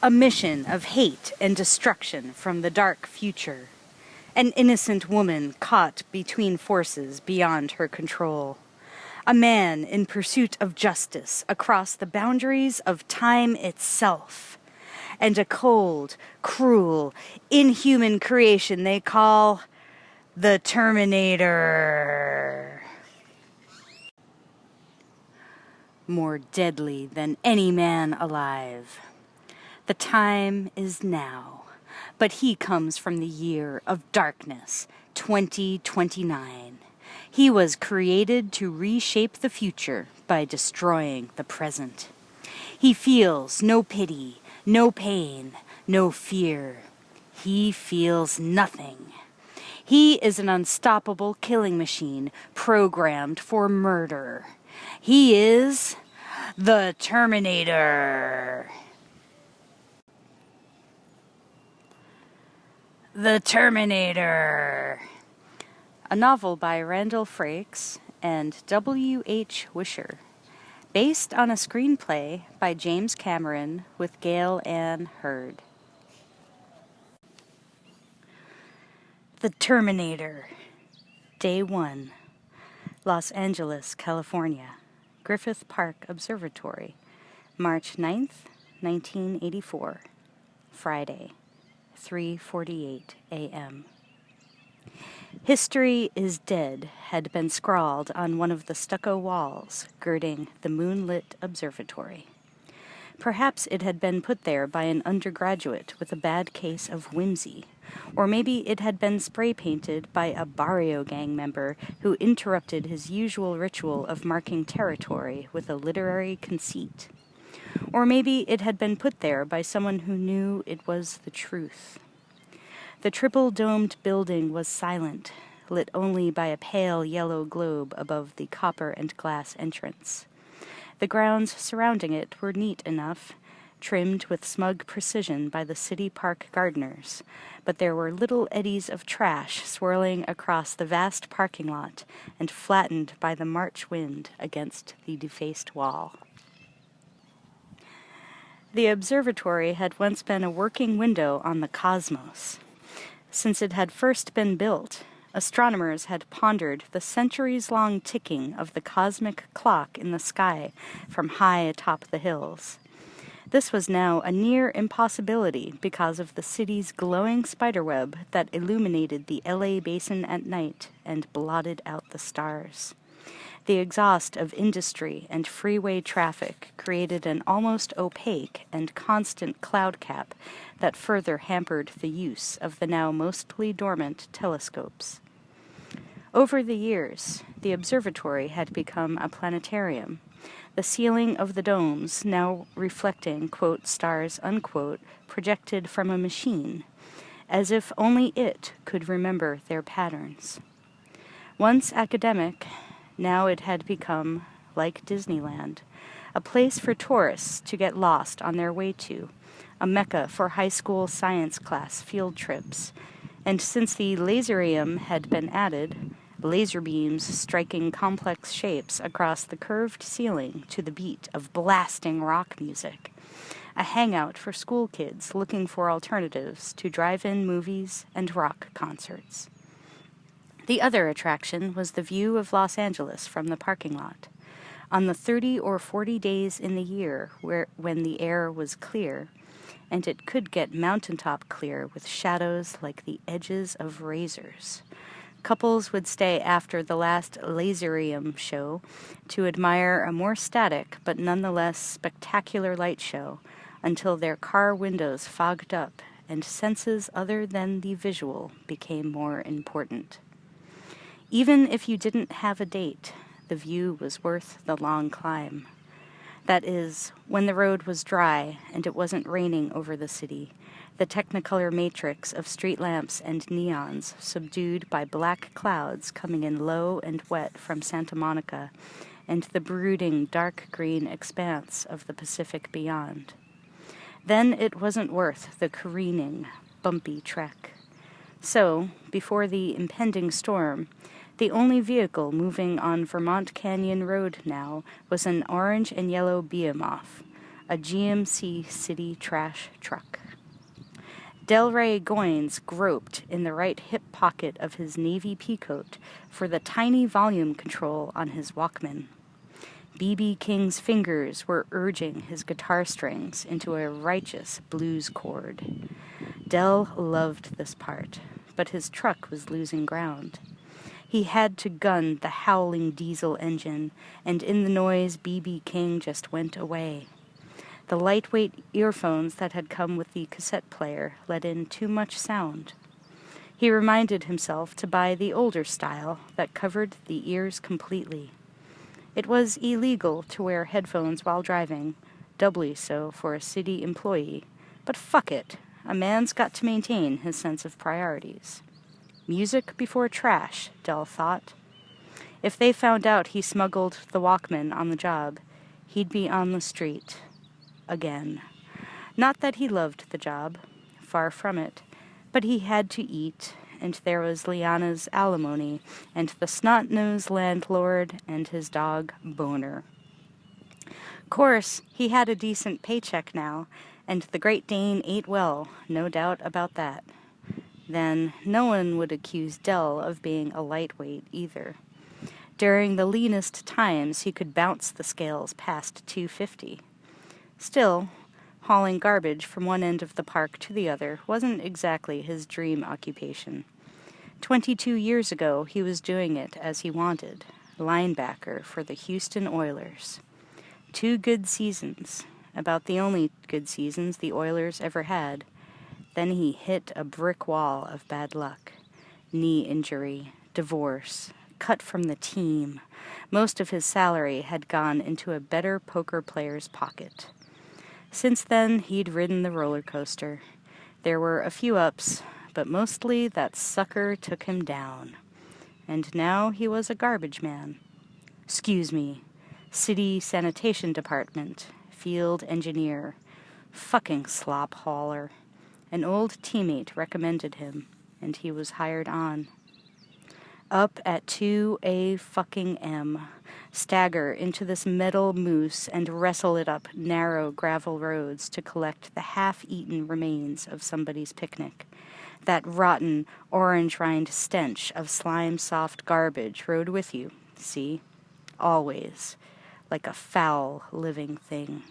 A mission of hate and destruction from the dark future. An innocent woman caught between forces beyond her control. A man in pursuit of justice across the boundaries of time itself. And a cold, cruel, inhuman creation they call the Terminator. More deadly than any man alive. The time is now, but he comes from the year of darkness, 2029. He was created to reshape the future by destroying the present. He feels no pity, no pain, no fear. He feels nothing. He is an unstoppable killing machine programmed for murder. He is the Terminator. The Terminator. A novel by Randall Frakes and W.H. Wisher, based on a screenplay by James Cameron with Gale and Hurd. The Terminator. Day 1. Los Angeles, California. Griffith Park Observatory. March 9th, 1984. Friday. 3:48 a.m. History is dead had been scrawled on one of the stucco walls girding the moonlit observatory. Perhaps it had been put there by an undergraduate with a bad case of whimsy, or maybe it had been spray-painted by a barrio gang member who interrupted his usual ritual of marking territory with a literary conceit. Or maybe it had been put there by someone who knew it was the truth. The triple-domed building was silent, lit only by a pale yellow globe above the copper and glass entrance. The grounds surrounding it were neat enough, trimmed with smug precision by the city park gardeners, but there were little eddies of trash swirling across the vast parking lot and flattened by the March wind against the defaced wall. The observatory had once been a working window on the cosmos. Since it had first been built, astronomers had pondered the centuries-long ticking of the cosmic clock in the sky from high atop the hills. This was now a near impossibility because of the city's glowing spiderweb that illuminated the LA basin at night and blotted out the stars. The exhaust of industry and freeway traffic created an almost opaque and constant cloud cap that further hampered the use of the now mostly dormant telescopes. Over the years, the observatory had become a planetarium, the ceiling of the domes now reflecting, quote, stars, unquote, projected from a machine, as if only it could remember their patterns. Once academic, now it had become, like Disneyland, a place for tourists to get lost on their way to, a mecca for high school science class field trips, and since the laserium had been added, laser beams striking complex shapes across the curved ceiling to the beat of blasting rock music, a hangout for school kids looking for alternatives to drive-in movies and rock concerts. The other attraction was the view of Los Angeles from the parking lot. On the 30 or 40 days in the year when the air was clear, and it could get mountaintop clear with shadows like the edges of razors, couples would stay after the last laserium show to admire a more static but nonetheless spectacular light show until their car windows fogged up and senses other than the visual became more important. Even if you didn't have a date, the view was worth the long climb. That is, when the road was dry and it wasn't raining over the city, the technicolor matrix of street lamps and neons subdued by black clouds coming in low and wet from Santa Monica, and the brooding dark green expanse of the Pacific beyond. Then it wasn't worth the careening, bumpy trek. So, before the impending storm, the only vehicle moving on Vermont Canyon Road now was an orange and yellow Behemoth, a GMC city trash truck. Delray Goines groped in the right hip pocket of his navy peacoat for the tiny volume control on his Walkman. B.B. King's fingers were urging his guitar strings into a righteous blues chord. Del loved this part, but his truck was losing ground. He had to gun the howling diesel engine, and in the noise B.B. King just went away. The lightweight earphones that had come with the cassette player let in too much sound. He reminded himself to buy the older style that covered the ears completely. It was illegal to wear headphones while driving, doubly so for a city employee, but fuck it, a man's got to maintain his sense of priorities. Music before trash, Del thought. If they found out he smuggled the Walkman on the job, he'd be on the street. Again. Not that he loved the job, far from it, but he had to eat, and there was Liana's alimony, and the snot-nosed landlord and his dog Boner. Course, he had a decent paycheck now, and the Great Dane ate well, no doubt about that. Then no one would accuse Del of being a lightweight either. During the leanest times, he could bounce the scales past 250. Still, hauling garbage from one end of the park to the other wasn't exactly his dream occupation. 22 years ago, he was doing it as he wanted, linebacker for the Houston Oilers. 2 good seasons, about the only good seasons the Oilers ever had. Then he hit a brick wall of bad luck. Knee injury, divorce, cut from the team. Most of his salary had gone into a better poker player's pocket. Since then, he'd ridden the roller coaster. There were a few ups, but mostly that sucker took him down. And now he was a garbage man. Excuse me, city sanitation department, field engineer, fucking slop hauler. An old teammate recommended him, and he was hired on. Up at 2 fucking M, stagger into this metal moose and wrestle it up narrow gravel roads to collect the half-eaten remains of somebody's picnic. That rotten, orange-rind stench of slime-soft garbage rode with you, see? Always. Like a foul, living thing.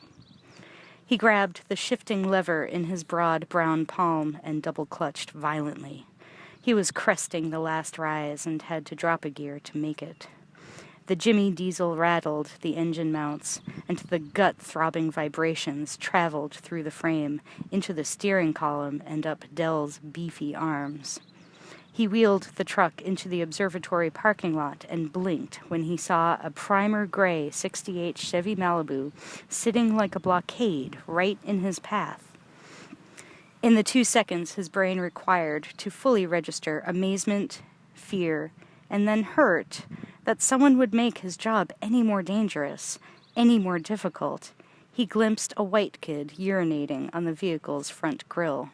He grabbed the shifting lever in his broad brown palm and double-clutched violently. He was cresting the last rise and had to drop a gear to make it. The Jimmy Diesel rattled the engine mounts, and the gut-throbbing vibrations traveled through the frame, into the steering column and up Dell's beefy arms. He wheeled the truck into the observatory parking lot and blinked when he saw a primer gray 68 Chevy Malibu sitting like a blockade right in his path. In the 2 seconds his brain required to fully register amazement, fear, and then hurt that someone would make his job any more dangerous, any more difficult, he glimpsed a white kid urinating on the vehicle's front grille.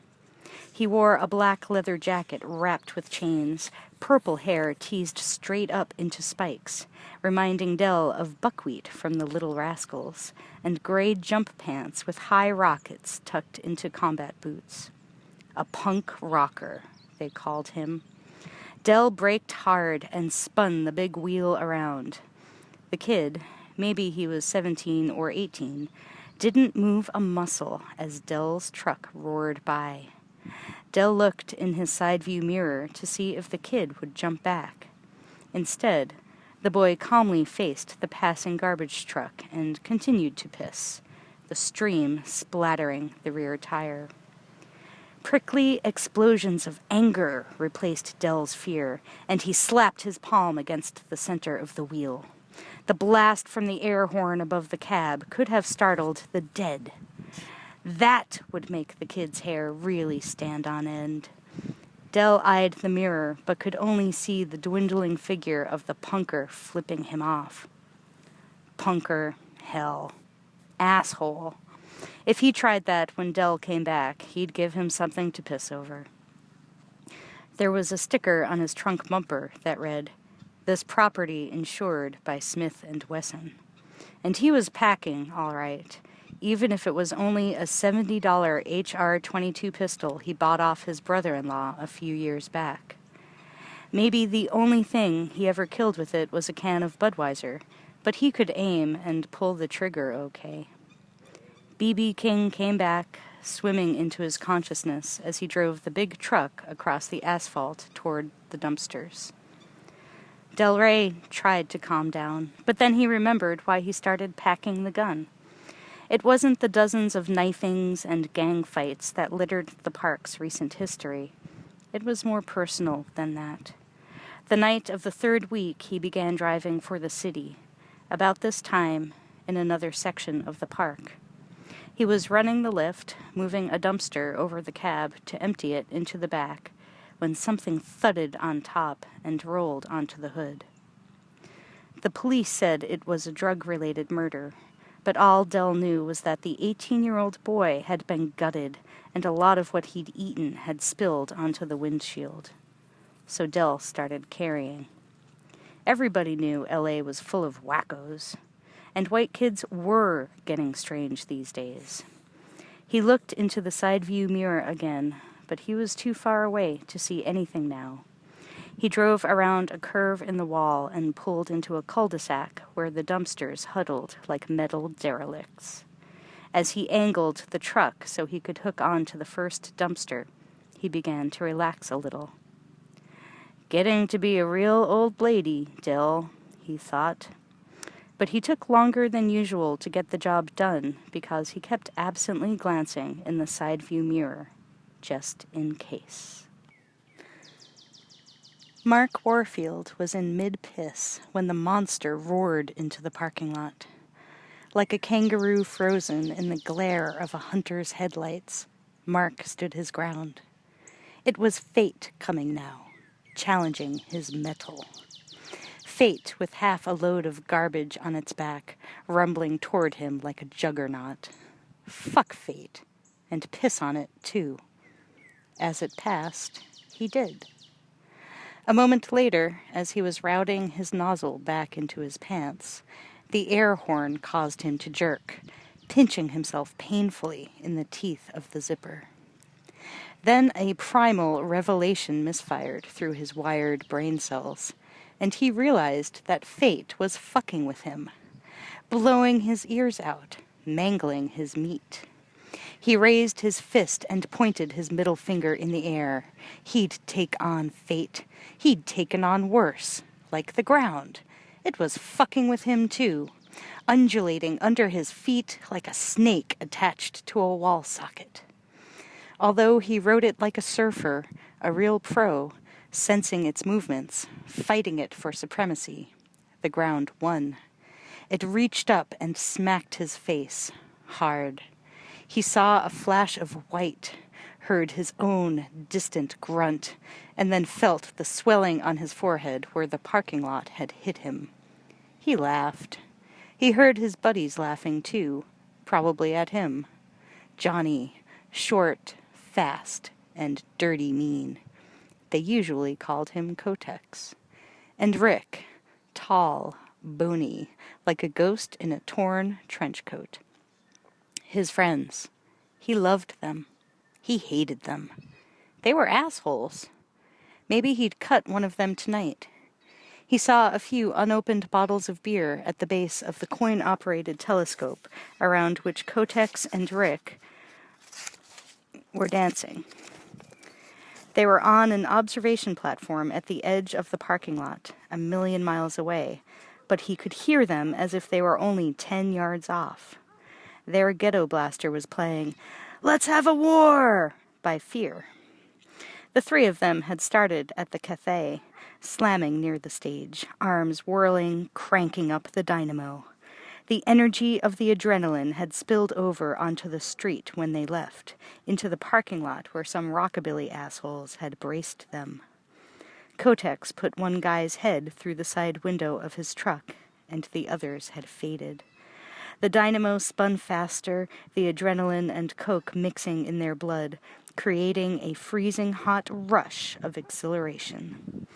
He wore a black leather jacket wrapped with chains, purple hair teased straight up into spikes, reminding Dell of buckwheat from the Little Rascals, and gray jump pants with high rockets tucked into combat boots. A punk rocker, they called him. Dell braked hard and spun the big wheel around. The kid, maybe he was 17 or 18, didn't move a muscle as Dell's truck roared by. Dell looked in his side view mirror to see if the kid would jump back. Instead, the boy calmly faced the passing garbage truck and continued to piss, the stream splattering the rear tire. Prickly explosions of anger replaced Dell's fear, and he slapped his palm against the center of the wheel. The blast from the air horn above the cab could have startled the dead. That would make the kid's hair really stand on end. Dell eyed the mirror, but could only see the dwindling figure of the punker flipping him off. Punker, hell. Asshole. If he tried that when Dell came back, he'd give him something to piss over. There was a sticker on his trunk bumper that read, "This property insured by Smith & Wesson." And he was packing, all right, even if it was only a $70 HR-22 pistol he bought off his brother-in-law a few years back. Maybe the only thing he ever killed with it was a can of Budweiser, but he could aim and pull the trigger okay. B.B. King came back, swimming into his consciousness as he drove the big truck across the asphalt toward the dumpsters. Del Rey tried to calm down, but then he remembered why he started packing the gun. It wasn't the dozens of knifings and gang fights that littered the park's recent history. It was more personal than that. The night of the third week, he began driving for the city, about this time in another section of the park. He was running the lift, moving a dumpster over the cab to empty it into the back, when something thudded on top and rolled onto the hood. The police said it was a drug-related murder, but all Del knew was that the 18-year-old boy had been gutted, and a lot of what he'd eaten had spilled onto the windshield. So Del started carrying. Everybody knew L.A. was full of wackos, and white kids were getting strange these days. He looked into the side view mirror again, but he was too far away to see anything now. He drove around a curve in the wall and pulled into a cul-de-sac where the dumpsters huddled like metal derelicts. As he angled the truck so he could hook on to the first dumpster, he began to relax a little. Getting to be a real old lady, Del, he thought. But he took longer than usual to get the job done because he kept absently glancing in the side view mirror, just in case. Mark Warfield was in mid-piss when the monster roared into the parking lot. Like a kangaroo frozen in the glare of a hunter's headlights, Mark stood his ground. It was fate coming now, challenging his mettle. Fate with half a load of garbage on its back, rumbling toward him like a juggernaut. Fuck fate, and piss on it, too. As it passed, he did. A moment later, as he was routing his nozzle back into his pants, the air horn caused him to jerk, pinching himself painfully in the teeth of the zipper. Then a primal revelation misfired through his wired brain cells, and he realized that fate was fucking with him, blowing his ears out, mangling his meat. He raised his fist and pointed his middle finger in the air. He'd take on fate. He'd taken on worse, like the ground. It was fucking with him, too, undulating under his feet like a snake attached to a wall socket. Although he rode it like a surfer, a real pro, sensing its movements, fighting it for supremacy, the ground won. It reached up and smacked his face, hard. He saw a flash of white, heard his own distant grunt, and then felt the swelling on his forehead where the parking lot had hit him. He laughed. He heard his buddies laughing, too, probably at him. Johnny, short, fast, and dirty mean. They usually called him Kotex. And Rick, tall, bony, like a ghost in a torn trench coat. His friends. He loved them. He hated them. They were assholes. Maybe he'd cut one of them tonight. He saw a few unopened bottles of beer at the base of the coin-operated telescope around which Kotex and Rick were dancing. They were on an observation platform at the edge of the parking lot, 1,000,000 miles away, but he could hear them as if they were only 10 yards off. Their ghetto blaster was playing "Let's Have a War" by Fear. The three of them had started at the cafe, slamming near the stage, arms whirling, cranking up the dynamo. The energy of the adrenaline had spilled over onto the street when they left, into the parking lot where some rockabilly assholes had braced them. Kotex put one guy's head through the side window of his truck, and the others had faded. The dynamo spun faster, the adrenaline and coke mixing in their blood, creating a freezing hot rush of exhilaration.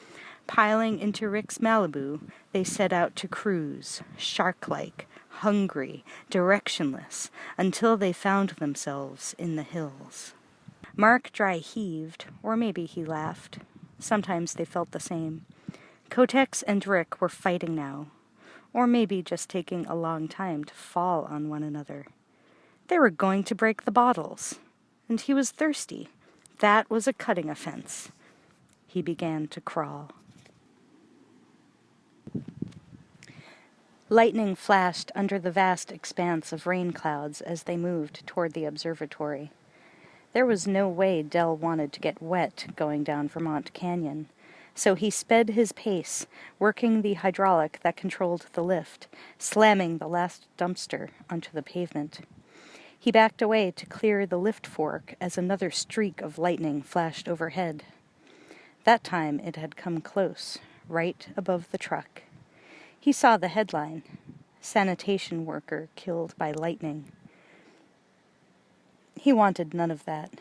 Piling into Rick's Malibu, they set out to cruise, shark-like, hungry, directionless, until they found themselves in the hills. Mark dry heaved, or maybe he laughed. Sometimes they felt the same. Kotex and Rick were fighting now, or maybe just taking a long time to fall on one another. They were going to break the bottles, and he was thirsty. That was a cutting offense. He began to crawl. Lightning flashed under the vast expanse of rain clouds as they moved toward the observatory. There was no way Dell wanted to get wet going down Vermont Canyon, so he sped his pace, working the hydraulic that controlled the lift, slamming the last dumpster onto the pavement. He backed away to clear the lift fork as another streak of lightning flashed overhead. That time it had come close, right above the truck. He saw the headline, "Sanitation Worker Killed by Lightning." He wanted none of that,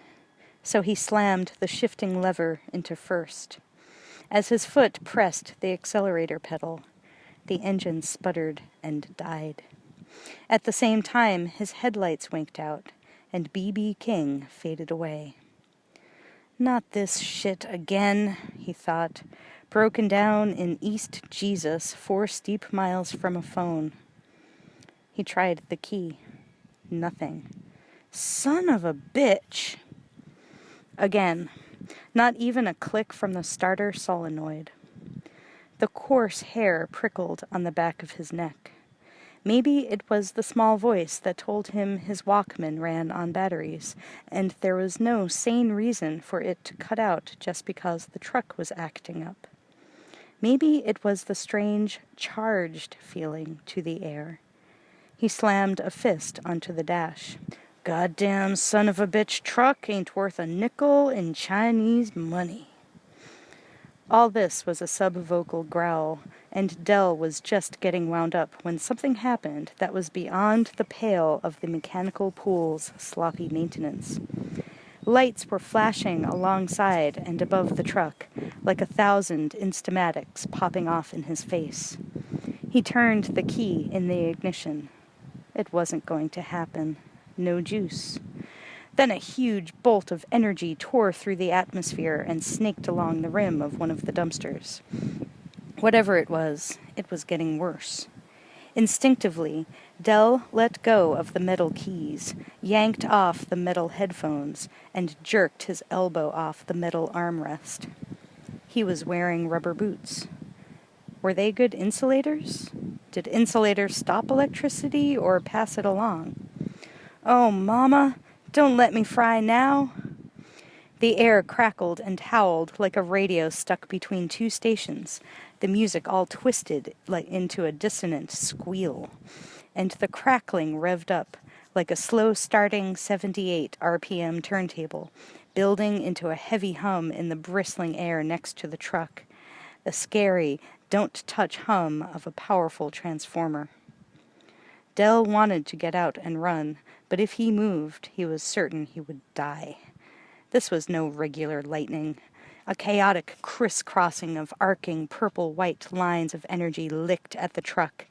so he slammed the shifting lever into first. As his foot pressed the accelerator pedal, the engine sputtered and died. At the same time, his headlights winked out, and B.B. King faded away. Not this shit again, he thought, broken down in East Jesus 4 steep miles from a phone. He tried the key. Nothing. Son of a bitch! Again, not even a click from the starter solenoid. The coarse hair prickled on the back of his neck. Maybe it was the small voice that told him his Walkman ran on batteries, and there was no sane reason for it to cut out just because the truck was acting up. Maybe it was the strange, charged feeling to the air. He slammed a fist onto the dash. Goddamn son of a bitch truck ain't worth a nickel in Chinese money. All this was a subvocal growl, and Dell was just getting wound up when something happened that was beyond the pale of the mechanical pool's sloppy maintenance. Lights were flashing alongside and above the truck, like 1,000 instamatics popping off in his face. He turned the key in the ignition. It wasn't going to happen. No juice. Then a huge bolt of energy tore through the atmosphere and snaked along the rim of one of the dumpsters. Whatever it was getting worse. Instinctively, Dell let go of the metal keys, yanked off the metal headphones, and jerked his elbow off the metal armrest. He was wearing rubber boots. Were they good insulators? Did insulators stop electricity or pass it along? Oh, Mama, don't let me fry now. The air crackled and howled like a radio stuck between 2 stations, the music all twisted into a dissonant squeal, and the crackling revved up like a slow-starting 78 RPM turntable, building into a heavy hum in the bristling air next to the truck, the scary, don't-touch hum of a powerful transformer. Dell wanted to get out and run, but if he moved, he was certain he would die. This was no regular lightning. A chaotic crisscrossing of arcing purple-white lines of energy licked at the truck,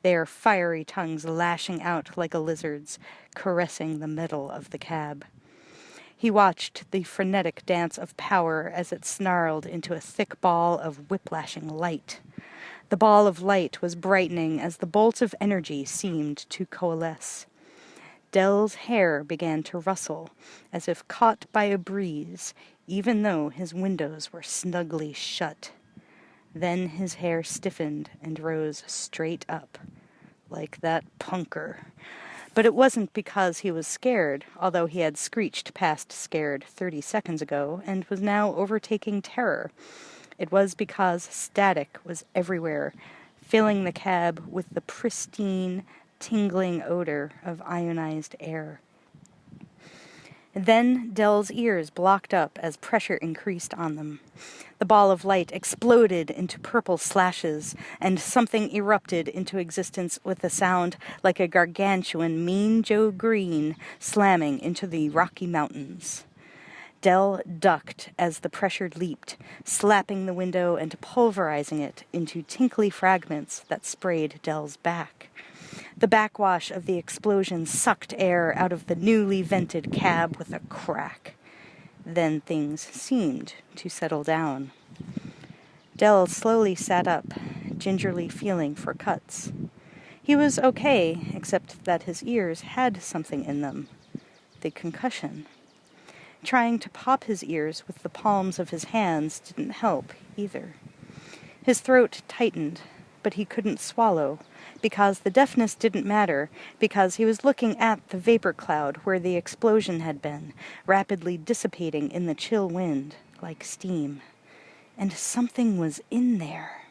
their fiery tongues lashing out like a lizard's, caressing the metal of the cab. He watched the frenetic dance of power as it snarled into a thick ball of whiplashing light. The ball of light was brightening as the bolts of energy seemed to coalesce. Dell's hair began to rustle, as if caught by a breeze, even though his windows were snugly shut. Then his hair stiffened and rose straight up, like that punker. But it wasn't because he was scared, although he had screeched past scared 30 seconds ago and was now overtaking terror. It was because static was everywhere, filling the cab with the pristine, tingling odor of ionized air. Then Dell's ears blocked up as pressure increased on them. The ball of light exploded into purple slashes, and something erupted into existence with a sound like a gargantuan Mean Joe Green slamming into the Rocky Mountains. Dell ducked as the pressure leaped, slapping the window and pulverizing it into tinkly fragments that sprayed Dell's back. The backwash of the explosion sucked air out of the newly vented cab with a crack. Then things seemed to settle down. Dell slowly sat up, gingerly feeling for cuts. He was okay, except that his ears had something in them. The concussion. Trying to pop his ears with the palms of his hands didn't help either. His throat tightened, but he couldn't swallow, because the deafness didn't matter, because he was looking at the vapor cloud where the explosion had been, rapidly dissipating in the chill wind, like steam. And something was in there,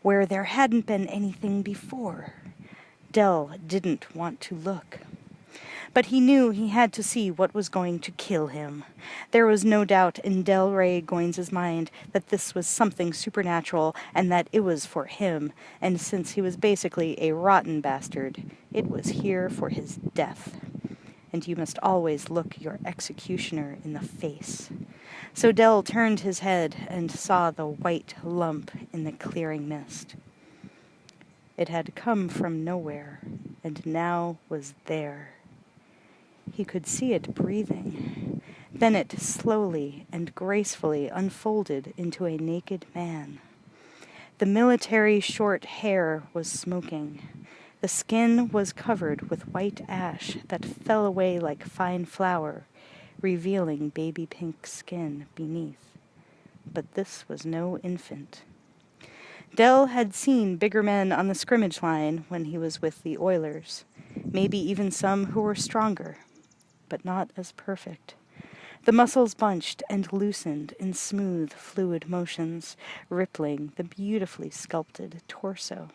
where there hadn't been anything before. Dell didn't want to look. But he knew he had to see what was going to kill him. There was no doubt in Delray Goins's mind that this was something supernatural and that it was for him, and since he was basically a rotten bastard, it was here for his death. And you must always look your executioner in the face. So Dell turned his head and saw the white lump in the clearing mist. It had come from nowhere, and now was there. He could see it breathing. Then it slowly and gracefully unfolded into a naked man. The military short hair was smoking. The skin was covered with white ash that fell away like fine flour, revealing baby pink skin beneath. But this was no infant. Dell had seen bigger men on the scrimmage line when he was with the Oilers, maybe even some who were stronger, but not as perfect. The muscles bunched and loosened in smooth, fluid motions, rippling the beautifully sculpted torso.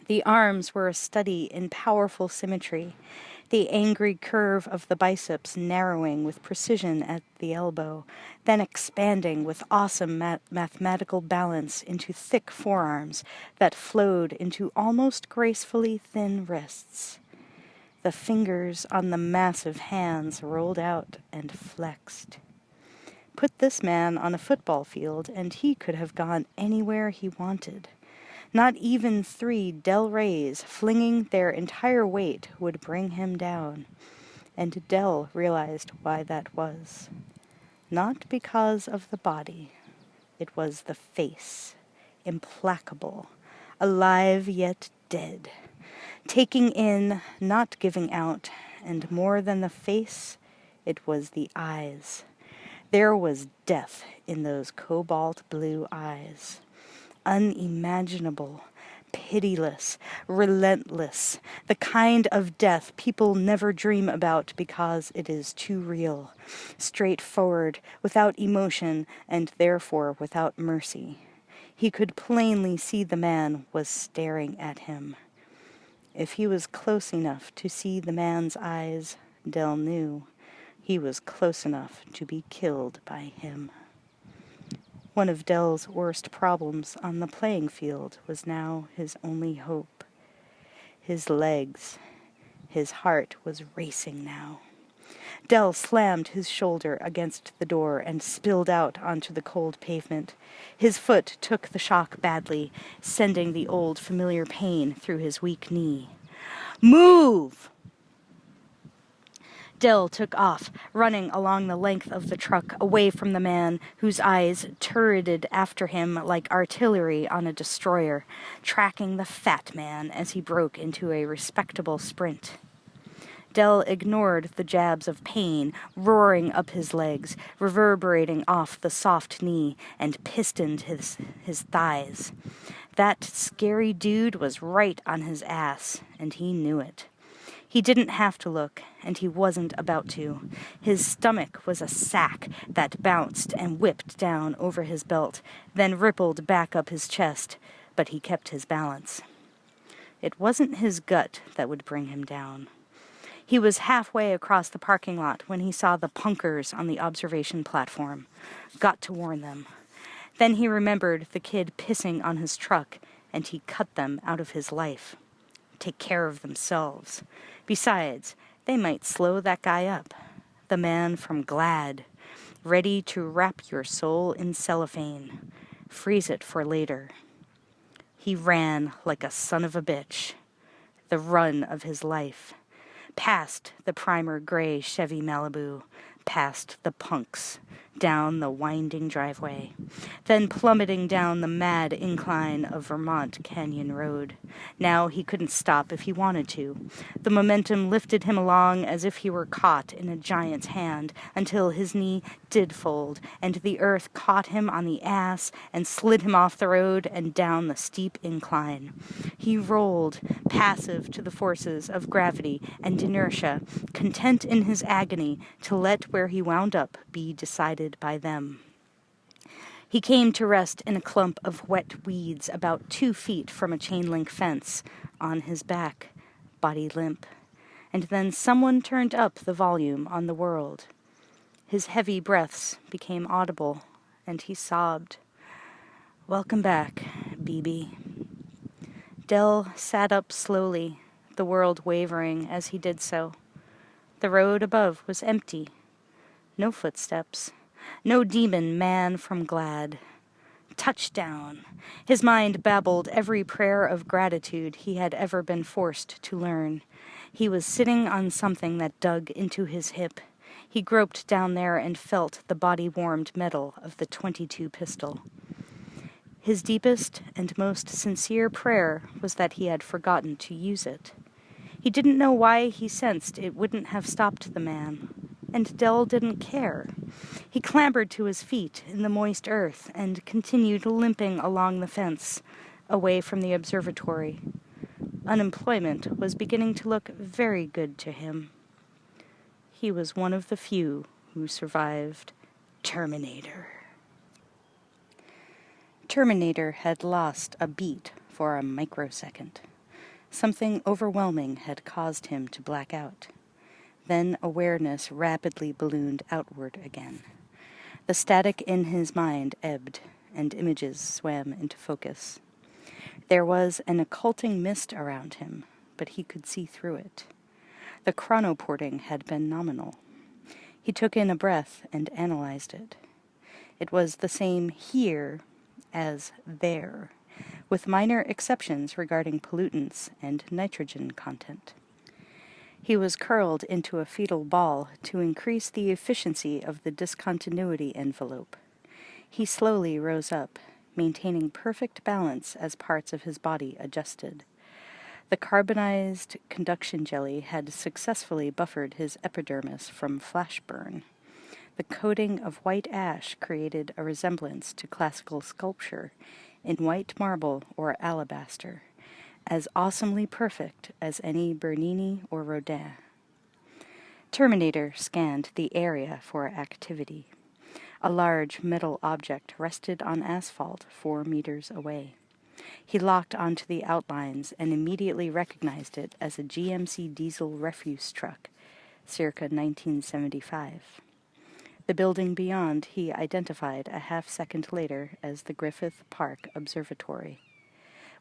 The arms were a study in powerful symmetry, the angry curve of the biceps narrowing with precision at the elbow, then expanding with awesome mathematical balance into thick forearms that flowed into almost gracefully thin wrists. The fingers on the massive hands rolled out and flexed. Put this man on a football field, and he could have gone anywhere he wanted. Not even 3 Del Rays flinging their entire weight would bring him down. And Dell realized why that was. Not because of the body. It was the face, implacable, alive yet dead. Taking in, not giving out, and more than the face, it was the eyes. There was death in those cobalt blue eyes. Unimaginable, pitiless, relentless, the kind of death people never dream about because it is too real, straightforward, without emotion, and therefore without mercy. He could plainly see the man was staring at him. If he was close enough to see the man's eyes, Dell knew he was close enough to be killed by him. One of Dell's worst problems on the playing field was now his only hope. His legs. His heart was racing now. Dell slammed his shoulder against the door and spilled out onto the cold pavement. His foot took the shock badly, sending the old familiar pain through his weak knee. "Move!" Dell took off, running along the length of the truck, away from the man whose eyes turreted after him like artillery on a destroyer, tracking the fat man as he broke into a respectable sprint. Dell ignored the jabs of pain roaring up his legs, reverberating off the soft knee, and pistoned his thighs. That scary dude was right on his ass, and he knew it. He didn't have to look, and he wasn't about to. His stomach was a sack that bounced and whipped down over his belt, then rippled back up his chest, but he kept his balance. It wasn't his gut that would bring him down. He was halfway across the parking lot when he saw the punkers on the observation platform. Got to warn them. Then he remembered the kid pissing on his truck, and he cut them out of his life. Take care of themselves. Besides, they might slow that guy up. The man from Glad. ready to wrap your soul in cellophane, freeze it for later. He ran like a son of a bitch, the run of his life, past the primer gray Chevy Malibu, past the punks, down the winding driveway, then plummeting down the mad incline of Vermont Canyon Road. Now he couldn't stop if he wanted to. The momentum lifted him along as if he were caught in a giant's hand, until his knee did fold, and the earth caught him on the ass and slid him off the road and down the steep incline. He rolled, passive to the forces of gravity and inertia, content in his agony to let where he wound up be decided by them. He came to rest in a clump of wet weeds about 2 feet from a chain-link fence, on his back, body limp. And then someone turned up the volume on the world. His heavy breaths became audible, and he sobbed. "Welcome back, BB." Dell sat up slowly, the world wavering as he did so. The road above was empty. No footsteps. No demon man from Glad. Touchdown! His mind babbled every prayer of gratitude he had ever been forced to learn. He was sitting on something that dug into his hip. He groped down there and felt the body-warmed metal of the .22 pistol. His deepest and most sincere prayer was that he had forgotten to use it. He didn't know why he sensed it wouldn't have stopped the man. And Dell didn't care. He clambered to his feet in the moist earth and continued limping along the fence, away from the observatory. Unemployment was beginning to look very good to him. He was one of the few who survived Terminator. Terminator had lost a beat for a microsecond. Something overwhelming had caused him to black out. Then awareness rapidly ballooned outward again. The static in his mind ebbed, and images swam into focus. There was an occulting mist around him, but he could see through it. The chronoporting had been nominal. He took in a breath and analyzed it. It was the same here as there, with minor exceptions regarding pollutants and nitrogen content. He was curled into a fetal ball to increase the efficiency of the discontinuity envelope. He slowly rose up, maintaining perfect balance as parts of his body adjusted. The carbonized conduction jelly had successfully buffered his epidermis from flash burn. The coating of white ash created a resemblance to classical sculpture in white marble or alabaster, as awesomely perfect as any Bernini or Rodin. Terminator scanned the area for activity. A large metal object rested on asphalt 4 meters away. He locked onto the outlines and immediately recognized it as a GMC diesel refuse truck, circa 1975. The building beyond he identified a half-second later as the Griffith Park Observatory.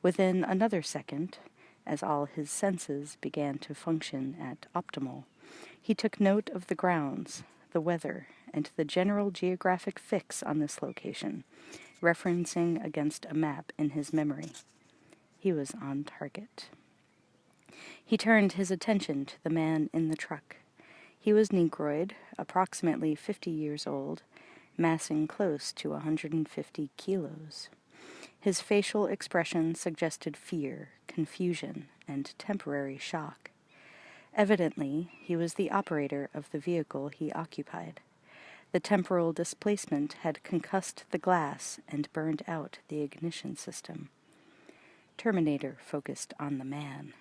Within another second, as all his senses began to function at optimal, he took note of the grounds, the weather, and the general geographic fix on this location, referencing against a map in his memory. He was on target. He turned his attention to the man in the truck. He was Negroid, approximately 50 years old, massing close to 150 kilos. His facial expression suggested fear, confusion, and temporary shock. Evidently, he was the operator of the vehicle he occupied. The temporal displacement had concussed the glass and burned out the ignition system. Terminator focused on the man.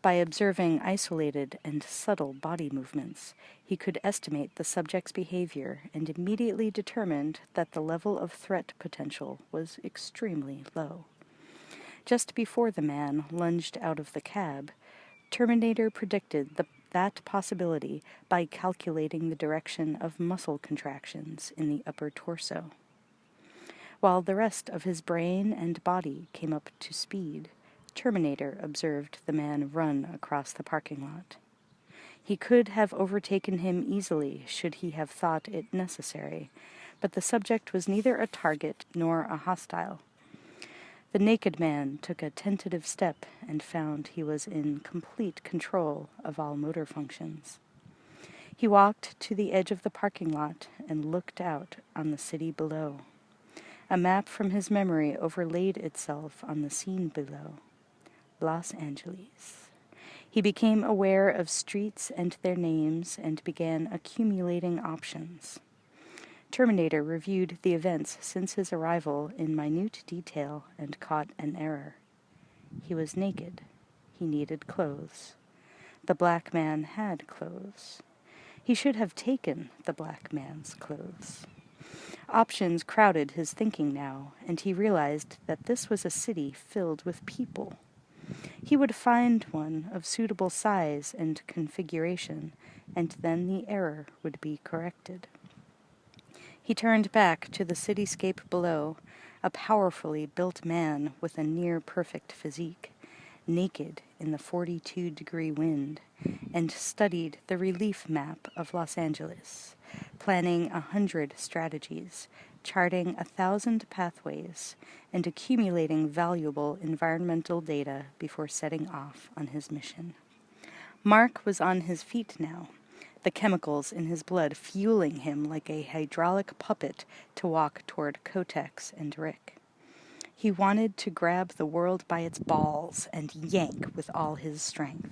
By observing isolated and subtle body movements, he could estimate the subject's behavior and immediately determined that the level of threat potential was extremely low. Just before the man lunged out of the cab, Terminator predicted that possibility by calculating the direction of muscle contractions in the upper torso. While the rest of his brain and body came up to speed, Terminator observed the man run across the parking lot. He could have overtaken him easily should he have thought it necessary, but the subject was neither a target nor a hostile. The naked man took a tentative step and found he was in complete control of all motor functions. He walked to the edge of the parking lot and looked out on the city below. A map from his memory overlaid itself on the scene below. Los Angeles. He became aware of streets and their names and began accumulating options. Terminator reviewed the events since his arrival in minute detail and caught an error. He was naked. He needed clothes. The black man had clothes. He should have taken the black man's clothes. Options crowded his thinking now, and he realized that this was a city filled with people. He would find one of suitable size and configuration, and then the error would be corrected. He turned back to the cityscape below, a powerfully built man with a near-perfect physique, naked in the 42-degree wind, and studied the relief map of Los Angeles, planning 100 strategies, charting 1,000 pathways, and accumulating valuable environmental data before setting off on his mission. Mark was on his feet now, the chemicals in his blood fueling him like a hydraulic puppet to walk toward Kotex and Rick. He wanted to grab the world by its balls and yank with all his strength.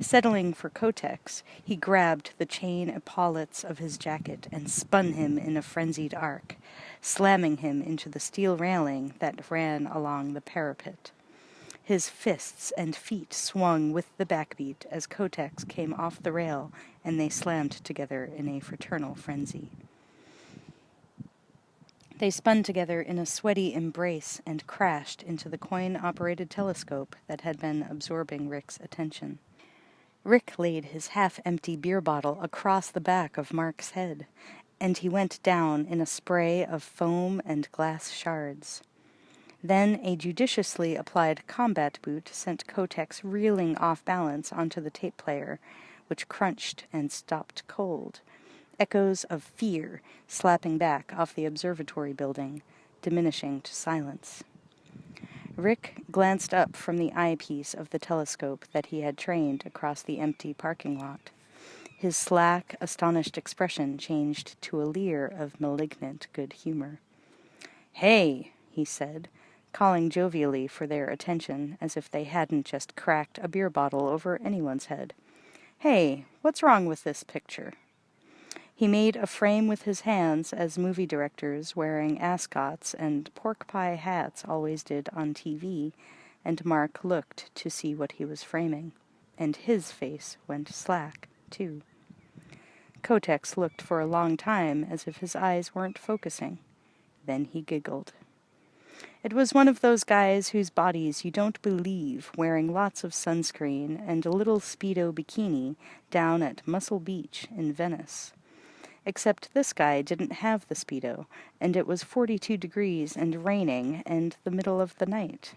Settling for Kotex, he grabbed the chain epaulets of his jacket and spun him in a frenzied arc, slamming him into the steel railing that ran along the parapet. His fists and feet swung with the backbeat as Kotex came off the rail and they slammed together in a fraternal frenzy. They spun together in a sweaty embrace and crashed into the coin-operated telescope that had been absorbing Rick's attention. Rick laid his half-empty beer bottle across the back of Mark's head, and he went down in a spray of foam and glass shards. Then a judiciously applied combat boot sent Kotex reeling off balance onto the tape player, which crunched and stopped cold, echoes of fear slapping back off the observatory building, diminishing to silence. Rick glanced up from the eyepiece of the telescope that he had trained across the empty parking lot. His slack, astonished expression changed to a leer of malignant good humor. "Hey," he said, calling jovially for their attention as if they hadn't just cracked a beer bottle over anyone's head. "Hey, what's wrong with this picture?" He made a frame with his hands as movie directors wearing ascots and pork pie hats always did on TV, and Mark looked to see what he was framing, and his face went slack, too. Kotex looked for a long time as if his eyes weren't focusing. Then he giggled. It was one of those guys whose bodies you don't believe, wearing lots of sunscreen and a little Speedo bikini down at Muscle Beach in Venice. Except this guy didn't have the Speedo, and it was 42 degrees and raining and the middle of the night.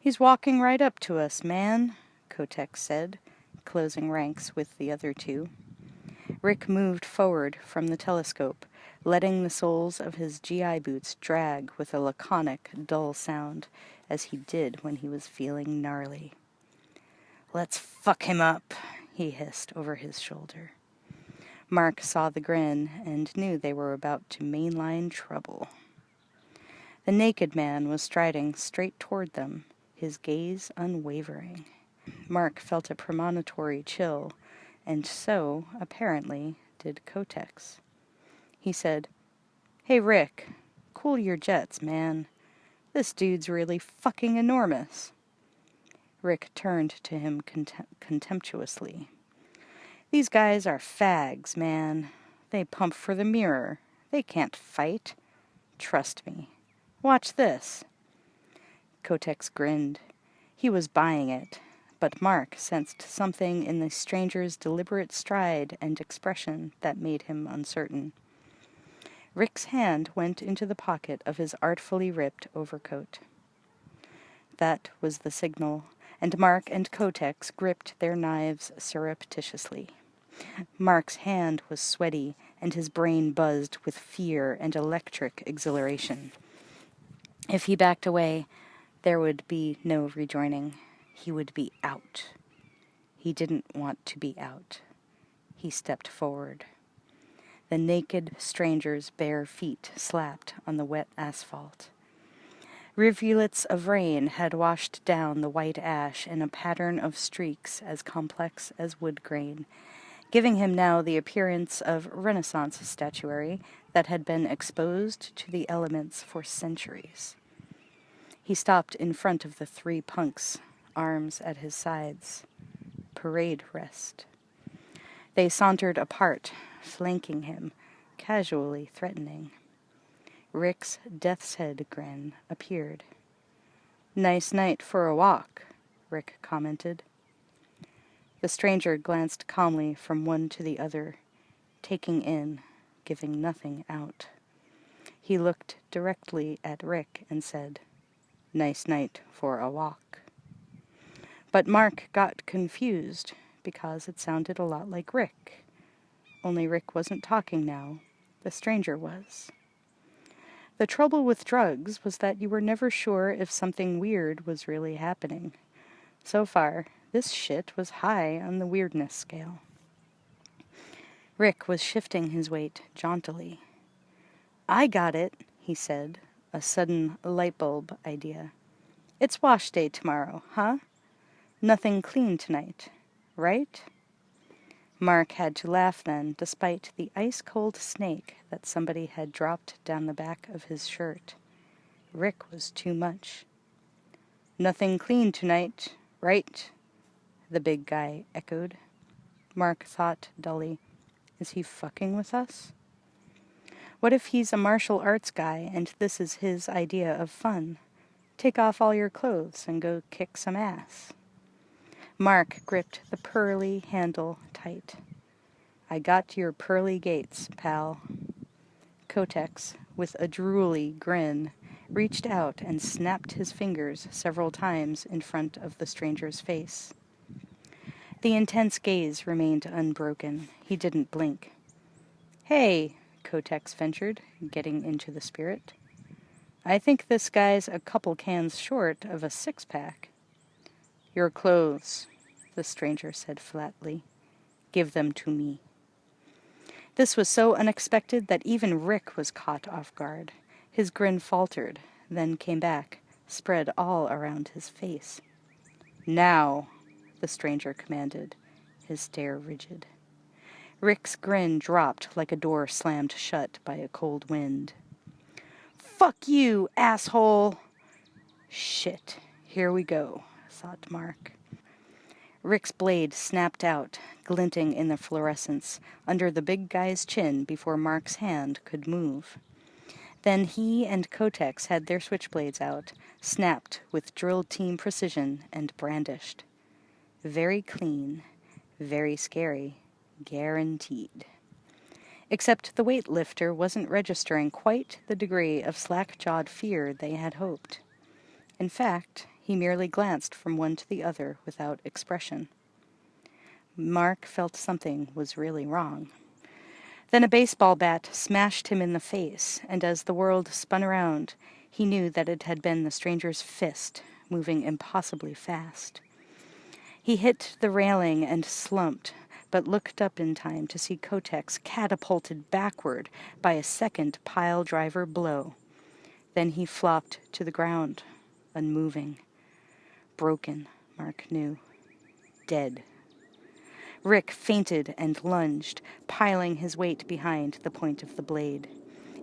"He's walking right up to us, man," Kotex said, closing ranks with the other two. Rick moved forward from the telescope, letting the soles of his GI boots drag with a laconic, dull sound, as he did when he was feeling gnarly. "Let's fuck him up," he hissed over his shoulder. Mark saw the grin and knew they were about to mainline trouble. The naked man was striding straight toward them, his gaze unwavering. Mark felt a premonitory chill, and so, apparently, did Kotex. He said, "Hey, Rick, cool your jets, man. This dude's really fucking enormous." Rick turned to him contemptuously. "These guys are fags, man. They pump for the mirror. They can't fight. Trust me. Watch this." Kotex grinned. He was buying it, but Mark sensed something in the stranger's deliberate stride and expression that made him uncertain. Rick's hand went into the pocket of his artfully ripped overcoat. That was the signal. and Mark and Kotex gripped their knives surreptitiously. Mark's hand was sweaty, and his brain buzzed with fear and electric exhilaration. If he backed away, there would be no rejoining. He would be out. He didn't want to be out. He stepped forward. The naked stranger's bare feet slapped on the wet asphalt. Rivulets of rain had washed down the white ash in a pattern of streaks as complex as wood grain, giving him now the appearance of Renaissance statuary that had been exposed to the elements for centuries. He stopped in front of the three punks, arms at his sides. Parade rest. They sauntered apart, flanking him, casually threatening. Rick's death's head grin appeared. "Nice night for a walk," Rick commented. The stranger glanced calmly from one to the other, taking in, giving nothing out. He looked directly at Rick and said, "Nice night for a walk." But Mark got confused because it sounded a lot like Rick. Only Rick wasn't talking now. The stranger was. The trouble with drugs was that you were never sure if something weird was really happening. So far, this shit was high on the weirdness scale. Rick was shifting his weight jauntily. "I got it," he said, a sudden light bulb idea. "It's wash day tomorrow, huh? Nothing clean tonight, right?" Mark had to laugh then, despite the ice-cold snake that somebody had dropped down the back of his shirt. Rick was too much. "Nothing clean tonight, right?" the big guy echoed. Mark thought dully, is he fucking with us? What if he's a martial arts guy and this is his idea of fun? Take off all your clothes and go kick some ass. Mark gripped the pearly handle tight. "I got your pearly gates, pal." Kotex, with a drooly grin, reached out and snapped his fingers several times in front of the stranger's face. The intense gaze remained unbroken. He didn't blink. "Hey," Kotex ventured, getting into the spirit. "I think this guy's a couple cans short of a six-pack." "Your clothes," the stranger said flatly. "Give them to me." This was so unexpected that even Rick was caught off guard. His grin faltered, then came back, spread all around his face. "Now," the stranger commanded, his stare rigid. Rick's grin dropped like a door slammed shut by a cold wind. "Fuck you, asshole!" "Shit, here we go," thought Mark. Rick's blade snapped out, glinting in the fluorescence, under the big guy's chin before Mark's hand could move. Then he and Kotex had their switchblades out, snapped with drill team precision, and brandished. Very clean, very scary, guaranteed. Except the weightlifter wasn't registering quite the degree of slack-jawed fear they had hoped. In fact, he merely glanced from one to the other without expression. Mark felt something was really wrong. Then a baseball bat smashed him in the face, and as the world spun around, he knew that it had been the stranger's fist, moving impossibly fast. He hit the railing and slumped, but looked up in time to see Kotex catapulted backward by a second pile-driver blow. Then he flopped to the ground, unmoving. Broken, Mark knew. Dead. Rick feinted and lunged, piling his weight behind the point of the blade.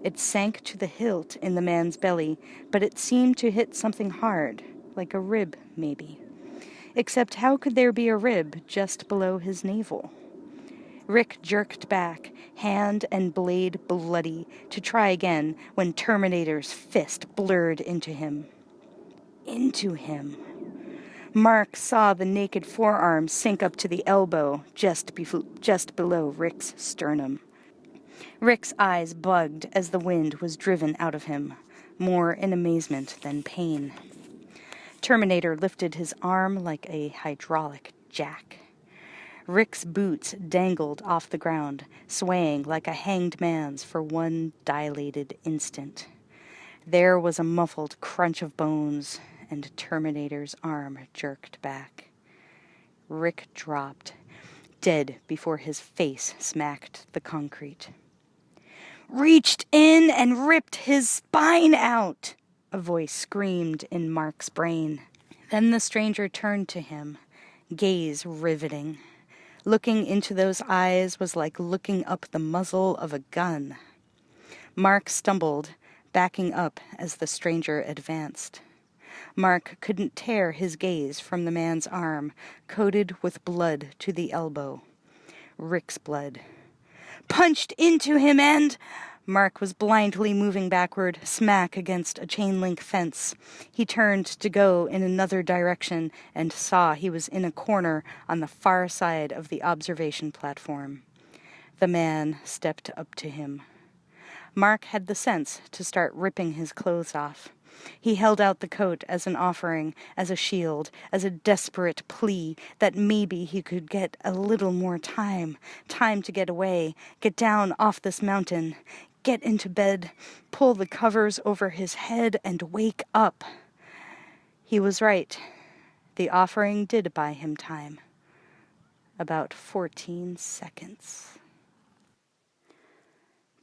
It sank to the hilt in the man's belly, but it seemed to hit something hard, like a rib, maybe. Except how could there be a rib just below his navel? Rick jerked back, hand and blade bloody, to try again when Terminator's fist blurred into him. Into him. Mark saw the naked forearm sink up to the elbow, just below Rick's sternum. Rick's eyes bugged as the wind was driven out of him, more in amazement than pain. Terminator lifted his arm like a hydraulic jack. Rick's boots dangled off the ground, swaying like a hanged man's for one dilated instant. There was a muffled crunch of bones, and Terminator's arm jerked back. Rick dropped, dead before his face smacked the concrete. "Reached in and ripped his spine out!" a voice screamed in Mark's brain. Then the stranger turned to him, gaze riveting. Looking into those eyes was like looking up the muzzle of a gun. Mark stumbled, backing up as the stranger advanced. Mark couldn't tear his gaze from the man's arm, coated with blood to the elbow. Rick's blood. Punched into him and... Mark was blindly moving backward, smack against a chain-link fence. He turned to go in another direction and saw he was in a corner on the far side of the observation platform. The man stepped up to him. Mark had the sense to start ripping his clothes off. He held out the coat as an offering, as a shield, as a desperate plea that maybe he could get a little more time to get away, get down off this mountain, get into bed, pull the covers over his head, and wake up. He was right. The offering did buy him time. About 14 seconds.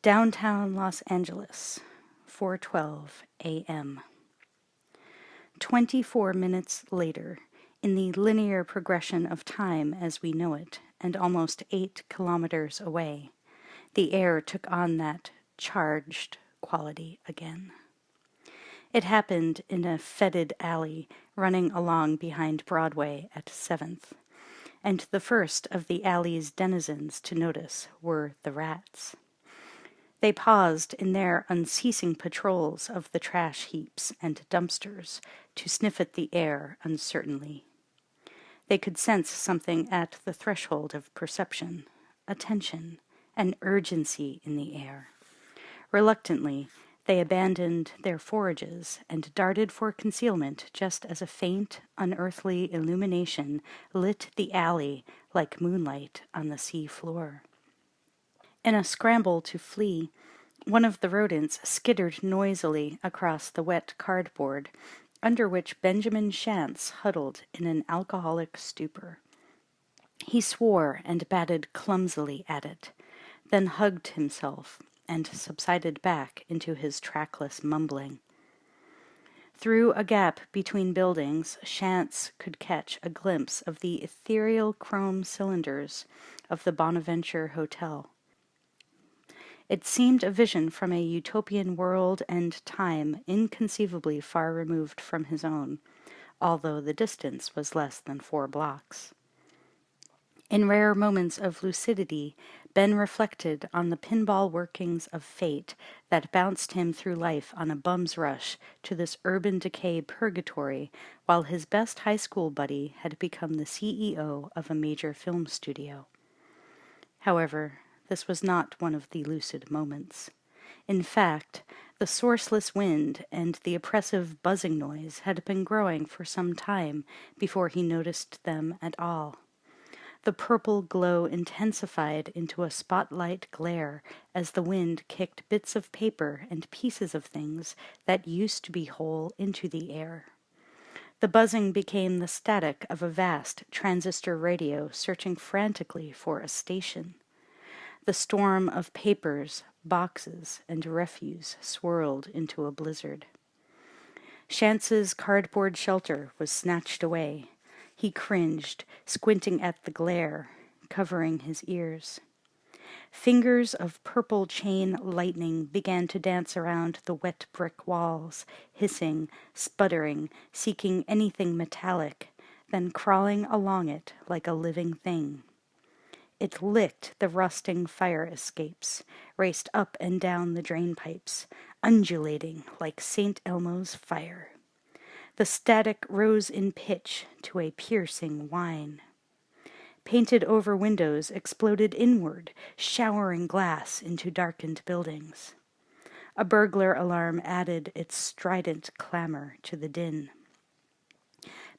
Downtown Los Angeles, 4:12 a.m. 24 minutes later, in the linear progression of time as we know it, and almost 8 kilometers away, the air took on that charged quality again. It happened in a fetid alley running along behind Broadway at 7th, and the first of the alley's denizens to notice were the rats. They paused in their unceasing patrols of the trash heaps and dumpsters to sniff at the air uncertainly. They could sense something at the threshold of perception, a tension, an urgency in the air. Reluctantly, they abandoned their forages and darted for concealment just as a faint, unearthly illumination lit the alley like moonlight on the sea floor. In a scramble to flee, one of the rodents skittered noisily across the wet cardboard, under which Benjamin Shantz huddled in an alcoholic stupor. He swore and batted clumsily at it, then hugged himself and subsided back into his trackless mumbling. Through a gap between buildings, Shantz could catch a glimpse of the ethereal chrome cylinders of the Bonaventure Hotel. It seemed a vision from a utopian world and time inconceivably far removed from his own, although the distance was less than 4 blocks. In rare moments of lucidity, Ben reflected on the pinball workings of fate that bounced him through life on a bum's rush to this urban decay purgatory, while his best high school buddy had become the CEO of a major film studio. However, this was not one of the lucid moments. In fact, the sourceless wind and the oppressive buzzing noise had been growing for some time before he noticed them at all. The purple glow intensified into a spotlight glare as the wind kicked bits of paper and pieces of things that used to be whole into the air. The buzzing became the static of a vast transistor radio searching frantically for a station. The storm of papers, boxes, and refuse swirled into a blizzard. Shantz's cardboard shelter was snatched away. He cringed, squinting at the glare, covering his ears. Fingers of purple chain lightning began to dance around the wet brick walls, hissing, sputtering, seeking anything metallic, then crawling along it like a living thing. It licked the rusting fire escapes, raced up and down the drain pipes, undulating like St. Elmo's fire. The static rose in pitch to a piercing whine. Painted over windows exploded inward, showering glass into darkened buildings. A burglar alarm added its strident clamor to the din.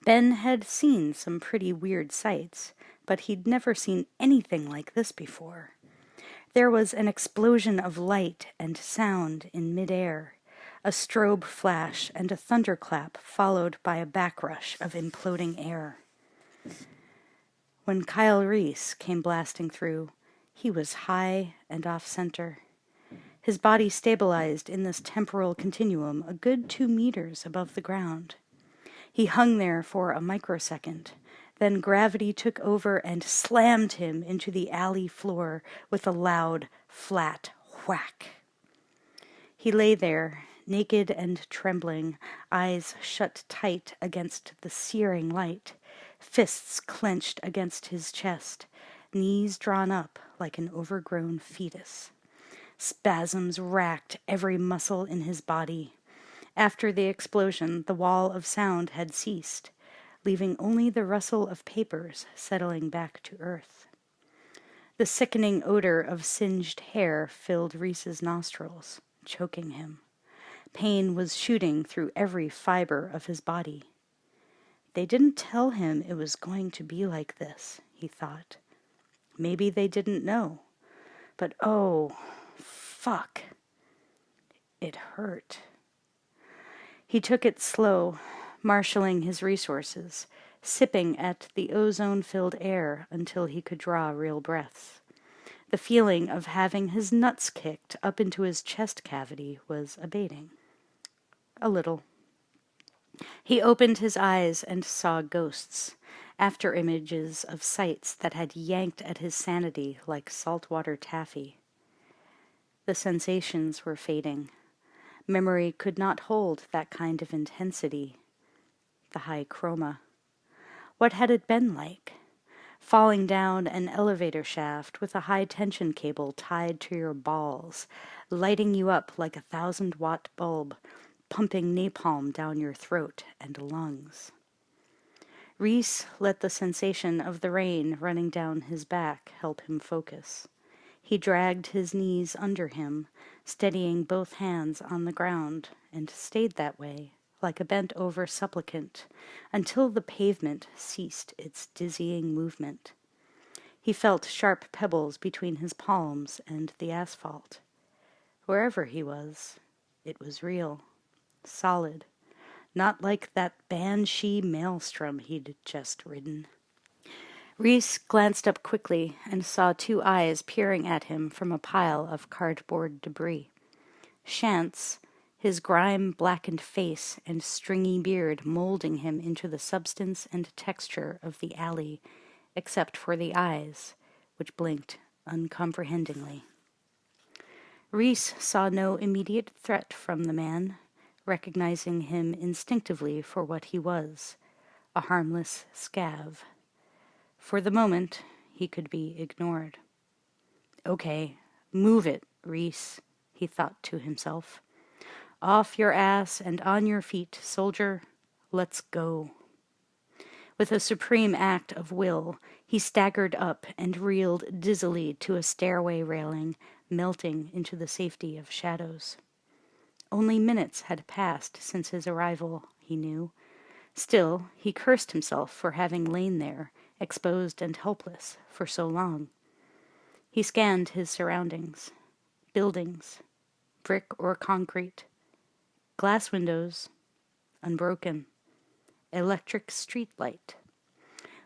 Ben had seen some pretty weird sights, but he'd never seen anything like this before. There was an explosion of light and sound in midair, a strobe flash and a thunderclap followed by a backrush of imploding air. When Kyle Reese came blasting through, he was high and off-center. His body stabilized in this temporal continuum a good 2 meters above the ground. He hung there for a microsecond. Then gravity took over and slammed him into the alley floor with a loud, flat whack. He lay there, naked and trembling, eyes shut tight against the searing light, fists clenched against his chest, knees drawn up like an overgrown fetus. Spasms racked every muscle in his body. After the explosion, the wall of sound had ceased, leaving only the rustle of papers settling back to earth. The sickening odor of singed hair filled Reese's nostrils, choking him. Pain was shooting through every fiber of his body. They didn't tell him it was going to be like this, he thought. Maybe they didn't know. But oh, fuck. It hurt. He took it slow, marshaling his resources, sipping at the ozone-filled air until he could draw real breaths. The feeling of having his nuts kicked up into his chest cavity was abating. A little. He opened his eyes and saw ghosts, after images of sights that had yanked at his sanity like saltwater taffy. The sensations were fading. Memory could not hold that kind of intensity. The high chroma. What had it been like? Falling down an elevator shaft with a high-tension cable tied to your balls, lighting you up like a 1,000-watt bulb, pumping napalm down your throat and lungs. Reese let the sensation of the rain running down his back help him focus. He dragged his knees under him, steadying both hands on the ground, and stayed that way, like a bent-over supplicant, until the pavement ceased its dizzying movement. He felt sharp pebbles between his palms and the asphalt. Wherever he was, it was real, solid, not like that banshee maelstrom he'd just ridden. Reese glanced up quickly and saw 2 eyes peering at him from a pile of cardboard debris. Shantz, his grime-blackened face and stringy beard molding him into the substance and texture of the alley, except for the eyes, which blinked uncomprehendingly. Reese saw no immediate threat from the man, recognizing him instinctively for what he was, a harmless scav. For the moment, he could be ignored. "Okay, move it, Reese," he thought to himself. "Off your ass and on your feet, soldier. Let's go." With a supreme act of will, he staggered up and reeled dizzily to a stairway railing, melting into the safety of shadows. Only minutes had passed since his arrival, he knew. Still, he cursed himself for having lain there, exposed and helpless, for so long. He scanned his surroundings. Buildings, brick or concrete. Glass windows, unbroken. Electric street light.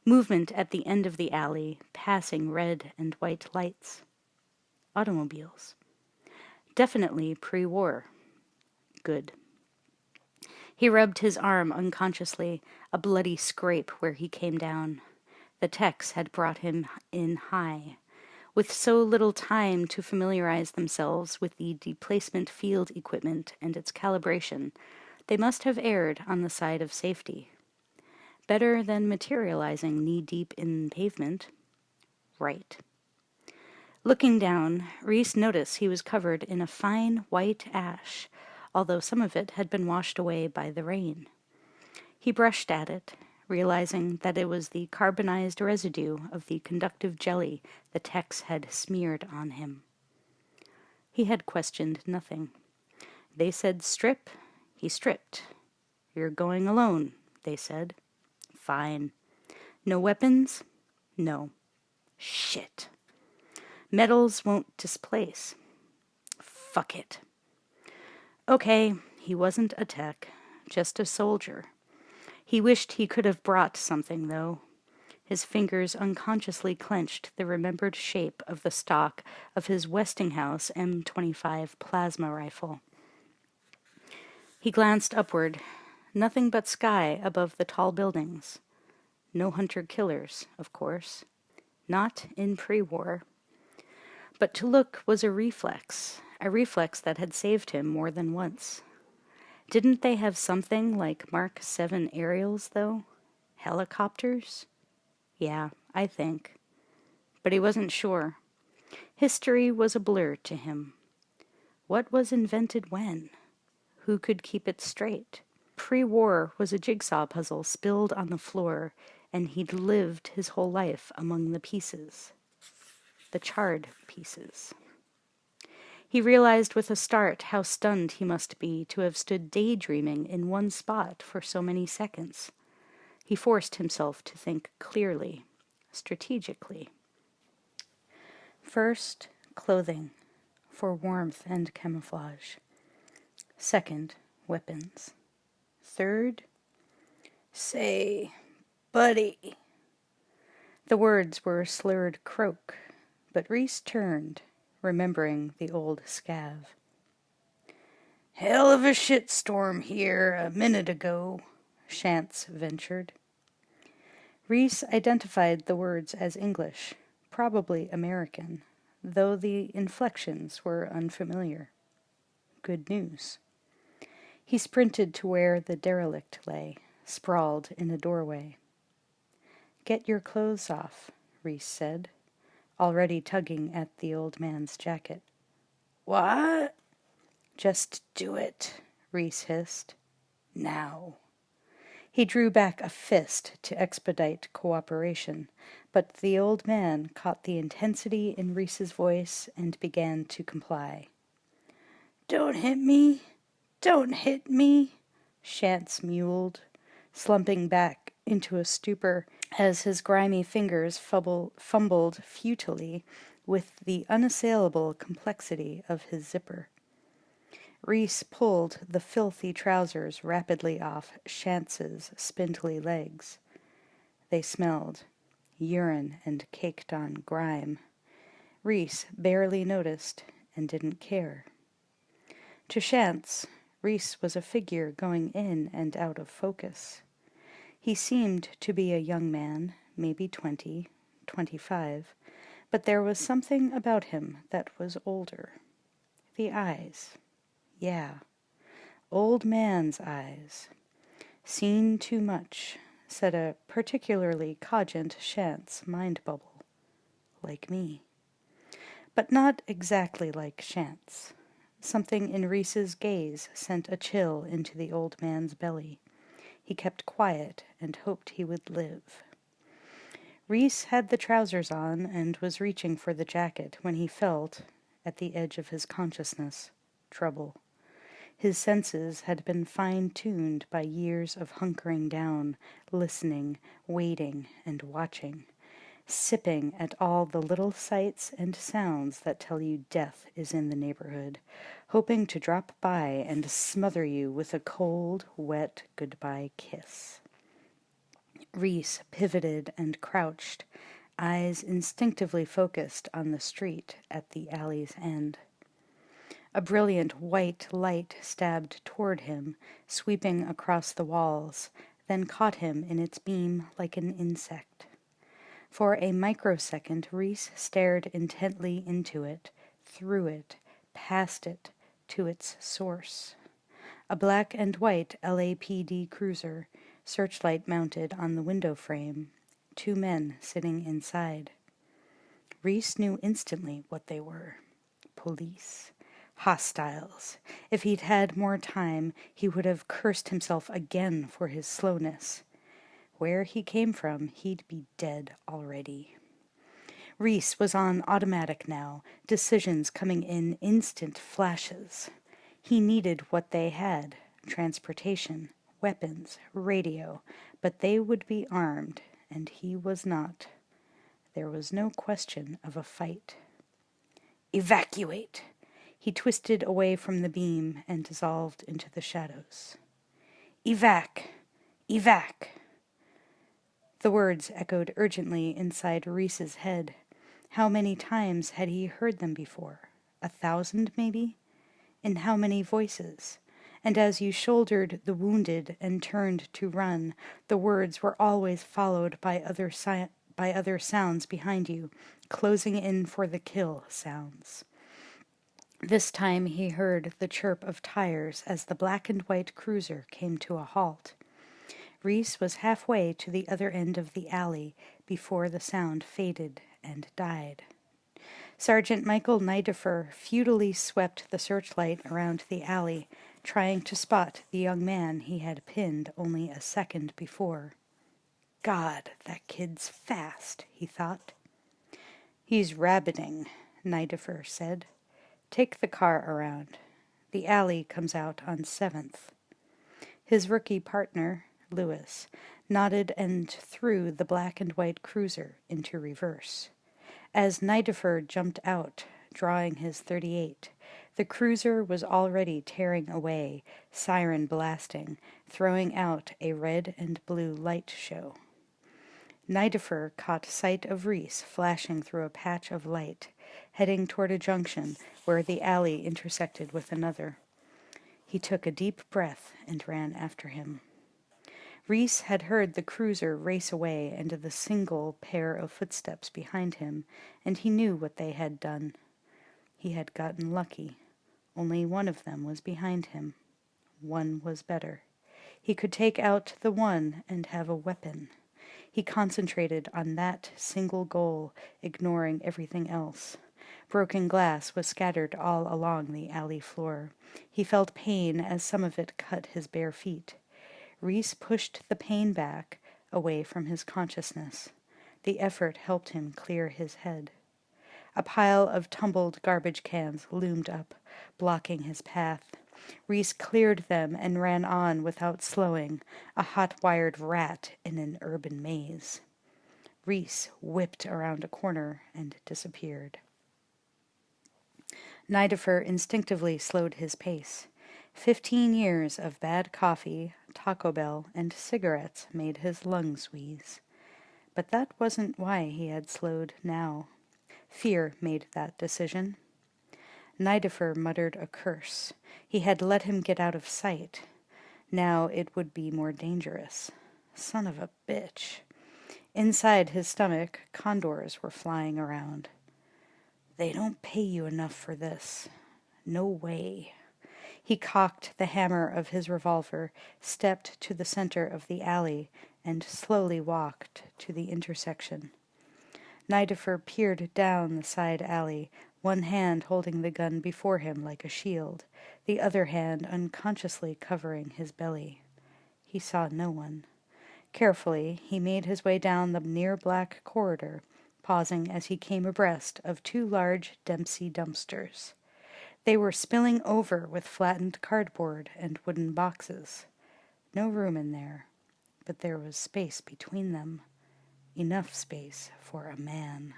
Movement at the end of the alley, passing red and white lights. Automobiles. Definitely pre-war. Good. He rubbed his arm unconsciously, a bloody scrape where he came down. The techs had brought him in high. With so little time to familiarize themselves with the deplacement field equipment and its calibration, they must have erred on the side of safety. Better than materializing knee-deep in pavement. Right. Looking down, Reese noticed he was covered in a fine white ash, although some of it had been washed away by the rain. He brushed at it, realizing that it was the carbonized residue of the conductive jelly the techs had smeared on him. He had questioned nothing. They said strip, he stripped. "You're going alone," they said. Fine. No weapons? No. Shit. Metals won't displace. Fuck it. Okay, he wasn't a tech, just a soldier. He wished he could have brought something, though. His fingers unconsciously clenched the remembered shape of the stock of his Westinghouse M25 plasma rifle. He glanced upward. Nothing but sky above the tall buildings. No hunter-killers, of course. Not in pre-war. But to look was a reflex that had saved him more than once. Didn't they have something like Mark 7 aerials, though? Helicopters? Yeah, I think. But he wasn't sure. History was a blur to him. What was invented when? Who could keep it straight? Pre-war was a jigsaw puzzle spilled on the floor, and he'd lived his whole life among the pieces. The charred pieces. He realized with a start how stunned he must be to have stood daydreaming in one spot for so many seconds. He forced himself to think clearly, strategically. First, clothing, for warmth and camouflage. Second, weapons. Third, say, buddy. The words were a slurred croak, but Reese turned, remembering the old scav. Hell of a shitstorm here a minute ago, Shantz ventured. Reese identified the words as English, probably American, though the inflections were unfamiliar. Good news. He sprinted to where the derelict lay, sprawled in a doorway. Get your clothes off, Reese said, already tugging at the old man's jacket. What? Just do it, Reese hissed. Now. He drew back a fist to expedite cooperation, but the old man caught the intensity in Reese's voice and began to comply. Don't hit me! Don't hit me! Shantz mewled, slumping back into a stupor as his grimy fingers fumbled futilely with the unassailable complexity of his zipper. Reese pulled the filthy trousers rapidly off Shantz's spindly legs. They smelled, urine and caked-on grime. Reese barely noticed and didn't care. To Shantz, Reese was a figure going in and out of focus. He seemed to be a young man, maybe 20, 25, but there was something about him that was older. The eyes. Yeah, old man's eyes. Seen too much, said a particularly cogent Shantz mind bubble. Like me. But not exactly like Shantz. Something in Reese's gaze sent a chill into the old man's belly. He kept quiet and hoped he would live. Reese had the trousers on and was reaching for the jacket when he felt, at the edge of his consciousness, trouble. His senses had been fine-tuned by years of hunkering down, listening, waiting, and watching, sipping at all the little sights and sounds that tell you death is in the neighborhood, hoping to drop by and smother you with a cold, wet goodbye kiss. Reese pivoted and crouched, eyes instinctively focused on the street at the alley's end. A brilliant white light stabbed toward him, sweeping across the walls, then caught him in its beam like an insect. For a microsecond Reese stared intently into it, through it, past it, to its source. A black and white LAPD cruiser, searchlight mounted on the window frame, 2 men sitting inside. Reese knew instantly what they were. Police. Hostiles. If he'd had more time, he would have cursed himself again for his slowness. Where he came from, he'd be dead already. Reese was on automatic now, decisions coming in instant flashes. He needed what they had, transportation, weapons, radio, But they would be armed, and he was not. There was no question of a fight. Evacuate! He twisted away from the beam and dissolved into the shadows. Evac! Evac! The words echoed urgently inside Reese's head. How many times had he heard them before? 1,000, maybe? In how many voices? And as you shouldered the wounded and turned to run, the words were always followed by other sounds behind you, closing in for the kill sounds. This time he heard the chirp of tires as the black and white cruiser came to a halt. Reese was halfway to the other end of the alley before the sound faded and died. Sergeant Michael Nidifer futilely swept the searchlight around the alley, trying to spot the young man he had pinned only a second before. God, that kid's fast, he thought. He's rabbiting, Nidifer said. Take the car around. The alley comes out on 7th. His rookie partner, Lewis, nodded and threw the black and white cruiser into reverse. As Nidifer jumped out, drawing his .38, the cruiser was already tearing away, siren blasting, throwing out a red and blue light show. Nidifer caught sight of Reese flashing through a patch of light, heading toward a junction where the alley intersected with another. He took a deep breath and ran after him. Reese had heard the cruiser race away into the single pair of footsteps behind him, and he knew what they had done. He had gotten lucky. Only one of them was behind him. One was better. He could take out the one and have a weapon. He concentrated on that single goal, ignoring everything else. Broken glass was scattered all along the alley floor. He felt pain as some of it cut his bare feet. Reese pushed the pain back, away from his consciousness. The effort helped him clear his head. A pile of tumbled garbage cans loomed up, blocking his path. Reese cleared them and ran on without slowing, a hot-wired rat in an urban maze. Reese whipped around a corner and disappeared. Nidifer instinctively slowed his pace. 15 years of bad coffee, Taco Bell, and cigarettes made his lungs wheeze. But that wasn't why he had slowed now. Fear made that decision. Nidifer muttered a curse. He had let him get out of sight. Now it would be more dangerous. Son of a bitch. Inside his stomach, condors were flying around. They don't pay you enough for this. No way. He cocked the hammer of his revolver, stepped to the center of the alley, and slowly walked to the intersection. Nidifer peered down the side alley, one hand holding the gun before him like a shield, the other hand unconsciously covering his belly. He saw no one. Carefully, he made his way down the near-black corridor, pausing as he came abreast of 2 large Dempsey dumpsters. They were spilling over with flattened cardboard and wooden boxes. No room in there, but there was space between them. Enough space for a man.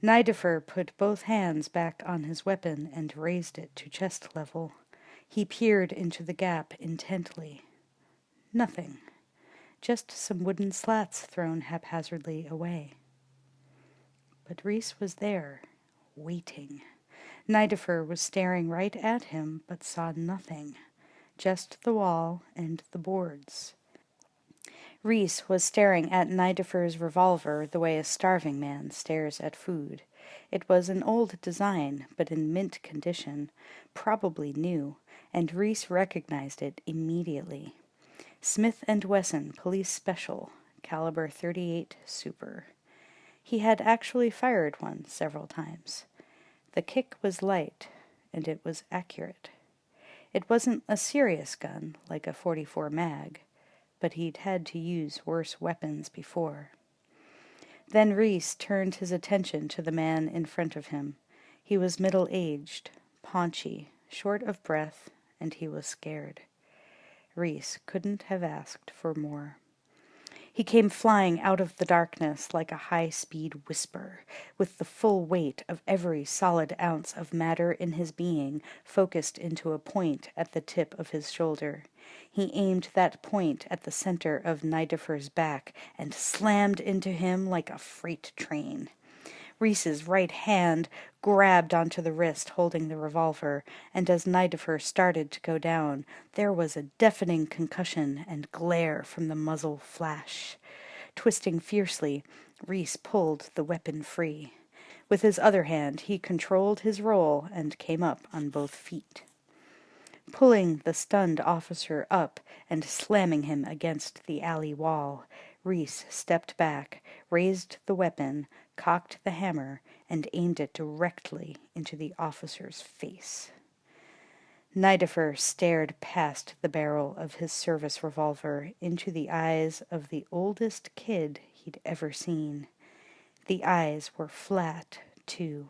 Nidifer put both hands back on his weapon and raised it to chest level. He peered into the gap intently. Nothing. Just some wooden slats thrown haphazardly away. But Reese was there, waiting. Nidifer was staring right at him, but saw nothing. Just the wall and the boards. Reese was staring at Nidifer's revolver the way a starving man stares at food. It was an old design, but in mint condition, probably new, and Reese recognized it immediately. Smith & Wesson Police Special, caliber .38 Super. He had actually fired one several times. The kick was light, and it was accurate. It wasn't a serious gun, like a .44 mag, but he'd had to use worse weapons before. Then Reese turned his attention to the man in front of him. He was middle-aged, paunchy, short of breath, and he was scared. Reese couldn't have asked for more. He came flying out of the darkness like a high-speed whisper, with the full weight of every solid ounce of matter in his being focused into a point at the tip of his shoulder. He aimed that point at the center of Nidifer's back and slammed into him like a freight train. Reese's right hand grabbed onto the wrist holding the revolver, and as Nidifer started to go down, there was a deafening concussion and glare from the muzzle flash. Twisting fiercely, Reese pulled the weapon free. With his other hand, he controlled his roll and came up on both feet. Pulling the stunned officer up and slamming him against the alley wall, Reese stepped back, raised the weapon, cocked the hammer, and aimed it directly into the officer's face. Nidifer stared past the barrel of his service revolver into the eyes of the oldest kid he'd ever seen. The eyes were flat, too.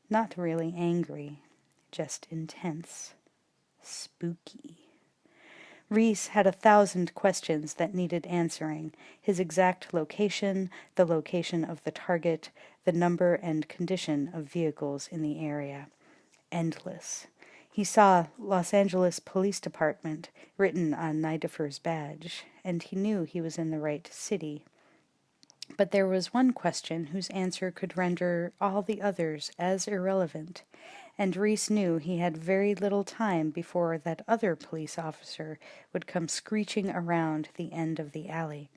Not really angry, just intense. Spooky. Reese had 1,000 questions that needed answering: his exact location, the location of the target, the number and condition of vehicles in the area. Endless. He saw Los Angeles Police Department written on Nidifer's badge, and he knew he was in the right city. But there was one question whose answer could render all the others as irrelevant, and Reese knew he had very little time before that other police officer would come screeching around the end of the alley.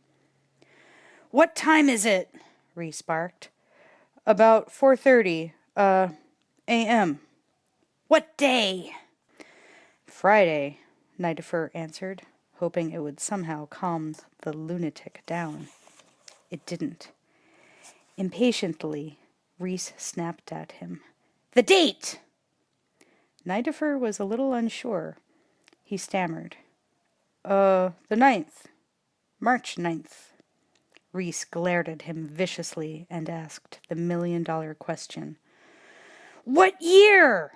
"What time is it?" Reese barked. "About 4:30, a.m. "What day?" "Friday," Nidifer answered, hoping it would somehow calm the lunatic down. It didn't. Impatiently, Reese snapped at him. "The date!" Nidifer was a little unsure. He stammered. The 9th. March 9th. Reese glared at him viciously and asked the $1,000,000 question. "What year?"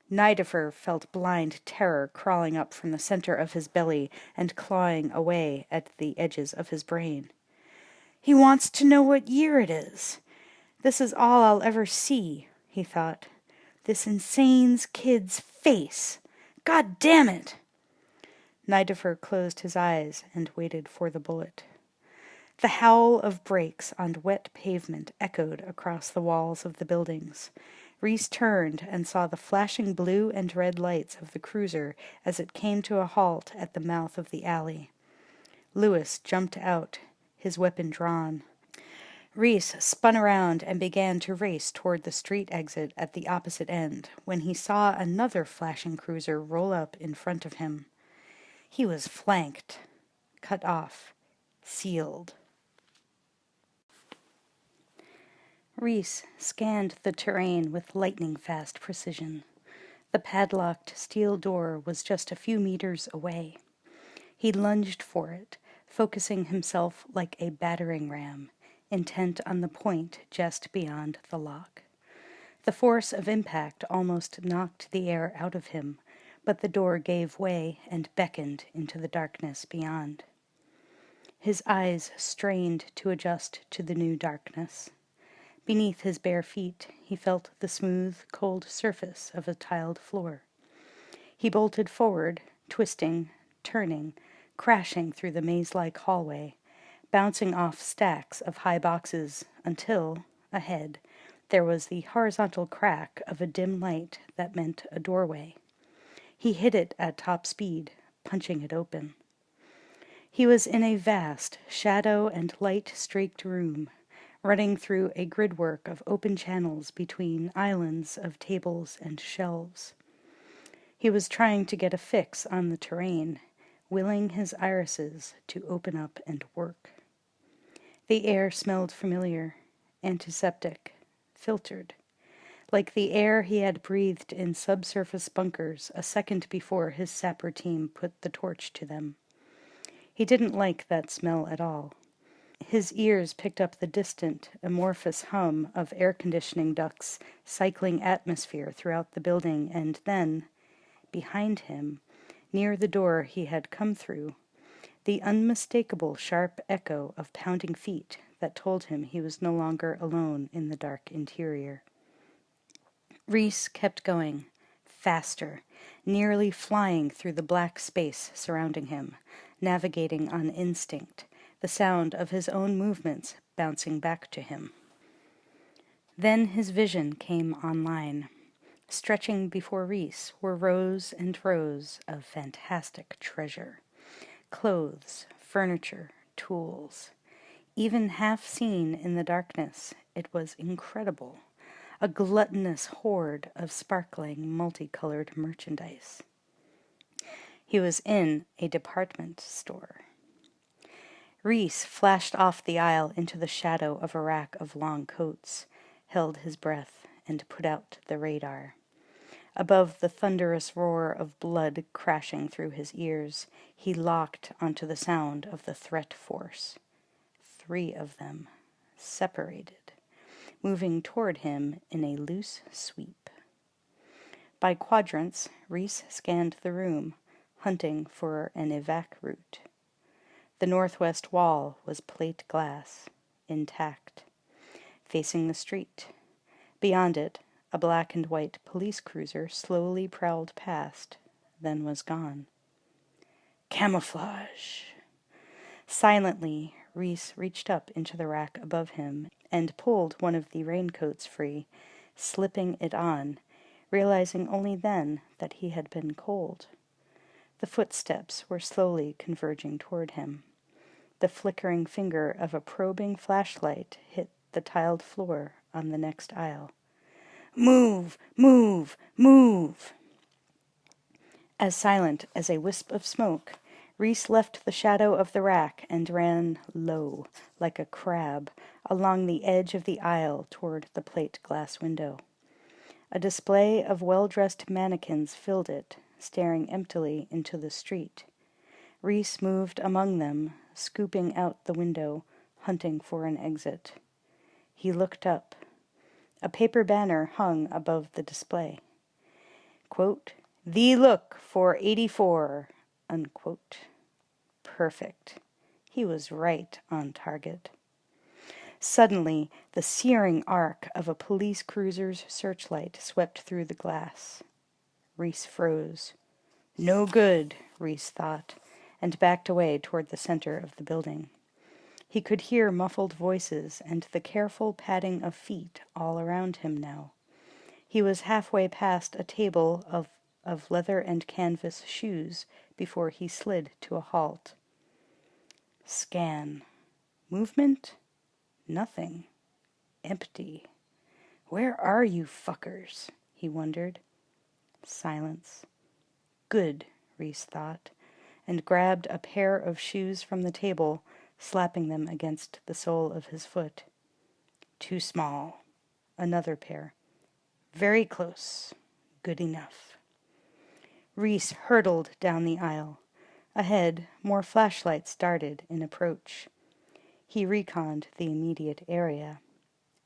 Nidifer felt blind terror crawling up from the center of his belly and clawing away at the edges of his brain. "He wants to know what year it is. This is all I'll ever see," he thought. "This insane kid's face. God damn it!" Nidifer closed his eyes and waited for the bullet. The howl of brakes on wet pavement echoed across the walls of the buildings. Reese turned and saw the flashing blue and red lights of the cruiser as it came to a halt at the mouth of the alley. Lewis jumped out, his weapon drawn. Reese spun around and began to race toward the street exit at the opposite end when he saw another flashing cruiser roll up in front of him. He was flanked, cut off, sealed. Reese scanned the terrain with lightning-fast precision. The padlocked steel door was just a few meters away. He lunged for it, focusing himself like a battering ram, intent on the point just beyond the lock. The force of impact almost knocked the air out of him, but the door gave way and beckoned into the darkness beyond. His eyes strained to adjust to the new darkness. Beneath his bare feet, he felt the smooth, cold surface of a tiled floor. He bolted forward, twisting, turning, crashing through the maze-like hallway, bouncing off stacks of high boxes until, ahead, there was the horizontal crack of a dim light that meant a doorway. He hit it at top speed, punching it open. He was in a vast, shadow and light-streaked room, running through a gridwork of open channels between islands of tables and shelves. He was trying to get a fix on the terrain, willing his irises to open up and work. The air smelled familiar, antiseptic, filtered, like the air he had breathed in subsurface bunkers a second before his sapper team put the torch to them. He didn't like that smell at all. His ears picked up the distant, amorphous hum of air conditioning ducts cycling atmosphere throughout the building, and then, behind him, near the door he had come through, the unmistakable sharp echo of pounding feet that told him he was no longer alone in the dark interior. Reese kept going, faster, nearly flying through the black space surrounding him, navigating on instinct, the sound of his own movements bouncing back to him. Then his vision came online. Stretching before Reese were rows and rows of fantastic treasure. Clothes, furniture, tools. Even half seen in the darkness, it was incredible. A gluttonous hoard of sparkling, multicolored merchandise. He was in a department store. Reese flashed off the aisle into the shadow of a rack of long coats, held his breath, and put out the radar. Above the thunderous roar of blood crashing through his ears, he locked onto the sound of the threat force. 3 of them, separated, moving toward him in a loose sweep. By quadrants, Reese scanned the room, hunting for an evac route. The northwest wall was plate glass, intact, facing the street. Beyond it, a black and white police cruiser slowly prowled past, then was gone. Camouflage! Silently, Reese reached up into the rack above him and pulled one of the raincoats free, slipping it on, realizing only then that he had been cold. The footsteps were slowly converging toward him. The flickering finger of a probing flashlight hit the tiled floor on the next aisle. Move! Move! Move! As silent as a wisp of smoke, Reese left the shadow of the rack and ran low, like a crab, along the edge of the aisle toward the plate glass window. A display of well-dressed mannequins filled it, staring emptily into the street. Reese moved among them, scooping out the window, hunting for an exit. He looked up. A paper banner hung above the display. Quote, "The look for 84, unquote. Perfect. He was right on target. Suddenly, the searing arc of a police cruiser's searchlight swept through the glass. Reese froze. No good, Reese thought, and backed away toward the center of the building. He could hear muffled voices and the careful padding of feet all around him now. He was halfway past a table of leather and canvas shoes before he slid to a halt. Scan. Movement? Nothing. Empty. Where are you fuckers? He wondered. Silence. Good, Reese thought, and grabbed a pair of shoes from the table, slapping them against the sole of his foot. Too small. Another pair. Very close. Good enough. Reese hurtled down the aisle. Ahead, more flashlights darted in approach. He reconned the immediate area.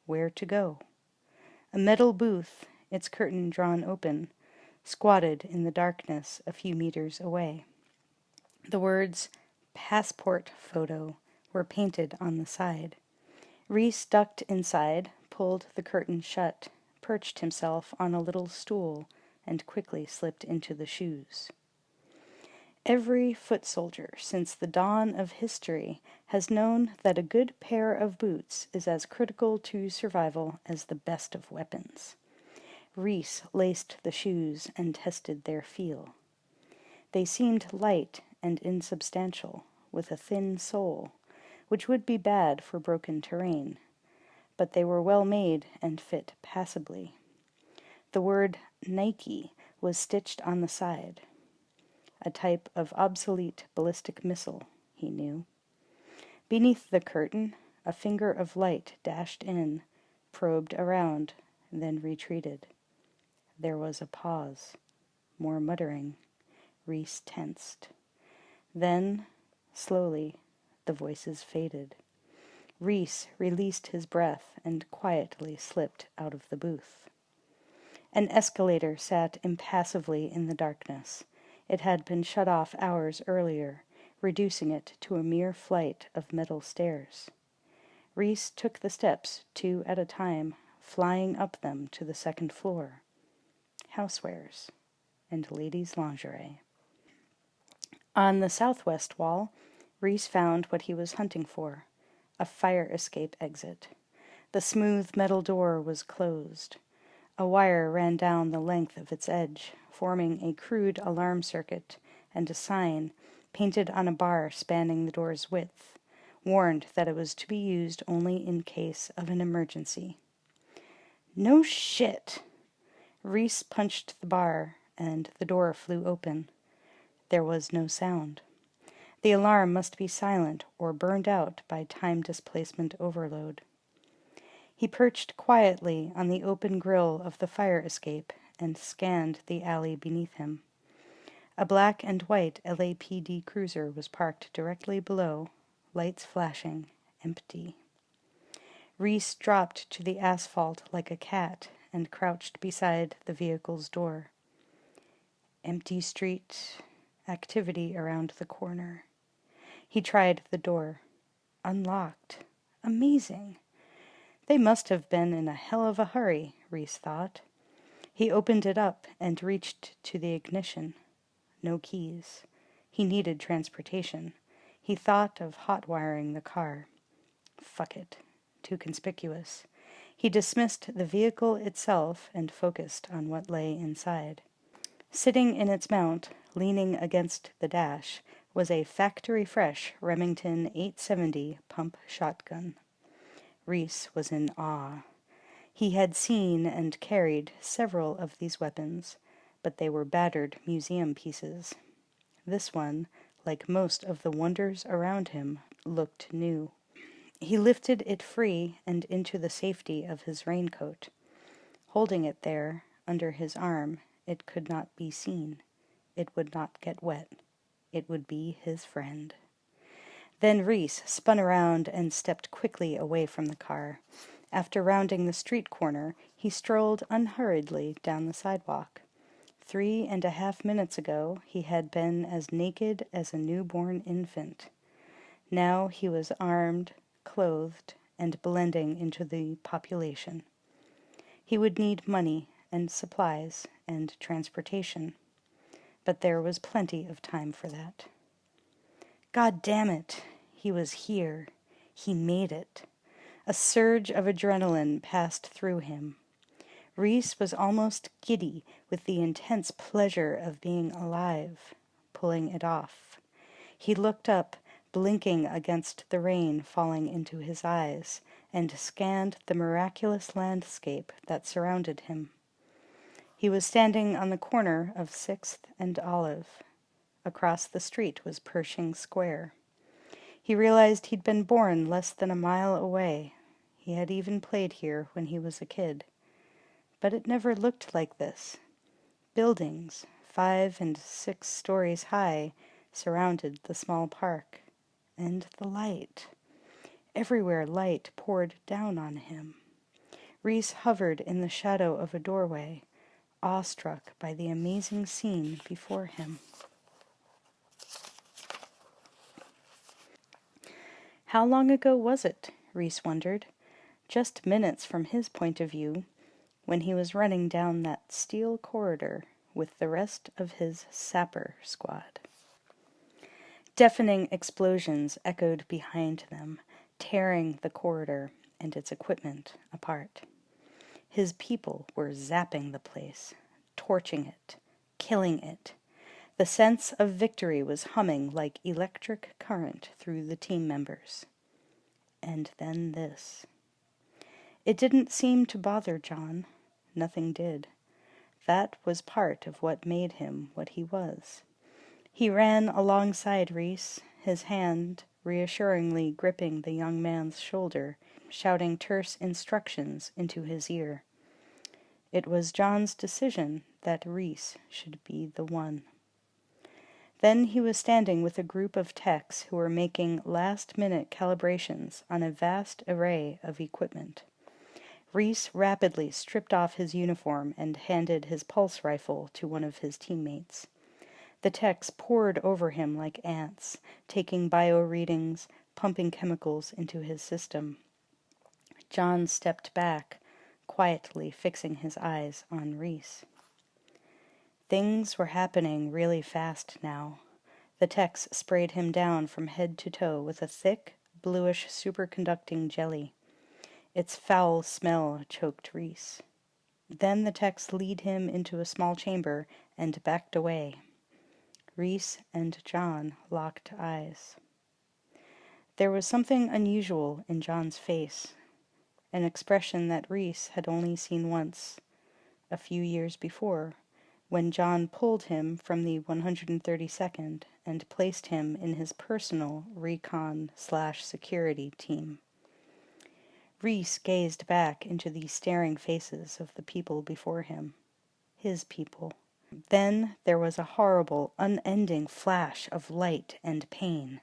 Where to go? A metal booth, its curtain drawn open, squatted in the darkness a few meters away. The words, "Passport Photo," were painted on the side. Reese ducked inside, pulled the curtain shut, perched himself on a little stool, and quickly slipped into the shoes. Every foot soldier since the dawn of history has known that a good pair of boots is as critical to survival as the best of weapons. Reese laced the shoes and tested their feel. They seemed light and insubstantial, with a thin sole, which would be bad for broken terrain, but they were well made and fit passably. The word Nike was stitched on the side. A type of obsolete ballistic missile, he knew. Beneath the curtain, a finger of light dashed in, probed around, then retreated. There was a pause. More muttering. Reese tensed. Then, slowly, the voices faded. Reese released his breath and quietly slipped out of the booth. An escalator sat impassively in the darkness. It had been shut off hours earlier, reducing it to a mere flight of metal stairs. Reese took the steps 2 at a time, flying up them to the second floor. Housewares and ladies' lingerie. On the southwest wall, Reese found what he was hunting for, a fire escape exit. The smooth metal door was closed. A wire ran down the length of its edge, forming a crude alarm circuit, and a sign, painted on a bar spanning the door's width, warned that it was to be used only in case of an emergency. No shit! Reese punched the bar, and the door flew open. There was no sound. The alarm must be silent or burned out by time displacement overload. He perched quietly on the open grill of the fire escape and scanned the alley beneath him. A black and white LAPD cruiser was parked directly below, lights flashing, empty. Reese dropped to the asphalt like a cat and crouched beside the vehicle's door. Empty street, activity around the corner. He tried the door. Unlocked. Amazing. They must have been in a hell of a hurry, Reese thought. He opened it up and reached to the ignition. No keys. He needed transportation. He thought of hot-wiring the car. Fuck it. Too conspicuous. He dismissed the vehicle itself and focused on what lay inside. Sitting in its mount, leaning against the dash, was a factory-fresh Remington 870 pump shotgun. Reese was in awe. He had seen and carried several of these weapons, but they were battered museum pieces. This one, like most of the wonders around him, looked new. He lifted it free and into the safety of his raincoat. Holding it there, under his arm, it could not be seen. It would not get wet. It would be his friend. Then Reese spun around and stepped quickly away from the car. After rounding the street corner, he strolled unhurriedly down the sidewalk. 3.5 minutes ago, he had been as naked as a newborn infant. Now he was armed, clothed, and blending into the population. He would need money and supplies and transportation, but there was plenty of time for that. God damn it! He was here. He made it. A surge of adrenaline passed through him. Reese was almost giddy with the intense pleasure of being alive, pulling it off. He looked up, blinking against the rain falling into his eyes, and scanned the miraculous landscape that surrounded him. He was standing on the corner of 6th and Olive. Across the street was Pershing Square. He realized he'd been born less than a mile away. He had even played here when he was a kid. But it never looked like this. Buildings, 5 and 6 stories high, surrounded the small park. And the light. Everywhere light poured down on him. Reese hovered in the shadow of a doorway, awestruck by the amazing scene before him. How long ago was it, Reese wondered, just minutes from his point of view, when he was running down that steel corridor with the rest of his sapper squad. Deafening explosions echoed behind them, tearing the corridor and its equipment apart. His people were zapping the place, torching it, killing it. The sense of victory was humming like electric current through the team members. And then this. It didn't seem to bother John. Nothing did. That was part of what made him what he was. He ran alongside Reese, his hand reassuringly gripping the young man's shoulder, shouting terse instructions into his ear. It was John's decision that Reese should be the one. Then he was standing with a group of techs who were making last-minute calibrations on a vast array of equipment. Reese rapidly stripped off his uniform and handed his pulse rifle to one of his teammates. The techs poured over him like ants, taking bio readings, pumping chemicals into his system. John stepped back, quietly fixing his eyes on Reese. Things were happening really fast now. The techs sprayed him down from head to toe with a thick, bluish superconducting jelly. Its foul smell choked Reese. Then the techs lead him into a small chamber and backed away. Reese and John locked eyes. There was something unusual in John's face, an expression that Reese had only seen once, a few years before, when John pulled him from the 132nd and placed him in his personal recon/security team. Reese gazed back into the staring faces of the people before him, his people. Then there was a horrible, unending flash of light and pain,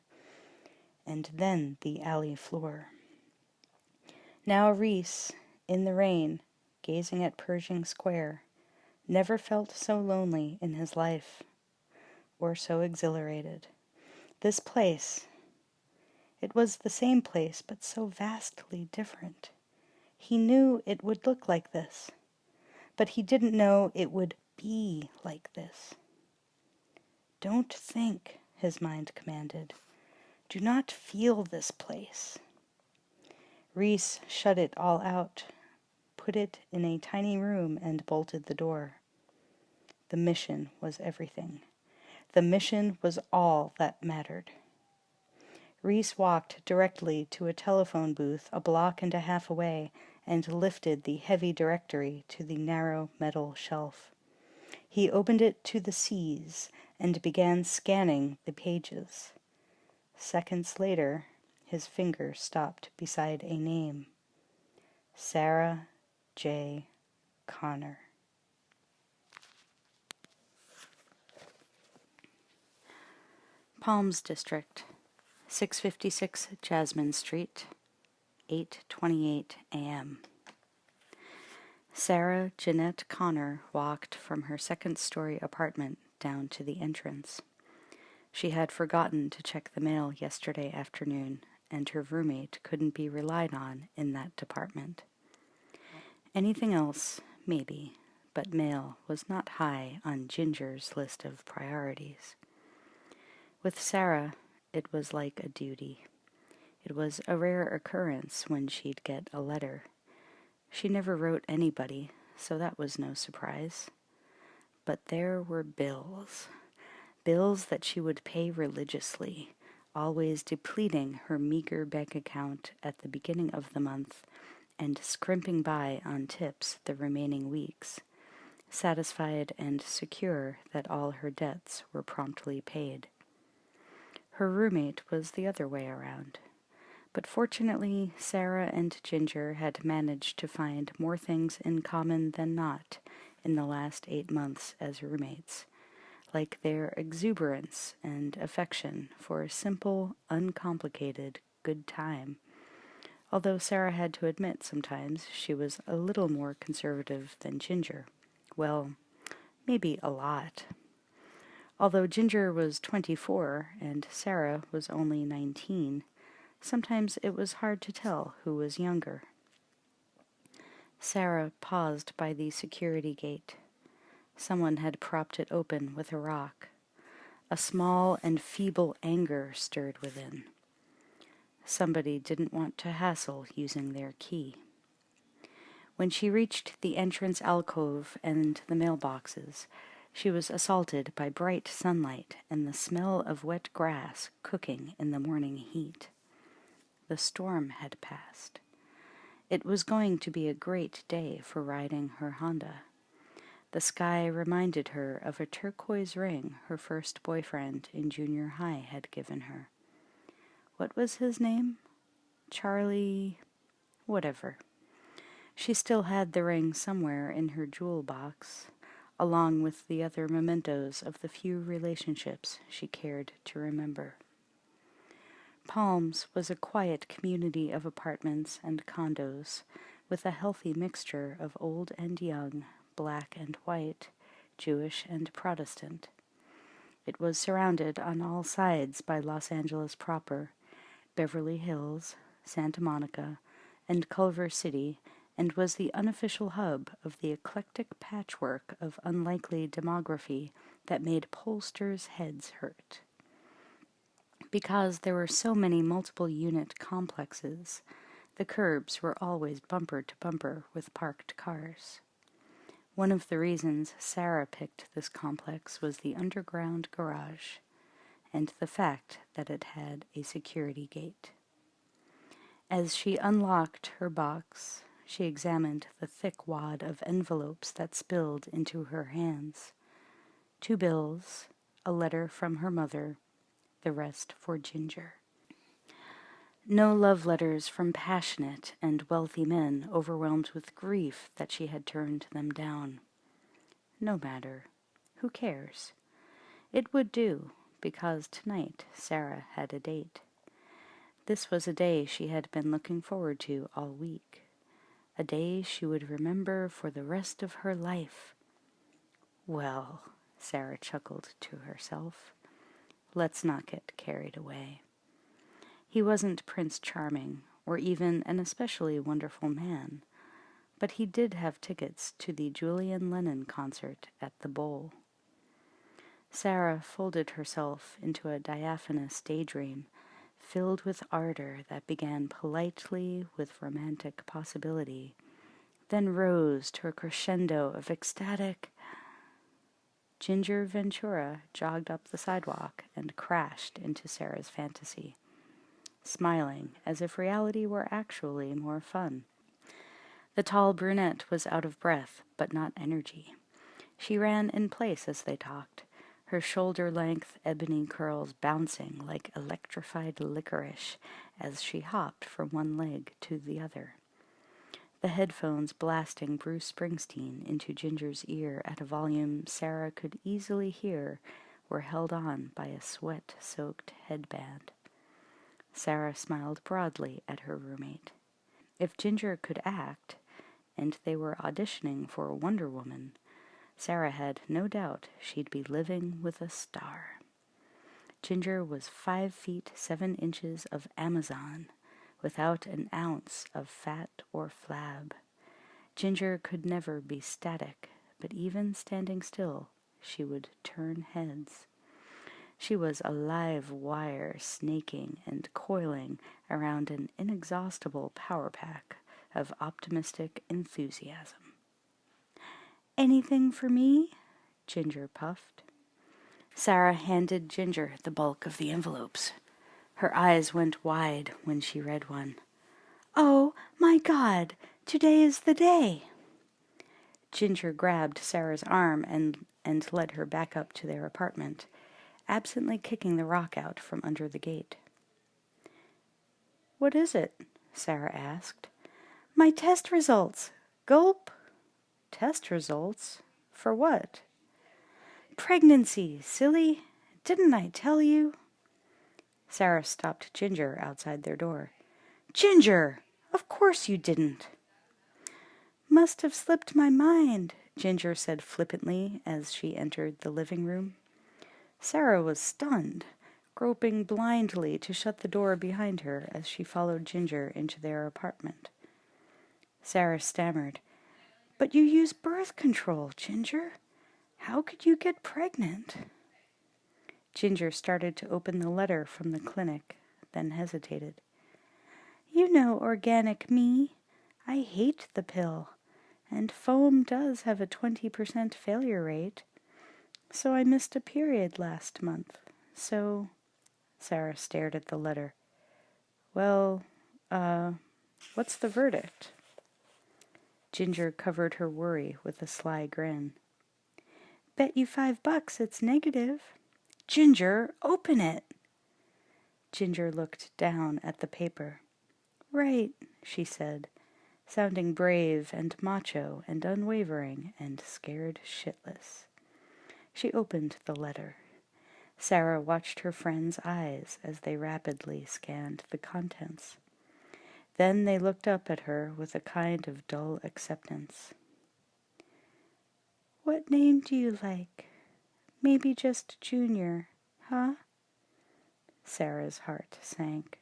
and then the alley floor. Now Reese, in the rain, gazing at Pershing Square, never felt so lonely in his life, or so exhilarated. This place, it was the same place, but so vastly different. He knew it would look like this, but he didn't know it would be like this. Don't think, his mind commanded. Do not feel this place. Reese shut it all out, put it in a tiny room, and bolted the door. The mission was everything. The mission was all that mattered. Reese walked directly to a telephone booth a block and a half away and lifted the heavy directory to the narrow metal shelf. He opened it to the C's and began scanning the pages. Seconds later, his finger stopped beside a name. Sarah J. Connor. Palms District, 656 Jasmine Street, 8:28 a.m. Sarah Jeanette Connor walked from her second-story apartment down to the entrance. She had forgotten to check the mail yesterday afternoon, and her roommate couldn't be relied on in that department. Anything else, maybe, but mail was not high on Ginger's list of priorities. With Sarah, it was like a duty. It was a rare occurrence when she'd get a letter. She never wrote anybody, so that was no surprise. But there were bills. Bills that she would pay religiously, always depleting her meager bank account at the beginning of the month and scrimping by on tips the remaining weeks, satisfied and secure that all her debts were promptly paid. Her roommate was the other way around. But fortunately, Sarah and Ginger had managed to find more things in common than not in the last 8 months as roommates, like their exuberance and affection for a simple, uncomplicated good time. Although Sarah had to admit sometimes she was a little more conservative than Ginger. Well, maybe a lot. Although Ginger was 24 and Sarah was only 19, sometimes it was hard to tell who was younger. Sarah paused by the security gate. Someone had propped it open with a rock. A small and feeble anger stirred within. Somebody didn't want to hassle using their key. When she reached the entrance alcove and the mailboxes, she was assaulted by bright sunlight and the smell of wet grass cooking in the morning heat. The storm had passed. It was going to be a great day for riding her Honda. The sky reminded her of a turquoise ring her first boyfriend in junior high had given her. What was his name? Charlie... whatever. She still had the ring somewhere in her jewel box, along with the other mementos of the few relationships she cared to remember. Palms was a quiet community of apartments and condos, with a healthy mixture of old and young, black and white, Jewish and Protestant. It was surrounded on all sides by Los Angeles proper, Beverly Hills, Santa Monica, and Culver City, and was the unofficial hub of the eclectic patchwork of unlikely demography that made pollsters' heads hurt. Because there were so many multiple-unit complexes, the curbs were always bumper to bumper with parked cars. One of the reasons Sarah picked this complex was the underground garage, and the fact that it had a security gate. As she unlocked her box, she examined the thick wad of envelopes that spilled into her hands. 2 bills, a letter from her mother, the rest for Ginger. No love letters from passionate and wealthy men overwhelmed with grief that she had turned them down. No matter. Who cares? It would do, because tonight Sarah had a date. This was a day she had been looking forward to all week. A day she would remember for the rest of her life. Well, Sarah chuckled to herself, let's not get carried away. He wasn't Prince Charming, or even an especially wonderful man, but he did have tickets to the Julian Lennon concert at the Bowl. Sarah folded herself into a diaphanous daydream, filled with ardor that began politely with romantic possibility, then rose to a crescendo of ecstatic. Ginger Ventura jogged up the sidewalk and crashed into Sarah's fantasy, smiling as if reality were actually more fun. The tall brunette was out of breath, but not energy. She ran in place as they talked, her shoulder-length ebony curls bouncing like electrified licorice as she hopped from one leg to the other. The headphones blasting Bruce Springsteen into Ginger's ear at a volume Sarah could easily hear were held on by a sweat-soaked headband. Sarah smiled broadly at her roommate. If Ginger could act, and they were auditioning for Wonder Woman, Sarah had no doubt she'd be living with a star. Ginger was 5 feet 7 inches of Amazon, without an ounce of fat or flab. Ginger could never be static, but even standing still, she would turn heads. She was a live wire snaking and coiling around an inexhaustible power pack of optimistic enthusiasm. "Anything for me?" Ginger puffed. Sarah handed Ginger the bulk of the envelopes. Her eyes went wide when she read one. "Oh, my God! Today is the day!" Ginger grabbed Sarah's arm and led her back up to their apartment, absently kicking the rock out from under the gate. "What is it?" Sarah asked. "My test results. Gulp." "Test results? For what?" "Pregnancy, silly. Didn't I tell you?" Sarah stopped Ginger outside their door. "Ginger! Of course you didn't." "Must have slipped my mind," Ginger said flippantly as she entered the living room. Sarah was stunned, groping blindly to shut the door behind her as she followed Ginger into their apartment. Sarah stammered, "But you use birth control, Ginger. How could you get pregnant?" Ginger started to open the letter from the clinic, then hesitated. "You know organic me. I hate the pill, and foam does have a 20% failure rate. So I missed a period last month. So..." Sarah stared at the letter. "Well, what's the verdict?" Ginger covered her worry with a sly grin. "Bet you $5 it's negative." "Ginger, open it!" Ginger looked down at the paper. "Right," she said, sounding brave and macho and unwavering and scared shitless. She opened the letter. Sarah watched her friend's eyes as they rapidly scanned the contents. Then they looked up at her with a kind of dull acceptance. "What name do you like? Maybe just Junior, huh? Sarah's heart sank.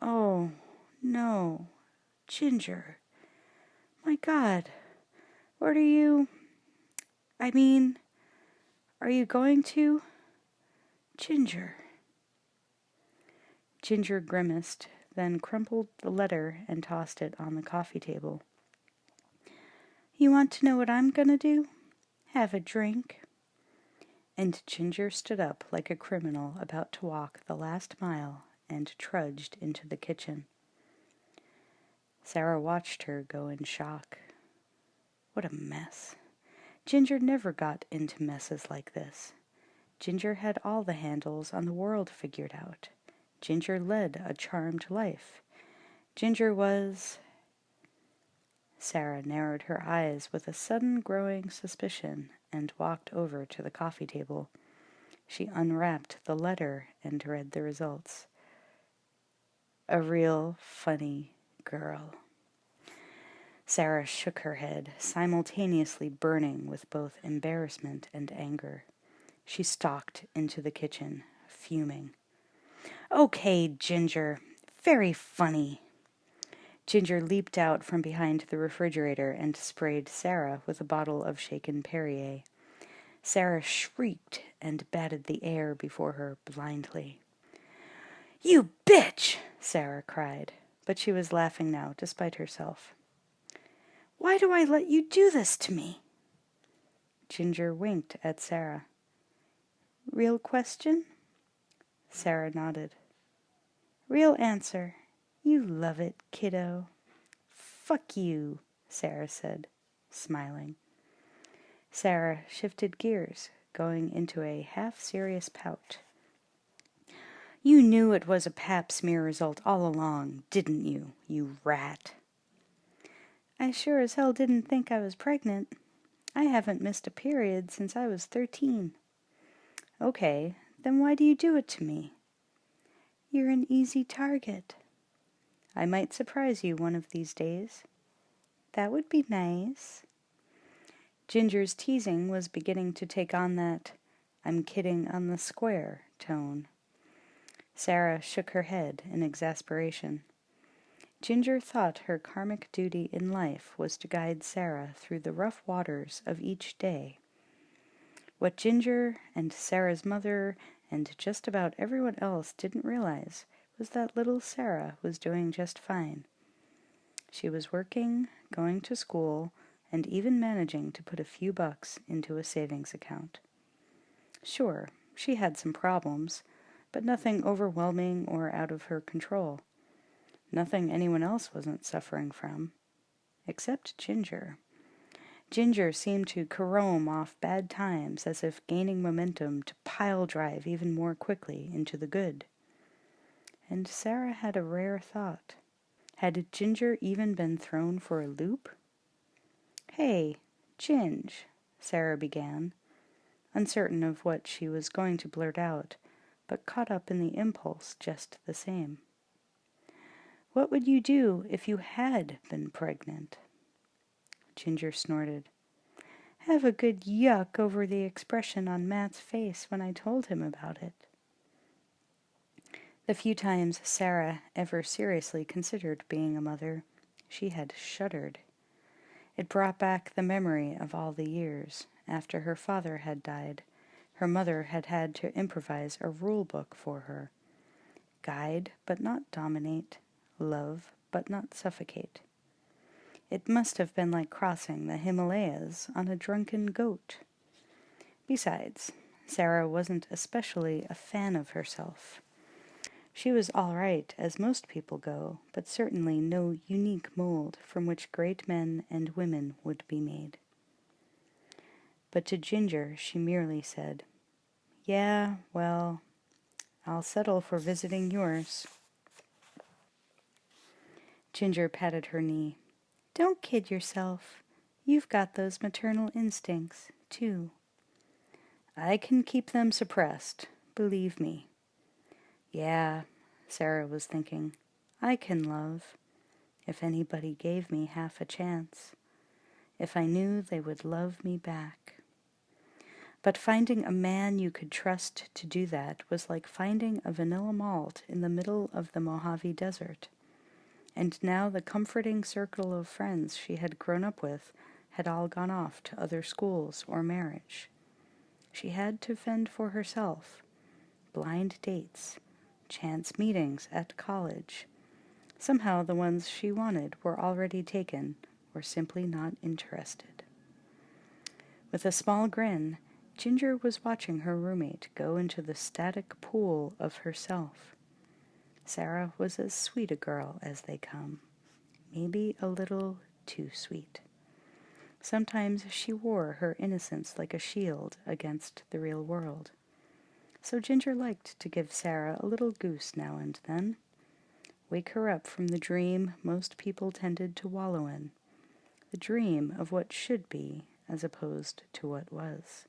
Oh, no, Ginger. My God, what are you... are you going to... Ginger. Ginger grimaced, then crumpled the letter and tossed it on the coffee table. You want to know what I'm gonna do? Have a drink? And Ginger stood up like a criminal about to walk the last mile and trudged into the kitchen. Sarah watched her go in shock. What a mess. Ginger never got into messes like this. Ginger had all the handles on the world figured out. Ginger led a charmed life. Ginger was... Sarah narrowed her eyes with a sudden growing suspicion and walked over to the coffee table. She unwrapped the letter and read the results. A real funny girl. Sarah shook her head, simultaneously burning with both embarrassment and anger. She stalked into the kitchen, fuming. Okay, Ginger. Very funny. Ginger leaped out from behind the refrigerator and sprayed Sarah with a bottle of shaken Perrier. Sarah shrieked and batted the air before her blindly. You bitch! Sarah cried, but she was laughing now, despite herself. Why do I let you do this to me? Ginger winked at Sarah. Real question? Sarah nodded. Real answer. You love it, kiddo. Fuck you, Sarah said, smiling. Sarah shifted gears, going into a half-serious pout. You knew it was a pap smear result all along, didn't you, you rat? I sure as hell didn't think I was pregnant. I haven't missed a period since I was 13. Okay, then why do you do it to me? You're an easy target. I might surprise you one of these days. That would be nice. Ginger's teasing was beginning to take on that I'm kidding on the square tone. Sarah shook her head in exasperation. Ginger thought her karmic duty in life was to guide Sarah through the rough waters of each day. What Ginger and Sarah's mother and just about everyone else didn't realize was that little Sarah was doing just fine. She was working, going to school, and even managing to put a few bucks into a savings account. Sure, she had some problems, but nothing overwhelming or out of her control. Nothing anyone else wasn't suffering from. Except Ginger. Ginger seemed to carome off bad times as if gaining momentum to pile drive even more quickly into the good. And Sarah had a rare thought. Had Ginger even been thrown for a loop? Hey, Ginge, Sarah began, uncertain of what she was going to blurt out, but caught up in the impulse just the same. What would you do if you had been pregnant? Ginger snorted. Have a good yuck over the expression on Matt's face when I told him about it. The few times Sarah ever seriously considered being a mother, she had shuddered. It brought back the memory of all the years, after her father had died, her mother had had to improvise a rule book for her. Guide, but not dominate. Love, but not suffocate. It must have been like crossing the Himalayas on a drunken goat. Besides, Sarah wasn't especially a fan of herself. She was all right, as most people go, but certainly no unique mold from which great men and women would be made. But to Ginger she merely said, Yeah, well, I'll settle for visiting yours. Ginger patted her knee. Don't kid yourself. You've got those maternal instincts, too. I can keep them suppressed, believe me. Yeah, Sarah was thinking, I can love, if anybody gave me half a chance, if I knew they would love me back. But finding a man you could trust to do that was like finding a vanilla malt in the middle of the Mojave Desert. And now the comforting circle of friends she had grown up with had all gone off to other schools or marriage. She had to fend for herself. Blind dates, chance meetings at college. Somehow the ones she wanted were already taken or simply not interested. With a small grin, Ginger was watching her roommate go into the static pool of herself. Sarah was as sweet a girl as they come, maybe a little too sweet. Sometimes she wore her innocence like a shield against the real world. So Ginger liked to give Sarah a little goose now and then. Wake her up from the dream most people tended to wallow in. The dream of what should be as opposed to what was.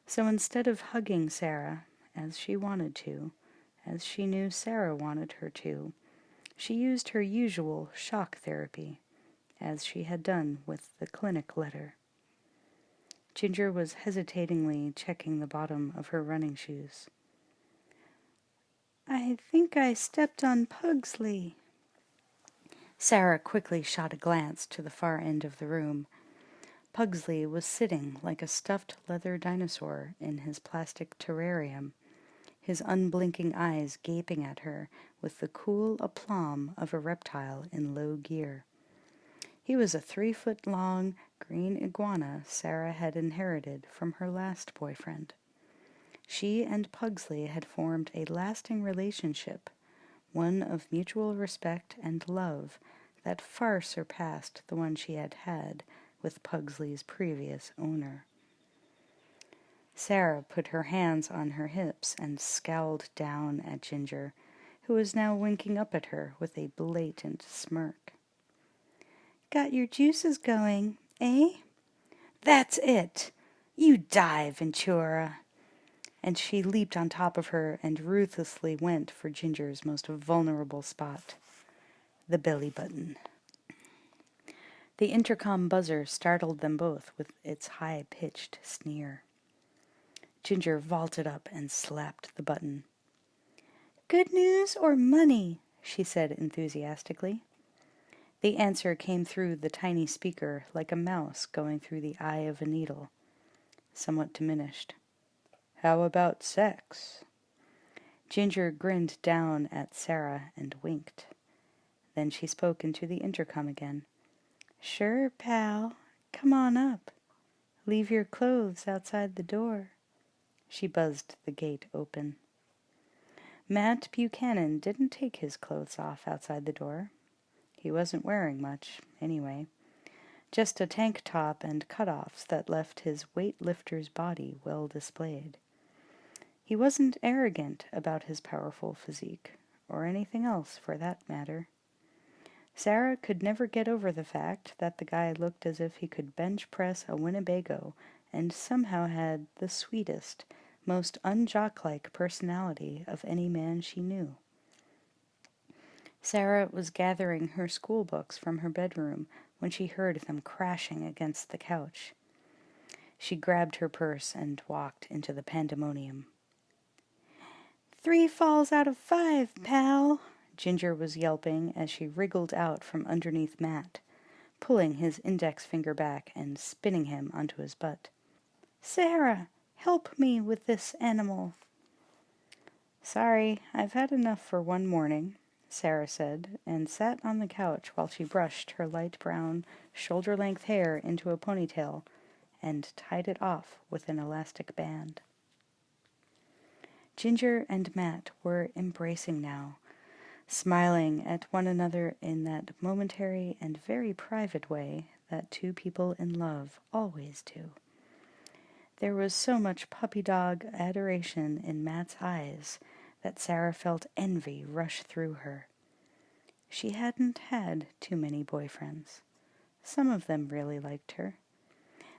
So instead of hugging Sarah, as she wanted to, as she knew Sarah wanted her to, she used her usual shock therapy, as she had done with the clinic letter. Ginger was hesitatingly checking the bottom of her running shoes. "I think I stepped on Pugsley." Sarah quickly shot a glance to the far end of the room. Pugsley was sitting like a stuffed leather dinosaur in his plastic terrarium, his unblinking eyes gaping at her with the cool aplomb of a reptile in low gear. He was a 3-foot-long green iguana Sarah had inherited from her last boyfriend. She and Pugsley had formed a lasting relationship, one of mutual respect and love that far surpassed the one she had had with Pugsley's previous owner. Sarah put her hands on her hips and scowled down at Ginger, who was now winking up at her with a blatant smirk. "Got your juices going, eh?" "That's it! You die, Ventura!" And she leaped on top of her and ruthlessly went for Ginger's most vulnerable spot, the belly button. The intercom buzzer startled them both with its high-pitched sneer. Ginger vaulted up and slapped the button. "Good news or money?" she said enthusiastically. The answer came through the tiny speaker like a mouse going through the eye of a needle, somewhat diminished. "How about sex?" Ginger grinned down at Sarah and winked. Then she spoke into the intercom again. "Sure, pal. Come on up. Leave your clothes outside the door." She buzzed the gate open. Matt Buchanan didn't take his clothes off outside the door. He wasn't wearing much, anyway. Just a tank top and cutoffs that left his weightlifter's body well displayed. He wasn't arrogant about his powerful physique, or anything else for that matter. Sarah could never get over the fact that the guy looked as if he could bench press a Winnebago and somehow had the sweetest, most unjock-like personality of any man she knew. Sarah was gathering her school books from her bedroom when she heard them crashing against the couch. She grabbed her purse and walked into the pandemonium. 3 falls out of 5, pal," Ginger was yelping as she wriggled out from underneath Matt, pulling his index finger back and spinning him onto his butt. "Sarah, help me with this animal." "Sorry, I've had enough for one morning," Sarah said, and sat on the couch while she brushed her light brown, shoulder-length hair into a ponytail and tied it off with an elastic band. Ginger and Matt were embracing now, smiling at one another in that momentary and very private way that two people in love always do. There was so much puppy-dog adoration in Matt's eyes that Sarah felt envy rush through her. She hadn't had too many boyfriends. Some of them really liked her.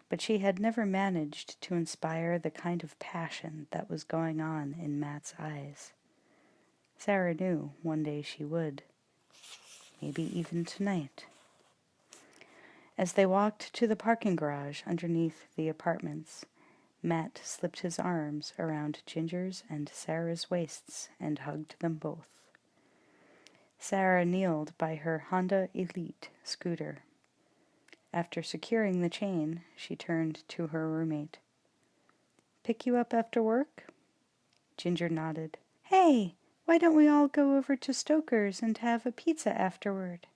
But she had never managed to inspire the kind of passion that was going on in Matt's eyes. Sarah knew one day she would. Maybe even tonight. As they walked to the parking garage underneath the apartments, Matt slipped his arms around Ginger's and Sarah's waists and hugged them both. Sarah kneeled by her Honda Elite scooter. After securing the chain, she turned to her roommate. "Pick you up after work?" Ginger nodded. "Hey, why don't we all go over to Stoker's and have a pizza afterward?"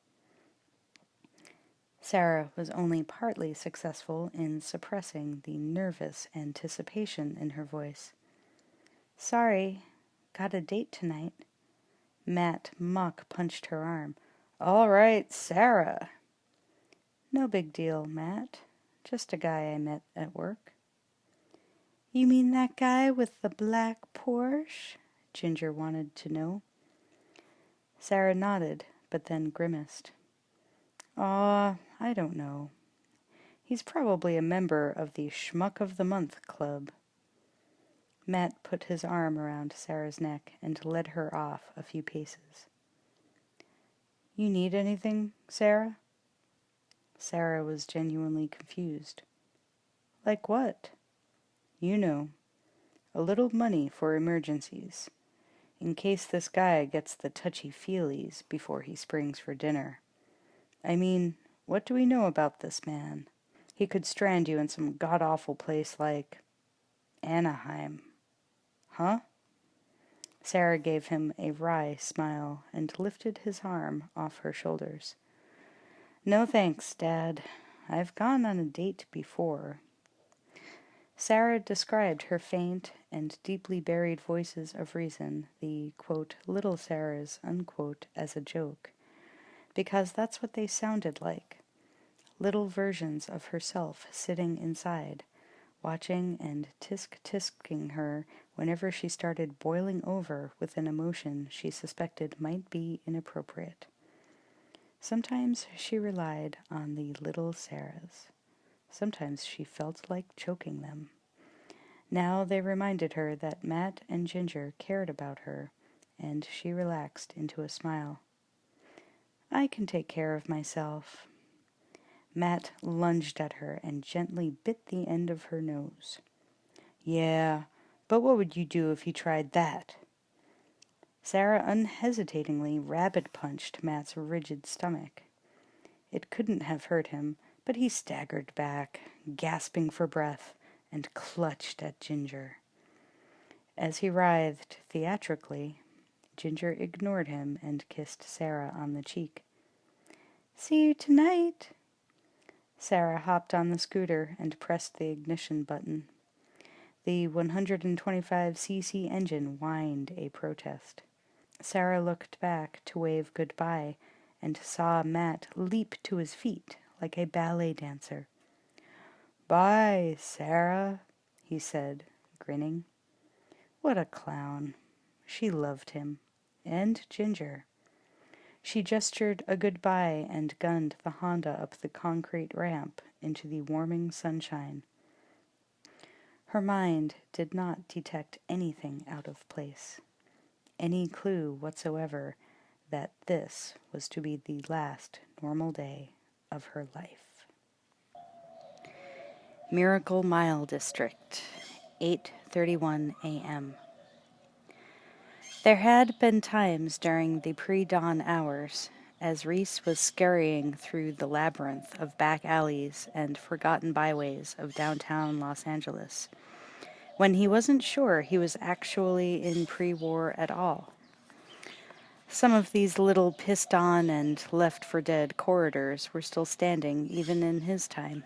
Sarah was only partly successful in suppressing the nervous anticipation in her voice. "Sorry, got a date tonight." Matt mock-punched her arm. "All right, Sarah." "No big deal, Matt. Just a guy I met at work." "You mean that guy with the black Porsche?" Ginger wanted to know. Sarah nodded, but then grimaced. "Aw, I don't know. He's probably a member of the Schmuck of the Month Club." Matt put his arm around Sarah's neck and led her off a few paces. "You need anything, Sarah?" Sarah was genuinely confused. "Like what?" "You know, a little money for emergencies, in case this guy gets the touchy-feelies before he springs for dinner. I mean, what do we know about this man? He could strand you in some god-awful place like Anaheim. Huh?" Sarah gave him a wry smile and lifted his arm off her shoulders. "No thanks, Dad. I've gone on a date before." Sarah described her faint and deeply buried voices of reason, the, quote, little Sarahs, unquote, as a joke, because that's what they sounded like. Little versions of herself sitting inside, watching and tisk-tisking her whenever she started boiling over with an emotion she suspected might be inappropriate. Sometimes she relied on the little Sarahs. Sometimes she felt like choking them. Now they reminded her that Matt and Ginger cared about her, and she relaxed into a smile. "I can take care of myself." Matt lunged at her and gently bit the end of her nose. "Yeah, but what would you do if he tried that?" Sarah unhesitatingly rabbit-punched Matt's rigid stomach. It couldn't have hurt him, but he staggered back, gasping for breath, and clutched at Ginger. As he writhed theatrically, Ginger ignored him and kissed Sarah on the cheek. "See you tonight." Sarah hopped on the scooter and pressed the ignition button. The 125cc engine whined a protest. Sarah looked back to wave goodbye and saw Matt leap to his feet like a ballet dancer. "Bye, Sarah," he said, grinning. What a clown. She loved him. And Ginger. She gestured a goodbye and gunned the Honda up the concrete ramp into the warming sunshine. Her mind did not detect anything out of place, any clue whatsoever that this was to be the last normal day of her life. Miracle Mile District, 8:31 a.m. There had been times during the pre-dawn hours, as Reese was scurrying through the labyrinth of back alleys and forgotten byways of downtown Los Angeles, when he wasn't sure he was actually in pre-war at all. Some of these little pissed-on and left-for-dead corridors were still standing even in his time.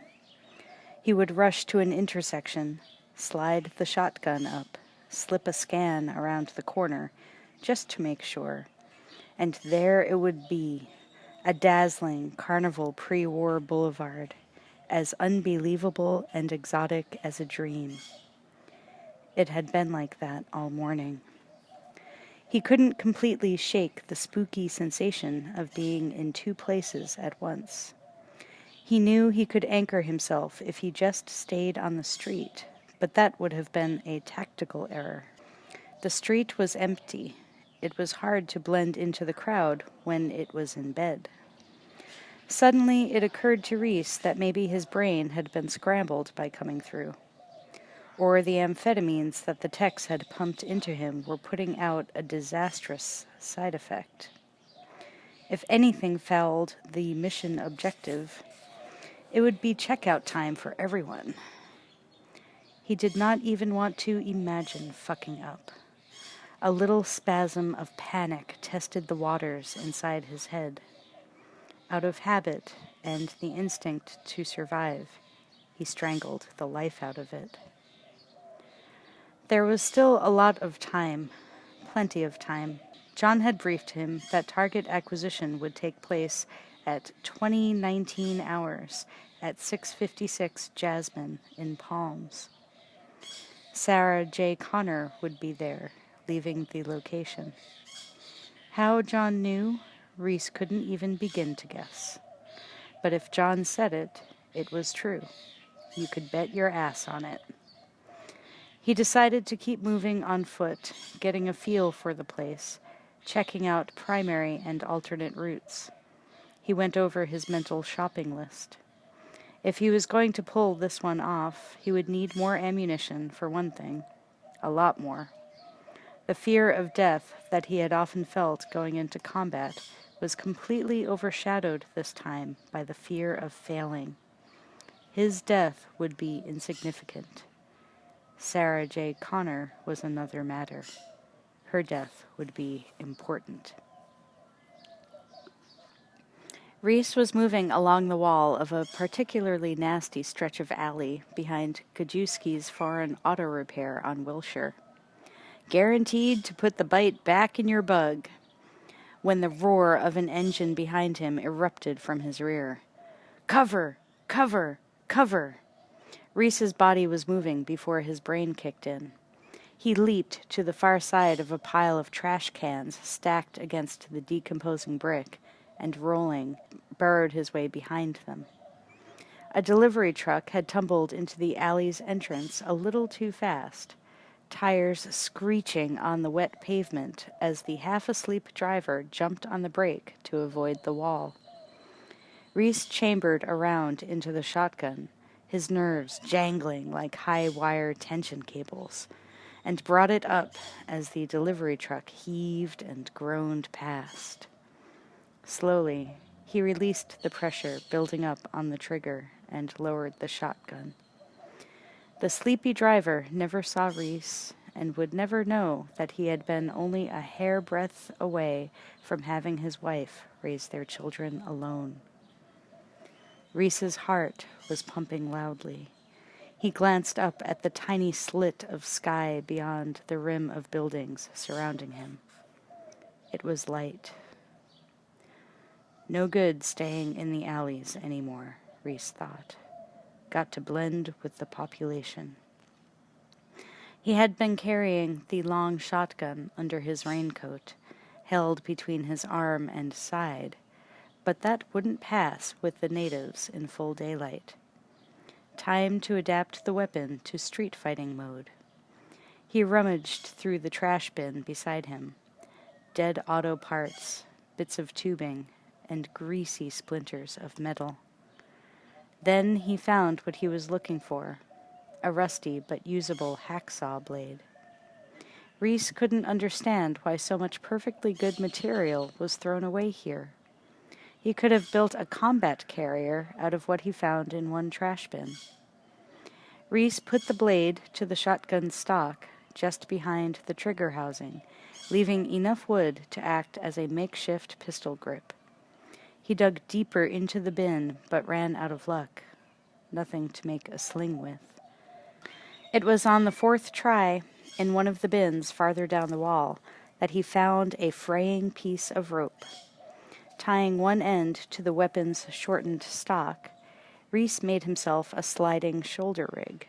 He would rush to an intersection, slide the shotgun up, slip a scan around the corner, just to make sure, and there it would be, a dazzling carnival pre-war boulevard, as unbelievable and exotic as a dream. It had been like that all morning. He couldn't completely shake the spooky sensation of being in two places at once. He knew he could anchor himself if he just stayed on the street, but that would have been a tactical error. The street was empty. It was hard to blend into the crowd when it was in bed. Suddenly it occurred to Reese that maybe his brain had been scrambled by coming through. or the amphetamines that the techs had pumped into him were putting out a disastrous side effect. If anything fouled the mission objective, it would be checkout time for everyone. He did not even want to imagine fucking up. A little spasm of panic tested the waters inside his head. Out of habit and the instinct to survive, he strangled the life out of it. There was still a lot of time, plenty of time. John had briefed him that target acquisition would take place at 2019 hours at 6:56 Jasmine in Palms. Sarah J. Connor would be there, leaving the location. How John knew, Reese couldn't even begin to guess. But if John said it, it was true. You could bet your ass on it. He decided to keep moving on foot, getting a feel for the place, checking out primary and alternate routes. He went over his mental shopping list. If he was going to pull this one off, he would need more ammunition, for one thing. A lot more. The fear of death that he had often felt going into combat was completely overshadowed this time by the fear of failing. His death would be insignificant. Sarah J. Connor was another matter. Her death would be important. Reese was moving along the wall of a particularly nasty stretch of alley behind Gajewski's Foreign Auto Repair on Wilshire. Guaranteed to put the bite back in your bug, when the roar of an engine behind him erupted from his rear. Cover! Cover! Cover! Reese's body was moving before his brain kicked in. He leaped to the far side of a pile of trash cans stacked against the decomposing brick, and rolling, burrowed his way behind them. A delivery truck had tumbled into the alley's entrance a little too fast, tires screeching on the wet pavement as the half-asleep driver jumped on the brake to avoid the wall. Reese chambered around into the shotgun, his nerves jangling like high-wire tension cables, and brought it up as the delivery truck heaved and groaned past. Slowly, he released the pressure building up on the trigger and lowered the shotgun. The sleepy driver never saw Reese and would never know that he had been only a hairbreadth away from having his wife raise their children alone. Reese's heart was pumping loudly. He glanced up at the tiny slit of sky beyond the rim of buildings surrounding him. It was light. No good staying in the alleys anymore, Reese thought. Got to blend with the population. He had been carrying the long shotgun under his raincoat, held between his arm and side, but that wouldn't pass with the natives in full daylight. Time to adapt the weapon to street fighting mode. He rummaged through the trash bin beside him. Dead auto parts, bits of tubing, and greasy splinters of metal. Then he found what he was looking for, a rusty but usable hacksaw blade. Reese couldn't understand why so much perfectly good material was thrown away here. He could have built a combat carrier out of what he found in one trash bin. Reese put the blade to the shotgun stock just behind the trigger housing, leaving enough wood to act as a makeshift pistol grip. He dug deeper into the bin, but ran out of luck. Nothing to make a sling with. It was on the fourth try, in one of the bins farther down the wall, that he found a fraying piece of rope. Tying one end to the weapon's shortened stock, Reese made himself a sliding shoulder rig.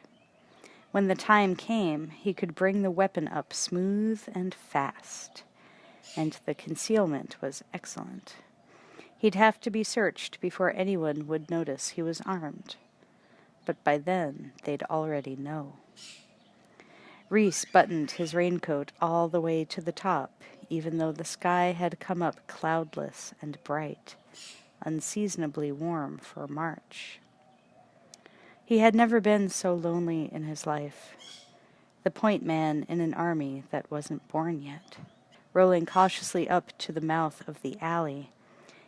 When the time came, he could bring the weapon up smooth and fast, and the concealment was excellent. He'd have to be searched before anyone would notice he was armed. But by then, they'd already know. Reese buttoned his raincoat all the way to the top, even though the sky had come up cloudless and bright, unseasonably warm for March. He had never been so lonely in his life. the point man in an army that wasn't born yet. Rolling cautiously up to the mouth of the alley,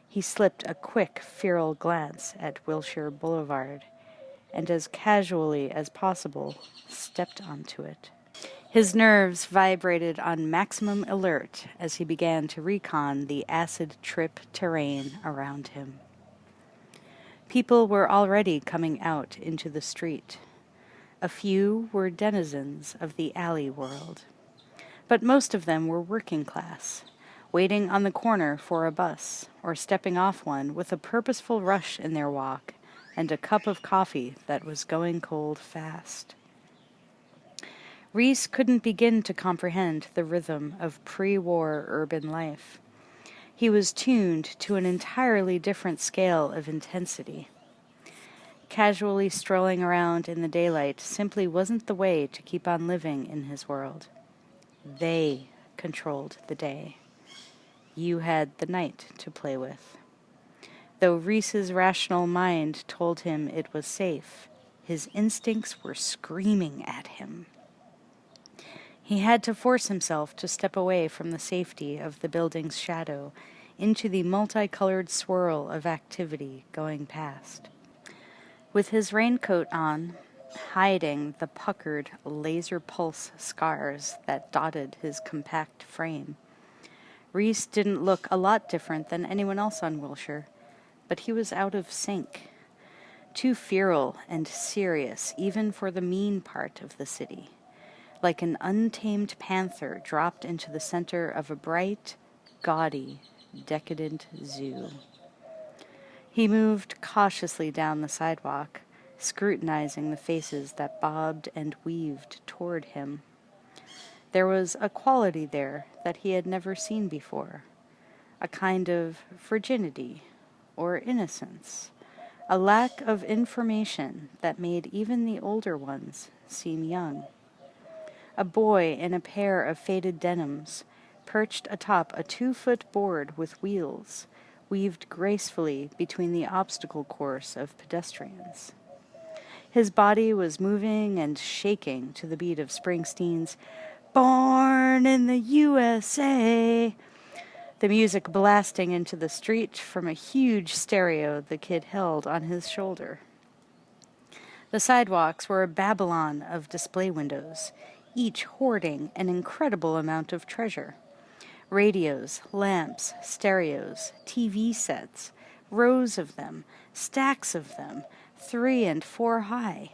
he slipped a quick, feral glance at Wilshire Boulevard, and as casually as possible stepped onto it. His nerves vibrated on maximum alert as he began to recon the acid-trip terrain around him. People were already coming out into the street. A few were denizens of the alley world, but most of them were working class, waiting on the corner for a bus, or stepping off one with a purposeful rush in their walk and a cup of coffee that was going cold fast. Rhys couldn't begin to comprehend the rhythm of pre-war urban life. He was tuned to an entirely different scale of intensity. Casually strolling around in the daylight simply wasn't the way to keep on living in his world. They controlled the day. You had the night to play with. Though Rhys's rational mind told him it was safe, his instincts were screaming at him. He had to force himself to step away from the safety of the building's shadow into the multicolored swirl of activity going past. With his raincoat on, hiding the puckered laser pulse scars that dotted his compact frame, Rhys didn't look a lot different than anyone else on Wilshire, but he was out of sync. Too feral and serious even for the mean part of the city, like an untamed panther dropped into the center of a bright, gaudy, decadent zoo. He moved cautiously down the sidewalk, scrutinizing the faces that bobbed and weaved toward him. There was a quality there that he had never seen before, a kind of virginity or innocence, a lack of information that made even the older ones seem young. A boy in a pair of faded denims, perched atop a 2-foot board with wheels, weaved gracefully between the obstacle course of pedestrians. His body was moving and shaking to the beat of Springsteen's "Born in the USA," the music blasting into the street from a huge stereo the kid held on his shoulder. The sidewalks were a Babylon of display windows, each hoarding an incredible amount of treasure. Radios, lamps, stereos, TV sets, rows of them, stacks of them, 3 and 4 high.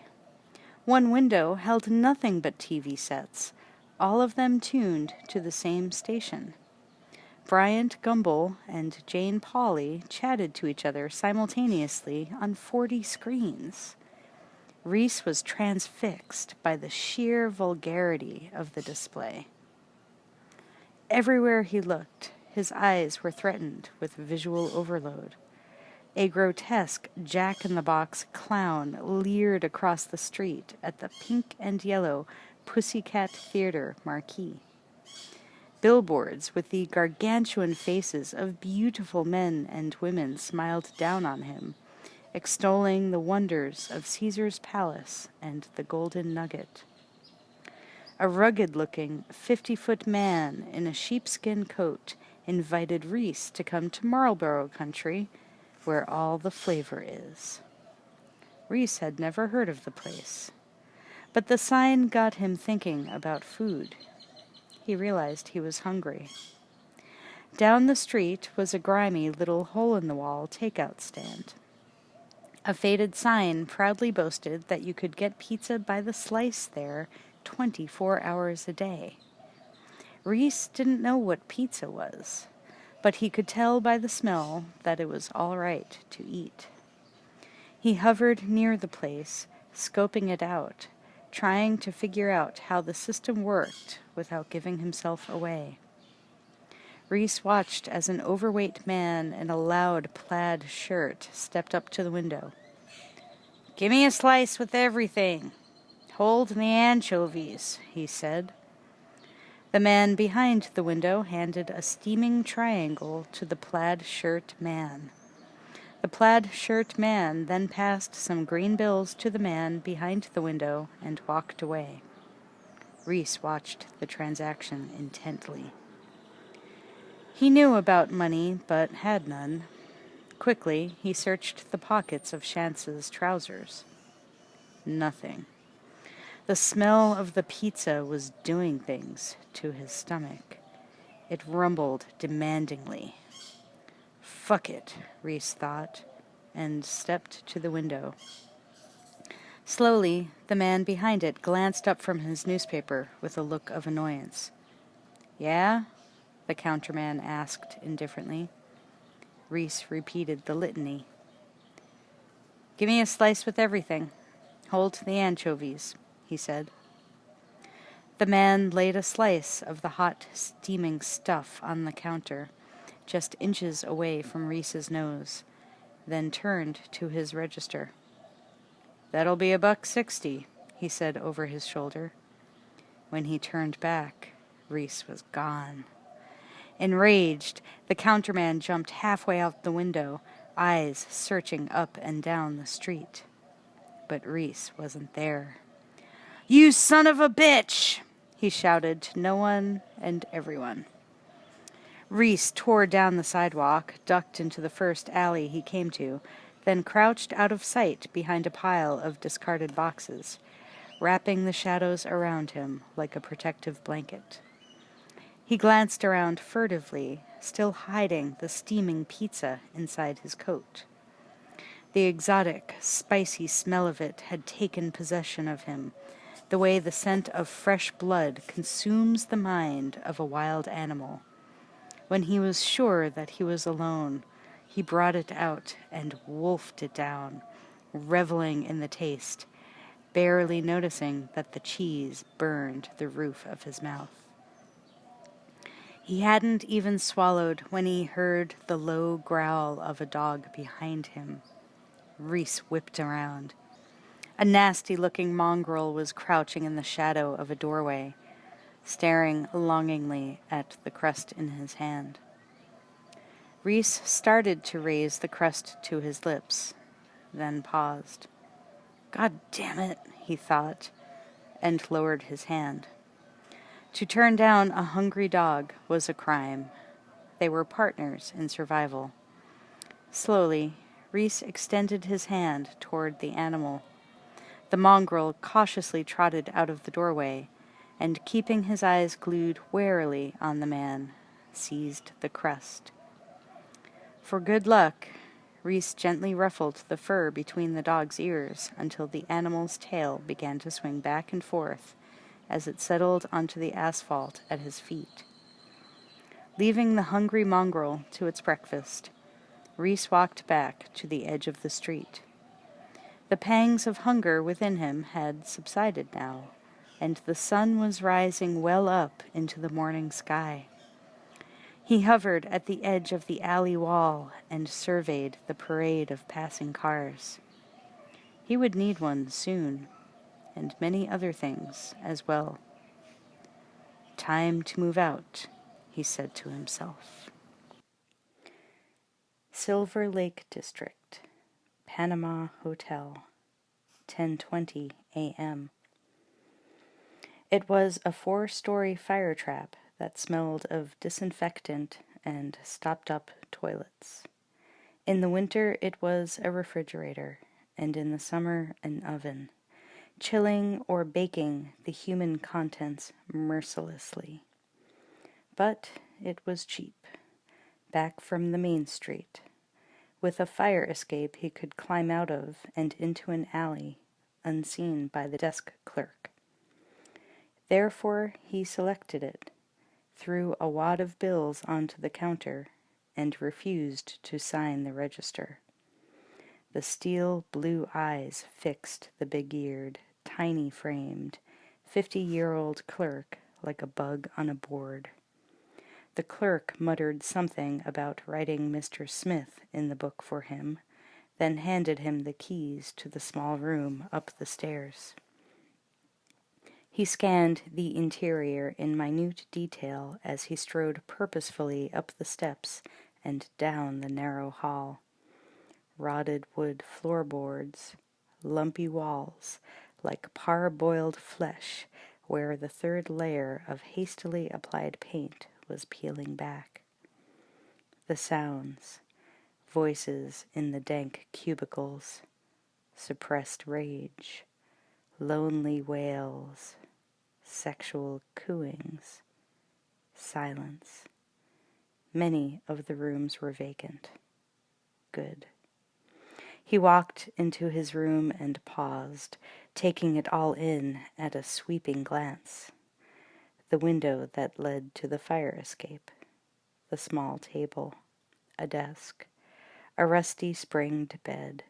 One window held nothing but TV sets, all of them tuned to the same station. Bryant Gumbel and Jane Pauley chatted to each other simultaneously on 40 screens. Rhys was transfixed by the sheer vulgarity of the display. Everywhere he looked, his eyes were threatened with visual overload. A grotesque jack-in-the-box clown leered across the street at the pink and yellow Pussycat Theater marquee. Billboards with the gargantuan faces of beautiful men and women smiled down on him, extolling the wonders of Caesar's Palace and the Golden Nugget. A rugged-looking 50-foot man in a sheepskin coat invited Rhys to come to Marlborough country, where all the flavor is. Rhys had never heard of the place, but the sign got him thinking about food. He realized he was hungry. Down the street was a grimy little hole-in-the-wall takeout stand. A faded sign proudly boasted that you could get pizza by the slice there 24 hours a day. Rhys didn't know what pizza was, but he could tell by the smell that it was all right to eat. He hovered near the place, scoping it out, trying to figure out how the system worked without giving himself away. Rhys watched as an overweight man in a loud plaid shirt stepped up to the window. "Give me a slice with everything. Hold the anchovies," he said. The man behind the window handed a steaming triangle to the plaid shirt man. The plaid shirt man then passed some green bills to the man behind the window and walked away. Reese watched the transaction intently. He knew about money, but had none. Quickly, he searched the pockets of Chance's trousers. Nothing. The smell of the pizza was doing things to his stomach. It rumbled demandingly. Fuck it, Reese thought, and stepped to the window. Slowly, the man behind it glanced up from his newspaper with a look of annoyance. Yeah? The counterman asked indifferently. Reese repeated the litany. Give me a slice with everything. Hold the anchovies, he said. The man laid a slice of the hot, steaming stuff on the counter, just inches away from Reese's nose, then turned to his register. That'll be $1.60, he said over his shoulder. When he turned back, Reese was gone. Enraged, the counterman jumped halfway out the window, eyes searching up and down the street. But Reese wasn't there. You son of a bitch! He shouted to no one and everyone. Reese tore down the sidewalk, ducked into the first alley he came to, then crouched out of sight behind a pile of discarded boxes, wrapping the shadows around him like a protective blanket. He glanced around furtively, still hiding the steaming pizza inside his coat. The exotic, spicy smell of it had taken possession of him, the way the scent of fresh blood consumes the mind of a wild animal. When he was sure that he was alone, he brought it out and wolfed it down, reveling in the taste, barely noticing that the cheese burned the roof of his mouth. He hadn't even swallowed when he heard the low growl of a dog behind him. Reese whipped around. A nasty-looking mongrel was crouching in the shadow of a doorway, staring longingly at the crust in his hand. Reese started to raise the crust to his lips, then paused. God damn it, he thought, and lowered his hand. To turn down a hungry dog was a crime. They were partners in survival. Slowly, Reese extended his hand toward the animal. The mongrel cautiously trotted out of the doorway, and keeping his eyes glued warily on the man, seized the crust. For good luck, Reese gently ruffled the fur between the dog's ears until the animal's tail began to swing back and forth as it settled onto the asphalt at his feet. Leaving the hungry mongrel to its breakfast, Reese walked back to the edge of the street. The pangs of hunger within him had subsided now, and the sun was rising well up into the morning sky. He hovered at the edge of the alley wall and surveyed the parade of passing cars. He would need one soon, and many other things as well. Time to move out, he said to himself. Silver Lake District, Panama Hotel, 10:20 a.m. It was a 4-story fire trap that smelled of disinfectant and stopped-up toilets. In the winter, it was a refrigerator, and in the summer, an oven, chilling or baking the human contents mercilessly. But it was cheap, back from the main street, with a fire escape he could climb out of and into an alley, unseen by the desk clerk. Therefore he selected it, threw a wad of bills onto the counter, and refused to sign the register. The steel blue eyes fixed the big-eared, tiny-framed, 50-year-old clerk like a bug on a board. The clerk muttered something about writing Mr. Smith in the book for him, then handed him the keys to the small room up the stairs. He scanned the interior in minute detail as he strode purposefully up the steps and down the narrow hall. Rotted wood floorboards, lumpy walls, like parboiled flesh, where the third layer of hastily applied paint was peeling back. The sounds, voices in the dank cubicles, suppressed rage, lonely wails, sexual cooings, silence. Many of the rooms were vacant. Good. He walked into his room and paused, taking it all in at a sweeping glance. The window that led to the fire escape, the small table, a desk, a rusty springed bed,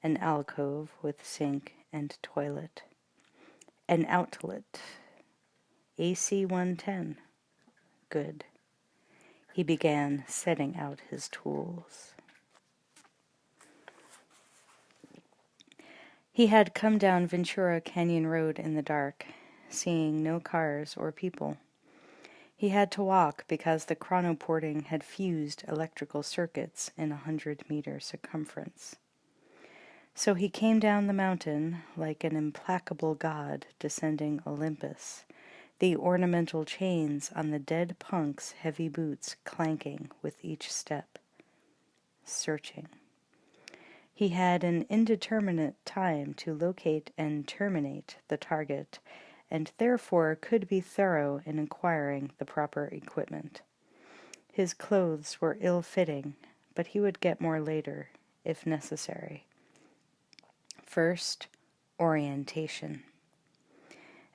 an alcove with sink and toilet, an outlet, AC 110. Good. He began setting out his tools. He had come down Ventura Canyon Road in the dark, seeing no cars or people. He had to walk because the chronoporting had fused electrical circuits in 100-meter circumference. So he came down the mountain like an implacable god descending Olympus, the ornamental chains on the dead punk's heavy boots clanking with each step. Searching. He had an indeterminate time to locate and terminate the target, and therefore could be thorough in acquiring the proper equipment. His clothes were ill-fitting, but he would get more later, if necessary. First, orientation.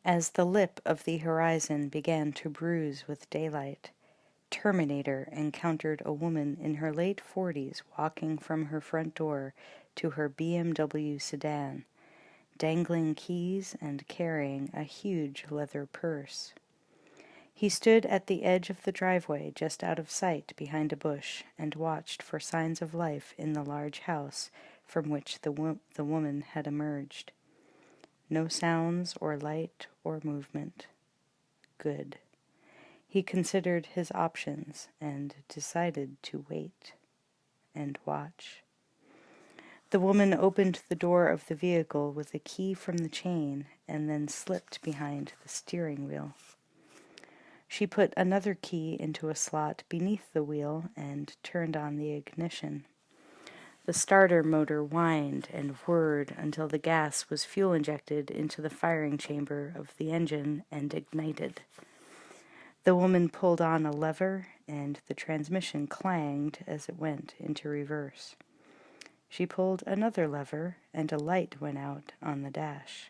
As the lip of the horizon began to bruise with daylight, Terminator encountered a woman in her late 40s walking from her front door to her BMW sedan, dangling keys and carrying a huge leather purse. He stood at the edge of the driveway just out of sight behind a bush and watched for signs of life in the large house from which the woman had emerged. No sounds or light or movement. Good. He considered his options and decided to wait and watch. The woman opened the door of the vehicle with a key from the chain and then slipped behind the steering wheel. She put another key into a slot beneath the wheel and turned on the ignition. The starter motor whined and whirred until the gas was fuel injected into the firing chamber of the engine and ignited. The woman pulled on a lever, and the transmission clanged as it went into reverse. She pulled another lever, and a light went out on the dash.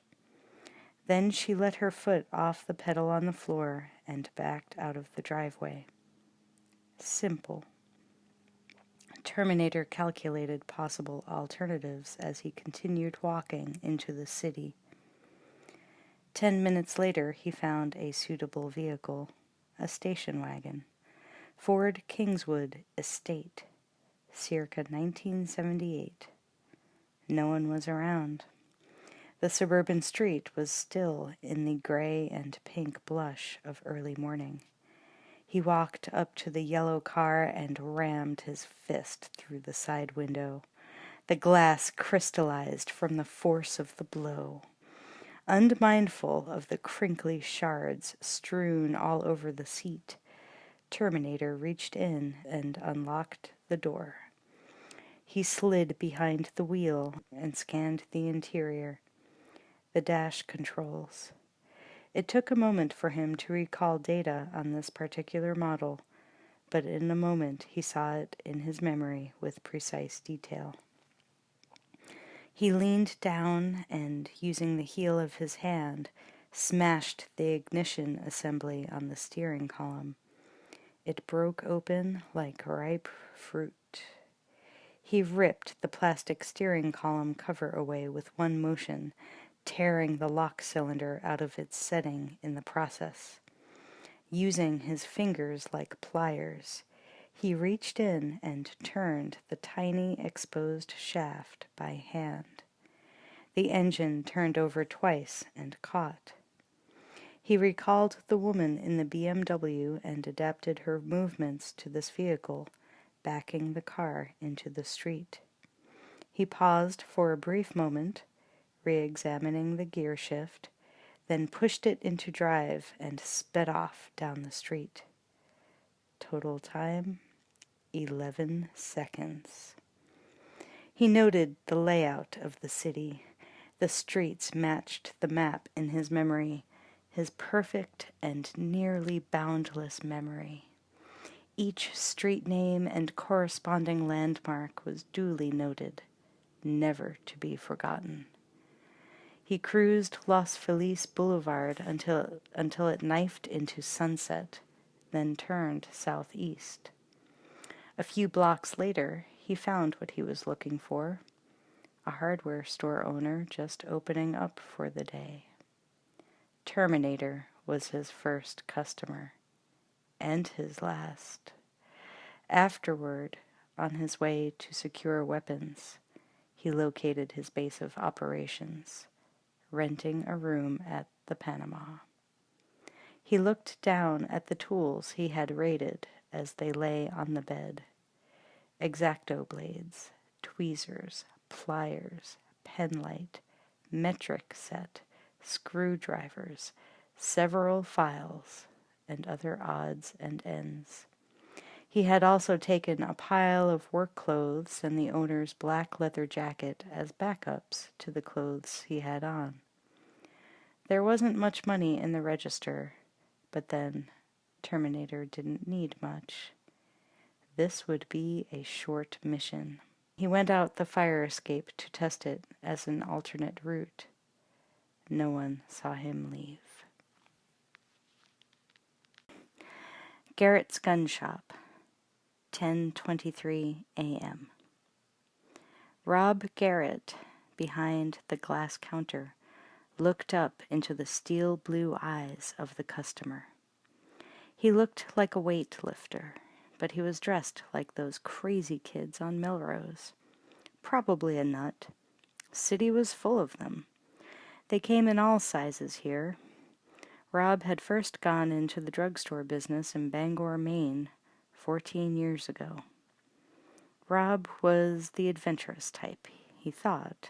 Then she let her foot off the pedal on the floor and backed out of the driveway. Simple. Terminator calculated possible alternatives as he continued walking into the city. 10 minutes later, he found a suitable vehicle. A station wagon, Ford Kingswood Estate, circa 1978. No one was around. The suburban street was still in the gray and pink blush of early morning. He walked up to the yellow car and rammed his fist through the side window. The glass crystallized from the force of the blow. Unmindful of the crinkly shards strewn all over the seat, Terminator reached in and unlocked the door. He slid behind the wheel and scanned the interior, the dash controls. It took a moment for him to recall data on this particular model, but in a moment he saw it in his memory with precise detail. He leaned down and, using the heel of his hand, smashed the ignition assembly on the steering column. It broke open like ripe fruit. He ripped the plastic steering column cover away with one motion, tearing the lock cylinder out of its setting in the process. Using his fingers like pliers, he reached in and turned the tiny exposed shaft by hand. The engine turned over twice and caught. He recalled the woman in the BMW and adapted her movements to this vehicle, backing the car into the street. He paused for a brief moment, re-examining the gear shift, then pushed it into drive and sped off down the street. Total time, 11 seconds. He noted the layout of the city. The streets matched the map in his memory, his perfect and nearly boundless memory. Each street name and corresponding landmark was duly noted, never to be forgotten. He cruised Los Feliz Boulevard until it knifed into Sunset, then turned southeast. A few blocks later, he found what he was looking for, a hardware store owner just opening up for the day. Terminator was his first customer, and his last. Afterward, on his way to secure weapons, he located his base of operations, renting a room at the Panama. He looked down at the tools he had raided as they lay on the bed. X-Acto blades, tweezers, pliers, penlight, metric set, screwdrivers, several files, and other odds and ends. He had also taken a pile of work clothes and the owner's black leather jacket as backups to the clothes he had on. There wasn't much money in the register, but then Terminator didn't need much. This would be a short mission. He went out the fire escape to test it as an alternate route. No one saw him leave. Garrett's Gun Shop, 10:23 a.m. Rob Garrett, behind the glass counter, looked up into the steel blue eyes of the customer. He looked like a weightlifter, but he was dressed like those crazy kids on Melrose. Probably a nut. City was full of them. They came in all sizes here. Rob had first gone into the drugstore business in Bangor, Maine, 14 years ago. Rob was the adventurous type, he thought,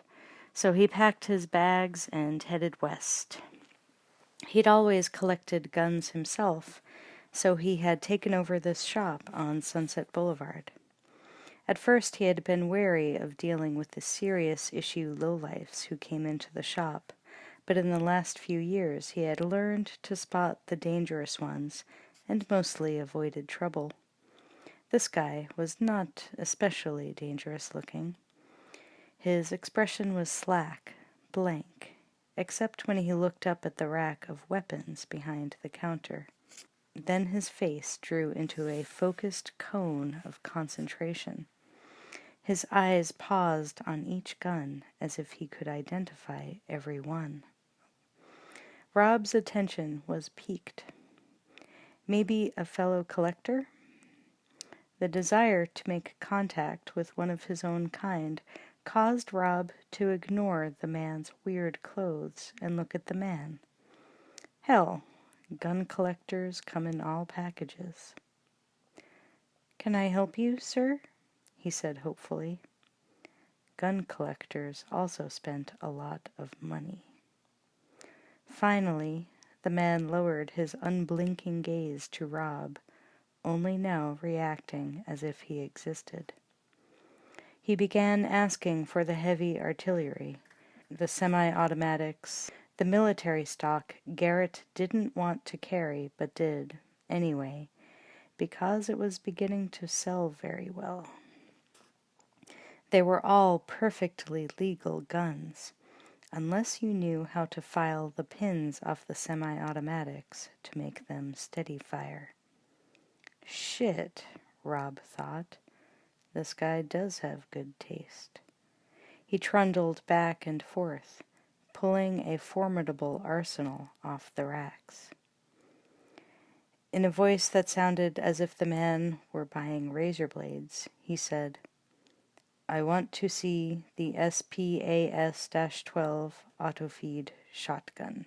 so he packed his bags and headed west. He'd always collected guns himself, so he had taken over this shop on Sunset Boulevard. At first he had been wary of dealing with the serious issue lowlifes who came into the shop, but in the last few years he had learned to spot the dangerous ones and mostly avoided trouble. This guy was not especially dangerous looking. His expression was slack, blank, except when he looked up at the rack of weapons behind the counter. Then his face drew into a focused cone of concentration. His eyes paused on each gun as if he could identify every one. Rob's attention was piqued. Maybe a fellow collector? The desire to make contact with one of his own kind caused Rob to ignore the man's weird clothes and look at the man. Hell, gun collectors come in all packages. "Can I help you, sir?" he said hopefully. Gun collectors also spent a lot of money. Finally, the man lowered his unblinking gaze to Rob, only now reacting as if he existed. He began asking for the heavy artillery, the semi-automatics, the military stock Garrett didn't want to carry but did, anyway, because it was beginning to sell very well. They were all perfectly legal guns, unless you knew how to file the pins off the semi-automatics to make them steady fire. Shit, Rob thought. This guy does have good taste. He trundled back and forth, pulling a formidable arsenal off the racks. In a voice that sounded as if the man were buying razor blades, he said, "I want to see the SPAS-12 auto-feed shotgun."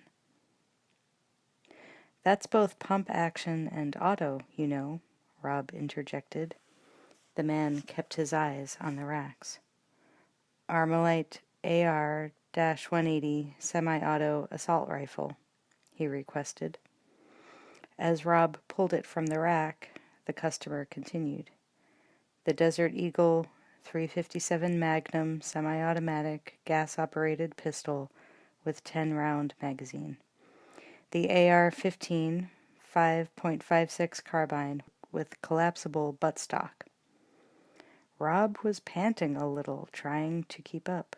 "That's both pump action and auto, you know," Rob interjected. The man kept his eyes on the racks. "Armalite AR-180 semi-auto assault rifle," he requested. As Rob pulled it from the rack, the customer continued. The Desert Eagle 357 Magnum semi-automatic gas-operated pistol with 10-round magazine. The AR-15 5.56 carbine with collapsible buttstock. Rob was panting a little, trying to keep up.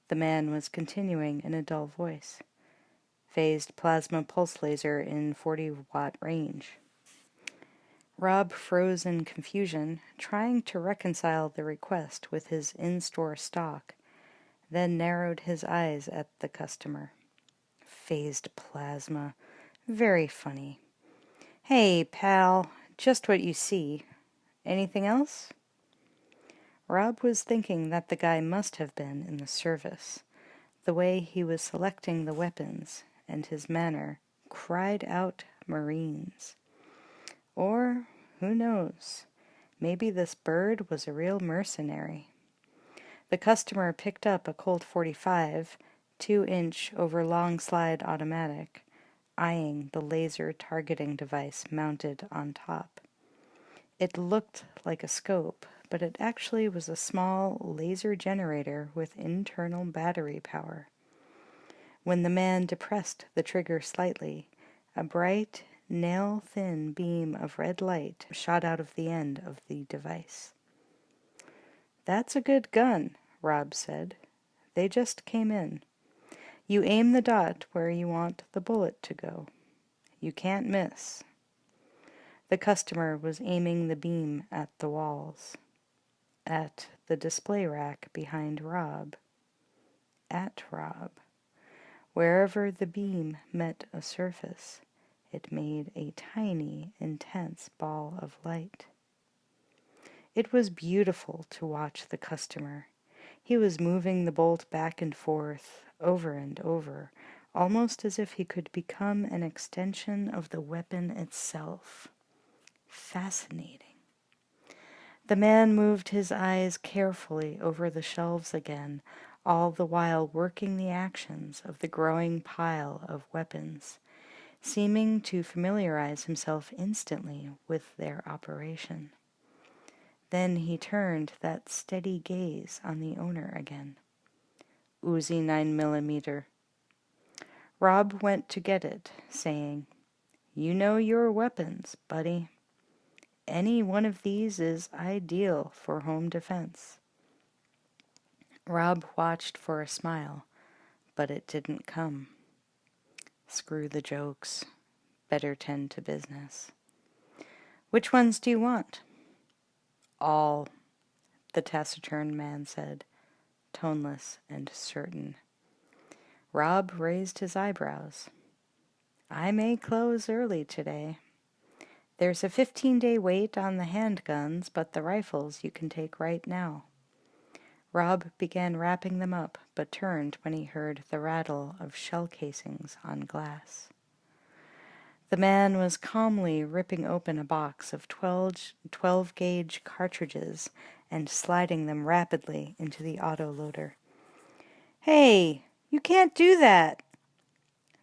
The man was continuing in a dull voice. Phased plasma pulse laser in 40-watt range. Rob froze in confusion, trying to reconcile the request with his in-store stock, then narrowed his eyes at the customer. Phased plasma. Very funny. Hey, pal, just what you see. Anything else? Rob was thinking that the guy must have been in the service. The way he was selecting the weapons and his manner cried out Marines. Or, who knows, maybe this bird was a real mercenary. The customer picked up a Colt 45, 2-inch over long slide automatic, eyeing the laser targeting device mounted on top. It looked like a scope, but it actually was a small laser generator with internal battery power. When the man depressed the trigger slightly, a bright, nail-thin beam of red light shot out of the end of the device. "That's a good gun," Rob said. "They just came in. You aim the dot where you want the bullet to go. You can't miss." The customer was aiming the beam at the walls, at the display rack behind Rob, at Rob. Wherever the beam met a surface, it made a tiny, intense ball of light. It was beautiful to watch the customer. He was moving the bolt back and forth, over and over, almost as if he could become an extension of the weapon itself. Fascinating. The man moved his eyes carefully over the shelves again, all the while working the actions of the growing pile of weapons, seeming to familiarize himself instantly with their operation. Then he turned that steady gaze on the owner again. Uzi 9mm. Rob went to get it, saying, "You know your weapons, buddy. Any one of these is ideal for home defense." Rob watched for a smile, but it didn't come. Screw the jokes. Better tend to business. "Which ones do you want?" "All," the taciturn man said, toneless and certain. Rob raised his eyebrows. "I may close early today. There's a 15-day wait on the handguns, but the rifles you can take right now." Rob began wrapping them up, but turned when he heard the rattle of shell casings on glass. The man was calmly ripping open a box of 12-gauge cartridges and sliding them rapidly into the autoloader. "Hey, you can't do that!"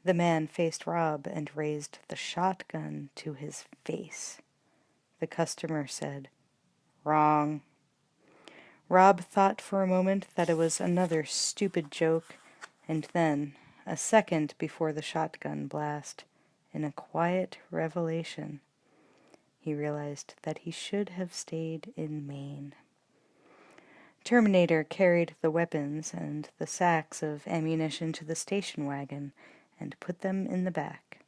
The man faced Rob and raised the shotgun to his face. The customer said, "Wrong." Rob thought for a moment that it was another stupid joke, and then, a second before the shotgun blast, in a quiet revelation, he realized that he should have stayed in Maine. Terminator carried the weapons and the sacks of ammunition to the station wagon and put them in the back.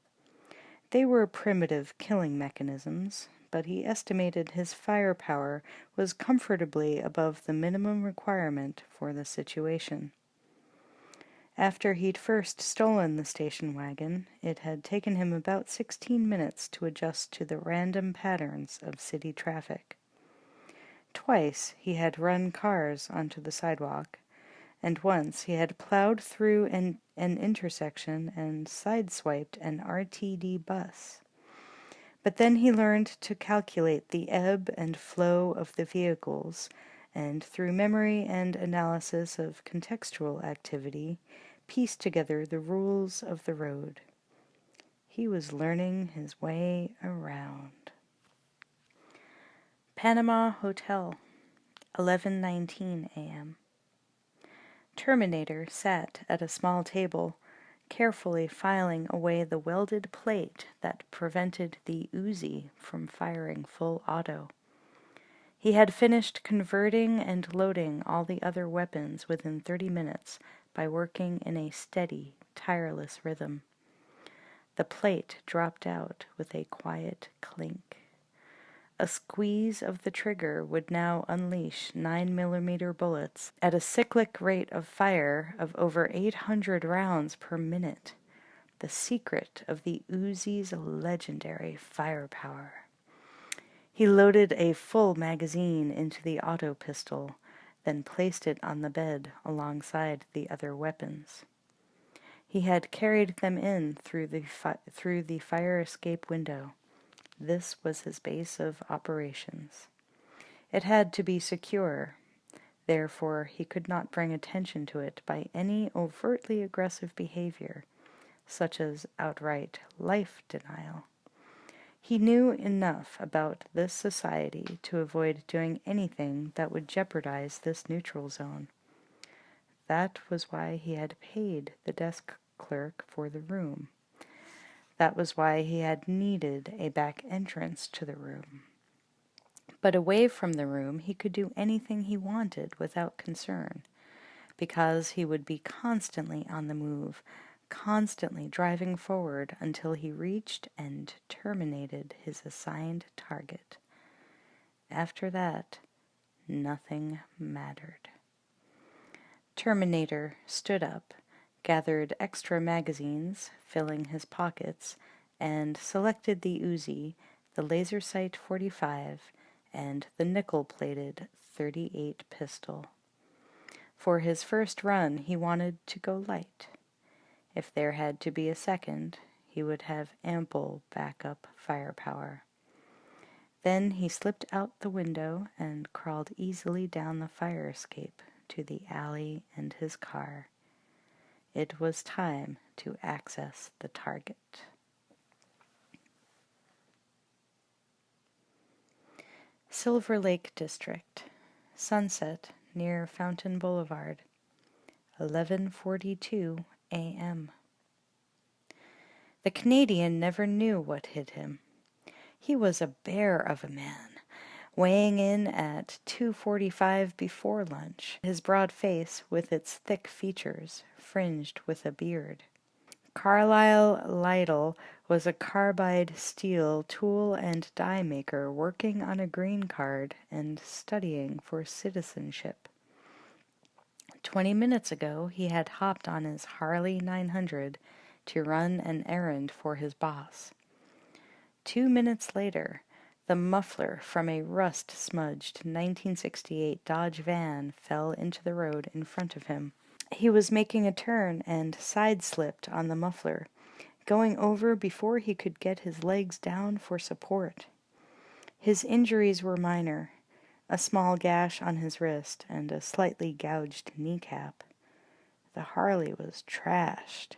They were primitive killing mechanisms, but he estimated his firepower was comfortably above the minimum requirement for the situation. After he'd first stolen the station wagon, it had taken him about 16 minutes to adjust to the random patterns of city traffic. Twice he had run cars onto the sidewalk, and once he had plowed through an intersection and sideswiped an RTD bus. But then he learned to calculate the ebb and flow of the vehicles, and through memory and analysis of contextual activity, pieced together the rules of the road. He was learning his way around. Panama Hotel, 11:19 a.m. Terminator sat at a small table, carefully filing away the welded plate that prevented the Uzi from firing full auto. He had finished converting and loading all the other weapons within 30 minutes by working in a steady, tireless rhythm. The plate dropped out with a quiet clink. A squeeze of the trigger would now unleash 9mm bullets at a cyclic rate of fire of over 800 rounds per minute, the secret of the Uzi's legendary firepower. He loaded a full magazine into the auto pistol, then placed it on the bed alongside the other weapons. He had carried them in through the fire escape window. This was his base of operations. It had to be secure, therefore he could not bring attention to it by any overtly aggressive behavior, such as outright life denial. He knew enough about this society to avoid doing anything that would jeopardize this neutral zone. That was why he had paid the desk clerk for the room. That was why he had needed a back entrance to the room. But away from the room he could do anything he wanted without concern, because he would be constantly on the move, constantly driving forward until he reached and terminated his assigned target. After that, nothing mattered. Terminator stood up, gathered extra magazines, filling his pockets, and selected the Uzi, the laser sight 45, and the nickel-plated 38 pistol. For his first run, he wanted to go light. If there had to be a second, he would have ample backup firepower. Then he slipped out the window and crawled easily down the fire escape to the alley and his car. It was time to access the target. Silver Lake District, sunset near Fountain Boulevard, 11:42 a.m. The Canadian never knew what hit him. He was a bear of a man, weighing in at 245 before lunch, his broad face with its thick features fringed with a beard. Carlisle Lytle was a carbide steel tool and die maker working on a green card and studying for citizenship. 20 minutes ago he had hopped on his Harley 900 to run an errand for his boss. 2 minutes later, the muffler from a rust-smudged 1968 Dodge van fell into the road in front of him. He was making a turn and side-slipped on the muffler, going over before he could get his legs down for support. His injuries were minor, a small gash on his wrist and a slightly gouged kneecap. The Harley was trashed.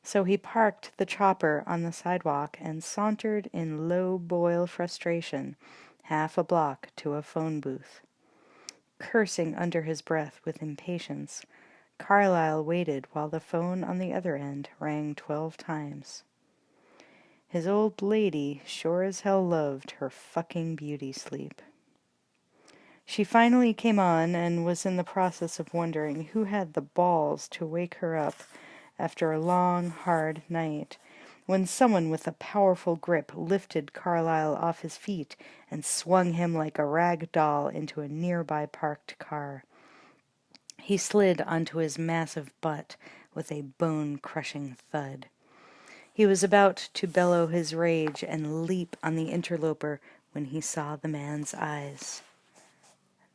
So he parked the chopper on the sidewalk and sauntered in low-boil frustration half a block to a phone booth. Cursing under his breath with impatience, Carlisle waited while the phone on the other end rang 12 times. His old lady sure as hell loved her fucking beauty sleep. She finally came on and was in the process of wondering who had the balls to wake her up after a long, hard night, when someone with a powerful grip lifted Carlisle off his feet and swung him like a rag doll into a nearby parked car. He slid onto his massive butt with a bone-crushing thud. He was about to bellow his rage and leap on the interloper when he saw the man's eyes.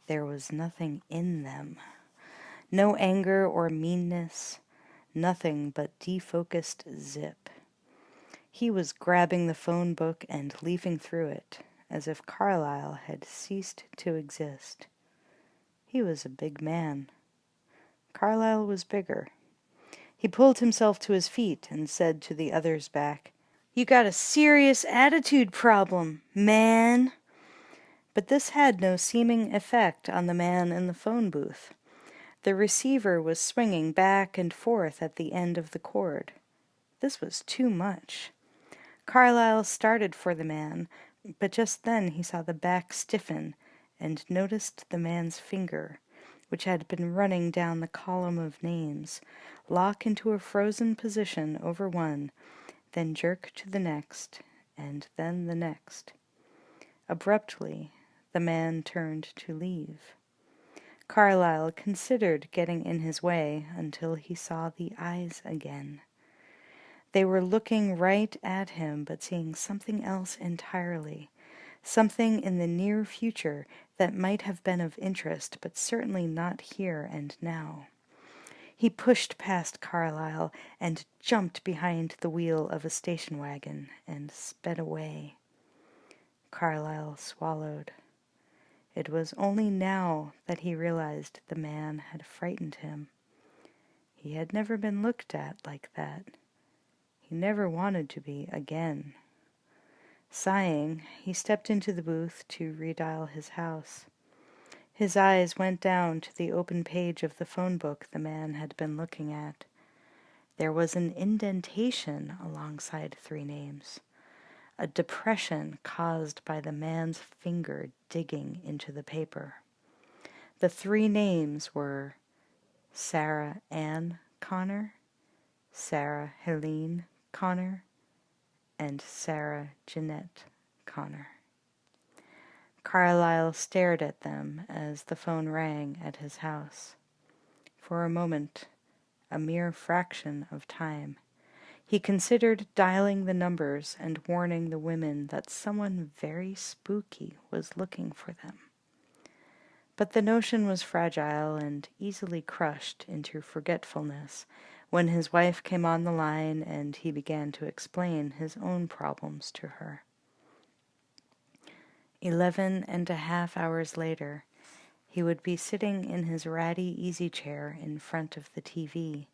There was nothing in them. No anger or meanness, nothing but defocused zip. He was grabbing the phone book and leafing through it, as if Carlisle had ceased to exist. He was a big man. Carlisle was bigger. He pulled himself to his feet and said to the other's back, "You got a serious attitude problem, man." But this had no seeming effect on the man in the phone booth. The receiver was swinging back and forth at the end of the cord. This was too much. Carlyle started for the man, but just then he saw the back stiffen and noticed the man's finger, which had been running down the column of names, lock into a frozen position over one, then jerk to the next, and then the next. Abruptly, the man turned to leave. Carlyle considered getting in his way until he saw the eyes again. They were looking right at him, but seeing something else entirely, something in the near future that might have been of interest, but certainly not here and now. He pushed past Carlyle and jumped behind the wheel of a station wagon and sped away. Carlyle swallowed. It was only now that he realized the man had frightened him. He had never been looked at like that. He never wanted to be again. Sighing, he stepped into the booth to redial his house. His eyes went down to the open page of the phone book the man had been looking at. There was an indentation alongside 3 names, a depression caused by the man's finger digging into the paper. The 3 names were Sarah Ann Connor, Sarah Helene Connor, and Sarah Jeanette Connor. Carlyle stared at them as the phone rang at his house. For a moment, a mere fraction of time, he considered dialing the numbers and warning the women that someone very spooky was looking for them. But the notion was fragile and easily crushed into forgetfulness when his wife came on the line and he began to explain his own problems to her. 11.5 hours later, he would be sitting in his ratty easy chair in front of the TV,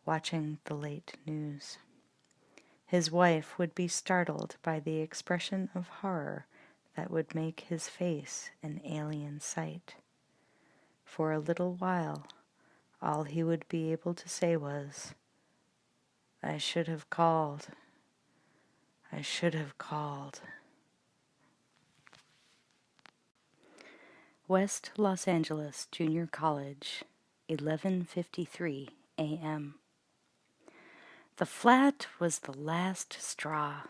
watching the late news. His wife would be startled by the expression of horror that would make his face an alien sight. For a little while, all he would be able to say was, "I should have called. I should have called." West Los Angeles Junior College, 11:53 a.m. The flat was the last straw.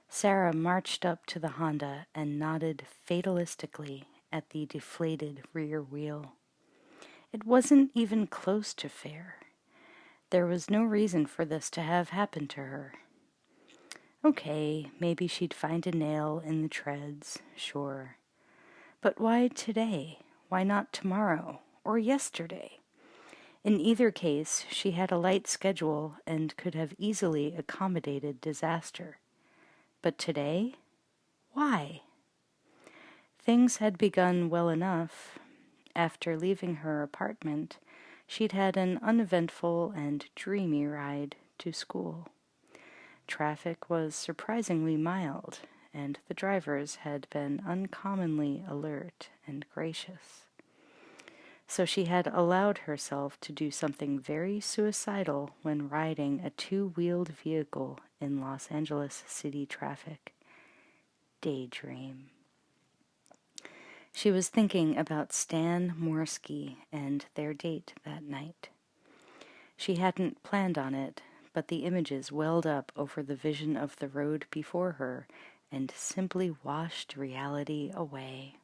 Sarah marched up to the Honda and nodded fatalistically at the deflated rear wheel. It wasn't even close to fair. There was no reason for this to have happened to her. Okay, maybe she'd find a nail in the treads, sure. But why today? Why not tomorrow or yesterday? In either case, she had a light schedule and could have easily accommodated disaster. But today? Why? Things had begun well enough. After leaving her apartment, she'd had an uneventful and dreamy ride to school. Traffic was surprisingly mild, and the drivers had been uncommonly alert and gracious. So she had allowed herself to do something very suicidal when riding a 2-wheeled vehicle in Los Angeles city traffic. Daydream. She was thinking about Stan Morsky and their date that night. She hadn't planned on it, but the images welled up over the vision of the road before her and simply washed reality away.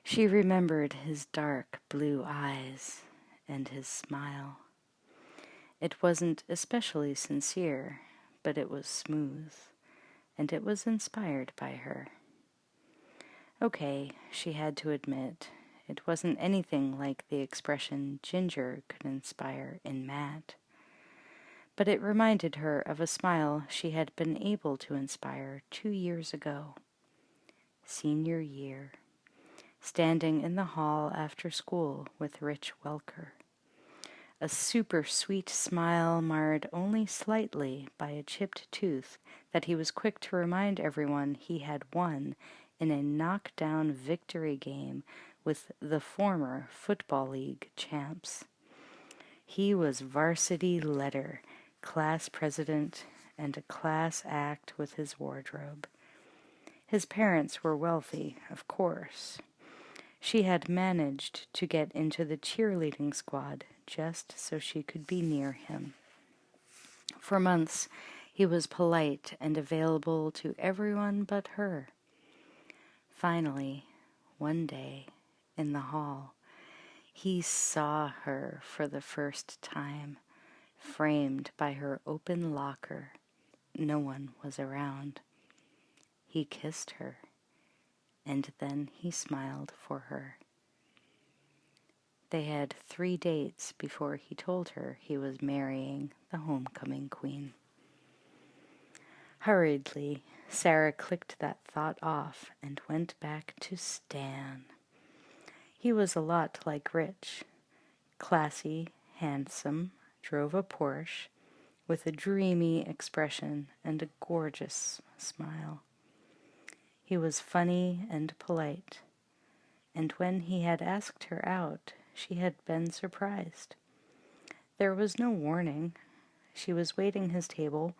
She remembered his dark blue eyes and his smile. It wasn't especially sincere, but it was smooth, and it was inspired by her. Okay, she had to admit, it wasn't anything like the expression Ginger could inspire in Matt. But it reminded her of a smile she had been able to inspire 2 years ago. Senior year. Standing in the hall after school with Rich Welker. a super sweet smile marred only slightly by a chipped tooth that he was quick to remind everyone he had won in a knockdown victory game with the former Football League champs. He was varsity leader, class president, and a class act with his wardrobe. His parents were wealthy, of course. She had managed to get into the cheerleading squad just so she could be near him. For months, he was polite and available to everyone but her. Finally, one day, in the hall, he saw her for the first time, framed by her open locker. No one was around. He kissed her, and then he smiled for her. They had 3 dates before he told her he was marrying the homecoming queen. Hurriedly, Sarah clicked that thought off and went back to Stan. He was a lot like Rich. Classy, handsome, drove a Porsche, with a dreamy expression and a gorgeous smile. He was funny and polite, and when he had asked her out, she had been surprised. There was no warning. She was waiting his table,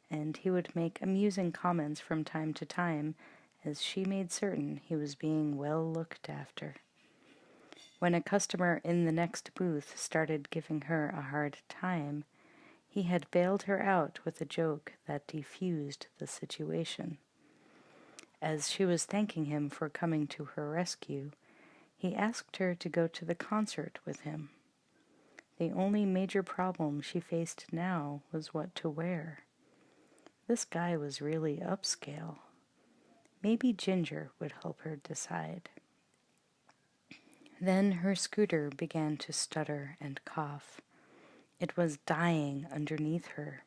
and he would make amusing comments from time to time as she made certain he was being well looked after. When a customer in the next booth started giving her a hard time, he had bailed her out with a joke that defused the situation. As she was thanking him for coming to her rescue, he asked her to go to the concert with him. The only major problem she faced now was what to wear. This guy was really upscale. Maybe Ginger would help her decide. Then her scooter began to stutter and cough. It was dying underneath her.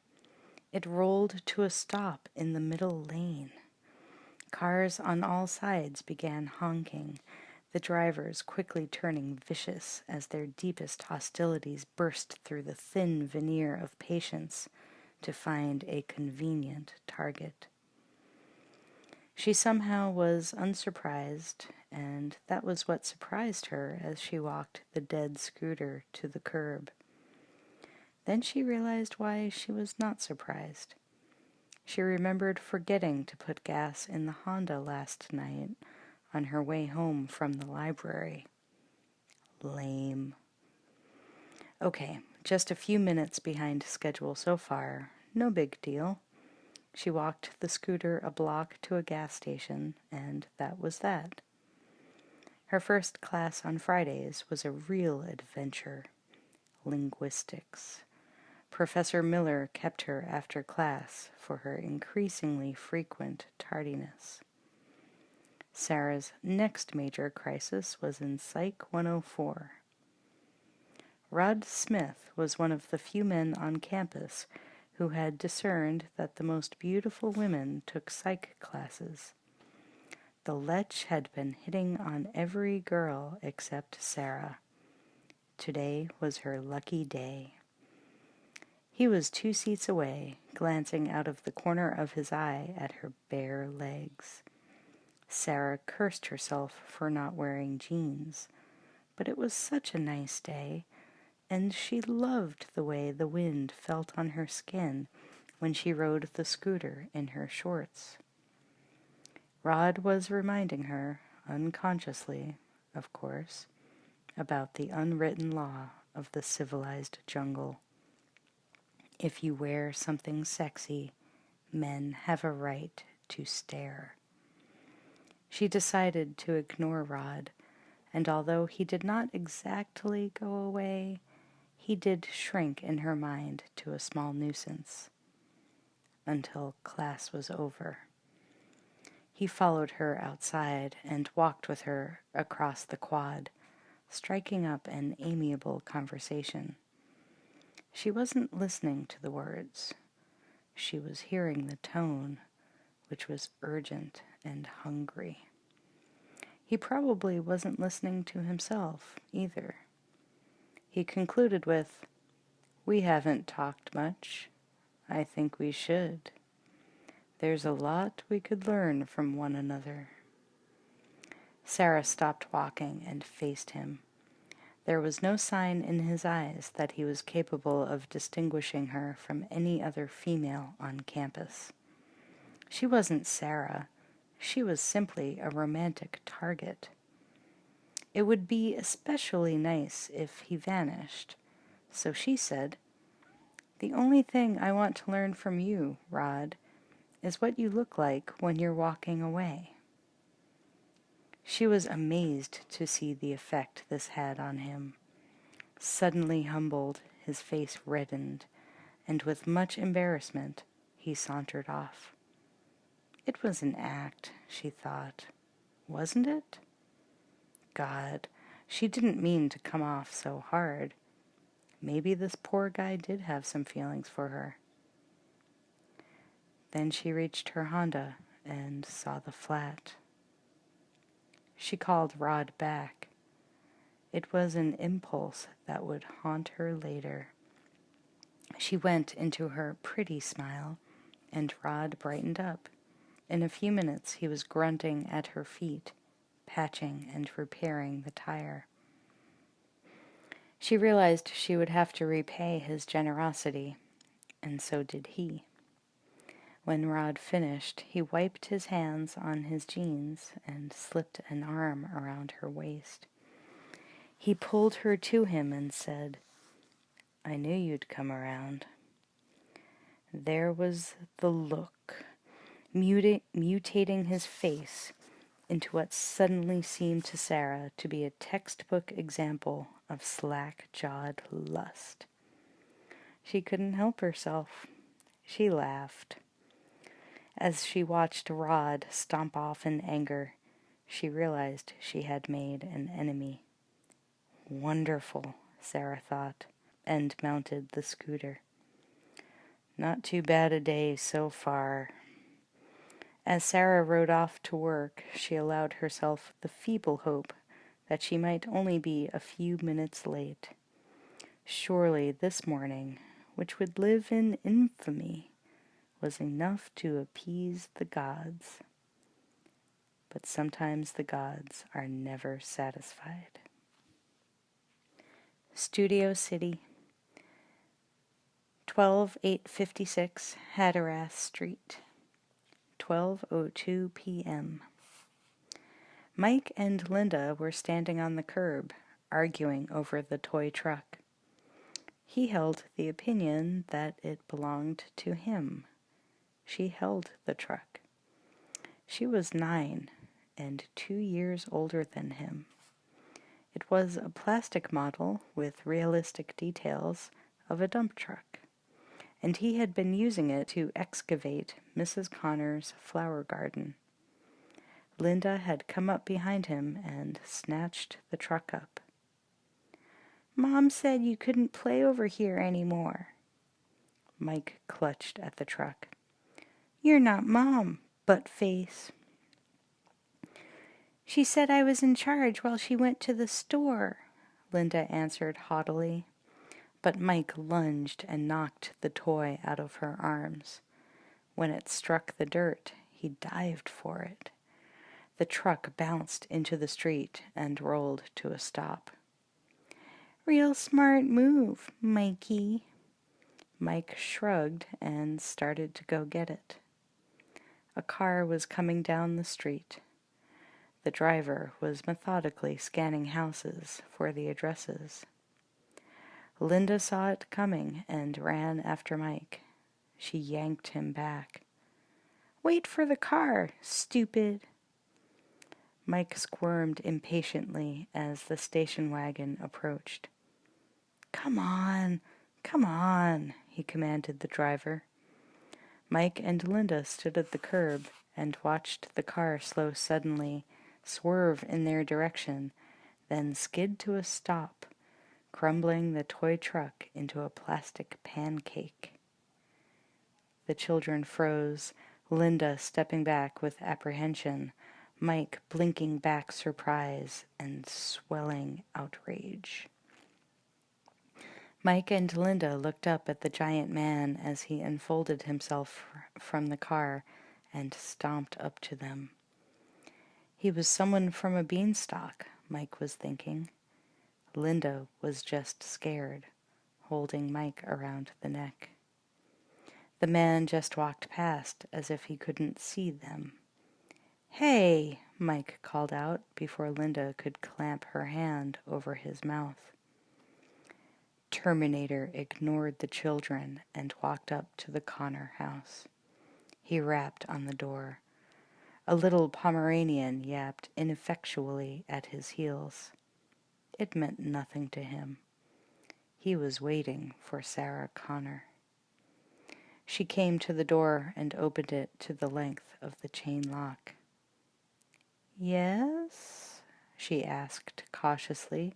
It rolled to a stop in the middle lane. Cars on all sides began honking, the drivers quickly turning vicious as their deepest hostilities burst through the thin veneer of patience to find a convenient target. She somehow was unsurprised, and that was what surprised her as she walked the dead scooter to the curb. Then she realized why she was not surprised. She remembered forgetting to put gas in the Honda last night on her way home from the library. Lame. Okay, just a few minutes behind schedule so far. No big deal. She walked the scooter a block to a gas station, and that was that. Her first class on Fridays was a real adventure. Linguistics. Professor Miller kept her after class for her increasingly frequent tardiness. Sarah's next major crisis was in Psych 104. Rod Smith was one of the few men on campus who had discerned that the most beautiful women took psych classes. The lech had been hitting on every girl except Sarah. Today was her lucky day. He was 2 seats away, glancing out of the corner of his eye at her bare legs. Sarah cursed herself for not wearing jeans, but it was such a nice day, and she loved the way the wind felt on her skin when she rode the scooter in her shorts. Rod was reminding her, unconsciously, of course, about the unwritten law of the civilized jungle. If you wear something sexy, men have a right to stare. She decided to ignore Rod, and although he did not exactly go away, he did shrink in her mind to a small nuisance. Until class was over. He followed her outside and walked with her across the quad, striking up an amiable conversation. She wasn't listening to the words. She was hearing the tone, which was urgent and hungry. He probably wasn't listening to himself, either. He concluded with, We haven't talked much. I think we should. There's a lot we could learn from one another." Sarah stopped walking and faced him. There was no sign in his eyes that he was capable of distinguishing her from any other female on campus. She wasn't Sarah. She was simply a romantic target. It would be especially nice if he vanished, so she said, "The only thing I want to learn from you, Rod, is what you look like when you're walking away." She was amazed to see the effect this had on him. Suddenly humbled, his face reddened, and with much embarrassment he sauntered off. It was an act, she thought. Wasn't it? God, she didn't mean to come off so hard. Maybe this poor guy did have some feelings for her. Then she reached her Honda and saw the flat. She called Rod back. It was an impulse that would haunt her later. She went into her pretty smile, and Rod brightened up. In a few minutes he was grunting at her feet, patching and repairing the tire. She realized she would have to repay his generosity, and so did he. When Rod finished, he wiped his hands on his jeans and slipped an arm around her waist. He pulled her to him and said, "I knew you'd come around." There was the look, mutating his face into what suddenly seemed to Sarah to be a textbook example of slack-jawed lust. She couldn't help herself. She laughed. As she watched Rod stomp off in anger, she realized she had made an enemy. Wonderful, Sarah thought, and mounted the scooter. Not too bad a day so far. As Sarah rode off to work, she allowed herself the feeble hope that she might only be a few minutes late. Surely this morning, which would live in infamy, was enough to appease the gods. But sometimes the gods are never satisfied. Studio City, 12856 Hatteras Street, 12:02 p.m. Mike and Linda were standing on the curb, arguing over the toy truck. He held the opinion that it belonged to him. She held the truck. She was 9 and 2 years older than him. It was a plastic model with realistic details of a dump truck, and he had been using it to excavate Mrs. Connor's flower garden. Linda had come up behind him and snatched the truck up. "Mom said you couldn't play over here anymore." Mike clutched at the truck. "You're not Mom, butt-face." "She said I was in charge while she went to the store," Linda answered haughtily. But Mike lunged and knocked the toy out of her arms. When it struck the dirt, he dived for it. The truck bounced into the street and rolled to a stop. "Real smart move, Mikey." Mike shrugged and started to go get it. A car was coming down the street. The driver was methodically scanning houses for the addresses. Linda saw it coming and ran after Mike. She yanked him back. "Wait for the car, stupid." Mike squirmed impatiently as the station wagon approached. Come on," he commanded the driver. Mike and Linda stood at the curb and watched the car slow suddenly, swerve in their direction, then skid to a stop, crumbling the toy truck into a plastic pancake. The children froze, Linda stepping back with apprehension, Mike blinking back surprise and swelling outrage. Mike and Linda looked up at the giant man as he unfolded himself from the car and stomped up to them. He was someone from a beanstalk, Mike was thinking. Linda was just scared, holding Mike around the neck. The man just walked past as if he couldn't see them. "Hey!" Mike called out before Linda could clamp her hand over his mouth. Terminator ignored the children and walked up to the Connor house. He rapped on the door. A little Pomeranian yapped ineffectually at his heels. It meant nothing to him. He was waiting for Sarah Connor. She came to the door and opened it to the length of the chain lock. "Yes?" she asked cautiously,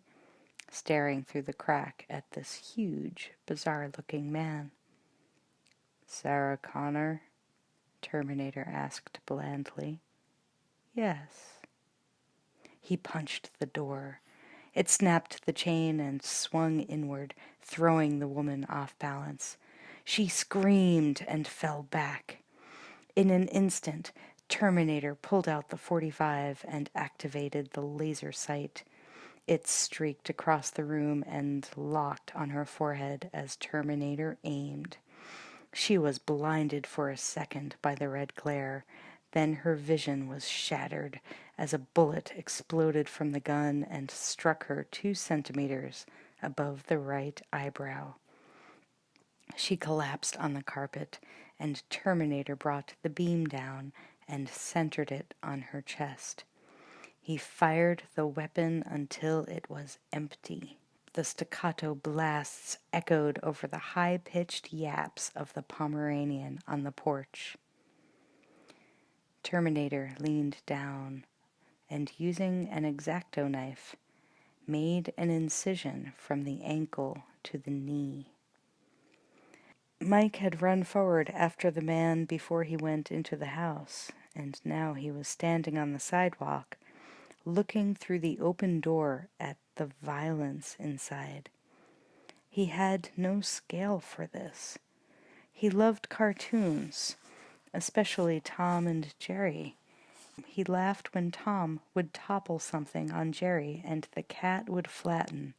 staring through the crack at this huge, bizarre-looking man. "Sarah Connor?" Terminator asked blandly. "Yes." He punched the door. It snapped the chain and swung inward, throwing the woman off balance. She screamed and fell back. In an instant, Terminator pulled out the .45 and activated the laser sight. It streaked across the room and locked on her forehead as Terminator aimed. She was blinded for a second by the red glare. Then her vision was shattered as a bullet exploded from the gun and struck her 2 centimeters above the right eyebrow. She collapsed on the carpet, and Terminator brought the beam down and centered it on her chest. He fired the weapon until it was empty. The staccato blasts echoed over the high-pitched yaps of the Pomeranian on the porch. Terminator leaned down and, using an X-Acto knife, made an incision from the ankle to the knee. Mike had run forward after the man before he went into the house, and now he was standing on the sidewalk, looking through the open door at the violence inside. He had no scale for this. He loved cartoons, especially Tom and Jerry. He laughed when Tom would topple something on Jerry and the cat would flatten,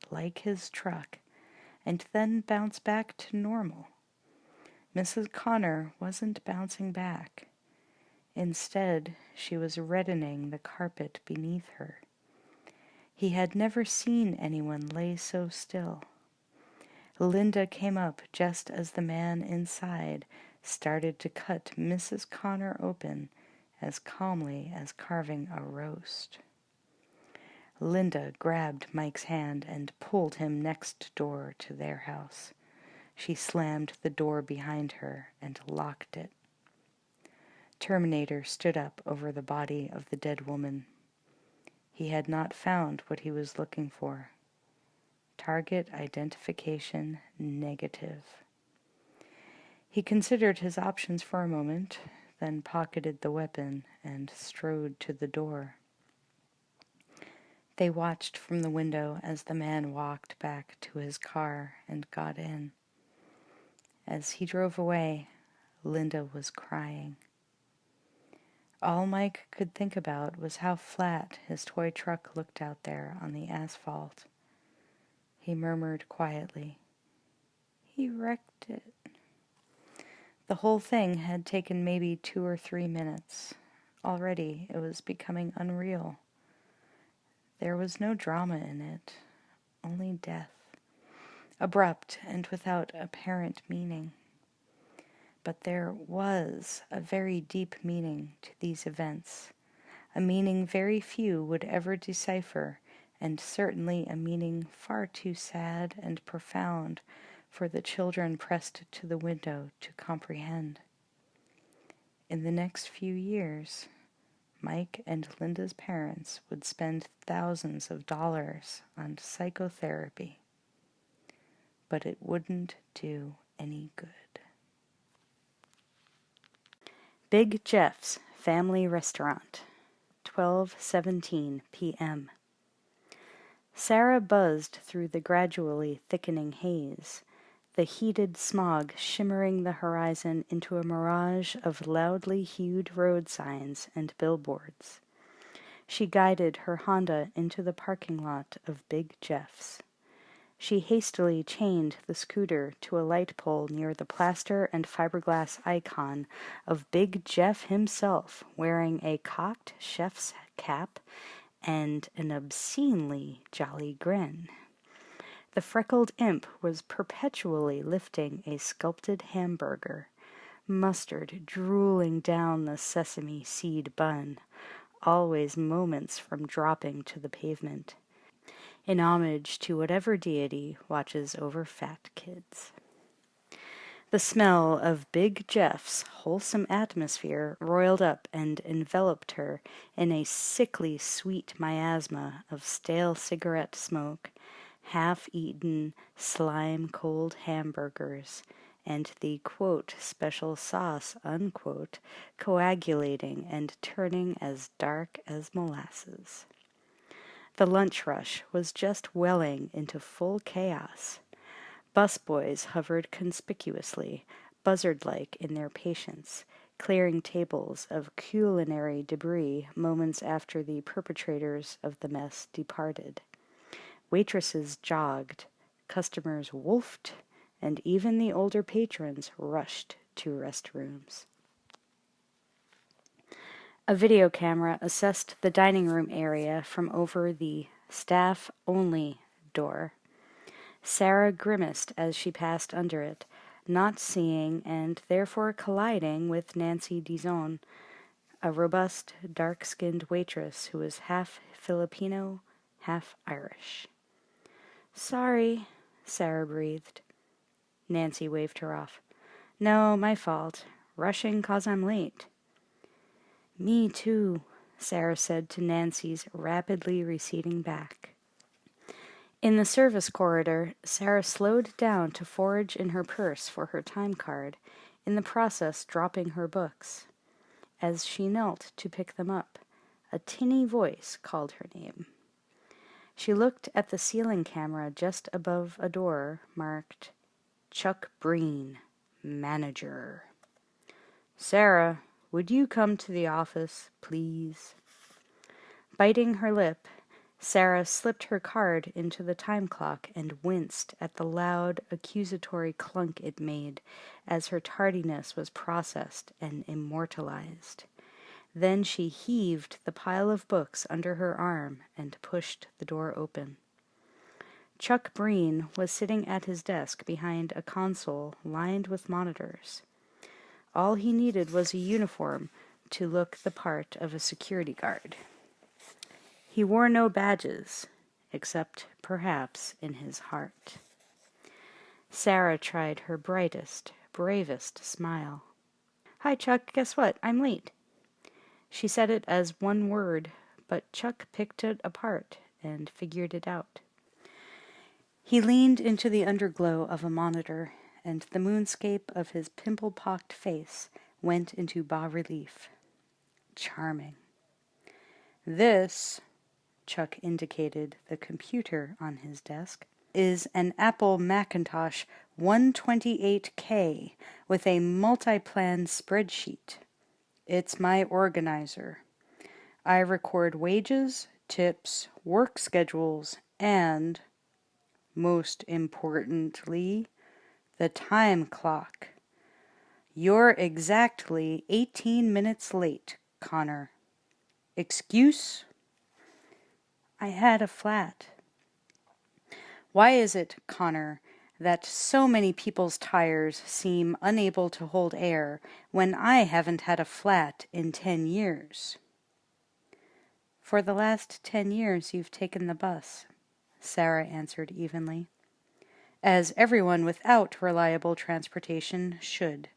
like his truck, and then bounce back to normal. Mrs. Connor wasn't bouncing back. Instead, she was reddening the carpet beneath her. He had never seen anyone lay so still. Linda came up just as the man inside started to cut Mrs. Connor open as calmly as carving a roast. Linda grabbed Mike's hand and pulled him next door to their house. She slammed the door behind her and locked it. Terminator stood up over the body of the dead woman. He had not found what he was looking for. Target identification negative. He considered his options for a moment, then pocketed the weapon and strode to the door. They watched from the window as the man walked back to his car and got in. As he drove away, Linda was crying. All Mike could think about was how flat his toy truck looked out there on the asphalt. He murmured quietly, "He wrecked it." The whole thing had taken maybe 2 or 3 minutes. Already it was becoming unreal. There was no drama in it, only death, abrupt and without apparent meaning. But there was a very deep meaning to these events, a meaning very few would ever decipher, and certainly a meaning far too sad and profound for the children pressed to the window to comprehend. In the next few years, Mike and Linda's parents would spend thousands of dollars on psychotherapy, but it wouldn't do any good. Big Jeff's Family Restaurant, 12:17 p.m. Sarah buzzed through the gradually thickening haze, the heated smog shimmering the horizon into a mirage of loudly hued road signs and billboards. She guided her Honda into the parking lot of Big Jeff's. She hastily chained the scooter to a light pole near the plaster and fiberglass icon of Big Jeff himself, wearing a cocked chef's cap and an obscenely jolly grin. The freckled imp was perpetually lifting a sculpted hamburger, mustard drooling down the sesame seed bun, always moments from dropping to the pavement, in homage to whatever deity watches over fat kids. The smell of Big Jeff's wholesome atmosphere roiled up and enveloped her in a sickly sweet miasma of stale cigarette smoke, half-eaten slime-cold hamburgers, and the, quote, special sauce, unquote, coagulating and turning as dark as molasses. The lunch rush was just welling into full chaos. Busboys hovered conspicuously, buzzard-like in their patience, clearing tables of culinary debris moments after the perpetrators of the mess departed. Waitresses jogged, customers wolfed, and even the older patrons rushed to restrooms. A video camera assessed the dining room area from over the staff-only door. Sarah grimaced as she passed under it, not seeing and therefore colliding with Nancy Dizon, a robust, dark-skinned waitress who was half Filipino, half Irish. "Sorry," Sarah breathed. Nancy waved her off. "No, my fault. Rushing 'cause I'm late." "Me too," Sarah said to Nancy's rapidly receding back. In the service corridor, Sarah slowed down to forage in her purse for her time card, in the process dropping her books. As she knelt to pick them up, a tinny voice called her name. She looked at the ceiling camera just above a door marked Chuck Breen, Manager. "Sarah, would you come to the office, please?" Biting her lip, Sarah slipped her card into the time clock and winced at the loud, accusatory clunk it made as her tardiness was processed and immortalized. Then she heaved the pile of books under her arm and pushed the door open. Chuck Breen was sitting at his desk behind a console lined with monitors. All he needed was a uniform to look the part of a security guard. He wore no badges, except perhaps in his heart. Sarah tried her brightest, bravest smile. "Hi, Chuck, guess what? I'm late." She said it as one word, but Chuck picked it apart and figured it out. He leaned into the underglow of a monitor, and the moonscape of his pimple-pocked face went into bas-relief. Charming. "This," Chuck indicated the computer on his desk, "is an Apple Macintosh 128K with a multi-plan spreadsheet. It's my organizer. I record wages, tips, work schedules, and, most importantly, the time clock. You're exactly 18 minutes late, Connor. Excuse?" "I had a flat." "Why is it, Connor, that so many people's tires seem unable to hold air when I haven't had a flat in 10 years? "For the last 10 years you've taken the bus," Sarah answered evenly. "As everyone without reliable transportation should."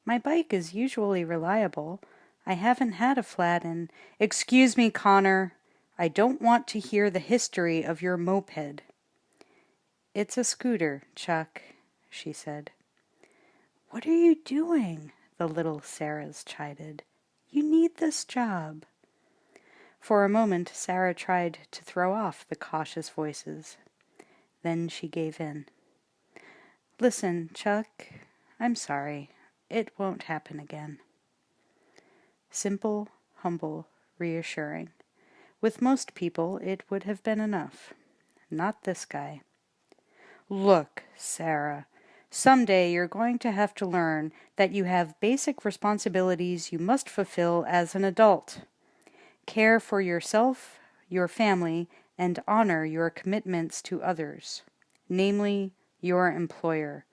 "My bike is usually reliable. I haven't had a flat in—" "Excuse me, Connor. I don't want to hear the history of your moped." "It's a scooter, Chuck," she said. "What are you doing?" the little Sarahs chided. "You need this job." For a moment Sarah tried to throw off the cautious voices. Then she gave in. "Listen, Chuck, I'm sorry. It won't happen again." Simple, humble, reassuring. With most people it would have been enough. Not this guy. "Look, Sarah, someday you're going to have to learn that you have basic responsibilities you must fulfill as an adult. Care for yourself, your family, and honor your commitments to others, namely, your employer.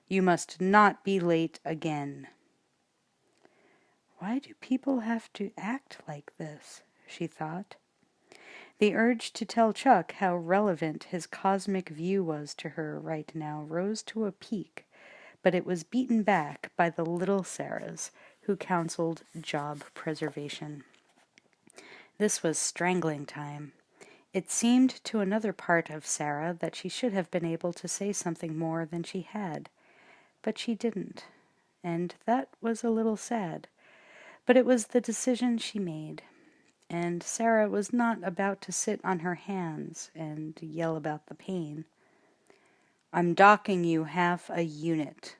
You must not be late again." Why do people have to act like this? She thought. The urge to tell Chuck how relevant his cosmic view was to her right now rose to a peak, but it was beaten back by the little Sarahs who counseled job preservation. This was strangling time. It seemed to another part of Sarah that she should have been able to say something more than she had, but she didn't, and that was a little sad. But it was the decision she made, and Sarah was not about to sit on her hands and yell about the pain. "I'm docking you half a unit."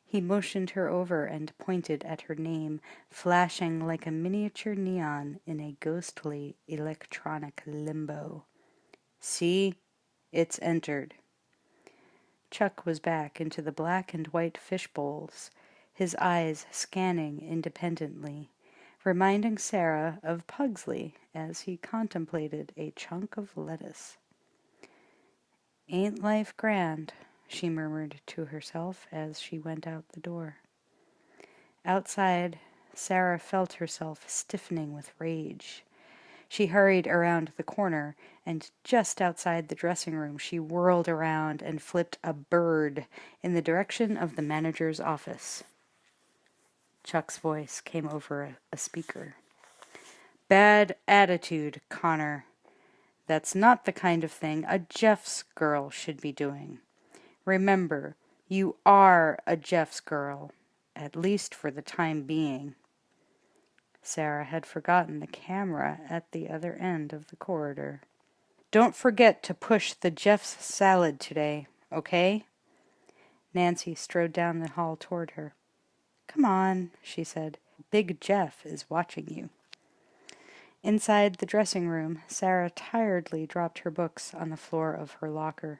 He motioned her over and pointed at her name, flashing like a miniature neon in a ghostly electronic limbo. "See? It's entered." Chuck was back into the black and white fish bowls, his eyes scanning independently, reminding Sarah of Pugsley as he contemplated a chunk of lettuce. "Ain't life grand?" she murmured to herself as she went out the door. Outside, Sarah felt herself stiffening with rage. She hurried around the corner, and just outside the dressing room she whirled around and flipped a bird in the direction of the manager's office. Chuck's voice came over a speaker. "Bad attitude, Connor. That's not the kind of thing a Jeff's girl should be doing. Remember, you are a Jeff's girl, at least for the time being." Sarah had forgotten the camera at the other end of the corridor. "Don't forget to push the Jeff's salad today, okay?" Nancy strode down the hall toward her. "Come on," she said. "Big Jeff is watching you." Inside the dressing room, Sarah tiredly dropped her books on the floor of her locker.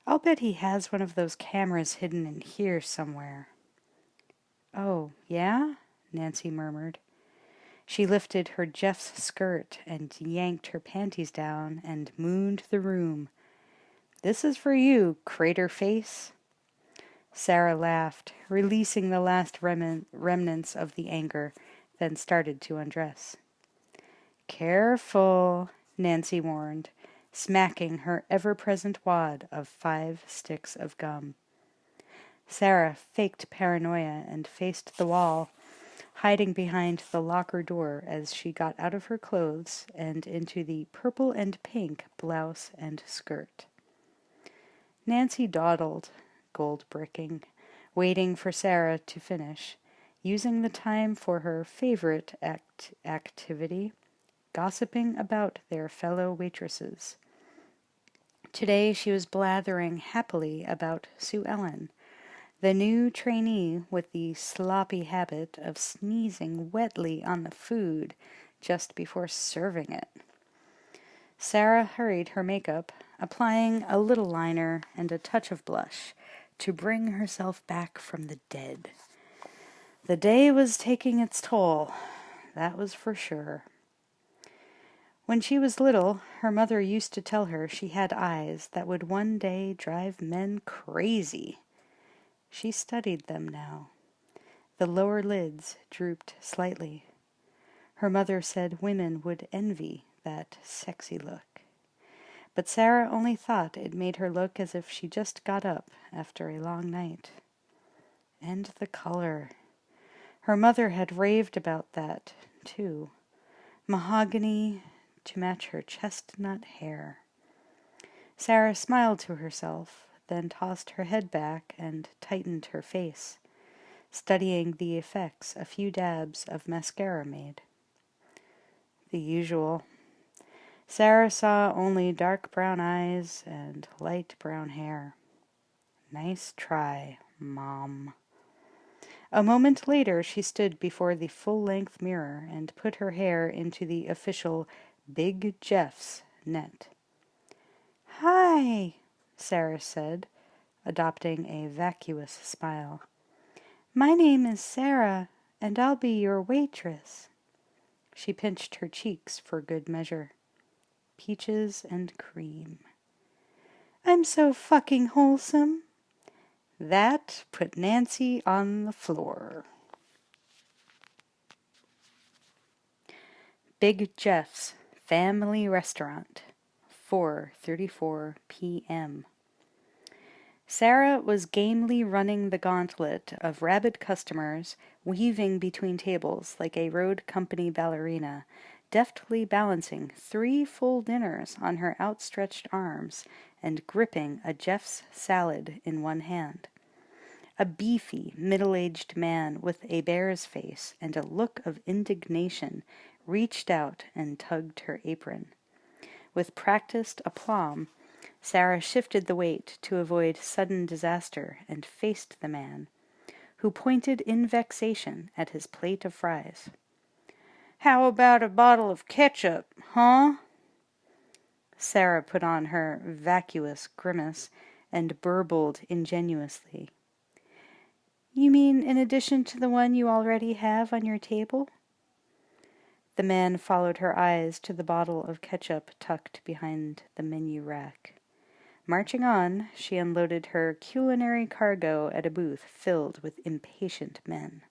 "I'll bet he has one of those cameras hidden in here somewhere." "Oh, yeah?" Nancy murmured. She lifted her Jeff's skirt and yanked her panties down and mooned the room. "This is for you, crater face." Sarah laughed, releasing the last remnants of the anger, then started to undress. "Careful," Nancy warned, smacking her ever-present wad of 5 sticks of gum. Sarah faked paranoia and faced the wall, hiding behind the locker door as she got out of her clothes and into the purple and pink blouse and skirt. Nancy dawdled, gold-bricking, waiting for Sarah to finish, using the time for her favorite activity, gossiping about their fellow waitresses. Today she was blathering happily about Sue Ellen, the new trainee with the sloppy habit of sneezing wetly on the food just before serving it. Sarah hurried her makeup, applying a little liner and a touch of blush to bring herself back from the dead. The day was taking its toll, that was for sure. When she was little, her mother used to tell her she had eyes that would one day drive men crazy. She studied them now. The lower lids drooped slightly. Her mother said women would envy that sexy look. But Sarah only thought it made her look as if she just got up after a long night. And the color. Her mother had raved about that, too. Mahogany to match her chestnut hair. Sarah smiled to herself, then tossed her head back and tightened her face, studying the effects a few dabs of mascara made. The usual. Sarah saw only dark brown eyes and light brown hair. Nice try, Mom. A moment later she stood before the full-length mirror and put her hair into the official Big Jeff's net. "Hi," Sarah said, adopting a vacuous smile. "My name is Sarah, and I'll be your waitress." She pinched her cheeks for good measure. Peaches and cream. "I'm so fucking wholesome." That put Nancy on the floor. Big Jeff's Family Restaurant, 4:34 p.m. Sarah was gamely running the gauntlet of rabid customers, weaving between tables like a road company ballerina, deftly balancing 3 full dinners on her outstretched arms and gripping a Jeff's salad in one hand. A beefy, middle-aged man with a bear's face and a look of indignation reached out and tugged her apron. With practiced aplomb, Sarah shifted the weight to avoid sudden disaster and faced the man, who pointed in vexation at his plate of fries. "How about a bottle of ketchup, huh?" Sarah put on her vacuous grimace and burbled ingenuously. "You mean in addition to the one you already have on your table?" The man followed her eyes to the bottle of ketchup tucked behind the menu rack. Marching on, she unloaded her culinary cargo at a booth filled with impatient men.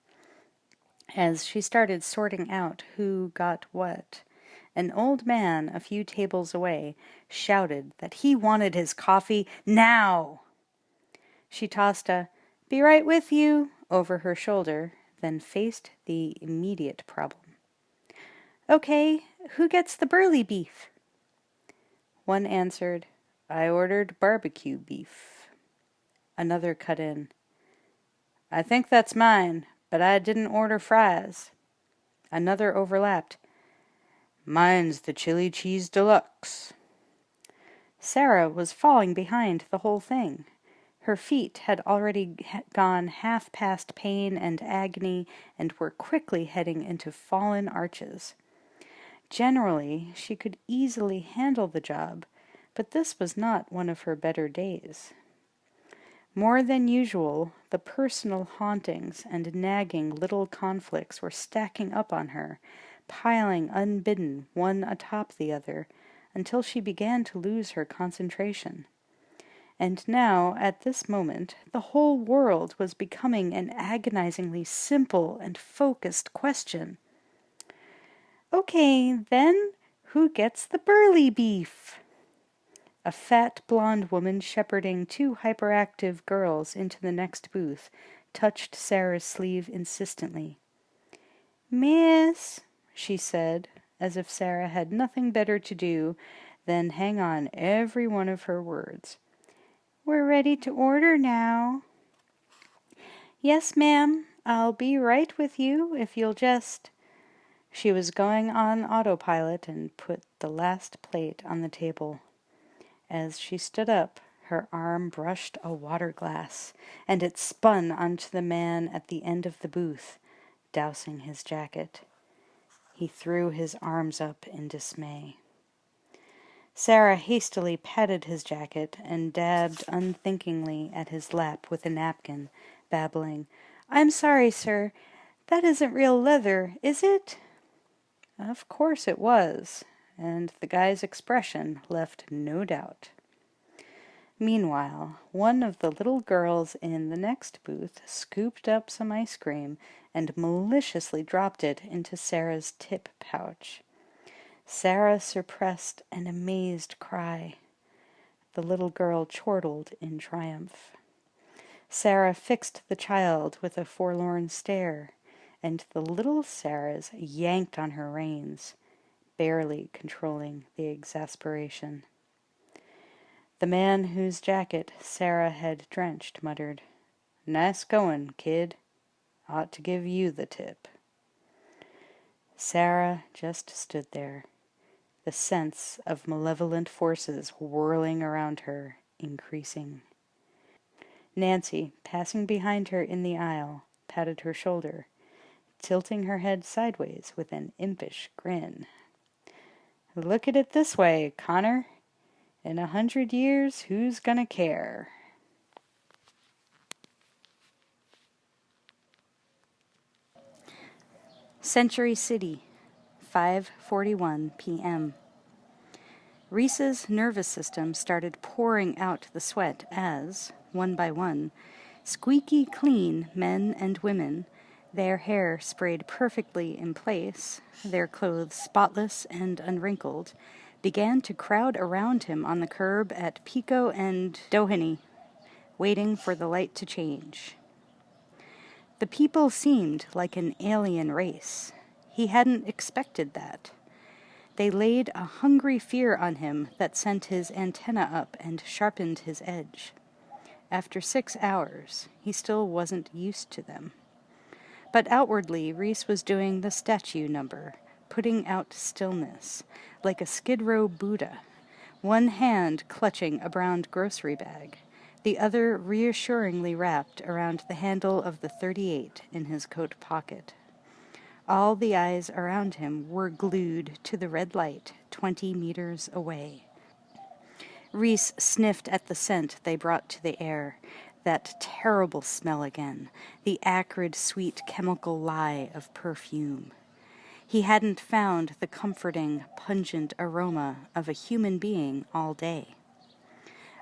As she started sorting out who got what, an old man a few tables away shouted that he wanted his coffee now. She tossed a "Be right with you" over her shoulder, then faced the immediate problem. "Okay, who gets the burly beef?" One answered, "I ordered barbecue beef." Another cut in, "I think that's mine, but I didn't order fries." Another overlapped, "Mine's the chili cheese deluxe." Sarah was falling behind the whole thing. Her feet had already gone half past pain and agony and were quickly heading into fallen arches. Generally, she could easily handle the job, but this was not one of her better days. More than usual, the personal hauntings and nagging little conflicts were stacking up on her, piling unbidden one atop the other, until she began to lose her concentration. And now, at this moment, the whole world was becoming an agonizingly simple and focused question. "Okay, then, who gets the burly beef?" A fat blonde woman shepherding 2 hyperactive girls into the next booth touched Sarah's sleeve insistently. "Miss," she said, as if Sarah had nothing better to do than hang on every one of her words. "We're ready to order now." "Yes, ma'am. I'll be right with you if you'll just—" She was going on autopilot and put the last plate on the table. As she stood up, her arm brushed a water glass, and it spun onto the man at the end of the booth, dousing his jacket. He threw his arms up in dismay. Sarah hastily patted his jacket and dabbed unthinkingly at his lap with a napkin, babbling, "I'm sorry, sir. That isn't real leather, is it?" Of course it was, and the guy's expression left no doubt. Meanwhile, one of the little girls in the next booth scooped up some ice cream and maliciously dropped it into Sarah's tip pouch. Sarah suppressed an amazed cry. The little girl chortled in triumph. Sarah fixed the child with a forlorn stare, and the little Sarahs yanked on her reins, barely controlling the exasperation. The man whose jacket Sarah had drenched muttered, "Nice going, kid. Ought to give you the tip." Sarah just stood there, the sense of malevolent forces whirling around her, increasing. Nancy, passing behind her in the aisle, patted her shoulder, tilting her head sideways with an impish grin. "Look at it this way, Connor. In 100 years, who's gonna care?" Century City, 5:41 p.m. Reese's nervous system started pouring out the sweat as, one by one, squeaky clean men and women, their hair sprayed perfectly in place, their clothes spotless and unwrinkled, began to crowd around him on the curb at Pico and Doheny, waiting for the light to change. The people seemed like an alien race. He hadn't expected that. They laid a hungry fear on him that sent his antenna up and sharpened his edge. After 6 hours, he still wasn't used to them. But outwardly, Reese was doing the statue number, putting out stillness, like a Skid Row Buddha, one hand clutching a brown grocery bag, the other reassuringly wrapped around the handle of the .38 in his coat pocket. All the eyes around him were glued to the red light 20 meters away. Reese sniffed at the scent they brought to the air, that terrible smell again, the acrid, sweet chemical lie of perfume. He hadn't found the comforting, pungent aroma of a human being all day.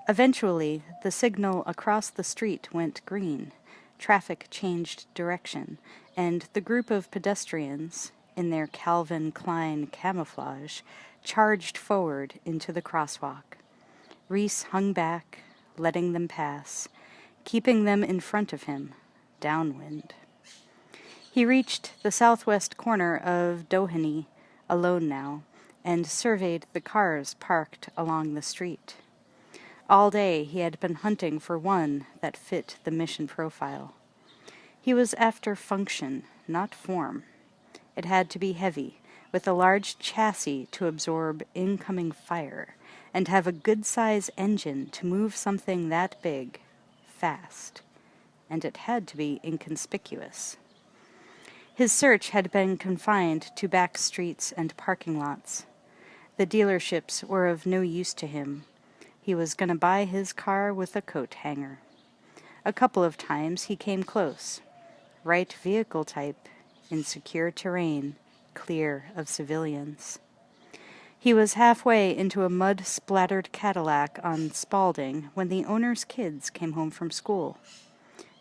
Eventually, the signal across the street went green. Traffic changed direction, and the group of pedestrians, in their Calvin Klein camouflage, charged forward into the crosswalk. Reese hung back, letting them pass, keeping them in front of him, downwind. He reached the southwest corner of Doheny, alone now, and surveyed the cars parked along the street. All day he had been hunting for one that fit the mission profile. He was after function, not form. It had to be heavy, with a large chassis to absorb incoming fire, and have a good-size engine to move something that big, fast. And it had to be inconspicuous. His search had been confined to back streets and parking lots. The dealerships were of no use to him. He was going to buy his car with a coat hanger. A couple of times he came close. Right vehicle type, in secure terrain, clear of civilians. He was halfway into a mud-splattered Cadillac on Spalding when the owner's kids came home from school.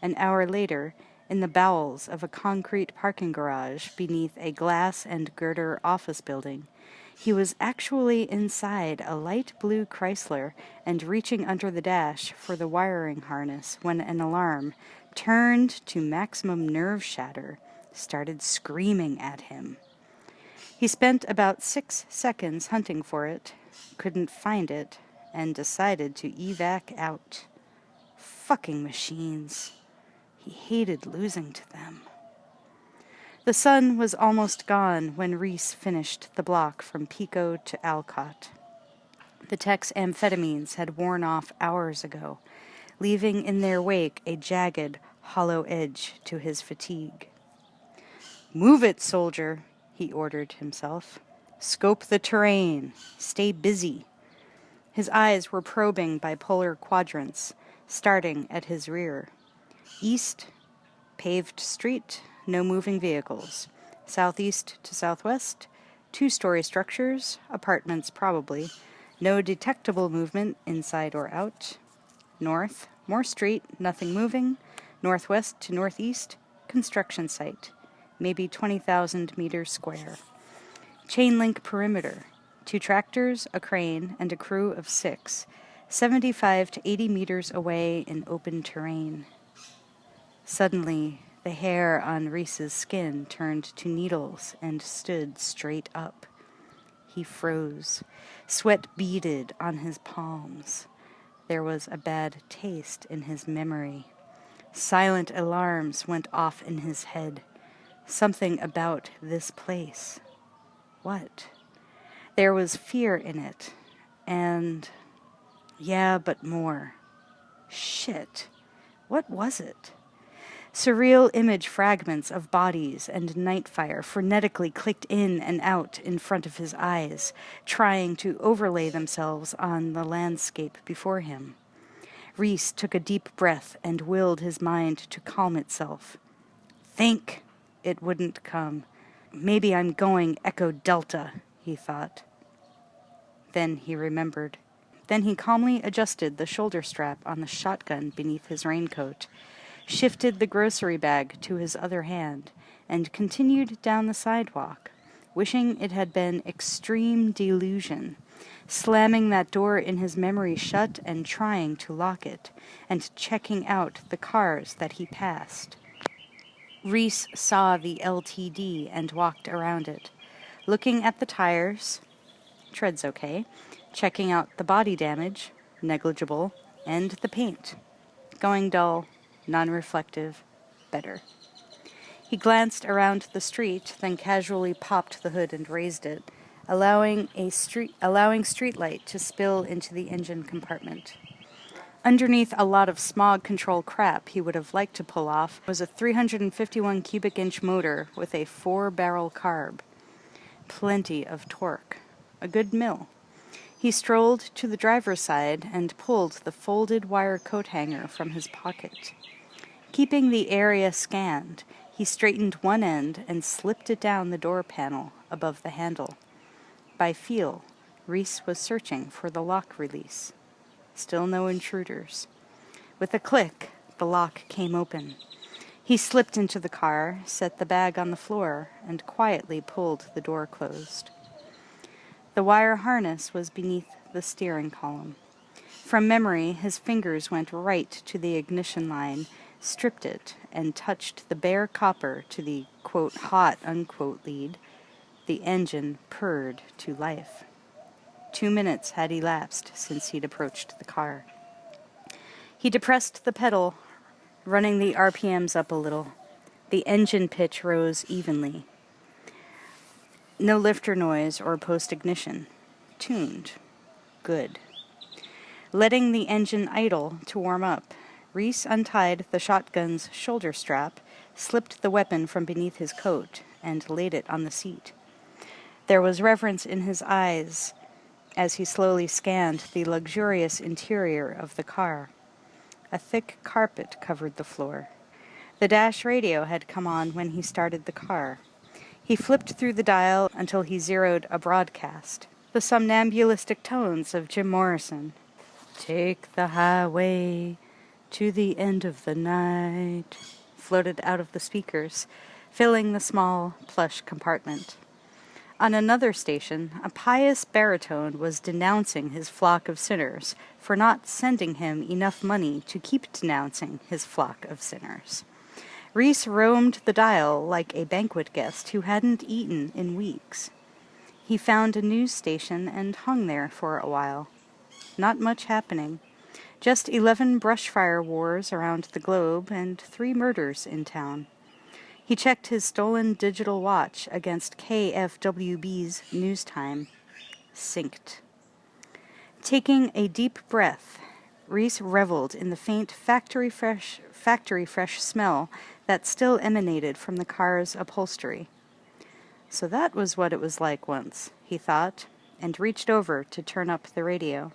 An hour later, in the bowels of a concrete parking garage beneath a glass and girder office building, he was actually inside a light blue Chrysler and reaching under the dash for the wiring harness when an alarm, turned to maximum nerve shatter, started screaming at him. He spent about 6 seconds hunting for it, couldn't find it, and decided to evac out. Fucking machines. He hated losing to them. The sun was almost gone when Reese finished the block from Pico to Alcott. The tech's amphetamines had worn off hours ago, leaving in their wake a jagged, hollow edge to his fatigue. "Move it, soldier," he ordered himself. "Scope the terrain. Stay busy." His eyes were probing bipolar quadrants, starting at his rear. East, paved street, no moving vehicles. Southeast to southwest, 2-story structures, apartments probably, no detectable movement inside or out. North, more street, nothing moving. Northwest to northeast, construction site, maybe 20,000 meters square. Chain link perimeter, 2 tractors, a crane, and a crew of 6, 75 to 80 meters away in open terrain. Suddenly, the hair on Reese's skin turned to needles and stood straight up. He froze. Sweat beaded on his palms. There was a bad taste in his memory. Silent alarms went off in his head. Something about this place, What? There was fear in it. And, yeah, but more. Shit. What was it? Surreal image fragments of bodies and nightfire frenetically clicked in and out in front of his eyes, trying to overlay themselves on the landscape before him. Rhys took a deep breath and willed his mind to calm itself. Think! It wouldn't come. Maybe I'm going Echo Delta, he thought. Then he remembered. Then he calmly adjusted the shoulder strap on the shotgun beneath his raincoat, shifted the grocery bag to his other hand, and continued down the sidewalk, wishing it had been extreme delusion, slamming that door in his memory shut and trying to lock it, and checking out the cars that he passed. Rhys saw the LTD and walked around it, looking at the tires, tread's okay, checking out the body damage, negligible, and the paint, going dull, non-reflective, better. He glanced around the street, then casually popped the hood and raised it, allowing streetlight to spill into the engine compartment. Underneath a lot of smog control crap he would have liked to pull off was a 351 cubic inch motor with a 4-barrel carb. Plenty of torque. A good mill. He strolled to the driver's side and pulled the folded wire coat hanger from his pocket. Keeping the area scanned, he straightened one end and slipped it down the door panel above the handle. By feel, Rhys was searching for the lock release. Still no intruders. With a click, the lock came open. He slipped into the car, set the bag on the floor, and quietly pulled the door closed. The wire harness was beneath the steering column. From memory, his fingers went right to the ignition line, stripped it, and touched the bare copper to the, quote, hot, unquote, lead. The engine purred to life. 2 minutes had elapsed since he'd approached the car. He depressed the pedal, running the RPMs up a little. The engine pitch rose evenly. No lifter noise or post-ignition. Tuned. Good. Letting the engine idle to warm up, Rhys untied the shotgun's shoulder strap, slipped the weapon from beneath his coat, and laid it on the seat. There was reverence in his eyes as he slowly scanned the luxurious interior of the car. A thick carpet covered the floor. The dash radio had come on when he started the car. He flipped through the dial until he zeroed a broadcast. The somnambulistic tones of Jim Morrison. Take the highway to the end of the night, floated out of the speakers, filling the small, plush compartment. On another station, a pious baritone was denouncing his flock of sinners for not sending him enough money to keep denouncing his flock of sinners. Rhys roamed the dial like a banquet guest who hadn't eaten in weeks. He found a news station and hung there for a while. Not much happening. Just 11 brushfire wars around the globe and 3 murders in town. He checked his stolen digital watch against KFWB's news time. Synced. Taking a deep breath, Rhys reveled in the faint factory fresh smell that still emanated from the car's upholstery. So that was what it was like once, he thought, and reached over to turn up the radio.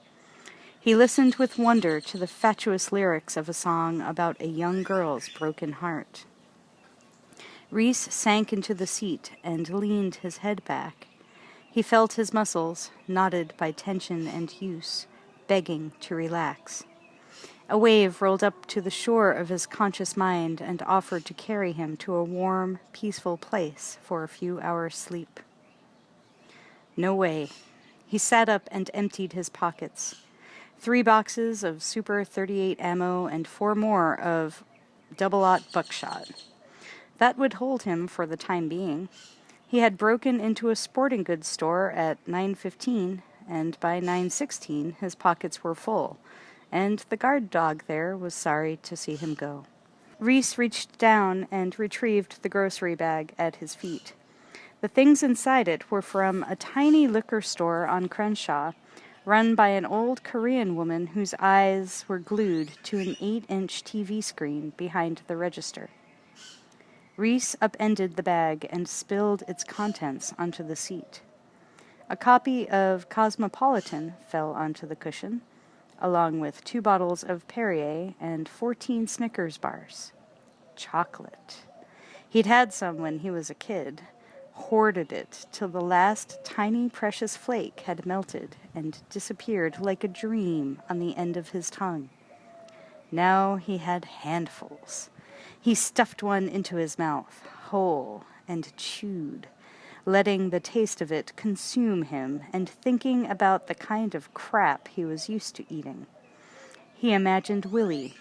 He listened with wonder to the fatuous lyrics of a song about a young girl's broken heart. Rhys sank into the seat and leaned his head back. He felt his muscles, knotted by tension and use, begging to relax. A wave rolled up to the shore of his conscious mind and offered to carry him to a warm, peaceful place for a few hours' sleep. No way. He sat up and emptied his pockets. 3 boxes of Super 38 ammo and 4 more of double-aught buckshot. That would hold him for the time being. He had broken into a sporting goods store at 9:15, and by 9:16 his pockets were full, and the guard dog there was sorry to see him go. Rhys reached down and retrieved the grocery bag at his feet. The things inside it were from a tiny liquor store on Crenshaw, run by an old Korean woman whose eyes were glued to an 8-inch TV screen behind the register. Reese upended the bag and spilled its contents onto the seat. A copy of Cosmopolitan fell onto the cushion, along with 2 bottles of Perrier and 14 Snickers bars. Chocolate. He'd had some when he was a kid, hoarded it till the last tiny precious flake had melted and disappeared like a dream on the end of his tongue. Now he had handfuls. He stuffed one into his mouth, whole, and chewed, letting the taste of it consume him and thinking about the kind of crap he was used to eating. He imagined Willie,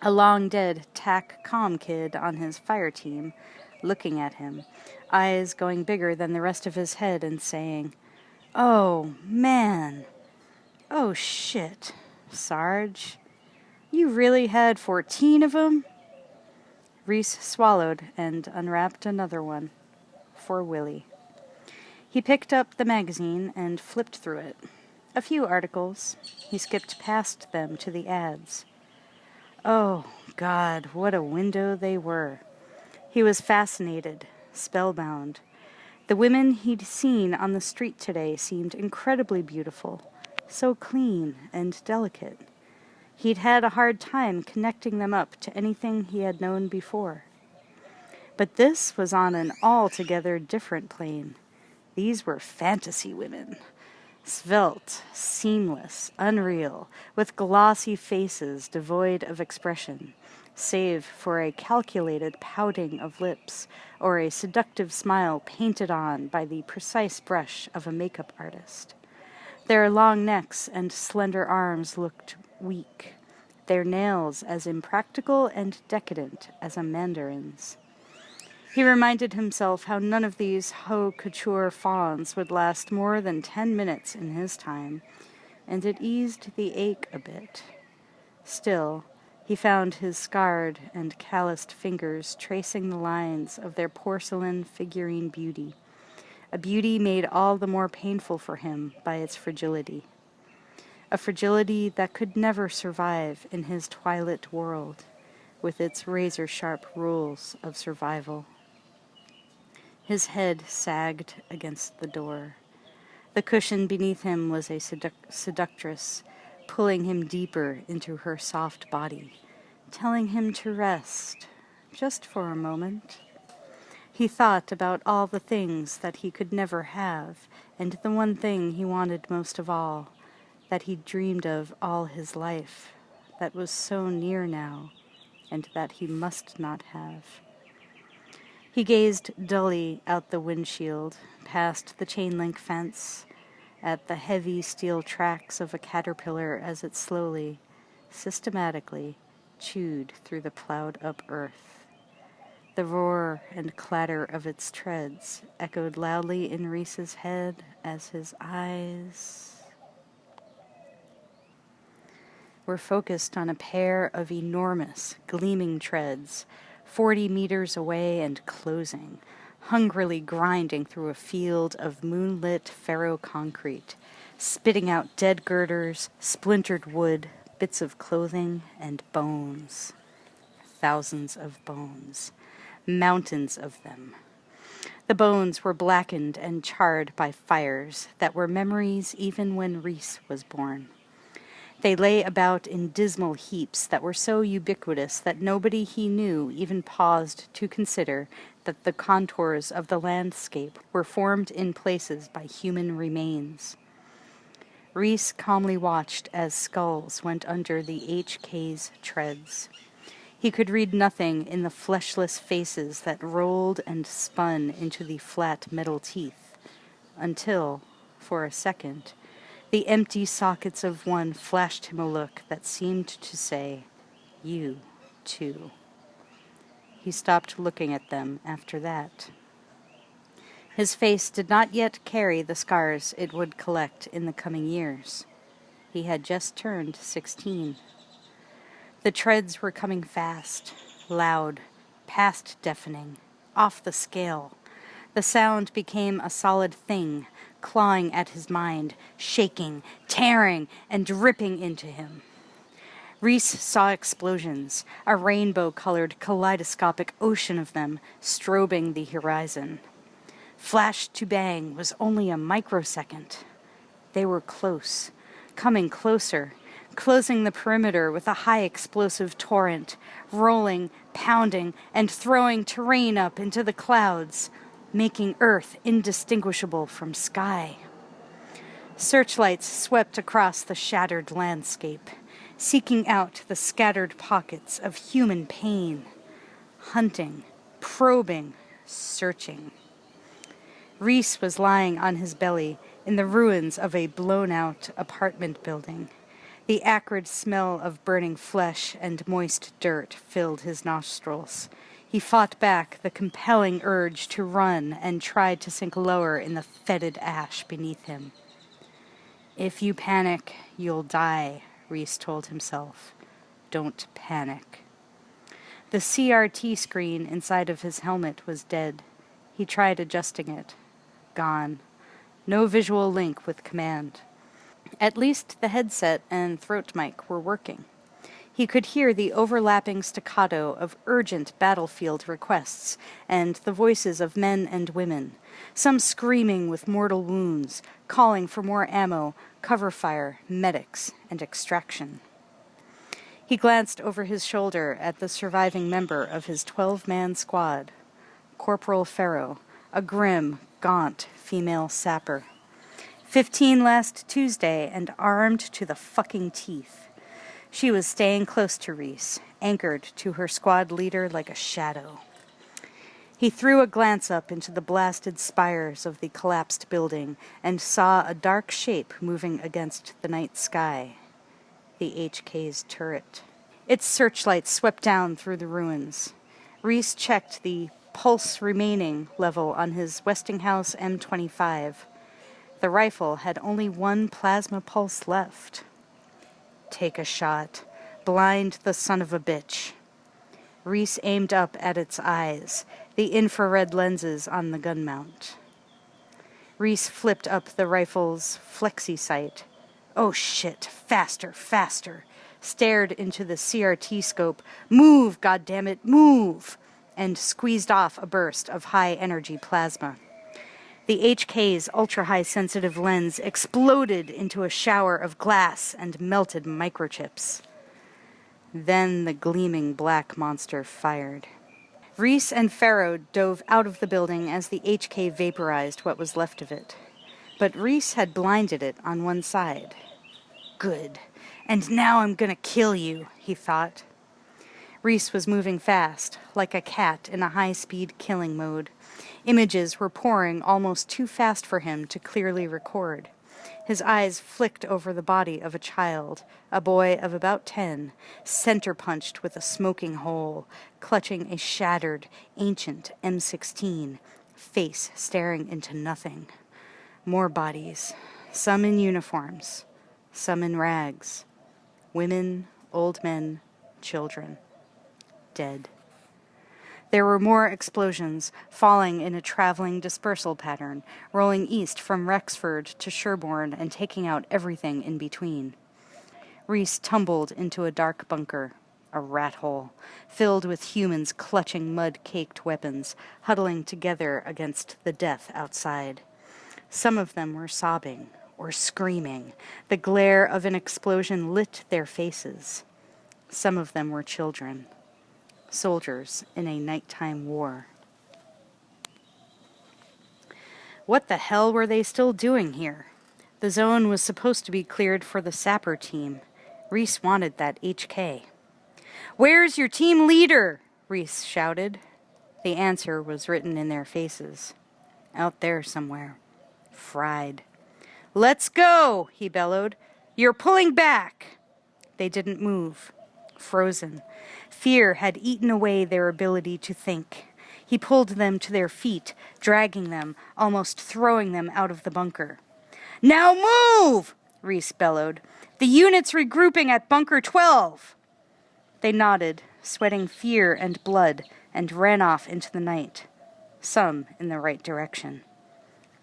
a long-dead TAC-COM kid on his fire team, looking at him, eyes going bigger than the rest of his head, and saying, "Oh, man. Oh, shit. Sarge, you really had 14 of them?" Reese swallowed and unwrapped another one. For Willie. He picked up the magazine and flipped through it. A few articles. He skipped past them to the ads. Oh, God, what a window they were. He was fascinated, spellbound. The women he'd seen on the street today seemed incredibly beautiful, so clean and delicate. He'd had a hard time connecting them up to anything he had known before. But this was on an altogether different plane. These were fantasy women. Svelte, seamless, unreal, with glossy faces devoid of expression, save for a calculated pouting of lips or a seductive smile painted on by the precise brush of a makeup artist. Their long necks and slender arms looked weak, their nails as impractical and decadent as a mandarin's. He reminded himself how none of these haute couture fawns would last more than 10 minutes in his time, and it eased the ache a bit. Still, he found his scarred and calloused fingers tracing the lines of their porcelain figurine beauty, a beauty made all the more painful for him by its fragility. A fragility that could never survive in his twilit world, with its razor-sharp rules of survival. His head sagged against the door. The cushion beneath him was a seductress, pulling him deeper into her soft body, telling him to rest, just for a moment. He thought about all the things that he could never have, and the one thing he wanted most of all, that he'd dreamed of all his life, that was so near now, and that he must not have. He gazed dully out the windshield, past the chain-link fence, at the heavy steel tracks of a caterpillar as it slowly, systematically, chewed through the plowed-up earth. The roar and clatter of its treads echoed loudly in Reese's head as his eyes were focused on a pair of enormous, gleaming treads, 40 meters away and closing, hungrily grinding through a field of moonlit ferro-concrete, spitting out dead girders, splintered wood, bits of clothing, and bones. Thousands of bones. Mountains of them. The bones were blackened and charred by fires that were memories even when Reese was born. They lay about in dismal heaps that were so ubiquitous that nobody he knew even paused to consider that the contours of the landscape were formed in places by human remains. Reese calmly watched as skulls went under the HK's treads. He could read nothing in the fleshless faces that rolled and spun into the flat metal teeth, until, for a second, the empty sockets of one flashed him a look that seemed to say, "You, too." He stopped looking at them after that. His face did not yet carry the scars it would collect in the coming years. He had just turned 16. The treads were coming fast, loud, past deafening, off the scale, The sound became a solid thing, clawing at his mind, shaking, tearing, and ripping into him. Reese saw explosions, a rainbow-colored kaleidoscopic ocean of them strobing the horizon. Flash to bang was only a microsecond. They were close, coming closer, closing the perimeter with a high explosive torrent, rolling, pounding, and throwing terrain up into the clouds, making Earth indistinguishable from sky. Searchlights swept across the shattered landscape, seeking out the scattered pockets of human pain, hunting, probing, searching. Reese was lying on his belly in the ruins of a blown-out apartment building. The acrid smell of burning flesh and moist dirt filled his nostrils. He fought back the compelling urge to run and tried to sink lower in the fetid ash beneath him. "If you panic, you'll die," Reese told himself. "Don't panic." The CRT screen inside of his helmet was dead. He tried adjusting it. Gone. No visual link with command. At least the headset and throat mic were working. He could hear the overlapping staccato of urgent battlefield requests and the voices of men and women, some screaming with mortal wounds, calling for more ammo, cover fire, medics, and extraction. He glanced over his shoulder at the surviving member of his 12-man squad, Corporal Farrow, a grim, gaunt female sapper. 15 last Tuesday and armed to the fucking teeth. She was staying close to Reese, anchored to her squad leader like a shadow. He threw a glance up into the blasted spires of the collapsed building and saw a dark shape moving against the night sky. The HK's turret. Its searchlight swept down through the ruins. Reese checked the pulse remaining level on his Westinghouse M25. The rifle had only one plasma pulse left. Take a shot. Blind the son of a bitch. Reese aimed up at its eyes, the infrared lenses on the gun mount. Reese flipped up the rifle's flexi sight. Oh shit, faster, faster. Stared into the CRT scope. Move, goddammit, move! And squeezed off a burst of high-energy plasma. The HK's ultra-high sensitive lens exploded into a shower of glass and melted microchips. Then the gleaming black monster fired. Reese and Farrow dove out of the building as the HK vaporized what was left of it. But Reese had blinded it on one side. Good. And now I'm gonna kill you, he thought. Reese was moving fast, like a cat in a high-speed killing mode. Images were pouring almost too fast for him to clearly record. His eyes flicked over the body of a child, a boy of about 10, center-punched with a smoking hole, clutching a shattered, ancient M16, face staring into nothing. More bodies, some in uniforms, some in rags. Women, old men, children. Dead. There were more explosions, falling in a traveling dispersal pattern, rolling east from Rexford to Sherborne and taking out everything in between. Reese tumbled into a dark bunker, a rat hole, filled with humans clutching mud-caked weapons, huddling together against the death outside. Some of them were sobbing or screaming. The glare of an explosion lit their faces. Some of them were children. Soldiers in a nighttime war. What the hell were they still doing here? The zone was supposed to be cleared for the sapper team. Reese wanted that HK. "Where's your team leader?" Reese shouted. The answer was written in their faces. Out there somewhere. Fried. "Let's go," he bellowed. "You're pulling back." They didn't move. Frozen. Fear had eaten away their ability to think. He pulled them to their feet, dragging them, almost throwing them out of the bunker. "Now move!" Reese bellowed. "The unit's regrouping at Bunker 12. They nodded, sweating fear and blood, and ran off into the night. some in the right direction.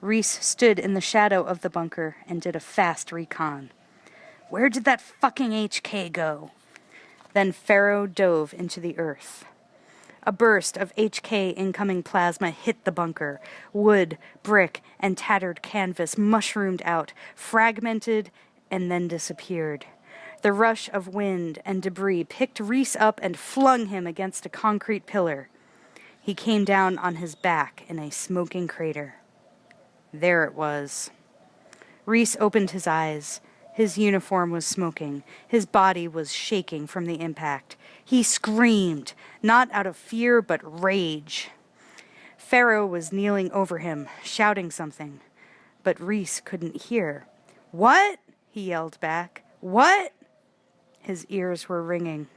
Reese stood in the shadow of the bunker and did a fast recon. Where did that fucking HK go? Then Pharaoh dove into the earth. A burst of HK incoming plasma hit the bunker. Wood, brick, and tattered canvas mushroomed out, fragmented, and then disappeared. The rush of wind and debris picked Reese up and flung him against a concrete pillar. He came down on his back in a smoking crater. There it was. Reese opened his eyes. His uniform was smoking. His body was shaking from the impact. He screamed, not out of fear but rage. Pharaoh was kneeling over him, shouting something, but Reese couldn't hear. What? He yelled back. What? His ears were ringing.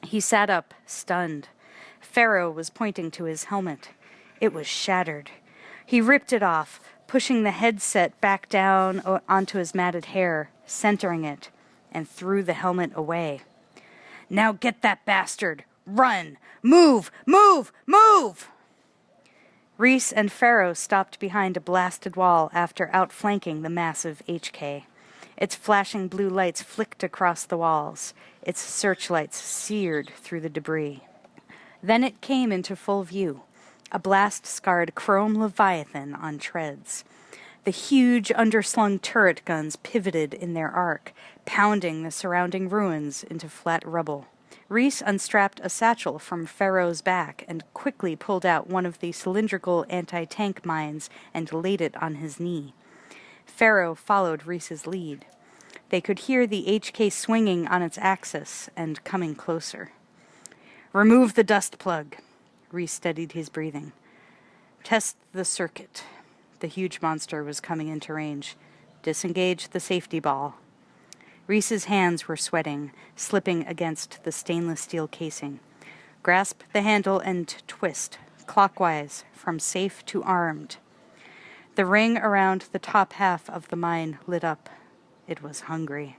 He sat up, stunned. Pharaoh was pointing to his helmet. It was shattered. He ripped it off, pushing the headset back down onto his matted hair, centering it, and threw the helmet away. Now get that bastard! Run! Move! Move! Move! Reese and Pharaoh stopped behind a blasted wall after outflanking the massive HK. Its flashing blue lights flicked across the walls. Its searchlights seared through the debris. Then it came into full view, a blast-scarred chrome leviathan on treads. The huge underslung turret guns pivoted in their arc, pounding the surrounding ruins into flat rubble. Reese unstrapped a satchel from Pharaoh's back and quickly pulled out one of the cylindrical anti-tank mines and laid it on his knee. Pharaoh followed Reese's lead. They could hear the HK swinging on its axis and coming closer. Remove the dust plug. Reese steadied his breathing. Test the circuit. The huge monster was coming into range. Disengage the safety ball. Reese's hands were sweating, slipping against the stainless steel casing. Grasp the handle and twist, clockwise, from safe to armed. The ring around the top half of the mine lit up. It was hungry.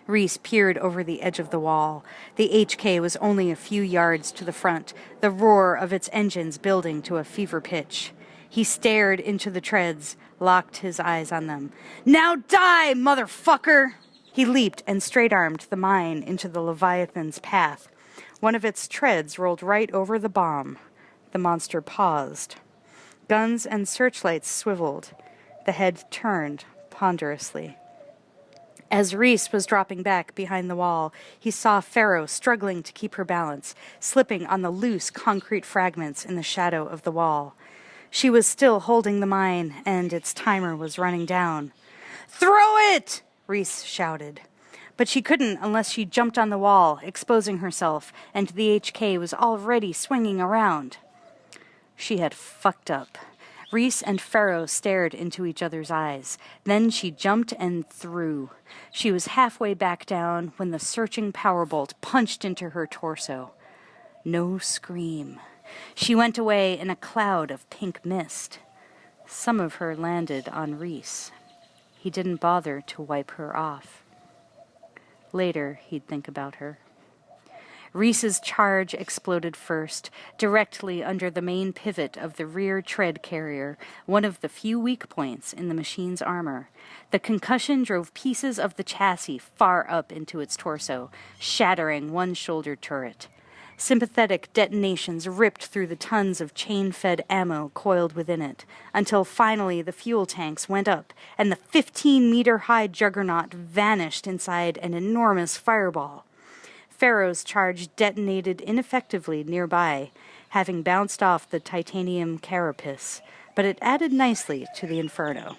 Reese peered over the edge of the wall. The HK was only a few yards to the front, the roar of its engines building to a fever pitch. He stared into the treads, locked his eyes on them. Now die, motherfucker! He leaped and straight-armed the mine into the Leviathan's path. One of its treads rolled right over the bomb. The monster paused. Guns and searchlights swiveled. The head turned ponderously. As Reese was dropping back behind the wall, he saw Pharaoh struggling to keep her balance, slipping on the loose concrete fragments in the shadow of the wall. She was still holding the mine, and its timer was running down. Throw it! Reese shouted. But she couldn't unless she jumped on the wall, exposing herself, and the HK was already swinging around. She had fucked up. Reese and Pharaoh stared into each other's eyes. Then she jumped and threw. She was halfway back down when the searching powerbolt punched into her torso. No scream. She went away in a cloud of pink mist. Some of her landed on Reese. He didn't bother to wipe her off. Later, he'd think about her. Reese's charge exploded first, directly under the main pivot of the rear tread carrier, one of the few weak points in the machine's armor. The concussion drove pieces of the chassis far up into its torso, shattering one shoulder turret. Sympathetic detonations ripped through the tons of chain-fed ammo coiled within it, until finally the fuel tanks went up, and the 15-meter-high juggernaut vanished inside an enormous fireball. Pharaoh's charge detonated ineffectively nearby, having bounced off the titanium carapace, but it added nicely to the inferno.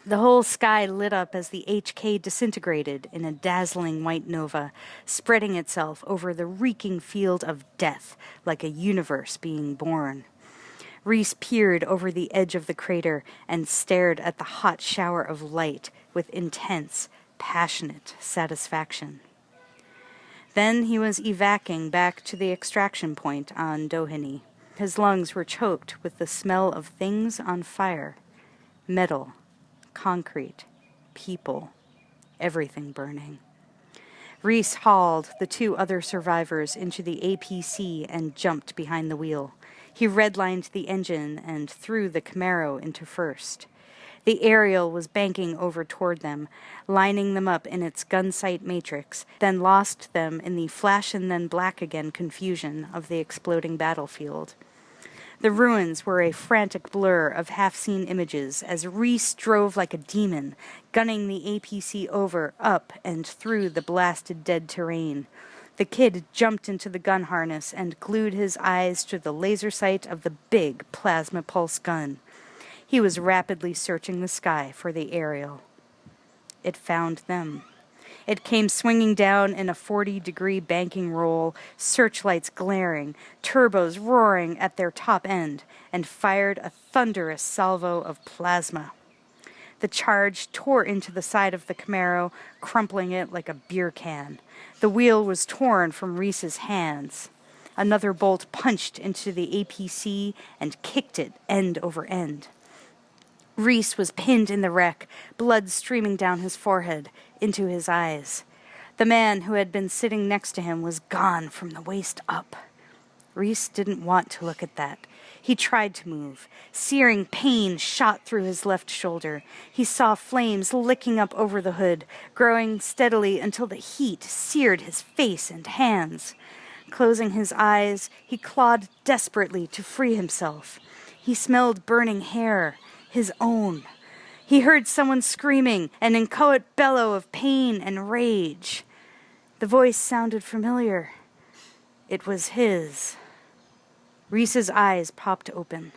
The whole sky lit up as the HK disintegrated in a dazzling white nova, spreading itself over the reeking field of death like a universe being born. Reese peered over the edge of the crater and stared at the hot shower of light with intense, passionate satisfaction. Then he was evacing back to the extraction point on Doheny. His lungs were choked with the smell of things on fire. Metal, concrete, people, everything burning. Reese hauled the two other survivors into the APC and jumped behind the wheel. He redlined the engine and threw the Camaro into first. The aerial was banking over toward them, lining them up in its gun-sight matrix, then lost them in the flash-and-then-black-again confusion of the exploding battlefield. The ruins were a frantic blur of half-seen images as Reese drove like a demon, gunning the APC over, up, and through the blasted dead terrain. The kid jumped into the gun harness and glued his eyes to the laser sight of the big plasma pulse gun. He was rapidly searching the sky for the aerial. It found them. It came swinging down in a 40-degree banking roll, searchlights glaring, turbos roaring at their top end, and fired a thunderous salvo of plasma. The charge tore into the side of the Camaro, crumpling it like a beer can. The wheel was torn from Reese's hands. Another bolt punched into the APC and kicked it end over end. Reese was pinned in the wreck, blood streaming down his forehead, into his eyes. The man who had been sitting next to him was gone from the waist up. Reese didn't want to look at that. He tried to move. Searing pain shot through his left shoulder. He saw flames licking up over the hood, growing steadily until the heat seared his face and hands. Closing his eyes, he clawed desperately to free himself. He smelled burning hair, his own. He heard someone screaming, an inchoate bellow of pain and rage. The voice sounded familiar. It was his. Reese's eyes popped open.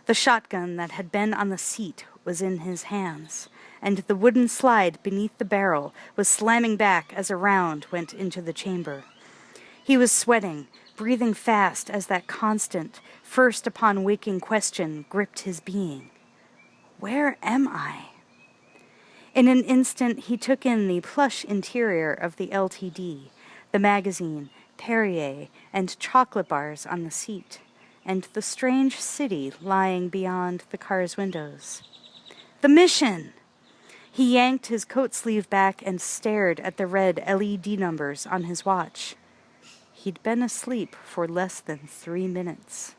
The shotgun that had been on the seat was in his hands, and the wooden slide beneath the barrel was slamming back as a round went into the chamber. He was sweating, breathing fast as that constant, first upon waking question gripped his being. Where am I? In an instant he took in the plush interior of the LTD, the magazine, Perrier, and chocolate bars on the seat, and the strange city lying beyond the car's windows. The mission! He yanked his coat sleeve back and stared at the red LED numbers on his watch. He'd been asleep for less than 3 minutes.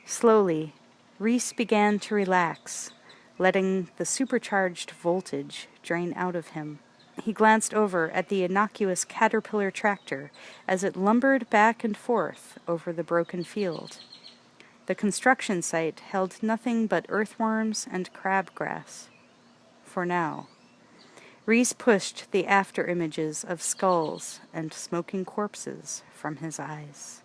Slowly, Reese began to relax, letting the supercharged voltage drain out of him. He glanced over at the innocuous Caterpillar tractor as it lumbered back and forth over the broken field. The construction site held nothing but earthworms and crabgrass. For now. Reese pushed the after images of skulls and smoking corpses from his eyes.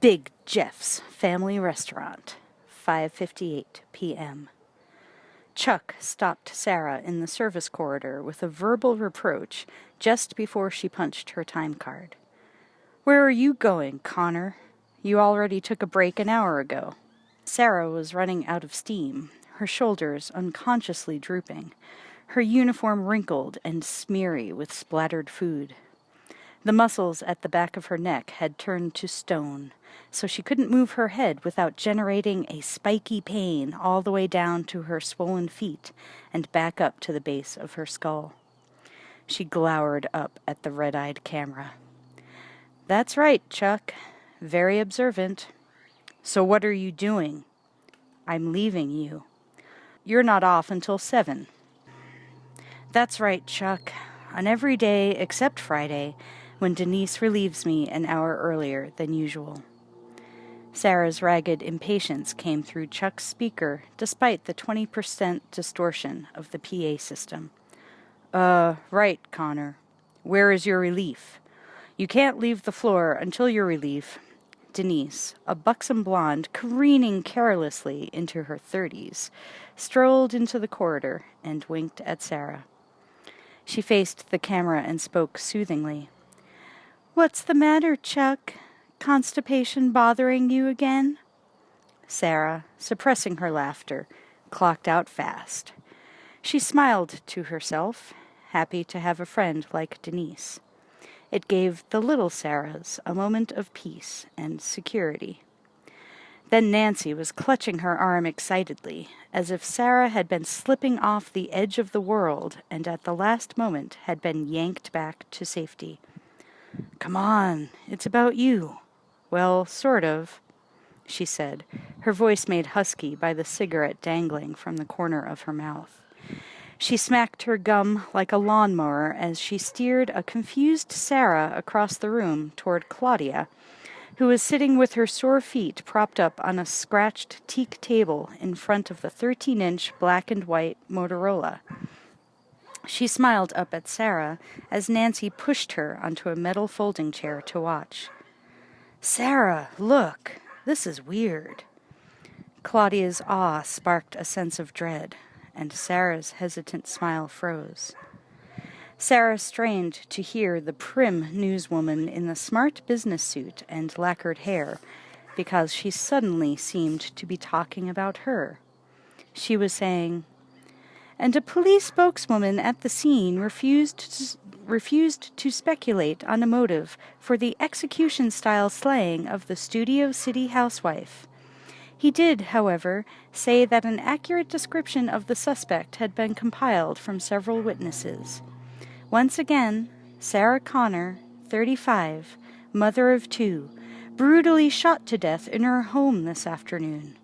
Big Jeff's Family Restaurant, 5:58 p.m. Chuck stopped Sarah in the service corridor with a verbal reproach just before she punched her time card. "Where are you going, Connor? You already took a break an hour ago." Sarah was running out of steam, her shoulders unconsciously drooping, her uniform wrinkled and smeary with splattered food. The muscles at the back of her neck had turned to stone, so she couldn't move her head without generating a spiky pain all the way down to her swollen feet and back up to the base of her skull. She glowered up at the red-eyed camera. "That's right, Chuck. Very observant. So what are you doing?" "I'm leaving you." "You're not off until 7. "That's right, Chuck. On every day except Friday, when Denise relieves me an hour earlier than usual." Sarah's ragged impatience came through Chuck's speaker despite the 20% distortion of the PA system. Right, Connor. Where is your relief? You can't leave the floor until your relief." Denise, a buxom blonde careening carelessly into her 30s, strolled into the corridor and winked at Sarah. She faced the camera and spoke soothingly. "What's the matter, Chuck? Constipation bothering you again?" Sarah, suppressing her laughter, clocked out fast. She smiled to herself, happy to have a friend like Denise. It gave the little Sarahs a moment of peace and security. Then Nancy was clutching her arm excitedly, as if Sarah had been slipping off the edge of the world and at the last moment had been yanked back to safety. "Come on, it's about you." "Well, sort of," she said, her voice made husky by the cigarette dangling from the corner of her mouth. She smacked her gum like a lawnmower as she steered a confused Sarah across the room toward Claudia, who was sitting with her sore feet propped up on a scratched teak table in front of the 13-inch black and white Motorola. She smiled up at Sarah as Nancy pushed her onto a metal folding chair to watch. "Sarah, look! This is weird." Claudia's awe sparked a sense of dread, and Sarah's hesitant smile froze. Sarah strained to hear the prim newswoman in the smart business suit and lacquered hair, because she suddenly seemed to be talking about her. She was saying, "And a police spokeswoman at the scene refused to speculate on a motive for the execution-style slaying of the Studio City housewife. He did, however, say that an accurate description of the suspect had been compiled from several witnesses. Once again, Sarah Connor, 35, mother of 2, brutally shot to death in her home this afternoon."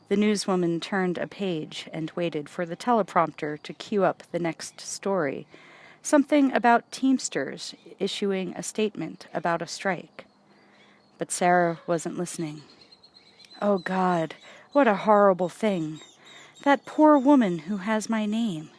The newswoman turned a page and waited for the teleprompter to cue up the next story, something about Teamsters issuing a statement about a strike. But Sarah wasn't listening. "Oh, God, what a horrible thing. That poor woman who has my name.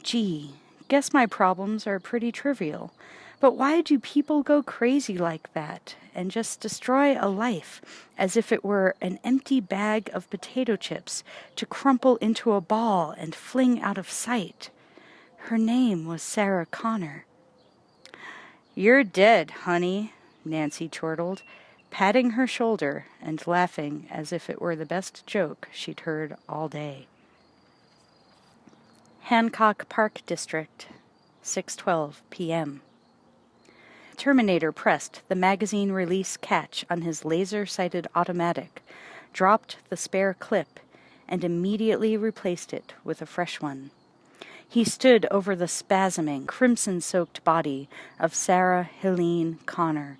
Gee, guess my problems are pretty trivial, but why do people go crazy like that and just destroy a life as if it were an empty bag of potato chips to crumple into a ball and fling out of sight? Her name was Sarah Connor." "You're dead, honey," Nancy chortled, patting her shoulder and laughing as if it were the best joke she'd heard all day. Hancock Park District, 6:12 p.m. Terminator pressed the magazine release catch on his laser-sighted automatic, dropped the spare clip, and immediately replaced it with a fresh one. He stood over the spasming, crimson-soaked body of Sarah Helene Connor,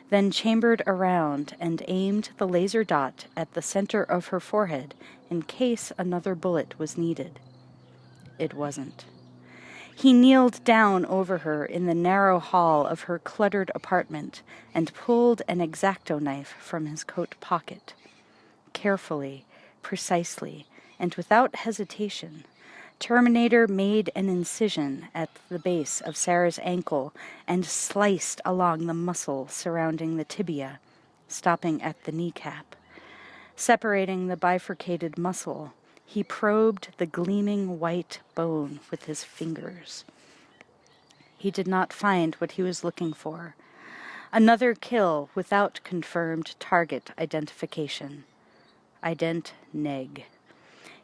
then chambered around and aimed the laser dot at the center of her forehead in case another bullet was needed. It wasn't. He kneeled down over her in the narrow hall of her cluttered apartment and pulled an X-Acto knife from his coat pocket. Carefully, precisely, and without hesitation, Terminator made an incision at the base of Sarah's ankle and sliced along the muscle surrounding the tibia, stopping at the kneecap. Separating the bifurcated muscle, he probed the gleaming white bone with his fingers. He did not find what he was looking for. Another kill without confirmed target identification. Ident neg.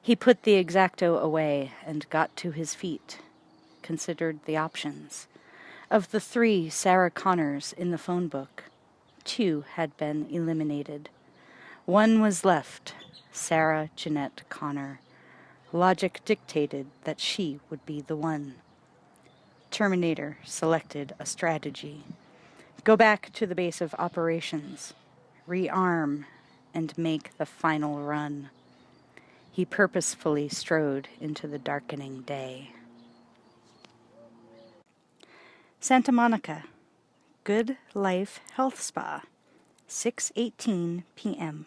He put the X-Acto away and got to his feet, considered the options. Of the 3 Sarah Connors in the phone book, 2 had been eliminated. 1 was left, Sarah Jeanette Connor. Logic dictated that she would be the one. Terminator selected a strategy. Go back to the base of operations, rearm, and make the final run. He purposefully strode into the darkening day. Santa Monica, Good Life Health Spa, 6:18 p.m.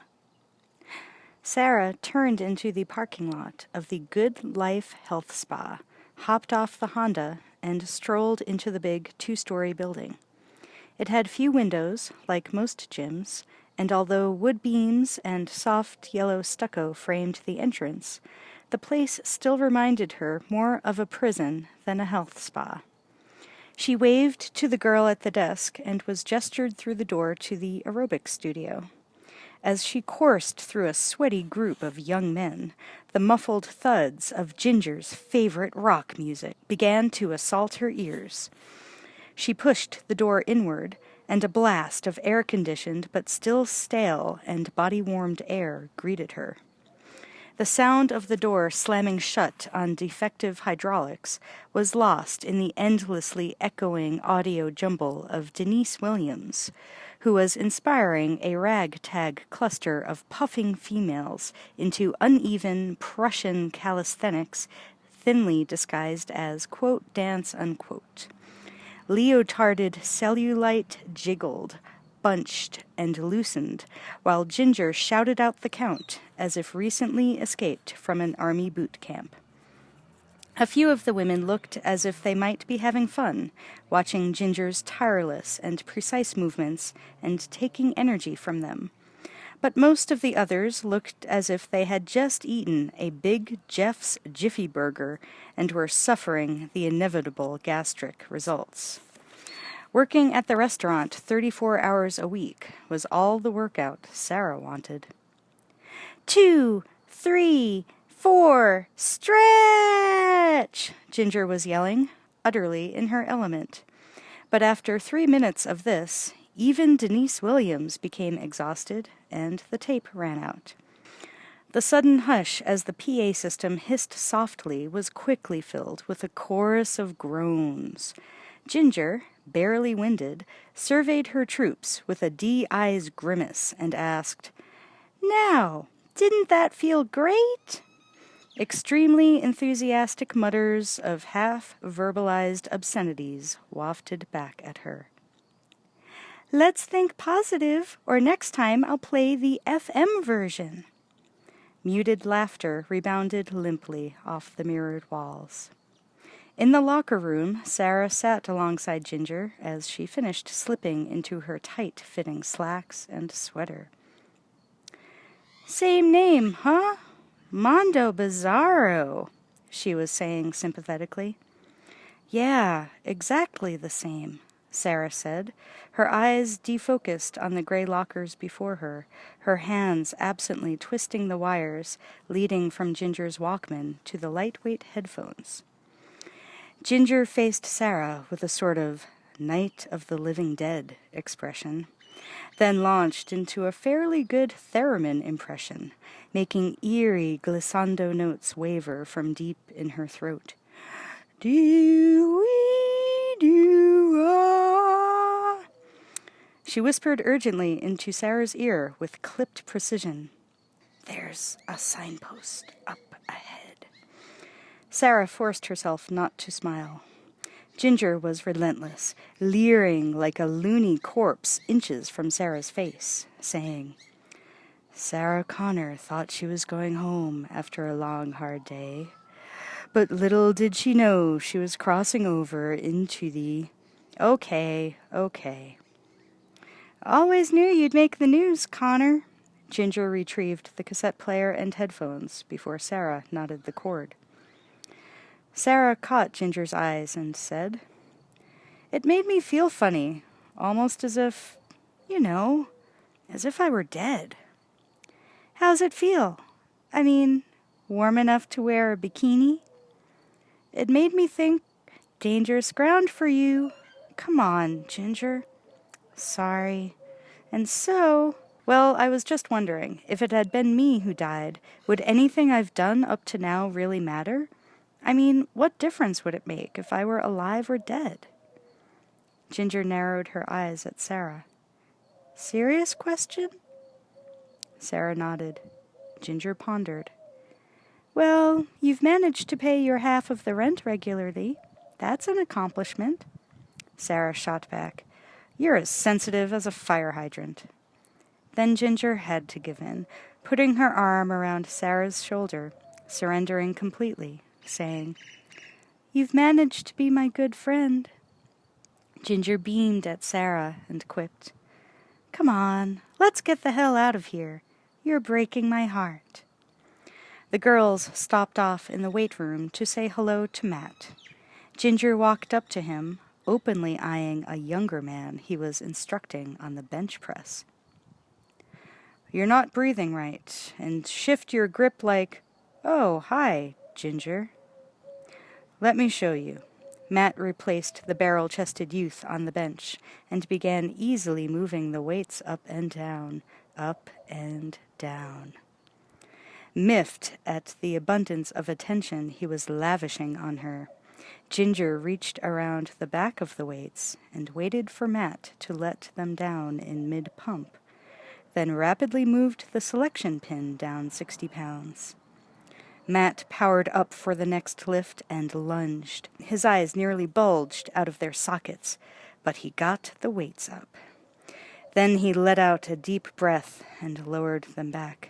Sarah turned into the parking lot of the Good Life Health Spa, hopped off the Honda, and strolled into the big 2-story building. It had few windows, like most gyms, and although wood beams and soft yellow stucco framed the entrance, the place still reminded her more of a prison than a health spa. She waved to the girl at the desk and was gestured through the door to the aerobics studio. As she coursed through a sweaty group of young men, the muffled thuds of Ginger's favorite rock music began to assault her ears. She pushed the door inward and a blast of air-conditioned but still stale and body-warmed air greeted her. The sound of the door slamming shut on defective hydraulics was lost in the endlessly echoing audio jumble of Denise Williams, who was inspiring a ragtag cluster of puffing females into uneven Prussian calisthenics thinly disguised as, quote, dance, unquote. Leotarded cellulite jiggled, bunched, and loosened, while Ginger shouted out the count as if recently escaped from an army boot camp. A few of the women looked as if they might be having fun, watching Ginger's tireless and precise movements and taking energy from them. But most of the others looked as if they had just eaten a Big Jeff's Jiffy Burger and were suffering the inevitable gastric results. Working at the restaurant 34 hours a week was all the workout Sarah wanted. 2, 3, 4, stretch! Ginger was yelling, utterly in her element. But after 3 minutes of this, even Denise Williams became exhausted, and the tape ran out. The sudden hush as the PA system hissed softly was quickly filled with a chorus of groans. Ginger, barely winded, surveyed her troops with a D-eyes grimace and asked, "Now, didn't that feel great?" Extremely enthusiastic mutters of half-verbalized obscenities wafted back at her. "Let's think positive, or next time I'll play the FM version." Muted laughter rebounded limply off the mirrored walls. In the locker room, Sarah sat alongside Ginger as she finished slipping into her tight-fitting slacks and sweater. "Same name, huh? Mondo Bizarro," she was saying sympathetically. "Yeah, exactly the same," Sarah said, her eyes defocused on the gray lockers before her, her hands absently twisting the wires leading from Ginger's Walkman to the lightweight headphones. Ginger faced Sarah with a sort of Night of the Living Dead expression, then launched into a fairly good theremin impression, making eerie glissando notes waver from deep in her throat. "Dee-wee-doo-ah." She whispered urgently into Sarah's ear with clipped precision. "There's a signpost up ahead." Sarah forced herself not to smile. Ginger was relentless, leering like a loony corpse inches from Sarah's face, saying, "Sarah Connor thought she was going home after a long, hard day. But little did she know she was crossing over into the... Okay. Always knew you'd make the news, Connor." Ginger retrieved the cassette player and headphones before Sarah knotted the cord. Sarah caught Ginger's eyes and said, "It made me feel funny, almost as if, as if I were dead." "How's it feel? I mean, warm enough to wear a bikini?" "It made me think, dangerous ground for you. Come on, Ginger." "Sorry. And so, well, I was just wondering, if it had been me who died, would anything I've done up to now really matter? I mean, what difference would it make if I were alive or dead?" Ginger narrowed her eyes at Sarah. "Serious question?" Sarah nodded. Ginger pondered. "Well, you've managed to pay your half of the rent regularly. That's an accomplishment." Sarah shot back. "You're as sensitive as a fire hydrant." Then Ginger had to give in, putting her arm around Sarah's shoulder, surrendering completely, saying, "You've managed to be my good friend." Ginger beamed at Sarah and quipped, "Come on, let's get the hell out of here. You're breaking my heart." The girls stopped off in the weight room to say hello to Matt. Ginger walked up to him, openly eyeing a younger man he was instructing on the bench press. "You're not breathing right, and shift your grip like... Oh, hi, Ginger." "Let me show you." Matt replaced the barrel-chested youth on the bench and began easily moving the weights up and down, up and down. Miffed at the abundance of attention he was lavishing on her, Ginger reached around the back of the weights and waited for Matt to let them down in mid-pump, then rapidly moved the selection pin down 60 pounds. Matt powered up for the next lift and lunged. His eyes nearly bulged out of their sockets, but he got the weights up. Then he let out a deep breath and lowered them back.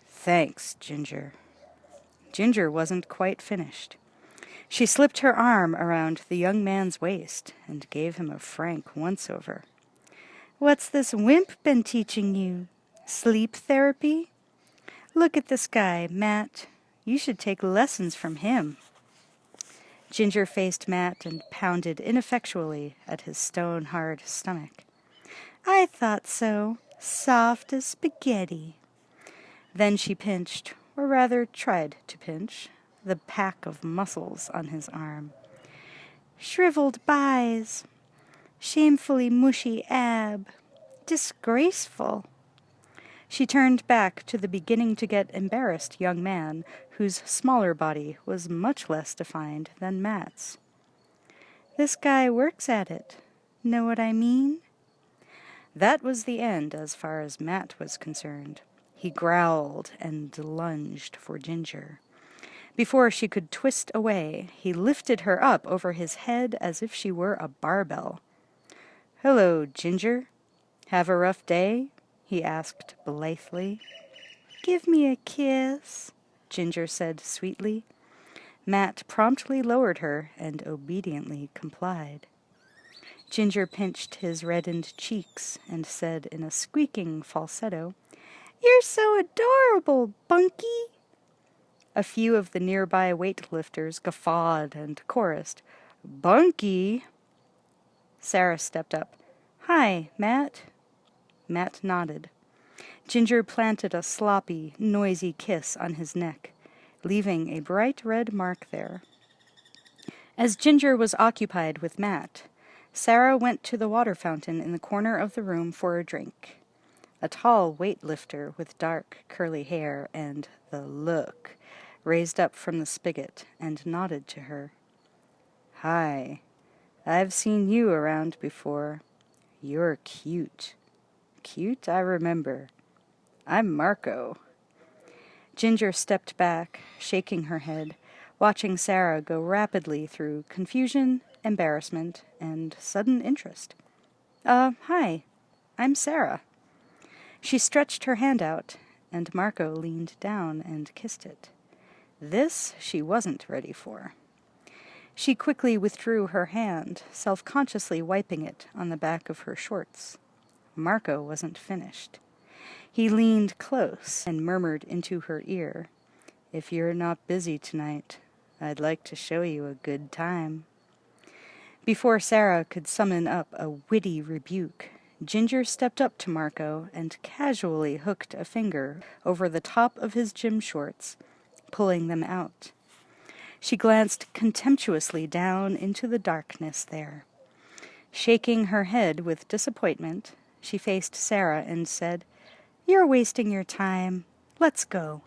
"Thanks, Ginger." Ginger wasn't quite finished. She slipped her arm around the young man's waist and gave him a frank once-over. "What's this wimp been teaching you? Sleep therapy? Look at this guy, Matt. You should take lessons from him." Ginger faced Matt and pounded ineffectually at his stone-hard stomach. "I thought so. Soft as spaghetti." Then she pinched, or rather tried to pinch, the pack of muscles on his arm. "Shriveled buys. Shamefully mushy ab. Disgraceful." She turned back to the beginning-to-get-embarrassed young man, whose smaller body was much less defined than Matt's. "This guy works at it. Know what I mean?" That was the end as far as Matt was concerned. He growled and lunged for Ginger. Before she could twist away, he lifted her up over his head as if she were a barbell. "Hello, Ginger. Have a rough day?" he asked blithely. "Give me a kiss," Ginger said sweetly. Matt promptly lowered her and obediently complied. Ginger pinched his reddened cheeks and said in a squeaking falsetto, "You're so adorable, Bunky." A few of the nearby weightlifters guffawed and chorused, "Bunky!" Sarah stepped up. "Hi, Matt." Matt nodded. Ginger planted a sloppy, noisy kiss on his neck, leaving a bright red mark there. As Ginger was occupied with Matt, Sarah went to the water fountain in the corner of the room for a drink. A tall weightlifter with dark, curly hair and the look raised up from the spigot and nodded to her. "Hi. I've seen you around before. You're cute." "Cute, I remember. I'm Marco." Ginger stepped back, shaking her head, watching Sarah go rapidly through confusion, embarrassment, and sudden interest. Hi. I'm Sarah." She stretched her hand out, and Marco leaned down and kissed it. This she wasn't ready for. She quickly withdrew her hand, self-consciously wiping it on the back of her shorts. Marco wasn't finished. He leaned close and murmured into her ear, "If you're not busy tonight, I'd like to show you a good time." Before Sarah could summon up a witty rebuke, Ginger stepped up to Marco and casually hooked a finger over the top of his gym shorts, pulling them out. She glanced contemptuously down into the darkness there. Shaking her head with disappointment, she faced Sarah and said, "You're wasting your time. Let's go."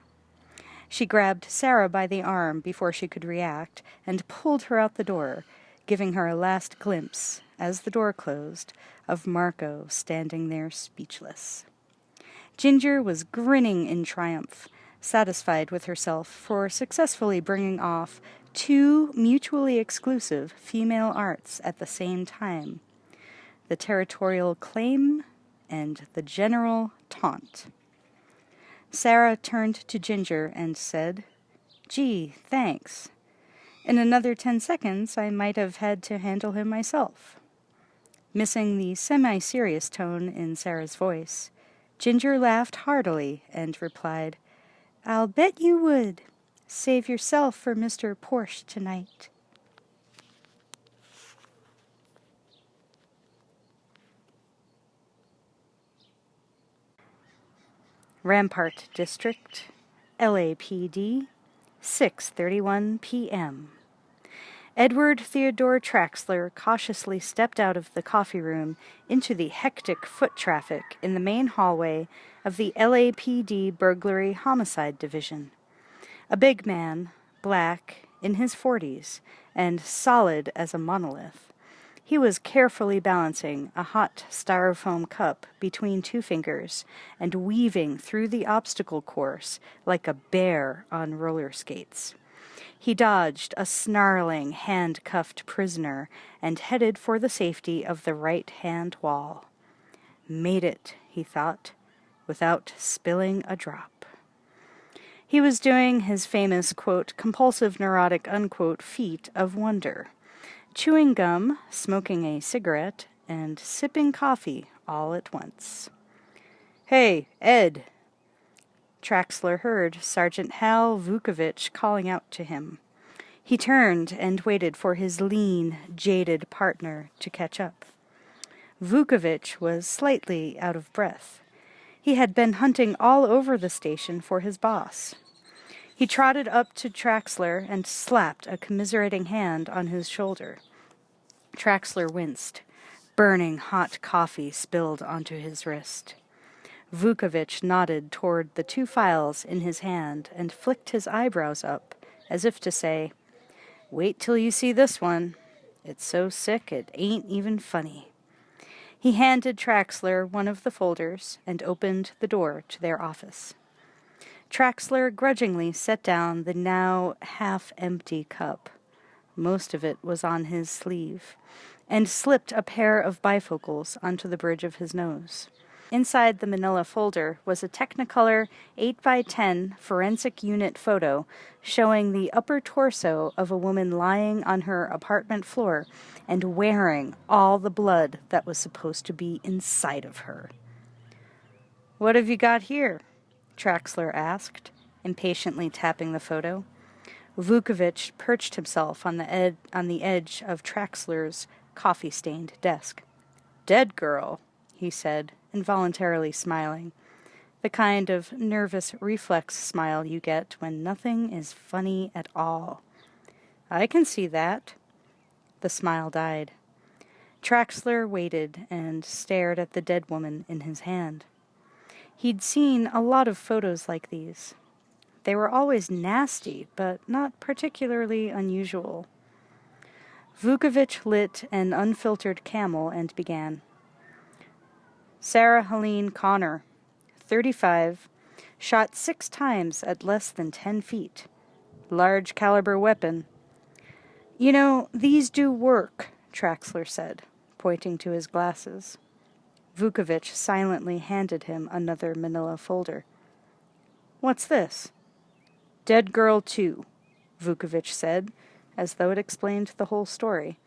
She grabbed Sarah by the arm before she could react and pulled her out the door, giving her a last glimpse, as the door closed, of Marco standing there speechless. Ginger was grinning in triumph, satisfied with herself for successfully bringing off 2 mutually exclusive female arts at the same time: the territorial claim and the general taunt. Sarah turned to Ginger and said, "Gee, thanks. In another 10 seconds, I might have had to handle him myself." Missing the semi-serious tone in Sarah's voice, Ginger laughed heartily and replied, "I'll bet you would. Save yourself for Mr. Porsche tonight." Rampart District, LAPD, 6:31 p.m. Edward Theodore Traxler cautiously stepped out of the coffee room into the hectic foot traffic in the main hallway of the LAPD Burglary Homicide Division. A big man, black, in his 40s, and solid as a monolith. He was carefully balancing a hot styrofoam cup between two fingers and weaving through the obstacle course like a bear on roller skates. He dodged a snarling, handcuffed prisoner and headed for the safety of the right-hand wall. Made it, he thought, without spilling a drop. He was doing his famous, quote, compulsive neurotic, unquote, feat of wonder. Chewing gum, smoking a cigarette, and sipping coffee all at once. "Hey, Ed!" Traxler heard Sergeant Hal Vukovich calling out to him. He turned and waited for his lean, jaded partner to catch up. Vukovich was slightly out of breath. He had been hunting all over the station for his boss. He trotted up to Traxler and slapped a commiserating hand on his shoulder. Traxler winced. Burning hot coffee spilled onto his wrist. Vukovich nodded toward the two files in his hand and flicked his eyebrows up, as if to say, "Wait till you see this one. It's so sick it ain't even funny." He handed Traxler one of the folders and opened the door to their office. Traxler grudgingly set down the now half-empty cup. Most of it was on his sleeve, and slipped a pair of bifocals onto the bridge of his nose. Inside the manila folder was a Technicolor 8x10 forensic unit photo showing the upper torso of a woman lying on her apartment floor and wearing all the blood that was supposed to be inside of her. "What have you got here?" Traxler asked, impatiently tapping the photo. Vukovich perched himself on the edge of Traxler's coffee-stained desk. "Dead girl," he said, involuntarily smiling, the kind of nervous reflex smile you get when nothing is funny at all. "I can see that." The smile died. Traxler waited and stared at the dead woman in his hand. He'd seen a lot of photos like these. They were always nasty, but not particularly unusual. Vukovich lit an unfiltered Camel and began. "Sarah Helene Connor, 35, shot 6 times at less than 10 feet. Large caliber weapon." "You know, these do work," Traxler said, pointing to his glasses. Vukovich silently handed him another manila folder. "What's this?" "Dead Girl 2, Vukovich said, as though it explained the whole story.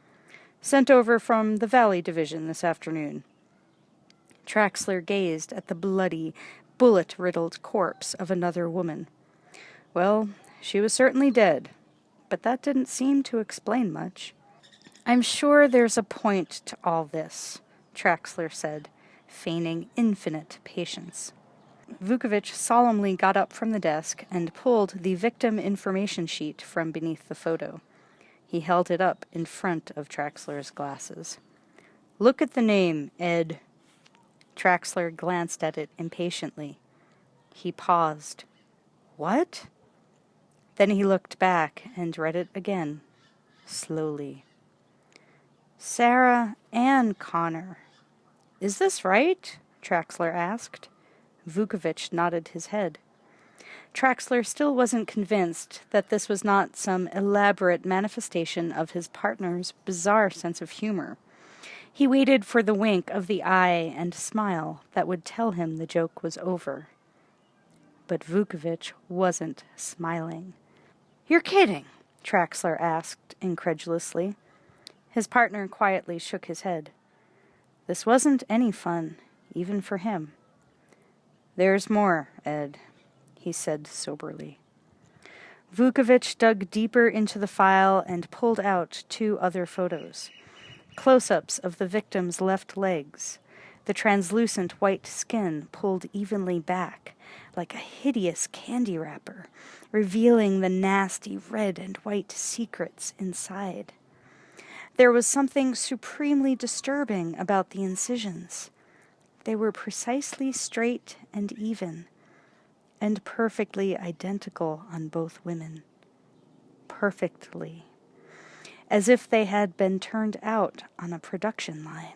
"Sent over from the Valley Division this afternoon." Traxler gazed at the bloody, bullet-riddled corpse of another woman. Well, she was certainly dead, but that didn't seem to explain much. "I'm sure there's a point to all this," Traxler said, feigning infinite patience. Vukovich solemnly got up from the desk and pulled the victim information sheet from beneath the photo. He held it up in front of Traxler's glasses. "Look at the name, Ed." Traxler glanced at it impatiently. He paused. "What?" Then he looked back and read it again, slowly. "Sarah Ann Connor. Is this right?" Traxler asked. Vukovich nodded his head. Traxler still wasn't convinced that this was not some elaborate manifestation of his partner's bizarre sense of humor. He waited for the wink of the eye and smile that would tell him the joke was over. But Vukovich wasn't smiling. "You're kidding," Traxler asked incredulously. His partner quietly shook his head. This wasn't any fun, even for him. "There's more, Ed," he said soberly. Vukovich dug deeper into the file and pulled out 2 other photos. Close-ups of the victim's left legs. The translucent white skin pulled evenly back, like a hideous candy wrapper, revealing the nasty red and white secrets inside. There was something supremely disturbing about the incisions. They were precisely straight and even, and perfectly identical on both women. Perfectly. As if they had been turned out on a production line.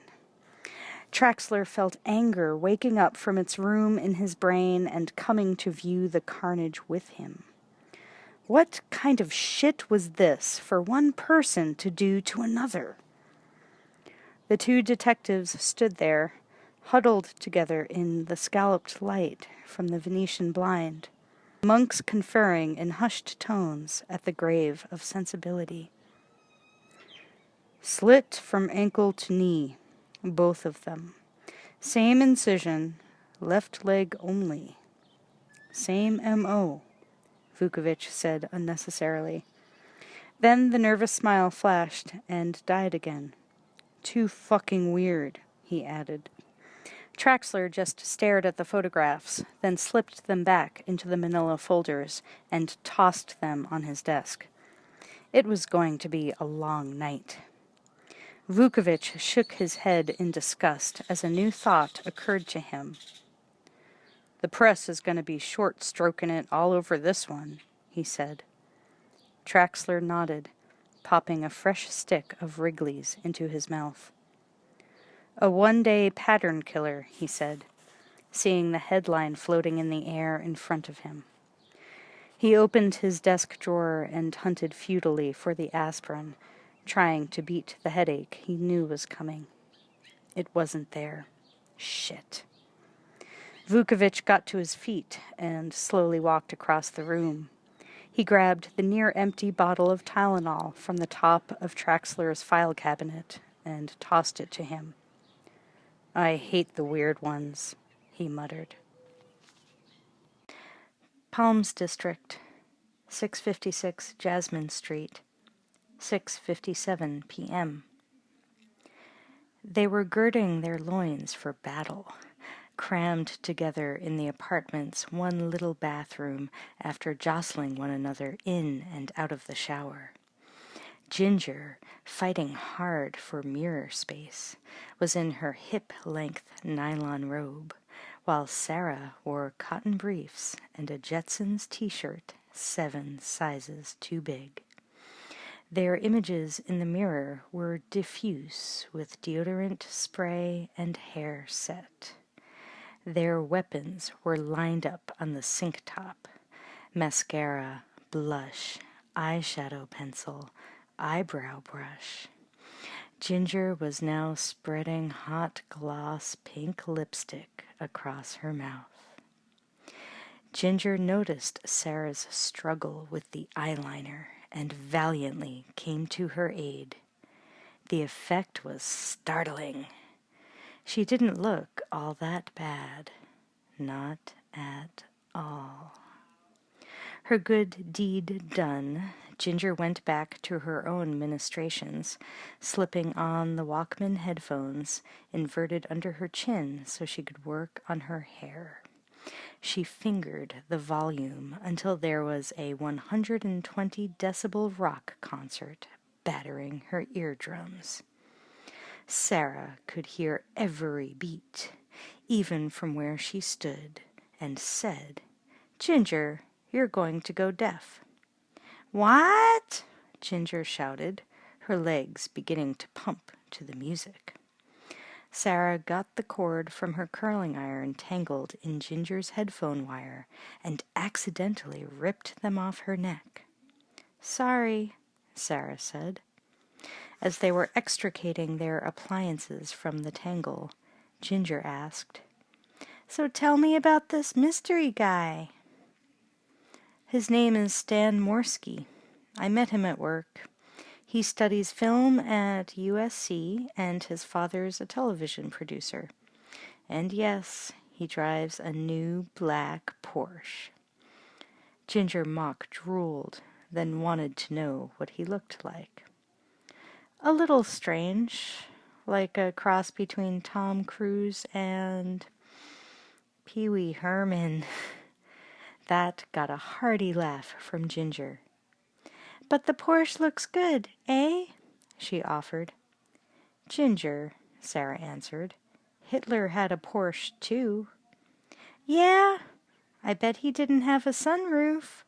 Traxler felt anger waking up from its room in his brain and coming to view the carnage with him. What kind of shit was this for one person to do to another? The two detectives stood there, huddled together in the scalloped light from the Venetian blind, monks conferring in hushed tones at the grave of sensibility. Slit from ankle to knee, both of them. Same incision, left leg only. Same M.O., Vukovich said unnecessarily. Then the nervous smile flashed and died again. Too fucking weird, he added. Traxler just stared at the photographs, then slipped them back into the manila folders and tossed them on his desk. It was going to be a long night. Vukovich shook his head in disgust as a new thought occurred to him. The press is going to be short-stroking it all over this one, he said. Traxler nodded, popping a fresh stick of Wrigley's into his mouth. A one-day pattern killer, he said, seeing the headline floating in the air in front of him. He opened his desk drawer and hunted futilely for the aspirin, trying to beat the headache he knew was coming. It wasn't there. Shit. Vukovich got to his feet and slowly walked across the room. He grabbed the near-empty bottle of Tylenol from the top of Traxler's file cabinet and tossed it to him. I hate the weird ones, he muttered. Palms District, 656 Jasmine Street, 6:57 p.m. They were girding their loins for battle, crammed together in the apartment's one little bathroom after jostling one another in and out of the shower. Ginger, fighting hard for mirror space, was in her hip-length nylon robe, while Sarah wore cotton briefs and a Jetsons t-shirt 7 sizes too big. Their images in the mirror were diffuse with deodorant spray and hair set. Their weapons were lined up on the sink top. Mascara, blush, eyeshadow pencil, eyebrow brush. Ginger was now spreading hot gloss pink lipstick across her mouth. Ginger noticed Sarah's struggle with the eyeliner and valiantly came to her aid. The effect was startling. She didn't look all that bad. Not at all. Her good deed done, Ginger went back to her own ministrations, slipping on the Walkman headphones inverted under her chin so she could work on her hair. She fingered the volume until there was a 120-decibel rock concert battering her eardrums. Sarah could hear every beat, even from where she stood, and said, "Ginger, you're going to go deaf." "What?" Ginger shouted, her legs beginning to pump to the music. Sarah got the cord from her curling iron tangled in Ginger's headphone wire and accidentally ripped them off her neck. "Sorry," Sarah said. As they were extricating their appliances from the tangle, Ginger asked, "So tell me about this mystery guy." "His name is Stan Morsky. I met him at work. He studies film at USC, and his father's a television producer. And yes, he drives a new black Porsche." Ginger mock drooled, then wanted to know what he looked like. "A little strange, like a cross between Tom Cruise and Pee Wee Herman. That got a hearty laugh from Ginger. "But the Porsche looks good, eh?" she offered. "Ginger," Sarah answered. "Hitler had a Porsche, too." "Yeah? I bet he didn't have a sunroof."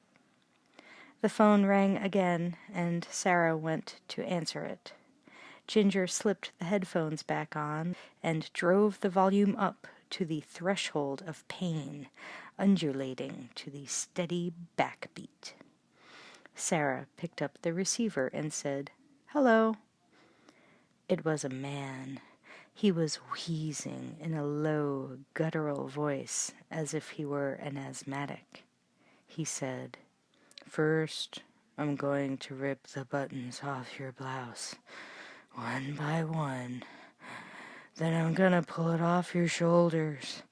The phone rang again, and Sarah went to answer it. Ginger slipped the headphones back on and drove the volume up to the threshold of pain, undulating to the steady backbeat. Sarah picked up the receiver and said, "Hello." It was a man. He was wheezing in a low, guttural voice, as if he were an asthmatic. He said, "First, I'm going to rip the buttons off your blouse, one by one. Then I'm gonna pull it off your shoulders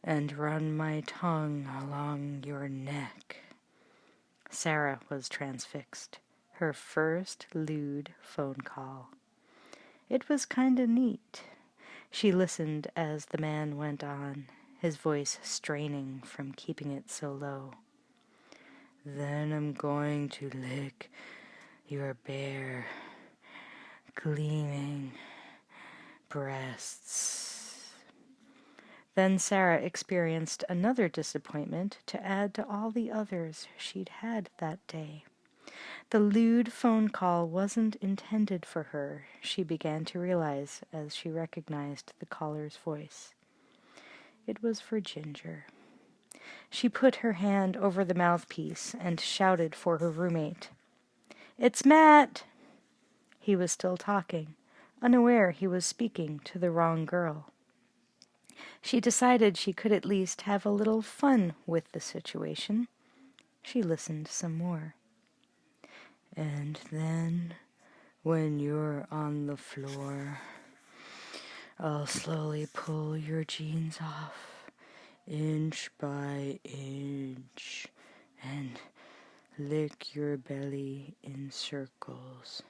and run my tongue along your neck." Sarah was transfixed. Her first lewd phone call. It was kinda neat. She listened as the man went on, his voice straining from keeping it so low. "Then I'm going to lick your bare, gleaming breasts." Then Sarah experienced another disappointment to add to all the others she'd had that day. The lewd phone call wasn't intended for her, she began to realize as she recognized the caller's voice. It was for Ginger. She put her hand over the mouthpiece and shouted for her roommate. "It's Matt!" He was still talking, unaware he was speaking to the wrong girl. She decided she could at least have a little fun with the situation. She listened some more. "And then, when you're on the floor, I'll slowly pull your jeans off, inch by inch, and lick your belly in circles,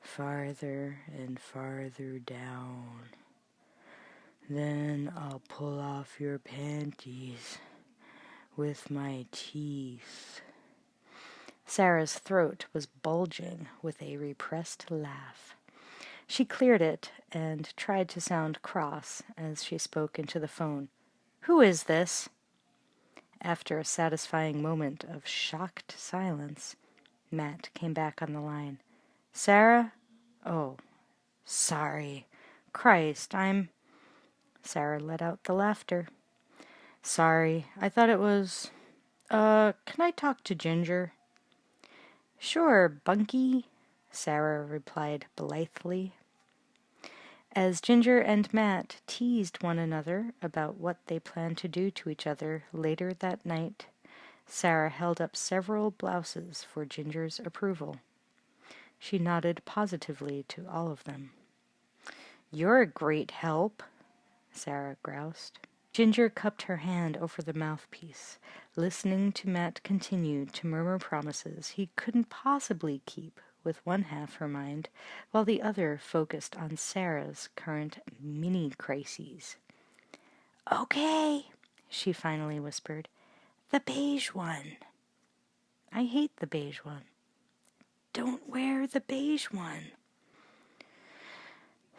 farther and farther down. Then I'll pull off your panties with my teeth." Sarah's throat was bulging with a repressed laugh. She cleared it and tried to sound cross as she spoke into the phone. "Who is this?" After a satisfying moment of shocked silence, Matt came back on the line. "Sarah? Oh, sorry. Christ, Sarah let out the laughter. "Sorry, I thought it was... can I talk to Ginger?" "Sure, Bunky," Sarah replied blithely. As Ginger and Matt teased one another about what they planned to do to each other later that night, Sarah held up several blouses for Ginger's approval. She nodded positively to all of them. "You're a great help," Sarah groused. Ginger cupped her hand over the mouthpiece, listening to Matt continue to murmur promises he couldn't possibly keep with one half her mind, while the other focused on Sarah's current mini-crises. "Okay," she finally whispered. "The beige one." "I hate the beige one." "Don't wear the beige one."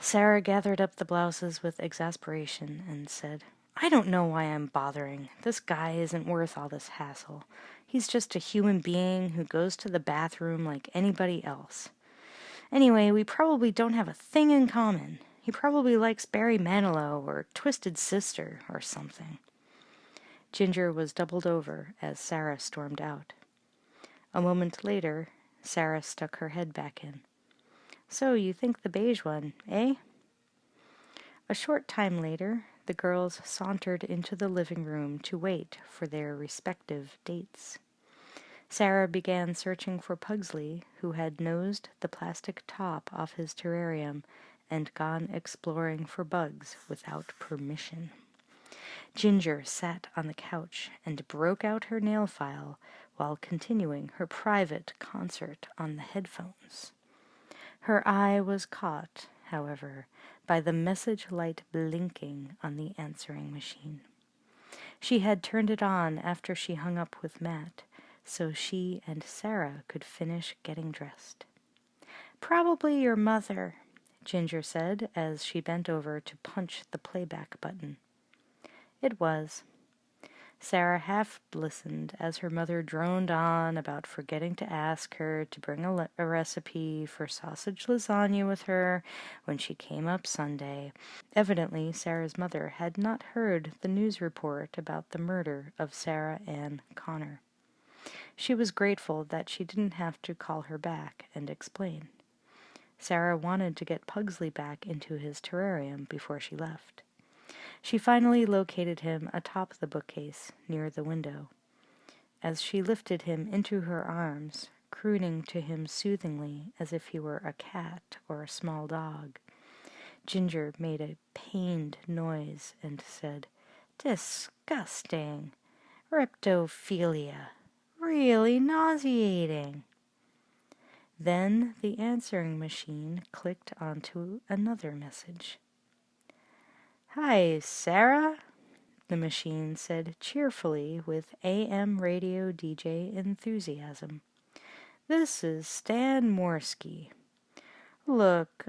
Sarah gathered up the blouses with exasperation and said, "I don't know why I'm bothering. This guy isn't worth all this hassle. He's just a human being who goes to the bathroom like anybody else. Anyway, we probably don't have a thing in common. He probably likes Barry Manilow or Twisted Sister or something." Ginger was doubled over as Sarah stormed out. A moment later, Sarah stuck her head back in. "So you think the beige one, eh?" A short time later, the girls sauntered into the living room to wait for their respective dates. Sarah began searching for Pugsley, who had nosed the plastic top off his terrarium and gone exploring for bugs without permission. Ginger sat on the couch and broke out her nail file while continuing her private concert on the headphones. Her eye was caught, however, by the message light blinking on the answering machine. She had turned it on after she hung up with Matt, so she and Sarah could finish getting dressed. "Probably your mother," Ginger said as she bent over to punch the playback button. It was. Sarah half listened as her mother droned on about forgetting to ask her to bring a recipe for sausage lasagna with her when she came up Sunday. Evidently, Sarah's mother had not heard the news report about the murder of Sarah Ann Connor. She was grateful that she didn't have to call her back and explain. Sarah wanted to get Pugsley back into his terrarium before she left. She finally located him atop the bookcase near the window. As she lifted him into her arms, crooning to him soothingly as if he were a cat or a small dog, Ginger made a pained noise and said, "Disgusting. Riptophilia. Really nauseating." Then the answering machine clicked onto another message. "Hi, Sarah," the machine said cheerfully with AM radio DJ enthusiasm. "This is Stan Morsky. Look,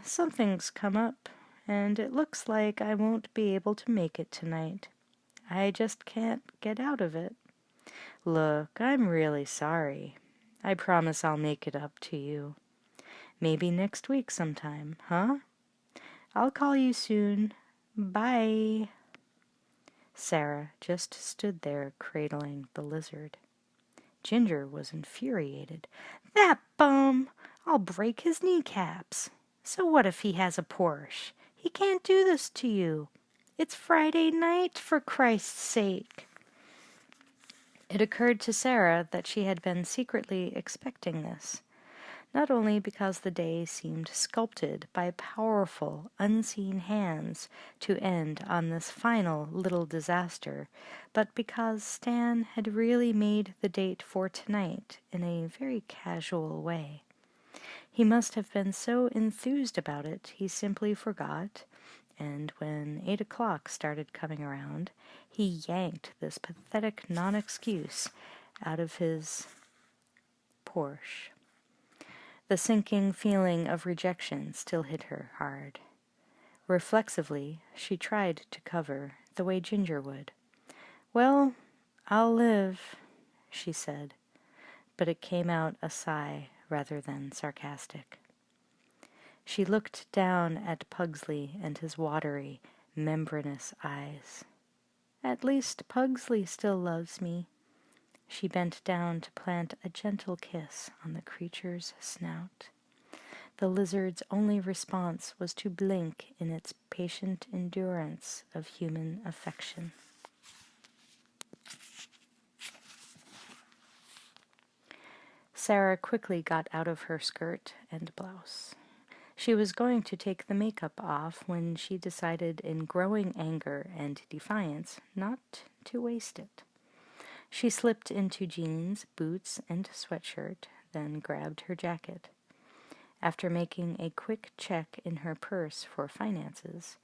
something's come up, and it looks like I won't be able to make it tonight. I just can't get out of it. Look, I'm really sorry. I promise I'll make it up to you. Maybe next week sometime, huh? I'll call you soon. Bye." Sarah just stood there cradling the lizard. Ginger was infuriated. "That bum! I'll break his kneecaps. So what if he has a Porsche? He can't do this to you. It's Friday night, for Christ's sake." It occurred to Sarah that she had been secretly expecting this, not only because the day seemed sculpted by powerful, unseen hands to end on this final little disaster, but because Stan had really made the date for tonight in a very casual way. He must have been so enthused about it he simply forgot, and when 8 o'clock started coming around, he yanked this pathetic non-excuse out of his Porsche. The sinking feeling of rejection still hit her hard. Reflexively, she tried to cover the way Ginger would. "Well, I'll live," she said, but it came out a sigh rather than sarcastic. She looked down at Pugsley and his watery, membranous eyes. "At least Pugsley still loves me." She bent down to plant a gentle kiss on the creature's snout. The lizard's only response was to blink in its patient endurance of human affection. Sarah quickly got out of her skirt and blouse. She was going to take the makeup off when she decided in growing anger and defiance not to waste it. She slipped into jeans, boots, and sweatshirt, then grabbed her jacket. After making a quick check in her purse for finances,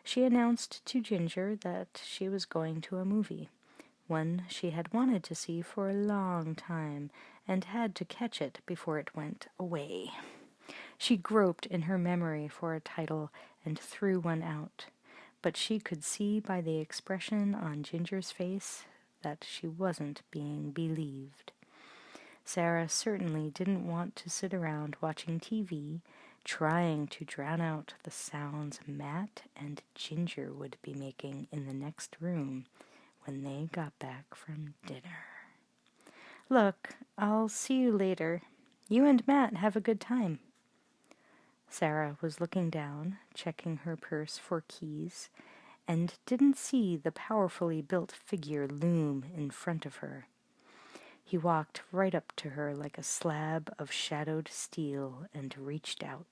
she announced to Ginger that she was going to a movie, one she had wanted to see for a long time and had to catch it before it went away. She groped in her memory for a title and threw one out, but she could see by the expression on Ginger's face that she wasn't being believed. Sarah certainly didn't want to sit around watching TV, trying to drown out the sounds Matt and Ginger would be making in the next room when they got back from dinner. "Look, I'll see you later. You and Matt have a good time." Sarah was looking down, checking her purse for keys, and didn't see the powerfully built figure loom in front of her. He walked right up to her like a slab of shadowed steel and reached out.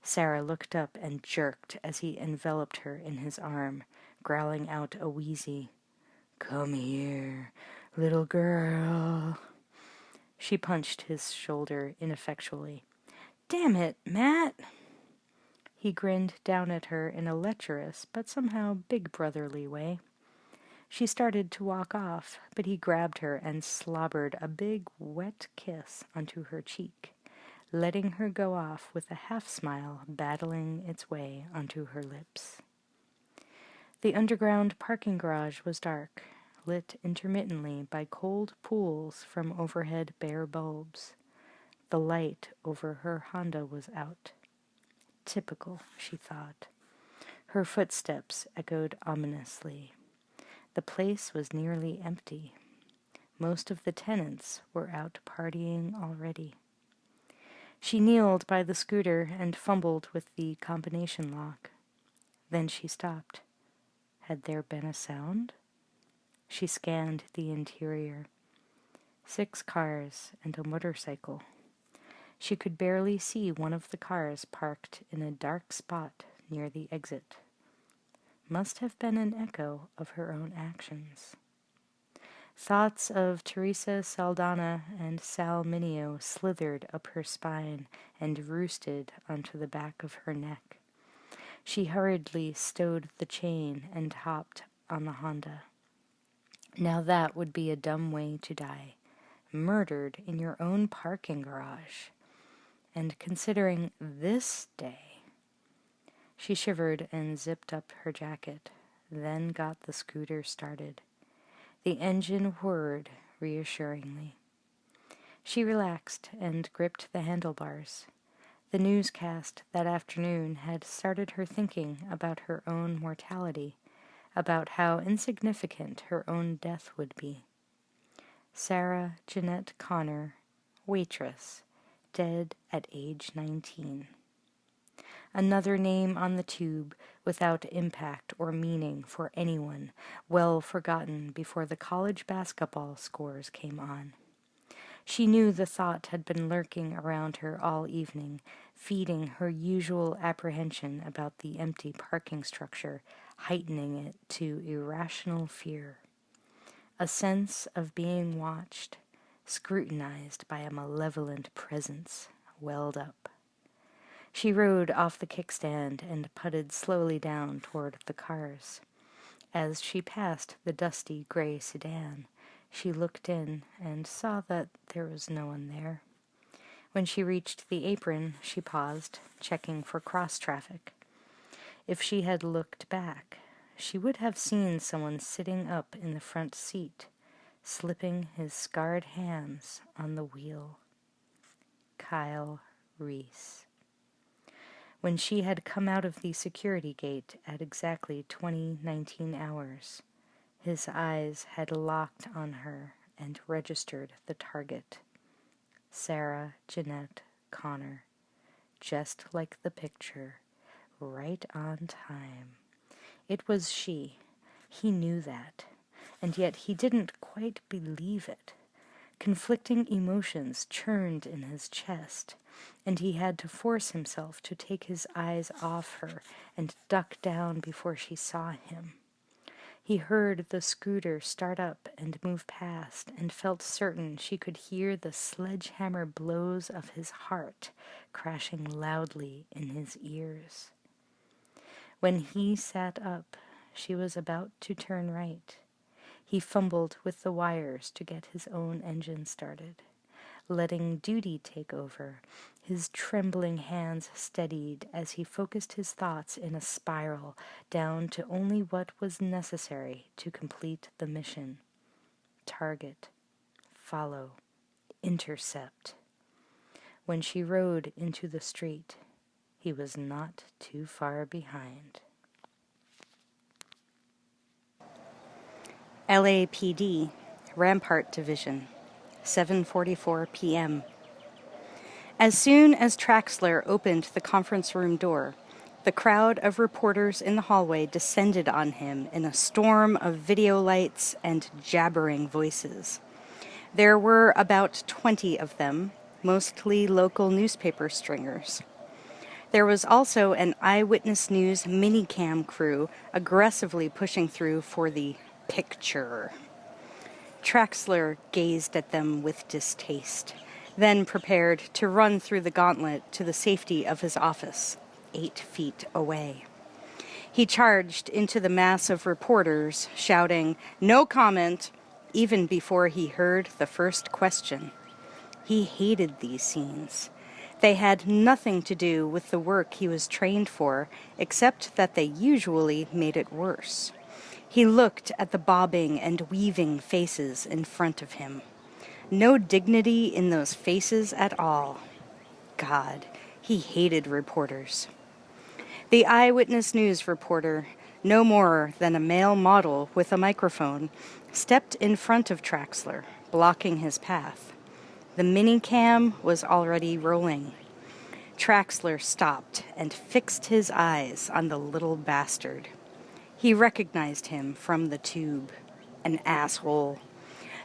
Sarah looked up and jerked as he enveloped her in his arm, growling out a wheezy, "Come here, little girl." She punched his shoulder ineffectually. "Damn it, Matt!" He grinned down at her in a lecherous but somehow big brotherly way. She started to walk off, but he grabbed her and slobbered a big, wet kiss onto her cheek, letting her go off with a half-smile battling its way onto her lips. The underground parking garage was dark, lit intermittently by cold pools from overhead bare bulbs. The light over her Honda was out. Typical, she thought. Her footsteps echoed ominously. The place was nearly empty. Most of the tenants were out partying already. She kneeled by the scooter and fumbled with the combination lock. Then she stopped. Had there been a sound? She scanned the interior. 6 cars and a motorcycle. She could barely see one of the cars parked in a dark spot near the exit. Must have been an echo of her own actions. Thoughts of Teresa Saldana and Sal Mineo slithered up her spine and roosted onto the back of her neck. She hurriedly stowed the chain and hopped on the Honda. Now that would be a dumb way to die. Murdered in your own parking garage. And considering this day, she shivered and zipped up her jacket, then got the scooter started. The engine whirred reassuringly. She relaxed and gripped the handlebars. The newscast that afternoon had started her thinking about her own mortality, about how insignificant her own death would be. Sarah Jeanette Connor, waitress, dead at age 19. Another name on the tube without impact or meaning for anyone, well forgotten before the college basketball scores came on. She knew the thought had been lurking around her all evening, feeding her usual apprehension about the empty parking structure, heightening it to irrational fear. A sense of being watched, scrutinized by a malevolent presence, welled up. She rode off the kickstand and putted slowly down toward the cars. As she passed the dusty gray sedan, she looked in and saw that there was no one there. When she reached the apron, she paused, checking for cross-traffic. If she had looked back, she would have seen someone sitting up in the front seat, slipping his scarred hands on the wheel. Kyle Reese. When she had come out of the security gate at exactly 2019 hours, his eyes had locked on her and registered the target. Sarah Jeanette Connor. Just like the picture. Right on time. It was she. He knew that. And yet he didn't quite believe it. Conflicting emotions churned in his chest, and he had to force himself to take his eyes off her and duck down before she saw him. He heard the scooter start up and move past, and felt certain she could hear the sledgehammer blows of his heart crashing loudly in his ears. When he sat up, she was about to turn right. He fumbled with the wires to get his own engine started. Letting duty take over, his trembling hands steadied as he focused his thoughts in a spiral down to only what was necessary to complete the mission. Target, follow, intercept. When she rode into the street, he was not too far behind. LAPD, Rampart Division, 7:44 p.m. As soon as Traxler opened the conference room door, the crowd of reporters in the hallway descended on him in a storm of video lights and jabbering voices. There were about 20 of them, mostly local newspaper stringers. There was also an Eyewitness News minicam crew aggressively pushing through for the picture. Traxler gazed at them with distaste, then prepared to run through the gauntlet to the safety of his office. 8 feet away. He charged into the mass of reporters, shouting, "No comment," even before he heard the first question. He hated these scenes. They had nothing to do with the work he was trained for, except that they usually made it worse. He looked at the bobbing and weaving faces in front of him. No dignity in those faces at all. God, he hated reporters. The Eyewitness News reporter, no more than a male model with a microphone, stepped in front of Traxler, blocking his path. The minicam was already rolling. Traxler stopped and fixed his eyes on the little bastard. He recognized him from the tube. An asshole.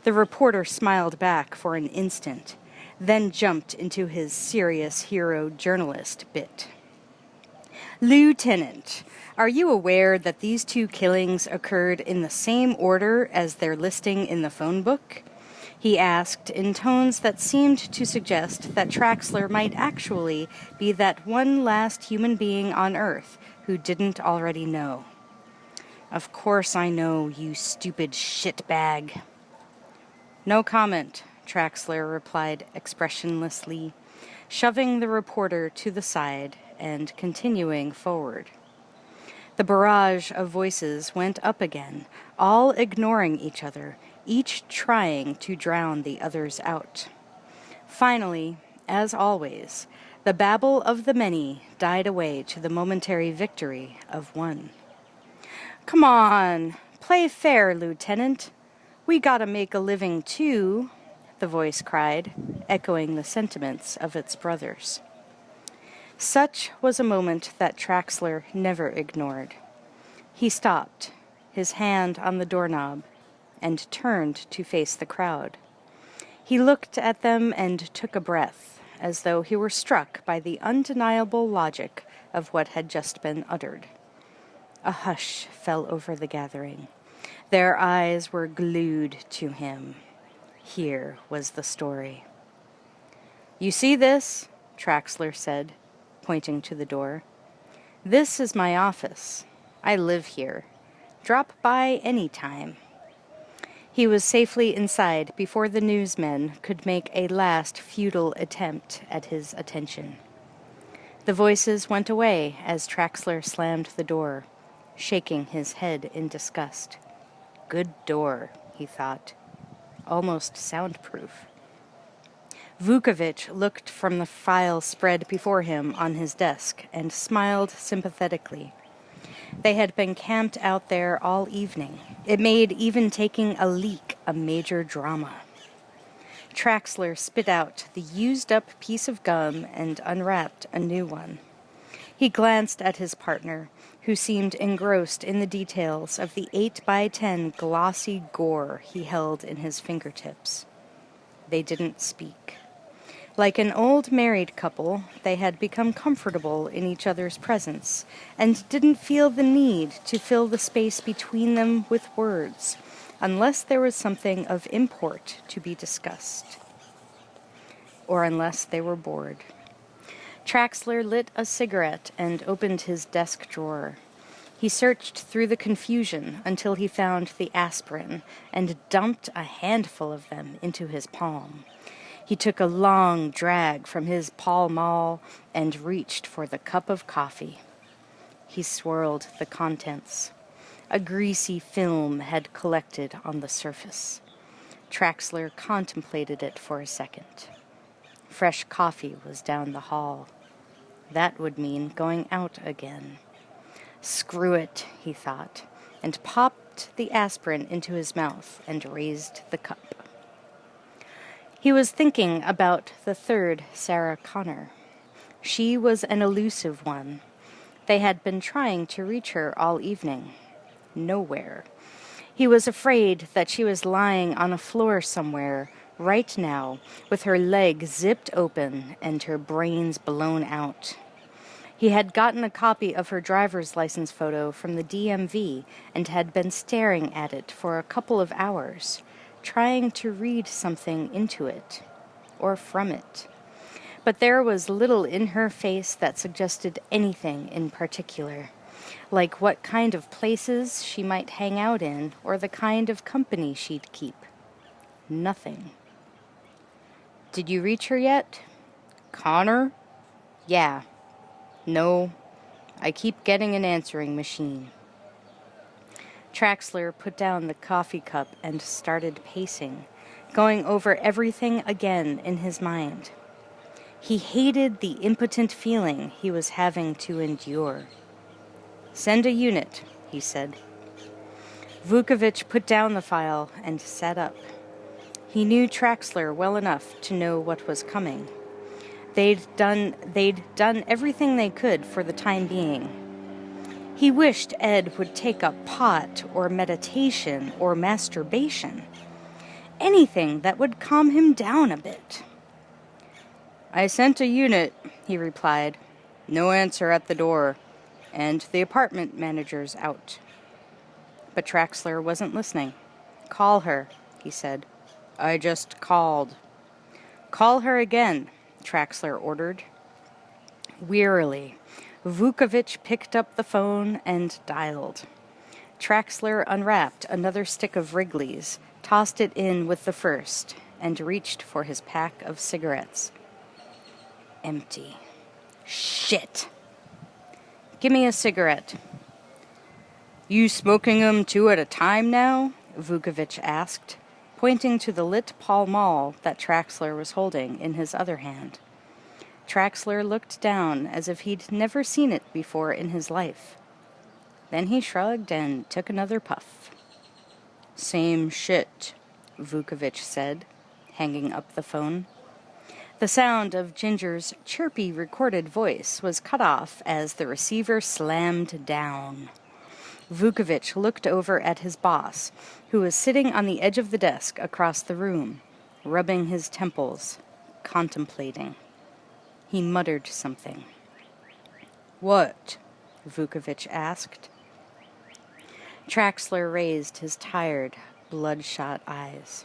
The reporter smiled back for an instant, then jumped into his serious hero journalist bit. "Lieutenant, are you aware that these 2 killings occurred in the same order as their listing in the phone book?" he asked in tones that seemed to suggest that Traxler might actually be that one last human being on Earth who didn't already know. "Of course I know, you stupid shitbag." "No comment," Traxler replied expressionlessly, shoving the reporter to the side and continuing forward. The barrage of voices went up again, all ignoring each other, each trying to drown the others out. Finally, as always, the babble of the many died away to the momentary victory of one. "Come on, play fair, Lieutenant. We gotta make a living too," the voice cried, echoing the sentiments of its brothers. Such was a moment that Traxler never ignored. He stopped, his hand on the doorknob, and turned to face the crowd. He looked at them and took a breath, as though he were struck by the undeniable logic of what had just been uttered. A hush fell over the gathering. Their eyes were glued to him. Here was the story. "You see this?" Traxler said, pointing to the door. "This is my office. I live here. Drop by any time." He was safely inside before the newsmen could make a last futile attempt at his attention. The voices went away as Traxler slammed the door, shaking his head in disgust. Good door, he thought. Almost soundproof. Vukovich looked from the file spread before him on his desk and smiled sympathetically. They had been camped out there all evening. It made even taking a leak a major drama. Traxler spit out the used-up piece of gum and unwrapped a new one. He glanced at his partner, who seemed engrossed in the details of the 8x10 glossy gore he held in his fingertips. They didn't speak. Like an old married couple, they had become comfortable in each other's presence and didn't feel the need to fill the space between them with words, unless there was something of import to be discussed. Or unless they were bored. Traxler lit a cigarette and opened his desk drawer. He searched through the confusion until he found the aspirin and dumped a handful of them into his palm. He took a long drag from his Pall Mall and reached for the cup of coffee. He swirled the contents. A greasy film had collected on the surface. Traxler contemplated it for a second. Fresh coffee was down the hall. That would mean going out again. Screw it, he thought, and popped the aspirin into his mouth and raised the cup. He was thinking about the third Sarah Connor. She was an elusive one. They had been trying to reach her all evening. Nowhere. He was afraid that she was lying on a floor somewhere right now, with her leg zipped open and her brains blown out. He had gotten a copy of her driver's license photo from the DMV and had been staring at it for a couple of hours, trying to read something into it, or from it. But there was little in her face that suggested anything in particular, like what kind of places she might hang out in or the kind of company she'd keep. Nothing. "Did you reach her yet?" "Connor?" "Yeah." "No. I keep getting an answering machine." Traxler put down the coffee cup and started pacing, going over everything again in his mind. He hated the impotent feeling he was having to endure. "Send a unit," he said. Vukovich put down the file and sat up. He knew Traxler well enough to know what was coming. They'd done everything they could for the time being. He wished Ed would take up pot or meditation or masturbation. Anything that would calm him down a bit. "I sent a unit," he replied. "No answer at the door, and the apartment manager's out." But Traxler wasn't listening. "Call her," he said. "I just called." "Call her again," Traxler ordered. Wearily, Vukovich picked up the phone and dialed. Traxler unwrapped another stick of Wrigley's, tossed it in with the first, and reached for his pack of cigarettes. Empty. Shit. "Give me a cigarette." "You smoking 'em 2 at a time now?" Vukovich asked, pointing to the lit Pall Mall that Traxler was holding in his other hand. Traxler looked down as if he'd never seen it before in his life. Then he shrugged and took another puff. "Same shit," Vukovich said, hanging up the phone. The sound of Ginger's chirpy recorded voice was cut off as the receiver slammed down. Vukovich looked over at his boss, who was sitting on the edge of the desk across the room, rubbing his temples, contemplating. He muttered something. "What?" Vukovich asked. Traxler raised his tired, bloodshot eyes.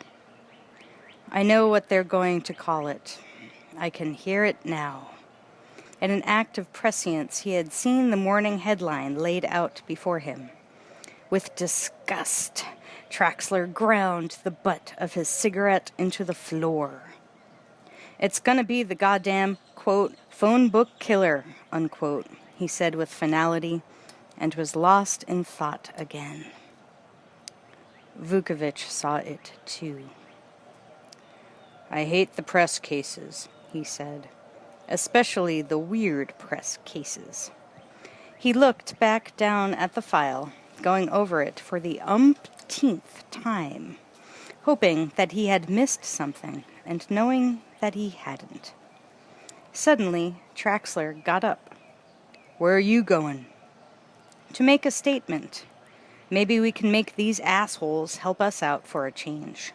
"I know what they're going to call it. I can hear it now." In an act of prescience, he had seen the morning headline laid out before him. With disgust, Traxler ground the butt of his cigarette into the floor. "It's gonna be the goddamn, quote, phone book killer, unquote," he said with finality, and was lost in thought again. Vukovich saw it too. "I hate the press cases," he said, "especially the weird press cases." He looked back down at the file, going over it for the umpteenth time, hoping that he had missed something and knowing that he hadn't. Suddenly, Traxler got up. "Where are you going?" "To make a statement. Maybe we can make these assholes help us out for a change."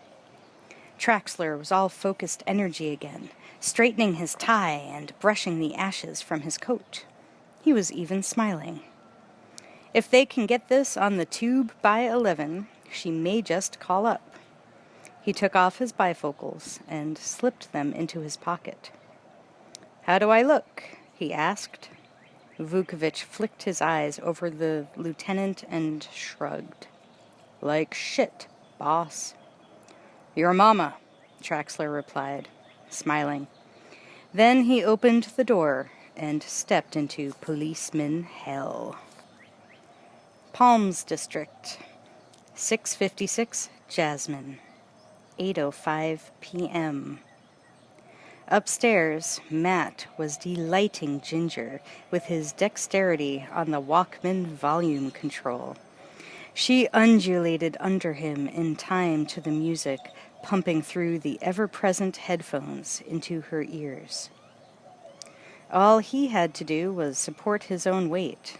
Traxler was all focused energy again, straightening his tie and brushing the ashes from his coat. He was even smiling. If they can get this on the tube by 11, she may just call up. He took off his bifocals and slipped them into his pocket. "How do I look?" he asked. Vukovich flicked his eyes over the lieutenant and shrugged. "Like shit, boss." "Your mama," Traxler replied, smiling. Then he opened the door and stepped into policeman hell. Palms District, 656 Jasmine, 8:05 p.m. Upstairs, Matt was delighting Ginger with his dexterity on the Walkman volume control. She undulated under him in time to the music pumping through the ever-present headphones into her ears. All he had to do was support his own weight.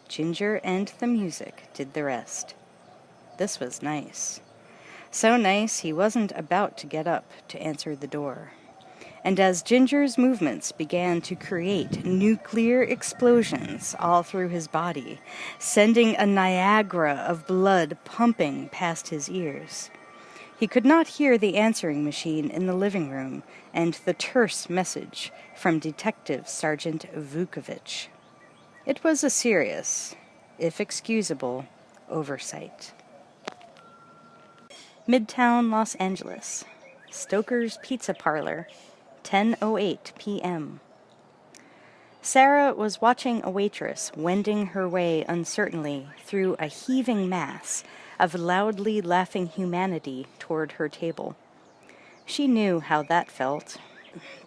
Ginger and the music did the rest. This was nice. So nice he wasn't about to get up to answer the door. And as Ginger's movements began to create nuclear explosions all through his body, sending a Niagara of blood pumping past his ears, He could not hear the answering machine in the living room and the terse message from Detective Sergeant Vukovich. It was a serious, if excusable, oversight. Midtown Los Angeles. Stoker's Pizza Parlor, 10:08 p.m. Sarah was watching a waitress wending her way uncertainly through a heaving mass of loudly laughing humanity toward her table. She knew how that felt.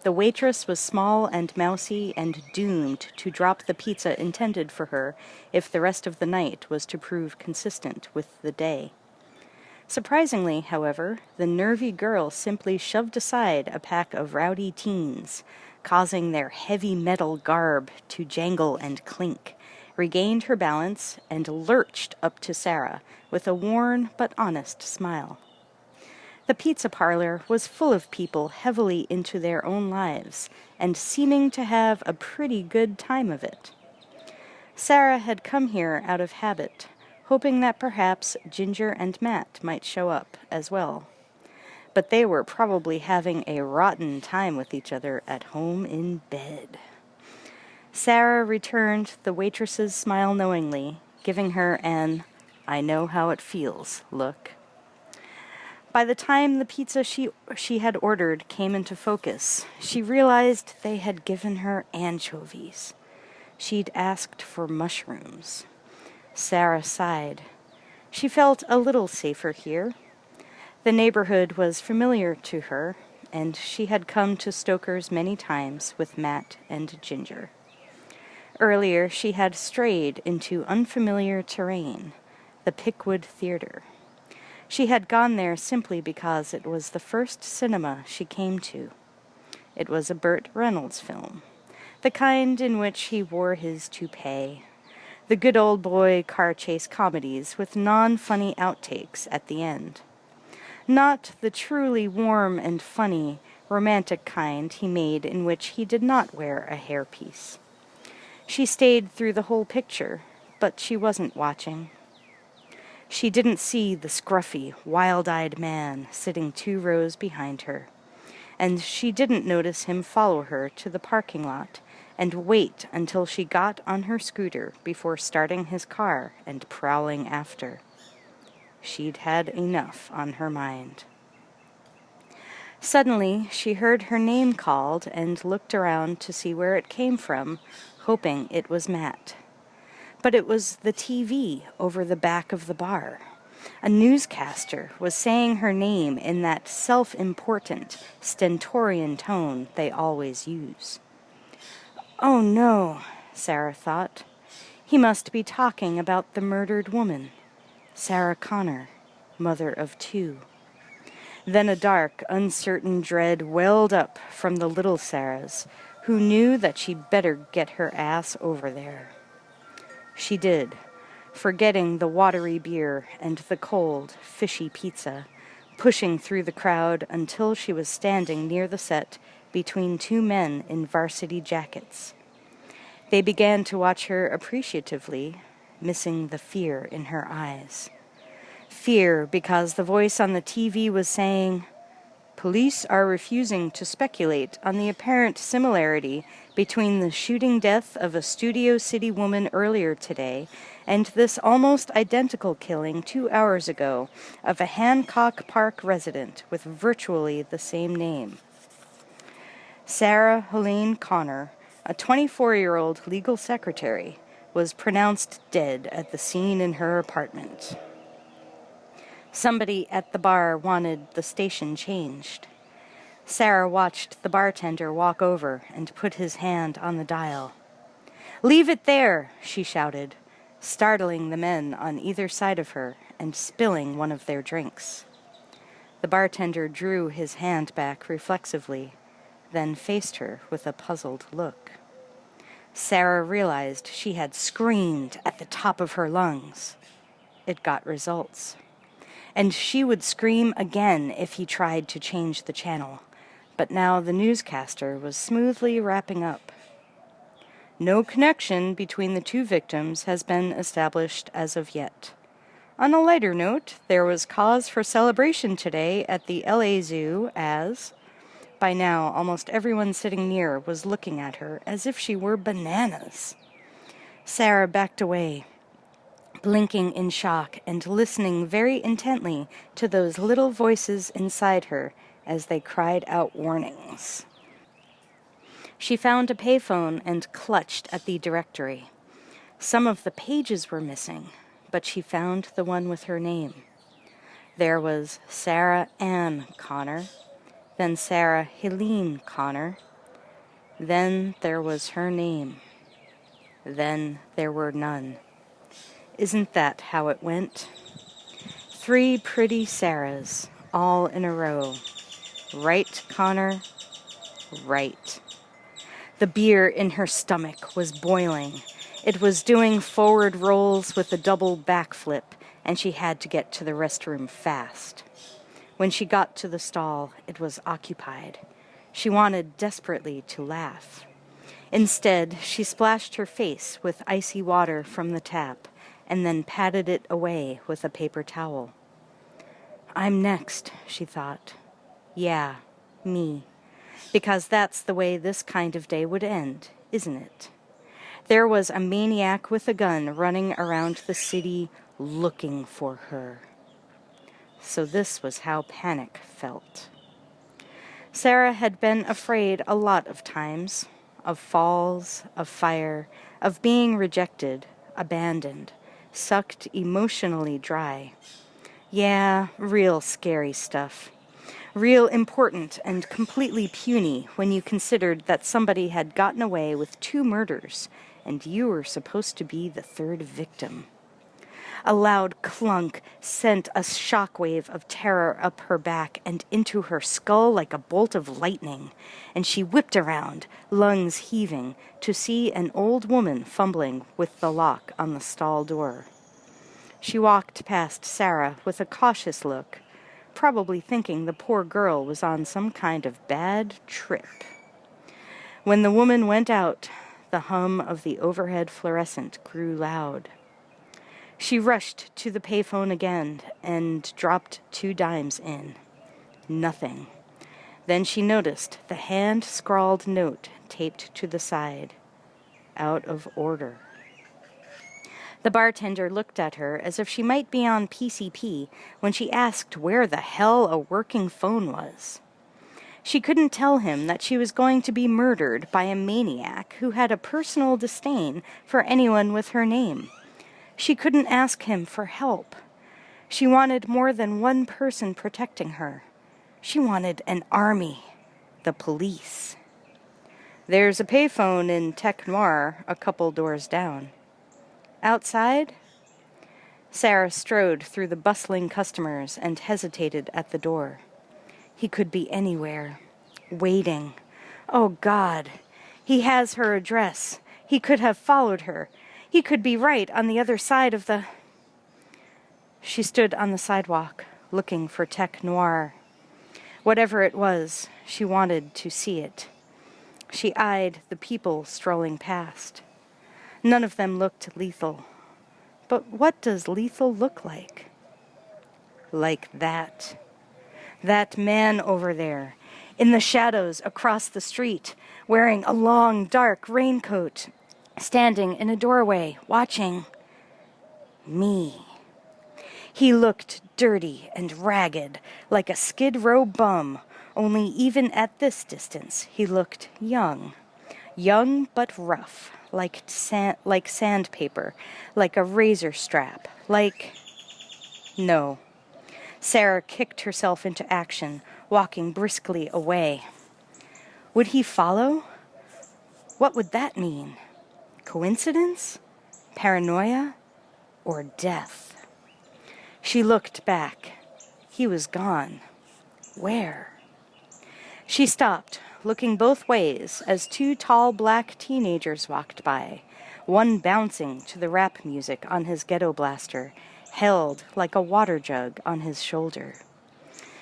The waitress was small and mousy and doomed to drop the pizza intended for her if the rest of the night was to prove consistent with the day. Surprisingly, however, the nervy girl simply shoved aside a pack of rowdy teens, causing their heavy metal garb to jangle and clink, regained her balance, and lurched up to Sarah with a worn but honest smile. The pizza parlor was full of people heavily into their own lives and seeming to have a pretty good time of it. Sarah had come here out of habit, hoping that perhaps Ginger and Matt might show up as well. But they were probably having a rotten time with each other at home in bed. Sarah returned the waitress's smile knowingly, giving her an "I know how it feels" look. By the time the pizza she had ordered came into focus, she realized they had given her anchovies. She'd asked for mushrooms. Sarah sighed. She felt a little safer here. The neighborhood was familiar to her, and she had come to Stoker's many times with Matt and Ginger. Earlier, she had strayed into unfamiliar terrain, the Pickwood Theater. She had gone there simply because it was the first cinema she came to. It was a Burt Reynolds film, the kind in which he wore his toupee, the good old boy car chase comedies with non-funny outtakes at the end. Not the truly warm and funny, romantic kind he made in which he did not wear a hairpiece. She stayed through the whole picture, but she wasn't watching. She didn't see the scruffy, wild-eyed man sitting 2 rows behind her, and she didn't notice him follow her to the parking lot and wait until she got on her scooter before starting his car and prowling after. She'd had enough on her mind. Suddenly, she heard her name called and looked around to see where it came from, hoping it was Matt. But it was the TV over the back of the bar. A newscaster was saying her name in that self-important, stentorian tone they always use. Oh no, Sarah thought. He must be talking about the murdered woman, Sarah Connor, mother of 2. Then a dark, uncertain dread welled up from the little Sarahs, who knew that she'd better get her ass over there. She did, forgetting the watery beer and the cold, fishy pizza, pushing through the crowd until she was standing near the set between 2 men in varsity jackets. They began to watch her appreciatively, missing the fear in her eyes. Fear because the voice on the TV was saying, "Police are refusing to speculate on the apparent similarity between the shooting death of a Studio City woman earlier today and this almost identical killing 2 hours ago of a Hancock Park resident with virtually the same name." Sarah Helene Connor, a 24-year-old legal secretary, was pronounced dead at the scene in her apartment. Somebody at the bar wanted the station changed. Sarah watched the bartender walk over and put his hand on the dial. "Leave it there," she shouted, startling the men on either side of her and spilling one of their drinks. The bartender drew his hand back reflexively, then faced her with a puzzled look. Sarah realized she had screamed at the top of her lungs. It got results. And she would scream again if he tried to change the channel, but now the newscaster was smoothly wrapping up. No connection between the 2 victims has been established as of yet. On a lighter note, there was cause for celebration today at the LA Zoo as, by now, almost everyone sitting near was looking at her as if she were bananas. Sarah backed away, blinking in shock and listening very intently to those little voices inside her as they cried out warnings. She found a payphone and clutched at the directory. Some of the pages were missing, but she found the one with her name. There was Sarah Ann Connor, then Sarah Helene Connor, then there was her name. Then there were none. Isn't that how it went? 3 pretty Sarahs, all in a row. Right, Connor? Right. The beer in her stomach was boiling. It was doing forward rolls with a double backflip, and she had to get to the restroom fast. When she got to the stall, it was occupied. She wanted desperately to laugh. Instead, she splashed her face with icy water from the tap and then patted it away with a paper towel. I'm next, she thought. Yeah, me. Because that's the way this kind of day would end, isn't it? There was a maniac with a gun running around the city looking for her. So this was how panic felt. Sarah had been afraid a lot of times. Of falls, of fire, of being rejected, abandoned, sucked emotionally dry. Yeah, real scary stuff. Real important and completely puny when you considered that somebody had gotten away with 2 murders and you were supposed to be the 3rd victim. A loud clunk sent a shockwave of terror up her back and into her skull like a bolt of lightning, and she whipped around, lungs heaving, to see an old woman fumbling with the lock on the stall door. She walked past Sarah with a cautious look, probably thinking the poor girl was on some kind of bad trip. When the woman went out, the hum of the overhead fluorescent grew loud. She rushed to the payphone again and dropped 2 dimes in. Nothing. Then she noticed the hand-scrawled note taped to the side. Out of order. The bartender looked at her as if she might be on PCP when she asked where the hell a working phone was. She couldn't tell him that she was going to be murdered by a maniac who had a personal disdain for anyone with her name. She couldn't ask him for help. She wanted more than one person protecting her. She wanted an army, the police. There's a payphone in Tech Noir a couple doors down. Outside? Sarah strode through the bustling customers and hesitated at the door. He could be anywhere, waiting. Oh, God, he has her address. He could have followed her. He could be right on the other side of the... She stood on the sidewalk, looking for Tech Noir. Whatever it was, she wanted to see it. She eyed the people strolling past. None of them looked lethal. But what does lethal look like? Like that. That man over there, in the shadows across the street, wearing a long, dark raincoat, standing in a doorway, watching me. He looked dirty and ragged, like a Skid Row bum, only even at this distance he looked young. Young but rough, like sandpaper, like a razor strap, like... No. Sarah kicked herself into action, walking briskly away. Would he follow? What would that mean? Coincidence? Paranoia? Or death? She looked back. He was gone. Where? She stopped, looking both ways as 2 tall black teenagers walked by, one bouncing to the rap music on his ghetto blaster, held like a water jug on his shoulder.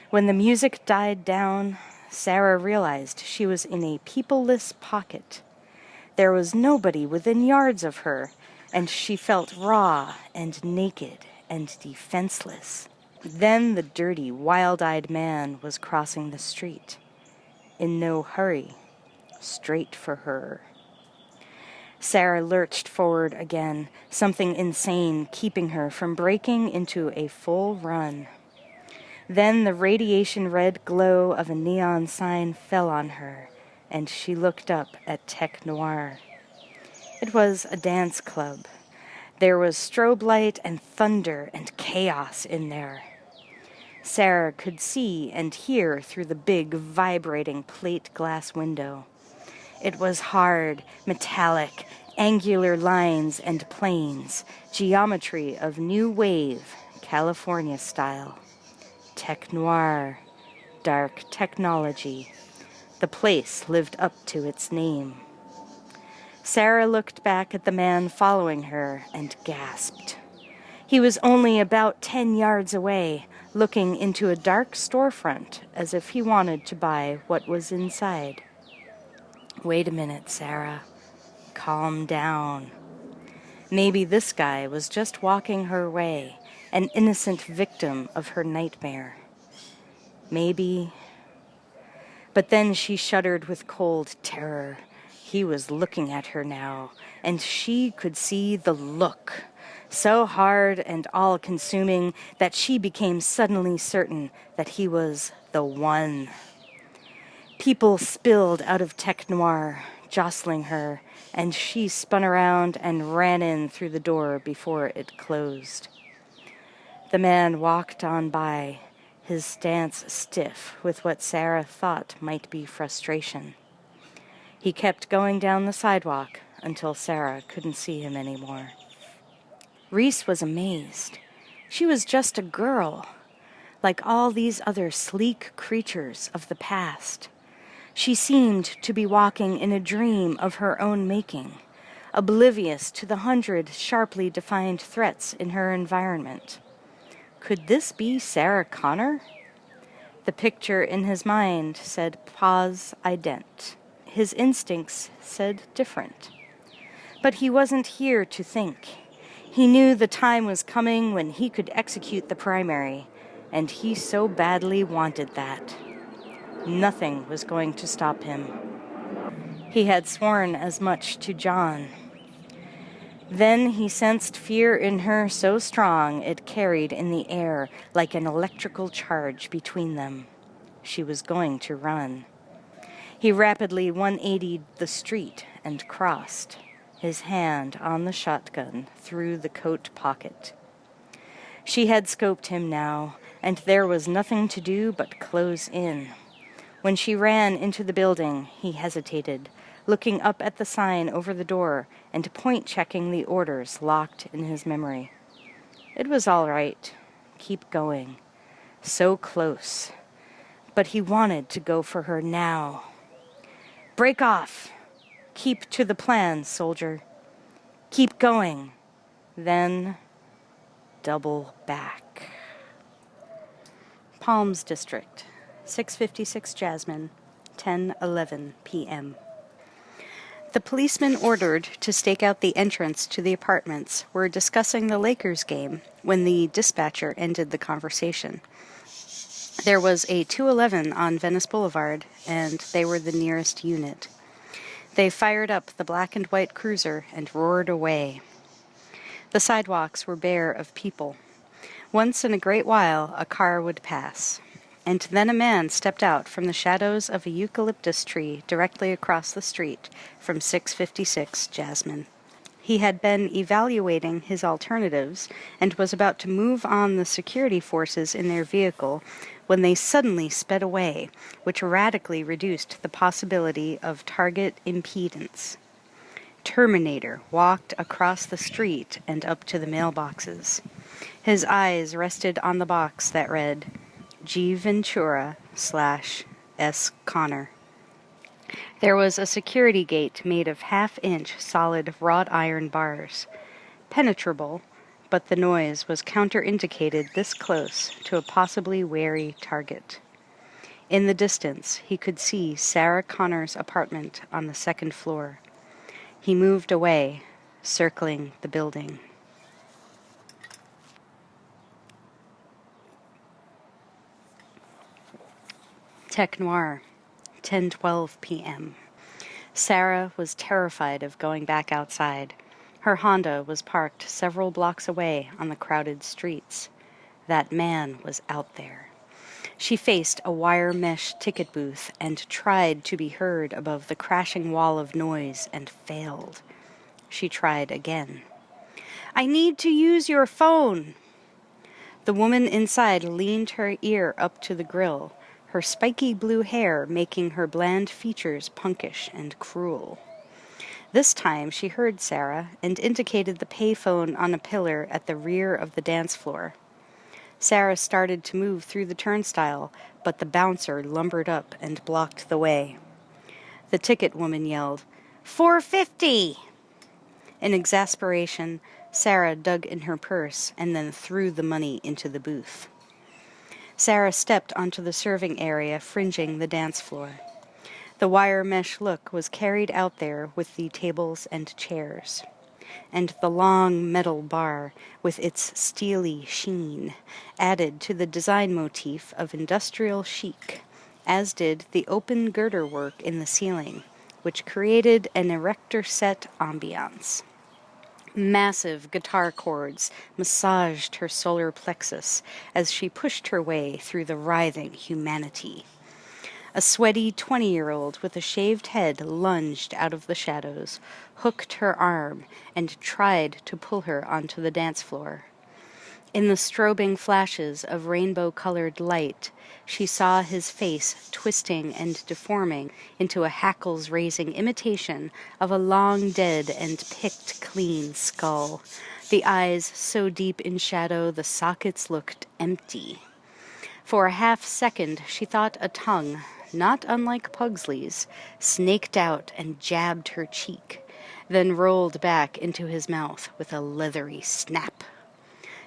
When the music died down, Sarah realized she was in a peopleless pocket. There was nobody within yards of her, and she felt raw and naked and defenseless. Then the dirty, wild-eyed man was crossing the street. In no hurry, straight for her. Sarah lurched forward again, something insane keeping her from breaking into a full run. Then the radiation-red glow of a neon sign fell on her, and she looked up at Tech Noir. It was a dance club. There was strobe light and thunder and chaos in there. Sarah could see and hear through the big, vibrating plate glass window. It was hard, metallic, angular lines and planes, geometry of new wave, California style. Tech Noir, dark technology. The place lived up to its name. Sarah looked back at the man following her and gasped. He was only about 10 yards away, looking into a dark storefront as if he wanted to buy what was inside. Wait a minute, Sarah. Calm down. Maybe this guy was just walking her way, an innocent victim of her nightmare. Maybe. But then she shuddered with cold terror. He was looking at her now, and she could see the look, so hard and all-consuming that she became suddenly certain that he was the one. People spilled out of Tech Noir, jostling her, and she spun around and ran in through the door before it closed. The man walked on by, his stance stiff with what Sarah thought might be frustration. He kept going down the sidewalk until Sarah couldn't see him anymore. Reese was amazed. She was just a girl, like all these other sleek creatures of the past. She seemed to be walking in a dream of her own making, oblivious to the 100 sharply defined threats in her environment. Could this be Sarah Connor? The picture in his mind said pause ident. His instincts said different. But he wasn't here to think. He knew the time was coming when he could execute the primary, and he so badly wanted that. Nothing was going to stop him. He had sworn as much to John. Then he sensed fear in her so strong it carried in the air like an electrical charge between them. She was going to run. He rapidly 180'd the street and crossed, his hand on the shotgun through the coat pocket. She had scoped him now, and there was nothing to do but close in. When she ran into the building, he hesitated, looking up at the sign over the door and point-checking the orders locked in his memory. It was all right. Keep going. So close. But he wanted to go for her now. Break off. Keep to the plan, soldier. Keep going. Then double back. Palms District, 656 Jasmine, 10:11 p.m. The policemen ordered to stake out the entrance to the apartments were discussing the Lakers game when the dispatcher ended the conversation. There was a 211 on Venice Boulevard, and they were the nearest unit. They fired up the black and white cruiser and roared away. The sidewalks were bare of people. Once in a great while, a car would pass. And then a man stepped out from the shadows of a eucalyptus tree directly across the street from 656 Jasmine. He had been evaluating his alternatives and was about to move on the security forces in their vehicle when they suddenly sped away, which radically reduced the possibility of target impedance. Terminator walked across the street and up to the mailboxes. His eyes rested on the box that read, G. Ventura / S. Connor. There was a security gate made of half-inch solid wrought iron bars. Penetrable, but the noise was counter-indicated this close to a possibly wary target. In the distance, he could see Sarah Connor's apartment on the second floor. He moved away, circling the building. Tech Noir, 10:12 p.m. Sarah was terrified of going back outside. Her Honda was parked several blocks away on the crowded streets. That man was out there. She faced a wire mesh ticket booth and tried to be heard above the crashing wall of noise and failed. She tried again. "I need to use your phone." The woman inside leaned her ear up to the grill, her spiky blue hair making her bland features punkish and cruel. This time she heard Sarah and indicated the payphone on a pillar at the rear of the dance floor. Sarah started to move through the turnstile, but the bouncer lumbered up and blocked the way. The ticket woman yelled, "$4.50!" In exasperation, Sarah dug in her purse and then threw the money into the booth. Sarah stepped onto the serving area fringing the dance floor. The wire mesh look was carried out there with the tables and chairs, and the long metal bar with its steely sheen added to the design motif of industrial chic, as did the open girder work in the ceiling, which created an erector set ambiance. Massive guitar chords massaged her solar plexus as she pushed her way through the writhing humanity. A sweaty 20-year-old with a shaved head lunged out of the shadows, hooked her arm, and tried to pull her onto the dance floor. In the strobing flashes of rainbow-colored light, she saw his face twisting and deforming into a hackles-raising imitation of a long-dead and picked clean skull, the eyes so deep in shadow the sockets looked empty. For a half-second she thought a tongue, not unlike Pugsley's, snaked out and jabbed her cheek, then rolled back into his mouth with a leathery snap.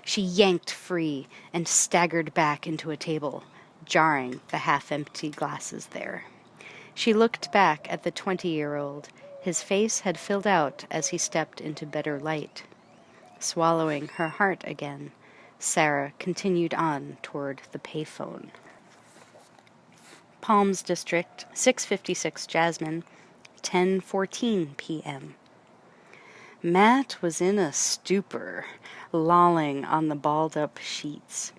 She yanked free and staggered back into a table, jarring the half-empty glasses there. She looked back at the 20-year-old. His face had filled out as he stepped into better light. Swallowing her heart again, Sarah continued on toward the payphone. Palms District, 656 Jasmine, 10:14 p.m. Matt was in a stupor, lolling on the balled-up sheets,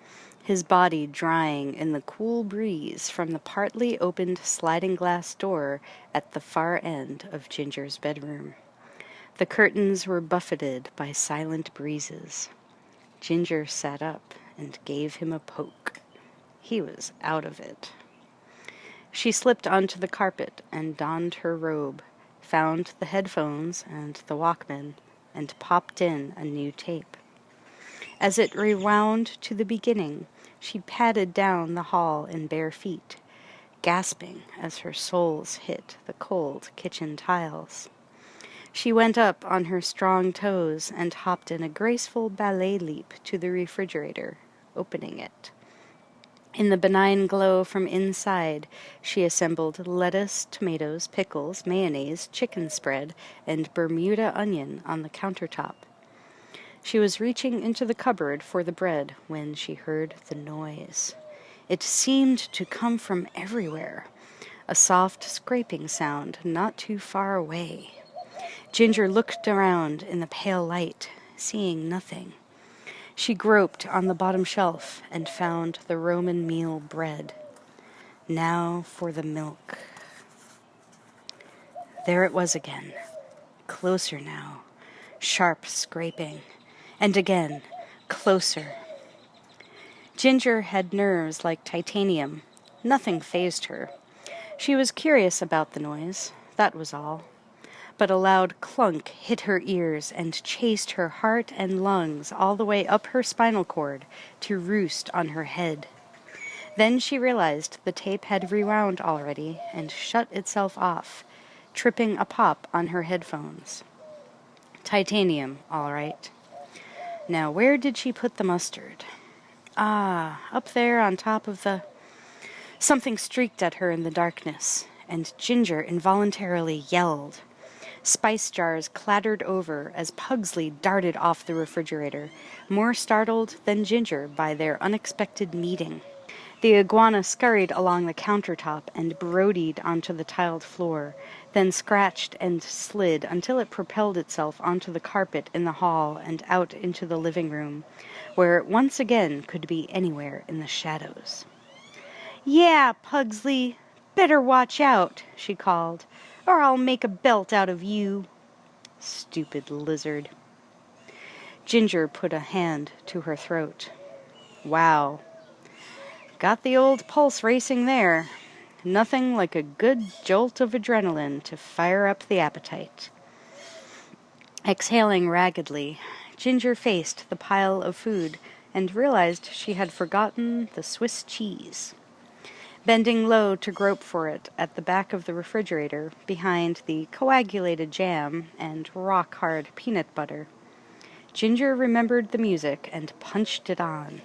his body drying in the cool breeze from the partly opened sliding glass door at the far end of Ginger's bedroom. The curtains were buffeted by silent breezes. Ginger sat up and gave him a poke. He was out of it. She slipped onto the carpet and donned her robe, found the headphones and the Walkman, and popped in a new tape. As it rewound to the beginning, she padded down the hall in bare feet, gasping as her soles hit the cold kitchen tiles. She went up on her strong toes and hopped in a graceful ballet leap to the refrigerator, opening it. In the benign glow from inside, she assembled lettuce, tomatoes, pickles, mayonnaise, chicken spread, and Bermuda onion on the countertop. She was reaching into the cupboard for the bread when she heard the noise. It seemed to come from everywhere, a soft scraping sound not too far away. Ginger looked around in the pale light, seeing nothing. She groped on the bottom shelf and found the Roman meal bread. Now for the milk. There it was again, closer now, sharp scraping, and again, closer. Ginger had nerves like titanium. Nothing fazed her. She was curious about the noise, that was all. But a loud clunk hit her ears and chased her heart and lungs all the way up her spinal cord to roost on her head. Then she realized the tape had rewound already and shut itself off, tripping a pop on her headphones. Titanium, all right. Now, where did she put the mustard? Ah, up there on top of the... Something streaked at her in the darkness, and Ginger involuntarily yelled. Spice jars clattered over as Pugsley darted off the refrigerator, more startled than Ginger by their unexpected meeting. The iguana scurried along the countertop and brodied onto the tiled floor, then scratched and slid until it propelled itself onto the carpet in the hall and out into the living room, where it once again could be anywhere in the shadows. "Yeah, Pugsley, better watch out," she called, "or I'll make a belt out of you." Stupid lizard. Ginger put a hand to her throat. Wow. Got the old pulse racing there. Nothing like a good jolt of adrenaline to fire up the appetite. Exhaling raggedly, Ginger faced the pile of food and realized she had forgotten the Swiss cheese. Bending low to grope for it at the back of the refrigerator behind the coagulated jam and rock-hard peanut butter, Ginger remembered the music and punched it on.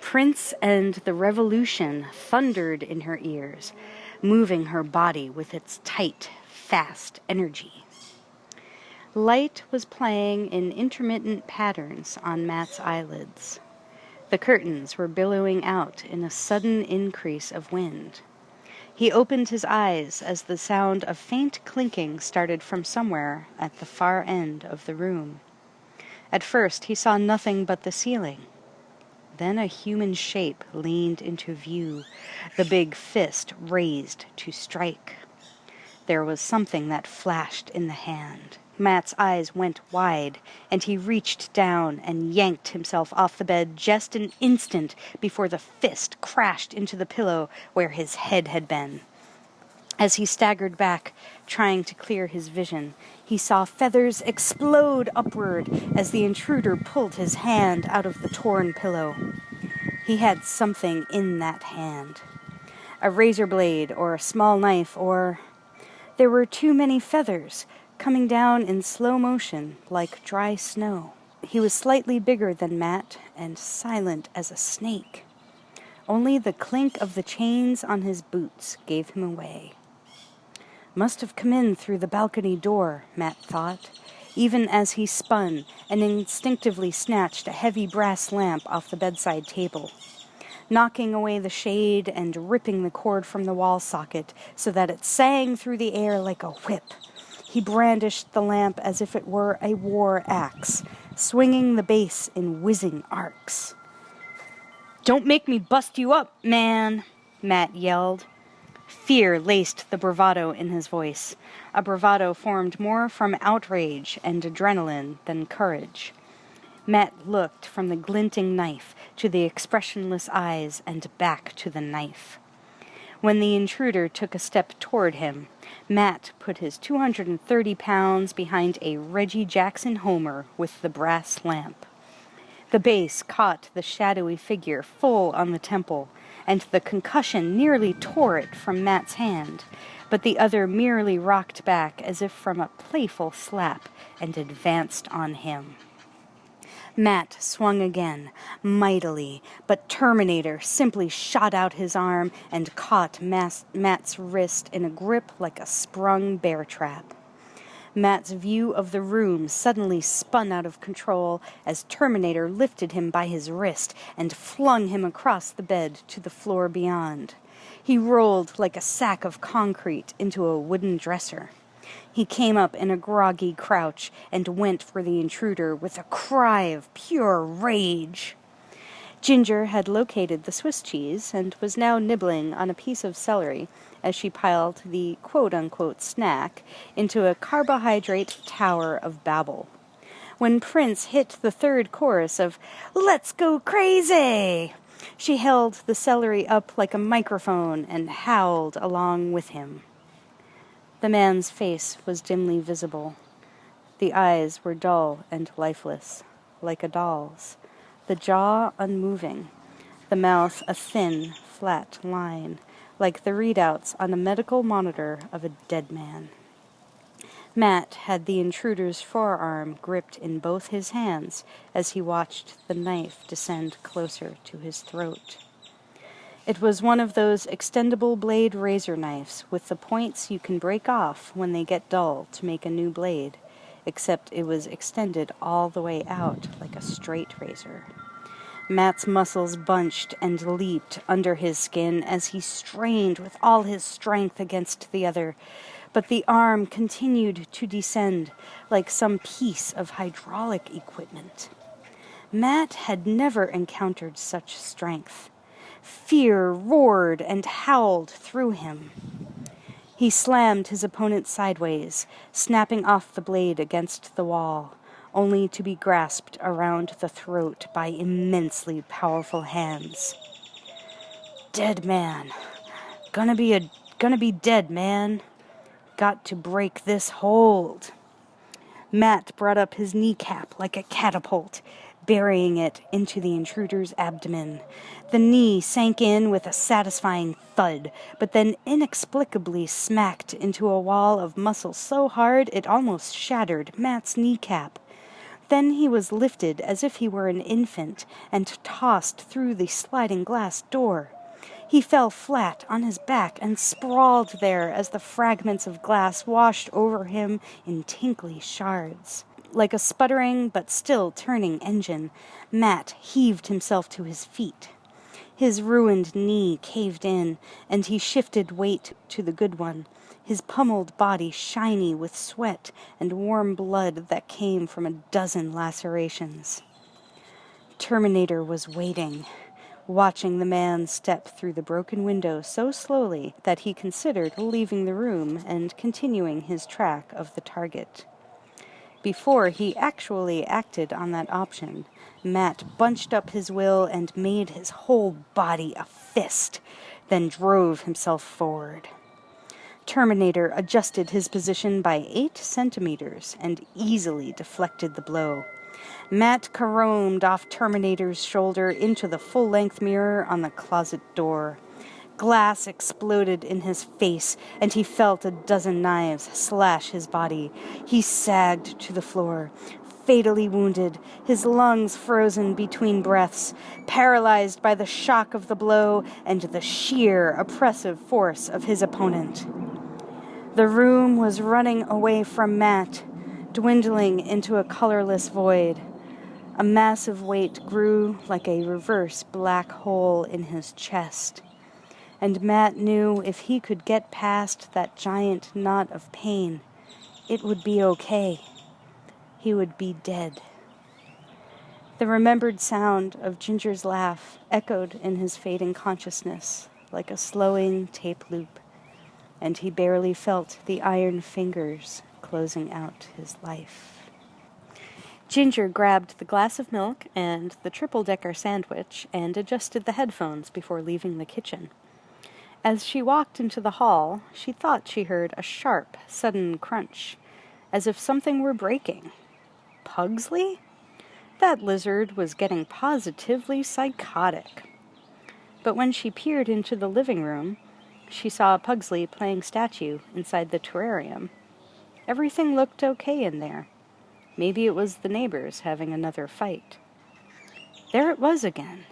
Prince and the Revolution thundered in her ears, moving her body with its tight, fast energy. Light was playing in intermittent patterns on Matt's eyelids. The curtains were billowing out in a sudden increase of wind. He opened his eyes as the sound of faint clinking started from somewhere at the far end of the room. At first he saw nothing but the ceiling. Then a human shape leaned into view, the big fist raised to strike. There was something that flashed in the hand. Matt's eyes went wide, and he reached down and yanked himself off the bed just an instant before the fist crashed into the pillow where his head had been. As he staggered back, trying to clear his vision, he saw feathers explode upward as the intruder pulled his hand out of the torn pillow. He had something in that hand. A razor blade or a small knife or... There were too many feathers, coming down in slow motion like dry snow. He was slightly bigger than Matt and silent as a snake. Only the clink of the chains on his boots gave him away. Must have come in through the balcony door, Matt thought, even as he spun and instinctively snatched a heavy brass lamp off the bedside table. Knocking away the shade and ripping the cord from the wall socket so that it sang through the air like a whip, he brandished the lamp as if it were a war axe, swinging the base in whizzing arcs. "Don't make me bust you up, man," Matt yelled. Fear laced the bravado in his voice, a bravado formed more from outrage and adrenaline than courage. Matt looked from the glinting knife to the expressionless eyes and back to the knife. When the intruder took a step toward him, Matt put his 230 pounds behind a Reggie Jackson Homer with the brass lamp. The base caught the shadowy figure full on the temple, and the concussion nearly tore it from Matt's hand, but the other merely rocked back as if from a playful slap and advanced on him. Matt swung again, mightily, but Terminator simply shot out his arm and caught Matt's wrist in a grip like a sprung bear trap. Matt's view of the room suddenly spun out of control as Terminator lifted him by his wrist and flung him across the bed to the floor beyond. He rolled like a sack of concrete into a wooden dresser. He came up in a groggy crouch and went for the intruder with a cry of pure rage. Ginger had located the Swiss cheese and was now nibbling on a piece of celery as she piled the quote-unquote snack into a carbohydrate tower of babble. When Prince hit the third chorus of "Let's Go Crazy!" she held the celery up like a microphone and howled along with him. The man's face was dimly visible. The eyes were dull and lifeless, like a doll's, the jaw unmoving, the mouth a thin, flat line, like the readouts on a medical monitor of a dead man. Matt had the intruder's forearm gripped in both his hands as he watched the knife descend closer to his throat. It was one of those extendable blade razor knives with the points you can break off when they get dull to make a new blade, except it was extended all the way out like a straight razor. Matt's muscles bunched and leaped under his skin as he strained with all his strength against the other, but the arm continued to descend like some piece of hydraulic equipment. Matt had never encountered such strength. Fear roared and howled through him. He slammed his opponent sideways, snapping off the blade against the wall, only to be grasped around the throat by immensely powerful hands. Dead man. Gonna be dead, man. Got to break this hold. Matt brought up his kneecap like a catapult, burying it into the intruder's abdomen. The knee sank in with a satisfying thud, but then inexplicably smacked into a wall of muscle so hard it almost shattered Matt's kneecap. Then he was lifted as if he were an infant and tossed through the sliding glass door. He fell flat on his back and sprawled there as the fragments of glass washed over him in tinkly shards. Like a sputtering but still turning engine, Matt heaved himself to his feet. His ruined knee caved in, and he shifted weight to the good one, his pummeled body shiny with sweat and warm blood that came from a dozen lacerations. Terminator was waiting, watching the man step through the broken window so slowly that he considered leaving the room and continuing his track of the target. Before he actually acted on that option, Matt bunched up his will and made his whole body a fist, then drove himself forward. Terminator adjusted his position by 8 centimeters and easily deflected the blow. Matt caromed off Terminator's shoulder into the full-length mirror on the closet door. Glass exploded in his face, and he felt a dozen knives slash his body. He sagged to the floor, fatally wounded, his lungs frozen between breaths, paralyzed by the shock of the blow and the sheer, oppressive force of his opponent. The room was running away from Matt, dwindling into a colorless void. A massive weight grew like a reverse black hole in his chest. And Matt knew if he could get past that giant knot of pain, it would be okay. He would be dead. The remembered sound of Ginger's laugh echoed in his fading consciousness like a slowing tape loop, and he barely felt the iron fingers closing out his life. Ginger grabbed the glass of milk and the triple-decker sandwich and adjusted the headphones before leaving the kitchen. As she walked into the hall, she thought she heard a sharp, sudden crunch, as if something were breaking. Pugsley? That lizard was getting positively psychotic. But when she peered into the living room, she saw Pugsley playing statue inside the terrarium. Everything looked okay in there. Maybe it was the neighbors having another fight. There it was again.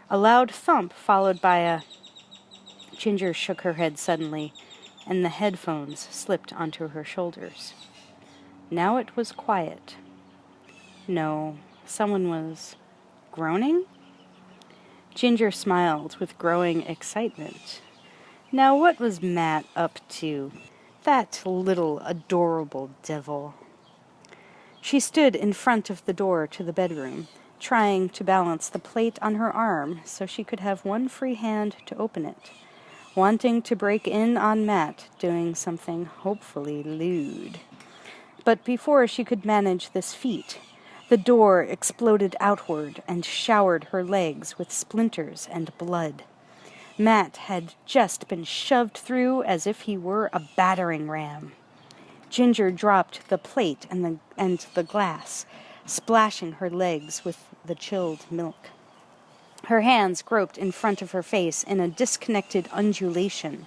A loud thump followed by a... Ginger shook her head suddenly, and the headphones slipped onto her shoulders. Now it was quiet. No, someone was groaning? Ginger smiled with growing excitement. Now what was Matt up to? That little adorable devil. She stood in front of the door to the bedroom, trying to balance the plate on her arm so she could have one free hand to open it, wanting to break in on Matt doing something hopefully lewd. But before she could manage this feat, the door exploded outward and showered her legs with splinters and blood. Matt had just been shoved through as if he were a battering ram. Ginger dropped the plate and the glass, splashing her legs with the chilled milk. Her hands groped in front of her face in a disconnected undulation,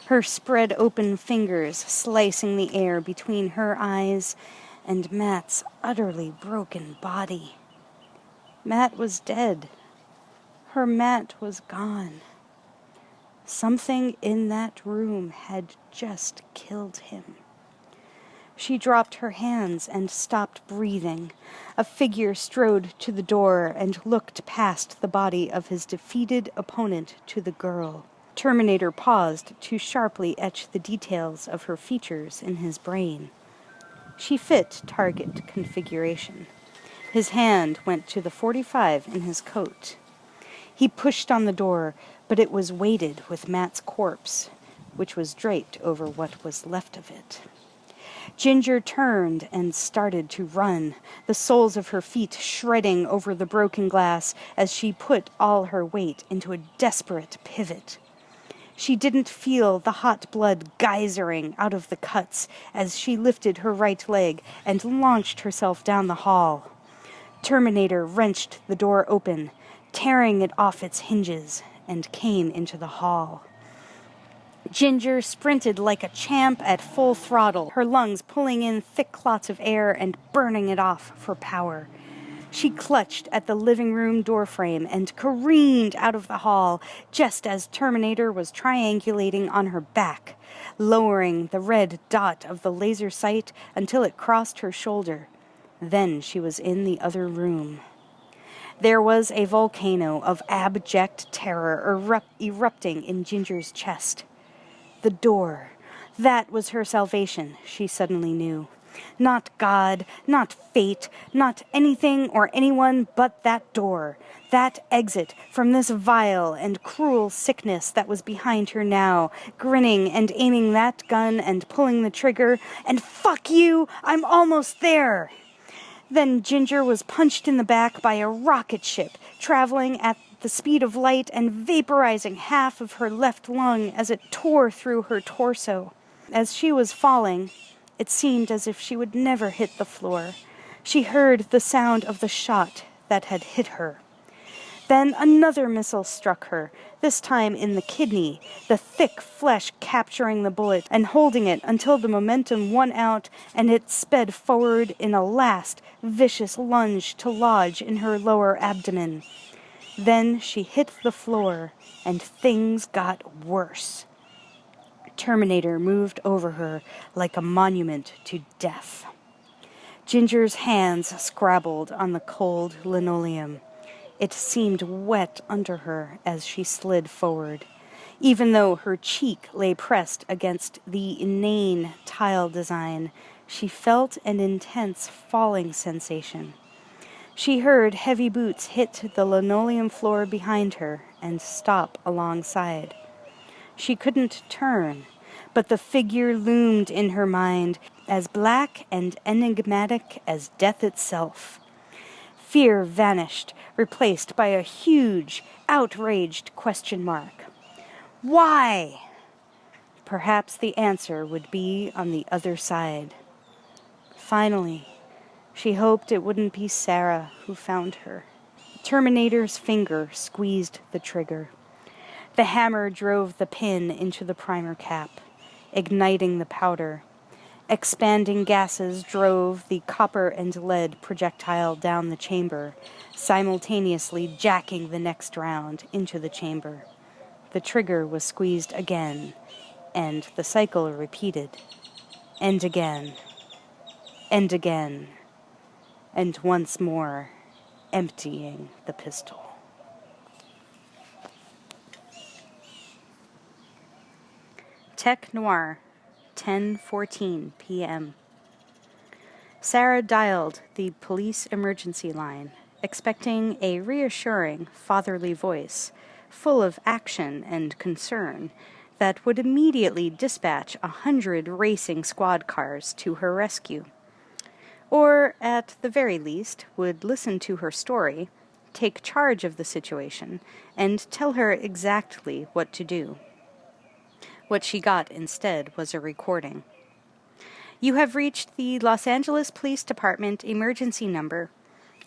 her spread open fingers slicing the air between her eyes and Matt's utterly broken body. Matt was dead. Her Matt was gone. Something in that room had just killed him. She dropped her hands and stopped breathing. A figure strode to the door and looked past the body of his defeated opponent to the girl. Terminator paused to sharply etch the details of her features in his brain. She fit target configuration. His hand went to the .45 in his coat. He pushed on the door, but it was weighted with Matt's corpse, which was draped over what was left of it. Ginger turned and started to run, the soles of her feet shredding over the broken glass as she put all her weight into a desperate pivot. She didn't feel the hot blood geysering out of the cuts as she lifted her right leg and launched herself down the hall. Terminator wrenched the door open, tearing it off its hinges, and came into the hall. Ginger sprinted like a champ at full throttle, her lungs pulling in thick clots of air and burning it off for power. She clutched at the living room doorframe and careened out of the hall just as Terminator was triangulating on her back, lowering the red dot of the laser sight until it crossed her shoulder. Then she was in the other room. There was a volcano of abject terror erupting in Ginger's chest. The door. That was her salvation, she suddenly knew. Not God, not fate, not anything or anyone but that door, that exit from this vile and cruel sickness that was behind her now, grinning and aiming that gun and pulling the trigger, and fuck you, I'm almost there! Then Ginger was punched in the back by a rocket ship, traveling at the speed of light and vaporizing half of her left lung as it tore through her torso. As she was falling, it seemed as if she would never hit the floor. She heard the sound of the shot that had hit her. Then another missile struck her, this time in the kidney, the thick flesh capturing the bullet and holding it until the momentum won out and it sped forward in a last vicious lunge to lodge in her lower abdomen. Then she hit the floor, and things got worse. Terminator moved over her like a monument to death. Ginger's hands scrabbled on the cold linoleum. It seemed wet under her as she slid forward, even though her cheek lay pressed against the inane tile design. She felt an intense falling sensation. She heard heavy boots hit the linoleum floor behind her and stop alongside. She couldn't turn, but the figure loomed in her mind, as black and enigmatic as death itself. Fear vanished, replaced by a huge, outraged question mark. Why? Perhaps the answer would be on the other side. Finally, she hoped it wouldn't be Sarah who found her. Terminator's finger squeezed the trigger. The hammer drove the pin into the primer cap, igniting the powder. Expanding gases drove the copper and lead projectile down the chamber, simultaneously jacking the next round into the chamber. The trigger was squeezed again, and the cycle repeated. And again. And again. And once more, emptying the pistol. Tech Noir, 10:14 p.m. Sarah dialed the police emergency line, expecting a reassuring, fatherly voice, full of action and concern, that would immediately dispatch 100 racing squad cars to her rescue. Or, at the very least, would listen to her story, take charge of the situation, and tell her exactly what to do. What she got instead was a recording. You have reached the Los Angeles Police Department emergency number.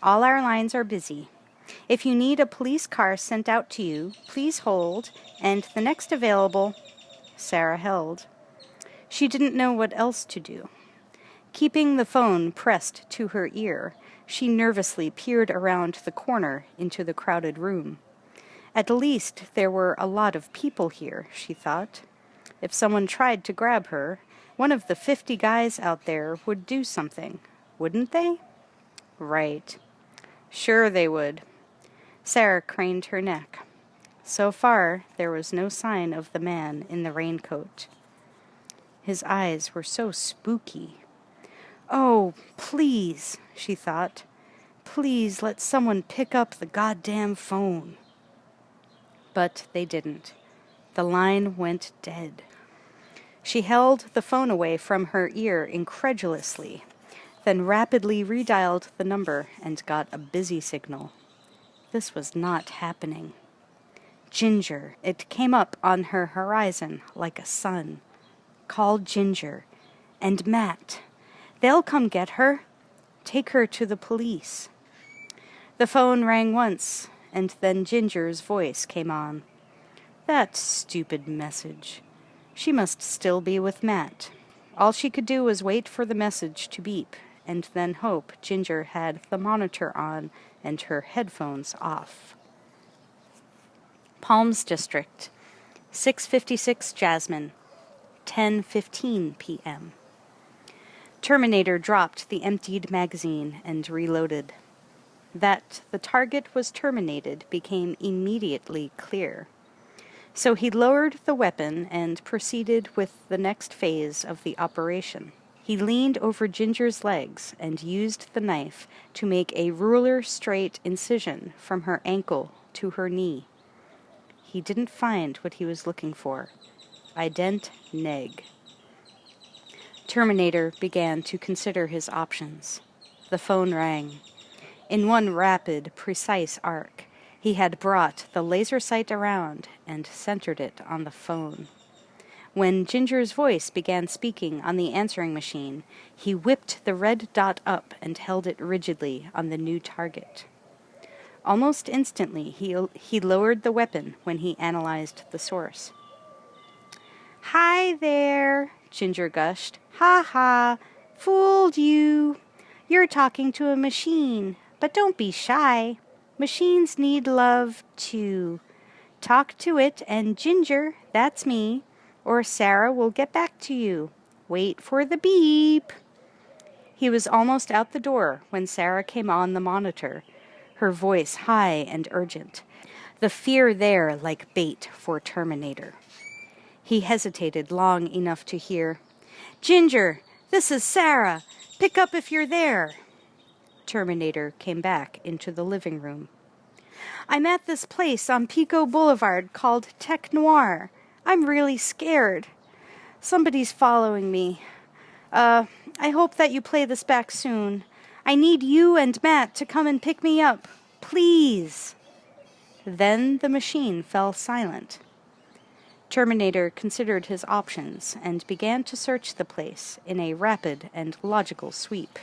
All our lines are busy. If you need a police car sent out to you, please hold, and the next available. Sarah held. She didn't know what else to do. Keeping the phone pressed to her ear, she nervously peered around the corner into the crowded room. At least there were a lot of people here, she thought. If someone tried to grab her, One of the 50 guys out there would do something, wouldn't they? Right. Sure they would. Sarah craned her neck. So far, there was no sign of the man in the raincoat. His eyes were so spooky. Oh, please, she thought. Please let someone pick up the goddamn phone. But they didn't. The line went dead. She held the phone away from her ear incredulously, then rapidly redialed the number and got a busy signal. This was not happening. Ginger. It came up on her horizon like a sun. Call Ginger. And Matt. They'll come get her. Take her to the police. The phone rang once, and then Ginger's voice came on. That stupid message. She must still be with Matt. All she could do was wait for the message to beep, and then hope Ginger had the monitor on and her headphones off. Palms District, 6:56 Jasmine, 10:15 p.m. Terminator dropped the emptied magazine and reloaded. That the target was terminated became immediately clear. So he lowered the weapon and proceeded with the next phase of the operation. He leaned over Ginger's legs and used the knife to make a ruler-straight incision from her ankle to her knee. He didn't find what he was looking for. Ident neg. Terminator began to consider his options. The phone rang. In one rapid, precise arc, he had brought the laser sight around and centered it on the phone. When Ginger's voice began speaking on the answering machine, he whipped the red dot up and held it rigidly on the new target. Almost instantly, he lowered the weapon when he analyzed the source. "Hi there," Ginger gushed. "Ha ha, fooled you. You're talking to a machine, but don't be shy. Machines need love, too. Talk to it, and Ginger, that's me, or Sarah will get back to you. Wait for the beep." He was almost out the door when Sarah came on the monitor, her voice high and urgent, the fear there like bait for Terminator. He hesitated long enough to hear, "Ginger, this is Sarah. Pick up if you're there." Terminator came back into the living room. "I'm at this place on Pico Boulevard called Tech Noir. I'm really scared. Somebody's following me. I hope that you play this back soon. I need you and Matt to come and pick me up. Please." Then the machine fell silent. Terminator considered his options and began to search the place in a rapid and logical sweep.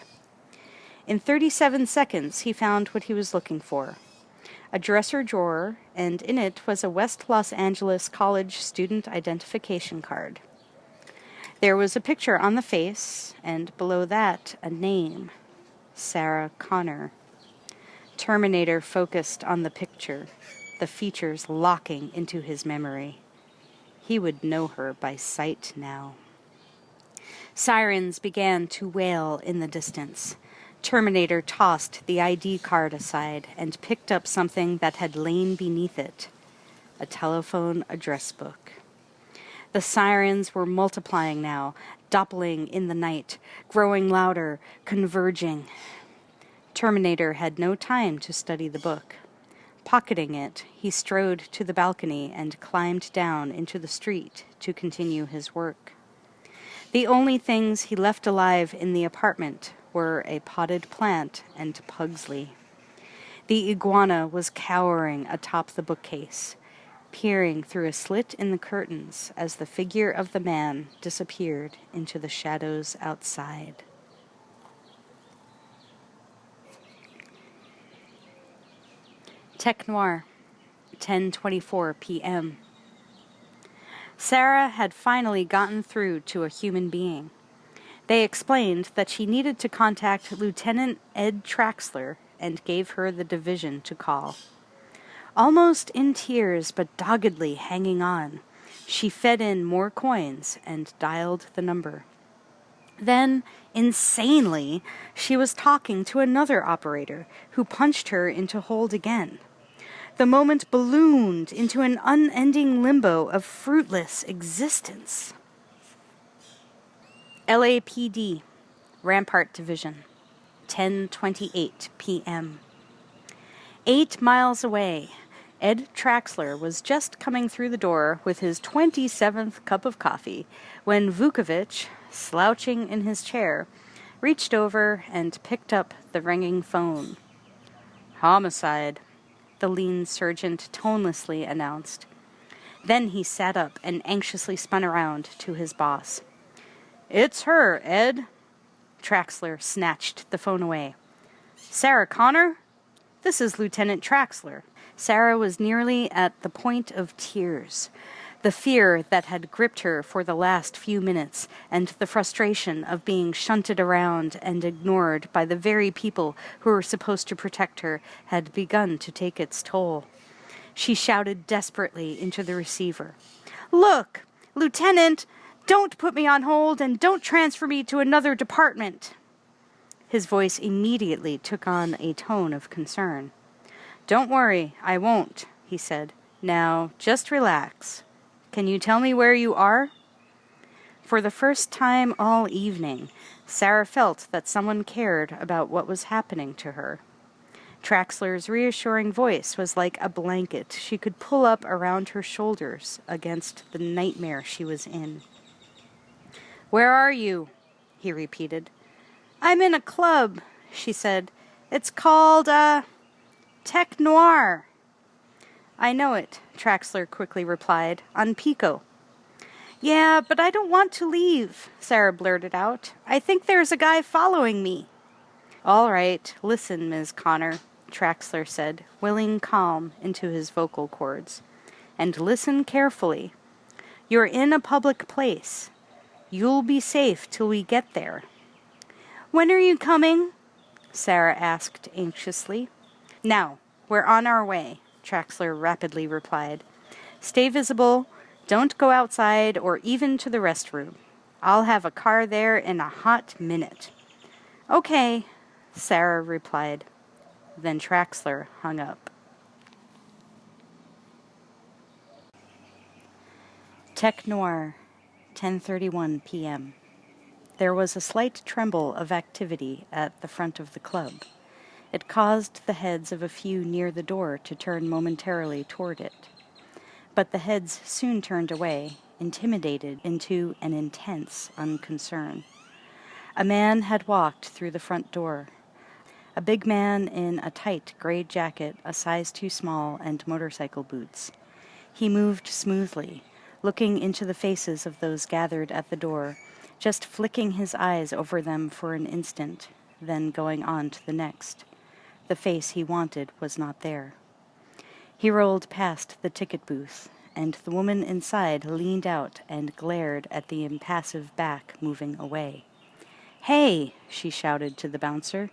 In 37 seconds, he found what he was looking for. A dresser drawer, and in it was a West Los Angeles College student identification card. There was a picture on the face, and below that, a name. Sarah Connor. Terminator focused on the picture, the features locking into his memory. He would know her by sight now. Sirens began to wail in the distance. Terminator tossed the ID card aside and picked up something that had lain beneath it, a telephone address book. The sirens were multiplying now, doppling in the night, growing louder, converging. Terminator had no time to study the book. Pocketing it, he strode to the balcony and climbed down into the street to continue his work. The only things he left alive in the apartment were a potted plant and Pugsley. The iguana was cowering atop the bookcase, peering through a slit in the curtains as the figure of the man disappeared into the shadows outside. Tech Noir, 10:24 p.m. Sarah had finally gotten through to a human being. They explained that she needed to contact Lieutenant Ed Traxler and gave her the division to call. Almost in tears but doggedly hanging on, she fed in more coins and dialed the number. Then, insanely, she was talking to another operator, who punched her into hold again. The moment ballooned into an unending limbo of fruitless existence. LAPD, Rampart Division, 10:28 p.m. 8 miles away, Ed Traxler was just coming through the door with his 27th cup of coffee when Vukovich, slouching in his chair, reached over and picked up the ringing phone. "Homicide," the lean sergeant tonelessly announced. Then he sat up and anxiously spun around to his boss. "It's her, Ed." Traxler snatched the phone away. "Sarah Connor? This is Lieutenant Traxler." Sarah was nearly at the point of tears. The fear that had gripped her for the last few minutes, and the frustration of being shunted around and ignored by the very people who were supposed to protect her, had begun to take its toll. She shouted desperately into the receiver. "Look, Lieutenant, don't put me on hold and don't transfer me to another department." His voice immediately took on a tone of concern. "Don't worry, I won't," he said. "Now, just relax. Can you tell me where you are?" For the first time all evening, Sarah felt that someone cared about what was happening to her. Traxler's reassuring voice was like a blanket she could pull up around her shoulders against the nightmare she was in. "Where are you?" he repeated. "I'm in a club," she said. "It's called, Tech Noir." "I know it," Traxler quickly replied, "on Pico." "Yeah, but I don't want to leave," Sarah blurted out. "I think there's a guy following me." "All right, listen, Ms. Connor," Traxler said, willing calm into his vocal cords. "And listen carefully. You're in a public place. You'll be safe till we get there." "When are you coming?" Sarah asked anxiously. "Now, we're on our way," Traxler rapidly replied. "Stay visible, don't go outside or even to the restroom. I'll have a car there in a hot minute." "Okay," Sarah replied. Then Traxler hung up. Tech Noir, 10:31 p.m. There was a slight tremble of activity at the front of the club. It caused the heads of a few near the door to turn momentarily toward it. But the heads soon turned away, intimidated into an intense unconcern. A man had walked through the front door. A big man in a tight gray jacket, a size too small, and motorcycle boots. He moved smoothly, looking into the faces of those gathered at the door, just flicking his eyes over them for an instant, then going on to the next. The face he wanted was not there. He rolled past the ticket booth, and the woman inside leaned out and glared at the impassive back moving away. "Hey," she shouted to the bouncer.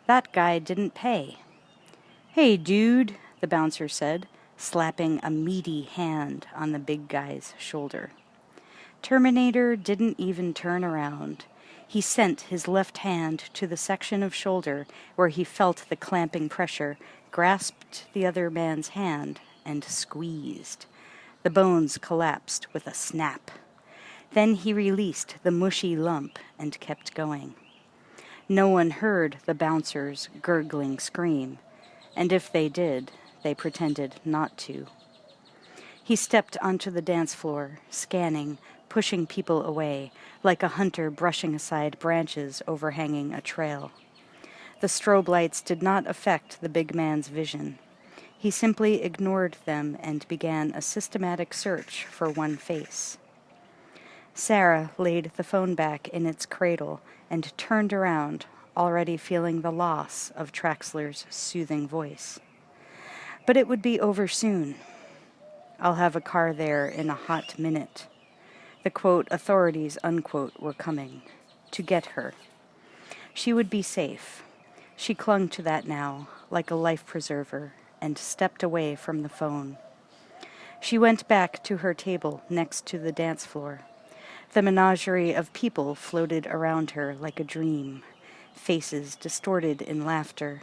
"That guy didn't pay." "Hey, dude," the bouncer said, slapping a meaty hand on the big guy's shoulder. Terminator didn't even turn around. He sent his left hand to the section of shoulder where he felt the clamping pressure, grasped the other man's hand, and squeezed. The bones collapsed with a snap. Then he released the mushy lump and kept going. No one heard the bouncer's gurgling scream, and if they did, they pretended not to. He stepped onto the dance floor, scanning, pushing people away, like a hunter brushing aside branches overhanging a trail. The strobe lights did not affect the big man's vision. He simply ignored them and began a systematic search for one face. Sarah laid the phone back in its cradle and turned around, already feeling the loss of Traxler's soothing voice. But it would be over soon. "I'll have a car there in a hot minute." The, quote, authorities, unquote, were coming to get her. She would be safe. She clung to that now, like a life preserver, and stepped away from the phone. She went back to her table next to the dance floor. The menagerie of people floated around her like a dream, faces distorted in laughter,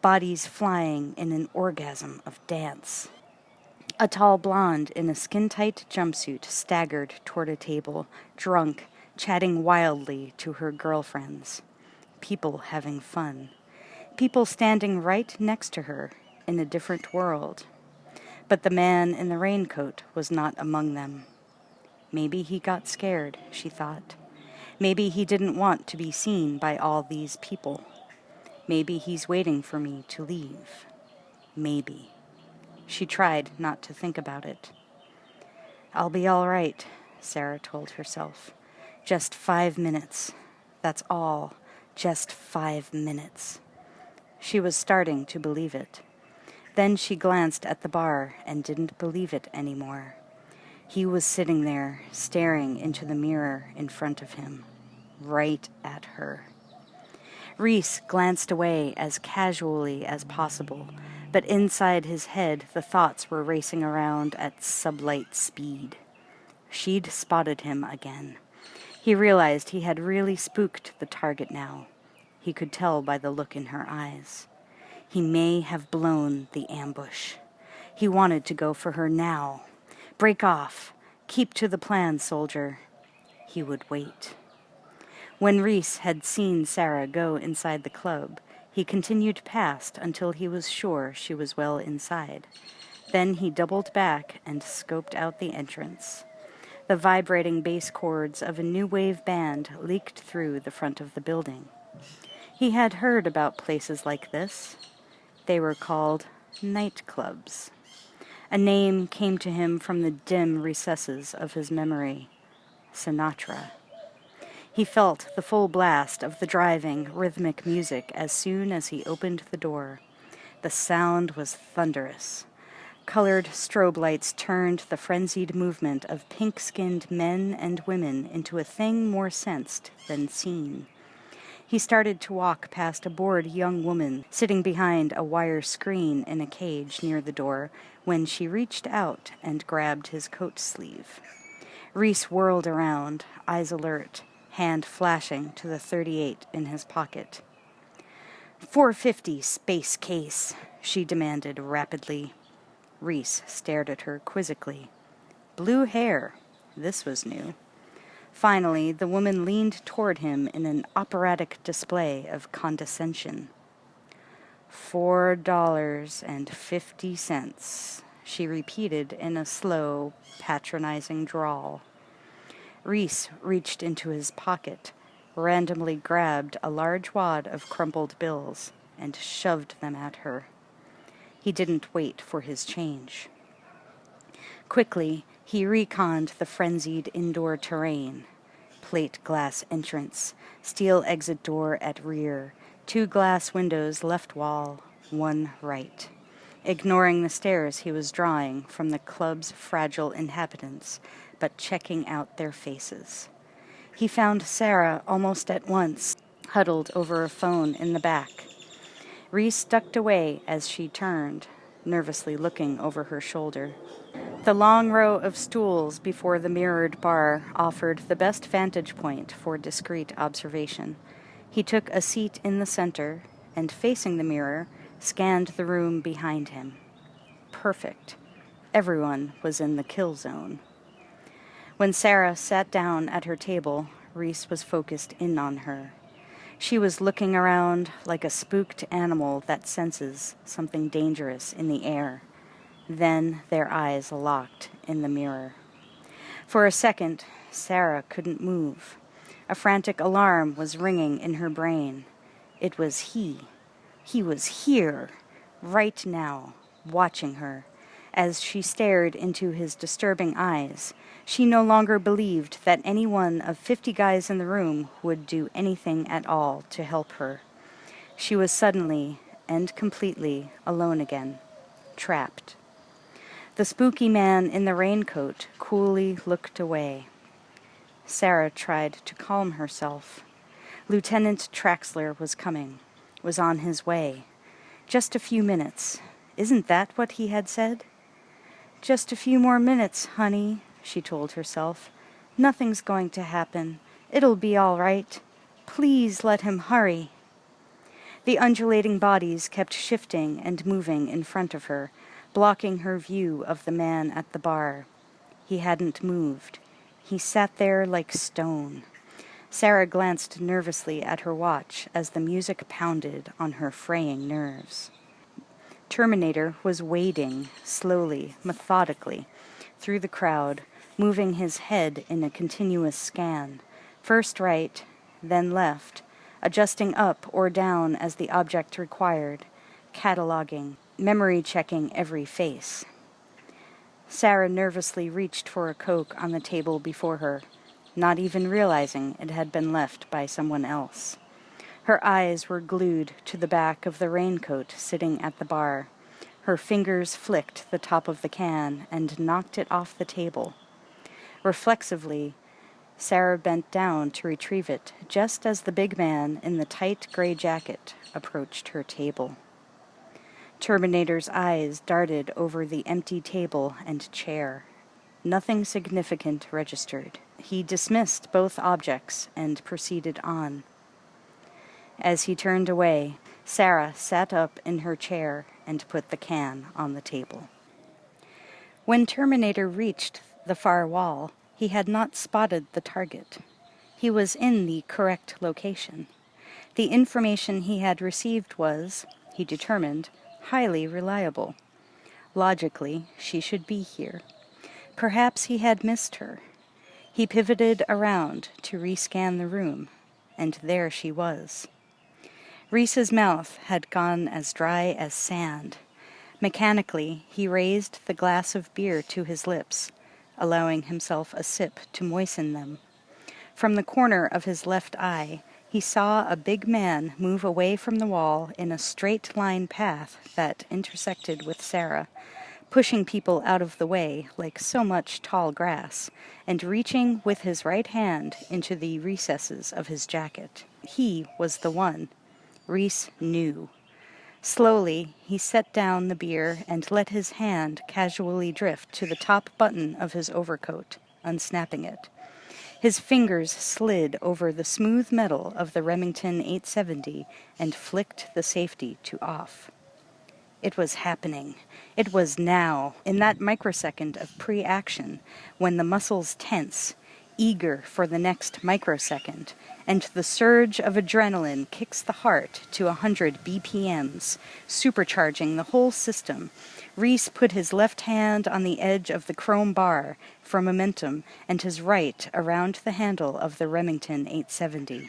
bodies flying in an orgasm of dance. A tall blonde in a skin-tight jumpsuit staggered toward a table, drunk, chatting wildly to her girlfriends. People having fun. People standing right next to her in a different world. But the man in the raincoat was not among them. Maybe he got scared, she thought. Maybe he didn't want to be seen by all these people. Maybe he's waiting for me to leave. Maybe. She tried not to think about it. I'll be all right, Sarah told herself. Just 5 minutes. That's all. Just 5 minutes. She was starting to believe it. Then she glanced at the bar and didn't believe it anymore. He was sitting there, staring into the mirror in front of him, right at her. Rhys glanced away as casually as possible, but inside his head the thoughts were racing around at sublight speed. She'd spotted him again. He realized he had really spooked the target now. He could tell by the look in her eyes. He may have blown the ambush. He wanted to go for her now. Break off. Keep to the plan, soldier. He would wait. When Rhys had seen Sarah go inside the club, he continued past until he was sure she was well inside. Then he doubled back and scoped out the entrance. The vibrating bass chords of a new wave band leaked through the front of the building. He had heard about places like this. They were called nightclubs. A name came to him from the dim recesses of his memory. Sinatra. He felt the full blast of the driving, rhythmic music as soon as he opened the door. The sound was thunderous. Colored strobe lights turned the frenzied movement of pink-skinned men and women into a thing more sensed than seen. He started to walk past a bored young woman sitting behind a wire screen in a cage near the door when she reached out and grabbed his coat sleeve. Rhys whirled around, eyes alert, hand flashing to the .38 in his pocket. "450, space case," she demanded rapidly. Rhys stared at her quizzically. Blue hair. This was new. Finally, the woman leaned toward him in an operatic display of condescension. $4.50, she repeated in a slow, patronizing drawl. Rhys reached into his pocket, randomly grabbed a large wad of crumpled bills, and shoved them at her. He didn't wait for his change. Quickly, he reconned the frenzied indoor terrain. Plate glass entrance, steel exit door at rear, 2 glass windows left wall, 1 right. Ignoring the stares he was drawing from the club's fragile inhabitants, but checking out their faces. He found Sarah almost at once, huddled over a phone in the back. Rhys ducked away as she turned, nervously looking over her shoulder. The long row of stools before the mirrored bar offered the best vantage point for discreet observation. He took a seat in the center and, facing the mirror, scanned the room behind him. Perfect. Everyone was in the kill zone. When Sarah sat down at her table, Rhys was focused in on her. She was looking around like a spooked animal that senses something dangerous in the air. Then their eyes locked in the mirror. For a second, Sarah couldn't move. A frantic alarm was ringing in her brain. It was he. He was here, right now, watching her. As she stared into his disturbing eyes, she no longer believed that any one of 50 guys in the room would do anything at all to help her. She was suddenly and completely alone again, trapped. The spooky man in the raincoat coolly looked away. Sarah tried to calm herself. Lieutenant Traxler was coming, was on his way. Just a few minutes. Isn't that what he had said? Just a few more minutes, honey, she told herself. Nothing's going to happen. It'll be all right. Please let him hurry. The undulating bodies kept shifting and moving in front of her, blocking her view of the man at the bar. He hadn't moved. He sat there like stone. Sarah glanced nervously at her watch as the music pounded on her fraying nerves. Terminator was wading, slowly, methodically, through the crowd, moving his head in a continuous scan, first right, then left, adjusting up or down as the object required, cataloging, memory-checking every face. Sarah nervously reached for a Coke on the table before her, not even realizing it had been left by someone else. Her eyes were glued to the back of the raincoat sitting at the bar. Her fingers flicked the top of the can and knocked it off the table. Reflexively, Sarah bent down to retrieve it just as the big man in the tight gray jacket approached her table. Terminator's eyes darted over the empty table and chair. Nothing significant registered. He dismissed both objects and proceeded on. As he turned away, Sarah sat up in her chair and put the can on the table. When Terminator reached the far wall, he had not spotted the target. He was in the correct location. The information he had received was, he determined, highly reliable. Logically, she should be here. Perhaps he had missed her. He pivoted around to rescan the room, and there she was. Reese's mouth had gone as dry as sand. Mechanically, he raised the glass of beer to his lips, allowing himself a sip to moisten them. From the corner of his left eye, he saw a big man move away from the wall in a straight-line path that intersected with Sarah, pushing people out of the way like so much tall grass, and reaching with his right hand into the recesses of his jacket. He was the one. Reese knew. Slowly, he set down the beer and let his hand casually drift to the top button of his overcoat, unsnapping it. His fingers slid over the smooth metal of the Remington 870 and flicked the safety to off. It was happening. It was now, in that microsecond of pre-action, when the muscles tense, eager for the next microsecond, and the surge of adrenaline kicks the heart to 100 BPMs, supercharging the whole system. Reese put his left hand on the edge of the chrome bar for momentum and his right around the handle of the Remington 870.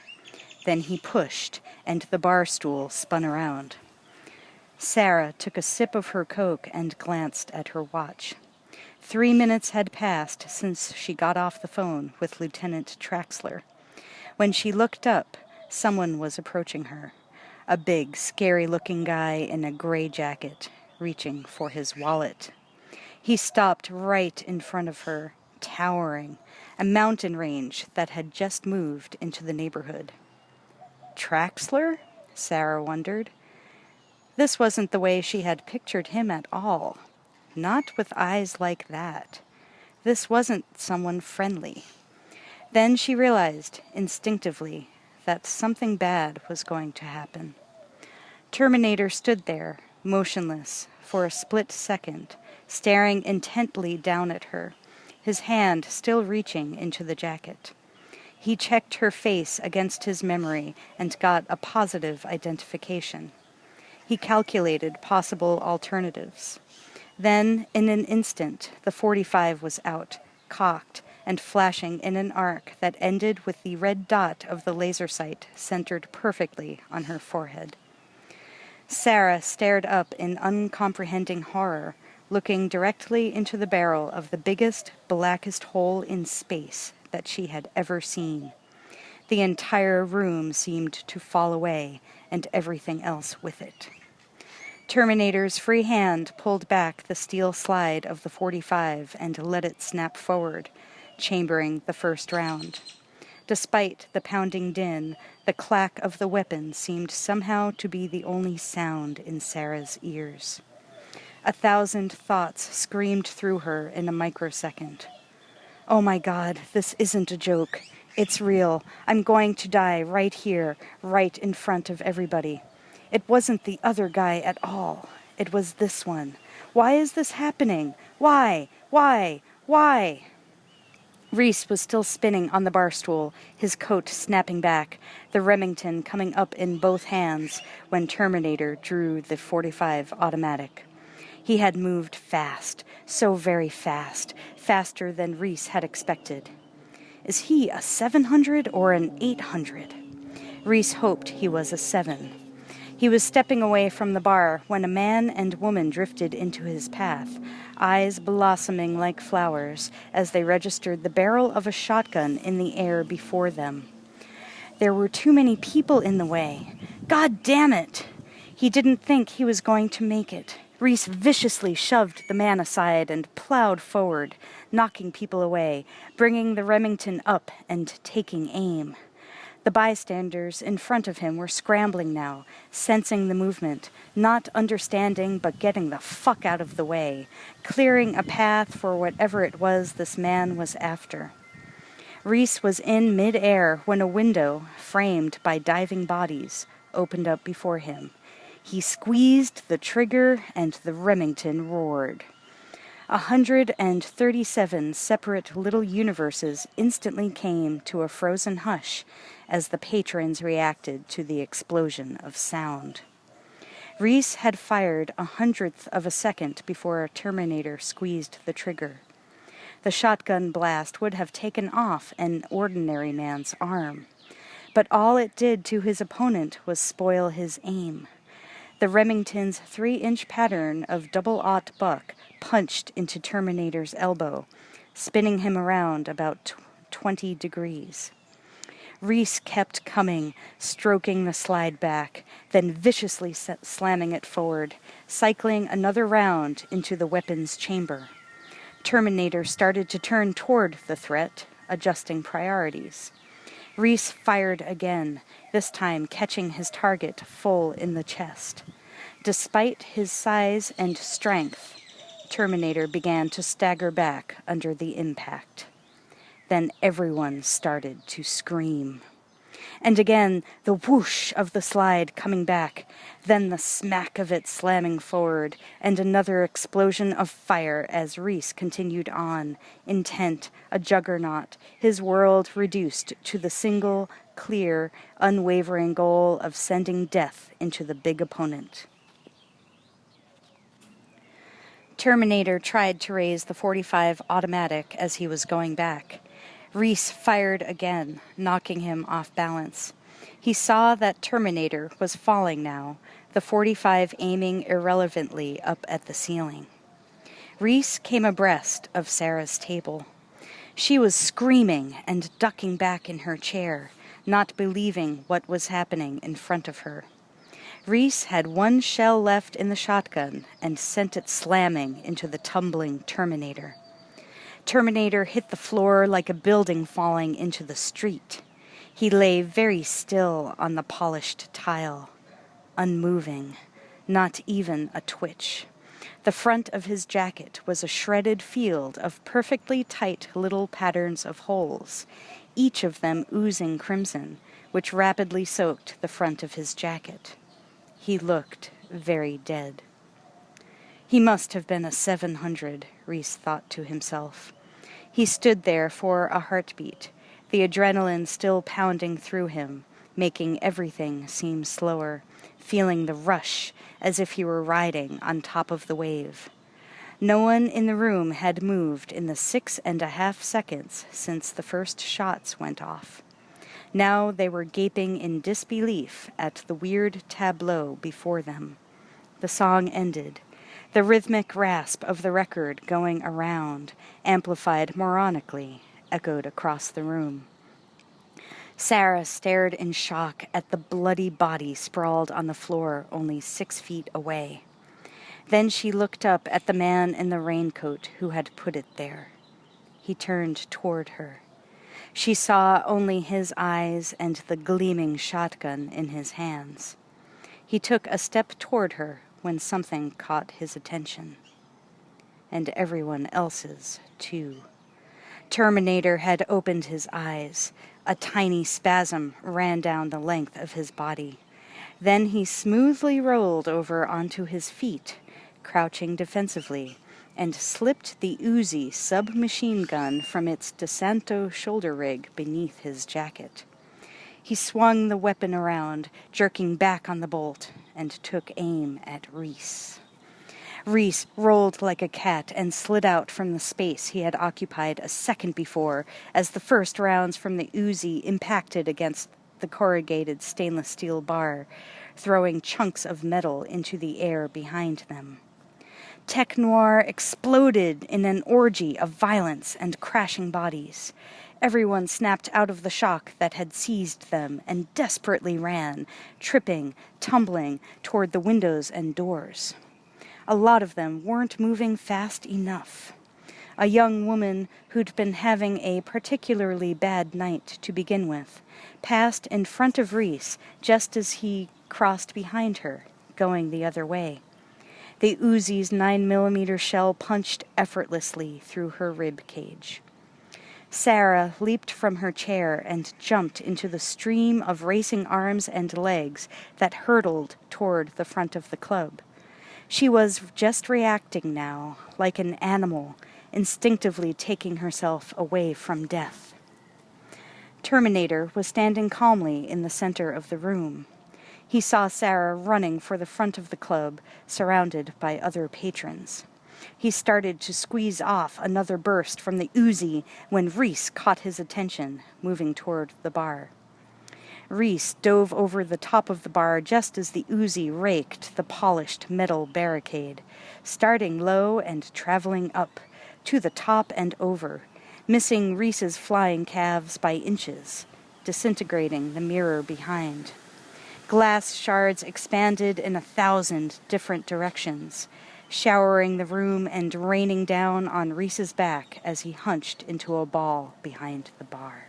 Then he pushed, and the bar stool spun around. Sarah took a sip of her Coke and glanced at her watch. 3 minutes had passed since she got off the phone with Lieutenant Traxler. When she looked up, someone was approaching her. A big, scary-looking guy in a gray jacket, reaching for his wallet. He stopped right in front of her, towering, a mountain range that had just moved into the neighborhood. Traxler? Sarah wondered. This wasn't the way she had pictured him at all. Not with eyes like that. This wasn't someone friendly. Then she realized, instinctively, that something bad was going to happen. Terminator stood there, motionless, for a split second, staring intently down at her, his hand still reaching into the jacket. He checked her face against his memory and got a positive identification. He calculated possible alternatives. Then, in an instant, the .45 was out, cocked, and flashing in an arc that ended with the red dot of the laser sight centered perfectly on her forehead. Sarah stared up in uncomprehending horror, looking directly into the barrel of the biggest, blackest hole in space that she had ever seen. The entire room seemed to fall away, and everything else with it. Terminator's free hand pulled back the steel slide of the .45 and let it snap forward, chambering the first round. Despite the pounding din, the clack of the weapon seemed somehow to be the only sound in Sarah's ears. 1,000 thoughts screamed through her in a microsecond. Oh my God, this isn't a joke. It's real. I'm going to die right here, right in front of everybody. It wasn't the other guy at all. It was this one. Why is this happening? Why? Why? Why? Reese was still spinning on the bar stool, his coat snapping back, the Remington coming up in both hands when Terminator drew the .45 automatic. He had moved fast, so very fast, faster than Reese had expected. Is he a 700 or an 800? Reese hoped he was a 7. He was stepping away from the bar when a man and woman drifted into his path, eyes blossoming like flowers as they registered the barrel of a shotgun in the air before them. There were too many people in the way. God damn it! He didn't think he was going to make it. Reese viciously shoved the man aside and plowed forward, knocking people away, bringing the Remington up and taking aim. The bystanders in front of him were scrambling now, sensing the movement, not understanding but getting the fuck out of the way, clearing a path for whatever it was this man was after. Reese was in mid-air when a window, framed by diving bodies, opened up before him. He squeezed the trigger and the Remington roared. 137 separate little universes instantly came to a frozen hush as the patrons reacted to the explosion of sound. Reese had fired 100th of a second before a Terminator squeezed the trigger. The shotgun blast would have taken off an ordinary man's arm, but all it did to his opponent was spoil his aim. The Remington's 3-inch pattern of double-aught buck punched into Terminator's elbow, spinning him around about 20 degrees. Reese kept coming, stroking the slide back, then viciously slamming it forward, cycling another round into the weapon's chamber. Terminator started to turn toward the threat, adjusting priorities. Reese fired again, this time catching his target full in the chest. Despite his size and strength, Terminator began to stagger back under the impact. Then everyone started to scream. And again, the whoosh of the slide coming back, then the smack of it slamming forward, and another explosion of fire as Reese continued on, intent, a juggernaut, his world reduced to the single, clear, unwavering goal of sending death into the big opponent. Terminator tried to raise the .45 automatic as he was going back. Reese fired again, knocking him off balance. He saw that Terminator was falling now, the .45 aiming irrelevantly up at the ceiling. Reese came abreast of Sarah's table. She was screaming and ducking back in her chair, not believing what was happening in front of her. Reese had one shell left in the shotgun and sent it slamming into the tumbling Terminator. Terminator hit the floor like a building falling into the street. He lay very still on the polished tile, unmoving, not even a twitch. The front of his jacket was a shredded field of perfectly tight little patterns of holes, each of them oozing crimson, which rapidly soaked the front of his jacket. He looked very dead. He must have been a 700, Reese thought to himself. He stood there for a heartbeat, the adrenaline still pounding through him, making everything seem slower, feeling the rush as if he were riding on top of the wave. No one in the room had moved in the 6.5 seconds since the first shots went off. Now they were gaping in disbelief at the weird tableau before them. The song ended. The rhythmic rasp of the record going around, amplified moronically, echoed across the room. Sarah stared in shock at the bloody body sprawled on the floor only 6 feet away. Then she looked up at the man in the raincoat who had put it there. He turned toward her. She saw only his eyes and the gleaming shotgun in his hands. He took a step toward her when something caught his attention. And everyone else's, too. Terminator had opened his eyes. A tiny spasm ran down the length of his body. Then he smoothly rolled over onto his feet, crouching defensively, and slipped the Uzi submachine gun from its DeSanto shoulder rig beneath his jacket. He swung the weapon around, jerking back on the bolt, and took aim at Reese. Reese rolled like a cat and slid out from the space he had occupied a second before as the first rounds from the Uzi impacted against the corrugated stainless steel bar, throwing chunks of metal into the air behind them. Tech Noir exploded in an orgy of violence and crashing bodies. Everyone snapped out of the shock that had seized them and desperately ran, tripping, tumbling toward the windows and doors. A lot of them weren't moving fast enough. A young woman who'd been having a particularly bad night to begin with passed in front of Reese just as he crossed behind her, going the other way. The Uzi's 9mm shell punched effortlessly through her rib cage. Sarah leaped from her chair and jumped into the stream of racing arms and legs that hurtled toward the front of the club. She was just reacting now, like an animal, instinctively taking herself away from death. Terminator was standing calmly in the center of the room. He saw Sarah running for the front of the club, surrounded by other patrons. He started to squeeze off another burst from the Uzi when Reese caught his attention, moving toward the bar. Reese dove over the top of the bar just as the Uzi raked the polished metal barricade, starting low and traveling up, to the top and over, missing Reese's flying calves by inches, disintegrating the mirror behind. Glass shards expanded in 1,000 different directions, showering the room and raining down on Reese's back as he hunched into a ball behind the bar.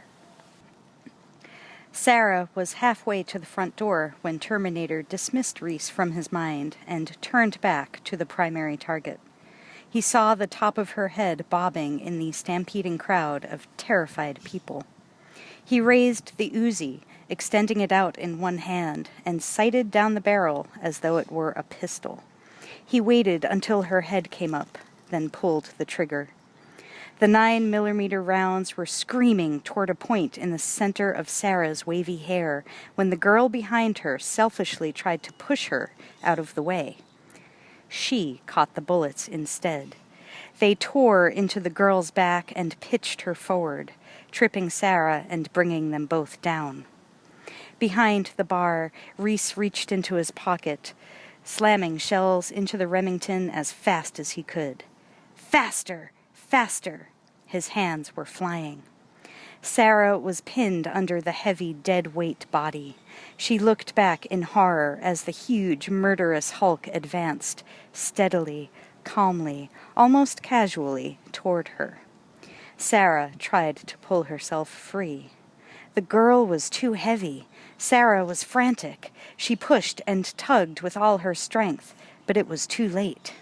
Sarah was halfway to the front door when Terminator dismissed Reese from his mind and turned back to the primary target. He saw the top of her head bobbing in the stampeding crowd of terrified people. He raised the Uzi, extending it out in one hand, and sighted down the barrel as though it were a pistol. He waited until her head came up, then pulled the trigger. The 9mm rounds were screaming toward a point in the center of Sarah's wavy hair when the girl behind her selfishly tried to push her out of the way. She caught the bullets instead. They tore into the girl's back and pitched her forward, tripping Sarah and bringing them both down. Behind the bar, Reese reached into his pocket, slamming shells into the Remington as fast as he could. Faster! Faster! His hands were flying. Sarah was pinned under the heavy, dead-weight body. She looked back in horror as the huge, murderous hulk advanced, steadily, calmly, almost casually, toward her. Sarah tried to pull herself free. The girl was too heavy. Sarah was frantic. She pushed and tugged with all her strength, but it was too late.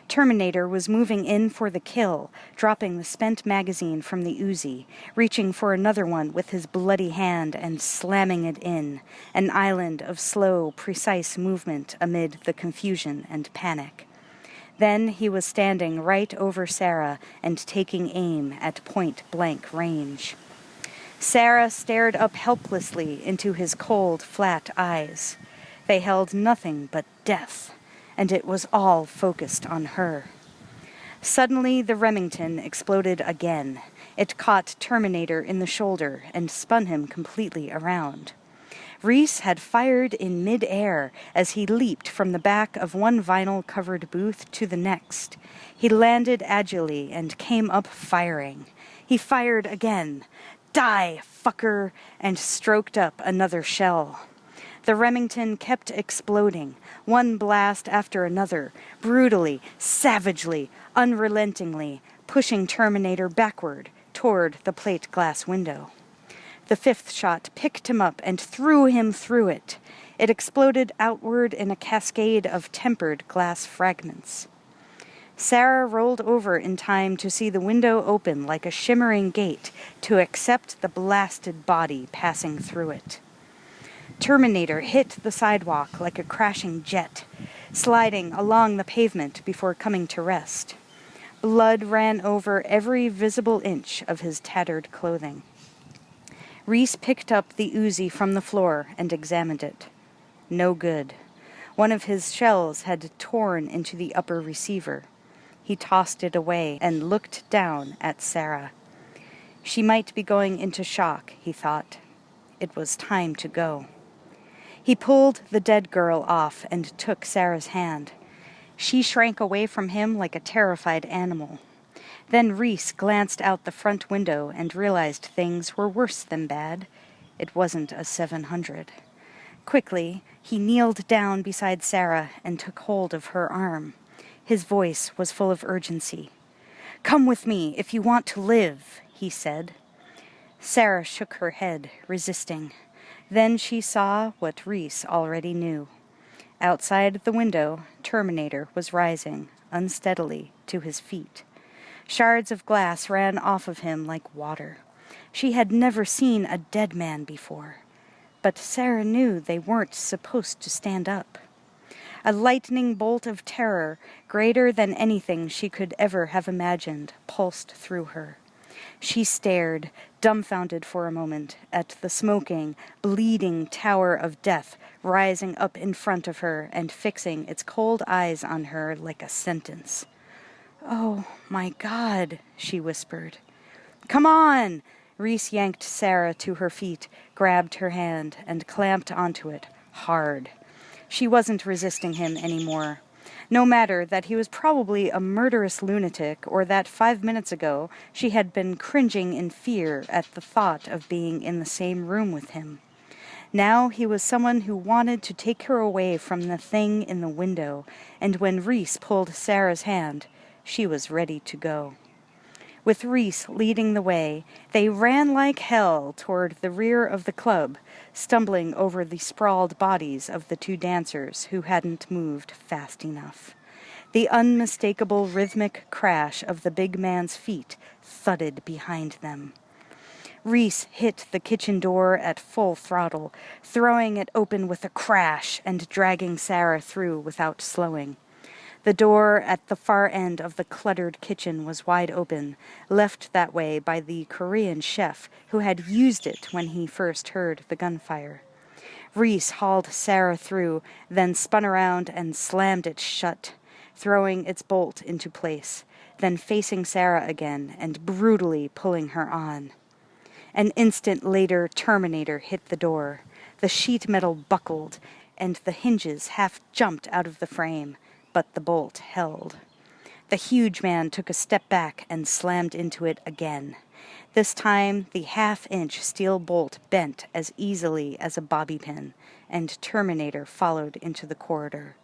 Terminator was moving in for the kill, dropping the spent magazine from the Uzi, reaching for another one with his bloody hand and slamming it in, an island of slow, precise movement amid the confusion and panic. Then he was standing right over Sarah and taking aim at point-blank range. Sarah stared up helplessly into his cold, flat eyes. They held nothing but death, and it was all focused on her. Suddenly, the Remington exploded again. It caught Terminator in the shoulder and spun him completely around. Reese had fired in mid-air as he leaped from the back of one vinyl-covered booth to the next. He landed agilely and came up firing. He fired again. "Die, fucker!" and stroked up another shell. The Remington kept exploding, one blast after another, brutally, savagely, unrelentingly, pushing Terminator backward toward the plate glass window. The fifth shot picked him up and threw him through it. It exploded outward in a cascade of tempered glass fragments. Sarah rolled over in time to see the window open like a shimmering gate to accept the blasted body passing through it. Terminator hit the sidewalk like a crashing jet, sliding along the pavement before coming to rest. Blood ran over every visible inch of his tattered clothing. Reese picked up the Uzi from the floor and examined it. No good. One of his shells had torn into the upper receiver. He tossed it away and looked down at Sarah. She might be going into shock, he thought. It was time to go. He pulled the dead girl off and took Sarah's hand. She shrank away from him like a terrified animal. Then Reese glanced out the front window and realized things were worse than bad. It wasn't a 700. Quickly, he kneeled down beside Sarah and took hold of her arm. His voice was full of urgency. "Come with me if you want to live," he said. Sarah shook her head, resisting. Then she saw what Reese already knew. Outside the window, Terminator was rising, unsteadily, to his feet. Shards of glass ran off of him like water. She had never seen a dead man before. But Sarah knew they weren't supposed to stand up. A lightning bolt of terror, greater than anything she could ever have imagined, pulsed through her. She stared, dumbfounded for a moment, at the smoking, bleeding tower of death rising up in front of her and fixing its cold eyes on her like a sentence. "Oh, my God," she whispered. "Come on!" Reese yanked Sarah to her feet, grabbed her hand, and clamped onto it, hard. She wasn't resisting him anymore. No matter that he was probably a murderous lunatic, or that 5 minutes ago she had been cringing in fear at the thought of being in the same room with him. Now he was someone who wanted to take her away from the thing in the window, and when Reese pulled Sarah's hand, she was ready to go. With Reese leading the way, they ran like hell toward the rear of the club, stumbling over the sprawled bodies of the two dancers who hadn't moved fast enough. The unmistakable rhythmic crash of the big man's feet thudded behind them. Reese hit the kitchen door at full throttle, throwing it open with a crash and dragging Sarah through without slowing. The door at the far end of the cluttered kitchen was wide open, left that way by the Korean chef who had used it when he first heard the gunfire. Reese hauled Sarah through, then spun around and slammed it shut, throwing its bolt into place, then facing Sarah again and brutally pulling her on. An instant later, Terminator hit the door. The sheet metal buckled, and the hinges half jumped out of the frame, but the bolt held. The huge man took a step back and slammed into it again. This time, the half-inch steel bolt bent as easily as a bobby pin, and Terminator followed into the corridor.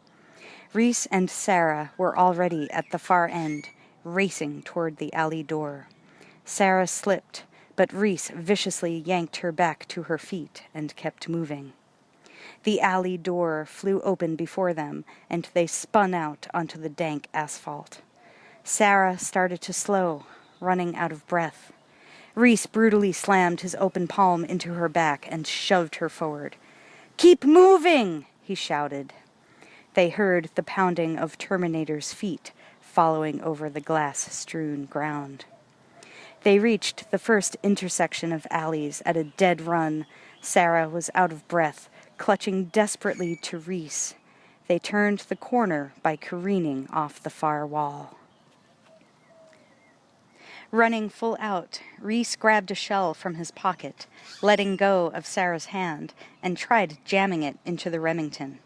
Reese and Sarah were already at the far end, racing toward the alley door. Sarah slipped, but Reese viciously yanked her back to her feet and kept moving. The alley door flew open before them, and they spun out onto the dank asphalt. Sarah started to slow, running out of breath. Reese brutally slammed his open palm into her back and shoved her forward. "Keep moving!" he shouted. They heard the pounding of Terminator's feet following over the glass-strewn ground. They reached the first intersection of alleys at a dead run. Sarah was out of breath, clutching desperately to Reese. They turned the corner by careening off the far wall. Running full out, Reese grabbed a shell from his pocket, letting go of Sarah's hand, and tried jamming it into the Remington.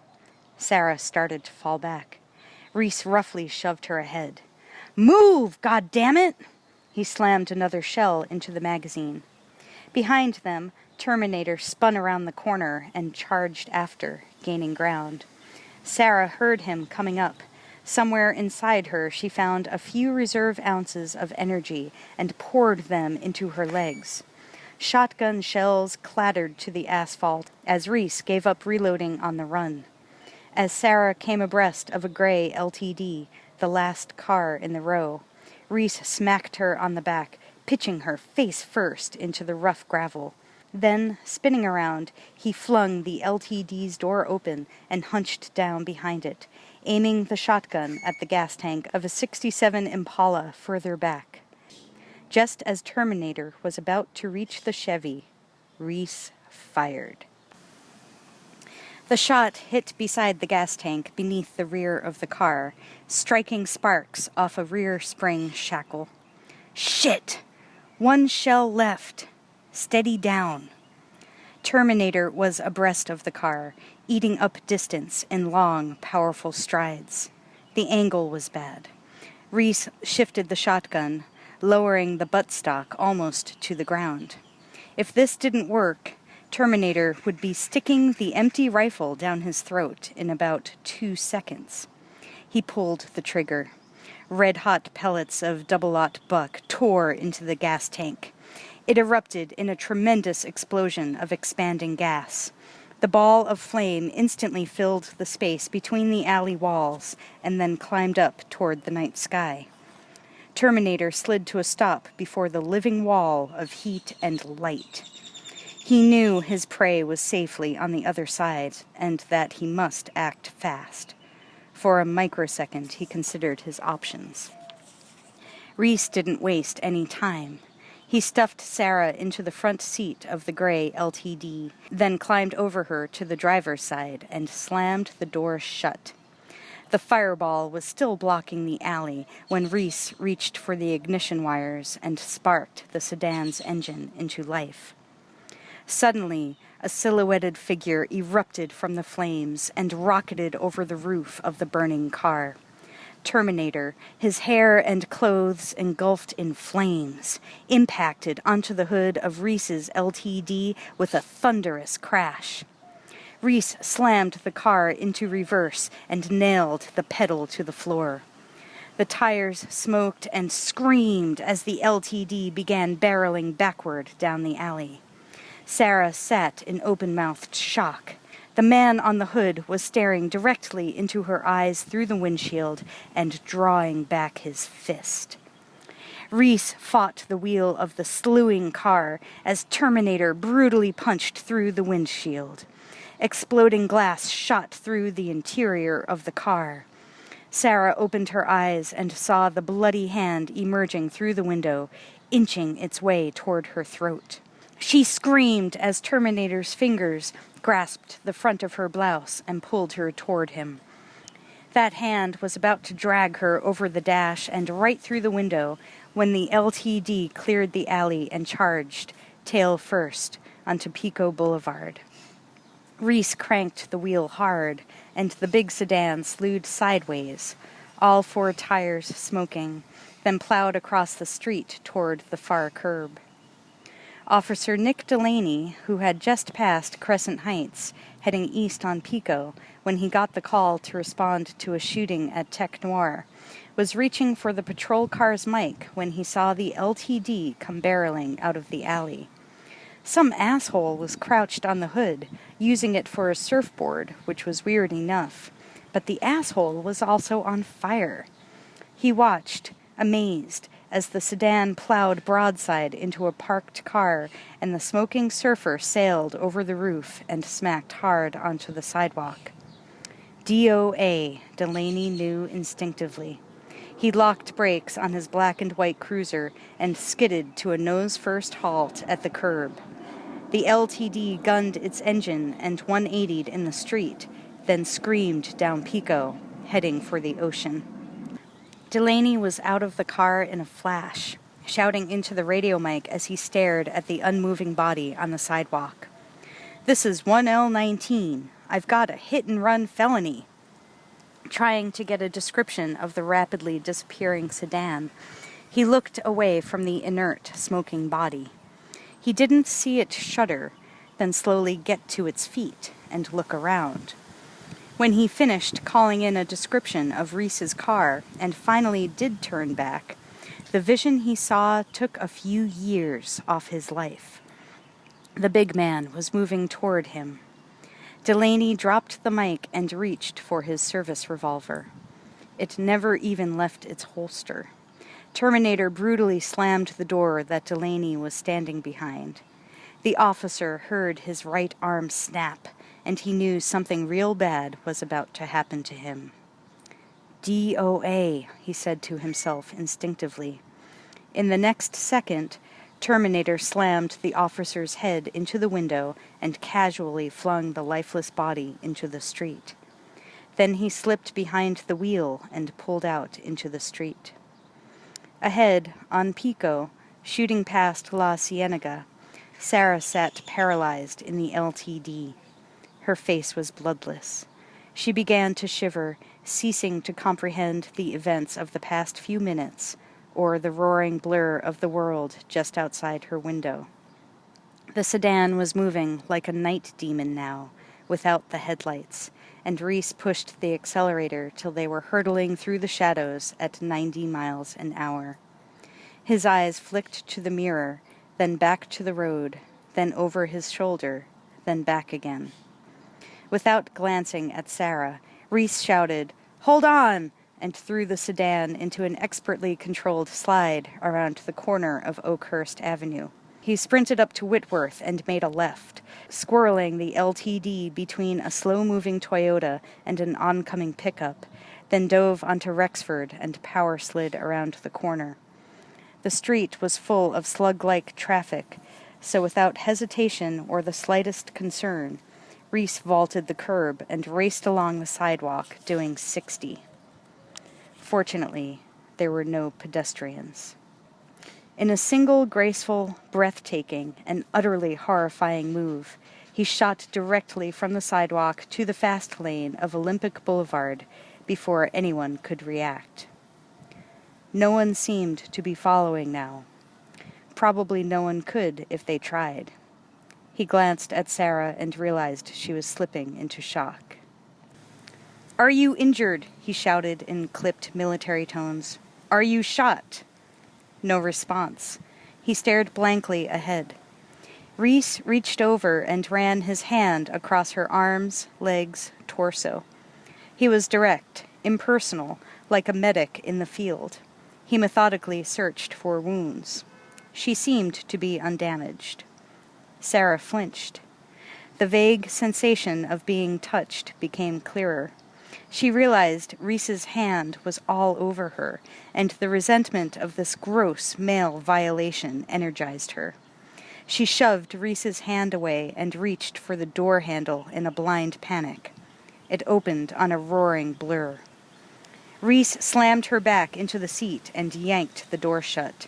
Sarah started to fall back. Reese roughly shoved her ahead. "Move, goddammit!" He slammed another shell into the magazine. Behind them, Terminator spun around the corner and charged after, gaining ground. Sarah heard him coming up. Somewhere inside her, she found a few reserve ounces of energy and poured them into her legs. Shotgun shells clattered to the asphalt as Reese gave up reloading on the run. As Sarah came abreast of a gray LTD, the last car in the row. Reese smacked her on the back, pitching her face first into the rough gravel. Then, spinning around, he flung the LTD's door open and hunched down behind it, aiming the shotgun at the gas tank of a '67 Impala further back. Just as Terminator was about to reach the Chevy, Reese fired. The shot hit beside the gas tank beneath the rear of the car, striking sparks off a rear spring shackle. Shit! 1 shell left. Steady down. Terminator was abreast of the car, eating up distance in long, powerful strides. The angle was bad. Reese shifted the shotgun, lowering the buttstock almost to the ground. If this didn't work, Terminator would be sticking the empty rifle down his throat in about 2 seconds. He pulled the trigger. Red-hot pellets of double-aught buck tore into the gas tank. It erupted in a tremendous explosion of expanding gas. The ball of flame instantly filled the space between the alley walls and then climbed up toward the night sky. Terminator slid to a stop before the living wall of heat and light. He knew his prey was safely on the other side, and that he must act fast. For a microsecond, he considered his options. Reese didn't waste any time. He stuffed Sarah into the front seat of the gray LTD, then climbed over her to the driver's side and slammed the door shut. The fireball was still blocking the alley when Reese reached for the ignition wires and sparked the sedan's engine into life. Suddenly, a silhouetted figure erupted from the flames and rocketed over the roof of the burning car. Terminator, his hair and clothes engulfed in flames, impacted onto the hood of Reese's LTD with a thunderous crash. Reese slammed the car into reverse and nailed the pedal to the floor. The tires smoked and screamed as the LTD began barreling backward down the alley. Sarah sat in open-mouthed shock. The man on the hood was staring directly into her eyes through the windshield and drawing back his fist. Reese fought the wheel of the slewing car as Terminator brutally punched through the windshield. Exploding glass shot through the interior of the car. Sarah opened her eyes and saw the bloody hand emerging through the window, inching its way toward her throat. She screamed as Terminator's fingers grasped the front of her blouse and pulled her toward him. That hand was about to drag her over the dash and right through the window when the LTD cleared the alley and charged, tail first, onto Pico Boulevard. Reese cranked the wheel hard, and the big sedan slewed sideways, all 4 tires smoking, then plowed across the street toward the far curb. Officer Nick Delaney, who had just passed Crescent Heights, heading east on Pico, when he got the call to respond to a shooting at Tech Noir, was reaching for the patrol car's mic when he saw the LTD come barreling out of the alley. Some asshole was crouched on the hood, using it for a surfboard, which was weird enough, but the asshole was also on fire. He watched, amazed, as the sedan plowed broadside into a parked car and the smoking surfer sailed over the roof and smacked hard onto the sidewalk. DOA, Delaney knew instinctively. He locked brakes on his black and white cruiser and skidded to a nose-first halt at the curb. The LTD gunned its engine and 180'd in the street, then screamed down Pico, heading for the ocean. Delaney was out of the car in a flash, shouting into the radio mic as he stared at the unmoving body on the sidewalk. "This is 1L19. I've got a hit-and-run felony." Trying to get a description of the rapidly disappearing sedan, he looked away from the inert, smoking body. He didn't see it shudder, then slowly get to its feet and look around. When he finished calling in a description of Reese's car and finally did turn back, the vision he saw took a few years off his life. The big man was moving toward him. Delaney dropped the mic and reached for his service revolver. It never even left its holster. Terminator brutally slammed the door that Delaney was standing behind. The officer heard his right arm snap, and he knew something real bad was about to happen to him. DOA, he said to himself instinctively. In the next second, Terminator slammed the officer's head into the window and casually flung the lifeless body into the street. Then he slipped behind the wheel and pulled out into the street. Ahead, on Pico, shooting past La Cienega, Sarah sat paralyzed in the LTD. Her face was bloodless. She began to shiver, ceasing to comprehend the events of the past few minutes, or the roaring blur of the world just outside her window. The sedan was moving like a night demon now, without the headlights, and Reese pushed the accelerator till they were hurtling through the shadows at 90 miles an hour. His eyes flicked to the mirror, then back to the road, then over his shoulder, then back again. Without glancing at Sarah, Reese shouted, "Hold on!" and threw the sedan into an expertly controlled slide around the corner of Oakhurst Avenue. He sprinted up to Whitworth and made a left, squirreling the LTD between a slow-moving Toyota and an oncoming pickup, then dove onto Rexford and power slid around the corner. The street was full of slug-like traffic, so without hesitation or the slightest concern, Reese vaulted the curb and raced along the sidewalk, doing 60. Fortunately, there were no pedestrians. In a single graceful, breathtaking, and utterly horrifying move, he shot directly from the sidewalk to the fast lane of Olympic Boulevard before anyone could react. No one seemed to be following now. Probably no one could if they tried. He glanced at Sarah and realized she was slipping into shock. "Are you injured?" he shouted in clipped military tones. "Are you shot?" No response. He stared blankly ahead. Reese reached over and ran his hand across her arms, legs, torso. He was direct, impersonal, like a medic in the field. He methodically searched for wounds. She seemed to be undamaged. Sarah flinched. The vague sensation of being touched became clearer. She realized Reese's hand was all over her, and the resentment of this gross male violation energized her. She shoved Reese's hand away and reached for the door handle in a blind panic. It opened on a roaring blur. Reese slammed her back into the seat and yanked the door shut.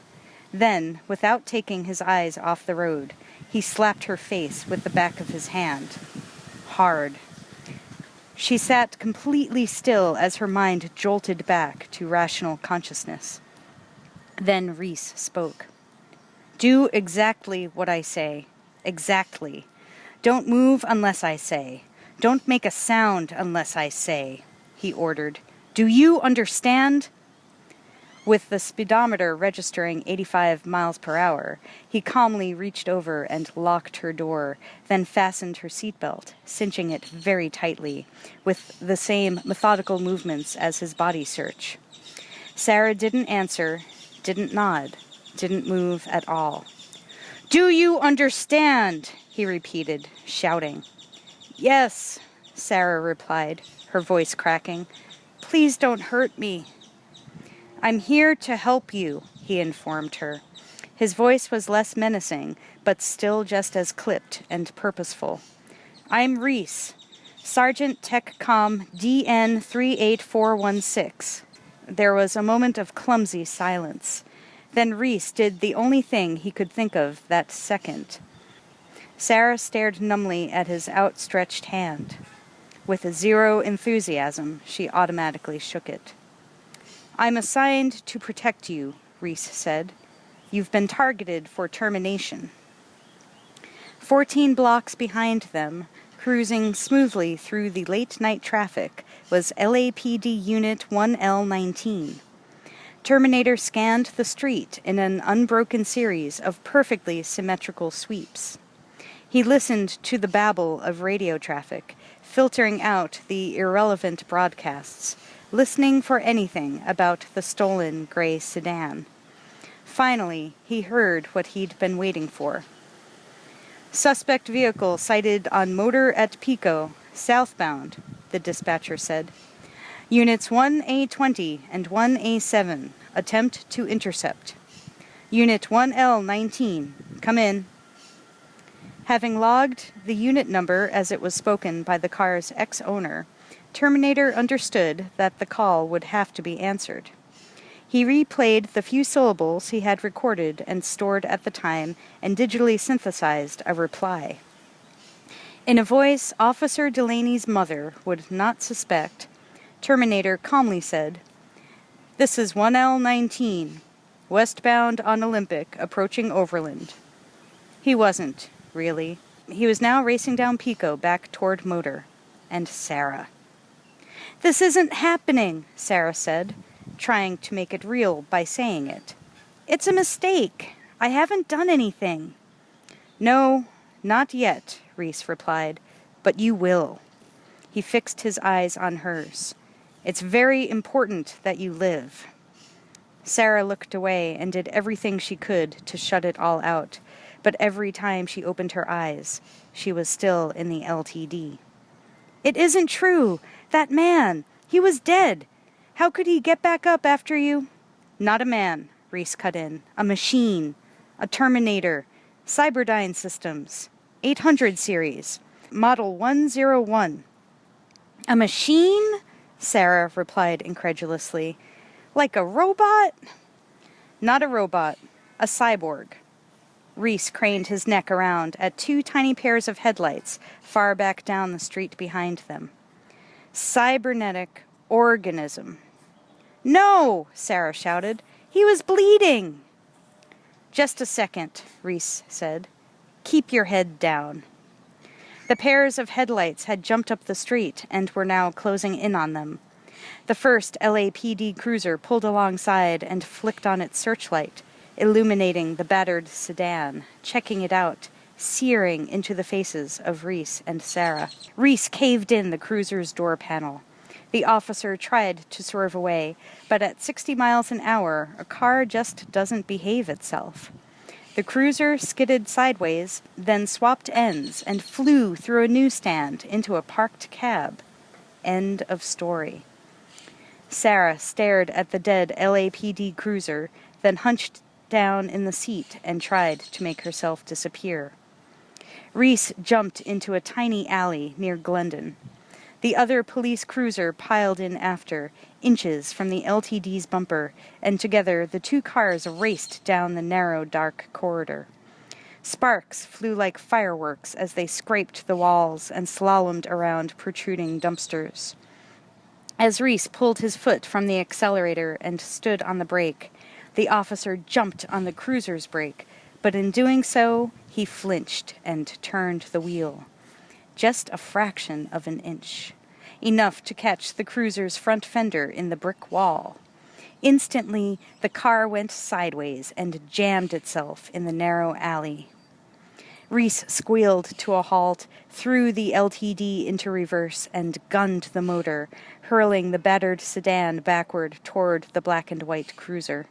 Then, without taking his eyes off the road, he slapped her face with the back of his hand. Hard. She sat completely still as her mind jolted back to rational consciousness. Then Reese spoke. "Do exactly what I say. Exactly. Don't move unless I say. Don't make a sound unless I say," he ordered. "Do you understand?" With the speedometer registering 85 miles per hour, he calmly reached over and locked her door, then fastened her seatbelt, cinching it very tightly, with the same methodical movements as his body search. Sarah didn't answer, didn't nod, didn't move at all. "Do you understand?" he repeated, shouting. "Yes," Sarah replied, her voice cracking. "Please don't hurt me." "I'm here to help you," he informed her. His voice was less menacing, but still just as clipped and purposeful. "I'm Reese, Sergeant TechCom DN 38416. There was a moment of clumsy silence. Then Reese did the only thing he could think of that second. Sarah stared numbly at his outstretched hand. With zero enthusiasm, she automatically shook it. "I'm assigned to protect you," Reese said. "You've been targeted for termination." 14 blocks behind them, cruising smoothly through the late-night traffic, was LAPD Unit 1L19. Terminator scanned the street in an unbroken series of perfectly symmetrical sweeps. He listened to the babble of radio traffic, filtering out the irrelevant broadcasts, listening for anything about the stolen gray sedan. Finally, he heard what he'd been waiting for. "Suspect vehicle sighted on motor at Pico, southbound," the dispatcher said. "Units 1A20 and 1A7, attempt to intercept. Unit 1L19, come in." Having logged the unit number as it was spoken by the car's ex-owner, Terminator understood that the call would have to be answered. He replayed the few syllables he had recorded and stored at the time and digitally synthesized a reply. In a voice Officer Delaney's mother would not suspect, Terminator calmly said, "This is 1L19, westbound on Olympic, approaching Overland." He wasn't, really. He was now racing down Pico back toward Motor. And Sarah. "This isn't happening," Sarah said, trying to make it real by saying it. "It's a mistake. I haven't done anything." "No, not yet," Reese replied, "but you will." He fixed his eyes on hers. "It's very important that you live." Sarah looked away and did everything she could to shut it all out, but every time she opened her eyes, she was still in the LTD. "It isn't true! That man! He was dead! How could he get back up after you?" "Not a man," Reese cut in. "A machine. A Terminator. Cyberdyne Systems. 800 series. Model 101. "A machine?" Sarah replied incredulously. "Like a robot?" "Not a robot. A cyborg." Reese craned his neck around at two tiny pairs of headlights far back down the street behind them. "Cybernetic organism." "No!" Sarah shouted. "He was bleeding!" "Just a second," Reese said. "Keep your head down." The pairs of headlights had jumped up the street and were now closing in on them. The first LAPD cruiser pulled alongside and flicked on its searchlight, illuminating the battered sedan, checking it out, searing into the faces of Reese and Sarah. Reese caved in the cruiser's door panel. The officer tried to swerve away, but at 60 miles an hour, a car just doesn't behave itself. The cruiser skidded sideways, then swapped ends and flew through a newsstand into a parked cab. End of story. Sarah stared at the dead LAPD cruiser, then hunched down in the seat and tried to make herself disappear. Reese jumped into a tiny alley near Glendon. The other police cruiser piled in after, inches from the LTD's bumper, and together the two cars raced down the narrow, dark corridor. Sparks flew like fireworks as they scraped the walls and slalomed around protruding dumpsters. As Reese pulled his foot from the accelerator and stood on the brake, the officer jumped on the cruiser's brake, but in doing so, he flinched and turned the wheel. Just a fraction of an inch. Enough to catch the cruiser's front fender in the brick wall. Instantly, the car went sideways and jammed itself in the narrow alley. Reese squealed to a halt, threw the LTD into reverse, and gunned the motor, hurling the battered sedan backward toward the black and white cruiser.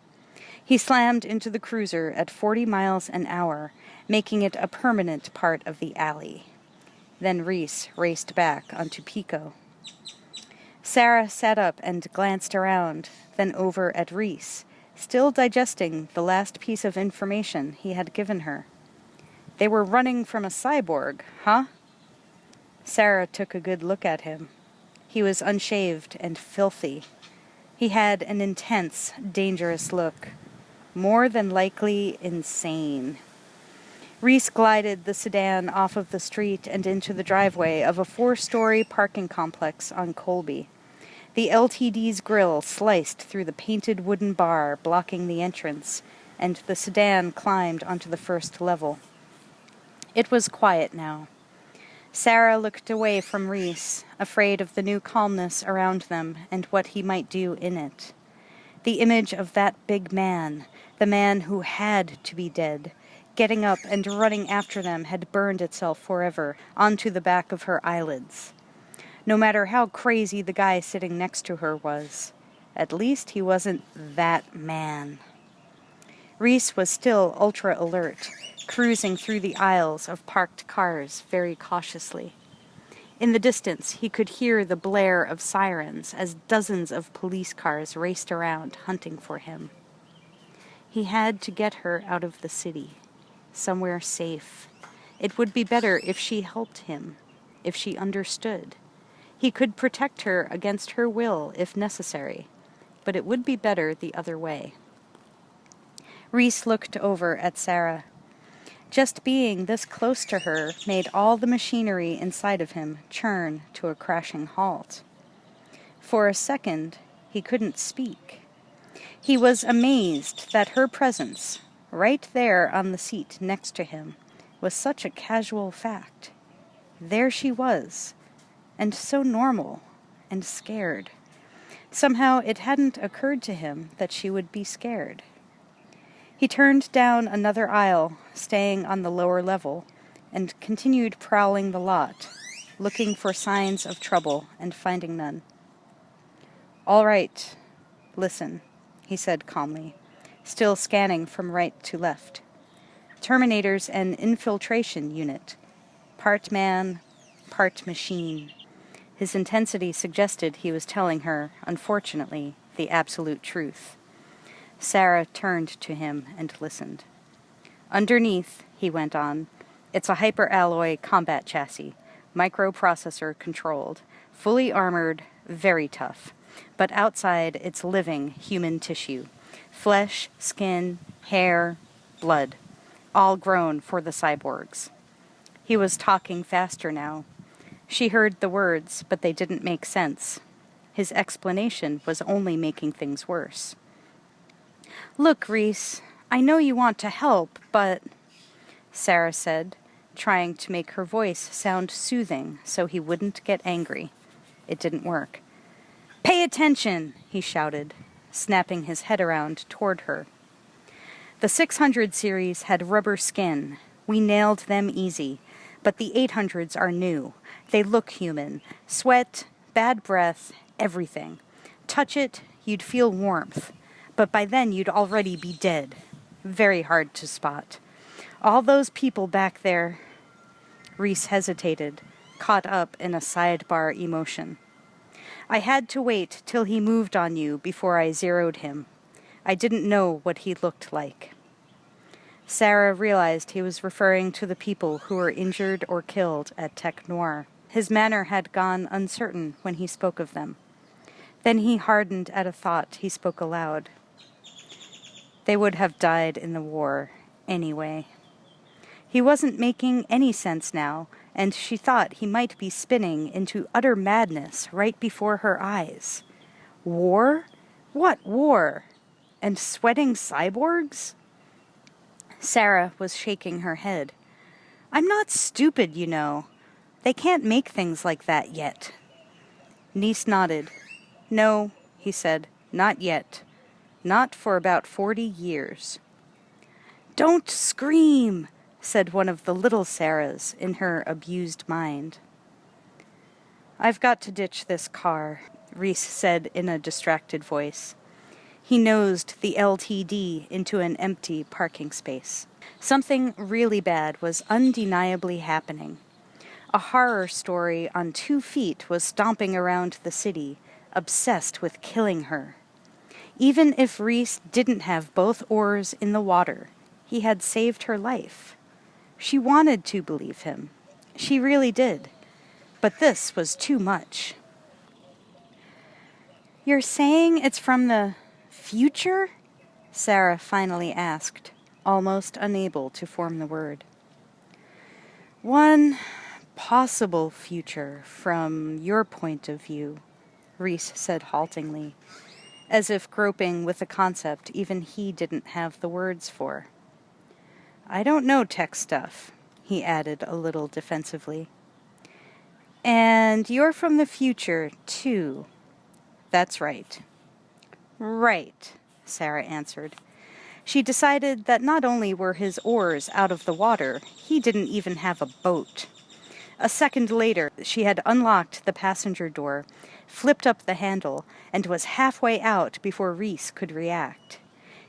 He slammed into the cruiser at 40 miles an hour, making it a permanent part of the alley. Then Reese raced back onto Pico. Sarah sat up and glanced around, then over at Reese, still digesting the last piece of information he had given her. They were running from a cyborg, huh? Sarah took a good look at him. He was unshaved and filthy. He had an intense, dangerous look. More than likely insane. Reese glided the sedan off of the street and into the driveway of a 4-story parking complex on Colby. The LTD's grill sliced through the painted wooden bar blocking the entrance, and the sedan climbed onto the first level. It was quiet now. Sarah looked away from Reese, afraid of the new calmness around them and what he might do in it. The image of that big man, the man who had to be dead, getting up and running after them had burned itself forever onto the back of her eyelids. No matter how crazy the guy sitting next to her was, at least he wasn't that man. Reese was still ultra alert, cruising through the aisles of parked cars very cautiously. In the distance, he could hear the blare of sirens as dozens of police cars raced around hunting for him. He had to get her out of the city, somewhere safe. It would be better if she helped him, if she understood. He could protect her against her will if necessary, but it would be better the other way. Reese looked over at Sarah. Just being this close to her made all the machinery inside of him churn to a crashing halt. For a second, he couldn't speak. He was amazed that her presence, right there on the seat next to him, was such a casual fact. There she was, and so normal and scared. Somehow it hadn't occurred to him that she would be scared. He turned down another aisle, staying on the lower level, and continued prowling the lot, looking for signs of trouble and finding none. "All right, listen," he said calmly, still scanning from right to left. "Terminator's an infiltration unit. Part man, part machine." His intensity suggested he was telling her, unfortunately, the absolute truth. Sarah turned to him and listened. "Underneath," he went on, "it's a hyper-alloy combat chassis, microprocessor controlled, fully armored, very tough. But outside, it's living human tissue. Flesh, skin, hair, blood. All grown for the cyborgs." He was talking faster now. She heard the words, but they didn't make sense. His explanation was only making things worse. "Look, Reese, I know you want to help, but," Sarah said, trying to make her voice sound soothing so he wouldn't get angry. It didn't work. "Pay attention," he shouted, snapping his head around toward her. "The 600 series had rubber skin. We nailed them easy. But the 800s are new. They look human. Sweat, bad breath, everything. Touch it, you'd feel warmth. But by then you'd already be dead. Very hard to spot. All those people back there..." Reese hesitated, caught up in a sidebar emotion. "I had to wait till he moved on you before I zeroed him. I didn't know what he looked like." Sarah realized he was referring to the people who were injured or killed at Tech Noir. His manner had gone uncertain when he spoke of them. Then he hardened at a thought he spoke aloud. They would have died in the war, anyway. He wasn't making any sense now, and she thought he might be spinning into utter madness right before her eyes. War? What war? And sweating cyborgs? Sarah was shaking her head. "I'm not stupid, you know. They can't make things like that yet." Niece nodded. "No," he said, "not yet. Not for about 40 years. "Don't scream," said one of the little Sarahs in her abused mind. "I've got to ditch this car," Reese said in a distracted voice. He nosed the LTD into an empty parking space. Something really bad was undeniably happening. A horror story on 2 feet was stomping around the city, obsessed with killing her. Even if Reese didn't have both oars in the water, he had saved her life. She wanted to believe him. She really did. But this was too much. "You're saying it's from the future?" Sarah finally asked, almost unable to form the word. "One possible future from your point of view," Reese said haltingly, as if groping with a concept even he didn't have the words for. "I don't know tech stuff," he added a little defensively. "And you're from the future, too." "That's right." "Right," Sarah answered. She decided that not only were his oars out of the water, he didn't even have a boat. A second later, she had unlocked the passenger door, flipped up the handle, and was halfway out before Rhys could react.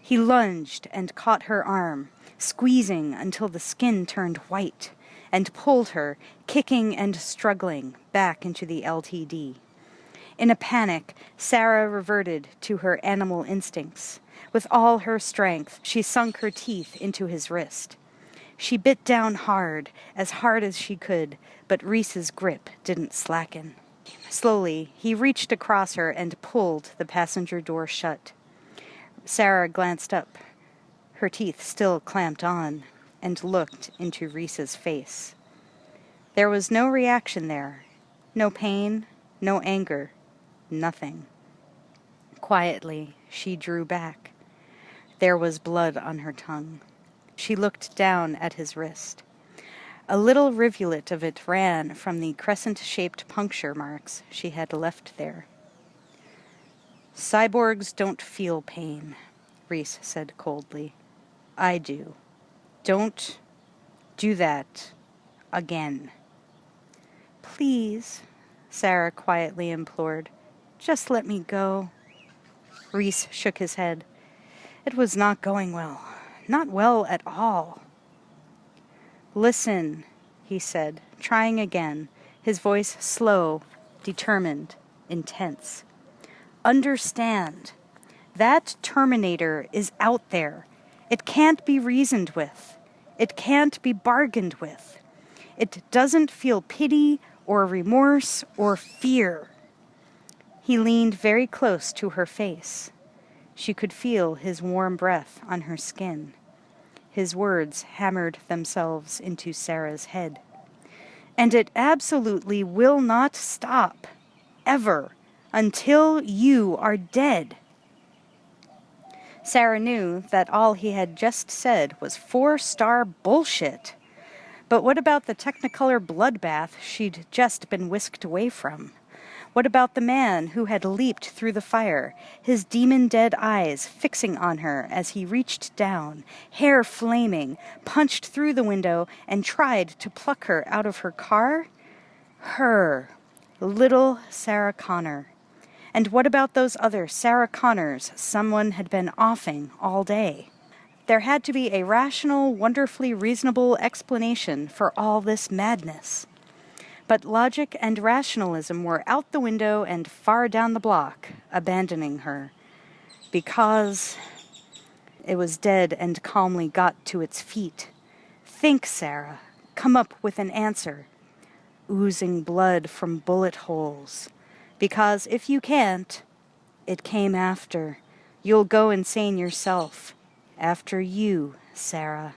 He lunged and caught her arm, squeezing until the skin turned white, and pulled her, kicking and struggling, back into the LTD. In a panic, Sarah reverted to her animal instincts. With all her strength, she sunk her teeth into his wrist. She bit down hard as she could, but Rhys's grip didn't slacken. Slowly, he reached across her and pulled the passenger door shut. Sarah glanced up, her teeth still clamped on, and looked into Rhys's face. There was no reaction there, no pain, no anger, nothing. Quietly, she drew back. There was blood on her tongue. She looked down at his wrist. A little rivulet of it ran from the crescent-shaped puncture marks she had left there. "Cyborgs don't feel pain," Rhys said coldly. "I do. Don't do that again." "Please," Sarah quietly implored. "Just let me go." Rhys shook his head. It was not going well. Not well at all. "Listen," he said, trying again, his voice slow, determined, intense. "Understand. That Terminator is out there. It can't be reasoned with. It can't be bargained with. It doesn't feel pity or remorse or fear." He leaned very close to her face. She could feel his warm breath on her skin. His words hammered themselves into Sarah's head. "And it absolutely will not stop. Ever. Until you are dead." Sarah knew that all he had just said was 4-star bullshit. But what about the Technicolor bloodbath she'd just been whisked away from? What about the man who had leaped through the fire, his demon-dead eyes fixing on her as he reached down, hair flaming, punched through the window, and tried to pluck her out of her car? Her, little Sarah Connor. And what about those other Sarah Connors someone had been offing all day? There had to be a rational, wonderfully reasonable explanation for all this madness. But logic and rationalism were out the window and far down the block, abandoning her. Because it was dead and calmly got to its feet. Think, Sarah. Come up with an answer. Oozing blood from bullet holes. Because if you can't, it came after. You'll go insane yourself. After you, Sarah.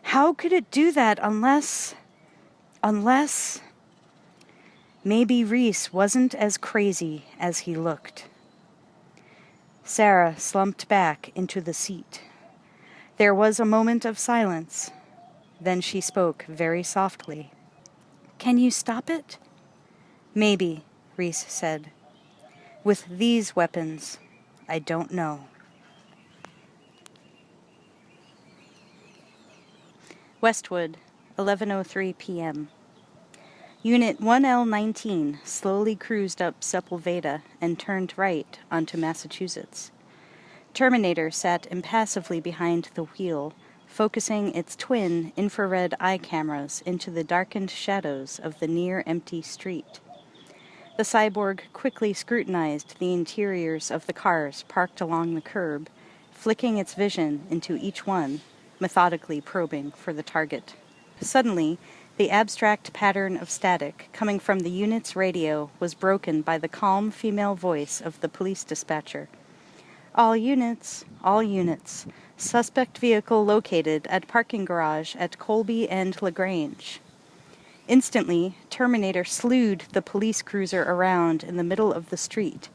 How could it do that unless... Maybe Rhys wasn't as crazy as he looked. Sarah slumped back into the seat. There was a moment of silence. Then she spoke very softly. "Can you stop it?" "Maybe," Rhys said. "With these weapons, I don't know." Westwood, 11:03 p.m. Unit 1L19 slowly cruised up Sepulveda and turned right onto Massachusetts. Terminator sat impassively behind the wheel, focusing its twin infrared eye cameras into the darkened shadows of the near-empty street. The cyborg quickly scrutinized the interiors of the cars parked along the curb, flicking its vision into each one, methodically probing for the target. Suddenly, the abstract pattern of static coming from the unit's radio was broken by the calm female voice of the police dispatcher. All units. Suspect vehicle located at parking garage at Colby and LaGrange." Instantly, Terminator slewed the police cruiser around in the middle of the street,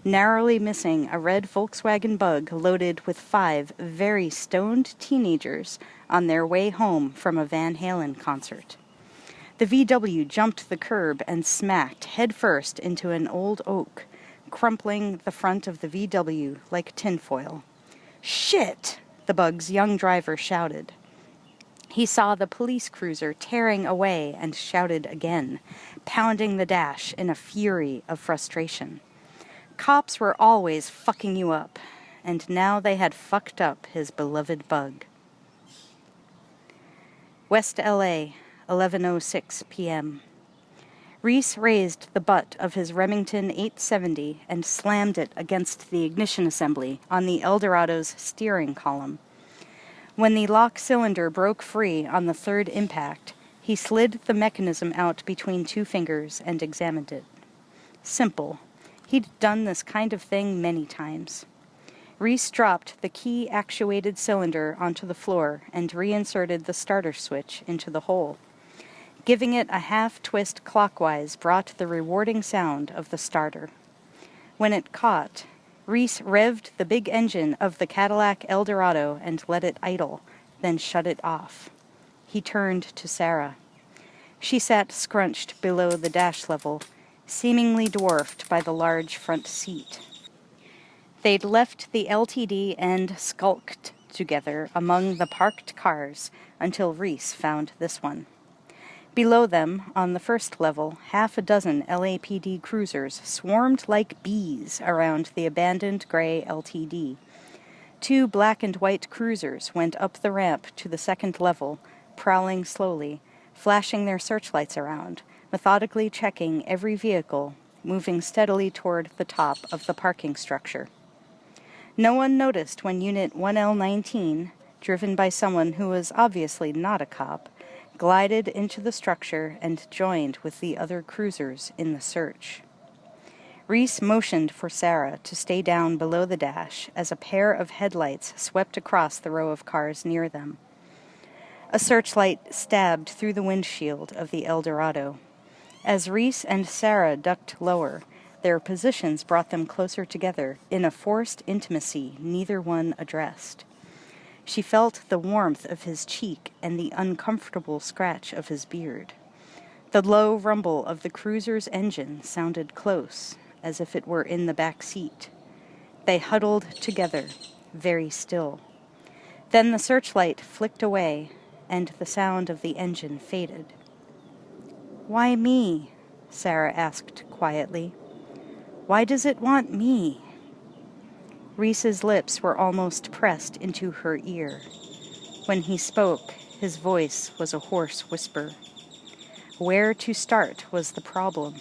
narrowly missing a red Volkswagen Bug loaded with 5 very stoned teenagers on their way home from a Van Halen concert. The VW jumped the curb and smacked headfirst into an old oak, crumpling the front of the VW like tinfoil. "Shit!" the Bug's young driver shouted. He saw the police cruiser tearing away and shouted again, pounding the dash in a fury of frustration. Cops were always fucking you up, and now they had fucked up his beloved bug. West L.A., 11:06 p.m. Reese raised the butt of his Remington 870 and slammed it against the ignition assembly on the Eldorado's steering column. When the lock cylinder broke free on the third impact, he slid the mechanism out between two fingers and examined it. Simple. He'd done this kind of thing many times. Reese dropped the key-actuated cylinder onto the floor and reinserted the starter switch into the hole. Giving it a half-twist clockwise brought the rewarding sound of the starter. When it caught, Reese revved the big engine of the Cadillac Eldorado and let it idle, then shut it off. He turned to Sarah. She sat scrunched below the dash level, seemingly dwarfed by the large front seat. They'd left the LTD and skulked together among the parked cars until Reese found this one. Below them, on the first level, half a dozen LAPD cruisers swarmed like bees around the abandoned gray LTD. Two black and white cruisers went up the ramp to the second level, prowling slowly, flashing their searchlights around, methodically checking every vehicle, moving steadily toward the top of the parking structure. No one noticed when Unit 1L19, driven by someone who was obviously not a cop, glided into the structure and joined with the other cruisers in the search. Reese motioned for Sarah to stay down below the dash as a pair of headlights swept across the row of cars near them. A searchlight stabbed through the windshield of the Eldorado. As Reese and Sarah ducked lower, their positions brought them closer together in a forced intimacy neither one addressed. She felt the warmth of his cheek and the uncomfortable scratch of his beard. The low rumble of the cruiser's engine sounded close, as if it were in the back seat. They huddled together, very still. Then the searchlight flicked away, and the sound of the engine faded. "Why me?" Sarah asked quietly. "Why does it want me?" Reese's lips were almost pressed into her ear. When he spoke, his voice was a hoarse whisper. Where to start was the problem.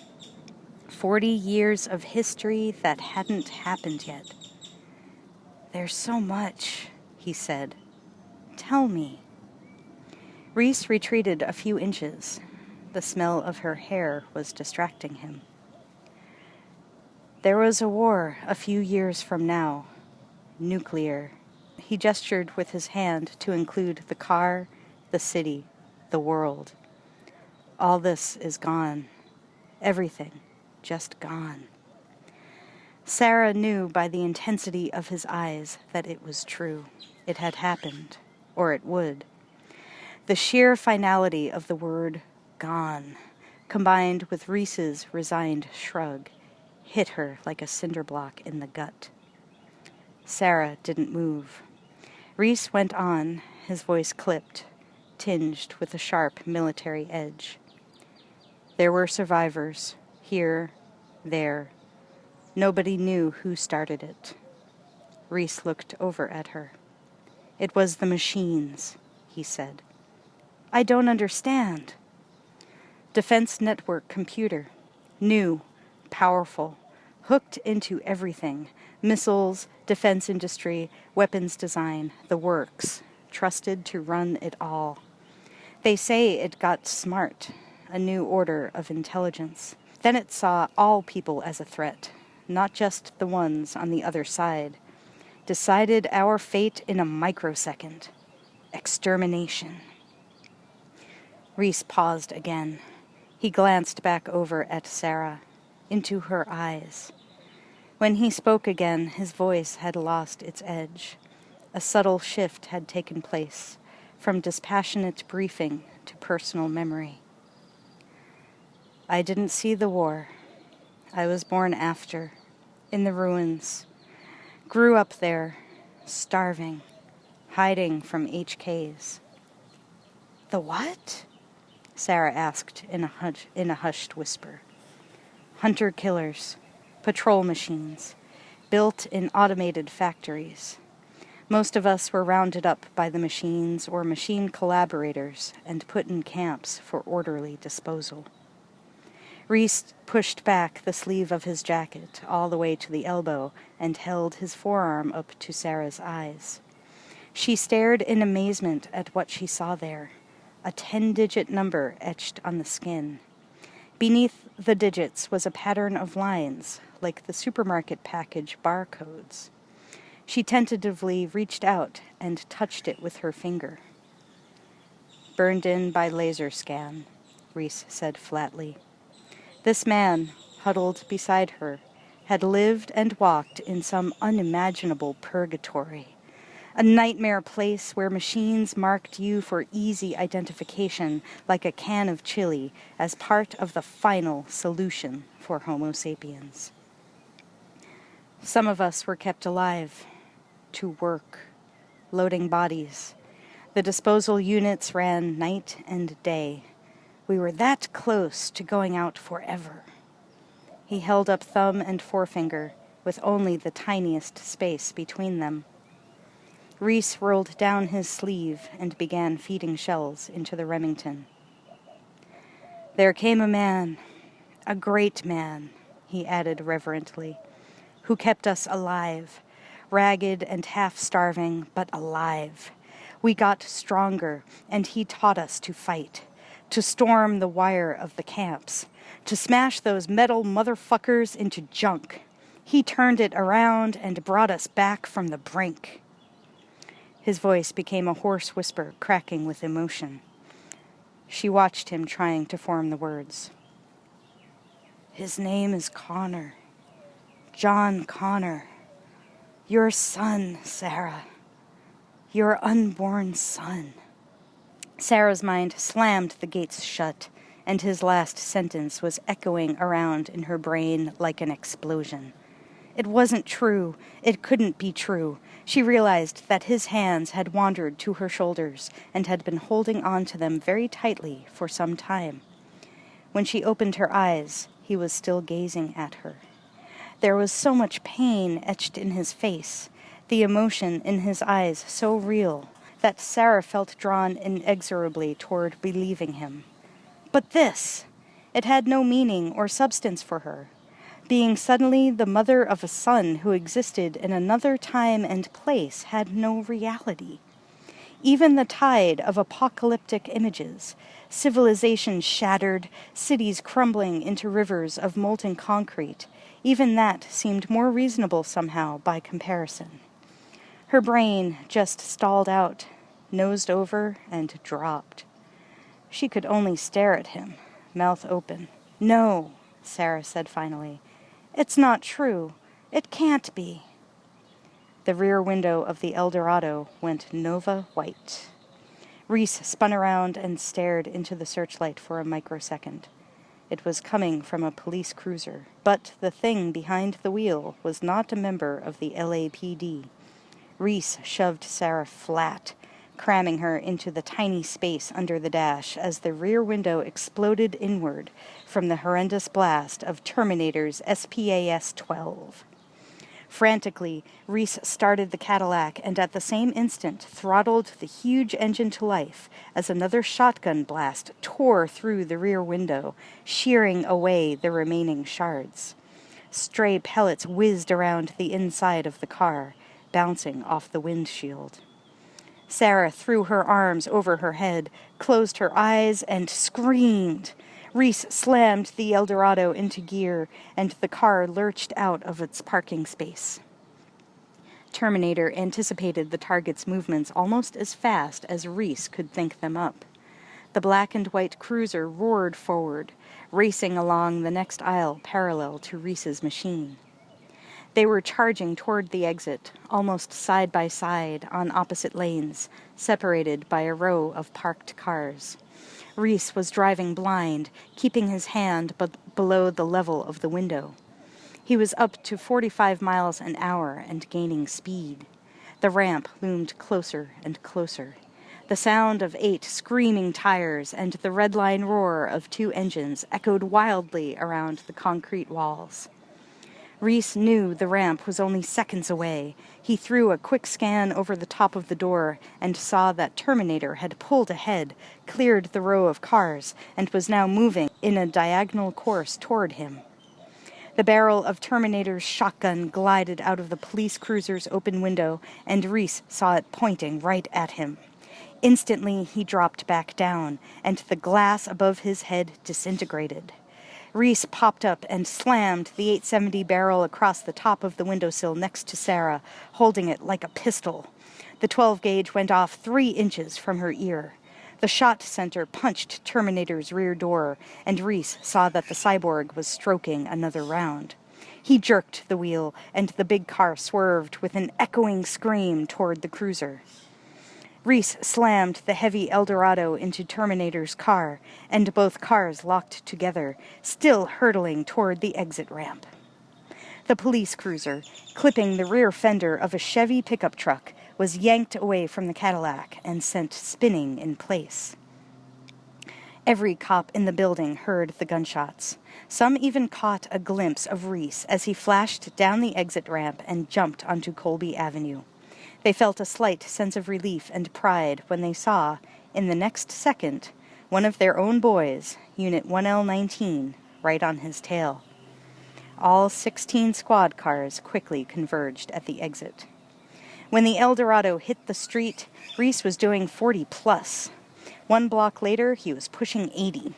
40 years of history that hadn't happened yet. "There's so much," he said. "Tell me." Reese retreated a few inches. The smell of her hair was distracting him. "There was a war a few years from now. Nuclear." He gestured with his hand to include the car, the city, the world. "All this is gone. Everything just gone." Sarah knew by the intensity of his eyes that it was true. It had happened, or it would. The sheer finality of the word gone, combined with Reese's resigned shrug, hit her like a cinder block in the gut. Sarah didn't move. Reese went on, his voice clipped, tinged with a sharp military edge. "There were survivors, here, there. Nobody knew who started it." Reese looked over at her. "It was the machines," he said. "I don't understand." Defense network computer. New, powerful, hooked into everything. Missiles, defense industry, weapons design, the works. Trusted to run it all. They say it got smart, a new order of intelligence. Then it saw all people as a threat, not just the ones on the other side. Decided our fate in a microsecond. Extermination. Reese paused again. He glanced back over at Sarah, into her eyes. When he spoke again, his voice had lost its edge. A subtle shift had taken place, from dispassionate briefing to personal memory. "I didn't see the war. I was born after, in the ruins. Grew up there, starving, hiding from HKs." "The what?" Sarah asked in a hushed whisper. "Hunter-killers, patrol machines, built in automated factories. Most of us were rounded up by the machines or machine collaborators and put in camps for orderly disposal." Reese pushed back the sleeve of his jacket all the way to the elbow and held his forearm up to Sarah's eyes. She stared in amazement at what she saw there, a 10-digit number etched on the skin. Beneath the digits was a pattern of lines, like the supermarket package barcodes. She tentatively reached out and touched it with her finger. "Burned in by laser scan," Reese said flatly. This man, huddled beside her, had lived and walked in some unimaginable purgatory, a nightmare place where machines marked you for easy identification like a can of chili as part of the final solution for Homo sapiens. Some of us were kept alive, to work, loading bodies. The disposal units ran night and day. We were that close to going out forever. He held up thumb and forefinger, with only the tiniest space between them. Reese rolled down his sleeve and began feeding shells into the Remington. "There came a man, a great man," he added reverently, "who kept us alive, ragged and half-starving, but alive. We got stronger, and he taught us to fight, to storm the wire of the camps, to smash those metal motherfuckers into junk. He turned it around and brought us back from the brink." His voice became a hoarse whisper, cracking with emotion. She watched him trying to form the words. "His name is Connor. John Connor. Your son, Sarah. Your unborn son." Sarah's mind slammed the gates shut, and his last sentence was echoing around in her brain like an explosion. It wasn't true. It couldn't be true. She realized that his hands had wandered to her shoulders and had been holding on to them very tightly for some time. When she opened her eyes, he was still gazing at her. There was so much pain etched in his face, the emotion in his eyes so real, that Sarah felt drawn inexorably toward believing him. But this! It had no meaning or substance for her. Being suddenly the mother of a son who existed in another time and place had no reality. Even the tide of apocalyptic images, civilization shattered, cities crumbling into rivers of molten concrete, even that seemed more reasonable somehow by comparison. Her brain just stalled out, nosed over, and dropped. She could only stare at him, mouth open. "No," Sarah said finally. "It's not true. It can't be." The rear window of the Eldorado went nova white. Reese spun around and stared into the searchlight for a microsecond. It was coming from a police cruiser, but the thing behind the wheel was not a member of the LAPD. Reese shoved Sarah flat, cramming her into the tiny space under the dash as the rear window exploded inward from the horrendous blast of Terminator's SPAS-12. Frantically, Reese started the Cadillac and at the same instant throttled the huge engine to life as another shotgun blast tore through the rear window, shearing away the remaining shards. Stray pellets whizzed around the inside of the car, bouncing off the windshield. Sarah threw her arms over her head, closed her eyes, and screamed. Reese slammed the Eldorado into gear, and the car lurched out of its parking space. Terminator anticipated the target's movements almost as fast as Reese could think them up. The black and white cruiser roared forward, racing along the next aisle parallel to Reese's machine. They were charging toward the exit, almost side by side on opposite lanes, separated by a row of parked cars. Reese was driving blind, keeping his hand below the level of the window. He was up to 45 miles an hour and gaining speed. The ramp loomed closer and closer. The sound of 8 screaming tires and the red line roar of 2 engines echoed wildly around the concrete walls. Reese knew the ramp was only seconds away. He threw a quick scan over the top of the door and saw that Terminator had pulled ahead, cleared the row of cars, and was now moving in a diagonal course toward him. The barrel of Terminator's shotgun glided out of the police cruiser's open window, and Reese saw it pointing right at him. Instantly, he dropped back down, and the glass above his head disintegrated. Reese popped up and slammed the .870 barrel across the top of the windowsill next to Sarah, holding it like a pistol. The 12-gauge went off 3 inches from her ear. The shot center punched Terminator's rear door, and Reese saw that the cyborg was stroking another round. He jerked the wheel, and the big car swerved with an echoing scream toward the cruiser. Reese slammed the heavy Eldorado into Terminator's car, and both cars locked together, still hurtling toward the exit ramp. The police cruiser, clipping the rear fender of a Chevy pickup truck, was yanked away from the Cadillac and sent spinning in place. Every cop in the building heard the gunshots. Some even caught a glimpse of Reese as he flashed down the exit ramp and jumped onto Colby Avenue. They felt a slight sense of relief and pride when they saw, in the next second, one of their own boys, Unit 1L19, right on his tail. All 16 squad cars quickly converged at the exit. When the Eldorado hit the street, Reese was doing 40 plus. 1 block later, he was pushing 80.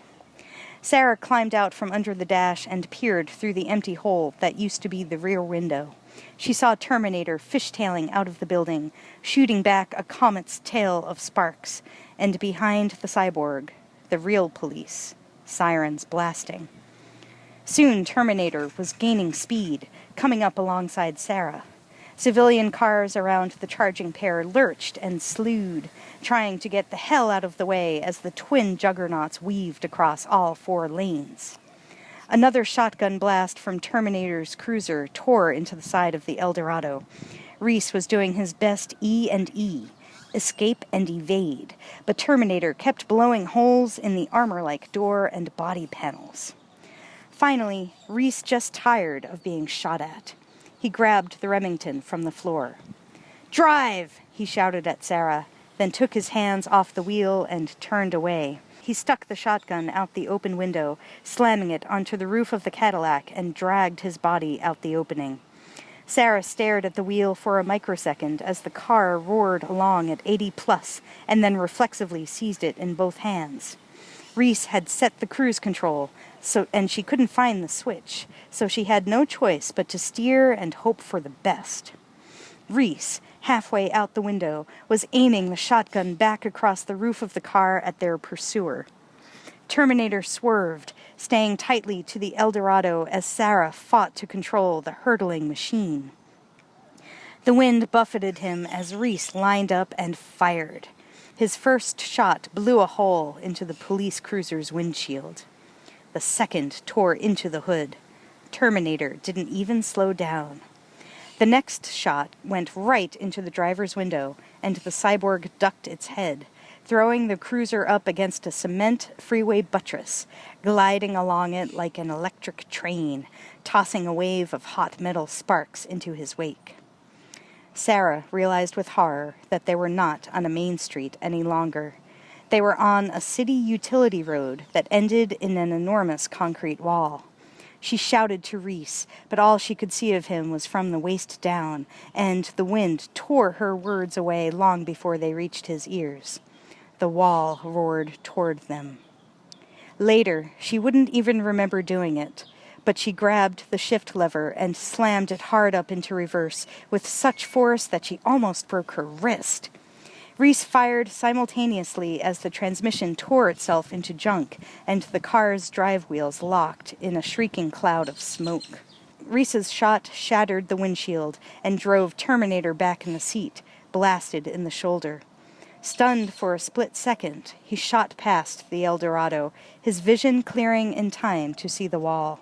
Sarah climbed out from under the dash and peered through the empty hole that used to be the rear window. She saw Terminator fishtailing out of the building, shooting back a comet's tail of sparks, and behind the cyborg, the real police, sirens blasting. Soon Terminator was gaining speed, coming up alongside Sarah. Civilian cars around the charging pair lurched and slewed, trying to get the hell out of the way as the twin juggernauts weaved across all 4 lanes. Another shotgun blast from Terminator's cruiser tore into the side of the Eldorado. Reese was doing his best E&E, escape and evade, but Terminator kept blowing holes in the armor-like door and body panels. Finally, Reese just tired of being shot at. He grabbed the Remington from the floor. "Drive!" he shouted at Sarah, then took his hands off the wheel and turned away. He stuck the shotgun out the open window, slamming it onto the roof of the Cadillac, and dragged his body out the opening. Sarah stared at the wheel for a microsecond as the car roared along at 80 plus, and then reflexively seized it in both hands. Reese had set the cruise control, and she couldn't find the switch, so she had no choice but to steer and hope for the best. Reese, halfway out the window, was aiming the shotgun back across the roof of the car at their pursuer. Terminator swerved, staying tightly to the Eldorado as Sarah fought to control the hurtling machine. The wind buffeted him as Reese lined up and fired. His first shot blew a hole into the police cruiser's windshield. The second tore into the hood. Terminator didn't even slow down. The next shot went right into the driver's window, and the cyborg ducked its head, throwing the cruiser up against a cement freeway buttress, gliding along it like an electric train, tossing a wave of hot metal sparks into his wake. Sarah realized with horror that they were not on a main street any longer. They were on a city utility road that ended in an enormous concrete wall. She shouted to Reese, but all she could see of him was from the waist down, and the wind tore her words away long before they reached his ears. The wall roared toward them. Later, she wouldn't even remember doing it, but she grabbed the shift lever and slammed it hard up into reverse with such force that she almost broke her wrist. Reese fired simultaneously as the transmission tore itself into junk and the car's drive wheels locked in a shrieking cloud of smoke. Reese's shot shattered the windshield and drove Terminator back in the seat, blasted in the shoulder. Stunned for a split second, he shot past the Eldorado, his vision clearing in time to see the wall.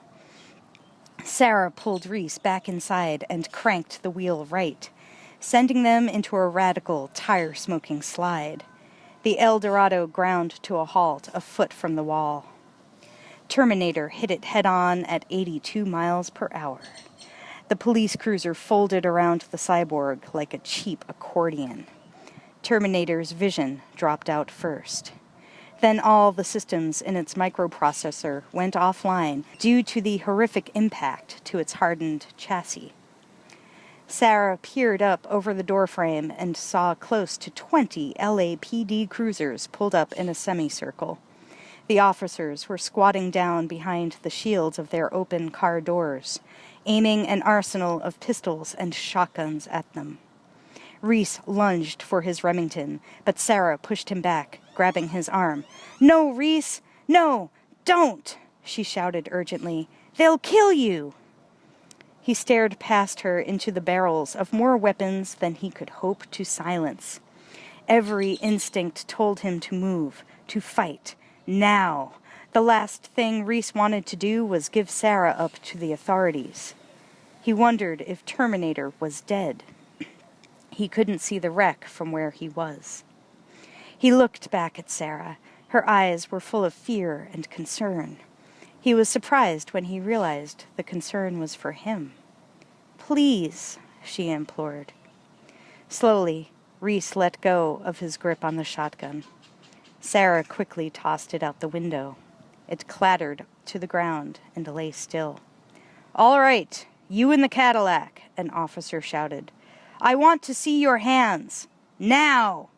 Sarah pulled Reese back inside and cranked the wheel right, sending them into a radical, tire-smoking slide. The El Dorado ground to a halt a foot from the wall. Terminator hit it head-on at 82 miles per hour. The police cruiser folded around the cyborg like a cheap accordion. Terminator's vision dropped out first. Then all the systems in its microprocessor went offline due to the horrific impact to its hardened chassis. Sarah peered up over the doorframe and saw close to 20 LAPD cruisers pulled up in a semicircle. The officers were squatting down behind the shields of their open car doors, aiming an arsenal of pistols and shotguns at them. Reese lunged for his Remington, but Sarah pushed him back, grabbing his arm. "No, Reese! No! Don't!" she shouted urgently. "They'll kill you!" He stared past her into the barrels of more weapons than he could hope to silence. Every instinct told him to move, to fight, now. The last thing Reese wanted to do was give Sarah up to the authorities. He wondered if Terminator was dead. He couldn't see the wreck from where he was. He looked back at Sarah. Her eyes were full of fear and concern. He was surprised when he realized the concern was for him. "Please," she implored. Slowly, Reese let go of his grip on the shotgun. Sarah quickly tossed it out the window. It clattered to the ground and lay still. "All right, you in the Cadillac," an officer shouted. "I want to see your hands. Now!"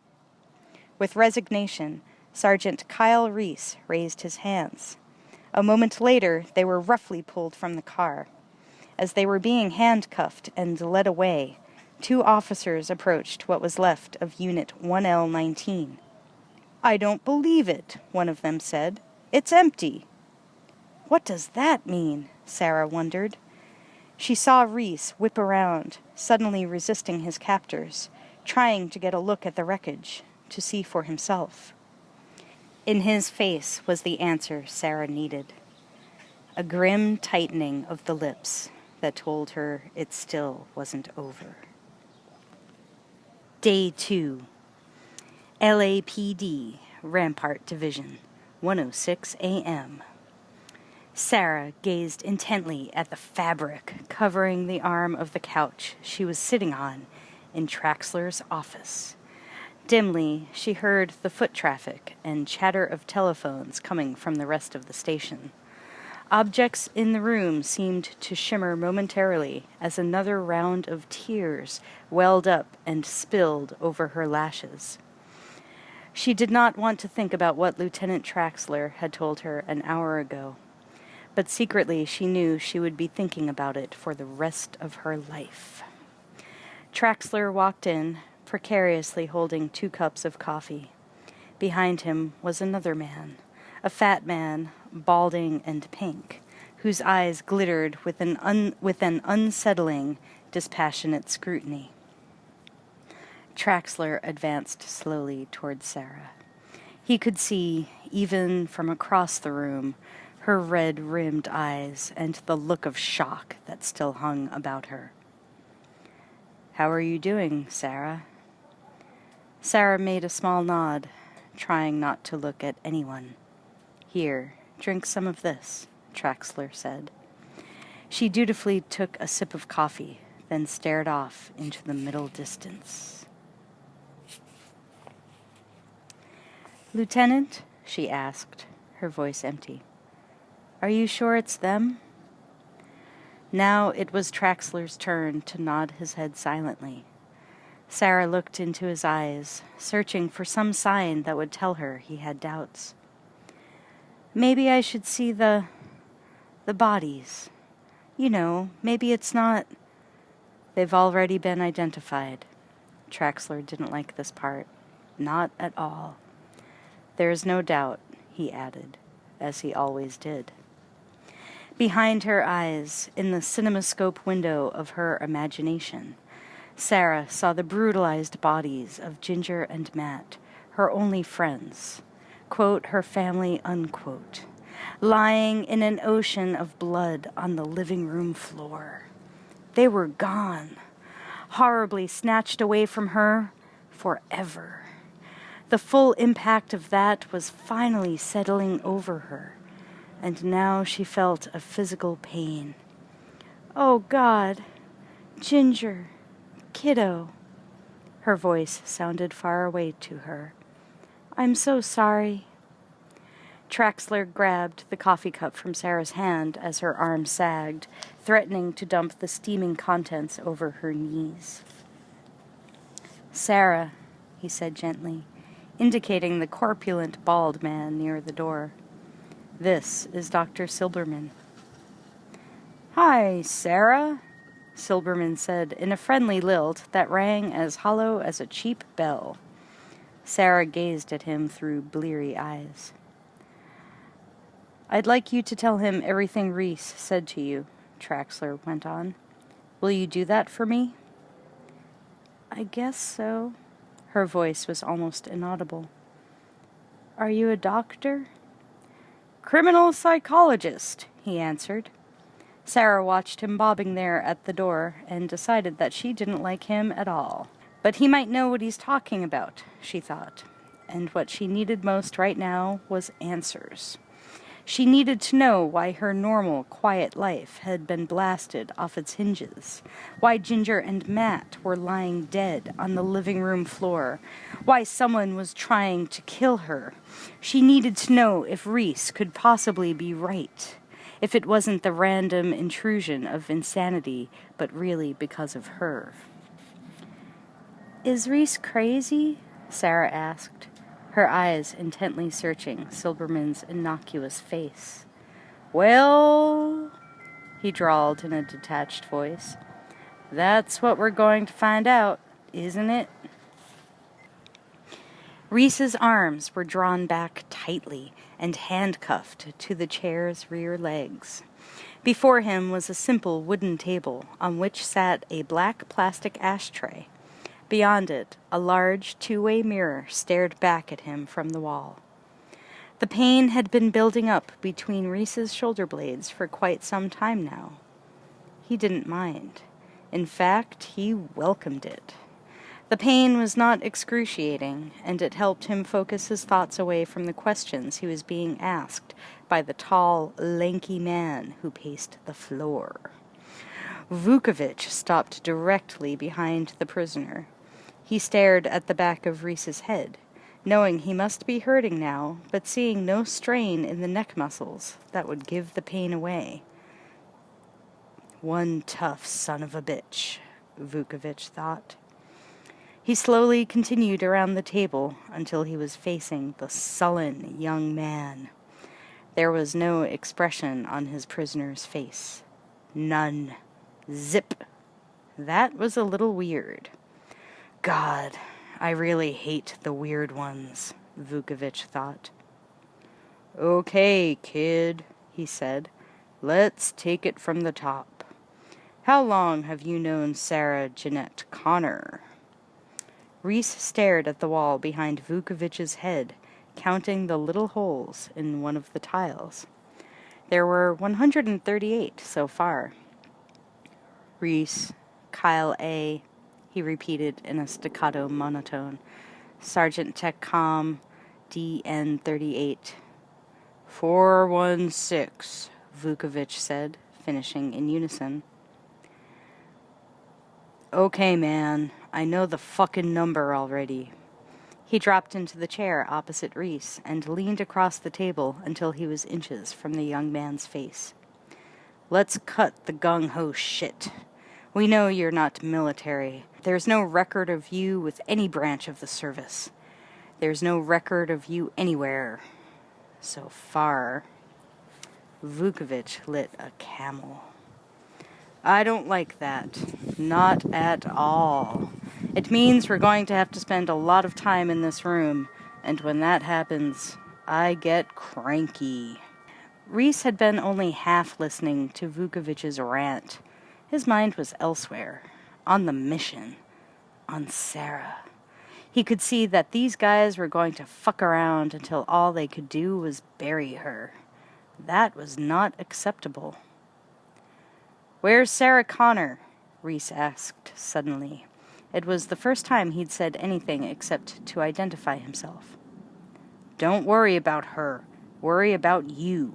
With resignation, Sergeant Kyle Reese raised his hands. A moment later, they were roughly pulled from the car. As they were being handcuffed and led away, 2 officers approached what was left of Unit 1L19. "I don't believe it," one of them said. "It's empty." What does that mean? Sarah wondered. She saw Reese whip around, suddenly resisting his captors, trying to get a look at the wreckage, to see for himself. In his face was the answer Sarah needed. A grim tightening of the lips that told her it still wasn't over. Day 2. LAPD, Rampart Division, 1:06 a.m. Sarah gazed intently at the fabric covering the arm of the couch she was sitting on in Traxler's office. Dimly, she heard the foot traffic and chatter of telephones coming from the rest of the station. Objects in the room seemed to shimmer momentarily as another round of tears welled up and spilled over her lashes. She did not want to think about what Lieutenant Traxler had told her an hour ago, but secretly she knew she would be thinking about it for the rest of her life. Traxler walked in, precariously holding 2 cups of coffee. Behind him was another man, a fat man, balding and pink, whose eyes glittered with an unsettling, dispassionate scrutiny. Traxler advanced slowly towards Sarah. He could see, even from across the room, her red-rimmed eyes and the look of shock that still hung about her. "How are you doing, Sarah?" Sarah made a small nod, trying not to look at anyone. "Here, drink some of this," Traxler said. She dutifully took a sip of coffee, then stared off into the middle distance. "Lieutenant?" she asked, her voice empty. "Are you sure it's them?" Now it was Traxler's turn to nod his head silently. Sarah looked into his eyes, searching for some sign that would tell her he had doubts. "Maybe I should see the bodies. You know, maybe it's not—" "They've already been identified." Traxler didn't like this part. Not at all. "There is no doubt," he added, as he always did. Behind her eyes, in the cinemascope window of her imagination, Sarah saw the brutalized bodies of Ginger and Matt, her only friends, quote, her family, unquote, lying in an ocean of blood on the living room floor. They were gone, horribly snatched away from her forever. The full impact of that was finally settling over her, and now she felt a physical pain. "Oh, God, Ginger, kiddo." Her voice sounded far away to her. "I'm so sorry." Traxler grabbed the coffee cup from Sarah's hand as her arm sagged, threatening to dump the steaming contents over her knees. "Sarah," he said gently, indicating the corpulent bald man near the door. "This is Dr. Silberman." "Hi, Sarah," Silberman said in a friendly lilt that rang as hollow as a cheap bell. Sarah gazed at him through bleary eyes. "I'd like you to tell him everything Reese said to you," Traxler went on. "Will you do that for me?" "I guess so." Her voice was almost inaudible. "Are you a doctor?" "Criminal psychologist," he answered. Sarah watched him bobbing there at the door and decided that she didn't like him at all. But he might know what he's talking about, she thought, and what she needed most right now was answers. She needed to know why her normal, quiet life had been blasted off its hinges, why Ginger and Matt were lying dead on the living room floor, why someone was trying to kill her. She needed to know if Reese could possibly be right, if it wasn't the random intrusion of insanity, but really because of her. "Is Reese crazy?" Sarah asked, her eyes intently searching Silberman's innocuous face. "Well," he drawled in a detached voice, "that's what we're going to find out, isn't it?" Reese's arms were drawn back tightly and handcuffed to the chair's rear legs. Before him was a simple wooden table on which sat a black plastic ashtray. Beyond it, a large two-way mirror stared back at him from the wall. The pain had been building up between Reese's shoulder blades for quite some time now. He didn't mind. In fact, he welcomed it. The pain was not excruciating, and it helped him focus his thoughts away from the questions he was being asked by the tall, lanky man who paced the floor. Vukovich stopped directly behind the prisoner. He stared at the back of Reese's head, knowing he must be hurting now, but seeing no strain in the neck muscles that would give the pain away. "One tough son of a bitch," Vukovich thought. He slowly continued around the table until he was facing the sullen young man. There was no expression on his prisoner's face. None. Zip. That was a little weird. "God, I really hate the weird ones," Vukovich thought. "Okay, kid," he said. "Let's take it from the top. How long have you known Sarah Jeanette Connor?" Reese stared at the wall behind Vukovich's head, counting the little holes in one of the tiles. There were 138 so far. "Reese, Kyle A., he repeated in a staccato monotone. "Sergeant Tech Com, DN38. 416, Vukovich said, finishing in unison. "Okay, man, I know the fucking number already." He dropped into the chair opposite Reese and leaned across the table until he was inches from the young man's face. "Let's cut the gung-ho shit. We know you're not military. There's no record of you with any branch of the service. There's no record of you anywhere. So far." Vukovich lit a Camel. "I don't like that. Not at all. It means we're going to have to spend a lot of time in this room, and when that happens, I get cranky." Reese had been only half listening to Vukovich's rant. His mind was elsewhere, on the mission, on Sarah. He could see that these guys were going to fuck around until all they could do was bury her. That was not acceptable. "Where's Sarah Connor?" Reese asked suddenly, It was the first time he'd said anything except to identify himself. "Don't worry about her. Worry about you,"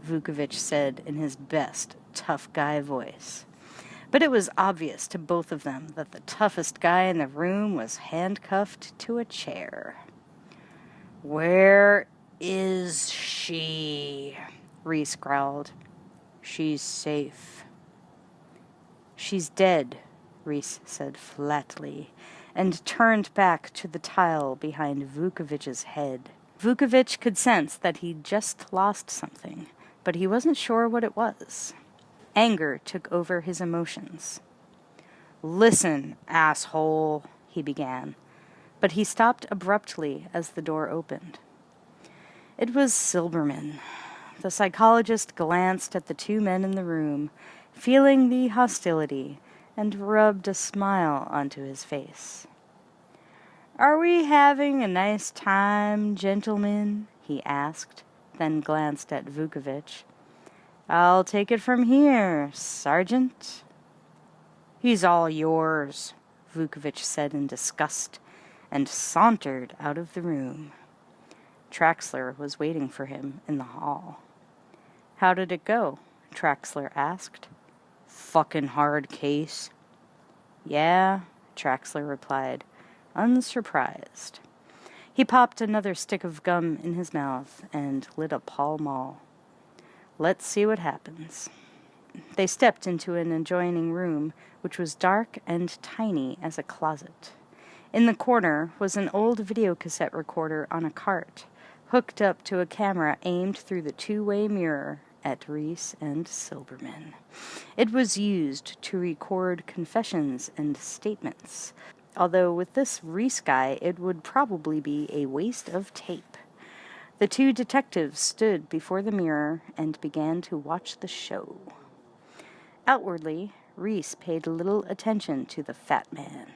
Vukovich said in his best tough guy voice. But it was obvious to both of them that the toughest guy in the room was handcuffed to a chair. "Where is she?" Reese growled. "She's safe." "She's dead," Reese said flatly, and turned back to the tile behind Vukovich's head. Vukovich could sense that he'd just lost something, but he wasn't sure what it was. Anger took over his emotions. "Listen, asshole," he began, but he stopped abruptly as the door opened. It was Silberman. The psychologist glanced at the two men in the room, feeling the hostility, and rubbed a smile onto his face. "Are we having a nice time, gentlemen?" he asked, then glanced at Vukovich. "I'll take it from here, Sergeant." "He's all yours," Vukovich said in disgust, and sauntered out of the room. Traxler was waiting for him in the hall. "How did it go?" Traxler asked. "Fucking hard case." "Yeah," Traxler replied, unsurprised. He popped another stick of gum in his mouth and lit a Pall Mall. "Let's see what happens." They stepped into an adjoining room, which was dark and tiny as a closet. In the corner was an old videocassette recorder on a cart, hooked up to a camera aimed through the two-way mirror at Reese and Silberman. It was used to record confessions and statements, although with this Reese guy it would probably be a waste of tape. The two detectives stood before the mirror and began to watch the show. Outwardly, Reese paid little attention to the fat man.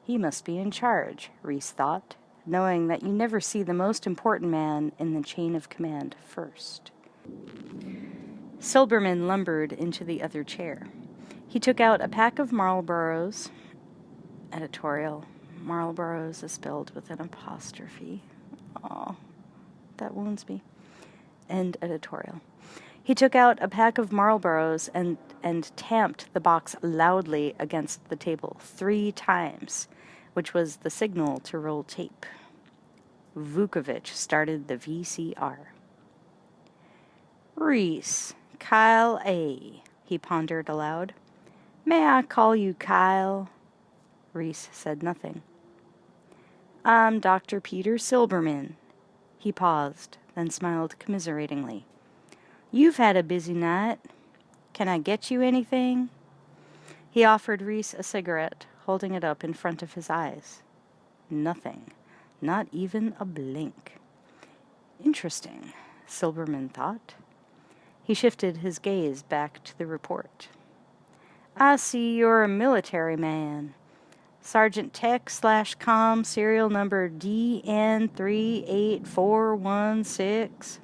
He must be in charge, Reese thought, knowing that you never see the most important man in the chain of command first. Silberman lumbered into the other chair. He took out a pack of Marlboros. Editorial. Marlboros is spelled with an apostrophe. Aw, that wounds me. End editorial. He took out a pack of Marlboros and tamped the box loudly against the table 3 times, which was the signal to roll tape. Vukovich started the VCR. "Reese, Kyle A.," he pondered aloud. "May I call you Kyle?" Reese said nothing. "I'm Dr. Peter Silberman." He paused, then smiled commiseratingly. "You've had a busy night. Can I get you anything?" He offered Reese a cigarette, holding it up in front of his eyes. Nothing. Not even a blink. Interesting, Silberman thought. He shifted his gaze back to the report. "I see you're a military man. Sergeant Tech/Com, serial number DN38416.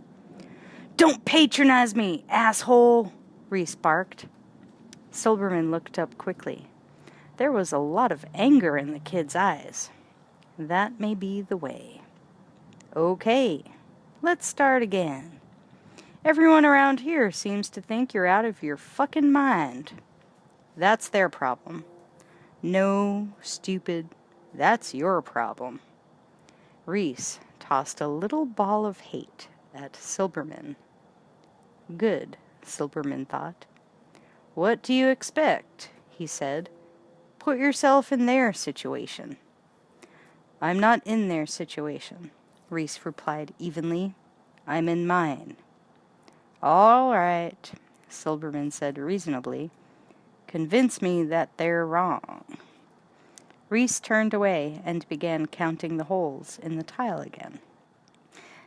"Don't patronize me, asshole!" Reese barked. Silberman looked up quickly. There was a lot of anger in the kid's eyes. That may be the way. "Okay, let's start again. Everyone around here seems to think you're out of your fucking mind. That's their problem. No, stupid, that's your problem." Reese tossed a little ball of hate at Silberman. Good, Silberman thought. "What do you expect?" he said. "Put yourself in their situation." "I'm not in their situation," Reese replied evenly. "I'm in mine." "All right," Silberman said reasonably. "Convince me that they're wrong." Reese turned away and began counting the holes in the tile again.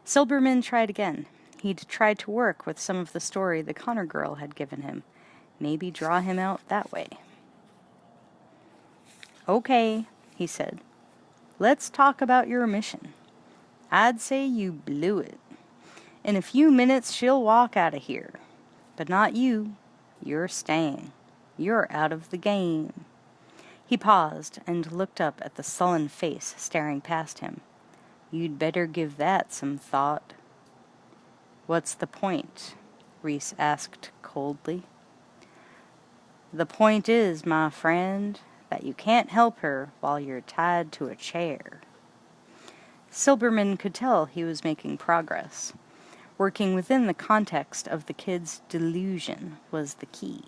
Silberman tried again. He'd tried to work with some of the story the Connor girl had given him. Maybe draw him out that way. "Okay," he said. "Let's talk about your mission. I'd say you blew it. In a few minutes she'll walk out of here. But not you. You're staying. You're out of the game." He paused and looked up at the sullen face staring past him. "You'd better give that some thought." "What's the point?" Reese asked coldly. "The point is, my friend, that you can't help her while you're tied to a chair." Silberman could tell he was making progress. Working within the context of the kid's delusion was the key.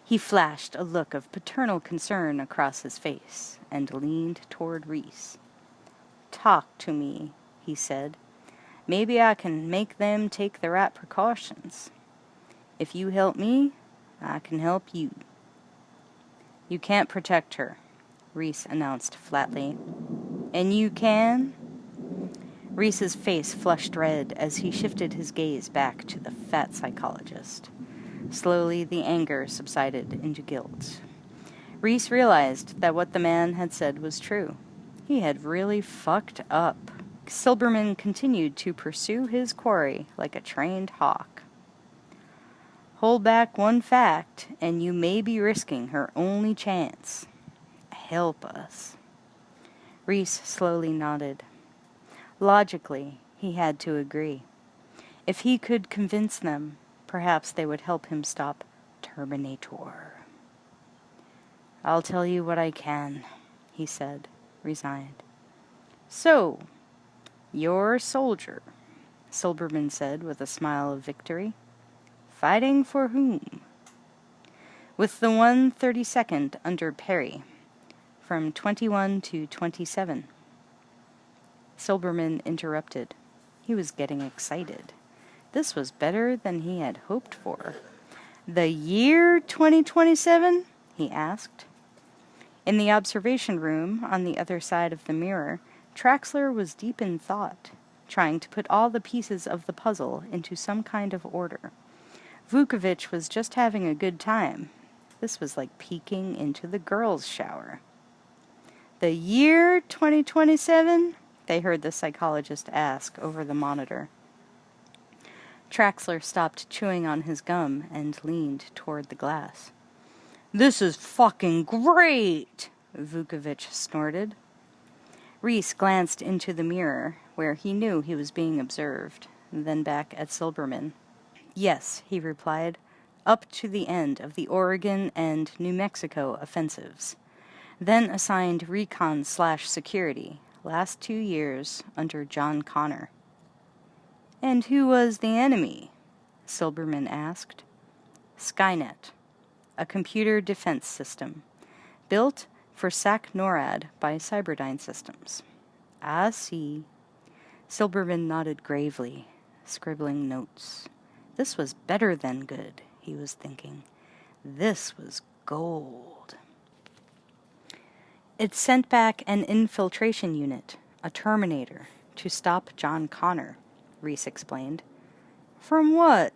He flashed a look of paternal concern across his face and leaned toward Reese. "Talk to me," he said. "Maybe I can make them take the right precautions. If you help me, I can help you." "You can't protect her," Reese announced flatly. "And you can?" Reese's face flushed red as he shifted his gaze back to the fat psychologist. Slowly, the anger subsided into guilt. Reese realized that what the man had said was true. He had really fucked up. Silberman continued to pursue his quarry like a trained hawk. "Hold back one fact, and you may be risking her only chance. Help us." Reese slowly nodded. Logically, he had to agree. If he could convince them, perhaps they would help him stop Terminator. "I'll tell you what I can," he said, resigned. "So, you're a soldier," Silberman said with a smile of victory. "Fighting for whom?" "With the 132nd under Perry, from 21 to 27. Silberman interrupted. He was getting excited. This was better than he had hoped for. "The year 2027? He asked. In the observation room on the other side of the mirror, Traxler was deep in thought, trying to put all the pieces of the puzzle into some kind of order. Vukovich was just having a good time. This was like peeking into the girls' shower. "The year 2027? They heard the psychologist ask over the monitor. Traxler stopped chewing on his gum and leaned toward the glass. "This is fucking great!" Vukovich snorted. Reese glanced into the mirror, where he knew he was being observed, then back at Silberman. "Yes," he replied, "up to the end of the Oregon and New Mexico offensives. Then assigned recon/security, last 2 years under John Connor." "And who was the enemy?" Silberman asked. "Skynet, a computer defense system, built for SAC-NORAD by Cyberdyne Systems." "I see." Silberman nodded gravely, scribbling notes. This was better than good, he was thinking. This was gold. It sent back an infiltration unit, a Terminator, to stop John Connor, Reese explained. "From what?"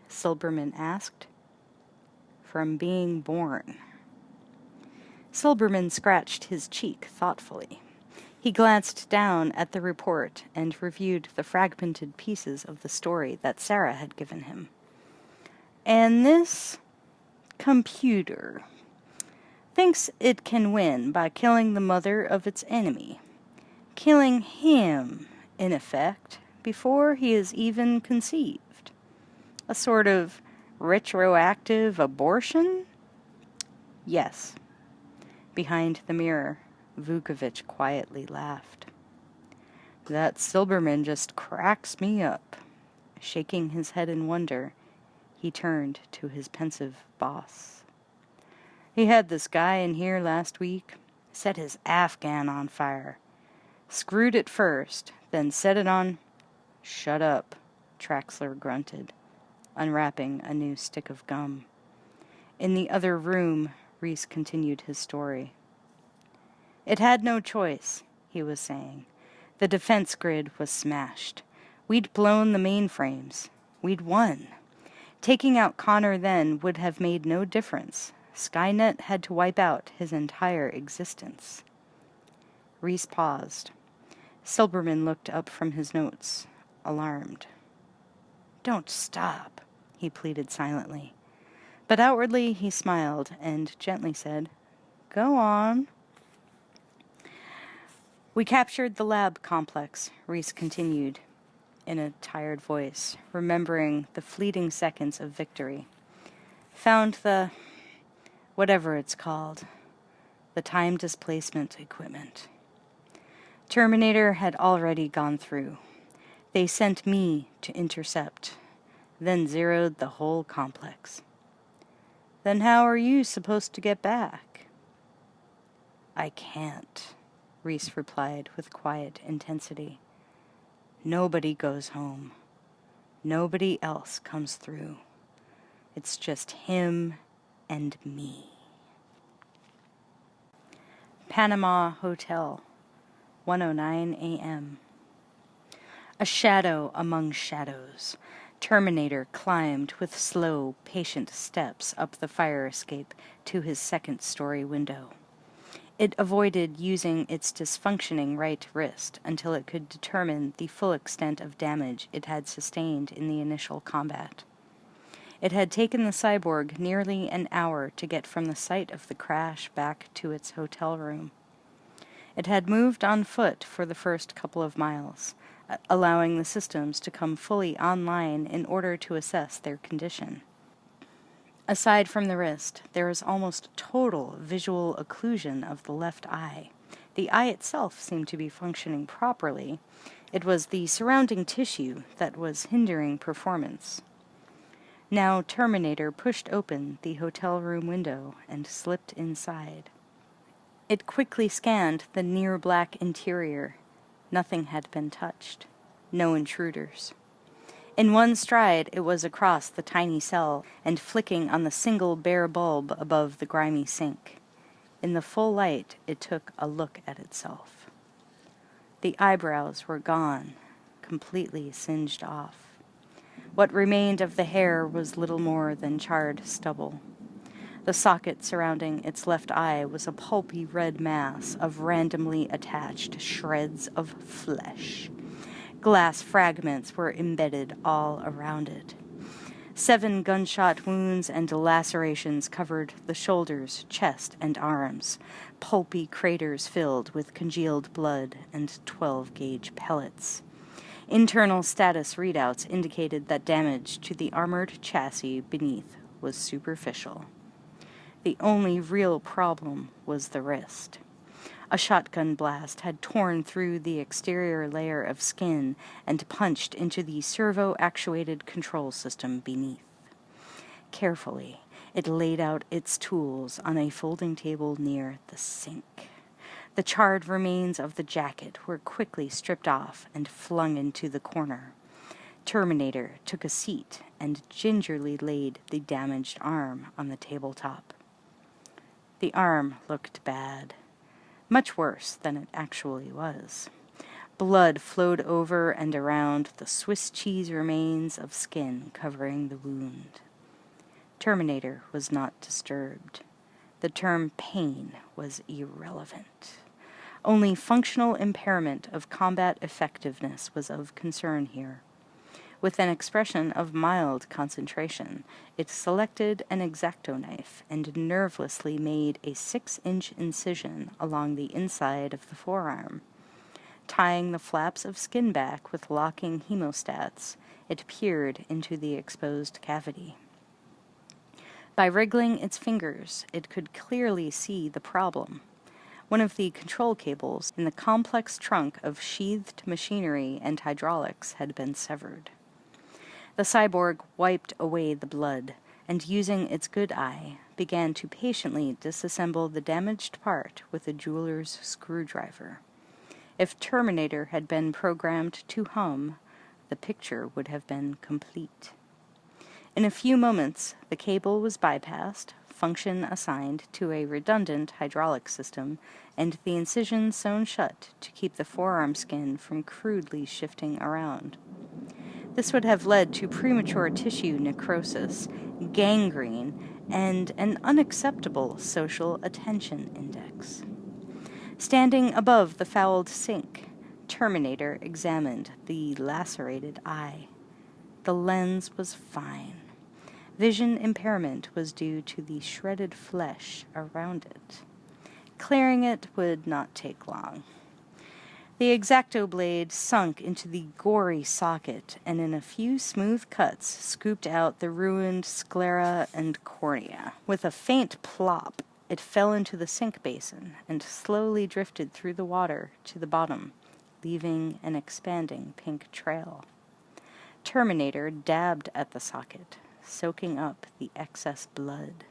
Silberman asked. "From being born." Silberman scratched his cheek thoughtfully. He glanced down at the report and reviewed the fragmented pieces of the story that Sarah had given him. "And this computer thinks it can win by killing the mother of its enemy. Killing him, in effect, before he is even conceived. A sort of retroactive abortion?" "Yes." Behind the mirror, Vukovich quietly laughed. "That Silberman just cracks me up." Shaking his head in wonder, he turned to his pensive boss. "He had this guy in here last week, set his Afghan on fire. Screwed it first, then set it on—" "Shut up," Traxler grunted, unwrapping a new stick of gum. In the other room, Reese continued his story. "It had no choice," he was saying. "The defense grid was smashed. We'd blown the mainframes. We'd won. Taking out Connor then would have made no difference. Skynet had to wipe out his entire existence." Reese paused. Silberman looked up from his notes, alarmed. "Don't stop," he pleaded silently. But outwardly he smiled and gently said, Go on. We captured the lab complex, Reese continued in a tired voice, remembering the fleeting seconds of victory. Found the... whatever it's called. The time displacement equipment. Terminator had already gone through. They sent me to intercept, then zeroed the whole complex. Then how are you supposed to get back? I can't, Reese replied with quiet intensity. Nobody goes home. Nobody else comes through. It's just him and me. Panama Hotel, 1:09 a.m. A shadow among shadows. Terminator climbed with slow, patient steps up the fire escape to his second-story window. It avoided using its dysfunctioning right wrist until it could determine the full extent of damage it had sustained in the initial combat. It had taken the cyborg nearly an hour to get from the site of the crash back to its hotel room. It had moved on foot for the first couple of miles, allowing the systems to come fully online in order to assess their condition. Aside from the wrist, there is almost total visual occlusion of the left eye. The eye itself seemed to be functioning properly. It was the surrounding tissue that was hindering performance. Now Terminator pushed open the hotel room window and slipped inside. It quickly scanned the near-black interior. Nothing had been touched. No intruders. In one stride, it was across the tiny cell and flicking on the single bare bulb above the grimy sink. In the full light, it took a look at itself. The eyebrows were gone, completely singed off. What remained of the hair was little more than charred stubble. The socket surrounding its left eye was a pulpy red mass of randomly attached shreds of flesh. Glass fragments were embedded all around it. 7 gunshot wounds and lacerations covered the shoulders, chest, and arms, pulpy craters filled with congealed blood and 12-gauge pellets. Internal status readouts indicated that damage to the armored chassis beneath was superficial. The only real problem was the wrist. A shotgun blast had torn through the exterior layer of skin and punched into the servo-actuated control system beneath. Carefully, it laid out its tools on a folding table near the sink. The charred remains of the jacket were quickly stripped off and flung into the corner. Terminator took a seat and gingerly laid the damaged arm on the tabletop. The arm looked bad. Much worse than it actually was. Blood flowed over and around the Swiss cheese remains of skin covering the wound. Terminator was not disturbed. The term pain was irrelevant. Only functional impairment of combat effectiveness was of concern here. With an expression of mild concentration, it selected an X-Acto knife and nervelessly made a 6-inch incision along the inside of the forearm. Tying the flaps of skin back with locking hemostats, it peered into the exposed cavity. By wriggling its fingers, it could clearly see the problem. One of the control cables in the complex trunk of sheathed machinery and hydraulics had been severed. The cyborg wiped away the blood, and using its good eye, began to patiently disassemble the damaged part with a jeweler's screwdriver. If Terminator had been programmed to hum, the picture would have been complete. In a few moments, the cable was bypassed, function assigned to a redundant hydraulic system, and the incision sewn shut to keep the forearm skin from crudely shifting around. This would have led to premature tissue necrosis, gangrene, and an unacceptable social attention index. Standing above the fouled sink, Terminator examined the lacerated eye. The lens was fine. Vision impairment was due to the shredded flesh around it. Clearing it would not take long. The X-Acto blade sunk into the gory socket, and in a few smooth cuts scooped out the ruined sclera and cornea. With a faint plop, it fell into the sink basin and slowly drifted through the water to the bottom, leaving an expanding pink trail. Terminator dabbed at the socket, soaking up the excess blood.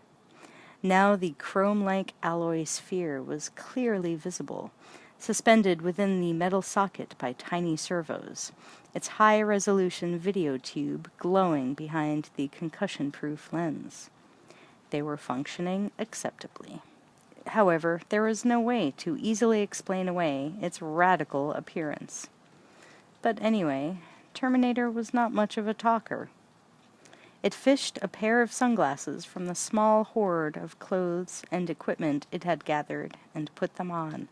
Now the chrome-like alloy sphere was clearly visible, suspended within the metal socket by tiny servos, its high-resolution video tube glowing behind the concussion-proof lens. They were functioning acceptably. However, there was no way to easily explain away its radical appearance. But anyway, Terminator was not much of a talker. It fished a pair of sunglasses from the small hoard of clothes and equipment it had gathered and put them on.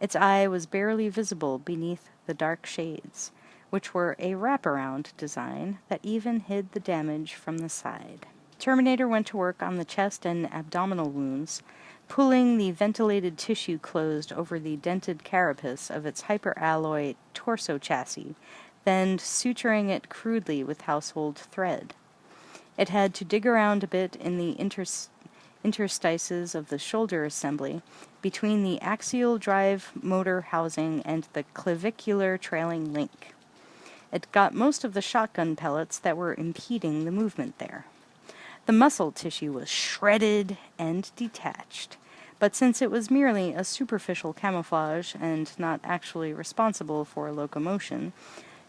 Its eye was barely visible beneath the dark shades, which were a wraparound design that even hid the damage from the side. Terminator went to work on the chest and abdominal wounds, pulling the ventilated tissue closed over the dented carapace of its hyperalloy torso chassis, then suturing it crudely with household thread. It had to dig around a bit in the interstices of the shoulder assembly between the axial drive motor housing and the clavicular trailing link. It got most of the shotgun pellets that were impeding the movement there. The muscle tissue was shredded and detached, but since it was merely a superficial camouflage and not actually responsible for locomotion,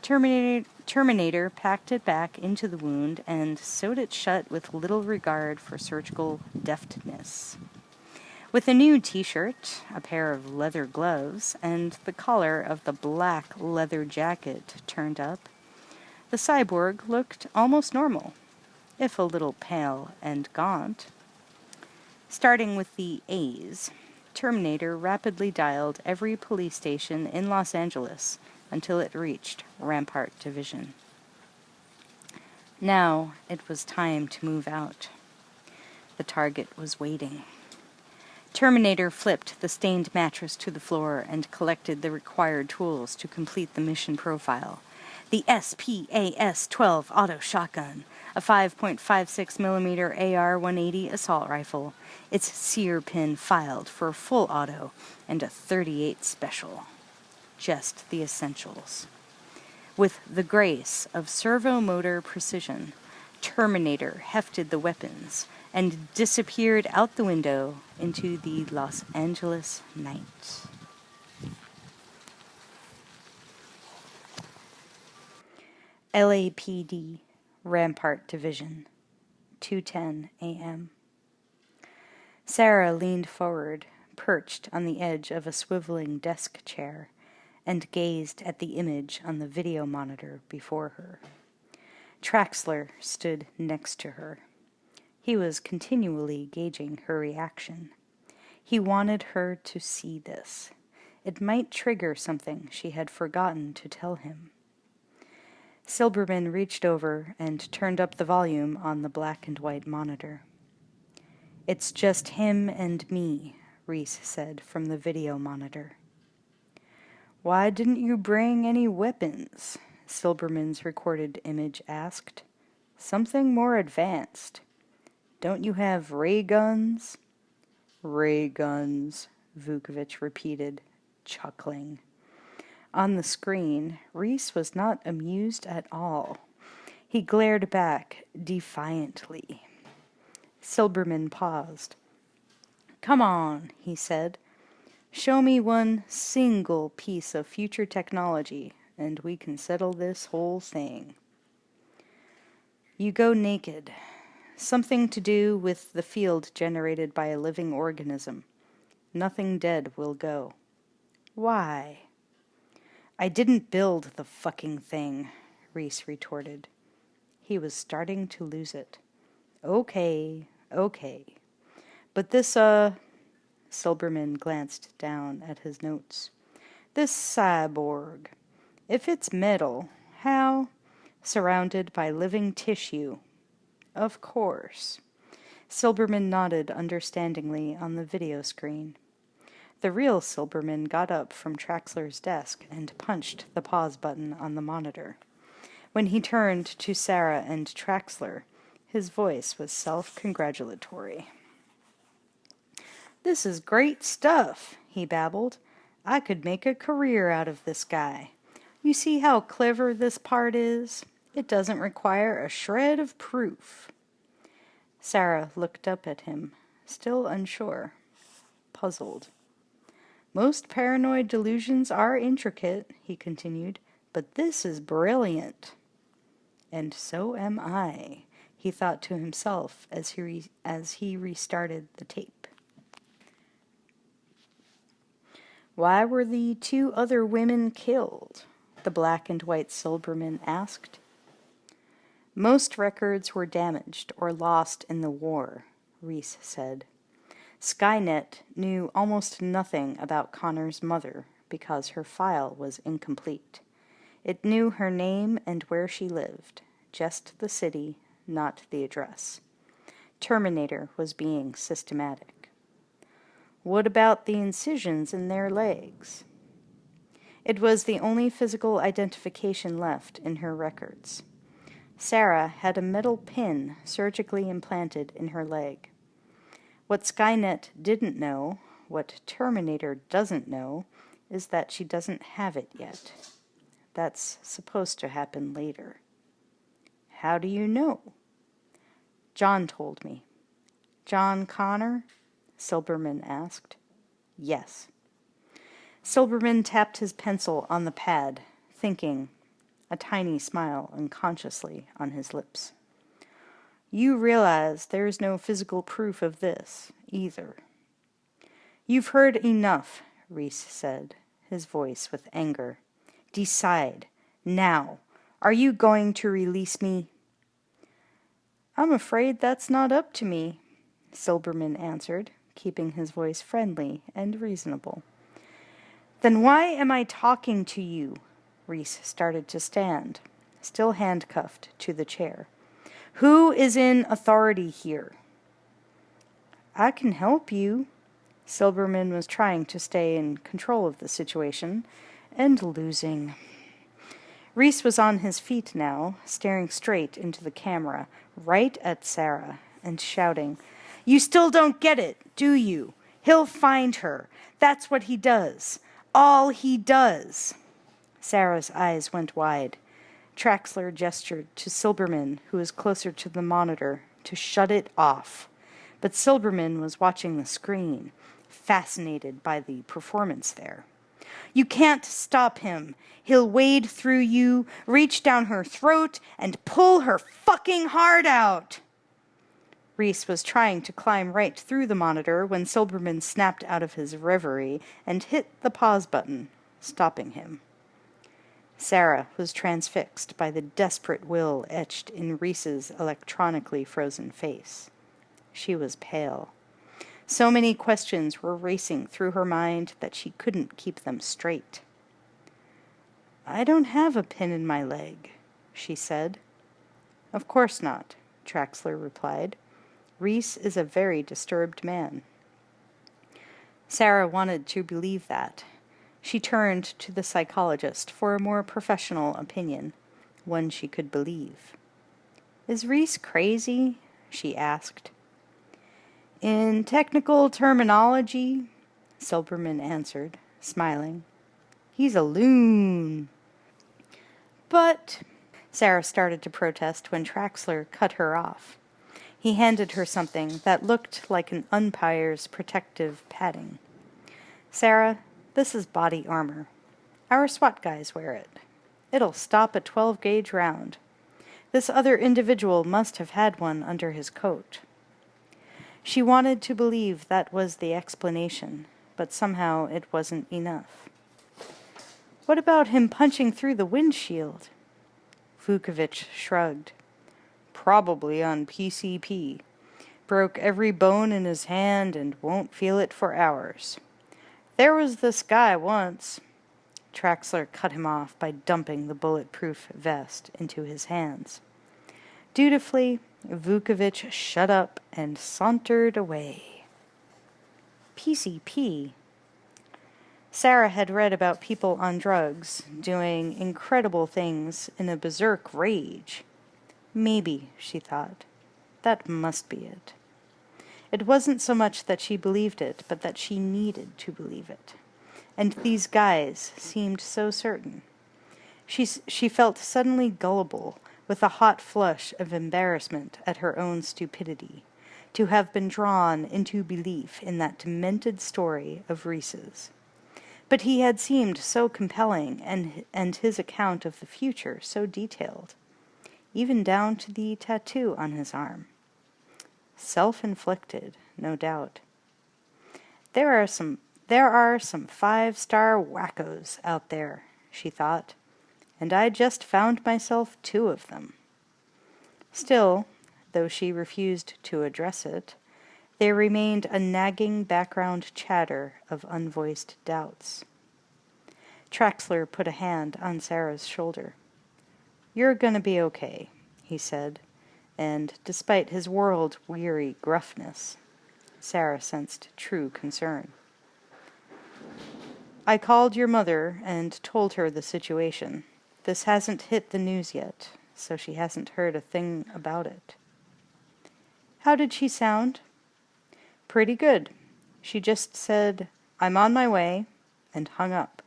Terminator packed it back into the wound and sewed it shut with little regard for surgical deftness. With a new t-shirt, a pair of leather gloves, and the collar of the black leather jacket turned up, the cyborg looked almost normal, if a little pale and gaunt. Starting with the A's, Terminator rapidly dialed every police station in Los Angeles until it reached Rampart Division. Now it was time to move out. The target was waiting. Terminator flipped the stained mattress to the floor and collected the required tools to complete the mission profile. The SPAS-12 auto shotgun, a 5.56mm AR-180 assault rifle, its sear pin filed for full auto, and a .38 special. Just the essentials. With the grace of servo-motor precision, Terminator hefted the weapons and disappeared out the window into the Los Angeles night. LAPD, Rampart Division, 2:10 a.m. Sarah leaned forward, perched on the edge of a swiveling desk chair, and gazed at the image on the video monitor before her. Traxler stood next to her. He was continually gauging her reaction. He wanted her to see this. It might trigger something she had forgotten to tell him. Silberman reached over and turned up the volume on the black and white monitor. "It's just him and me," Reese said from the video monitor. "Why didn't you bring any weapons?" Silberman's recorded image asked. "Something more advanced. Don't you have ray guns?" "Ray guns," Vukovich repeated, chuckling. On the screen, Reese was not amused at all. He glared back defiantly. Silberman paused. "Come on," he said. "Show me one single piece of future technology, and we can settle this whole thing." "You go naked. Something to do with the field generated by a living organism. Nothing dead will go." "Why?" "I didn't build the fucking thing," Reese retorted. He was starting to lose it. Okay. But this, Silberman glanced down at his notes. "This cyborg. If it's metal, how? Surrounded by living tissue." "Of course." Silberman nodded understandingly on the video screen. The real Silberman got up from Traxler's desk and punched the pause button on the monitor. When he turned to Sarah and Traxler, his voice was self-congratulatory. "This is great stuff," he babbled. "I could make a career out of this guy. You see how clever this part is? It doesn't require a shred of proof." Sarah looked up at him, still unsure, puzzled. "Most paranoid delusions are intricate," he continued, "but this is brilliant." "And so am I," he thought to himself as he restarted the tape. "Why were the 2 other women killed?" the black and white Silberman asked. "Most records were damaged or lost in the war," Reese said. "Skynet knew almost nothing about Connor's mother because her file was incomplete. It knew her name and where she lived, just the city, not the address. Terminator was being systematic." "What about the incisions in their legs?" It was the only physical identification left in her records. Sarah had a metal pin surgically implanted in her leg. What Skynet didn't know, what Terminator doesn't know, is that she doesn't have it yet. That's supposed to happen later. "How do you know?" "John told me." "John Connor?" Silberman asked. "Yes." Silberman tapped his pencil on the pad, thinking, a tiny smile unconsciously on his lips. "You realize there's no physical proof of this, either." "You've heard enough," Reese said, his voice with anger. "Decide, now. Are you going to release me?" "I'm afraid that's not up to me," Silberman answered, keeping his voice friendly and reasonable. "Then why am I talking to you?" Reese started to stand, still handcuffed to the chair. "Who is in authority here?" "I can help you." Silberman was trying to stay in control of the situation, and losing. Reese was on his feet now, staring straight into the camera, right at Sarah, and shouting, "You still don't get it, do you? He'll find her. That's what he does. All he does." Sarah's eyes went wide. Traxler gestured to Silberman, who was closer to the monitor, to shut it off. But Silberman was watching the screen, fascinated by the performance there. "You can't stop him. He'll wade through you, reach down her throat, and pull her fucking heart out." Reese was trying to climb right through the monitor when Silberman snapped out of his reverie and hit the pause button, stopping him. Sarah was transfixed by the desperate will etched in Reese's electronically frozen face. She was pale. So many questions were racing through her mind that she couldn't keep them straight. "I don't have a pin in my leg," she said. "Of course not," Traxler replied. "Reese is a very disturbed man." Sarah wanted to believe that. She turned to the psychologist for a more professional opinion, one she could believe. "Is Reese crazy?" she asked. "In technical terminology," Silberman answered, smiling, "he's a loon." "But—" Sarah started to protest when Traxler cut her off. He handed her something that looked like an umpire's protective padding. "Sarah, this is body armor. Our SWAT guys wear it. It'll stop a 12-gauge round. This other individual must have had one under his coat." She wanted to believe that was the explanation, but somehow it wasn't enough. "What about him punching through the windshield?" Vukovich shrugged. "Probably on PCP. Broke every bone in his hand and won't feel it for hours. There was this guy once." Traxler cut him off by dumping the bulletproof vest into his hands. Dutifully, Vukovich shut up and sauntered away. "PCP?" Sarah had read about people on drugs doing incredible things in a berserk rage. Maybe, she thought, that must be it. It wasn't so much that she believed it, but that she needed to believe it. And these guys seemed so certain. She felt suddenly gullible, with a hot flush of embarrassment at her own stupidity, to have been drawn into belief in that demented story of Reese's. But he had seemed so compelling, and his account of the future so detailed, even down to the tattoo on his arm. Self-inflicted, no doubt. There are some 5-star wackos out there, she thought, and I just found myself 2 of them. Still, though she refused to address it, there remained a nagging background chatter of unvoiced doubts. Traxler put a hand on Sarah's shoulder. "You're gonna be okay," he said, and despite his world-weary gruffness, Sarah sensed true concern. "I called your mother and told her the situation. This hasn't hit the news yet, so she hasn't heard a thing about it." "How did she sound?" "Pretty good. She just said, 'I'm on my way,' and hung up."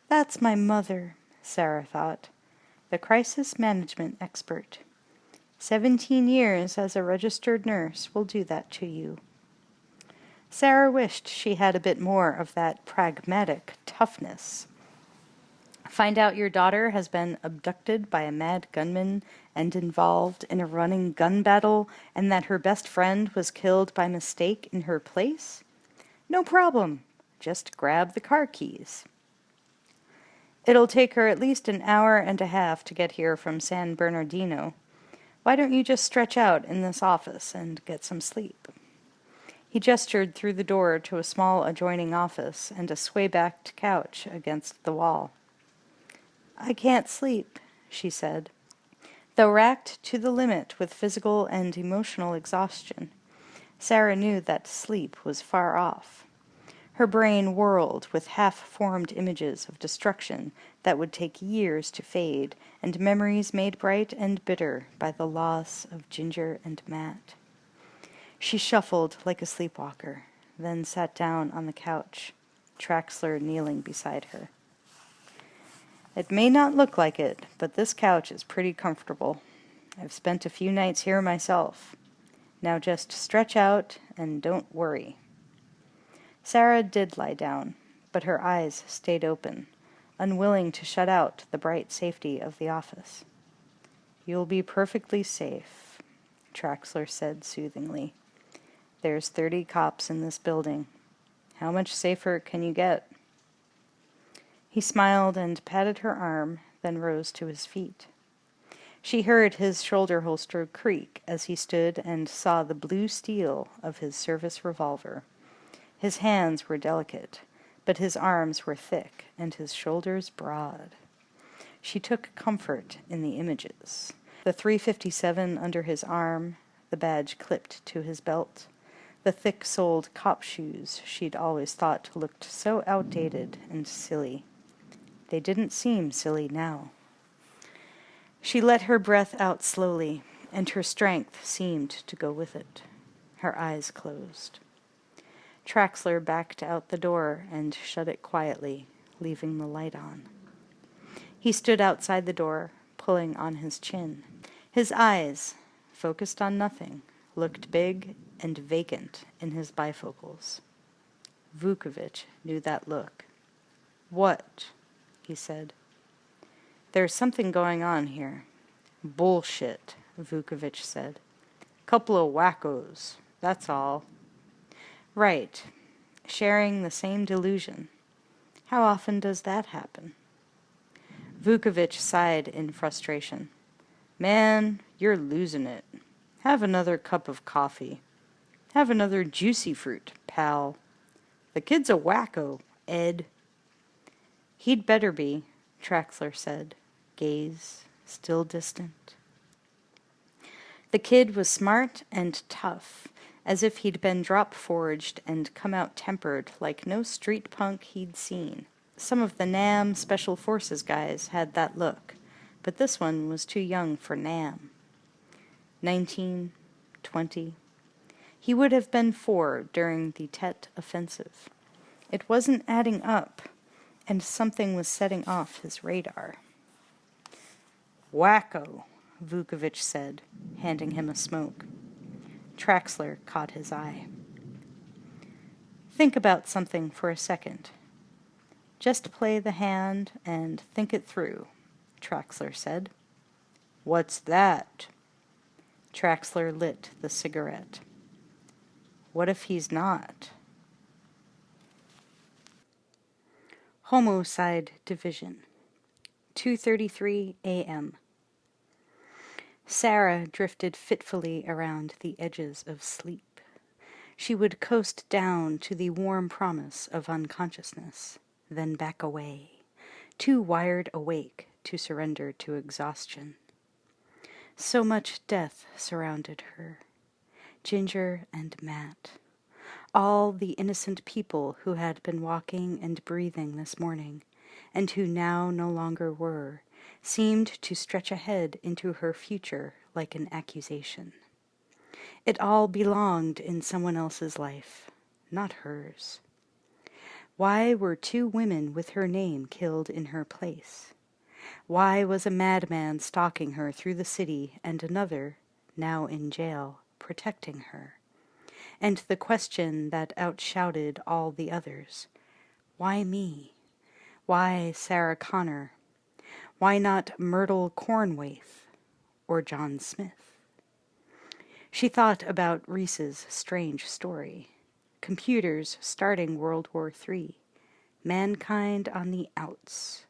That's my mother, Sarah thought. The crisis management expert. 17 years as a registered nurse will do that to you. Sarah wished she had a bit more of that pragmatic toughness. Find out your daughter has been abducted by a mad gunman and involved in a running gun battle, and that her best friend was killed by mistake in her place? No problem. Just grab the car keys. It'll take her at least an hour and a half to get here from San Bernardino. Why don't you just stretch out in this office and get some sleep? He gestured through the door to a small adjoining office and a sway-backed couch against the wall. I can't sleep, she said. Though racked to the limit with physical and emotional exhaustion, Sarah knew that sleep was far off. Her brain whirled with half-formed images of destruction that would take years to fade, and memories made bright and bitter by the loss of Ginger and Matt. She shuffled like a sleepwalker, then sat down on the couch, Traxler kneeling beside her. It may not look like it, but this couch is pretty comfortable. I've spent a few nights here myself. Now just stretch out and don't worry. Sarah did lie down, but her eyes stayed open, unwilling to shut out the bright safety of the office. You'll be perfectly safe, Traxler said soothingly. There's 30 cops in this building. How much safer can you get? He smiled and patted her arm, then rose to his feet. She heard his shoulder holster creak as he stood and saw the blue steel of his service revolver. His hands were delicate, but his arms were thick and his shoulders broad. She took comfort in the images. The .357 under his arm, the badge clipped to his belt, the thick-soled cop shoes she'd always thought looked so outdated and silly. They didn't seem silly now. She let her breath out slowly, and her strength seemed to go with it. Her eyes closed. Traxler backed out the door and shut it quietly, leaving the light on. He stood outside the door, pulling on his chin. His eyes, focused on nothing, looked big and vacant in his bifocals. Vukovich knew that look. What? He said. There's something going on here. Bullshit, Vukovich said. Couple of wackos, that's all. Right. Sharing the same delusion. How often does that happen? Vukovich sighed in frustration. Man, you're losing it. Have another cup of coffee. Have another juicy fruit, pal. The kid's a wacko, Ed. He'd better be, Traxler said, gaze still distant. The kid was smart and tough, as if he'd been drop-forged and come out tempered like no street punk he'd seen. Some of the NAM Special Forces guys had that look, but this one was too young for NAM. 19, 20. He would have been 4 during the Tet Offensive. It wasn't adding up, and something was setting off his radar. "Wacko," Vukovich said, handing him a smoke. Traxler caught his eye. "Think about something for a second. Just play the hand and think it through," Traxler said. "What's that?" Traxler lit the cigarette. "What if he's not?" Homicide Division, 2:33 a.m. Sarah drifted fitfully around the edges of sleep. She would coast down to the warm promise of unconsciousness, then back away, too wired awake to surrender to exhaustion. So much death surrounded her. Ginger and Matt. All the innocent people who had been walking and breathing this morning, and who now no longer were, seemed to stretch ahead into her future like an accusation. It all belonged in someone else's life, not hers. Why were 2 women with her name killed in her place? Why was a madman stalking her through the city and another, now in jail, protecting her? And the question that outshouted all the others, why me? Why Sarah Connor? Why not Myrtle Cornwaith or John Smith? She thought about Reese's strange story. Computers starting World War III. Mankind on the outs.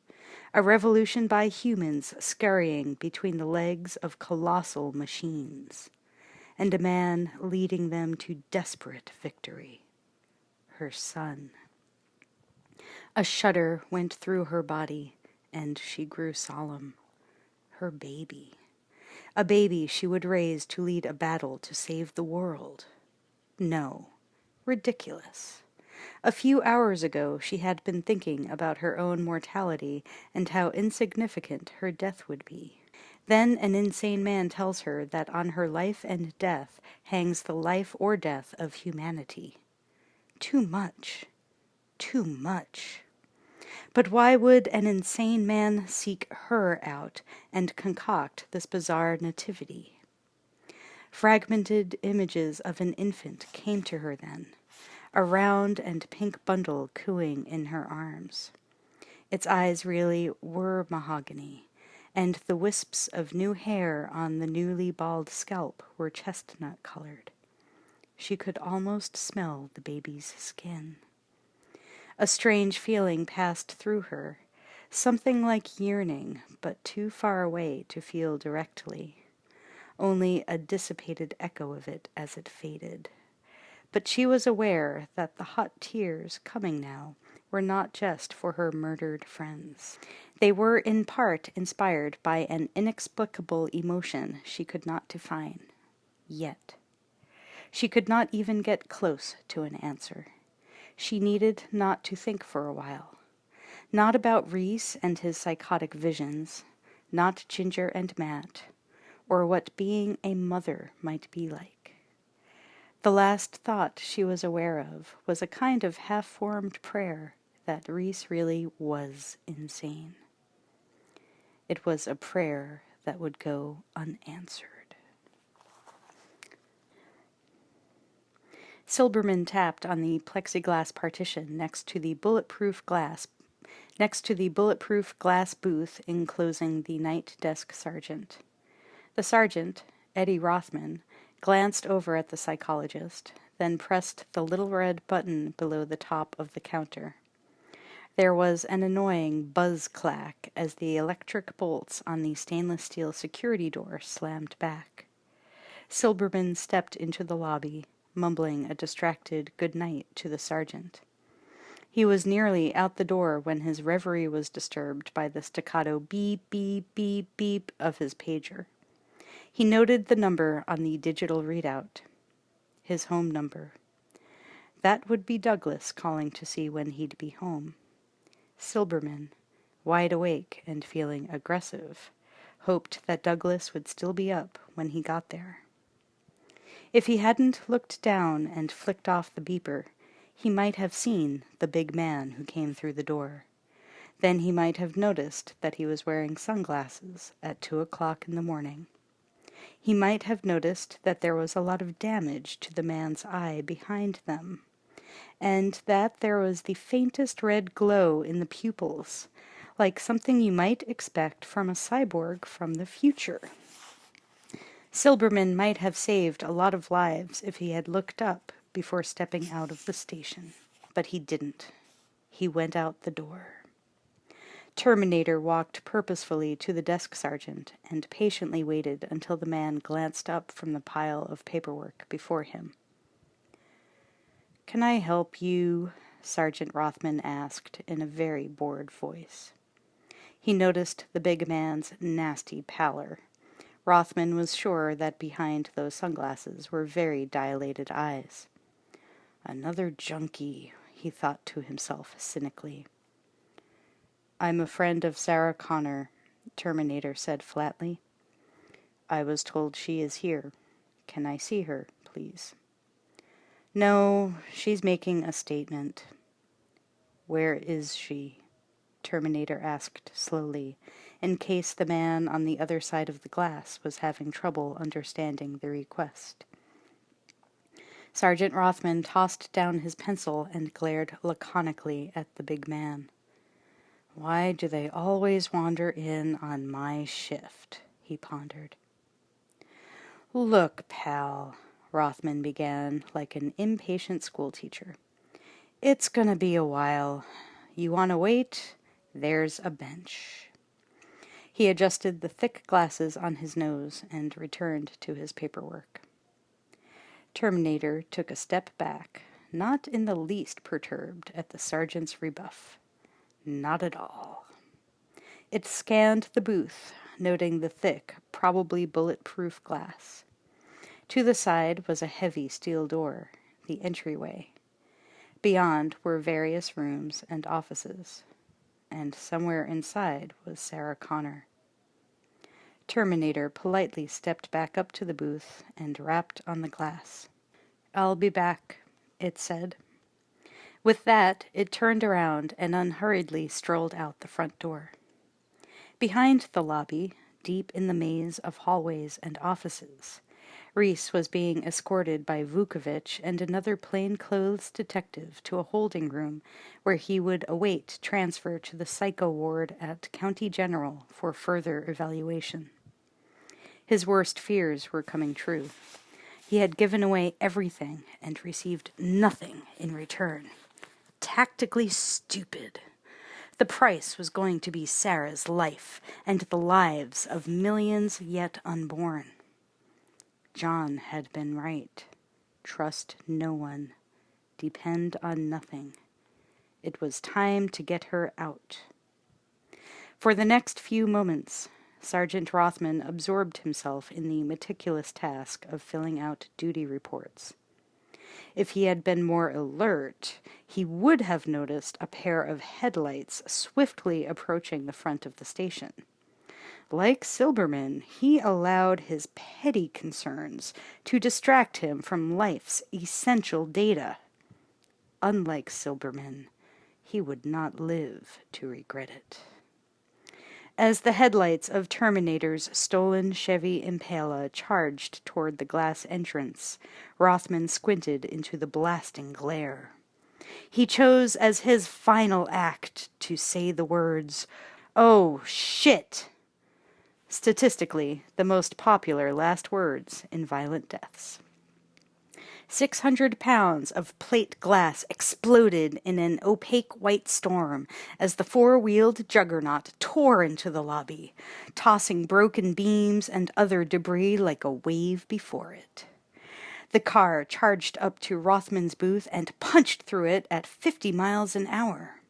A revolution by humans scurrying between the legs of colossal machines. And a man leading them to desperate victory. Her son. A shudder went through her body, and she grew solemn. Her baby. A baby she would raise to lead a battle to save the world. No. Ridiculous. A few hours ago she had been thinking about her own mortality and how insignificant her death would be. Then an insane man tells her that on her life and death hangs the life or death of humanity. Too much. Too much. But why would an insane man seek her out and concoct this bizarre nativity? Fragmented images of an infant came to her then, a round and pink bundle cooing in her arms. Its eyes really were mahogany, and the wisps of new hair on the newly bald scalp were chestnut-colored. She could almost smell the baby's skin. A strange feeling passed through her, something like yearning, but too far away to feel directly. Only a dissipated echo of it as it faded. But she was aware that the hot tears coming now were not just for her murdered friends. They were in part inspired by an inexplicable emotion she could not define. Yet. She could not even get close to an answer. She needed not to think for a while. Not about Reese and his psychotic visions, not Ginger and Matt, or what being a mother might be like. The last thought she was aware of was a kind of half-formed prayer that Reese really was insane. It was a prayer that would go unanswered. Silberman tapped on the plexiglass partition next to the bulletproof glass booth enclosing the night desk sergeant. The sergeant, Eddie Rothman, glanced over at the psychologist, then pressed the little red button below the top of the counter. There was an annoying buzz-clack as the electric bolts on the stainless steel security door slammed back. Silberman stepped into the lobby, mumbling a distracted good night to the sergeant. He was nearly out the door when his reverie was disturbed by the staccato beep, beep, beep, beep of his pager. He noted the number on the digital readout. his home number. That would be Douglas calling to see when he'd be home. Silberman, wide awake and feeling aggressive, hoped that Douglas would still be up when he got there. If he hadn't looked down and flicked off the beeper, he might have seen the big man who came through the door. Then he might have noticed that he was wearing sunglasses at 2:00 in the morning. He might have noticed that there was a lot of damage to the man's eye behind them, and that there was the faintest red glow in the pupils, like something you might expect from a cyborg from the future. Silberman might have saved a lot of lives if he had looked up before stepping out of the station. But he didn't. He went out the door. Terminator walked purposefully to the desk sergeant and patiently waited until the man glanced up from the pile of paperwork before him. "Can I help you?" Sergeant Rothman asked in a very bored voice. He noticed the big man's nasty pallor. Rothman was sure that behind those sunglasses were very dilated eyes. "Another junkie," he thought to himself cynically. "I'm a friend of Sarah Connor," Terminator said flatly. "I was told she is here. Can I see her, please?" "No, she's making a statement." "Where is she?" Terminator asked slowly, in case the man on the other side of the glass was having trouble understanding the request. Sergeant Rothman tossed down his pencil and glared laconically at the big man. "Why do they always wander in on my shift?" he pondered. "Look, pal," Rothman began like an impatient schoolteacher. "It's gonna be a while. You want to wait? There's a bench." He adjusted the thick glasses on his nose and returned to his paperwork. Terminator took a step back, not in the least perturbed at the sergeant's rebuff. Not at all. It scanned the booth, noting the thick, probably bulletproof glass. To the side was a heavy steel door, the entryway. Beyond were various rooms and offices, and somewhere inside was Sarah Connor. Terminator politely stepped back up to the booth and rapped on the glass. "I'll be back," it said. With that, it turned around and unhurriedly strolled out the front door. Behind the lobby, deep in the maze of hallways and offices, Reese was being escorted by Vukovich and another plainclothes detective to a holding room where he would await transfer to the psycho ward at County General for further evaluation. His worst fears were coming true. He had given away everything and received nothing in return. Tactically stupid. The price was going to be Sarah's life and the lives of millions yet unborn. John had been right. Trust no one. Depend on nothing. It was time to get her out. For the next few moments, Sergeant Rothman absorbed himself in the meticulous task of filling out duty reports. If he had been more alert, he would have noticed a pair of headlights swiftly approaching the front of the station. Like Silberman, he allowed his petty concerns to distract him from life's essential data. Unlike Silberman, he would not live to regret it. As the headlights of Terminator's stolen Chevy Impala charged toward the glass entrance, Rothman squinted into the blasting glare. He chose as his final act to say the words, "Oh, shit!" Statistically, the most popular last words in violent deaths. 600 pounds of plate glass exploded in an opaque white storm as the four-wheeled juggernaut tore into the lobby, tossing broken beams and other debris like a wave before it. The car charged up to Rothman's booth and punched through it at 50 miles an hour.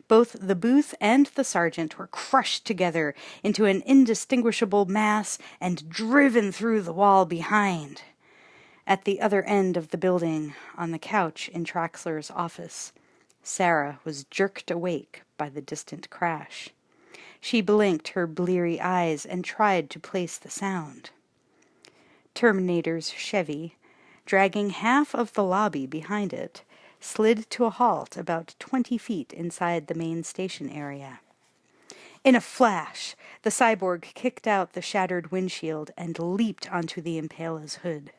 Both the booth and the sergeant were crushed together into an indistinguishable mass and driven through the wall behind. At the other end of the building, on the couch in Traxler's office, Sarah was jerked awake by the distant crash. She blinked her bleary eyes and tried to place the sound. Terminator's Chevy, dragging half of the lobby behind it, slid to a halt about 20 feet inside the main station area. In a flash, the cyborg kicked out the shattered windshield and leaped onto the Impala's hood.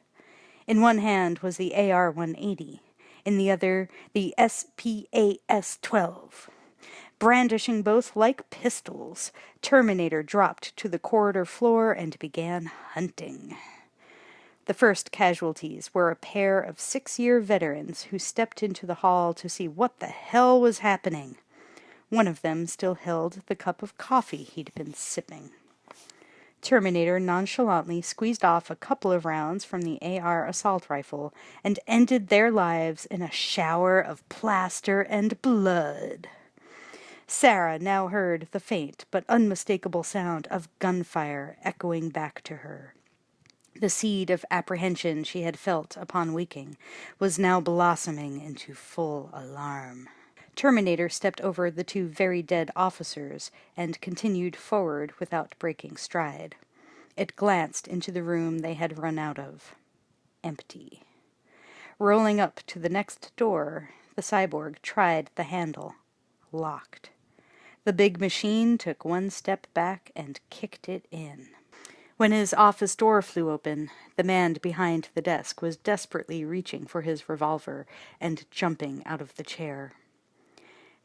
In one hand was the AR-180, in the other the SPAS-12. Brandishing both like pistols, Terminator dropped to the corridor floor and began hunting. The first casualties were a pair of 6-year veterans who stepped into the hall to see what the hell was happening. One of them still held the cup of coffee he'd been sipping. Terminator nonchalantly squeezed off a couple of rounds from the AR assault rifle and ended their lives in a shower of plaster and blood. Sarah now heard the faint but unmistakable sound of gunfire echoing back to her. The seed of apprehension she had felt upon waking was now blossoming into full alarm. Terminator stepped over the two very dead officers and continued forward without breaking stride. It glanced into the room they had run out of. Empty. Rolling up to the next door, the cyborg tried the handle. Locked. The big machine took one step back and kicked it in. When his office door flew open, the man behind the desk was desperately reaching for his revolver and jumping out of the chair.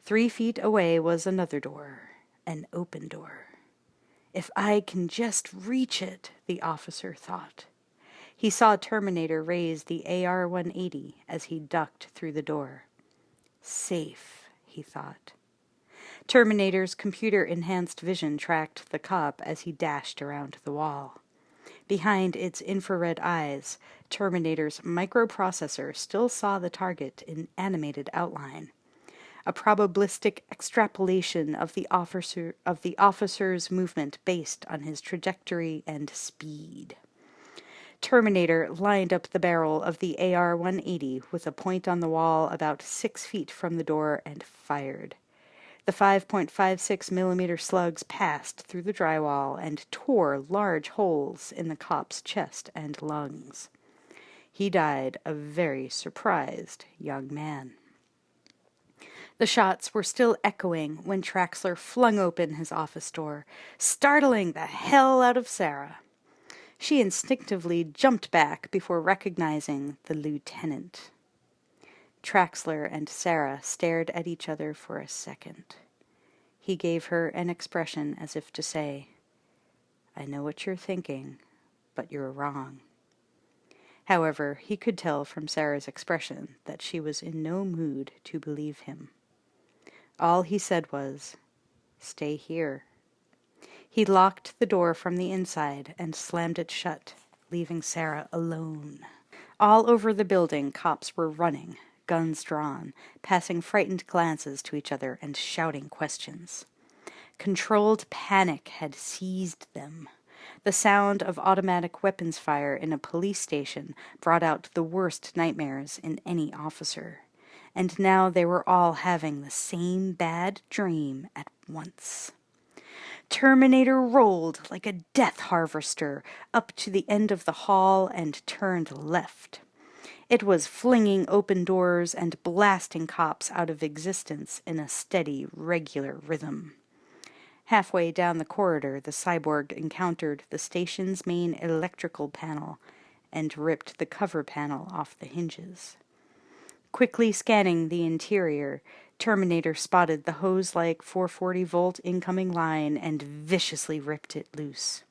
3 feet away was another door, an open door. If I can just reach it, the officer thought. He saw Terminator raise the AR-180 as he ducked through the door. Safe, he thought. Terminator's computer-enhanced vision tracked the cop as he dashed around the wall. Behind its infrared eyes, Terminator's microprocessor still saw the target in animated outline. A probabilistic extrapolation of the officer's movement based on his trajectory and speed. Terminator lined up the barrel of the AR-180 with a point on the wall about 6 feet from the door and fired. The 5.56 millimeter slugs passed through the drywall and tore large holes in the cop's chest and lungs. He died a very surprised young man. The shots were still echoing when Traxler flung open his office door, startling the hell out of Sarah. She instinctively jumped back before recognizing the lieutenant. Traxler and Sarah stared at each other for a second. He gave her an expression as if to say, "I know what you're thinking, but you're wrong." However, he could tell from Sarah's expression that she was in no mood to believe him. All he said was, "Stay here." He locked the door from the inside and slammed it shut, leaving Sarah alone. All over the building, cops were running, guns drawn, passing frightened glances to each other and shouting questions. Controlled panic had seized them. The sound of automatic weapons fire in a police station brought out the worst nightmares in any officer. And now they were all having the same bad dream at once. Terminator rolled like a death harvester up to the end of the hall and turned left. It was flinging open doors and blasting cops out of existence in a steady, regular rhythm. Halfway down the corridor, the cyborg encountered the station's main electrical panel and ripped the cover panel off the hinges. Quickly scanning the interior, Terminator spotted the hose-like 440-volt incoming line and viciously ripped it loose.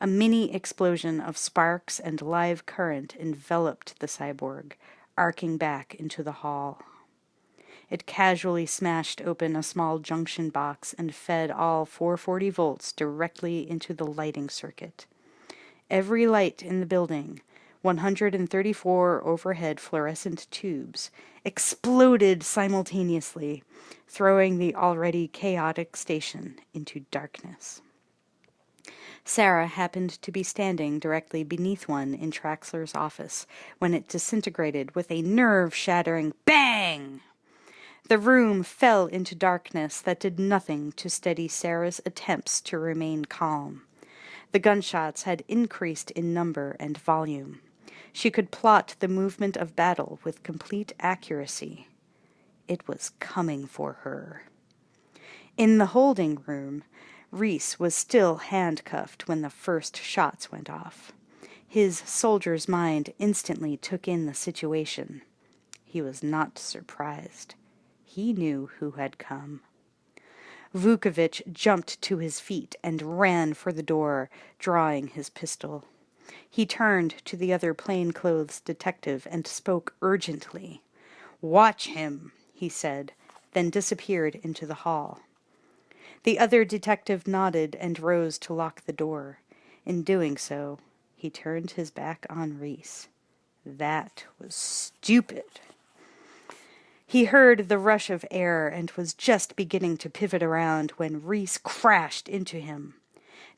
A mini explosion of sparks and live current enveloped the cyborg, arcing back into the hall. It casually smashed open a small junction box and fed all 440 volts directly into the lighting circuit. Every light in the building, 134 overhead fluorescent tubes, exploded simultaneously, throwing the already chaotic station into darkness. Sarah happened to be standing directly beneath one in Traxler's office when it disintegrated with a nerve-shattering bang. The room fell into darkness that did nothing to steady Sarah's attempts to remain calm. The gunshots had increased in number and volume. She could plot the movement of battle with complete accuracy. It was coming for her. In the holding room, Reese was still handcuffed when the first shots went off. His soldier's mind instantly took in the situation. He was not surprised. He knew who had come. Vukovich jumped to his feet and ran for the door, drawing his pistol. He turned to the other plainclothes detective and spoke urgently. "Watch him," he said, then disappeared into the hall. The other detective nodded and rose to lock the door. In doing so, he turned his back on Reese. That was stupid. He heard the rush of air and was just beginning to pivot around when Reese crashed into him.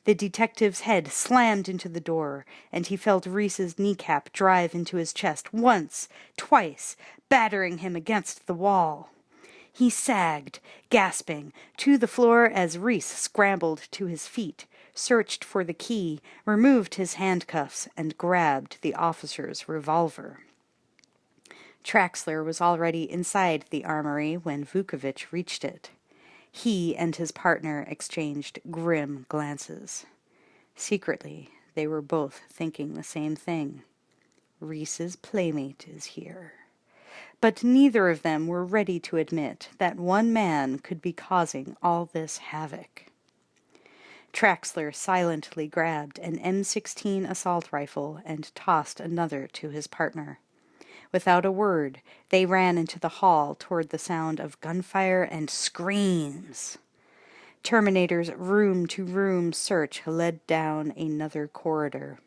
The detective's head slammed into the door, and he felt Reese's kneecap drive into his chest once, twice, battering him against the wall. He sagged, gasping, to the floor as Reese scrambled to his feet, searched for the key, removed his handcuffs, and grabbed the officer's revolver. Traxler was already inside the armory when Vukovich reached it. He and his partner exchanged grim glances. Secretly, they were both thinking the same thing. Reese's playmate is here. But neither of them were ready to admit that one man could be causing all this havoc. Traxler silently grabbed an M16 assault rifle and tossed another to his partner. Without a word, they ran into the hall toward the sound of gunfire and screams. Terminator's room-to-room search led down another corridor.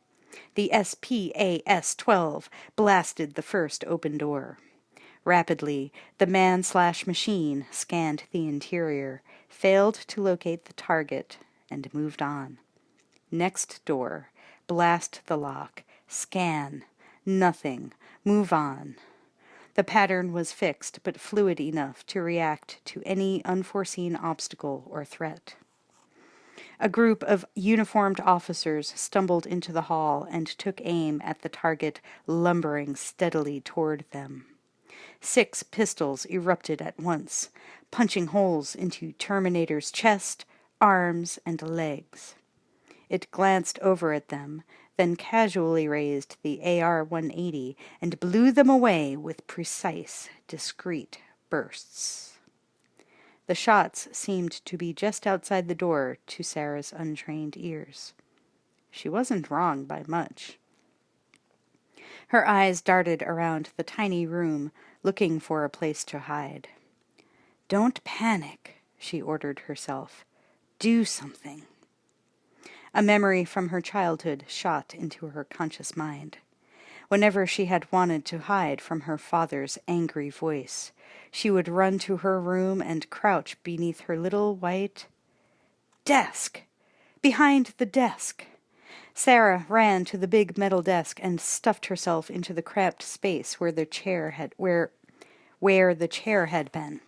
The SPAS-12 blasted the first open door. Rapidly, the man-slash-machine scanned the interior, failed to locate the target, and moved on. Next door, blast the lock, scan, nothing, move on. The pattern was fixed but fluid enough to react to any unforeseen obstacle or threat. A group of uniformed officers stumbled into the hall and took aim at the target lumbering steadily toward them. 6 pistols erupted at once, punching holes into Terminator's chest, arms, and legs. It glanced over at them, then casually raised the AR-180 and blew them away with precise, discreet bursts. The shots seemed to be just outside the door to Sarah's untrained ears. She wasn't wrong by much. Her eyes darted around the tiny room, looking for a place to hide. "Don't panic," she ordered herself. "Do something." A memory from her childhood shot into her conscious mind. Whenever she had wanted to hide from her father's angry voice, she would run to her room and crouch beneath her little white desk. Behind the desk. Sarah ran to the big metal desk and stuffed herself into the cramped space where the chair had been.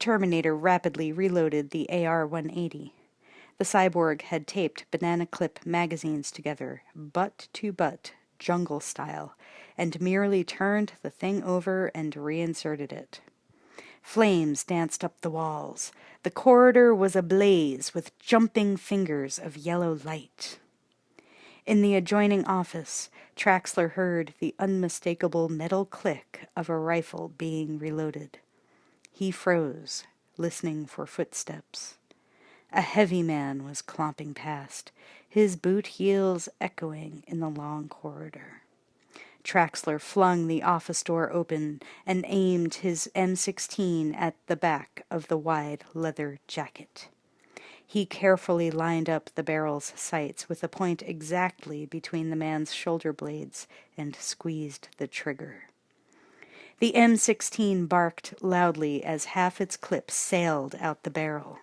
Terminator rapidly reloaded the AR-180. The cyborg had taped banana clip magazines together, butt to butt, jungle style, and merely turned the thing over and reinserted it. Flames danced up the walls. The corridor was ablaze with jumping fingers of yellow light. In the adjoining office, Traxler heard the unmistakable metal click of a rifle being reloaded. He froze, listening for footsteps. A heavy man was clomping past, his boot heels echoing in the long corridor. Traxler flung the office door open and aimed his M16 at the back of the wide leather jacket. He carefully lined up the barrel's sights with a point exactly between the man's shoulder blades and squeezed the trigger. The M16 barked loudly as half its clip sailed out the barrel.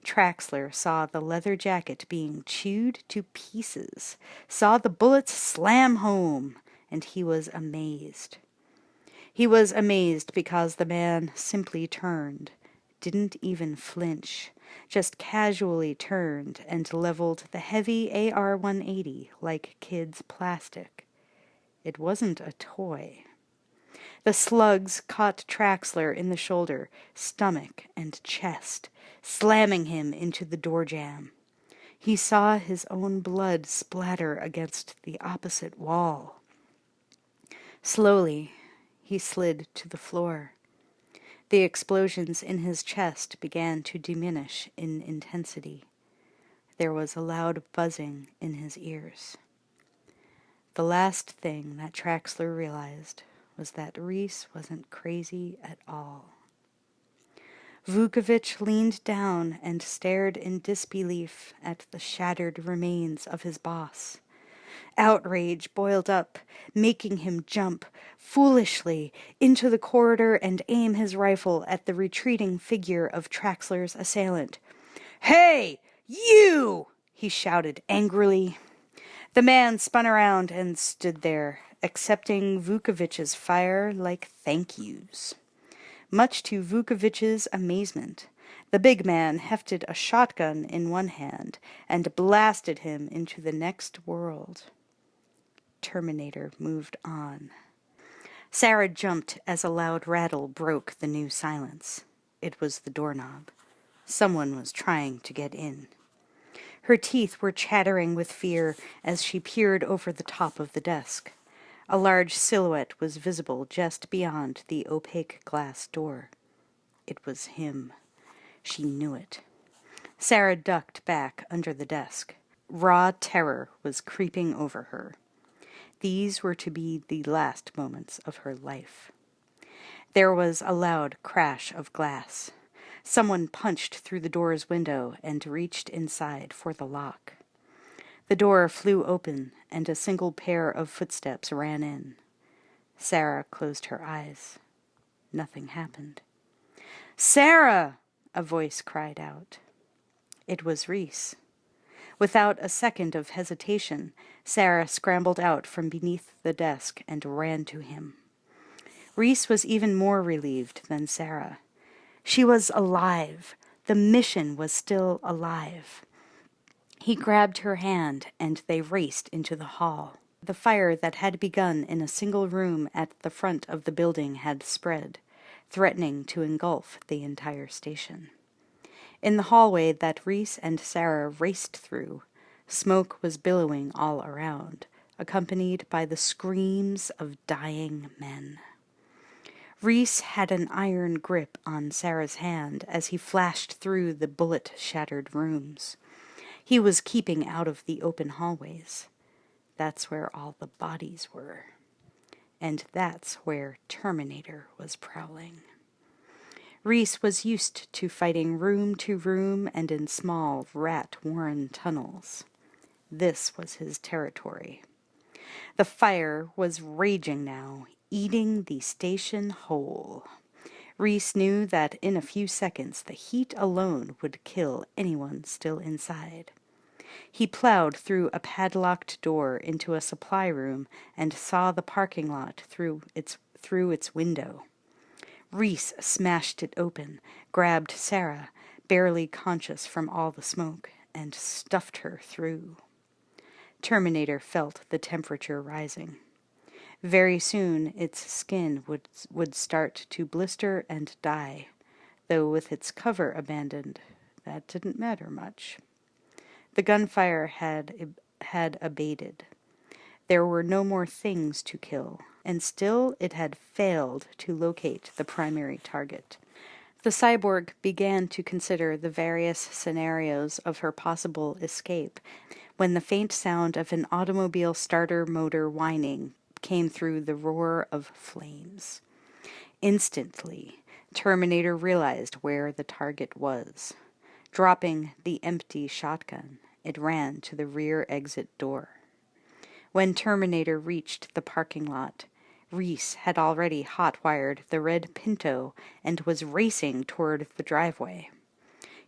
Traxler saw the leather jacket being chewed to pieces, saw the bullets slam home, and he was amazed. He was amazed because the man simply turned, didn't even flinch, just casually turned and leveled the heavy AR-180 like kid's plastic. It wasn't a toy. The slugs caught Traxler in the shoulder, stomach, and chest, slamming him into the door jamb. He saw his own blood splatter against the opposite wall. Slowly, he slid to the floor. The explosions in his chest began to diminish in intensity. There was a loud buzzing in his ears. The last thing that Traxler realized was that Reese wasn't crazy at all. Vukovich leaned down and stared in disbelief at the shattered remains of his boss. Outrage boiled up, making him jump foolishly into the corridor and aim his rifle at the retreating figure of Traxler's assailant. "Hey, you!" he shouted angrily. The man spun around and stood there, accepting Vukovich's fire like thank yous. Much to Vukovich's amazement, the big man hefted a shotgun in one hand and blasted him into the next world. Terminator moved on. Sarah jumped as a loud rattle broke the new silence. It was the doorknob. Someone was trying to get in. Her teeth were chattering with fear as she peered over the top of the desk. A large silhouette was visible just beyond the opaque glass door. It was him. She knew it. Sarah ducked back under the desk. Raw terror was creeping over her. These were to be the last moments of her life. There was a loud crash of glass. Someone punched through the door's window and reached inside for the lock. The door flew open, and a single pair of footsteps ran in. Sarah closed her eyes. Nothing happened. "Sarah!" a voice cried out. It was Reese. Without a second of hesitation, Sarah scrambled out from beneath the desk and ran to him. Reese was even more relieved than Sarah. She was alive. The mission was still alive. He grabbed her hand, and they raced into the hall. The fire that had begun in a single room at the front of the building had spread, threatening to engulf the entire station. In the hallway that Reese and Sarah raced through, smoke was billowing all around, accompanied by the screams of dying men. Reese had an iron grip on Sarah's hand as he flashed through the bullet-shattered rooms. He was keeping out of the open hallways. That's where all the bodies were. And that's where Terminator was prowling. Reese was used to fighting room to room and in small, rat-worn tunnels. This was his territory. The fire was raging now, eating the station whole. Reese knew that in a few seconds the heat alone would kill anyone still inside. He plowed through a padlocked door into a supply room and saw the parking lot through its window. Reese smashed it open, grabbed Sarah, barely conscious from all the smoke, and stuffed her through. Terminator felt the temperature rising. Very soon its skin would start to blister and die, though with its cover abandoned, that didn't matter much. The gunfire had abated. There were no more things to kill, and still it had failed to locate the primary target. The cyborg began to consider the various scenarios of her possible escape when the faint sound of an automobile starter motor whining came through the roar of flames. Instantly, Terminator realized where the target was. Dropping the empty shotgun, it ran to the rear exit door. When Terminator reached the parking lot, Reese had already hot-wired the red Pinto and was racing toward the driveway.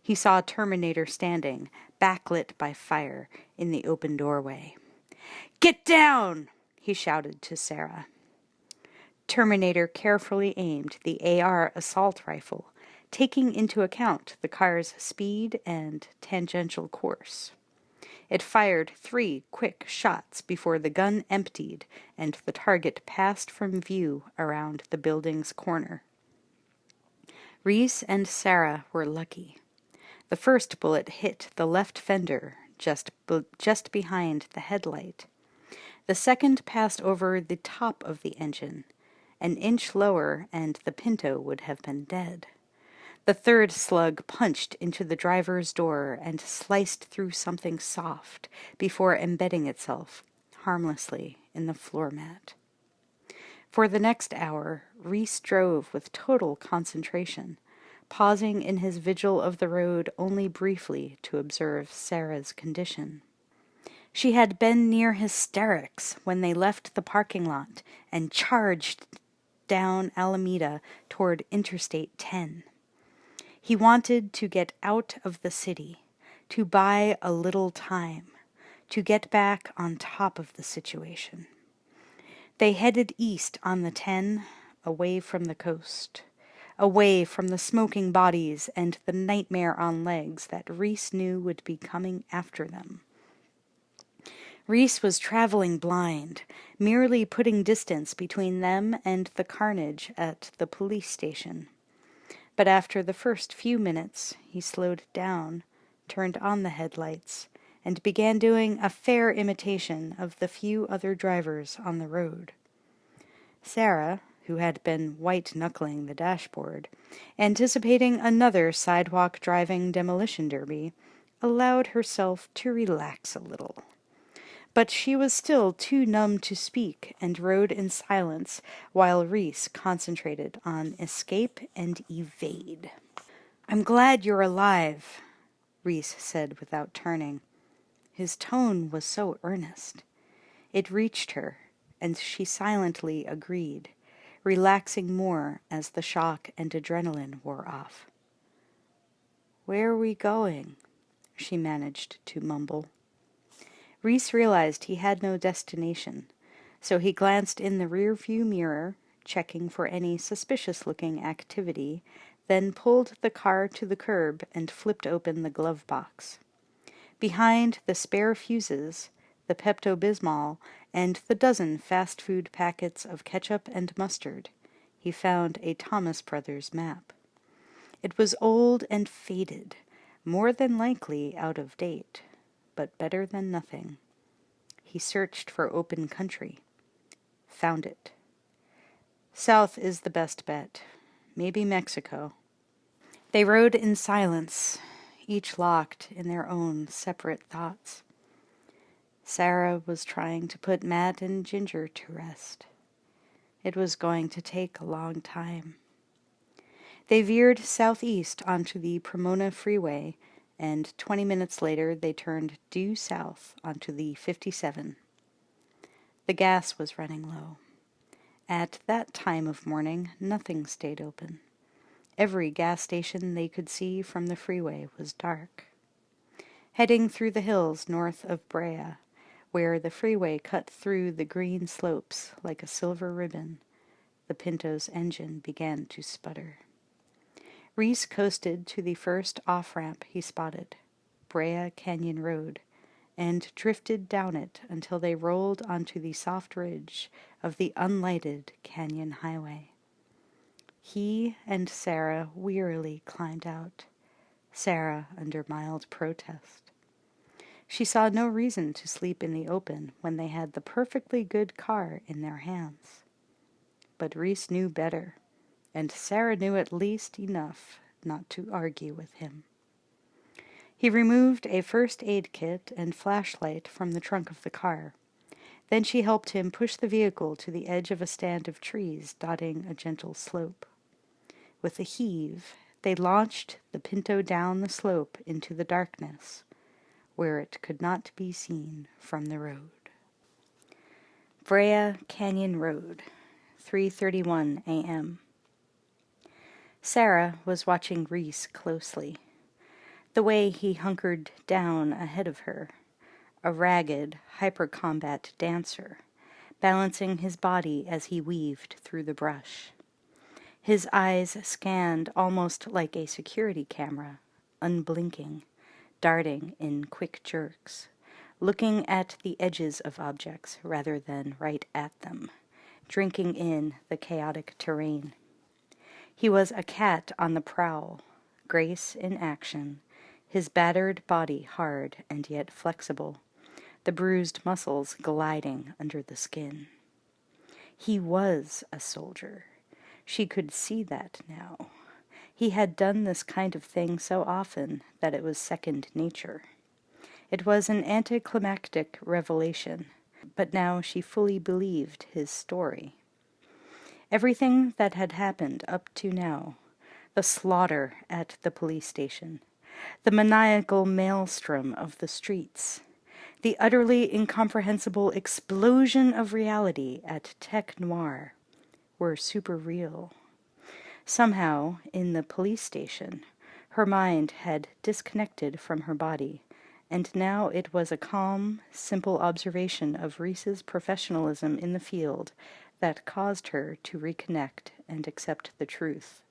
He saw Terminator standing, backlit by fire, in the open doorway. "Get down!" he shouted to Sarah. Terminator carefully aimed the AR assault rifle, taking into account the car's speed and tangential course. It fired 3 quick shots before the gun emptied and the target passed from view around the building's corner. Reese and Sarah were lucky. The first bullet hit the left fender, just behind the headlight. The second passed over the top of the engine. An inch lower and the Pinto would have been dead. The third slug punched into the driver's door and sliced through something soft before embedding itself harmlessly in the floor mat. For the next hour, Reese drove with total concentration, pausing in his vigil of the road only briefly to observe Sarah's condition. She had been near hysterics when they left the parking lot and charged down Alameda toward Interstate 10. He wanted to get out of the city, to buy a little time, to get back on top of the situation. They headed east on the 10, away from the coast, away from the smoking bodies and the nightmare on legs that Reese knew would be coming after them. Reese was traveling blind, merely putting distance between them and the carnage at the police station. But after the first few minutes, he slowed down, turned on the headlights, and began doing a fair imitation of the few other drivers on the road. Sarah, who had been white-knuckling the dashboard, anticipating another sidewalk-driving demolition derby, allowed herself to relax a little. But she was still too numb to speak and rode in silence while Reese concentrated on escape and evade. "I'm glad you're alive," Reese said without turning. His tone was so earnest. It reached her, and she silently agreed, relaxing more as the shock and adrenaline wore off. "Where are we going?" she managed to mumble. Reese realized he had no destination, so he glanced in the rear-view mirror, checking for any suspicious-looking activity, then pulled the car to the curb and flipped open the glove box. Behind the spare fuses, the Pepto-Bismol, and the dozen fast food packets of ketchup and mustard, he found a Thomas Brothers map. It was old and faded, more than likely out of date, but better than nothing. He searched for open country. Found it. South is the best bet. Maybe Mexico. They rode in silence, each locked in their own separate thoughts. Sarah was trying to put Matt and Ginger to rest. It was going to take a long time. They veered southeast onto the Pomona Freeway, and 20 minutes later they turned due south onto the 57. The gas was running low. At that time of morning, nothing stayed open. Every gas station they could see from the freeway was dark. Heading through the hills north of Brea, where the freeway cut through the green slopes like a silver ribbon, the Pinto's engine began to sputter. Reese coasted to the first off-ramp he spotted, Brea Canyon Road, and drifted down it until they rolled onto the soft ridge of the unlighted Canyon Highway. He and Sarah wearily climbed out, Sarah under mild protest. She saw no reason to sleep in the open when they had the perfectly good car in their hands. But Reese knew better, and Sarah knew at least enough not to argue with him. He removed a first aid kit and flashlight from the trunk of the car. Then she helped him push the vehicle to the edge of a stand of trees dotting a gentle slope. With a heave, they launched the Pinto down the slope into the darkness, where it could not be seen from the road. Brea Canyon Road, 3:31 a.m. Sarah was watching Reese closely. The way he hunkered down ahead of her, a ragged, hyper-combat dancer, balancing his body as he weaved through the brush. His eyes scanned almost like a security camera, unblinking, darting in quick jerks, looking at the edges of objects rather than right at them, drinking in the chaotic terrain. He was a cat on the prowl, grace in action, his battered body hard and yet flexible, the bruised muscles gliding under the skin. He was a soldier. She could see that now. He had done this kind of thing so often that it was second nature. It was an anticlimactic revelation, but now she fully believed his story. Everything that had happened up to now, the slaughter at the police station, the maniacal maelstrom of the streets, the utterly incomprehensible explosion of reality at Tech Noir, were super real. Somehow, in the police station, her mind had disconnected from her body, and now it was a calm, simple observation of Reese's professionalism in the field that caused her to reconnect and accept the truth.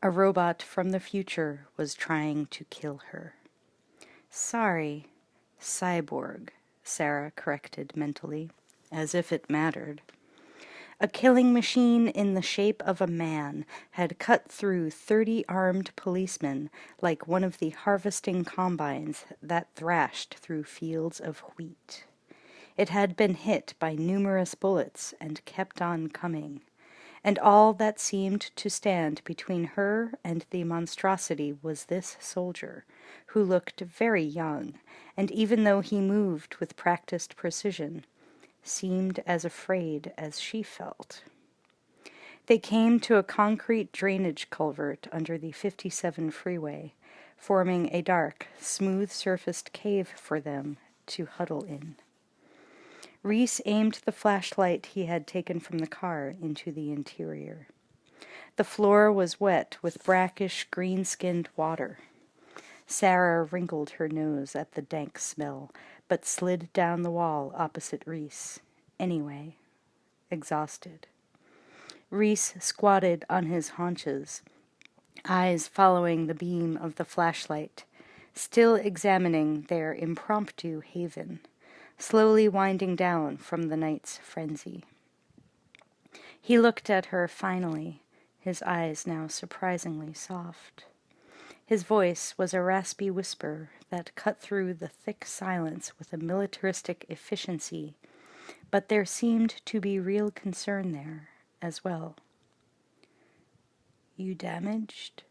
A robot from the future was trying to kill her. Sorry, cyborg, Sarah corrected mentally, as if it mattered. A killing machine in the shape of a man had cut through 30 armed policemen like one of the harvesting combines that thrashed through fields of wheat. It had been hit by numerous bullets and kept on coming, and all that seemed to stand between her and the monstrosity was this soldier, who looked very young, and even though he moved with practiced precision, seemed as afraid as she felt. They came to a concrete drainage culvert under the 57 freeway, forming a dark, smooth-surfaced cave for them to huddle in. Reese aimed the flashlight he had taken from the car into the interior. The floor was wet with brackish, green-skinned water. Sarah wrinkled her nose at the dank smell, but slid down the wall opposite Reese, anyway, exhausted. Reese squatted on his haunches, eyes following the beam of the flashlight, still examining their impromptu haven, slowly winding down from the night's frenzy. He looked at her finally, his eyes now surprisingly soft. His voice was a raspy whisper that cut through the thick silence with a militaristic efficiency, but there seemed to be real concern there as well. You damaged?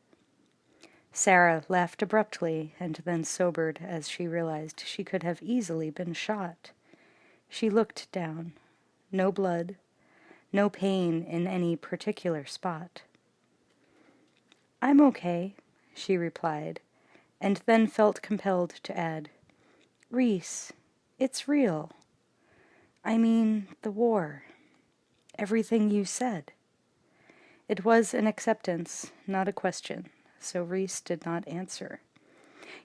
Sarah laughed abruptly and then sobered as she realized she could have easily been shot. She looked down. No blood, no pain in any particular spot. I'm okay, she replied, and then felt compelled to add, Reese, it's real. I mean, the war. Everything you said. It was an acceptance, not a question, so Reese did not answer.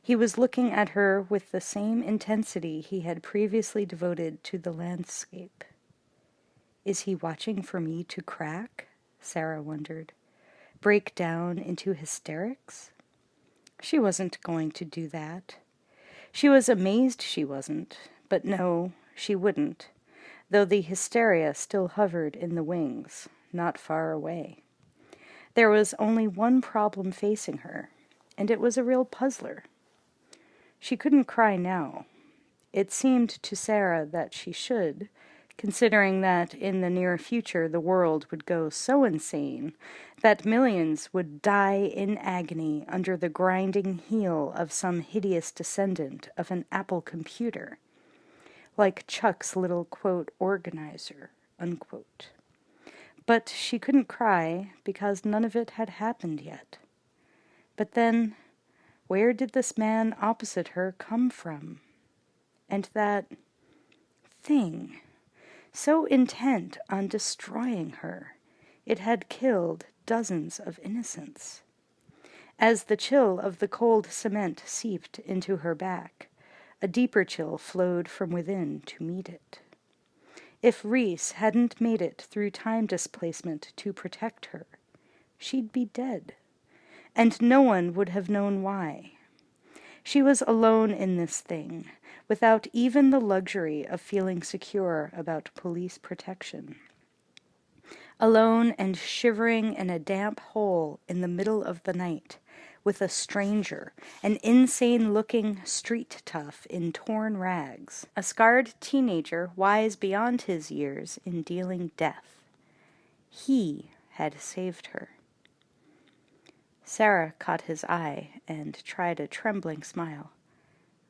He was looking at her with the same intensity he had previously devoted to the landscape. Is he watching for me to crack? Sarah wondered. Break down into hysterics? She wasn't going to do that. She was amazed she wasn't, but no, she wouldn't, though the hysteria still hovered in the wings, not far away. There was only one problem facing her, and it was a real puzzler. She couldn't cry now. It seemed to Sarah that she should, considering that in the near future the world would go so insane that millions would die in agony under the grinding heel of some hideous descendant of an Apple computer, like Chuck's little, quote, organizer, unquote. But she couldn't cry because none of it had happened yet. But then, where did this man opposite her come from? And that thing, so intent on destroying her, it had killed dozens of innocents. As the chill of the cold cement seeped into her back, a deeper chill flowed from within to meet it. If Rhys hadn't made it through time displacement to protect her, she'd be dead, and no one would have known why. She was alone in this thing, without even the luxury of feeling secure about police protection. Alone and shivering in a damp hole in the middle of the night, with a stranger, an insane-looking street tough in torn rags, a scarred teenager wise beyond his years in dealing death. He had saved her. Sarah caught his eye and tried a trembling smile.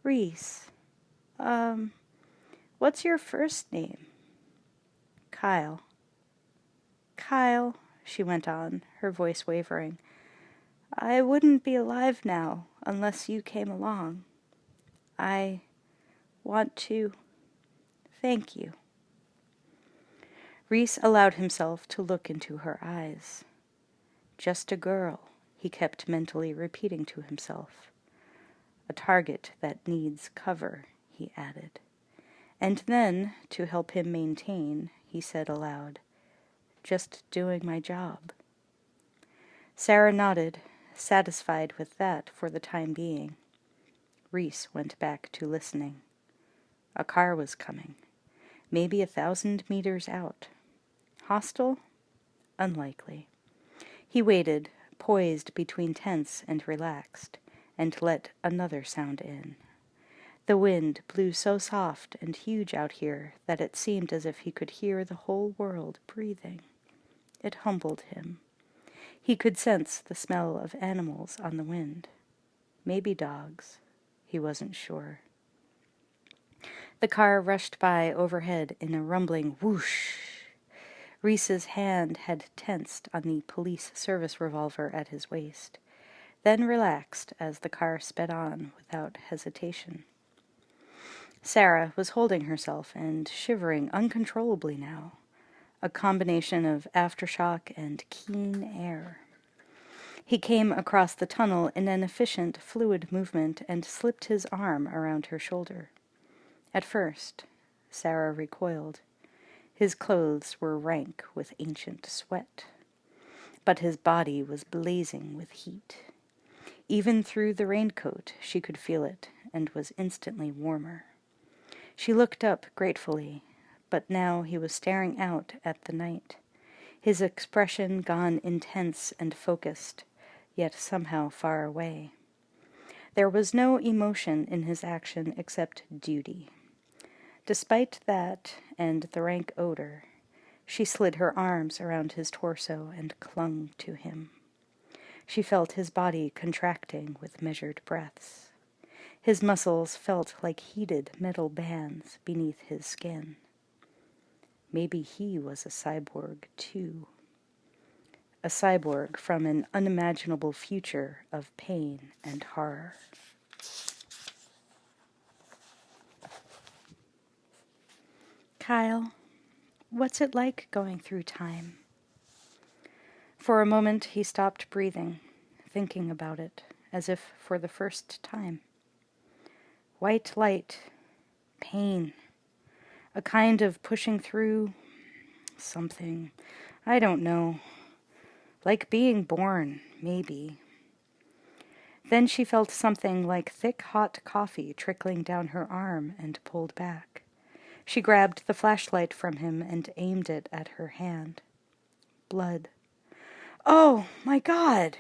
"Rhys, what's your first name?" "Kyle." "Kyle," she went on, her voice wavering, "I wouldn't be alive now unless you came along. I want to thank you." Rhys allowed himself to look into her eyes. Just a girl, he kept mentally repeating to himself. A target that needs cover, he added. And then, to help him maintain, he said aloud, "Just doing my job." Sarah nodded, satisfied with that for the time being. Rhys went back to listening. A car was coming, maybe 1,000 meters out. Hostile? Unlikely. He waited, poised between tense and relaxed, and let another sound in. The wind blew so soft and huge out here that it seemed as if he could hear the whole world breathing. It humbled him. He could sense the smell of animals on the wind. Maybe dogs. He wasn't sure. The car rushed by overhead in a rumbling whoosh. Rhys's hand had tensed on the police service revolver at his waist, then relaxed as the car sped on without hesitation. Sarah was holding herself and shivering uncontrollably now, a combination of aftershock and keen air. He came across the tunnel in an efficient, fluid movement and slipped his arm around her shoulder. At first, Sarah recoiled. His clothes were rank with ancient sweat, but his body was blazing with heat. Even through the raincoat she could feel it, and was instantly warmer. She looked up gratefully, but now he was staring out at the night, his expression gone intense and focused, yet somehow far away. There was no emotion in his action except duty. Despite that and the rank odor, she slid her arms around his torso and clung to him. She felt his body contracting with measured breaths. His muscles felt like heated metal bands beneath his skin. Maybe he was a cyborg, too. A cyborg from an unimaginable future of pain and horror. "Kyle, what's it like going through time?" For a moment he stopped breathing, thinking about it, as if for the first time. White light, pain, a kind of pushing through something, I don't know. Like being born, maybe. Then she felt something like thick hot coffee trickling down her arm and pulled back. She grabbed the flashlight from him and aimed it at her hand. Blood. "Oh, my God!"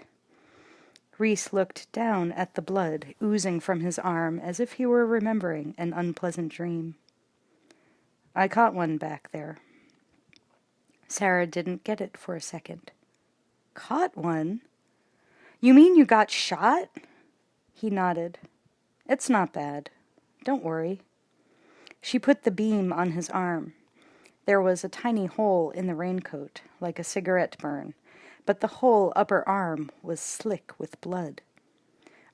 Rhys looked down at the blood oozing from his arm as if he were remembering an unpleasant dream. "I caught one back there." Sarah didn't get it for a second. "Caught one? You mean you got shot?" He nodded. "It's not bad. Don't worry." She put the beam on his arm. There was a tiny hole in the raincoat, like a cigarette burn, but the whole upper arm was slick with blood.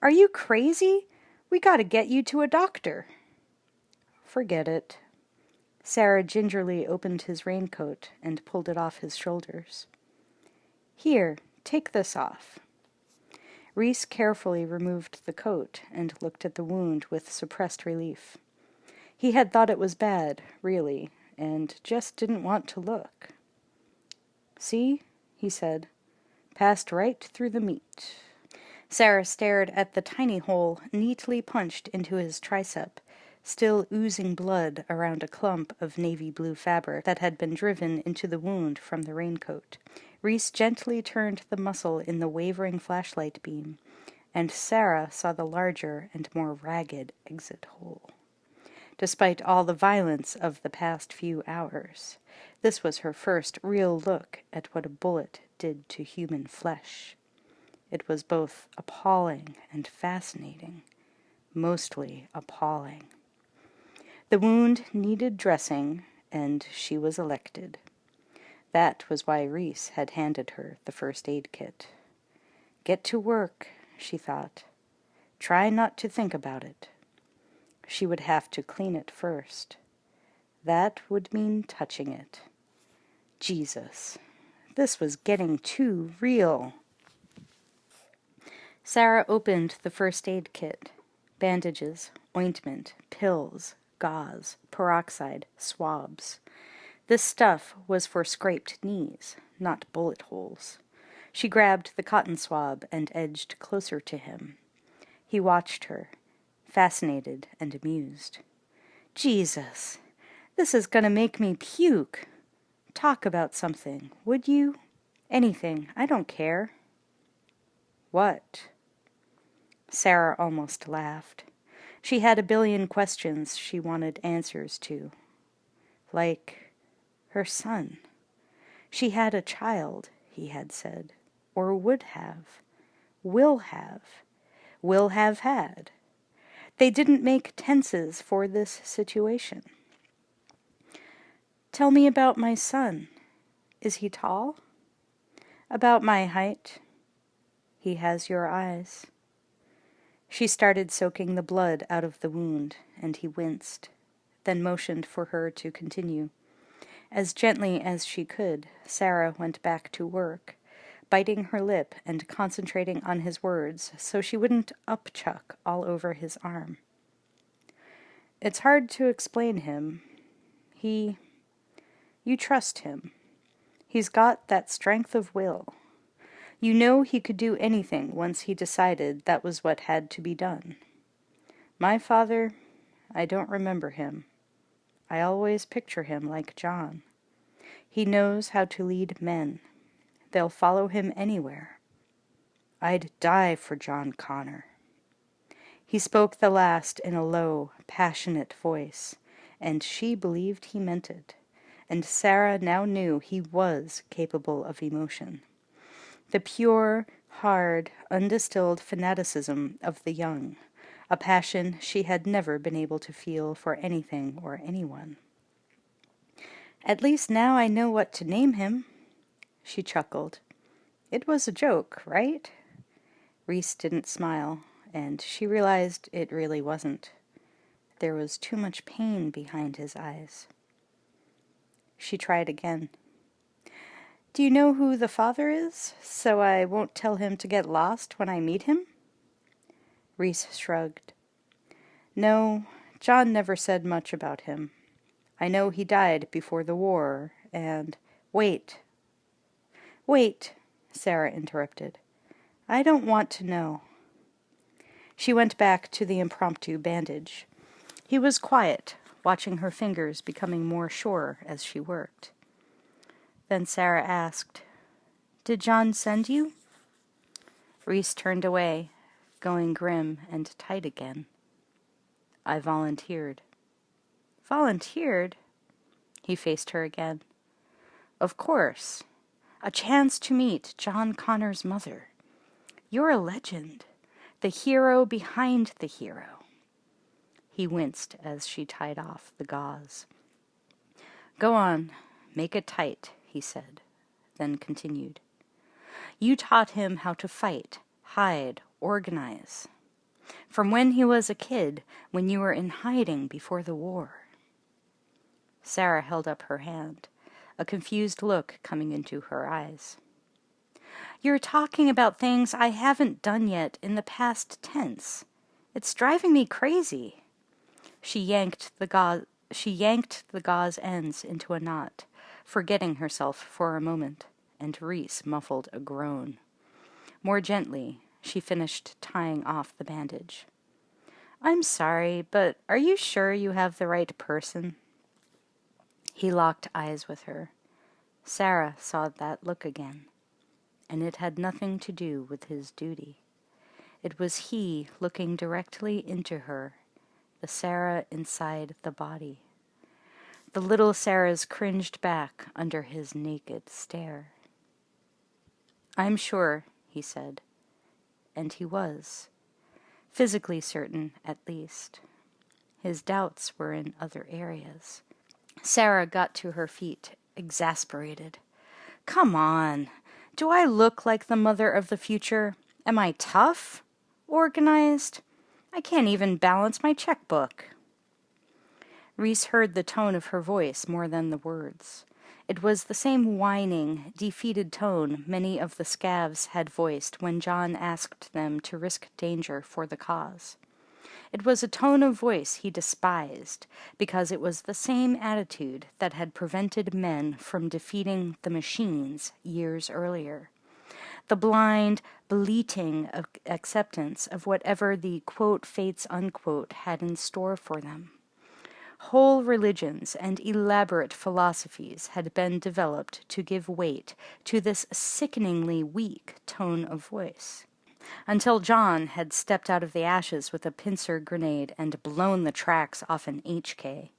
"Are you crazy? We gotta get you to a doctor." "Forget it." Sarah gingerly opened his raincoat and pulled it off his shoulders. "Here, take this off." Reese carefully removed the coat and looked at the wound with suppressed relief. He had thought it was bad, really, and just didn't want to look. "See?" he said. "Passed right through the meat." Sarah stared at the tiny hole neatly punched into his tricep, still oozing blood around a clump of navy blue fabric that had been driven into the wound from the raincoat. Reese gently turned the muscle in the wavering flashlight beam, and Sarah saw the larger and more ragged exit hole. Despite all the violence of the past few hours, this was her first real look at what a bullet did to human flesh. It was both appalling and fascinating, mostly appalling. The wound needed dressing, and she was elected. That was why Reese had handed her the first aid kit. Get to work, she thought. Try not to think about it. She would have to clean it first. That would mean touching it. Jesus, this was getting too real. Sarah opened the first aid kit. Bandages, ointment, pills, gauze, peroxide, swabs. This stuff was for scraped knees, not bullet holes. She grabbed the cotton swab and edged closer to him. He watched her, fascinated and amused. Jesus, this is gonna make me puke. Talk about something, would you? Anything, I don't care. What? Sarah almost laughed. She had a billion questions she wanted answers to. Like her son. She had a child, he had said, or would have, will have had. They didn't make tenses for this situation. Tell me about my son. Is he tall? About my height. He has your eyes. She started soaking the blood out of the wound, and he winced, then motioned for her to continue. As gently as she could, Sarah went back to work, biting her lip and concentrating on his words so she wouldn't upchuck all over his arm. It's hard to explain him. You trust him. He's got that strength of will. You know he could do anything once he decided that was what had to be done. My father, I don't remember him. I always picture him like John. He knows how to lead men. They'll follow him anywhere. I'd die for John Connor. He spoke the last in a low, passionate voice, and she believed he meant it, and Sarah now knew he was capable of emotion. The pure, hard, undistilled fanaticism of the young, a passion she had never been able to feel for anything or anyone. At least now I know what to name him, she chuckled. It was a joke, right? Reese didn't smile, and she realized it really wasn't. There was too much pain behind his eyes. She tried again. Do you know who the father is, so I won't tell him to get lost when I meet him? Reese shrugged. No, John never said much about him. I know he died before the war, and... Wait, Sarah interrupted. I don't want to know. She went back to the impromptu bandage. He was quiet, watching her fingers becoming more sure as she worked. Then Sarah asked, Did John send you? Reese turned away, going grim and tight again. I volunteered. Volunteered? He faced her again. Of course. A chance to meet John Connor's mother. You're a legend. The hero behind the hero. He winced as she tied off the gauze. Go on, make it tight, he said, then continued. You taught him how to fight, hide, organize. From when he was a kid, when you were in hiding before the war. Sarah held up her hand, a confused look coming into her eyes. You're talking about things I haven't done yet in the past tense. It's driving me crazy." She yanked the gauze ends into a knot, forgetting herself for a moment, and Reese muffled a groan. More gently, she finished tying off the bandage. "I'm sorry, but are you sure you have the right person?" He locked eyes with her. Sarah saw that look again, and it had nothing to do with his duty. It was he looking directly into her, the Sarah inside the body. The little Sarahs cringed back under his naked stare. "I'm sure," he said, and he was, physically certain at least. His doubts were in other areas. Sarah got to her feet, exasperated. "Come on. Do I look like the mother of the future? Am I tough? Organized? I can't even balance my checkbook." Reese heard the tone of her voice more than the words. It was the same whining, defeated tone many of the scavs had voiced when John asked them to risk danger for the cause. It was a tone of voice he despised, because it was the same attitude that had prevented men from defeating the machines years earlier. The blind, bleating acceptance of whatever the, quote, fates, unquote, had in store for them. Whole religions and elaborate philosophies had been developed to give weight to this sickeningly weak tone of voice, until John had stepped out of the ashes with a pincer grenade and blown the tracks off an HK,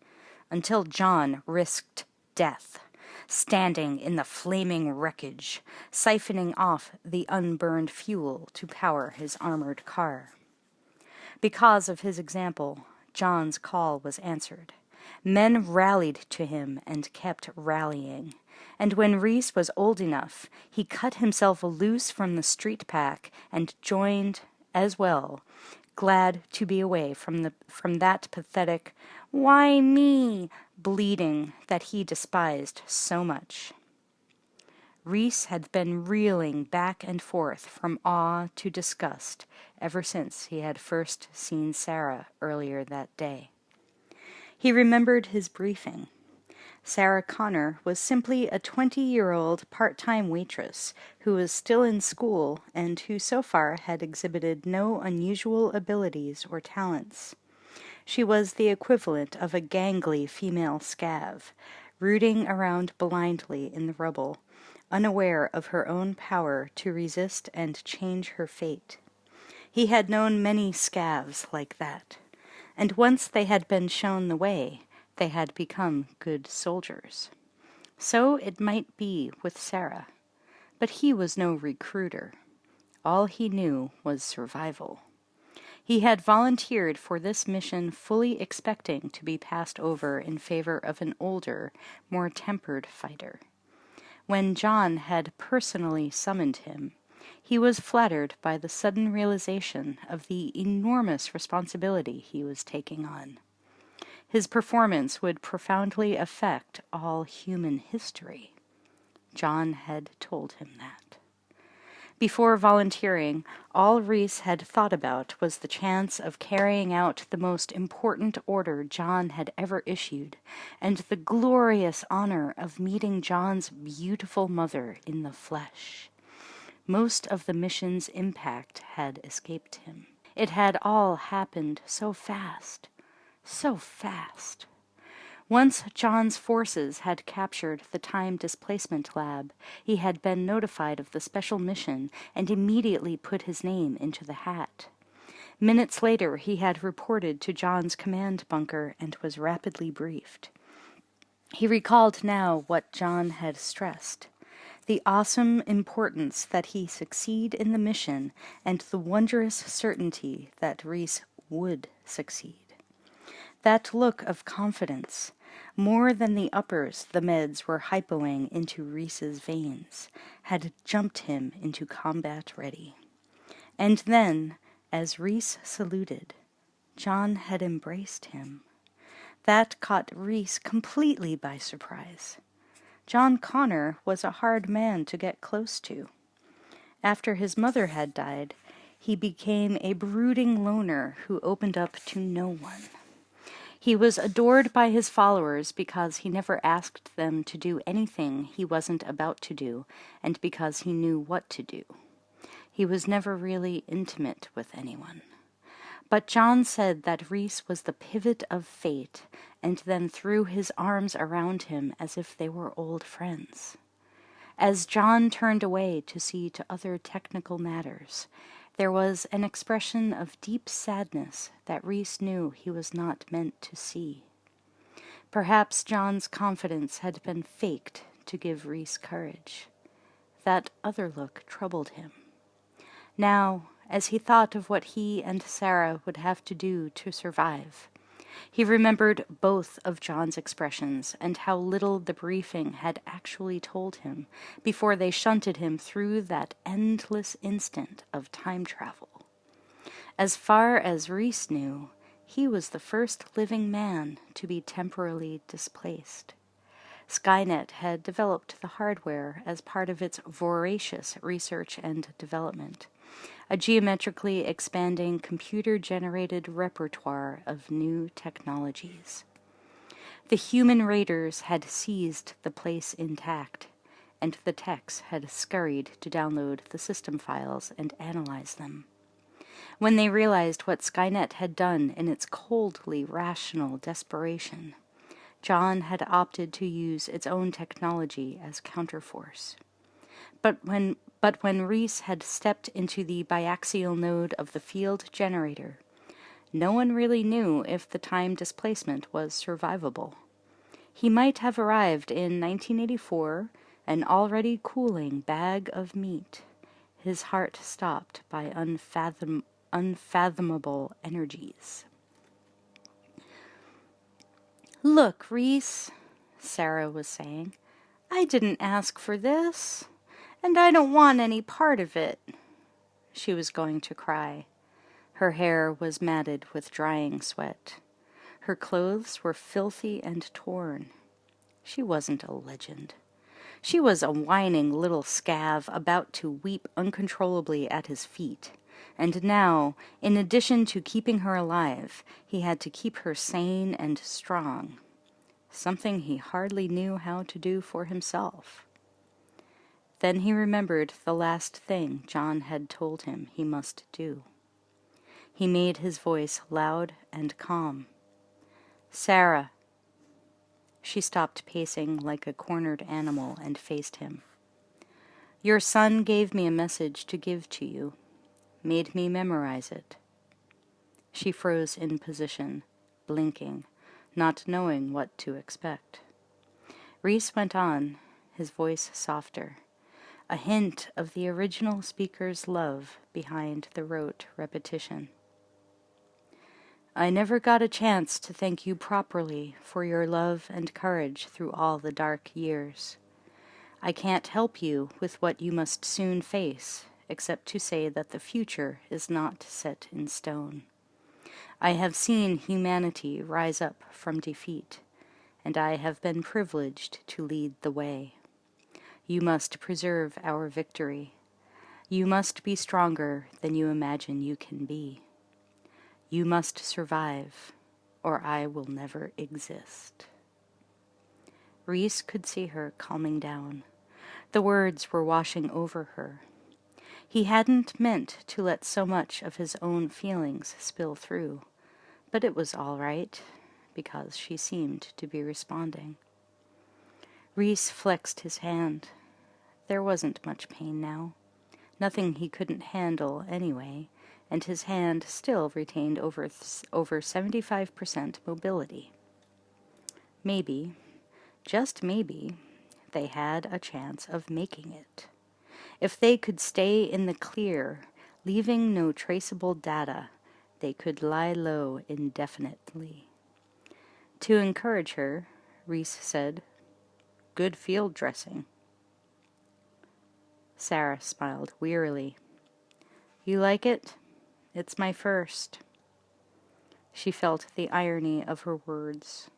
until John risked death, standing in the flaming wreckage, siphoning off the unburned fuel to power his armored car. Because of his example, John's call was answered. Men rallied to him and kept rallying. And when Reese was old enough, he cut himself loose from the street pack and joined as well, glad to be away from that pathetic, "Why me?" bleeding that he despised so much. Reese had been reeling back and forth from awe to disgust ever since he had first seen Sarah earlier that day. He remembered his briefing. Sarah Connor was simply a 20-year-old part-time waitress who was still in school and who so far had exhibited no unusual abilities or talents. She was the equivalent of a gangly female scav, rooting around blindly in the rubble, unaware of her own power to resist and change her fate. He had known many scavs like that, and once they had been shown the way, they had become good soldiers. So it might be with Sarah, but he was no recruiter. All he knew was survival. He had volunteered for this mission fully expecting to be passed over in favor of an older, more tempered fighter. When John had personally summoned him, he was flattered by the sudden realization of the enormous responsibility he was taking on. His performance would profoundly affect all human history. John had told him that. Before volunteering, all Reese had thought about was the chance of carrying out the most important order John had ever issued, and the glorious honor of meeting John's beautiful mother in the flesh. Most of the mission's impact had escaped him. It had all happened so fast. So fast. Once John's forces had captured the time displacement lab, he had been notified of the special mission and immediately put his name into the hat. Minutes later, he had reported to John's command bunker and was rapidly briefed. He recalled now what John had stressed: the awesome importance that he succeed in the mission and the wondrous certainty that Reese would succeed. That look of confidence, more than the uppers the meds were hypoing into Reese's veins, had jumped him into combat ready. And then, as Reese saluted, John had embraced him. That caught Reese completely by surprise. John Connor was a hard man to get close to. After his mother had died, he became a brooding loner who opened up to no one. He was adored by his followers because he never asked them to do anything he wasn't about to do, and because he knew what to do. He was never really intimate with anyone. But John said that Rhys was the pivot of fate, and then threw his arms around him as if they were old friends. As John turned away to see to other technical matters, there was an expression of deep sadness that Rhys knew he was not meant to see. Perhaps John's confidence had been faked to give Rhys courage. That other look troubled him. Now, as he thought of what he and Sarah would have to do to survive, he remembered both of John's expressions and how little the briefing had actually told him before they shunted him through that endless instant of time travel. As far as Rhys knew, he was the first living man to be temporarily displaced. Skynet had developed the hardware as part of its voracious research and development, a geometrically expanding computer-generated repertoire of new technologies. The human raiders had seized the place intact, and the techs had scurried to download the system files and analyze them. When they realized what Skynet had done in its coldly rational desperation, John had opted to use its own technology as counterforce. But when Rhys had stepped into the biaxial node of the field generator, no one really knew if the time displacement was survivable. He might have arrived in 1984, an already cooling bag of meat, his heart stopped by unfathomable energies. "Look, Rhys," Sarah was saying, "I didn't ask for this. And I don't want any part of it." She was going to cry. Her hair was matted with drying sweat. Her clothes were filthy and torn. She wasn't a legend. She was a whining little scav about to weep uncontrollably at his feet. And now, in addition to keeping her alive, he had to keep her sane and strong. Something he hardly knew how to do for himself. Then he remembered the last thing John had told him he must do. He made his voice loud and calm. "Sarah." She stopped pacing like a cornered animal and faced him. "Your son gave me a message to give to you. Made me memorize it." She froze in position, blinking, not knowing what to expect. Rhys went on, his voice softer, a hint of the original speaker's love behind the rote repetition. "I never got a chance to thank you properly for your love and courage through all the dark years. I can't help you with what you must soon face, except to say that the future is not set in stone. I have seen humanity rise up from defeat, and I have been privileged to lead the way. You must preserve our victory. You must be stronger than you imagine you can be. You must survive, or I will never exist." Rhys could see her calming down. The words were washing over her. He hadn't meant to let so much of his own feelings spill through, but it was all right, because she seemed to be responding. Rhys flexed his hand. There wasn't much pain now. Nothing he couldn't handle anyway, and his hand still retained over 75% mobility. Maybe, just maybe, they had a chance of making it. If they could stay in the clear, leaving no traceable data, they could lie low indefinitely. To encourage her, Rhys said, "Good field dressing." Sarah smiled wearily. "You like it? It's my first." She felt the irony of her words.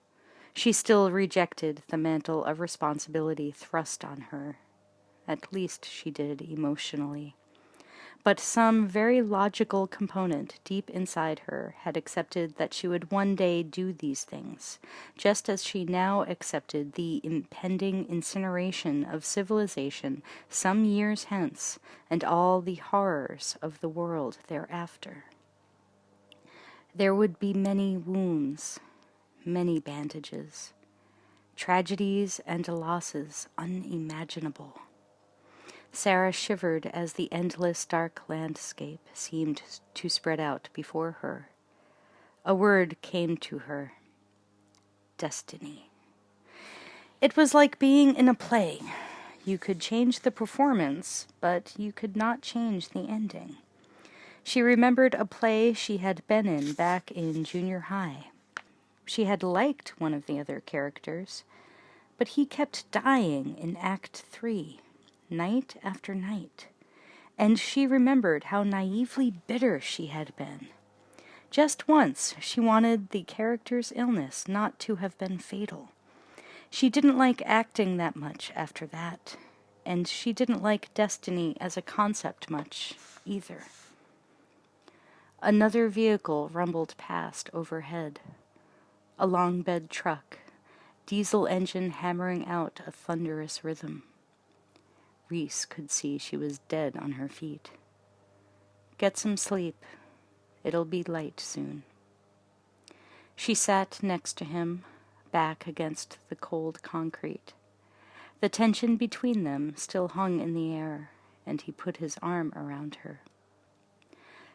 She still rejected the mantle of responsibility thrust on her. At least she did emotionally. But some very logical component deep inside her had accepted that she would one day do these things, just as she now accepted the impending incineration of civilization some years hence, and all the horrors of the world thereafter. There would be many wounds, many bandages, tragedies and losses unimaginable. Sarah shivered as the endless dark landscape seemed to spread out before her. A word came to her. Destiny. It was like being in a play. You could change the performance, but you could not change the ending. She remembered a play she had been in back in junior high. She had liked one of the other characters, but he kept dying in Act 3. Night after night, and she remembered how naively bitter she had been. Just once she wanted the character's illness not to have been fatal. She didn't like acting that much after that, and she didn't like destiny as a concept much either. Another vehicle rumbled past overhead. A long bed truck, diesel engine hammering out a thunderous rhythm. Reese could see she was dead on her feet. Get some sleep. It'll be light soon. She sat next to him, back against the cold concrete. The tension between them still hung in the air, and he put his arm around her.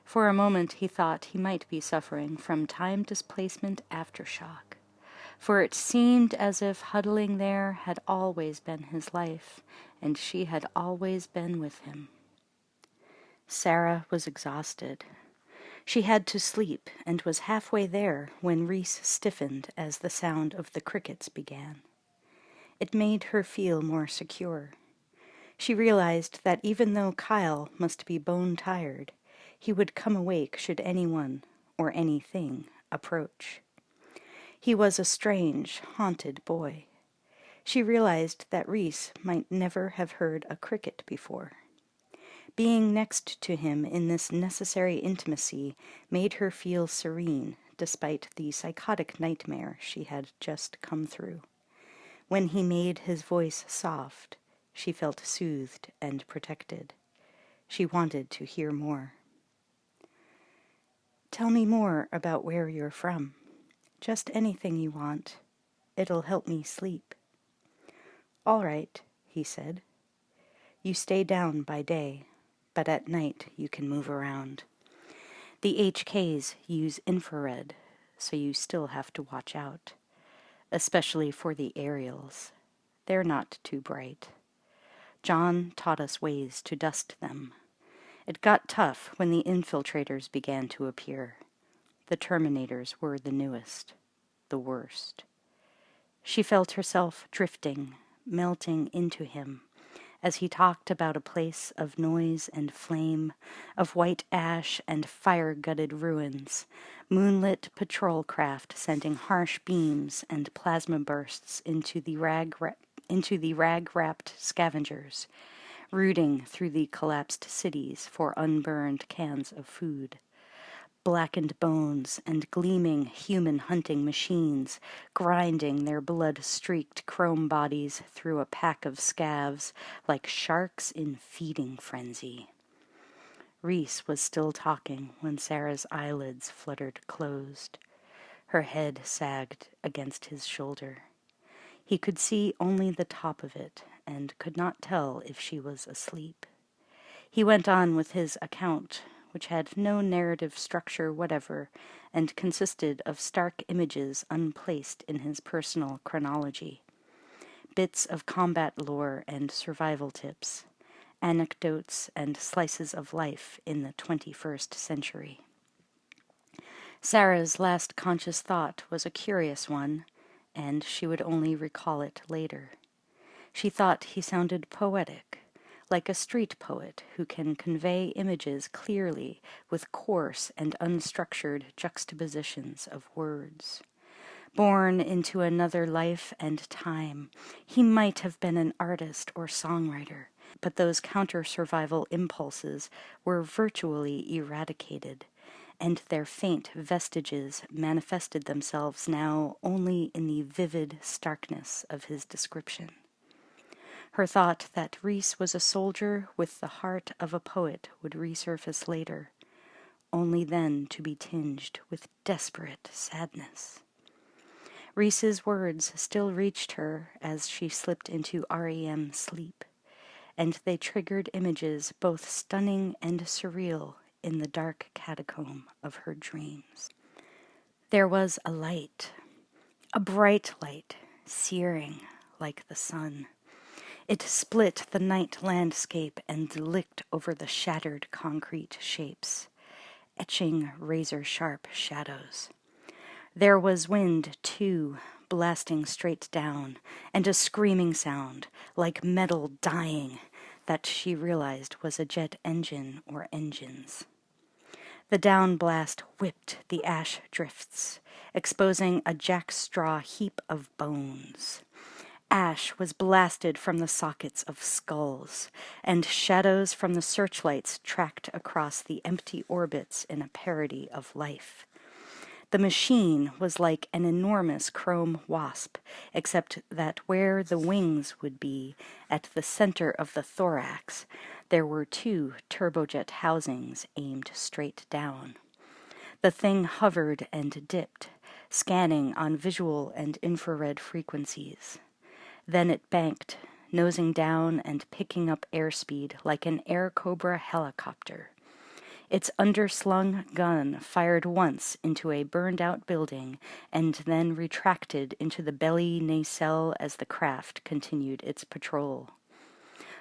For a moment he thought he might be suffering from time displacement aftershock, for it seemed as if huddling there had always been his life, and she had always been with him. Sarah was exhausted. She had to sleep, and was halfway there when Reese stiffened as the sound of the crickets began. It made her feel more secure. She realized that even though Kyle must be bone-tired, he would come awake should anyone, or anything, approach. He was a strange, haunted boy. She realized that Reese might never have heard a cricket before. Being next to him in this necessary intimacy made her feel serene, despite the psychotic nightmare she had just come through. When he made his voice soft, she felt soothed and protected. She wanted to hear more. Tell me more about where you're from. Just anything you want. It'll help me sleep. All right, he said. You stay down by day, but at night you can move around. The HKs use infrared, so you still have to watch out, especially for the aerials. They're not too bright. John taught us ways to dust them. It got tough when the infiltrators began to appear. The Terminators were the newest, the worst. She felt herself drifting, melting into him, as he talked about a place of noise and flame, of white ash and fire-gutted ruins, moonlit patrol craft sending harsh beams and plasma bursts into the rag-wrapped scavengers, rooting through the collapsed cities for unburned cans of food. Blackened bones and gleaming human hunting machines grinding their blood-streaked chrome bodies through a pack of scavs like sharks in feeding frenzy. Reese was still talking when Sarah's eyelids fluttered closed. Her head sagged against his shoulder. He could see only the top of it and could not tell if she was asleep. He went on with his account, which had no narrative structure whatever, and consisted of stark images unplaced in his personal chronology. Bits of combat lore and survival tips, anecdotes and slices of life in the 21st century. Sarah's last conscious thought was a curious one, and she would only recall it later. She thought he sounded poetic, like a street poet who can convey images clearly with coarse and unstructured juxtapositions of words. Born into another life and time, he might have been an artist or songwriter, But those counter-survival impulses were virtually eradicated, and their faint vestiges manifested themselves now only in the vivid starkness of his description. Her thought that Rhys was a soldier with the heart of a poet would resurface later, only then to be tinged with desperate sadness. Rhys's words still reached her as she slipped into REM sleep, and they triggered images both stunning and surreal in the dark catacomb of her dreams. There was a light, a bright light, searing like the sun. It split the night landscape and licked over the shattered concrete shapes, etching razor-sharp shadows. There was wind, too, blasting straight down, and a screaming sound, like metal dying, that she realized was a jet engine or engines. The downblast whipped the ash drifts, exposing a jackstraw heap of bones. Ash was blasted from the sockets of skulls, and shadows from the searchlights tracked across the empty orbits in a parody of life. The machine was like an enormous chrome wasp, except that where the wings would be, at the center of the thorax, there were 2 turbojet housings aimed straight down. The thing hovered and dipped, scanning on visual and infrared frequencies. Then it banked, nosing down and picking up airspeed like an Air Cobra helicopter. Its underslung gun fired once into a burned-out building and then retracted into the belly nacelle as the craft continued its patrol.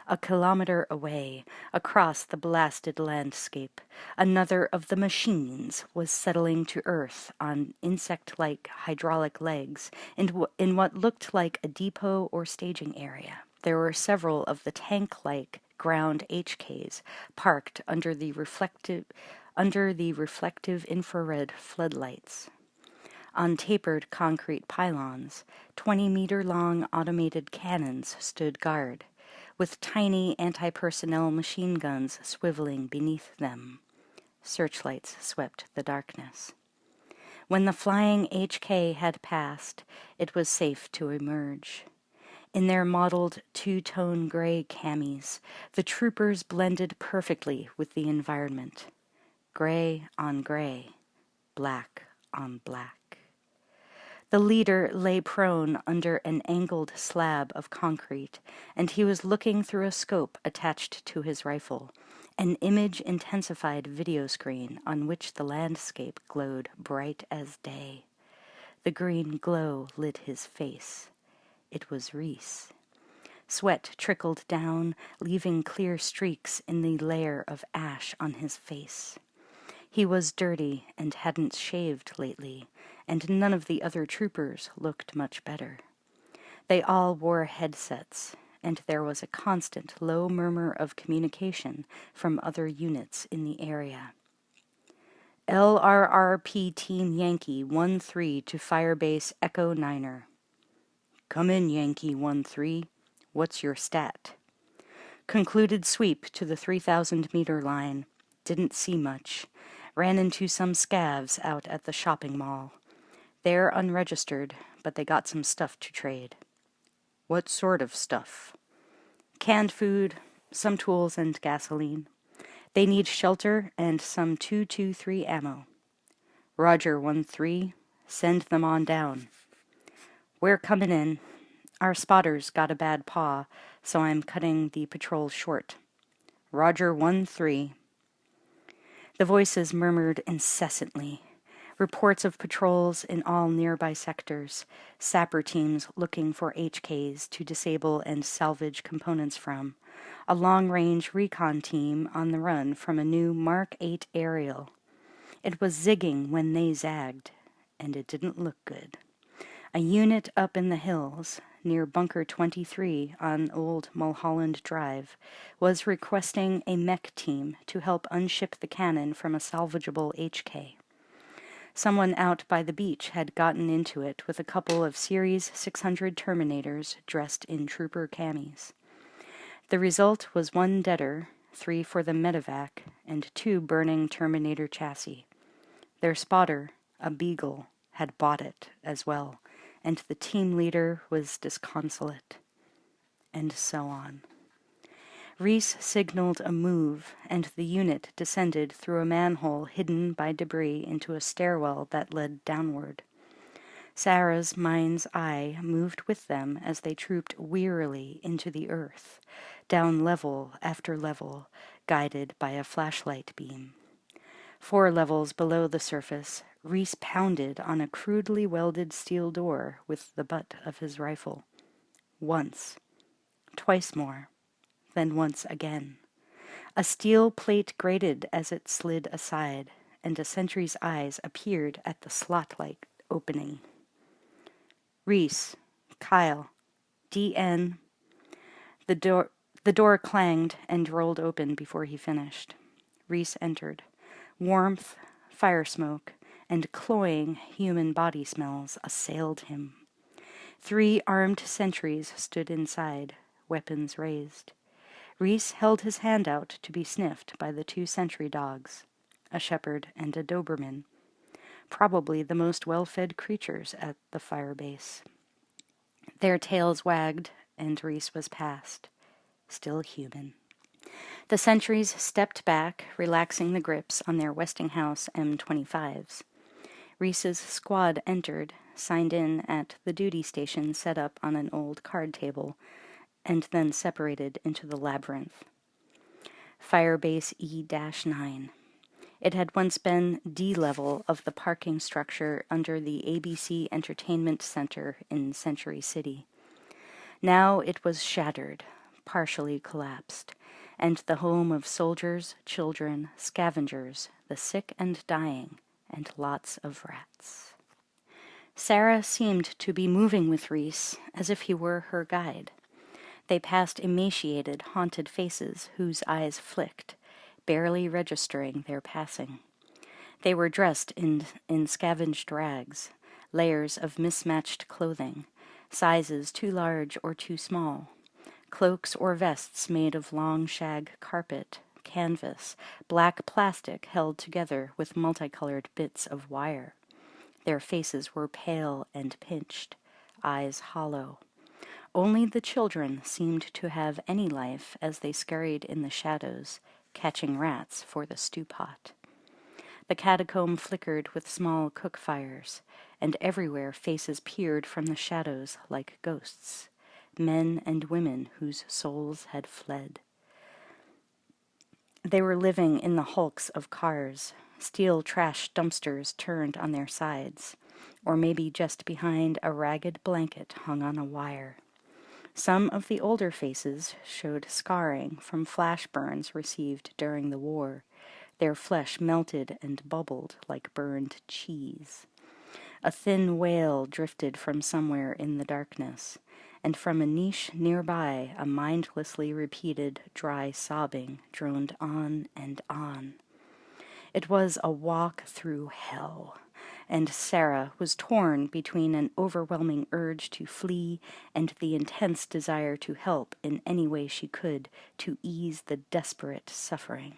A kilometer away, across the blasted landscape, another of the machines was settling to earth on insect-like hydraulic legs in what looked like a depot or staging area. There were several of the tank-like ground HKs parked under the reflective infrared floodlights. On tapered concrete pylons, 20-meter-long automated cannons stood guard, with tiny anti-personnel machine guns swiveling beneath them. Searchlights swept the darkness. When the flying HK had passed, it was safe to emerge. In their mottled 2-tone gray camis, the troopers blended perfectly with the environment. Gray on gray, black on black. The leader lay prone under an angled slab of concrete, and he was looking through a scope attached to his rifle, an image-intensified video screen on which the landscape glowed bright as day. The green glow lit his face. It was Rhys. Sweat trickled down, leaving clear streaks in the layer of ash on his face. He was dirty and hadn't shaved lately, and none of the other troopers looked much better. They all wore headsets, and there was a constant low murmur of communication from other units in the area. LRRP Team Yankee 1-3 to Firebase Echo Niner. Come in, Yankee 1-3. What's your stat? Concluded sweep to the 3,000-meter line. Didn't see much. Ran into some scavs out at the shopping mall. They're unregistered, but they got some stuff to trade. What sort of stuff? Canned food, some tools and gasoline. They need shelter and some 223 ammo. Roger 1-3. Send them on down. We're coming in. Our spotter's got a bad paw, so I'm cutting the patrol short. Roger 1-3. The voices murmured incessantly. Reports of patrols in all nearby sectors, sapper teams looking for HKs to disable and salvage components from, a long-range recon team on the run from a new Mark 8 aerial. It was zigging when they zagged, and it didn't look good. A unit up in the hills, near Bunker 23 on Old Mulholland Drive, was requesting a mech team to help unship the cannon from a salvageable HK. Someone out by the beach had gotten into it with a couple of Series 600 Terminators dressed in trooper camis. The result was 1 deader, 3 for the medevac, and 2 burning Terminator chassis. Their spotter, a beagle, had bought it as well, and the team leader was disconsolate. And so on. Reese signaled a move, and the unit descended through a manhole hidden by debris into a stairwell that led downward. Sarah's mind's eye moved with them as they trooped wearily into the earth, down level after level, guided by a flashlight beam. 4 levels below the surface, Reese pounded on a crudely welded steel door with the butt of his rifle. Once. Twice more. Then once again. A steel plate grated as it slid aside, and a sentry's eyes appeared at the slot-like opening. Reese, Kyle, DN. The door clanged and rolled open before he finished. Reese entered. Warmth, fire smoke, and cloying human body smells assailed him. 3 armed sentries stood inside, weapons raised. Reese held his hand out to be sniffed by the 2 sentry dogs, a shepherd and a Doberman, probably the most well-fed creatures at the fire base. Their tails wagged, and Reese was past, still human. The sentries stepped back, relaxing the grips on their Westinghouse M25s. Reese's squad entered, signed in at the duty station set up on an old card table, and then separated into the labyrinth. Firebase E-9. It had once been D-level of the parking structure under the ABC Entertainment Center in Century City. Now it was shattered, partially collapsed, and the home of soldiers, children, scavengers, the sick and dying, and lots of rats. Sarah seemed to be moving with Reese as if he were her guide. They passed emaciated, haunted faces whose eyes flicked, barely registering their passing. They were dressed in scavenged rags, layers of mismatched clothing, sizes too large or too small, cloaks or vests made of long shag carpet, canvas, black plastic held together with multicolored bits of wire. Their faces were pale and pinched, eyes hollow. Only the children seemed to have any life as they scurried in the shadows, catching rats for the stew pot. The catacomb flickered with small cook fires, and everywhere faces peered from the shadows like ghosts, men and women whose souls had fled. They were living in the hulks of cars, steel trash dumpsters turned on their sides, or maybe just behind a ragged blanket hung on a wire. Some of the older faces showed scarring from flash burns received during the war. Their flesh melted and bubbled like burned cheese. A thin wail drifted from somewhere in the darkness, and from a niche nearby a mindlessly repeated dry sobbing droned on and on. It was a walk through hell, and Sarah was torn between an overwhelming urge to flee and the intense desire to help in any way she could to ease the desperate suffering.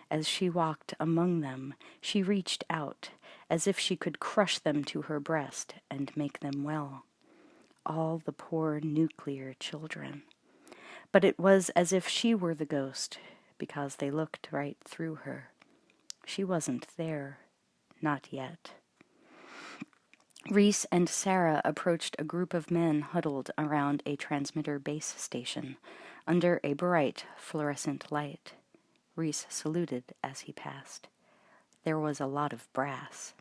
As she walked among them, she reached out, as if she could crush them to her breast and make them well. All the poor nuclear children. But it was as if she were the ghost, because they looked right through her. She wasn't there. Not yet. Reese and Sarah approached a group of men huddled around a transmitter base station, under a bright fluorescent light. Reese saluted as he passed. There was a lot of brass.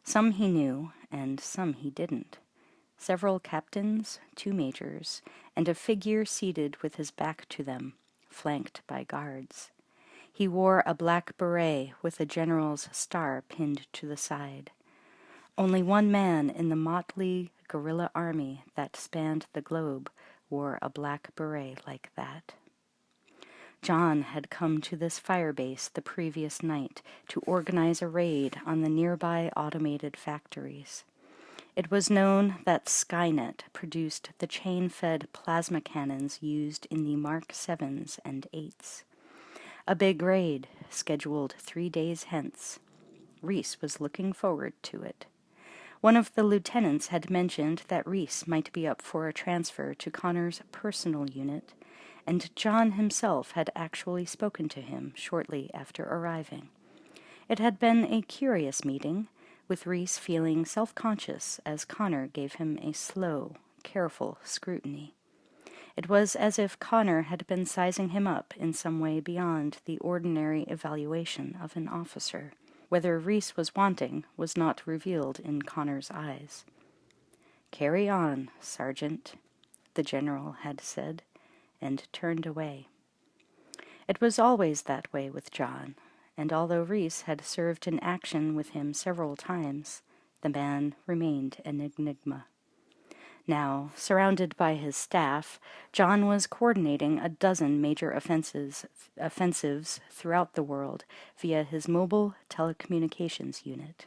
Some he knew, and some he didn't. Several captains, 2 majors, and a figure seated with his back to them, flanked by guards. He wore a black beret with a general's star pinned to the side. Only one man in the motley guerrilla army that spanned the globe wore a black beret like that. John had come to this firebase the previous night to organize a raid on the nearby automated factories. It was known that Skynet produced the chain-fed plasma cannons used in the Mark 7s and 8s. A big raid, scheduled 3 days hence. Reese was looking forward to it. One of the lieutenants had mentioned that Reese might be up for a transfer to Connor's personal unit, and John himself had actually spoken to him shortly after arriving. It had been a curious meeting, with Reese feeling self-conscious as Connor gave him a slow, careful scrutiny. It was as if Connor had been sizing him up in some way beyond the ordinary evaluation of an officer. Whether Reese was wanting was not revealed in Connor's eyes. "Carry on, Sergeant," the general had said, and turned away. It was always that way with John, and although Reese had served in action with him several times, the man remained an enigma. Now, surrounded by his staff, John was coordinating a dozen major offensives throughout the world via his mobile telecommunications unit.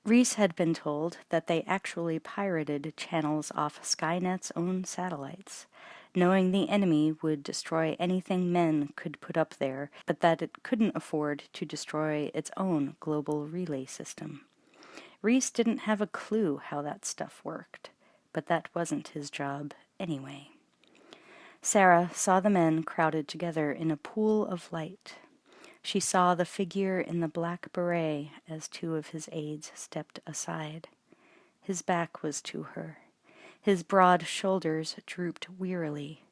Reese had been told that they actually pirated channels off Skynet's own satellites, knowing the enemy would destroy anything men could put up there, but that it couldn't afford to destroy its own global relay system. Reese didn't have a clue how that stuff worked, but that wasn't his job anyway. Sarah saw the men crowded together in a pool of light. She saw the figure in the black beret as 2 of his aides stepped aside. His back was to her. His broad shoulders drooped wearily,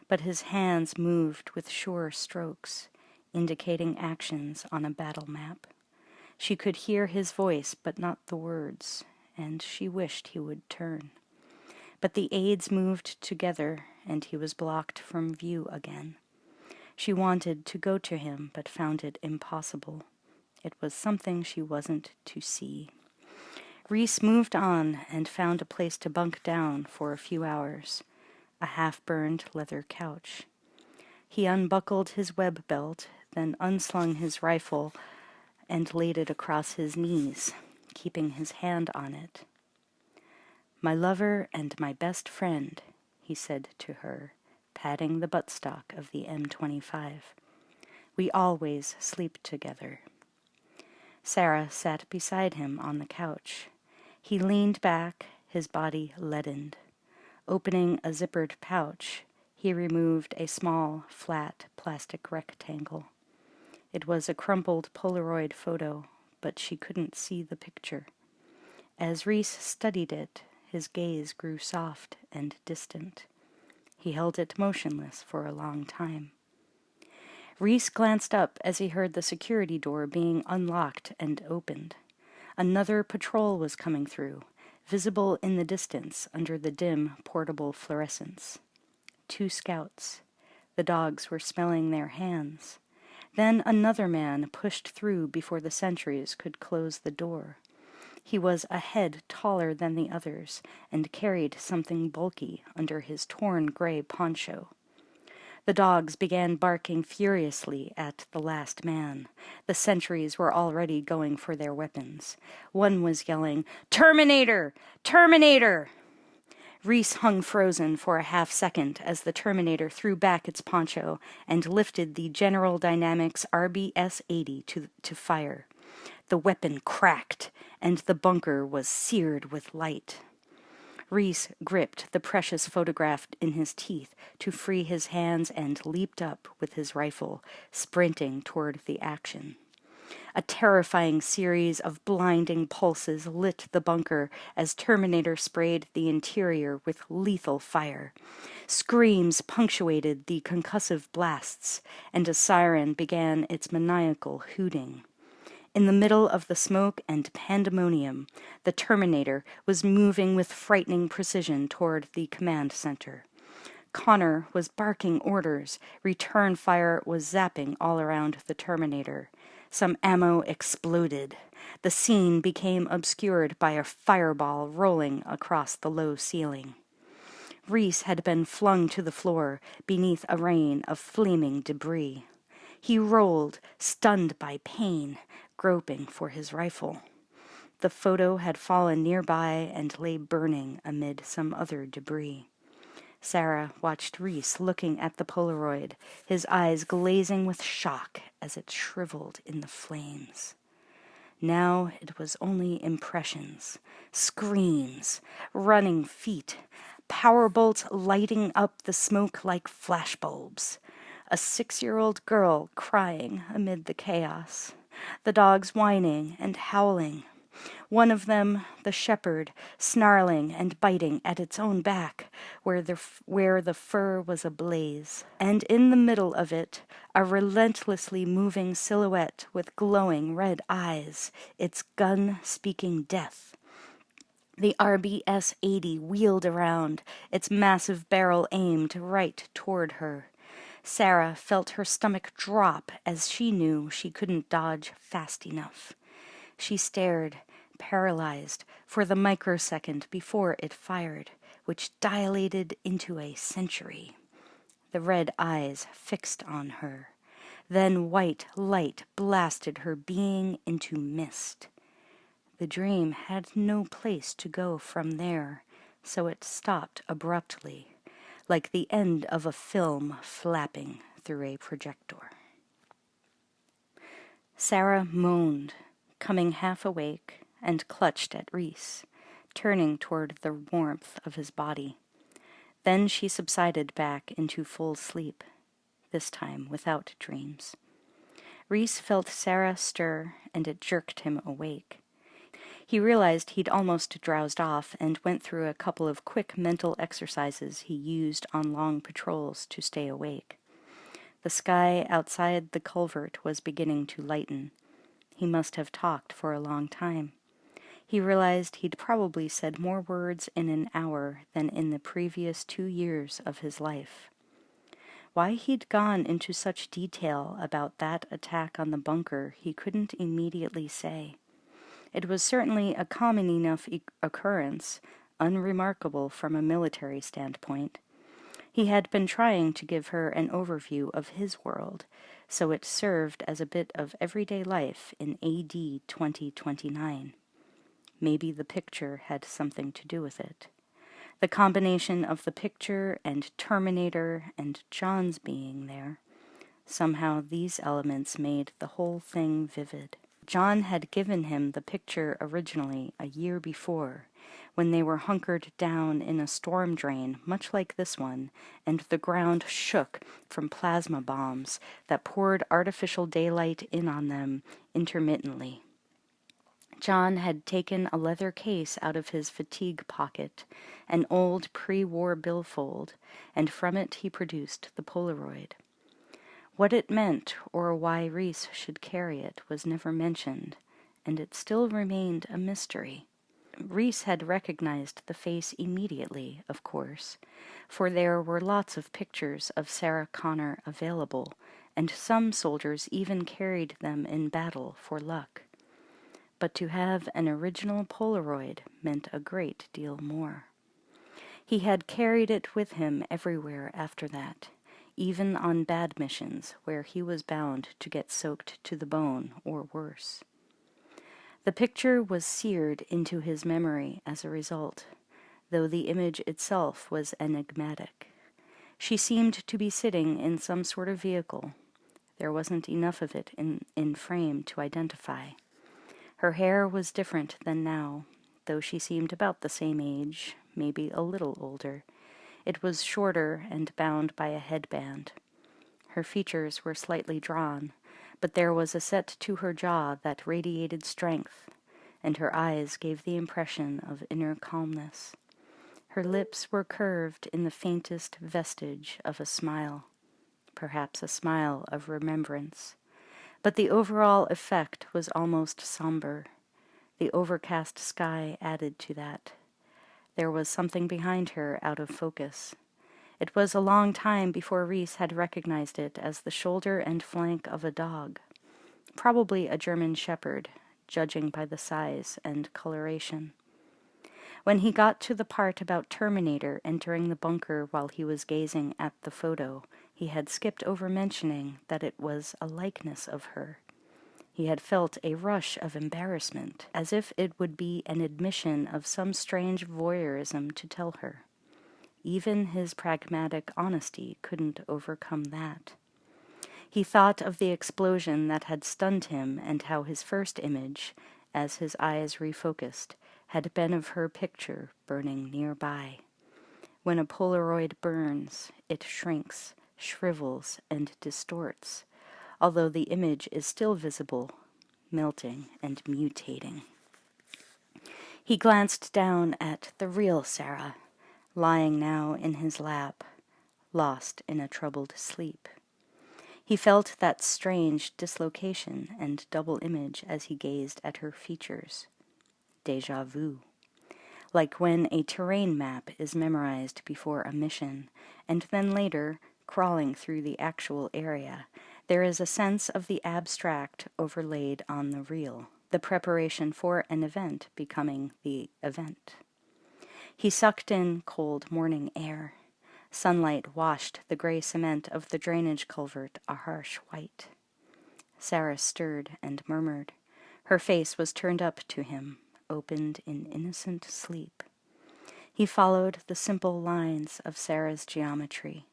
but his hands moved with sure strokes, indicating actions on a battle map. She could hear his voice, but not the words, and she wished he would turn. But the aides moved together, and he was blocked from view again. She wanted to go to him, but found it impossible. It was something she wasn't to see. Reese moved on and found a place to bunk down for a few hours, a half-burned leather couch. He unbuckled his web belt, then unslung his rifle and laid it across his knees, keeping his hand on it. "My lover and my best friend," he said to her, patting the buttstock of the M25. "We always sleep together." Sarah sat beside him on the couch. He leaned back, his body leadened. Opening a zippered pouch, he removed a small, flat plastic rectangle. It was a crumpled Polaroid photo, but she couldn't see the picture. As Reese studied it, his gaze grew soft and distant. He held it motionless for a long time. Reese glanced up as he heard the security door being unlocked and opened. Another patrol was coming through, visible in the distance under the dim, portable fluorescence. 2 scouts. The dogs were smelling their hands. Then another man pushed through before the sentries could close the door. He was a head taller than the others and carried something bulky under his torn gray poncho. The dogs began barking furiously at the last man. The sentries were already going for their weapons. One was yelling, "Terminator! Terminator!" Reese hung frozen for a half-second as the Terminator threw back its poncho and lifted the General Dynamics RBS-80 to fire. The weapon cracked, and the bunker was seared with light. Reese gripped the precious photograph in his teeth to free his hands and leaped up with his rifle, sprinting toward the action. A terrifying series of blinding pulses lit the bunker as Terminator sprayed the interior with lethal fire. Screams punctuated the concussive blasts, and a siren began its maniacal hooting. In the middle of the smoke and pandemonium, the Terminator was moving with frightening precision toward the command center. Connor was barking orders. Return fire was zapping all around the Terminator. Some ammo exploded. The scene became obscured by a fireball rolling across the low ceiling. Reese had been flung to the floor beneath a rain of flaming debris. He rolled, stunned by pain, groping for his rifle. The photo had fallen nearby and lay burning amid some other debris. Sarah watched Rhys looking at the Polaroid, his eyes glazing with shock as it shriveled in the flames. Now it was only impressions, screams, running feet, power bolts lighting up the smoke like flashbulbs, a 6-year-old girl crying amid the chaos, the dogs whining and howling. One of them, the shepherd, snarling and biting at its own back, where the fur was ablaze. And in the middle of it, a relentlessly moving silhouette with glowing red eyes, its gun speaking death. The RBS 80 wheeled around, its massive barrel aimed right toward her. Sarah felt her stomach drop as she knew she couldn't dodge fast enough. She stared, paralyzed, for the microsecond before it fired, which dilated into a century. The red eyes fixed on her. Then white light blasted her being into mist. The dream had no place to go from there, so it stopped abruptly, like the end of a film flapping through a projector. Sarah moaned, coming half awake, and clutched at Rhys, turning toward the warmth of his body. Then she subsided back into full sleep, this time without dreams. Rhys felt Sarah stir, and it jerked him awake. He realized he'd almost drowsed off and went through a couple of quick mental exercises he used on long patrols to stay awake. The sky outside the culvert was beginning to lighten. He must have talked for a long time. He realized he'd probably said more words in an hour than in the previous 2 years of his life. Why he'd gone into such detail about that attack on the bunker he couldn't immediately say. It was certainly a common enough occurrence, unremarkable from a military standpoint. He had been trying to give her an overview of his world, so it served as a bit of everyday life in AD 2029. Maybe the picture had something to do with it. The combination of the picture and Terminator and John's being there. Somehow these elements made the whole thing vivid. John had given him the picture originally a year before, when they were hunkered down in a storm drain much like this one, and the ground shook from plasma bombs that poured artificial daylight in on them intermittently. John had taken a leather case out of his fatigue pocket, an old pre-war billfold, and from it he produced the Polaroid. What it meant or why Rhys should carry it was never mentioned, and it still remained a mystery. Rhys had recognized the face immediately, of course, for there were lots of pictures of Sarah Connor available, and some soldiers even carried them in battle for luck. But to have an original Polaroid meant a great deal more. He had carried it with him everywhere after that, even on bad missions where he was bound to get soaked to the bone or worse. The picture was seared into his memory as a result, though the image itself was enigmatic. She seemed to be sitting in some sort of vehicle. There wasn't enough of it in frame to identify. Her hair was different than now, though she seemed about the same age, maybe a little older. It was shorter and bound by a headband. Her features were slightly drawn, but there was a set to her jaw that radiated strength, and her eyes gave the impression of inner calmness. Her lips were curved in the faintest vestige of a smile, perhaps a smile of remembrance. But the overall effect was almost somber. The overcast sky added to that. There was something behind her out of focus. It was a long time before Rhys had recognized it as the shoulder and flank of a dog, probably a German shepherd, judging by the size and coloration. When he got to the part about Terminator entering the bunker while he was gazing at the photo, he had skipped over mentioning that it was a likeness of her. He had felt a rush of embarrassment, as if it would be an admission of some strange voyeurism to tell her. Even his pragmatic honesty couldn't overcome that. He thought of the explosion that had stunned him and how his first image, as his eyes refocused, had been of her picture burning nearby. When a Polaroid burns, it shrinks, shrivels, and distorts, although the image is still visible, melting and mutating. He glanced down at the real Sarah, lying now in his lap, lost in a troubled sleep. He felt that strange dislocation and double image as he gazed at her features. Déjà vu. Like when a terrain map is memorized before a mission, and then later, crawling through the actual area, there is a sense of the abstract overlaid on the real, the preparation for an event becoming the event. He sucked in cold morning air. Sunlight washed the gray cement of the drainage culvert a harsh white. Sarah stirred and murmured. Her face was turned up to him, opened in innocent sleep. He followed the simple lines of Sarah's geometry.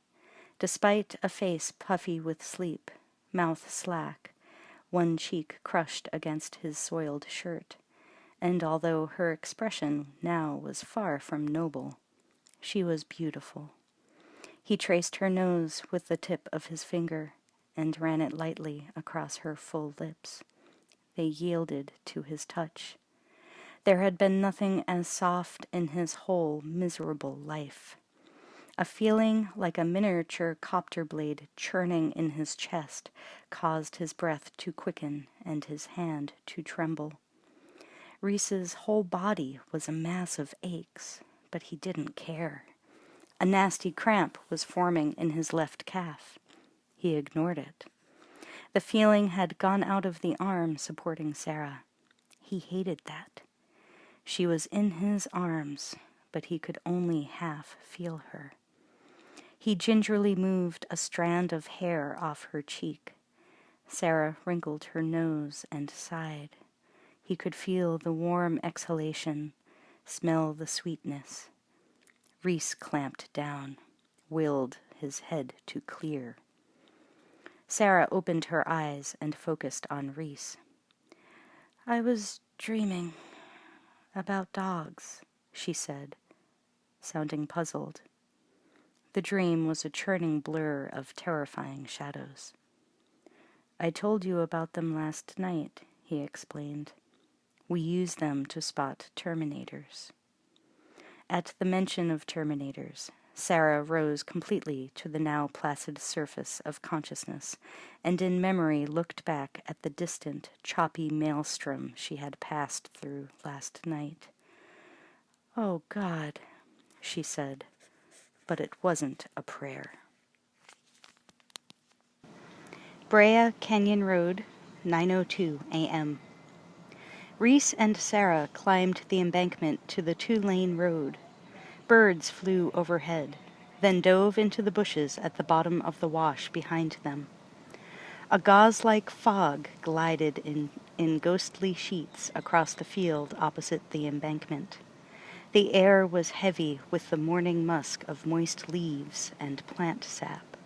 Despite a face puffy with sleep, mouth slack, one cheek crushed against his soiled shirt, and although her expression now was far from noble, she was beautiful. He traced her nose with the tip of his finger and ran it lightly across her full lips. They yielded to his touch. There had been nothing as soft in his whole miserable life. A feeling like a miniature copter blade churning in his chest caused his breath to quicken and his hand to tremble. Reese's whole body was a mass of aches, but he didn't care. A nasty cramp was forming in his left calf. He ignored it. The feeling had gone out of the arm supporting Sarah. He hated that. She was in his arms, but he could only half feel her. He gingerly moved a strand of hair off her cheek. Sarah wrinkled her nose and sighed. He could feel the warm exhalation, smell the sweetness. Reese clamped down, willed his head to clear. Sarah opened her eyes and focused on Reese. "I was dreaming about dogs," she said, sounding puzzled. The dream was a churning blur of terrifying shadows. "I told you about them last night," he explained. "We use them to spot Terminators." At the mention of Terminators, Sarah rose completely to the now placid surface of consciousness, and in memory looked back at the distant, choppy maelstrom she had passed through last night. "Oh, God," she said, but it wasn't a prayer. Brea Canyon Road, 9:02 a.m. Reese and Sarah climbed the embankment to the 2-lane road. Birds flew overhead, then dove into the bushes at the bottom of the wash behind them. A gauze-like fog glided in ghostly sheets across the field opposite the embankment. The air was heavy with the morning musk of moist leaves and plant sap.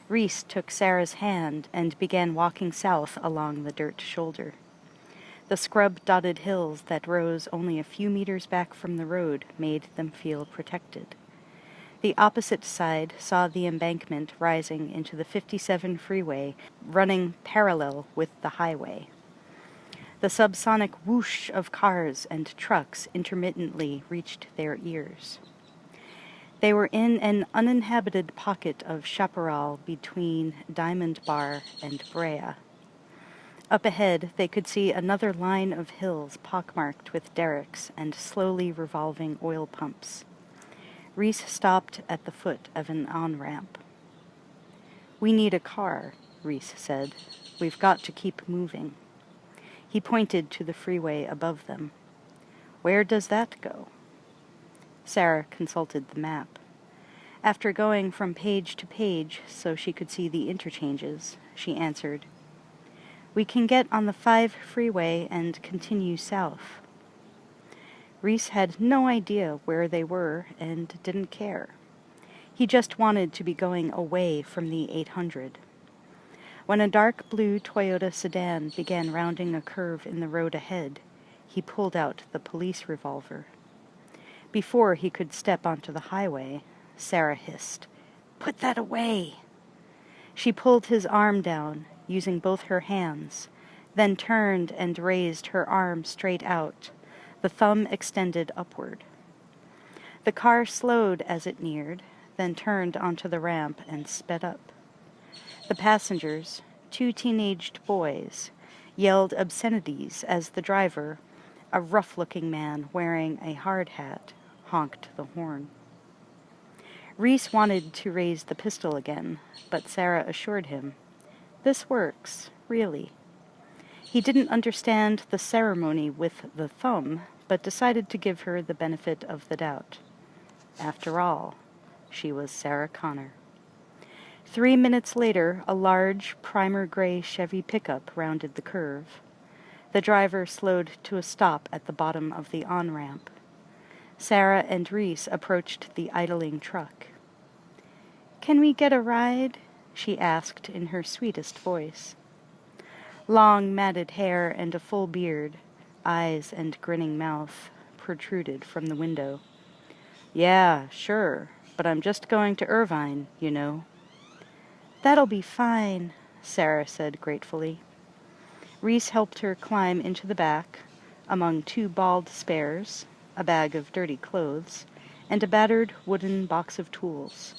Reese took Sarah's hand and began walking south along the dirt shoulder. The scrub-dotted hills that rose only a few meters back from the road made them feel protected. The opposite side saw the embankment rising into the 57 freeway, running parallel with the highway. The subsonic whoosh of cars and trucks intermittently reached their ears. They were in an uninhabited pocket of chaparral between Diamond Bar and Brea. Up ahead, they could see another line of hills pockmarked with derricks and slowly revolving oil pumps. Reese stopped at the foot of an on-ramp. "We need a car," Reese said. "We've got to keep moving." He pointed to the freeway above them. "Where does that go?" Sarah consulted the map. After going from page to page so she could see the interchanges, she answered, We can get on the 5 freeway and continue south. Reese had no idea where they were and didn't care. He just wanted to be going away from the 800. When a dark blue Toyota sedan began rounding a curve in the road ahead, he pulled out the police revolver. Before he could step onto the highway, Sarah hissed, "Put that away!" She pulled his arm down, using both her hands, then turned and raised her arm straight out, the thumb extended upward. The car slowed as it neared, then turned onto the ramp and sped up. The passengers, 2 teenaged boys, yelled obscenities as the driver, a rough-looking man wearing a hard hat, honked the horn. Reese wanted to raise the pistol again, but Sarah assured him, "This works, really." He didn't understand the ceremony with the thumb, but decided to give her the benefit of the doubt. After all, she was Sarah Connor. 3 minutes later, a large, primer-gray Chevy pickup rounded the curve. The driver slowed to a stop at the bottom of the on-ramp. Sarah and Reese approached the idling truck. "Can we get a ride?" she asked in her sweetest voice. Long, matted hair and a full beard, eyes and grinning mouth, protruded from the window. "Yeah, sure, but I'm just going to Irvine, you know." "That'll be fine," Sarah said gratefully. Reese helped her climb into the back, among 2 bald spares, a bag of dirty clothes, and a battered wooden box of tools.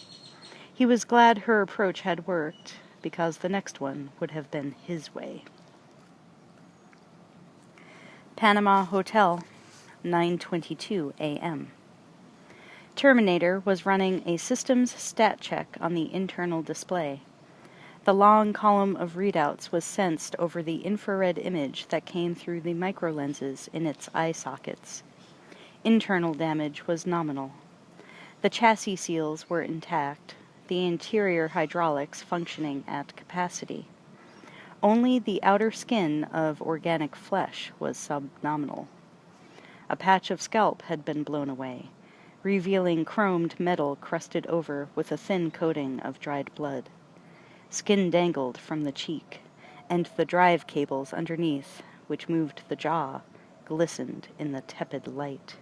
He was glad her approach had worked, because the next one would have been his way. Panama Hotel, 9:22 a.m. Terminator was running a systems stat check on the internal display. The long column of readouts was sensed over the infrared image that came through the microlenses in its eye sockets. Internal damage was nominal. The chassis seals were intact, the interior hydraulics functioning at capacity. Only the outer skin of organic flesh was subnominal. A patch of scalp had been blown away, revealing chromed metal crusted over with a thin coating of dried blood. Skin dangled from the cheek, and the drive cables underneath, which moved the jaw, glistened in the tepid light.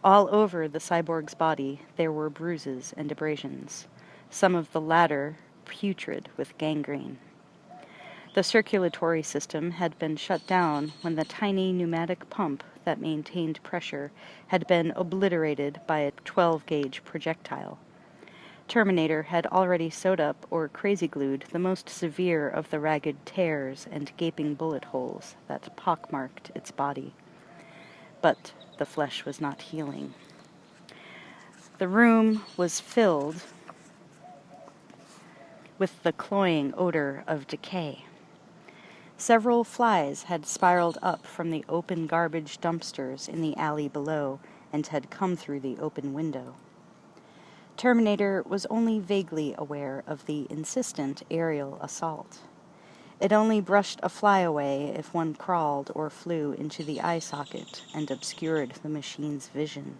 All over the cyborg's body there were bruises and abrasions, some of the latter putrid with gangrene. The circulatory system had been shut down when the tiny pneumatic pump that maintained pressure had been obliterated by a 12-gauge projectile. Terminator had already sewed up or crazy-glued the most severe of the ragged tears and gaping bullet holes that pockmarked its body. But the flesh was not healing. The room was filled with the cloying odor of decay. Several flies had spiraled up from the open garbage dumpsters in the alley below and had come through the open window. Terminator was only vaguely aware of the insistent aerial assault. It only brushed a fly away if one crawled or flew into the eye socket and obscured the machine's vision.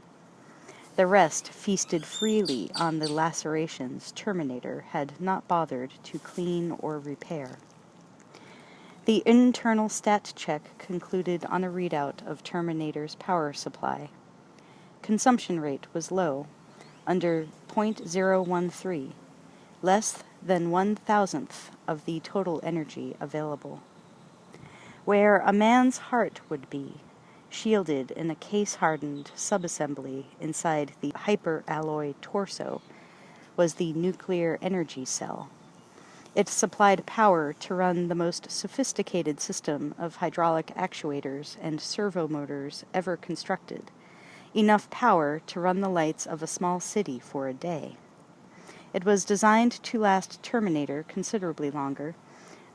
The rest feasted freely on the lacerations Terminator had not bothered to clean or repair. The internal stat check concluded on a readout of Terminator's power supply. Consumption rate was low, under 0.013, less than 1,000th of the total energy available. Where a man's heart would be, shielded in a case-hardened subassembly inside the hyperalloy torso, was the nuclear energy cell. It supplied power to run the most sophisticated system of hydraulic actuators and servo motors ever constructed, enough power to run the lights of a small city for a day. It was designed to last Terminator considerably longer,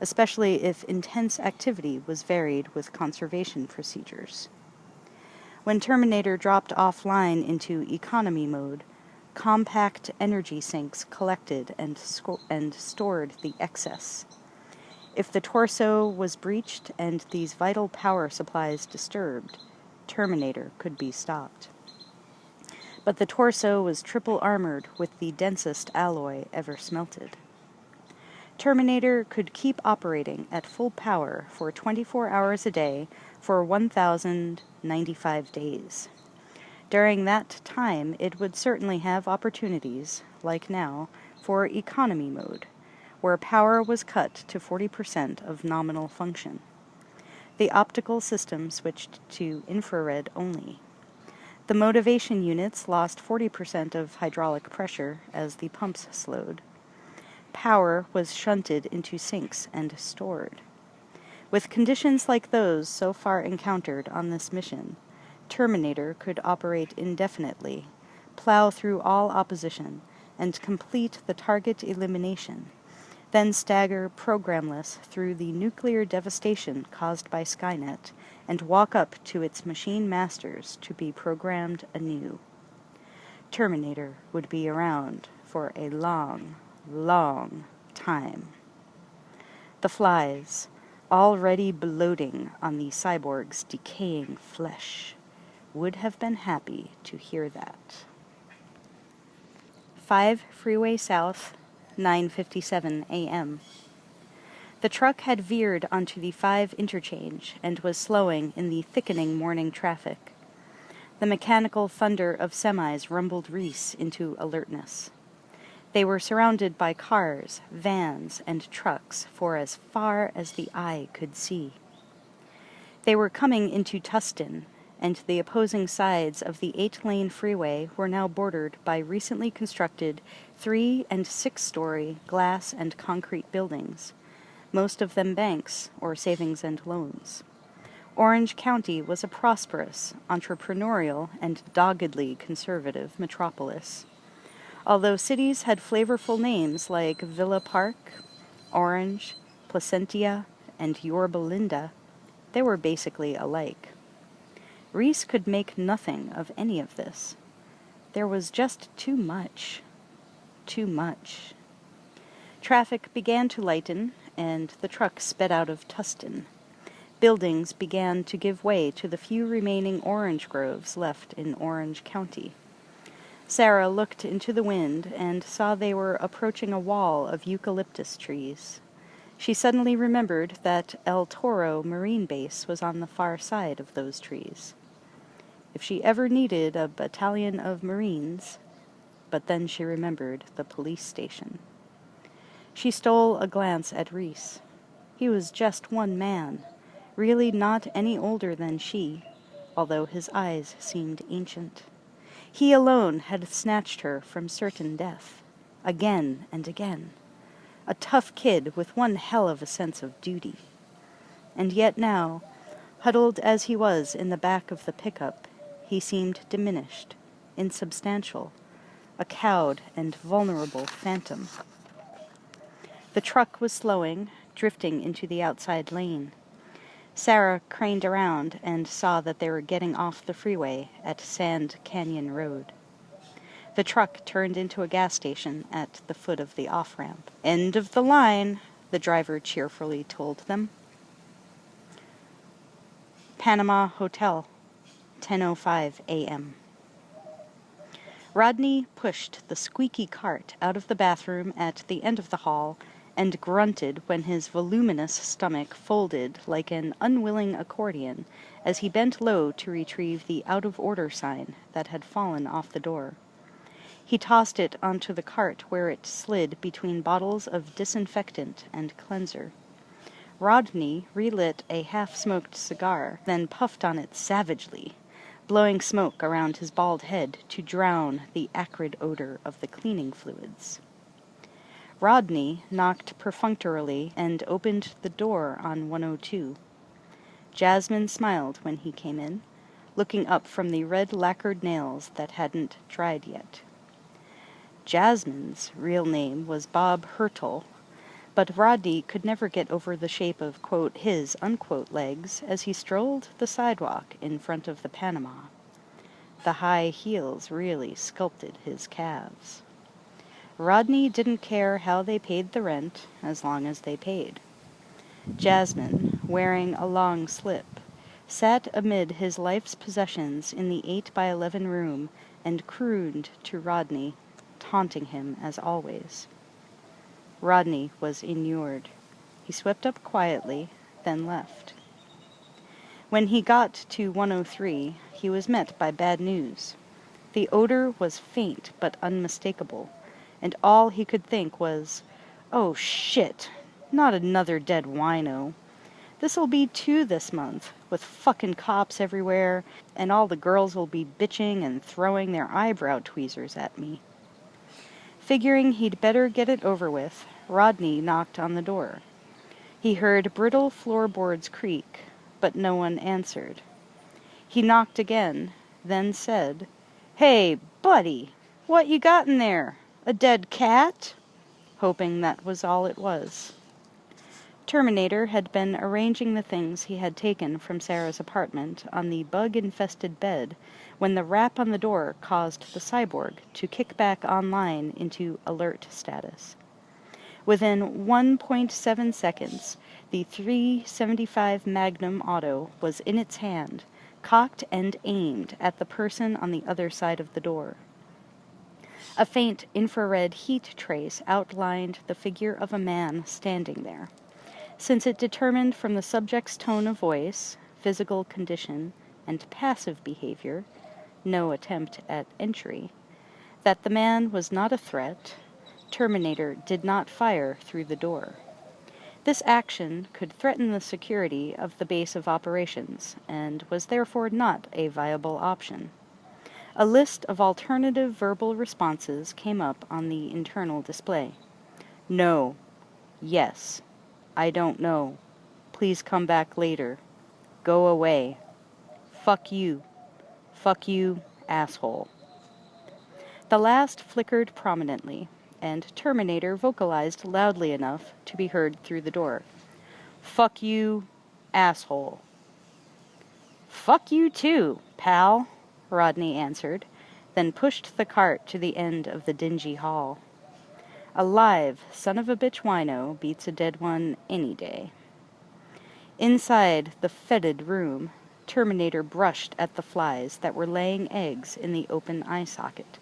especially if intense activity was varied with conservation procedures. When Terminator dropped offline into economy mode, compact energy sinks collected and stored the excess. If the torso was breached and these vital power supplies disturbed, Terminator could be stopped. But the torso was triple armored with the densest alloy ever smelted. Terminator could keep operating at full power for 24 hours a day for 1,095 days. During that time, it would certainly have opportunities, like now, for economy mode, where power was cut to 40% of nominal function. The optical system switched to infrared only. The motivation units lost 40% of hydraulic pressure as the pumps slowed. Power was shunted into sinks and stored. With conditions like those so far encountered on this mission, Terminator could operate indefinitely, plow through all opposition, and complete the target elimination, then stagger programless through the nuclear devastation caused by Skynet and walk up to its machine masters to be programmed anew. Terminator would be around for a long, long time. The flies, already bloating on the cyborg's decaying flesh, would have been happy to hear that. 5 Freeway South, 9:57 a.m. The truck had veered onto the 5 interchange and was slowing in the thickening morning traffic. The mechanical thunder of semis rumbled Reese into alertness. They were surrounded by cars, vans, and trucks for as far as the eye could see. They were coming into Tustin, and the opposing sides of the 8-lane freeway were now bordered by recently constructed 3- and 6-story glass and concrete buildings, most of them banks or savings and loans. Orange County was a prosperous, entrepreneurial, and doggedly conservative metropolis. Although cities had flavorful names like Villa Park, Orange, Placentia, and Yorba Linda, they were basically alike. Reese could make nothing of any of this. There was just too much. Too much. Traffic began to lighten, and the truck sped out of Tustin. Buildings began to give way to the few remaining orange groves left in Orange County. Sarah looked into the wind and saw they were approaching a wall of eucalyptus trees. She suddenly remembered that El Toro Marine Base was on the far side of those trees. If she ever needed a battalion of Marines, but then she remembered the police station. She stole a glance at Reese. He was just one man, really not any older than she, although his eyes seemed ancient. He alone had snatched her from certain death, again and again. A tough kid with one hell of a sense of duty. And yet now, huddled as he was in the back of the pickup, he seemed diminished, insubstantial, a cowed and vulnerable phantom. The truck was slowing, drifting into the outside lane. Sarah craned around and saw that they were getting off the freeway at Sand Canyon Road. The truck turned into a gas station at the foot of the off-ramp. "End of the line," the driver cheerfully told them. Panama Hotel, 10:05 a.m. Rodney pushed the squeaky cart out of the bathroom at the end of the hall and grunted when his voluminous stomach folded like an unwilling accordion as he bent low to retrieve the out-of-order sign that had fallen off the door. He tossed it onto the cart where it slid between bottles of disinfectant and cleanser. Rodney relit a half-smoked cigar, then puffed on it savagely, blowing smoke around his bald head to drown the acrid odor of the cleaning fluids. Rodney knocked perfunctorily and opened the door on 102. Jasmine smiled when he came in, looking up from the red lacquered nails that hadn't dried yet. Jasmine's real name was Bob Hurtle, but Rodney could never get over the shape of, quote, his, unquote, legs as he strolled the sidewalk in front of the Panama. The high heels really sculpted his calves. Rodney didn't care how they paid the rent, as long as they paid. Jasmine, wearing a long slip, sat amid his life's possessions in the 8-by-11 room and crooned to Rodney, taunting him as always. Rodney was inured. He swept up quietly, then left. When he got to 103, he was met by bad news. The odor was faint but unmistakable, and all he could think was, "Oh shit, not another dead wino. This'll be 2 this month, with fucking cops everywhere, and all the girls will be bitching and throwing their eyebrow tweezers at me." Figuring he'd better get it over with, Rodney knocked on the door. He heard brittle floorboards creak, but no one answered. He knocked again, then said, "Hey, buddy, what you got in there? A dead cat?" hoping that was all it was. Terminator had been arranging the things he had taken from Sarah's apartment on the bug-infested bed when the rap on the door caused the cyborg to kick back online into alert status. Within 1.7 seconds, the .375 Magnum Auto was in its hand, cocked and aimed at the person on the other side of the door. A faint infrared heat trace outlined the figure of a man standing there. Since it determined from the subject's tone of voice, physical condition, and passive behavior, no attempt at entry, that the man was not a threat, Terminator did not fire through the door. This action could threaten the security of the base of operations, and was therefore not a viable option. A list of alternative verbal responses came up on the internal display. "No," "Yes," "I don't know," "Please come back later," "Go away," "Fuck you," "Fuck you, asshole." The last flickered prominently, and Terminator vocalized loudly enough to be heard through the door. "Fuck you, asshole." "Fuck you too, pal," Rodney answered, then pushed the cart to the end of the dingy hall. A live son-of-a-bitch wino beats a dead one any day. Inside the fetid room, Terminator brushed at the flies that were laying eggs in the open eye socket.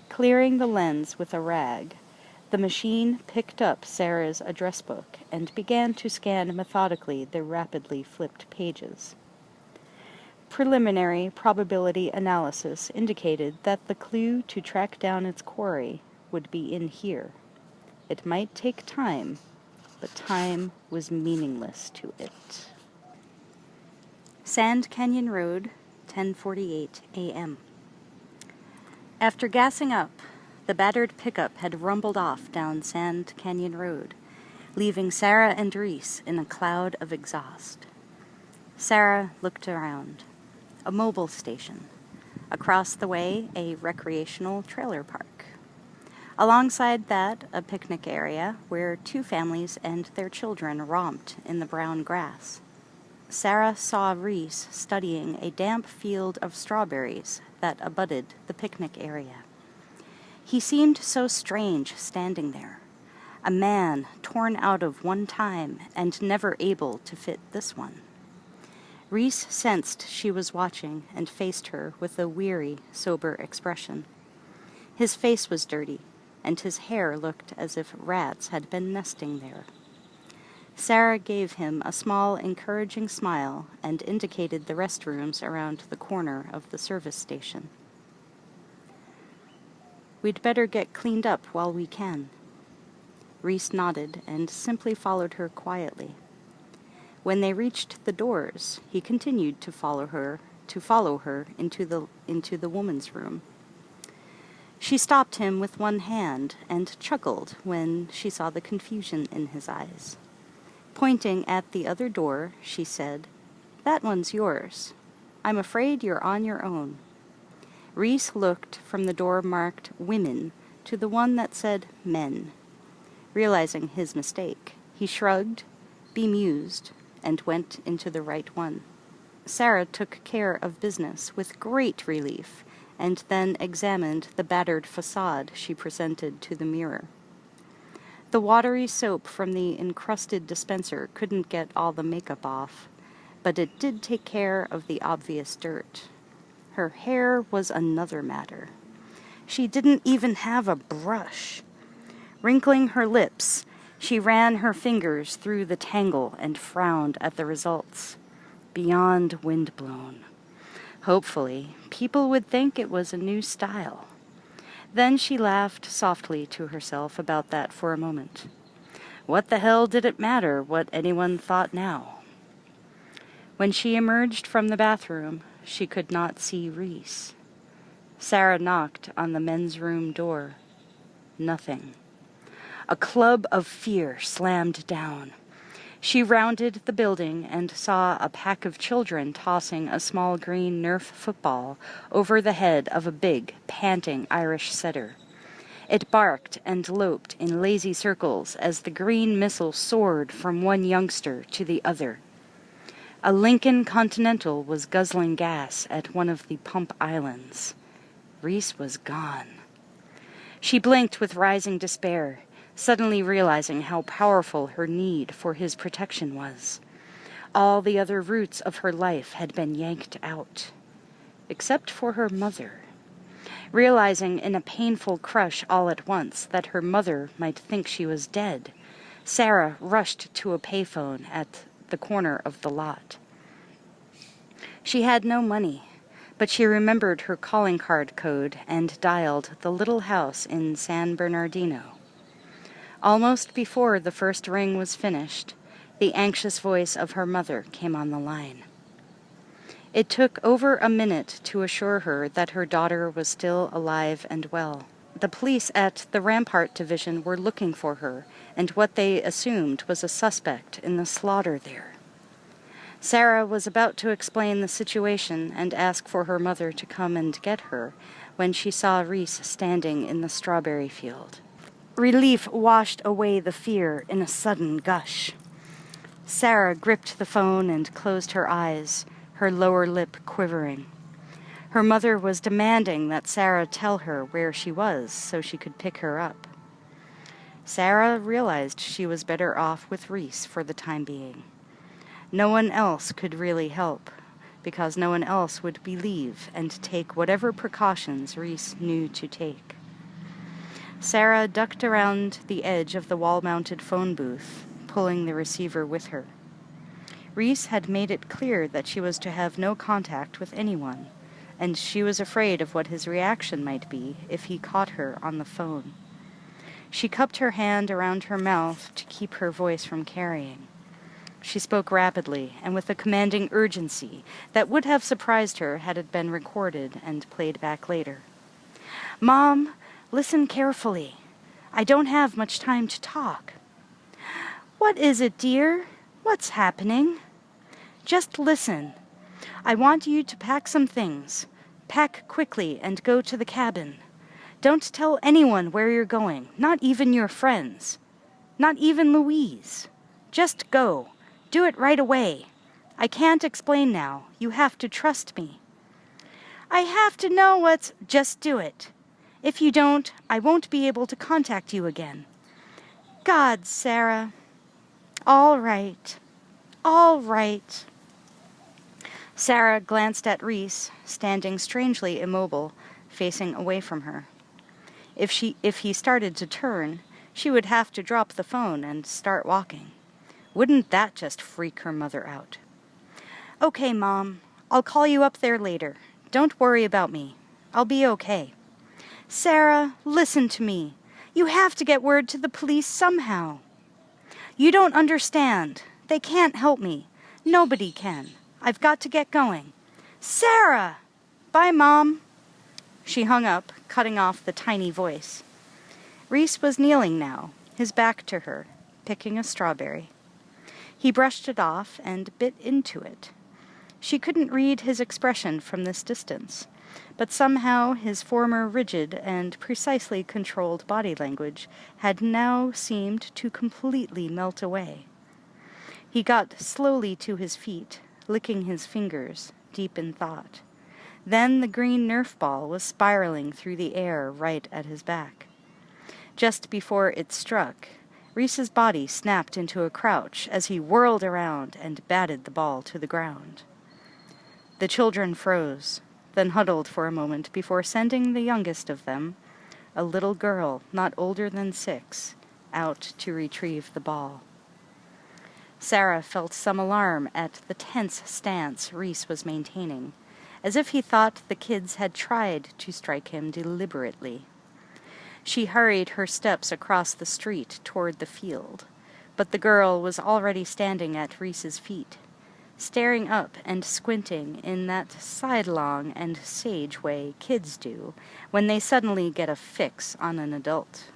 Clearing the lens with a rag, the machine picked up Sarah's address book and began to scan methodically the rapidly flipped pages. Preliminary probability analysis indicated that the clue to track down its quarry would be in here. It might take time, but time was meaningless to it. Sand Canyon Road, 10:48 a.m. After gassing up, the battered pickup had rumbled off down Sand Canyon Road, leaving Sarah and Reese in a cloud of exhaust. Sarah looked around. A mobile station. Across the way, a recreational trailer park. Alongside that, a picnic area where 2 families and their children romped in the brown grass. Sarah saw Reese studying a damp field of strawberries that abutted the picnic area. He seemed so strange standing there, a man torn out of one time and never able to fit this one. Reese sensed she was watching and faced her with a weary, sober expression. His face was dirty, and his hair looked as if rats had been nesting there. Sarah gave him a small, encouraging smile and indicated the restrooms around the corner of the service station. "We'd better get cleaned up while we can." Reese nodded and simply followed her quietly. When they reached the doors, he continued to follow her into the woman's room. She stopped him with one hand and chuckled when she saw the confusion in his eyes. Pointing at the other door, she said, "That one's yours. I'm afraid you're on your own." Reese looked from the door marked "Women" to the one that said "Men." Realizing his mistake, he shrugged, bemused, and went into the right one. Sarah took care of business with great relief, and then examined the battered facade she presented to the mirror. The watery soap from the encrusted dispenser couldn't get all the makeup off, but it did take care of the obvious dirt. Her hair was another matter. She didn't even have a brush. Wrinkling her lips, she ran her fingers through the tangle and frowned at the results. Beyond windblown. Hopefully, people would think it was a new style. Then she laughed softly to herself about that for a moment. What the hell did it matter what anyone thought now? When she emerged from the bathroom, she could not see Reese. Sarah knocked on the men's room door. Nothing. A club of fear slammed down. She rounded the building and saw a pack of children tossing a small green Nerf football over the head of a big, panting Irish setter. It barked and loped in lazy circles as the green missile soared from one youngster to the other. A Lincoln Continental was guzzling gas at one of the pump islands. Reese was gone. She blinked with rising despair, suddenly realizing how powerful her need for his protection was. All the other roots of her life had been yanked out, except for her mother. Realizing in a painful crush all at once that her mother might think she was dead, Sarah rushed to a payphone at the corner of the lot. She had no money, but she remembered her calling card code and dialed the little house in San Bernardino. Almost before the first ring was finished, the anxious voice of her mother came on the line. It took over a minute to assure her that her daughter was still alive and well. The police at the Rampart Division were looking for her and what they assumed was a suspect in the slaughter there. Sarah was about to explain the situation and ask for her mother to come and get her when she saw Reese standing in the strawberry field. Relief washed away the fear in a sudden gush. Sarah gripped the phone and closed her eyes, her lower lip quivering. Her mother was demanding that Sarah tell her where she was so she could pick her up. Sarah realized she was better off with Reese for the time being. No one else could really help, because no one else would believe and take whatever precautions Reese knew to take. Sarah ducked around the edge of the wall-mounted phone booth, pulling the receiver with her. Reese had made it clear that she was to have no contact with anyone, and she was afraid of what his reaction might be if he caught her on the phone. She cupped her hand around her mouth to keep her voice from carrying. She spoke rapidly and with a commanding urgency that would have surprised her had it been recorded and played back later. "Mom, listen carefully. I don't have much time to talk." "What is it, dear? What's happening?" "Just listen. I want you to pack some things. Pack quickly and go to the cabin. Don't tell anyone where you're going, not even your friends. Not even Louise. Just go. Do it right away. I can't explain now. You have to trust me." "I have to know what's—" "Just do it. If you don't, I won't be able to contact you again." "God, Sarah." "All right. All right." Sarah glanced at Reese, standing strangely immobile, facing away from her. If he started to turn, she would have to drop the phone and start walking. Wouldn't that just freak her mother out? "Okay, Mom. I'll call you up there later. Don't worry about me. I'll be okay." "Sarah, listen to me. You have to get word to the police somehow." "You don't understand. They can't help me. Nobody can. I've got to get going." "Sarah!" "Bye, Mom." She hung up, cutting off the tiny voice. Reese was kneeling now, his back to her, picking a strawberry. He brushed it off and bit into it. She couldn't read his expression from this distance, but somehow his former rigid and precisely controlled body language had now seemed to completely melt away. He got slowly to his feet, licking his fingers, deep in thought. Then the green Nerf ball was spiraling through the air right at his back. Just before it struck, Reese's body snapped into a crouch as he whirled around and batted the ball to the ground. The children froze, then huddled for a moment before sending the youngest of them, a little girl not older than 6, out to retrieve the ball. Sarah felt some alarm at the tense stance Reese was maintaining, as if he thought the kids had tried to strike him deliberately. She hurried her steps across the street toward the field, but the girl was already standing at Reese's feet, staring up and squinting in that sidelong and sage way kids do when they suddenly get a fix on an adult.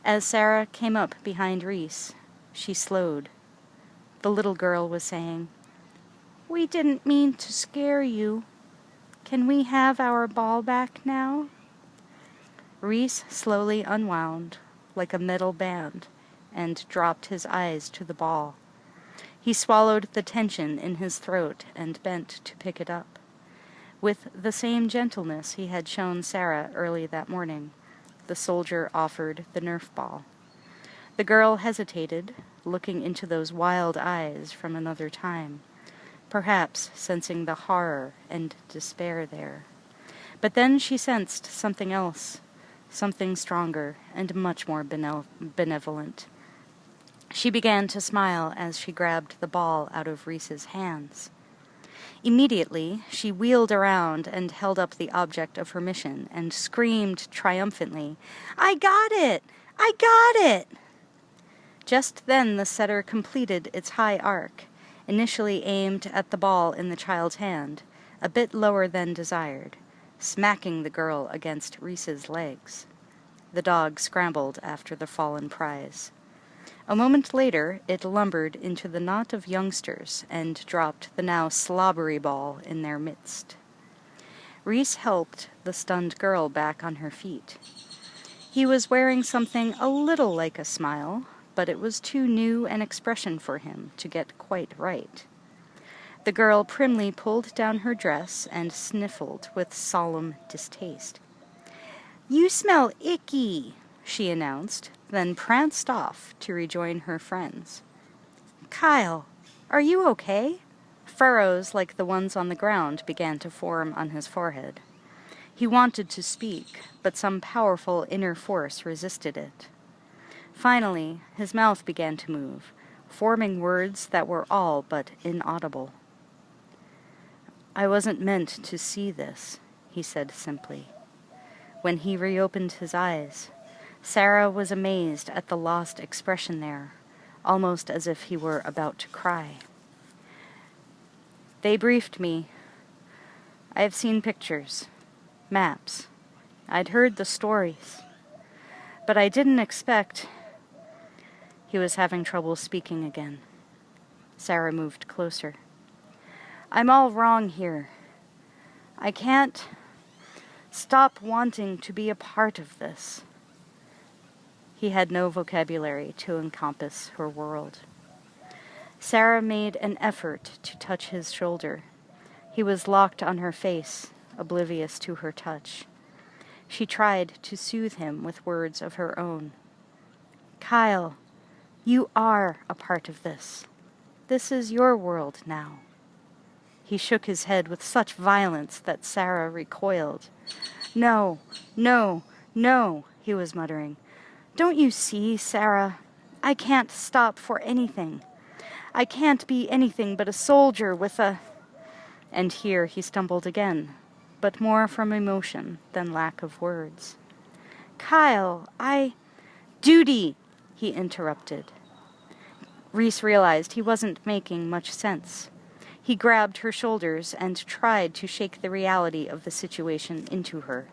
As Sarah came up behind Reese, she slowed. The little girl was saying, "We didn't mean to scare you. Can we have our ball back now?" Reese slowly unwound, like a metal band, and dropped his eyes to the ball. He swallowed the tension in his throat and bent to pick it up. With the same gentleness he had shown Sarah early that morning, the soldier offered the Nerf ball. The girl hesitated, looking into those wild eyes from another time, perhaps sensing the horror and despair there. But then she sensed something else, something stronger and much more benevolent. She began to smile as she grabbed the ball out of Reese's hands. Immediately, she wheeled around and held up the object of her mission and screamed triumphantly, "I got it! I got it!" Just then the setter completed its high arc, initially aimed at the ball in the child's hand, a bit lower than desired, smacking the girl against Reese's legs. The dog scrambled after the fallen prize. A moment later, it lumbered into the knot of youngsters and dropped the now slobbery ball in their midst. Reese helped the stunned girl back on her feet. He was wearing something a little like a smile, but it was too new an expression for him to get quite right. The girl primly pulled down her dress and sniffled with solemn distaste. "You smell icky," she announced, then pranced off to rejoin her friends. "Kyle, are you okay?" Furrows like the ones on the ground began to form on his forehead. He wanted to speak, but some powerful inner force resisted it. Finally, his mouth began to move, forming words that were all but inaudible. "I wasn't meant to see this," he said simply. When he reopened his eyes, Sarah was amazed at the lost expression there, almost as if he were about to cry. "They briefed me. I have seen pictures, maps. I'd heard the stories. But I didn't expect—" He was having trouble speaking again. Sarah moved closer. "I'm all wrong here. I can't stop wanting to be a part of this." He had no vocabulary to encompass her world. Sarah made an effort to touch his shoulder. He was locked on her face, oblivious to her touch. She tried to soothe him with words of her own. "Kyle, you are a part of this. This is your world now." He shook his head with such violence that Sarah recoiled. "No, no, no," he was muttering. "Don't you see, Sarah? I can't stop for anything. I can't be anything but a soldier with a—" And here he stumbled again, but more from emotion than lack of words. "Kyle, Duty!" he interrupted. Reese realized he wasn't making much sense. He grabbed her shoulders and tried to shake the reality of the situation into her.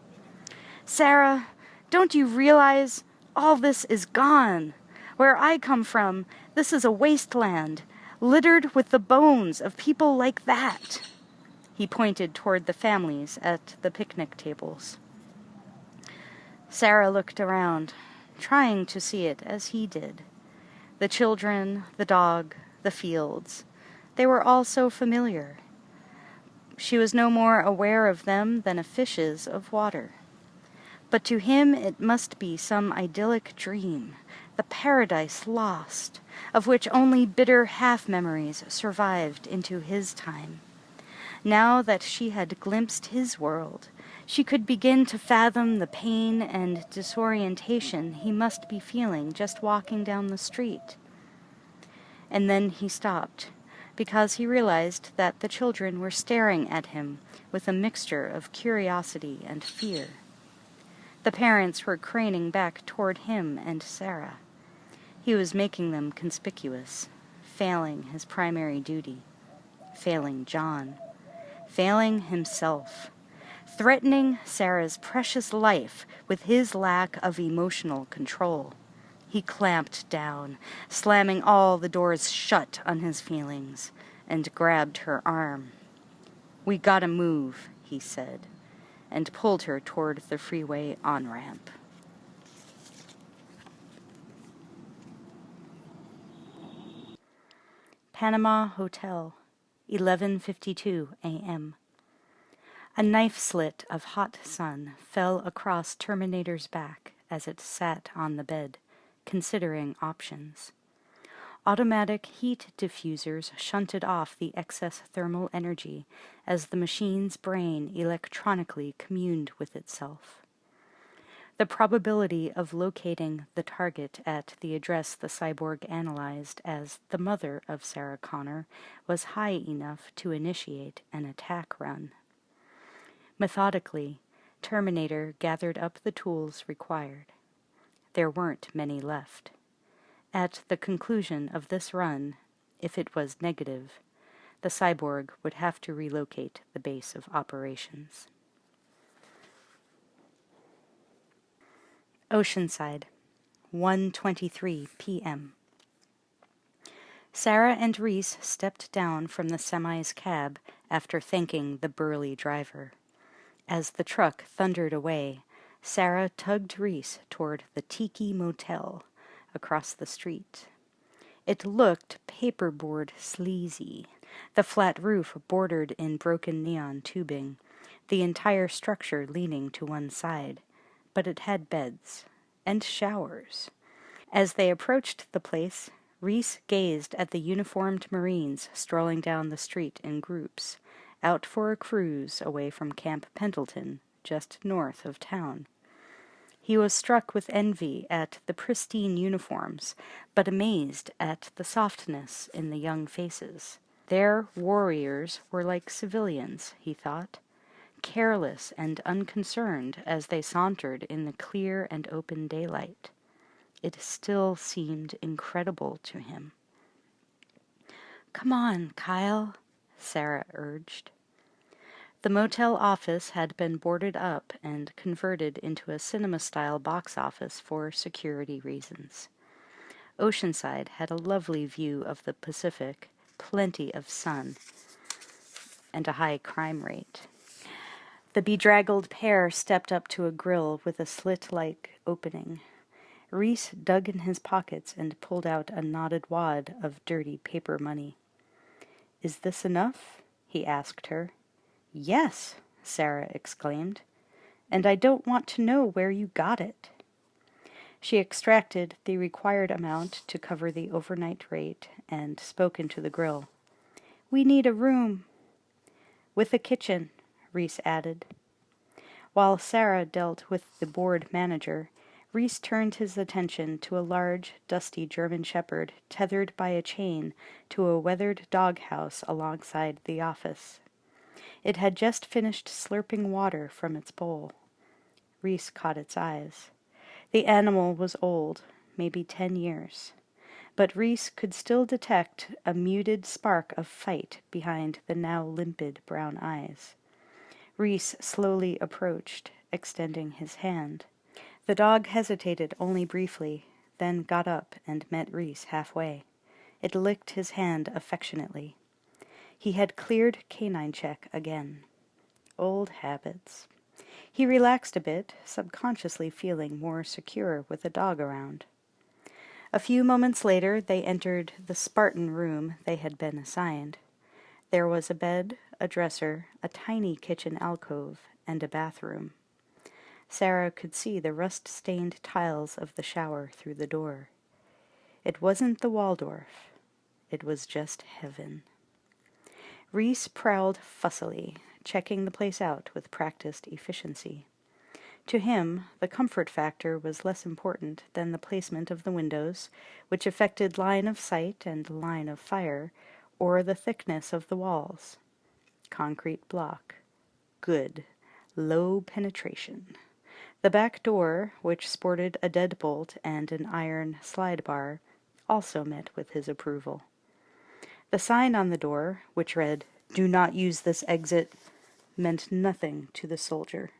"Sarah, don't you realize all this is gone? Where I come from, this is a wasteland, littered with the bones of people like that." He pointed toward the families at the picnic tables. Sarah looked around, trying to see it as he did. The children, the dog, the fields, they were all so familiar. She was no more aware of them than a fish is of water. But to him it must be some idyllic dream, the paradise lost, of which only bitter half-memories survived into his time. Now that she had glimpsed his world, she could begin to fathom the pain and disorientation he must be feeling just walking down the street. And then he stopped, because he realized that the children were staring at him with a mixture of curiosity and fear. The parents were craning back toward him and Sarah. He was making them conspicuous, failing his primary duty, failing John, failing himself, threatening Sarah's precious life with his lack of emotional control. He clamped down, slamming all the doors shut on his feelings, and grabbed her arm. "We gotta move," he said, and pulled her toward the freeway on-ramp. Panama Hotel, 11:52 a.m. A knife slit of hot sun fell across Terminator's back as it sat on the bed, considering options. Automatic heat diffusers shunted off the excess thermal energy as the machine's brain electronically communed with itself. The probability of locating the target at the address the cyborg analyzed as the mother of Sarah Connor was high enough to initiate an attack run. Methodically, Terminator gathered up the tools required. There weren't many left. At the conclusion of this run, if it was negative, the cyborg would have to relocate the base of operations. Oceanside, 1:23 p.m. Sarah and Reese stepped down from the semi's cab after thanking the burly driver. As the truck thundered away, Sarah tugged Reese toward the Tiki Motel across the street. It looked paperboard sleazy, the flat roof bordered in broken neon tubing, the entire structure leaning to one side, but it had beds and showers. As they approached the place, Reese gazed at the uniformed Marines strolling down the street in groups, out for a cruise away from Camp Pendleton, just north of town. He was struck with envy at the pristine uniforms, but amazed at the softness in the young faces. Their warriors were like civilians, he thought, careless and unconcerned as they sauntered in the clear and open daylight. It still seemed incredible to him. "Come on, Kyle," Sarah urged. The motel office had been boarded up and converted into a cinema-style box office for security reasons. Oceanside had a lovely view of the Pacific, plenty of sun, and a high crime rate. The bedraggled pair stepped up to a grill with a slit-like opening. Reese dug in his pockets and pulled out a knotted wad of dirty paper money. "Is this enough?" he asked her. "Yes," Sarah exclaimed, "and I don't want to know where you got it." She extracted the required amount to cover the overnight rate and spoke into the grill. "We need a room." "With a kitchen," Reese added. While Sarah dealt with the board manager, Reese turned his attention to a large, dusty German shepherd tethered by a chain to a weathered doghouse alongside the office. It had just finished slurping water from its bowl. Reese caught its eyes. The animal was old, maybe 10 years, but Reese could still detect a muted spark of fight behind the now limpid brown eyes. Reese slowly approached, extending his hand. The dog hesitated only briefly, then got up and met Reese halfway. It licked his hand affectionately. He had cleared canine check again. Old habits. He relaxed a bit, subconsciously feeling more secure with a dog around. A few moments later, they entered the Spartan room they had been assigned. There was a bed, a dresser, a tiny kitchen alcove, and a bathroom. Sarah could see the rust-stained tiles of the shower through the door. It wasn't the Waldorf. It was just heaven. Rhys prowled fussily, checking the place out with practiced efficiency. To him, the comfort factor was less important than the placement of the windows, which affected line of sight and line of fire, or the thickness of the walls. Concrete block. Good. Low penetration. The back door, which sported a deadbolt and an iron slide bar, also met with his approval. The sign on the door, which read, "Do not use this exit," meant nothing to the soldier.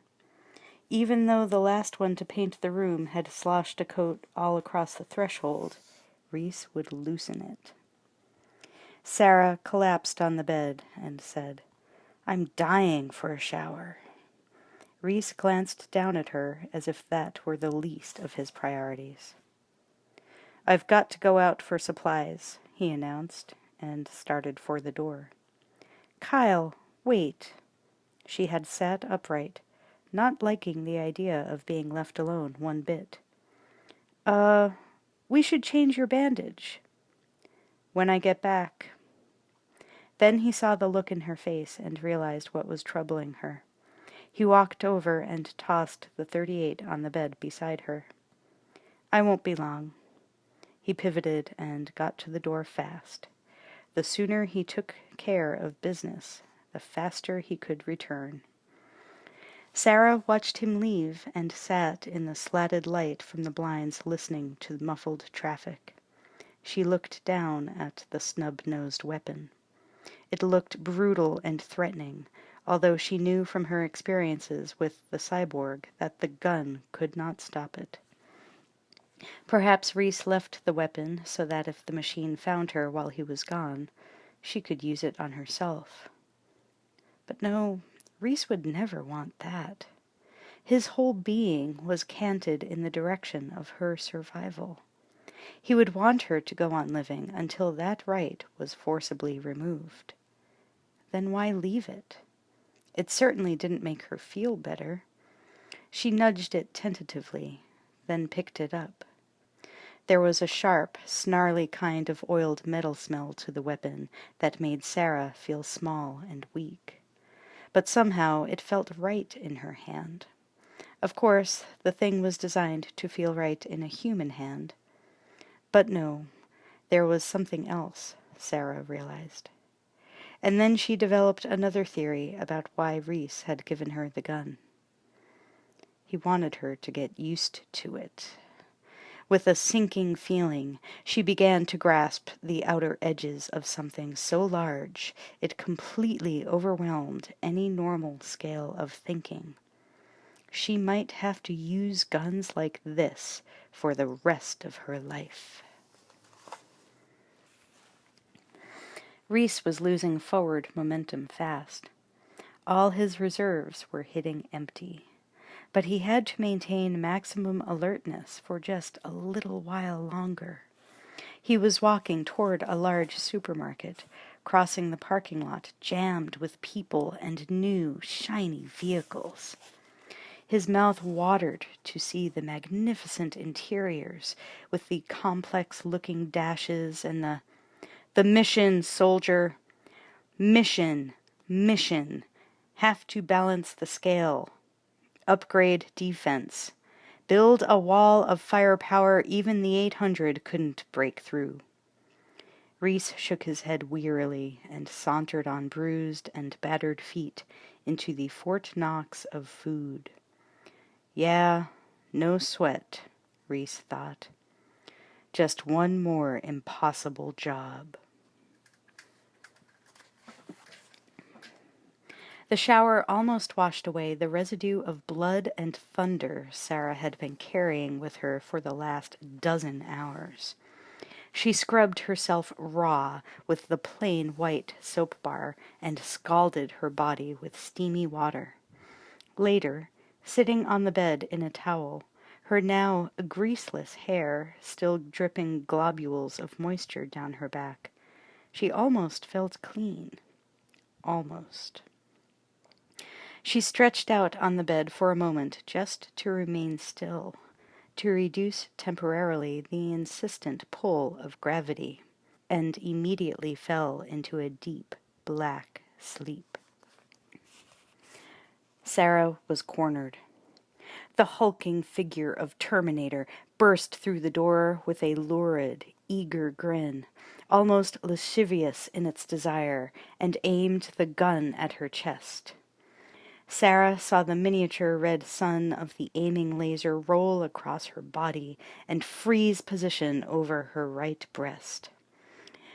Even though the last one to paint the room had sloshed a coat all across the threshold, Rhys would loosen it. Sarah collapsed on the bed and said, "I'm dying for a shower." Rhys glanced down at her as if that were the least of his priorities. "I've got to go out for supplies," he announced, and started for the door. "Kyle, wait." She had sat upright, not liking the idea of being left alone one bit. We should change your bandage." "When I get back." Then he saw the look in her face and realized what was troubling her. He walked over and tossed the .38 on the bed beside her. "I won't be long." He pivoted and got to the door fast. The sooner he took care of business, the faster he could return. Sarah watched him leave and sat in the slatted light from the blinds listening to the muffled traffic. She looked down at the snub-nosed weapon. It looked brutal and threatening, although she knew from her experiences with the cyborg that the gun could not stop it. Perhaps Rhys left the weapon so that if the machine found her while he was gone, she could use it on herself. But no, Rhys would never want that. His whole being was canted in the direction of her survival. He would want her to go on living until that right was forcibly removed. Then why leave it? It certainly didn't make her feel better. She nudged it tentatively, then picked it up. There was a sharp, snarly kind of oiled metal smell to the weapon that made Sarah feel small and weak. But somehow it felt right in her hand. Of course, the thing was designed to feel right in a human hand. But no, there was something else, Sarah realized. And then she developed another theory about why Rhys had given her the gun. He wanted her to get used to it. With a sinking feeling, she began to grasp the outer edges of something so large it completely overwhelmed any normal scale of thinking. She might have to use guns like this for the rest of her life. Rhys was losing forward momentum fast. All his reserves were hitting empty. But he had to maintain maximum alertness for just a little while longer. He was walking toward a large supermarket, crossing the parking lot jammed with people and new, shiny vehicles. His mouth watered to see the magnificent interiors with the complex-looking dashes and the mission, soldier. Mission. Have to balance the scale. Upgrade defense. Build a wall of firepower even the 800 couldn't break through. Rhys shook his head wearily and sauntered on bruised and battered feet into the Fort Knox of food. Yeah, no sweat, Rhys thought. Just one more impossible job. The shower almost washed away the residue of blood and thunder Sarah had been carrying with her for the last dozen hours. She scrubbed herself raw with the plain white soap bar and scalded her body with steamy water. Later, sitting on the bed in a towel, her now greaseless hair still dripping globules of moisture down her back, she almost felt clean. Almost. She stretched out on the bed for a moment just to remain still, to reduce temporarily the insistent pull of gravity, and immediately fell into a deep, black sleep. Sarah was cornered. The hulking figure of Terminator burst through the door with a lurid, eager grin, almost lascivious in its desire, and aimed the gun at her chest. Sarah saw the miniature red sun of the aiming laser roll across her body and freeze position over her right breast.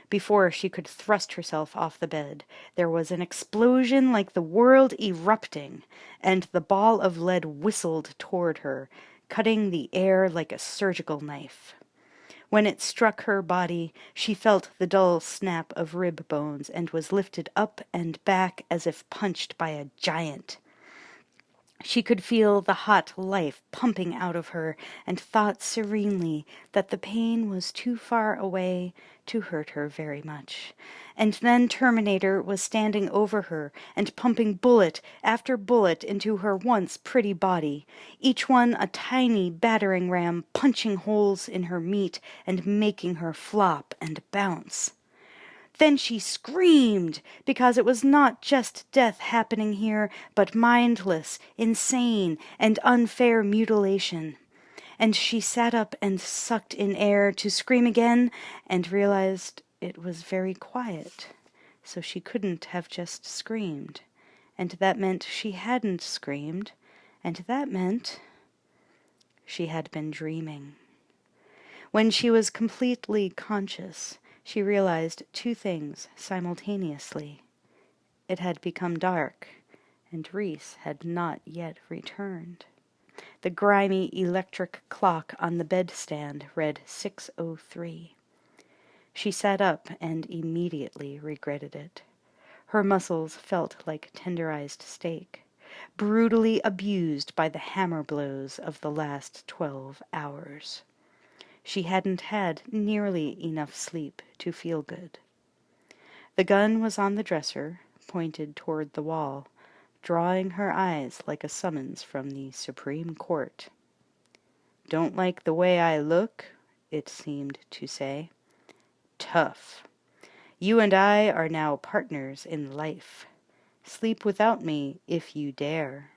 Before she could thrust herself off the bed, there was an explosion like the world erupting, and the ball of lead whistled toward her, cutting the air like a surgical knife. When it struck her body, she felt the dull snap of rib bones and was lifted up and back as if punched by a giant. She could feel the hot life pumping out of her and thought serenely that the pain was too far away to hurt her very much. And then Terminator was standing over her and pumping bullet after bullet into her once pretty body, each one a tiny battering ram punching holes in her meat and making her flop and bounce. Then she screamed, because it was not just death happening here, but mindless, insane, and unfair mutilation. And she sat up and sucked in air to scream again, and realized it was very quiet, so she couldn't have just screamed. And that meant she hadn't screamed, and that meant she had been dreaming. When she was completely conscious, she realized two things simultaneously. It had become dark, and Reese had not yet returned. The grimy electric clock on the bedstand read 6:03. She sat up and immediately regretted it. Her muscles felt like tenderized steak, brutally abused by the hammer blows of the last 12 hours. She hadn't had nearly enough sleep to feel good. The gun was on the dresser, pointed toward the wall, drawing her eyes like a summons from the Supreme Court. "Don't like the way I look?" it seemed to say. "Tough. You and I are now partners in life. Sleep without me if you dare."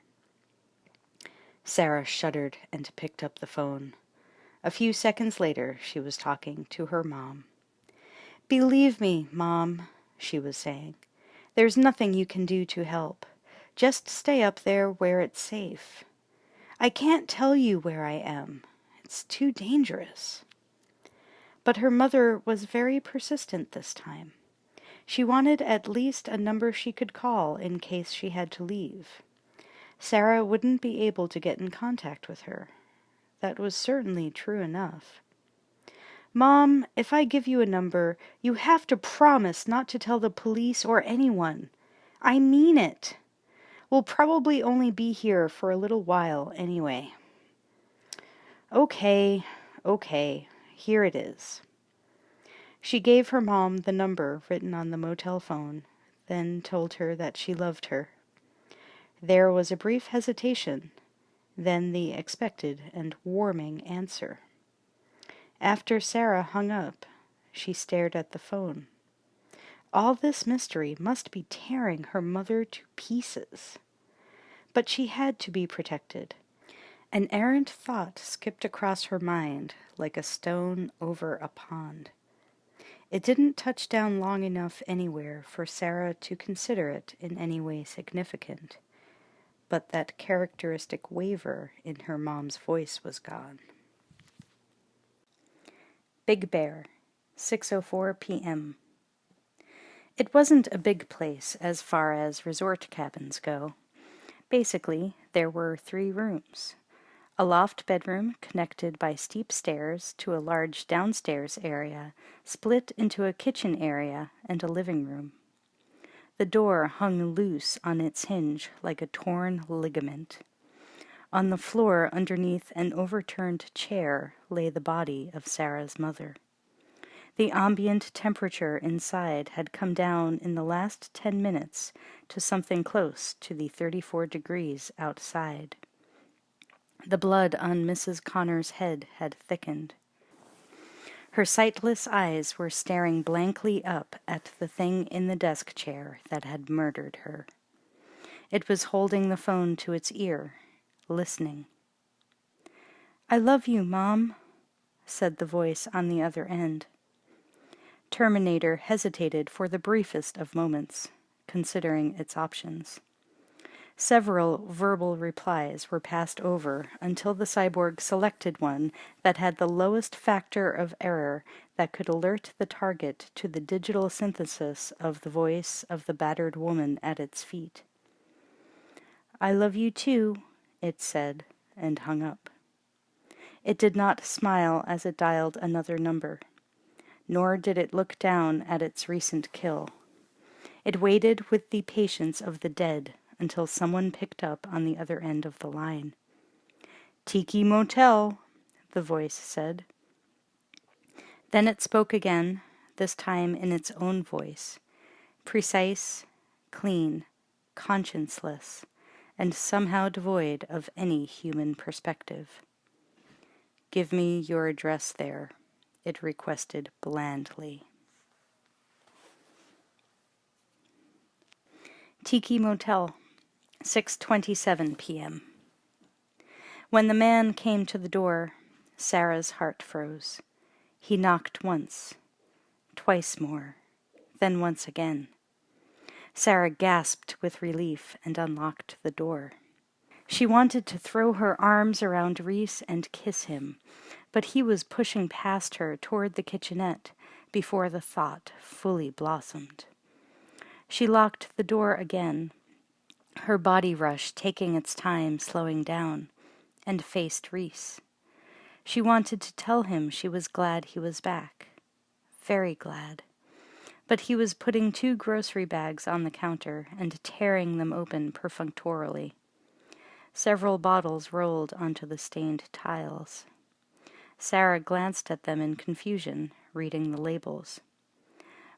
Sarah shuddered and picked up the phone. A few seconds later, she was talking to her mom. "Believe me, Mom," she was saying, "there's nothing you can do to help. Just stay up there where it's safe. I can't tell you where I am. It's too dangerous." But her mother was very persistent this time. She wanted at least a number she could call in case she had to leave. Sarah wouldn't be able to get in contact with her. That was certainly true enough. "Mom, if I give you a number, you have to promise not to tell the police or anyone. I mean it. We'll probably only be here for a little while anyway." Okay, here it is." She gave her mom the number written on the motel phone, then told her that she loved her. There was a brief hesitation, then the expected and warming answer. After Sarah hung up, she stared at the phone. All this mystery must be tearing her mother to pieces. But she had to be protected. An errant thought skipped across her mind like a stone over a pond. It didn't touch down long enough anywhere for Sarah to consider it in any way significant. But that characteristic waver in her mom's voice was gone. Big Bear, 6:04 p.m. It wasn't a big place as far as resort cabins go. Basically, there were 3 rooms. A loft bedroom connected by steep stairs to a large downstairs area, split into a kitchen area and a living room. The door hung loose on its hinge like a torn ligament. On the floor underneath an overturned chair lay the body of Sarah's mother. The ambient temperature inside had come down in the last 10 minutes to something close to the 34 degrees outside. The blood on Mrs. Connor's head had thickened. Her sightless eyes were staring blankly up at the thing in the desk chair that had murdered her. It was holding the phone to its ear, listening. "I love you, Mom," said the voice on the other end. Terminator hesitated for the briefest of moments, considering its options. Several verbal replies were passed over until the cyborg selected one that had the lowest factor of error that could alert the target to the digital synthesis of the voice of the battered woman at its feet. "I love you too," it said, and hung up. It did not smile as it dialed another number, nor did it look down at its recent kill. It waited with the patience of the dead until someone picked up on the other end of the line. "Tiki Motel," the voice said. Then it spoke again, this time in its own voice, precise, clean, conscienceless, and somehow devoid of any human perspective. "Give me your address there," it requested blandly. Tiki Motel, 6:27 p.m. When the man came to the door, Sarah's heart froze. He knocked once, twice more, then once again. Sarah gasped with relief and unlocked the door. She wanted to throw her arms around Reese and kiss him, but he was pushing past her toward the kitchenette before the thought fully blossomed. She locked the door again, her body rush taking its time slowing down, and faced Reese. She wanted to tell him she was glad he was back. Very glad. But he was putting 2 grocery bags on the counter and tearing them open perfunctorily. Several bottles rolled onto the stained tiles. Sarah glanced at them in confusion, reading the labels.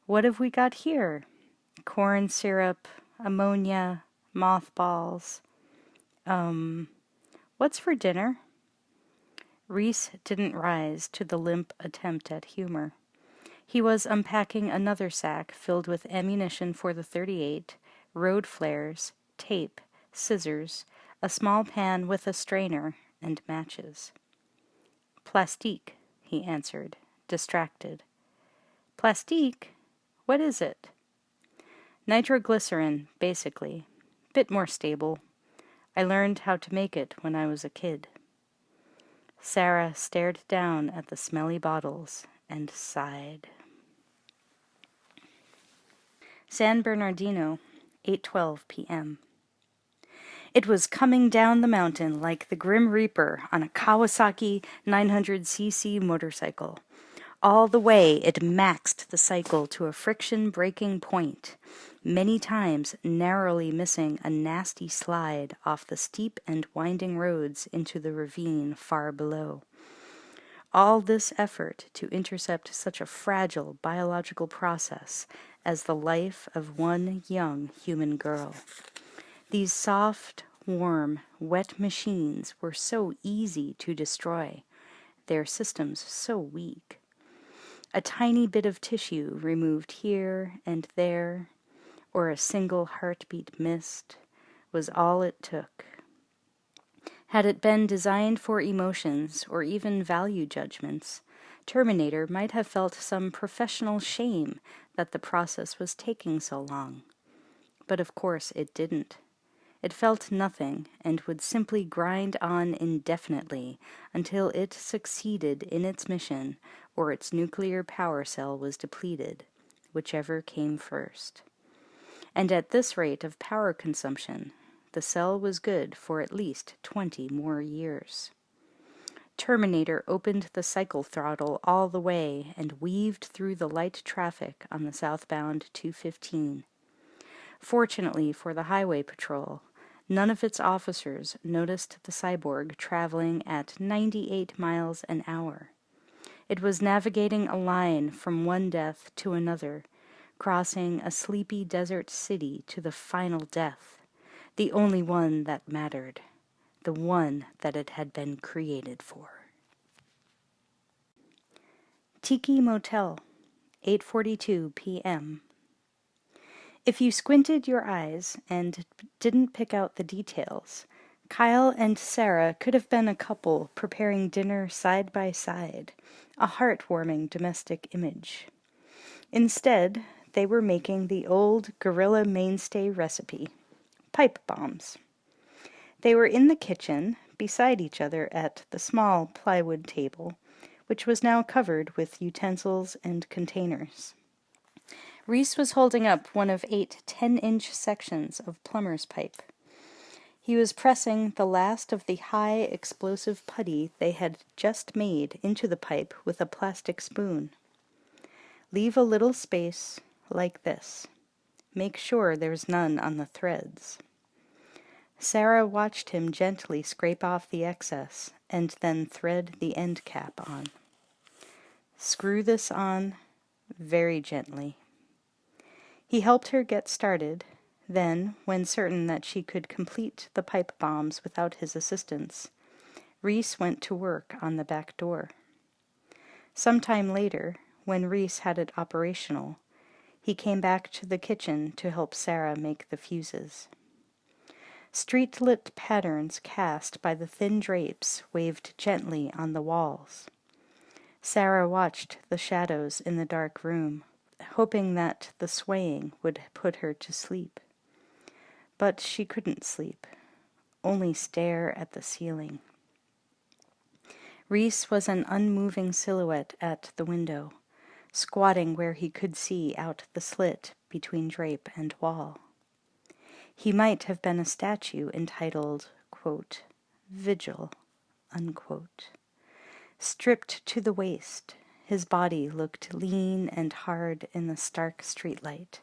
"What have we got here? Corn syrup, ammonia, mothballs. What's for dinner?" Reese didn't rise to the limp attempt at humor. He was unpacking another sack filled with ammunition for the .38, road flares, tape, scissors, a small pan with a strainer, and matches. "Plastique," he answered, distracted. "Plastique? What is it?" "Nitroglycerin, basically. Bit more stable. I learned how to make it when I was a kid." Sarah stared down at the smelly bottles and sighed. San Bernardino, 8:12 p.m. It was coming down the mountain like the Grim Reaper on a Kawasaki 900cc motorcycle. All the way it maxed the cycle to a friction breaking point, many times narrowly missing a nasty slide off the steep and winding roads into the ravine far below. All this effort to intercept such a fragile biological process as the life of one young human girl. These soft, warm, wet machines were so easy to destroy, their systems so weak. A tiny bit of tissue removed here and there, or a single heartbeat missed, was all it took. Had it been designed for emotions or even value judgments, Terminator might have felt some professional shame that the process was taking so long. But of course it didn't. It felt nothing and would simply grind on indefinitely until it succeeded in its mission or its nuclear power cell was depleted, whichever came first. And at this rate of power consumption, the cell was good for at least 20 more years. Terminator opened the cycle throttle all the way and weaved through the light traffic on the southbound 215. Fortunately for the highway patrol, none of its officers noticed the cyborg traveling at 98 miles an hour. It was navigating a line from one death to another, crossing a sleepy desert city to the final death, the only one that mattered, the one that it had been created for. Tiki Motel, 8:42 p.m. If you squinted your eyes and didn't pick out the details, Kyle and Sarah could have been a couple preparing dinner side by side, a heartwarming domestic image. Instead, they were making the old guerrilla mainstay recipe, pipe bombs. They were in the kitchen, beside each other at the small plywood table, which was now covered with utensils and containers. Reese was holding up one of 8 10-inch sections of plumber's pipe. He was pressing the last of the high explosive putty they had just made into the pipe with a plastic spoon. Leave a little space, like this. Make sure there's none on the threads. Sarah watched him gently scrape off the excess and then thread the end cap on. Screw this on very gently. He helped her get started. Then, when certain that she could complete the pipe bombs without his assistance, Reese went to work on the back door. Sometime later, when Reese had it operational, he came back to the kitchen to help Sarah make the fuses. Street-lit patterns cast by the thin drapes waved gently on the walls. Sarah watched the shadows in the dark room, hoping that the swaying would put her to sleep. But she couldn't sleep, only stare at the ceiling. Reese was an unmoving silhouette at the window, squatting where he could see out the slit between drape and wall. He might have been a statue entitled, quote, Vigil, unquote. Stripped to the waist, his body looked lean and hard in the stark streetlight,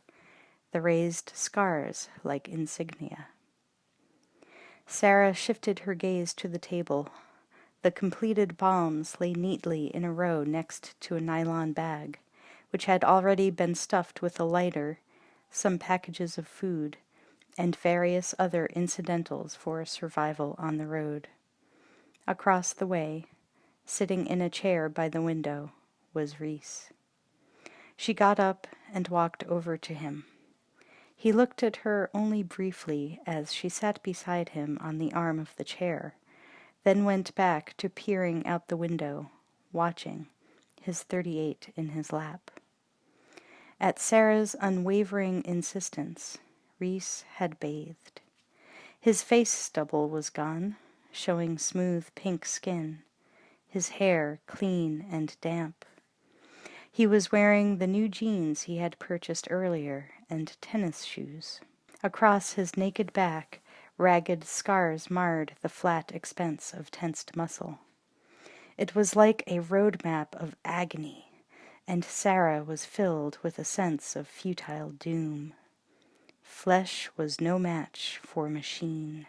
the raised scars like insignia. Sarah shifted her gaze to the table. The completed bombs lay neatly in a row next to a nylon bag, which had already been stuffed with a lighter, some packages of food, and various other incidentals for survival on the road. Across the way, sitting in a chair by the window, was Reese. She got up and walked over to him. He looked at her only briefly as she sat beside him on the arm of the chair, then went back to peering out the window, watching, his .38 in his lap. At Sarah's unwavering insistence, Reese had bathed. His face stubble was gone, showing smooth pink skin, his hair clean and damp. He was wearing the new jeans he had purchased earlier and tennis shoes. Across his naked back, ragged scars marred the flat expanse of tensed muscle. It was like a road map of agony, and Sarah was filled with a sense of futile doom. Flesh was no match for machine.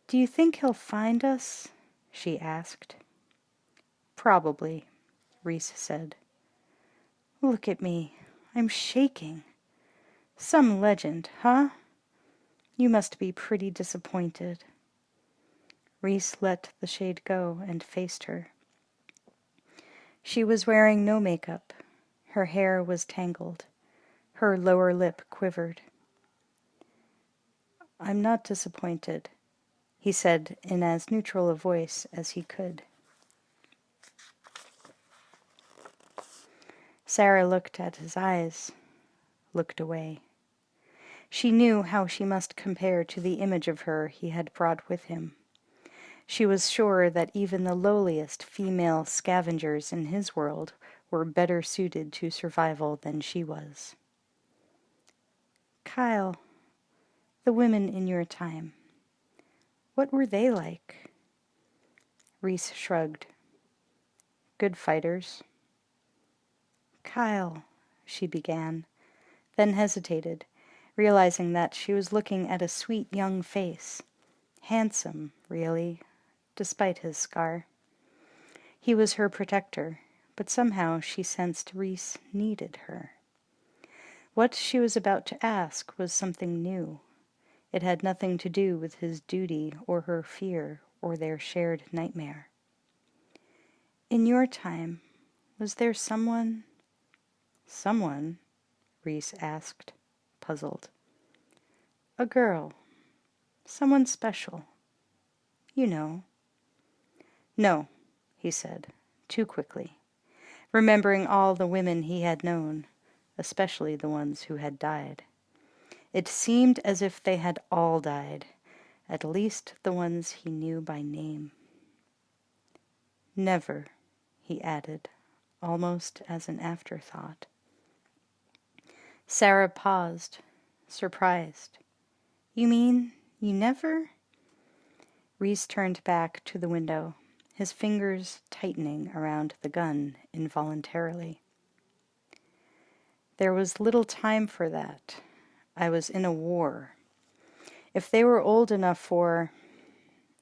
"Do you think he'll find us?" she asked. "Probably," Reese said. "Look at me. I'm shaking. Some legend, huh? You must be pretty disappointed." Reese let the shade go and faced her. She was wearing no makeup. Her hair was tangled. Her lower lip quivered. "I'm not disappointed," he said in as neutral a voice as he could. Sarah looked at his eyes, looked away. She knew how she must compare to the image of her he had brought with him. She was sure that even the lowliest female scavengers in his world were better suited to survival than she was. "Kyle, the women in your time, what were they like?" Reese shrugged. "Good fighters." "Kyle," she began, then hesitated, realizing that she was looking at a sweet young face, handsome, really, despite his scar. He was her protector, but somehow she sensed Rhys needed her. What she was about to ask was something new. It had nothing to do with his duty or her fear or their shared nightmare. In your time, was there someone? Someone? Rhys asked, puzzled. A girl. Someone special. You know. No, he said, too quickly, remembering all the women he had known, especially the ones who had died. It seemed as if they had all died, at least the ones he knew by name. Never, he added, almost as an afterthought. Sarah paused, surprised. You mean you never? Rhys turned back to the window, his fingers tightening around the gun involuntarily. There was little time for that. I was in a war. If they were old enough for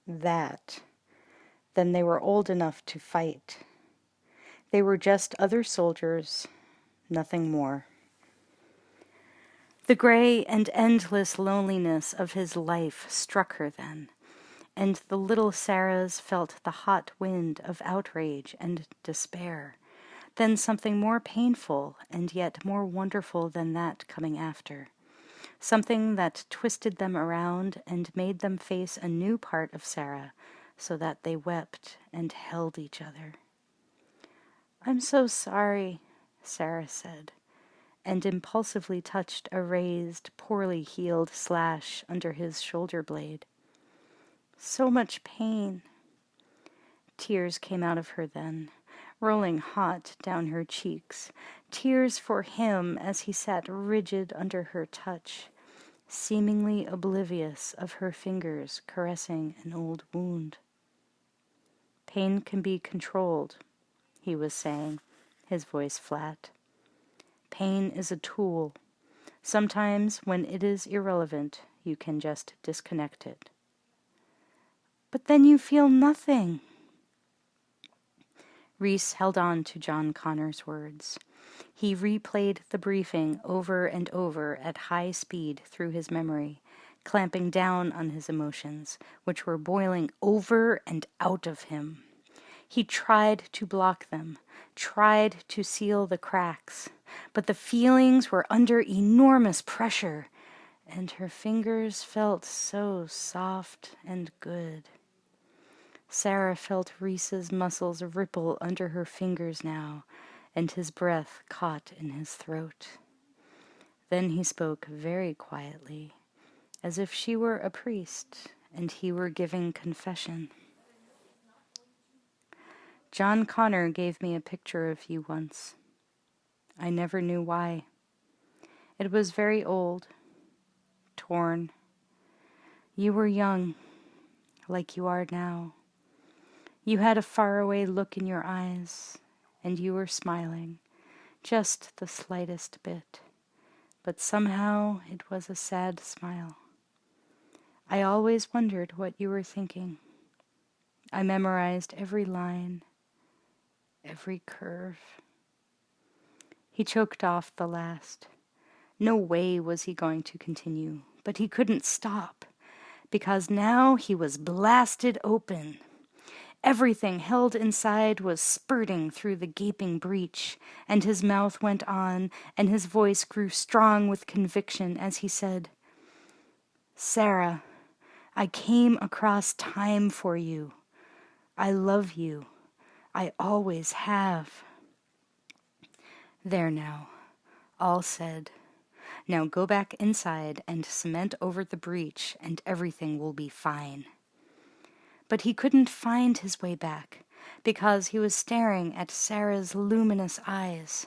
that, then they were old enough to fight. They were just other soldiers, nothing more. The gray and endless loneliness of his life struck her then, and the little Sarahs felt the hot wind of outrage and despair, then something more painful and yet more wonderful than that coming after, something that twisted them around and made them face a new part of Sarah, so that they wept and held each other. I'm so sorry, Sarah said, and impulsively touched a raised, poorly healed slash under his shoulder blade. So much pain. Tears came out of her then, rolling hot down her cheeks, tears for him as he sat rigid under her touch, seemingly oblivious of her fingers caressing an old wound. Pain can be controlled, he was saying, his voice flat. Pain is a tool. Sometimes, when it is irrelevant, you can just disconnect it. But then you feel nothing. Rhys held on to John Connor's words. He replayed the briefing over and over at high speed through his memory, clamping down on his emotions, which were boiling over and out of him. He tried to block them, tried to seal the cracks, but the feelings were under enormous pressure, and her fingers felt so soft and good. Sarah felt Rhys's muscles ripple under her fingers now, and his breath caught in his throat. Then he spoke very quietly, as if she were a priest and he were giving confession. John Connor gave me a picture of you once. I never knew why. It was very old, torn. You were young, like you are now. You had a faraway look in your eyes, and you were smiling, just the slightest bit, but somehow it was a sad smile. I always wondered what you were thinking. I memorized every line, every curve. He choked off the last. No way was he going to continue, but he couldn't stop, because now he was blasted open. Everything held inside was spurting through the gaping breach, and his mouth went on, and his voice grew strong with conviction as he said, Sarah, I came across time for you. I love you. I always have. There now, all said. Now go back inside and cement over the breach, and everything will be fine. But he couldn't find his way back, because he was staring at Sarah's luminous eyes.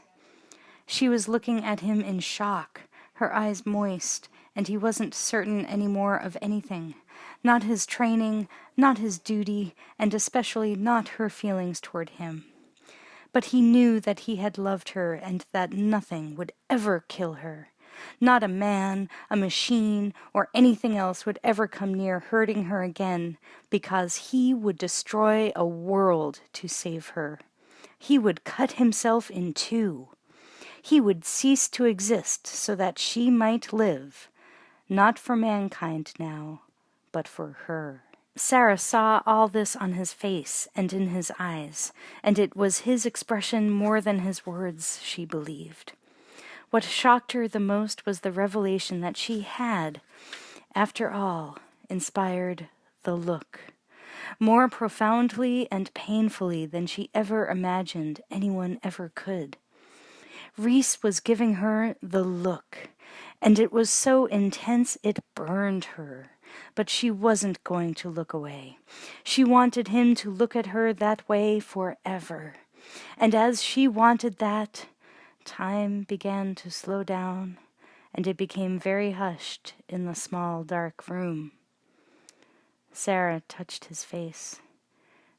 She was looking at him in shock, her eyes moist, and he wasn't certain any more of anything. Not his training, not his duty, and especially not her feelings toward him. But he knew that he had loved her and that nothing would ever kill her. Not a man, a machine, or anything else would ever come near hurting her again, because he would destroy a world to save her. He would cut himself in two. He would cease to exist so that she might live, not for mankind now, but for her. Sarah saw all this on his face and in his eyes, and it was his expression more than his words, she believed. What shocked her the most was the revelation that she had, after all, inspired the look, more profoundly and painfully than she ever imagined anyone ever could. Rhys was giving her the look, and it was so intense it burned her. But she wasn't going to look away. She wanted him to look at her that way forever. And as she wanted that, time began to slow down, and it became very hushed in the small, dark room. Sarah touched his face.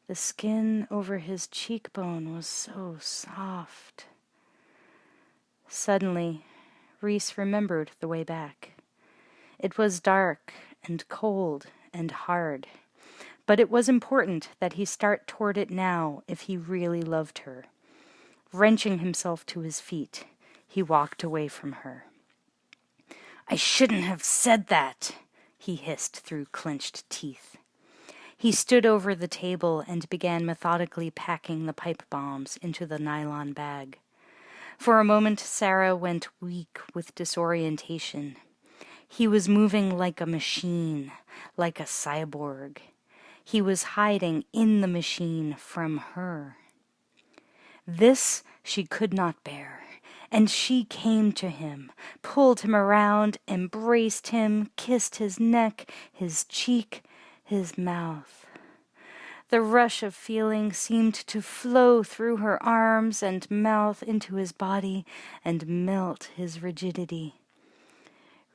The skin over his cheekbone was so soft. Suddenly, Rhys remembered the way back. It was dark and cold and hard, but it was important that he start toward it now if he really loved her. Wrenching himself to his feet, he walked away from her. "I shouldn't have said that," he hissed through clenched teeth. He stood over the table and began methodically packing the pipe bombs into the nylon bag. For a moment, Sarah went weak with disorientation. He was moving like a machine, like a cyborg. He was hiding in the machine from her. This she could not bear, and she came to him, pulled him around, embraced him, kissed his neck, his cheek, his mouth. The rush of feeling seemed to flow through her arms and mouth into his body and melt his rigidity.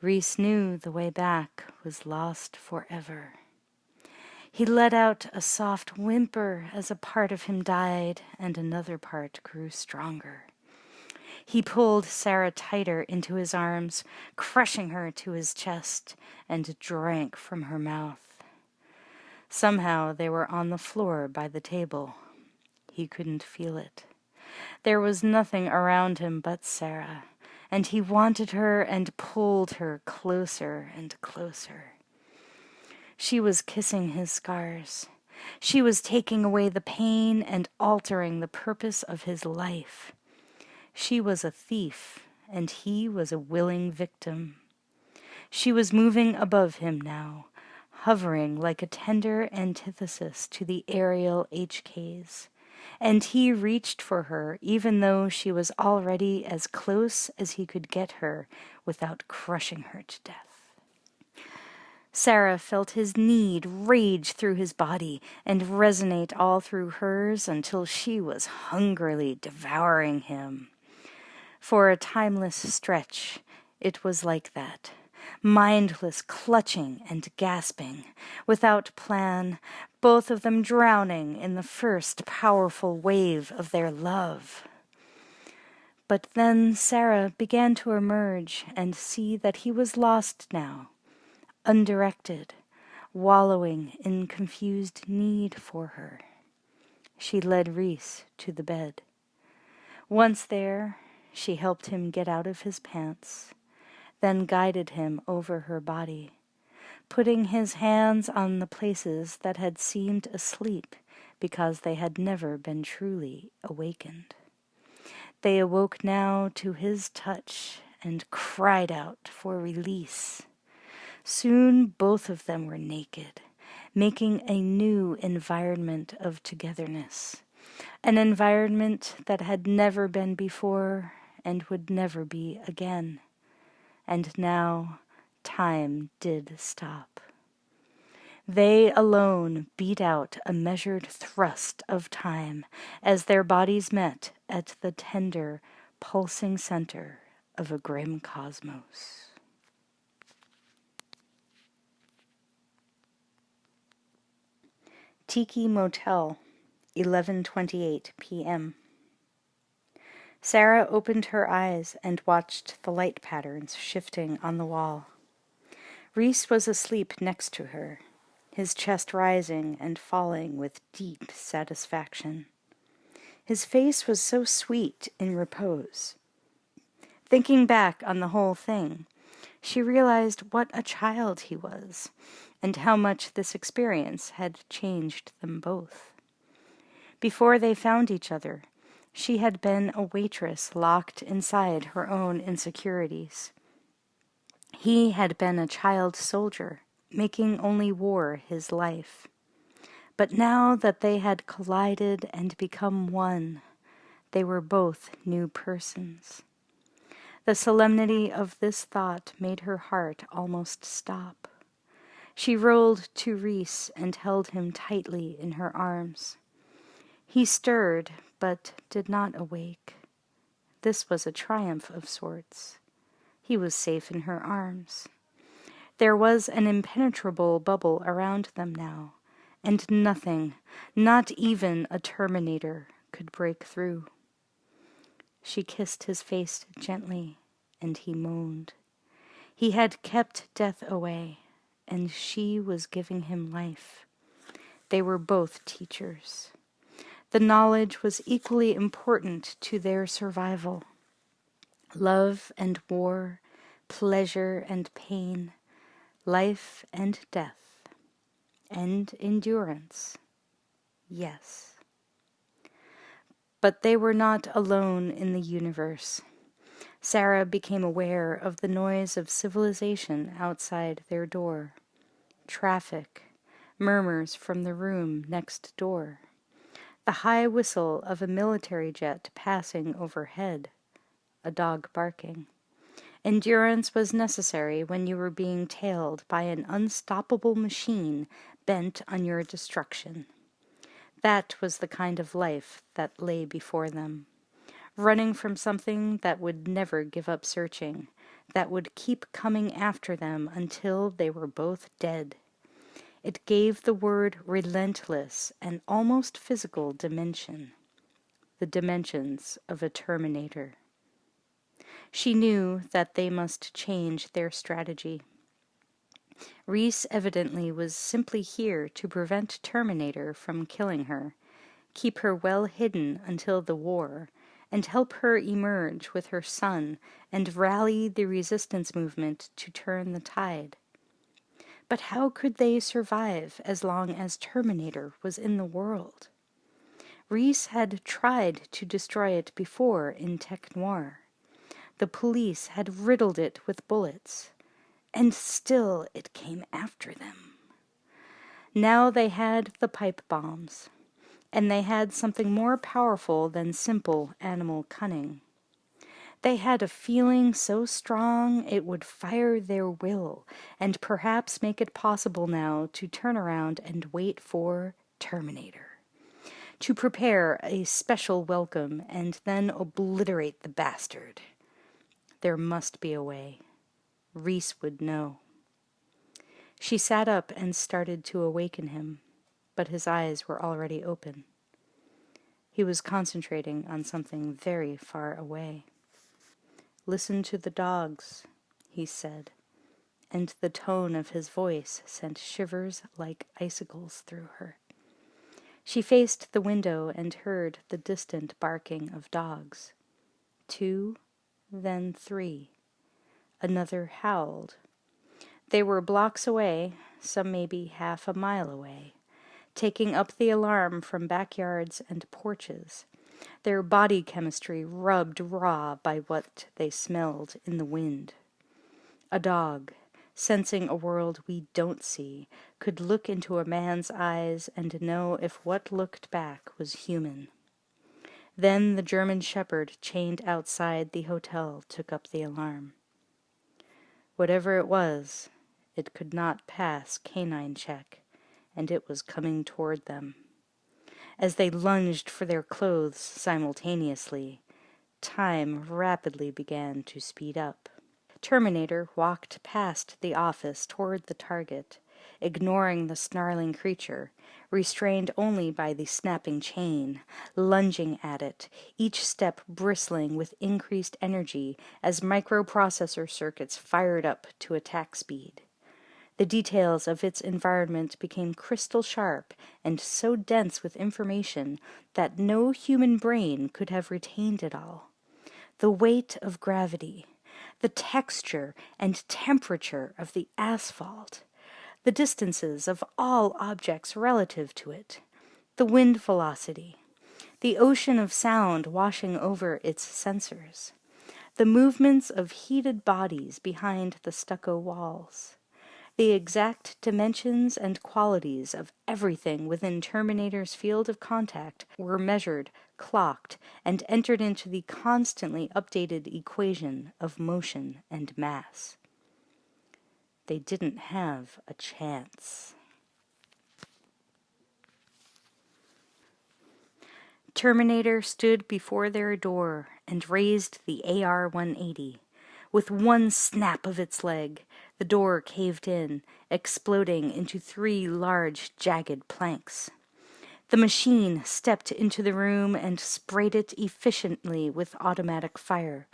Rhys knew the way back was lost forever. He let out a soft whimper as a part of him died and another part grew stronger. He pulled Sarah tighter into his arms, crushing her to his chest, and drank from her mouth. Somehow they were on the floor by the table. He couldn't feel it. There was nothing around him but Sarah, and he wanted her and pulled her closer and closer. She was kissing his scars. She was taking away the pain and altering the purpose of his life. She was a thief, and he was a willing victim. She was moving above him now, hovering like a tender antithesis to the aerial HKs, and he reached for her even though she was already as close as he could get her without crushing her to death. Sarah felt his need rage through his body and resonate all through hers until she was hungrily devouring him. For a timeless stretch, it was like that. Mindless clutching and gasping, without plan, both of them drowning in the first powerful wave of their love. But then Sarah began to emerge and see that he was lost now, undirected, wallowing in confused need for her. She led Rhys to the bed. Once there, she helped him get out of his pants, then guided him over her body, putting his hands on the places that had seemed asleep because they had never been truly awakened. They awoke now to his touch and cried out for release. Soon both of them were naked, making a new environment of togetherness, an environment that had never been before and would never be again. And now time did stop. They alone beat out a measured thrust of time as their bodies met at the tender, pulsing center of a grim cosmos. Tiki Motel, 11:28 p.m. Sarah opened her eyes and watched the light patterns shifting on the wall. Rhys was asleep next to her, his chest rising and falling with deep satisfaction. His face was so sweet in repose. Thinking back on the whole thing, she realized what a child he was, and how much this experience had changed them both. Before they found each other, she had been a waitress locked inside her own insecurities. He had been a child soldier, making only war his life. But now that they had collided and become one, they were both new persons. The solemnity of this thought made her heart almost stop. She rolled to Rhys and held him tightly in her arms. He stirred, but did not awake. This was a triumph of sorts. He was safe in her arms. There was an impenetrable bubble around them now, and nothing, not even a Terminator, could break through. She kissed his face gently, and he moaned. He had kept death away, and she was giving him life. They were both teachers. The knowledge was equally important to their survival. Love and war, pleasure and pain, life and death, and endurance. Yes. But they were not alone in the universe. Sarah became aware of the noise of civilization outside their door. Traffic, murmurs from the room next door, the high whistle of a military jet passing overhead, a dog barking. Endurance was necessary when you were being tailed by an unstoppable machine bent on your destruction. That was the kind of life that lay before them. Running from something that would never give up searching, that would keep coming after them until they were both dead. It gave the word relentless and almost physical dimension, the dimensions of a Terminator. She knew that they must change their strategy. Rhys evidently was simply here to prevent Terminator from killing her, keep her well hidden until the war, and help her emerge with her son and rally the resistance movement to turn the tide. But how could they survive as long as Terminator was in the world? Rhys had tried to destroy it before in Tech Noir. The police had riddled it with bullets, and still it came after them. Now they had the pipe bombs, and they had something more powerful than simple animal cunning. They had a feeling so strong it would fire their will, and perhaps make it possible now to turn around and wait for Terminator. To prepare a special welcome and then obliterate the bastard. There must be a way. Rhys would know. She sat up and started to awaken him, but his eyes were already open. He was concentrating on something very far away. "Listen to the dogs," he said, and the tone of his voice sent shivers like icicles through her. She faced the window and heard the distant barking of dogs. 2, then 3. Another howled. They were blocks away, some maybe half a mile away, taking up the alarm from backyards and porches, their body chemistry rubbed raw by what they smelled in the wind. A dog, sensing a world we don't see, could look into a man's eyes and know if what looked back was human. Then the German shepherd chained outside the hotel took up the alarm. Whatever it was, it could not pass canine check, and it was coming toward them. As they lunged for their clothes simultaneously, time rapidly began to speed up. Terminator walked past the office toward the target, ignoring the snarling creature, restrained only by the snapping chain, lunging at it, each step bristling with increased energy as microprocessor circuits fired up to attack speed. The details of its environment became crystal sharp and so dense with information that no human brain could have retained it all. The weight of gravity, the texture and temperature of the asphalt, the distances of all objects relative to it, the wind velocity, the ocean of sound washing over its sensors, the movements of heated bodies behind the stucco walls. The exact dimensions and qualities of everything within Terminator's field of contact were measured, clocked, and entered into the constantly updated equation of motion and mass. They didn't have a chance. Terminator stood before their door and raised the AR-180. With one snap of its leg, the door caved in, exploding into 3 large, jagged planks. The machine stepped into the room and sprayed it efficiently with automatic fire.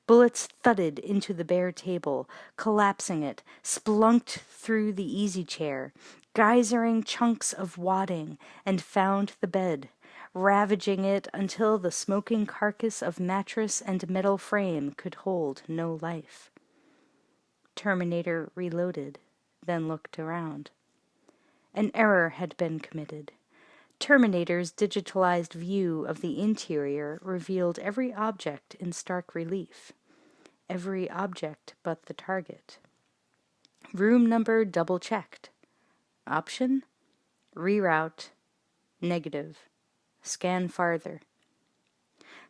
Bullets thudded into the bare table, collapsing it, splunked through the easy chair, geysering chunks of wadding, and found the bed, ravaging it until the smoking carcass of mattress and metal frame could hold no life. Terminator reloaded, then looked around. An error had been committed. Terminator's digitalized view of the interior revealed every object in stark relief. Every object but the target. Room number double-checked. Option? Reroute. Negative. Scan farther.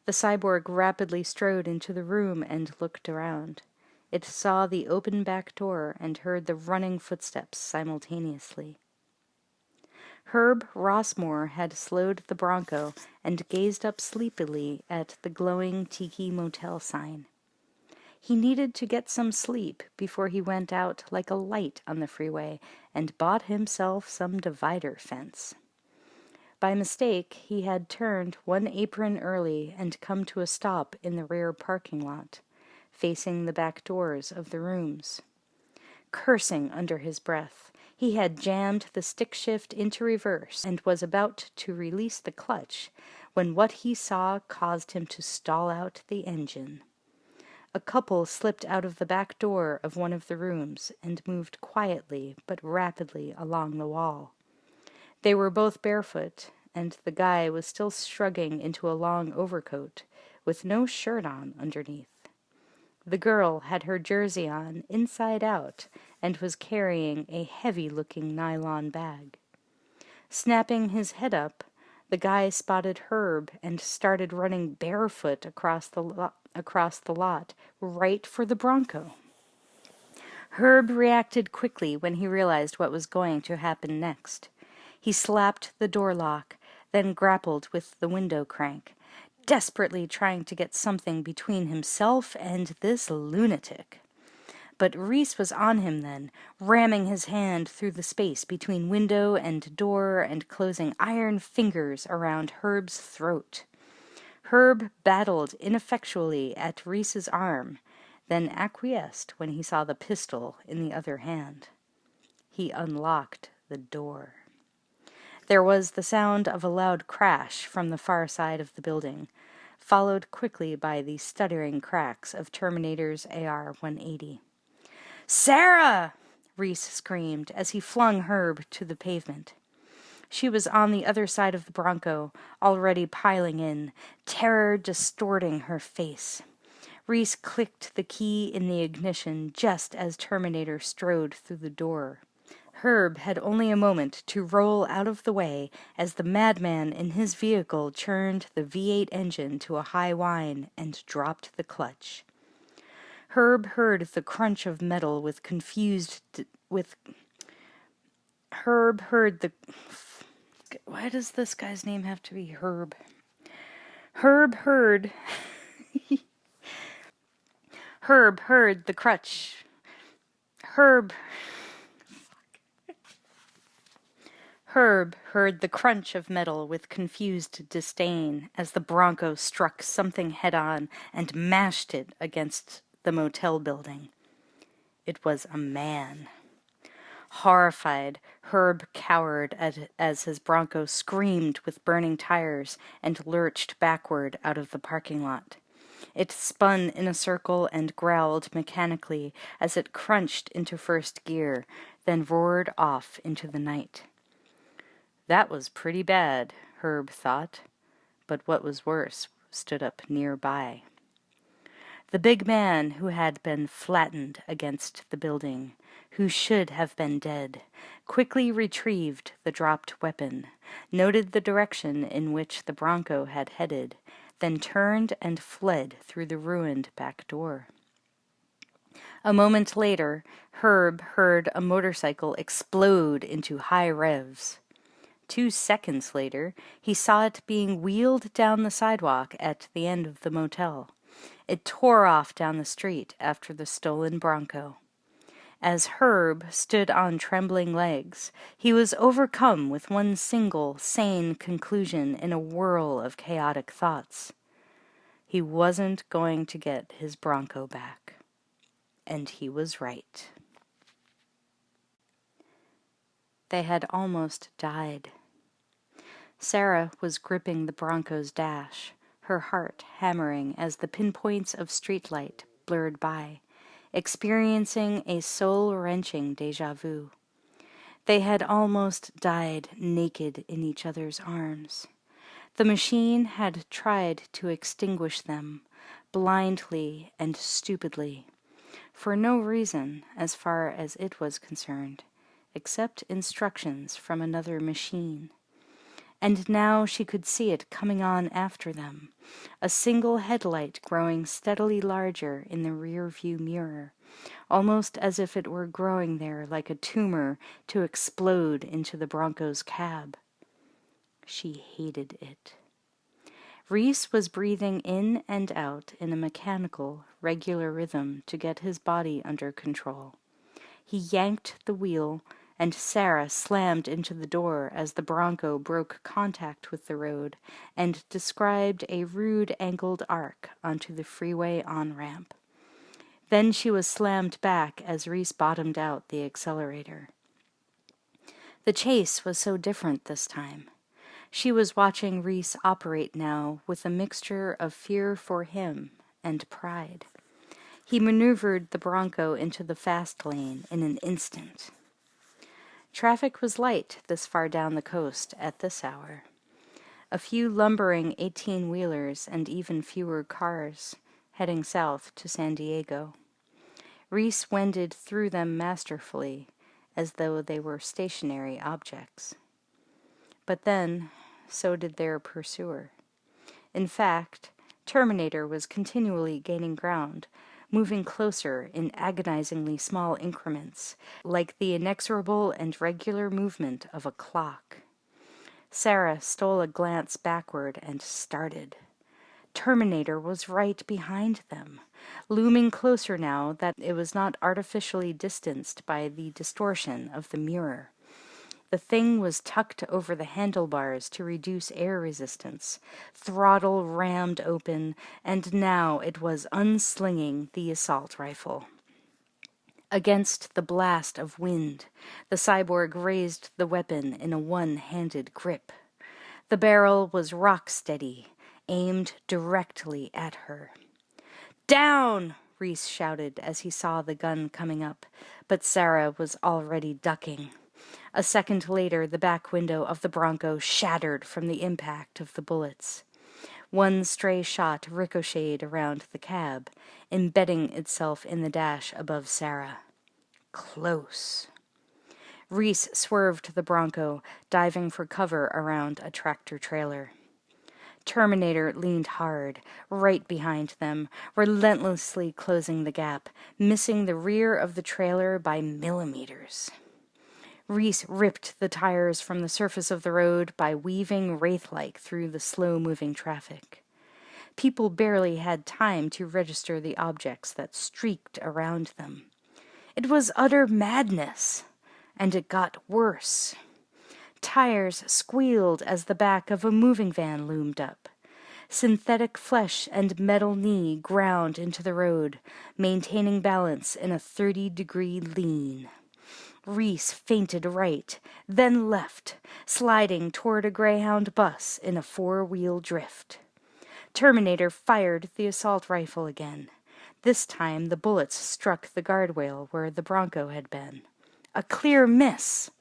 The cyborg rapidly strode into the room and looked around. It saw the open back door and heard the running footsteps simultaneously. Herb Rossmore had slowed the Bronco and gazed up sleepily at the glowing Tiki Motel sign. He needed to get some sleep before he went out like a light on the freeway and bought himself some divider fence. By mistake, he had turned one apron early and come to a stop in the rear parking lot, facing the back doors of the rooms. Cursing under his breath, he had jammed the stick shift into reverse and was about to release the clutch when what he saw caused him to stall out the engine. A couple slipped out of the back door of one of the rooms and moved quietly but rapidly along the wall. They were both barefoot, and the guy was still shrugging into a long overcoat, with no shirt on underneath. The girl had her jersey on inside out and was carrying a heavy-looking nylon bag. Snapping his head up, the guy spotted Herb and started running barefoot across the lot, right for the Bronco. Herb reacted quickly when he realized what was going to happen next. He slapped the door lock, then grappled with the window crank, desperately trying to get something between himself and this lunatic. But Reese was on him then, ramming his hand through the space between window and door and closing iron fingers around Herb's throat. Herb battled ineffectually at Reese's arm, then acquiesced when he saw the pistol in the other hand. He unlocked the door. There was the sound of a loud crash from the far side of the building, followed quickly by the stuttering cracks of Terminator's AR-180. "Sarah!" Reese screamed as he flung Herb to the pavement. She was on the other side of the Bronco, already piling in, terror distorting her face. Reese clicked the key in the ignition just as Terminator strode through the door. Herb had only a moment to roll out of the way as the madman in his vehicle churned the V8 engine to a high whine and dropped the clutch. Herb heard the crunch of metal Herb heard the... Why does this guy's name have to be Herb? Herb heard... Herb heard the crutch. Herb... Herb heard the crunch of metal with confused disdain as the Bronco struck something head-on and mashed it against the motel building. It was a man. Horrified, Herb cowered as his Bronco screamed with burning tires and lurched backward out of the parking lot. It spun in a circle and growled mechanically as it crunched into first gear, then roared off into the night. That was pretty bad, Herb thought, but what was worse stood up nearby. The big man who had been flattened against the building, who should have been dead, quickly retrieved the dropped weapon, noted the direction in which the Bronco had headed, then turned and fled through the ruined back door. A moment later, Herb heard a motorcycle explode into high revs. 2 seconds later, he saw it being wheeled down the sidewalk at the end of the motel. It tore off down the street after the stolen Bronco. As Herb stood on trembling legs, he was overcome with one single, sane conclusion in a whirl of chaotic thoughts. He wasn't going to get his Bronco back. And he was right. They had almost died. Sarah was gripping the Bronco's dash, her heart hammering as the pinpoints of streetlight blurred by, experiencing a soul-wrenching déjà vu. They had almost died naked in each other's arms. The machine had tried to extinguish them, blindly and stupidly, for no reason as far as it was concerned, except instructions from another machine. And now she could see it coming on after them, a single headlight growing steadily larger in the rear-view mirror, almost as if it were growing there like a tumor to explode into the Bronco's cab. She hated it. Reese was breathing in and out in a mechanical, regular rhythm to get his body under control. He yanked the wheel, and Sarah slammed into the door as the Bronco broke contact with the road and described a rude angled arc onto the freeway on-ramp. Then she was slammed back as Reese bottomed out the accelerator. The chase was so different this time. She was watching Reese operate now with a mixture of fear for him and pride. He maneuvered the Bronco into the fast lane in an instant. Traffic was light this far down the coast at this hour. A few lumbering 18-wheelers and even fewer cars, heading south to San Diego. Reese wended through them masterfully, as though they were stationary objects. But then, so did their pursuer. In fact, Terminator was continually gaining ground, moving closer in agonizingly small increments, like the inexorable and regular movement of a clock. Sarah stole a glance backward and started. Terminator was right behind them, looming closer now that it was not artificially distanced by the distortion of the mirror. The thing was tucked over the handlebars to reduce air resistance, throttle rammed open, and now it was unslinging the assault rifle. Against the blast of wind, the cyborg raised the weapon in a one-handed grip. The barrel was rock-steady, aimed directly at her. "Down!" Reese shouted as he saw the gun coming up, but Sarah was already ducking. A second later, the back window of the Bronco shattered from the impact of the bullets. One stray shot ricocheted around the cab, embedding itself in the dash above Sarah. Close. Reese swerved the Bronco, diving for cover around a tractor-trailer. Terminator leaned hard, right behind them, relentlessly closing the gap, missing the rear of the trailer by millimeters. Reese ripped the tires from the surface of the road by weaving wraith-like through the slow-moving traffic. People barely had time to register the objects that streaked around them. It was utter madness, and it got worse. Tires squealed as the back of a moving van loomed up. Synthetic flesh and metal knee ground into the road, maintaining balance in a 30-degree lean. Reese feinted right, then left, sliding toward a Greyhound bus in a four-wheel drift. Terminator fired the assault rifle again. This time the bullets struck the guardrail where the Bronco had been. A clear miss!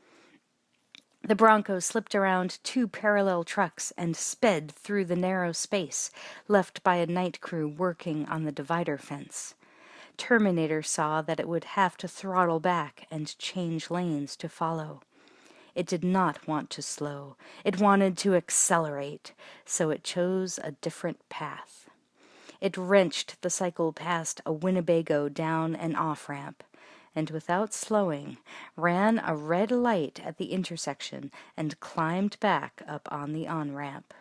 The Bronco slipped around two parallel trucks and sped through the narrow space left by a night crew working on the divider fence. Terminator saw that it would have to throttle back and change lanes to follow. It did not want to slow. It wanted to accelerate, so it chose a different path. It wrenched the cycle past a Winnebago down an off-ramp, and without slowing, ran a red light at the intersection and climbed back up on the on-ramp.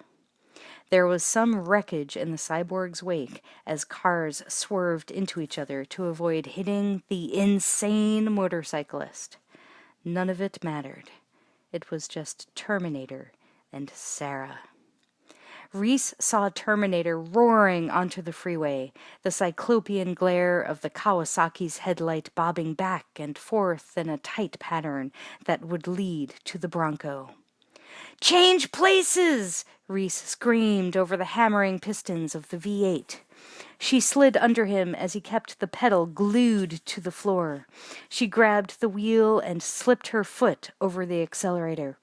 There was some wreckage in the cyborg's wake as cars swerved into each other to avoid hitting the insane motorcyclist. None of it mattered. It was just Terminator and Sarah. Reese saw Terminator roaring onto the freeway, the cyclopean glare of the Kawasaki's headlight bobbing back and forth in a tight pattern that would lead to the Bronco. "Change places!" Reese screamed over the hammering pistons of the V8. She slid under him as he kept the pedal glued to the floor. She grabbed the wheel and slipped her foot over the accelerator.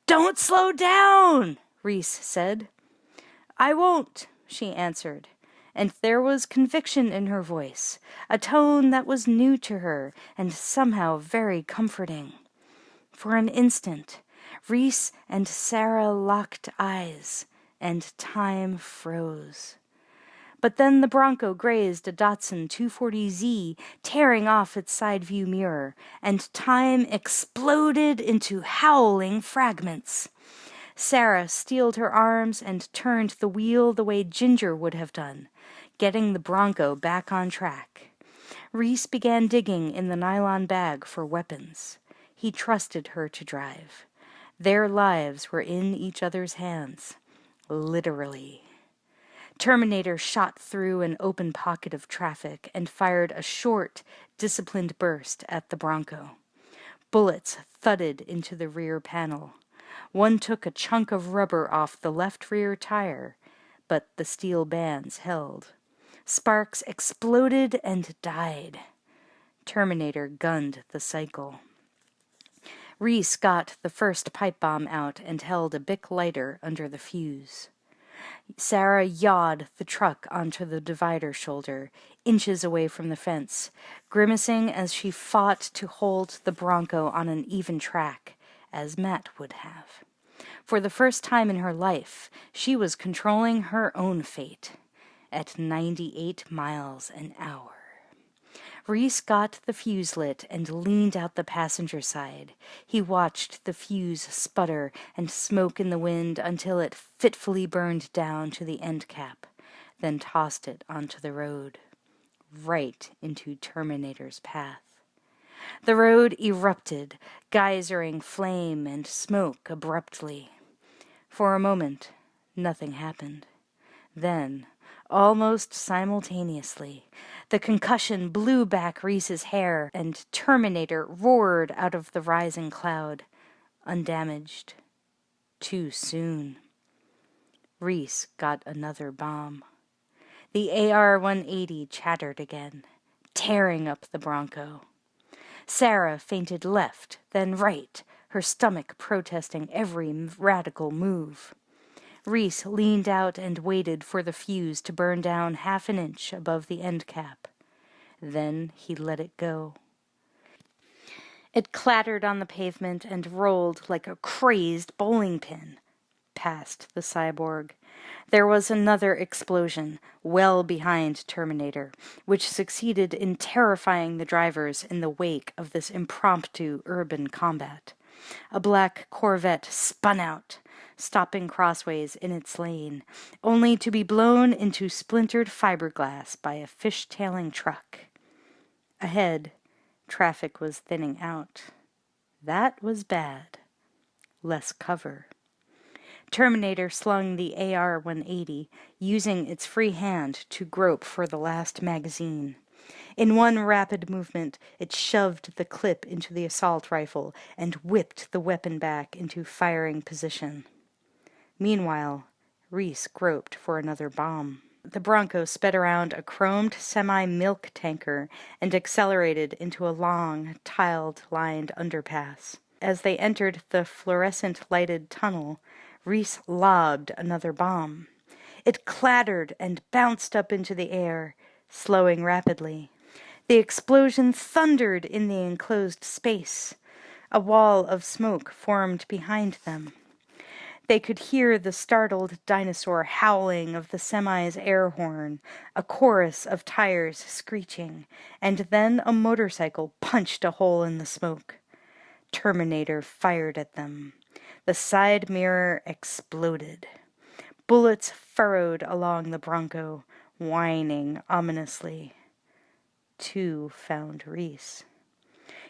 "Don't slow down!" Reese said. "I won't," she answered, and there was conviction in her voice, a tone that was new to her and somehow very comforting. For an instant, Reese and Sarah locked eyes, and time froze. But then the Bronco grazed a Datsun 240Z, tearing off its side view mirror, and time exploded into howling fragments. Sarah steeled her arms and turned the wheel the way Ginger would have done, getting the Bronco back on track. Reese began digging in the nylon bag for weapons. He trusted her to drive. Their lives were in each other's hands. Literally. Terminator shot through an open pocket of traffic and fired a short, disciplined burst at the Bronco. Bullets thudded into the rear panel. One took a chunk of rubber off the left rear tire, but the steel bands held. Sparks exploded and died. Terminator gunned the cycle. Reese got the first pipe bomb out and held a Bic lighter under the fuse. Sarah yawed the truck onto the divider shoulder, inches away from the fence, grimacing as she fought to hold the Bronco on an even track, as Matt would have. For the first time in her life, she was controlling her own fate at 98 miles an hour. Reese got the fuse lit and leaned out the passenger side. He watched the fuse sputter and smoke in the wind until it fitfully burned down to the end cap, then tossed it onto the road, right into Terminator's path. The road erupted, geysering flame and smoke abruptly. For a moment, nothing happened. Then, almost simultaneously, the concussion blew back Reese's hair, and Terminator roared out of the rising cloud, undamaged. Too soon. Reese got another bomb. The AR-180 chattered again, tearing up the Bronco. Sarah feinted left, then right, her stomach protesting every radical move. Reese leaned out and waited for the fuse to burn down half an inch above the end cap. Then he let it go. It clattered on the pavement and rolled like a crazed bowling pin past the cyborg. There was another explosion, well behind Terminator, which succeeded in terrifying the drivers in the wake of this impromptu urban combat. A black Corvette spun out, stopping crossways in its lane, only to be blown into splintered fiberglass by a fishtailing truck. Ahead, traffic was thinning out. That was bad. less cover. Terminator slung the AR-180, using its free hand to grope for the last magazine. In one rapid movement, it shoved the clip into the assault rifle and whipped the weapon back into firing position. Meanwhile, Reese groped for another bomb. The Bronco sped around a chromed semi-milk tanker and accelerated into a long, tiled-lined underpass. As they entered the fluorescent-lighted tunnel, Reese lobbed another bomb. It clattered and bounced up into the air, slowing rapidly. The explosion thundered in the enclosed space. A wall of smoke formed behind them. They could hear the startled dinosaur howling of the semi's air horn, a chorus of tires screeching, and then a motorcycle punched a hole in the smoke. Terminator fired at them. The side mirror exploded. Bullets furrowed along the Bronco, whining ominously. 2 found Reese.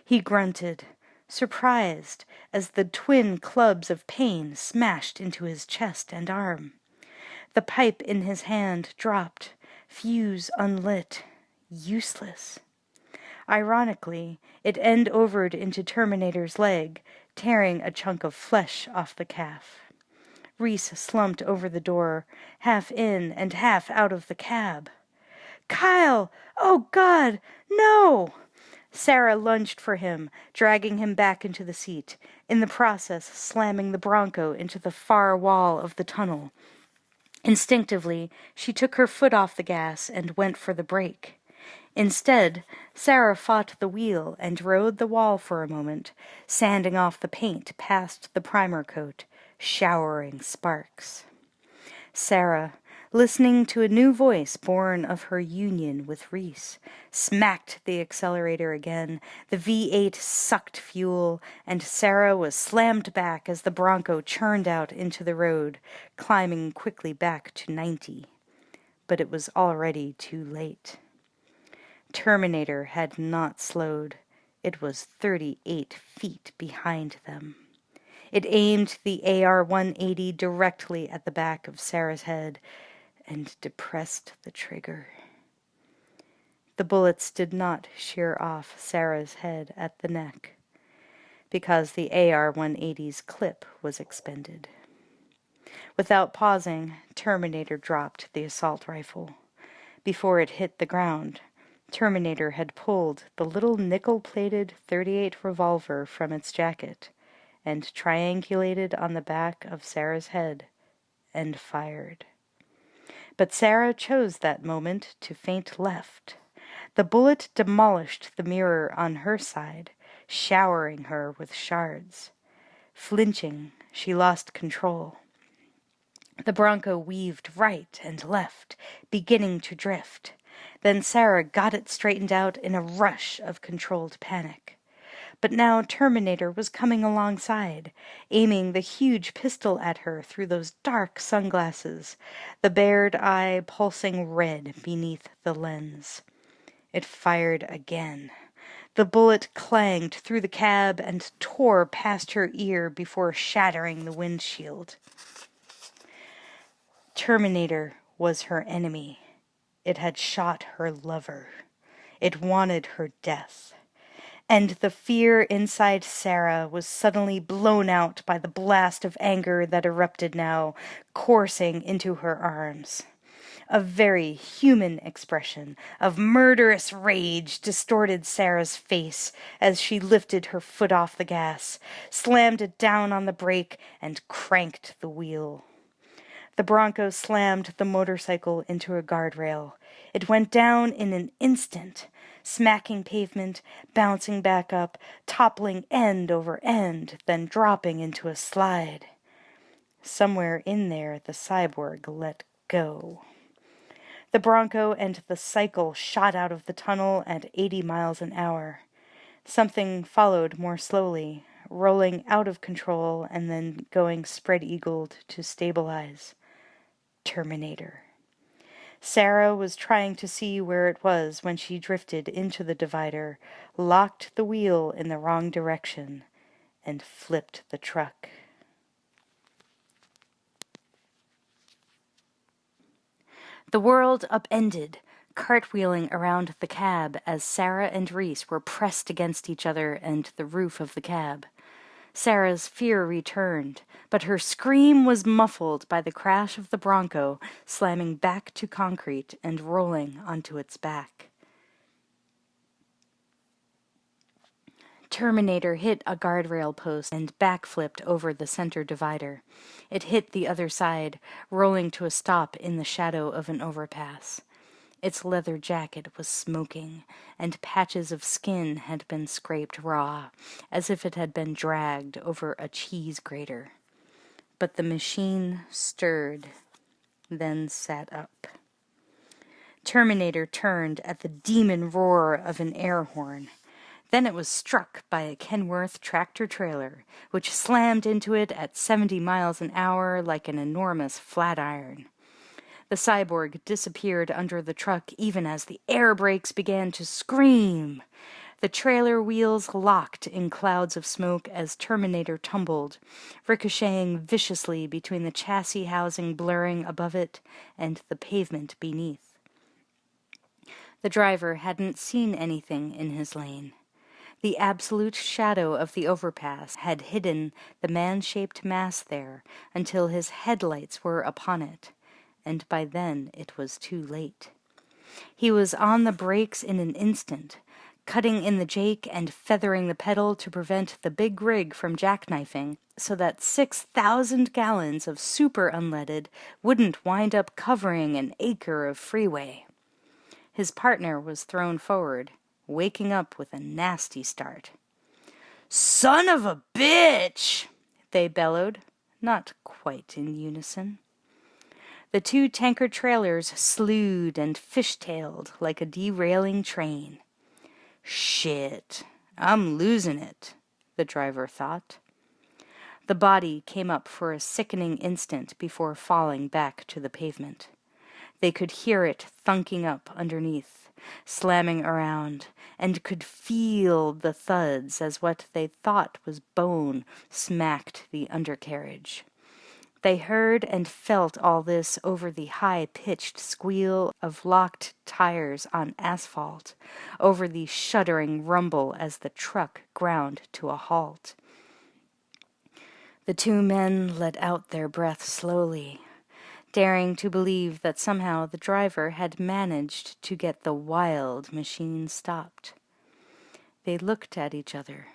He grunted, surprised, as the twin clubs of pain smashed into his chest and arm. The pipe in his hand dropped, fuse unlit, useless. Ironically, it end-overed into Terminator's leg, tearing a chunk of flesh off the calf. Reese slumped over the door, half in and half out of the cab. "Kyle! Oh, God! No!" Sarah lunged for him, dragging him back into the seat, in the process slamming the Bronco into the far wall of the tunnel. Instinctively, she took her foot off the gas and went for the brake. Instead, Sarah fought the wheel and rode the wall for a moment, sanding off the paint past the primer coat, showering sparks. Sarah, listening to a new voice born of her union with Reese, smacked the accelerator again. The V8 sucked fuel, and Sarah was slammed back as the Bronco churned out into the road, climbing quickly back to 90. But it was already too late. Terminator had not slowed. It was 38 feet behind them. It aimed the AR-180 directly at the back of Sarah's head and depressed the trigger. The bullets did not shear off Sarah's head at the neck, because the AR-180's clip was expended. Without pausing, Terminator dropped the assault rifle. Before it hit the ground, Terminator had pulled the little nickel-plated .38 revolver from its jacket and triangulated on the back of Sarah's head and fired. But Sarah chose that moment to feint left. The bullet demolished the mirror on her side, showering her with shards. Flinching, she lost control. The Bronco weaved right and left, beginning to drift. Then Sarah got it straightened out in a rush of controlled panic. But now Terminator was coming alongside, aiming the huge pistol at her through those dark sunglasses, the bared eye pulsing red beneath the lens. It fired again. The bullet clanged through the cab and tore past her ear before shattering the windshield. Terminator was her enemy. It had shot her lover. It wanted her death. And the fear inside Sarah was suddenly blown out by the blast of anger that erupted now, coursing into her arms. A very human expression of murderous rage distorted Sarah's face as she lifted her foot off the gas, slammed it down on the brake, and cranked the wheel. The Bronco slammed the motorcycle into a guardrail. It went down in an instant, smacking pavement, bouncing back up, toppling end over end, then dropping into a slide. Somewhere in there, the cyborg let go. The Bronco and the cycle shot out of the tunnel at 80 miles an hour. Something followed more slowly, rolling out of control and then going spread-eagled to stabilize. Terminator. Sarah was trying to see where it was when she drifted into the divider, locked the wheel in the wrong direction, and flipped the truck. The world upended, cartwheeling around the cab as Sarah and Reese were pressed against each other and the roof of the cab. Sarah's fear returned, but her scream was muffled by the crash of the Bronco slamming back to concrete and rolling onto its back. Terminator hit a guardrail post and backflipped over the center divider. It hit the other side, rolling to a stop in the shadow of an overpass. Its leather jacket was smoking, and patches of skin had been scraped raw, as if it had been dragged over a cheese grater. But the machine stirred, then sat up. Terminator turned at the demon roar of an air horn. Then it was struck by a Kenworth tractor-trailer, which slammed into it at 70 miles an hour like an enormous flat iron. The cyborg disappeared under the truck even as the air brakes began to scream. The trailer wheels locked in clouds of smoke as Terminator tumbled, ricocheting viciously between the chassis housing blurring above it and the pavement beneath. The driver hadn't seen anything in his lane. The absolute shadow of the overpass had hidden the man-shaped mass there until his headlights were upon it, and by then it was too late. He was on the brakes in an instant, cutting in the jake and feathering the pedal to prevent the big rig from jackknifing, so that 6,000 gallons of super unleaded wouldn't wind up covering an acre of freeway. His partner was thrown forward, waking up with a nasty start. "Son of a bitch!" they bellowed, not quite in unison. The two tanker trailers slewed and fishtailed like a derailing train. "Shit, I'm losing it," the driver thought. The body came up for a sickening instant before falling back to the pavement. They could hear it thunking up underneath, slamming around, and could feel the thuds as what they thought was bone smacked the undercarriage. They heard and felt all this over the high-pitched squeal of locked tires on asphalt, over the shuddering rumble as the truck ground to a halt. The two men let out their breath slowly, daring to believe that somehow the driver had managed to get the wild machine stopped. They looked at each other,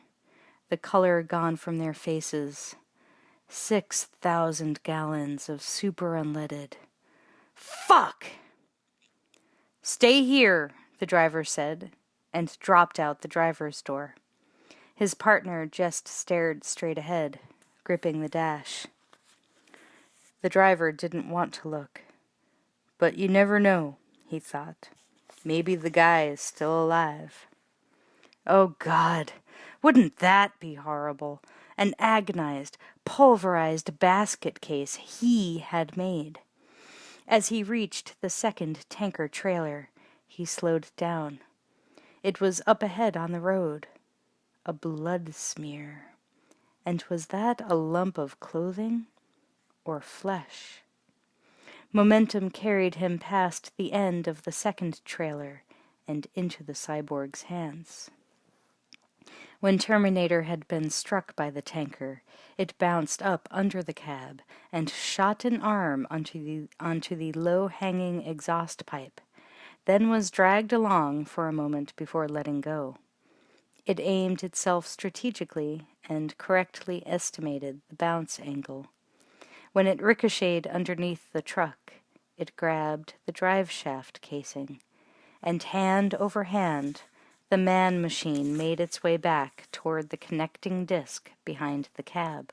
the color gone from their faces. 6,000 gallons of super unleaded. Fuck! "Stay here," the driver said, and dropped out the driver's door. His partner just stared straight ahead, gripping the dash. The driver didn't want to look. But you never know, he thought. Maybe the guy is still alive. Oh, God, wouldn't that be horrible? An agonized, pulverized basket case he had made. As he reached the second tanker trailer, he slowed down. It was up ahead on the road. A blood smear. And was that a lump of clothing or flesh? Momentum carried him past the end of the second trailer and into the cyborg's hands. When Terminator had been struck by the tanker, it bounced up under the cab and shot an arm onto the low-hanging exhaust pipe, then was dragged along for a moment before letting go. It aimed itself strategically and correctly estimated the bounce angle. When it ricocheted underneath the truck, it grabbed the drive shaft casing, and hand over hand, the man-machine made its way back toward the connecting disc behind the cab.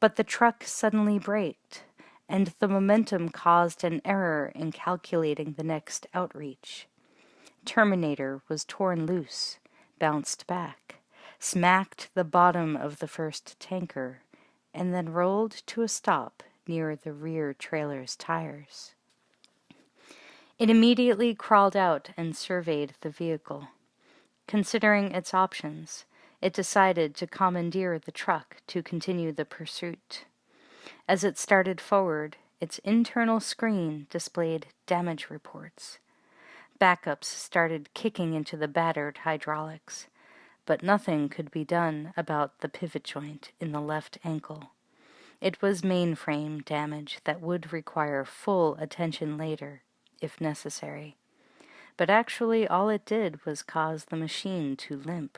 But the truck suddenly braked, and the momentum caused an error in calculating the next outreach. Terminator was torn loose, bounced back, smacked the bottom of the first tanker, and then rolled to a stop near the rear trailer's tires. It immediately crawled out and surveyed the vehicle. Considering its options, it decided to commandeer the truck to continue the pursuit. As it started forward, Its internal screen displayed damage reports. Backups started kicking into the battered hydraulics, but nothing could be done about the pivot joint in the left ankle. It was mainframe damage that would require full attention later, if necessary. But actually all it did was cause the machine to limp,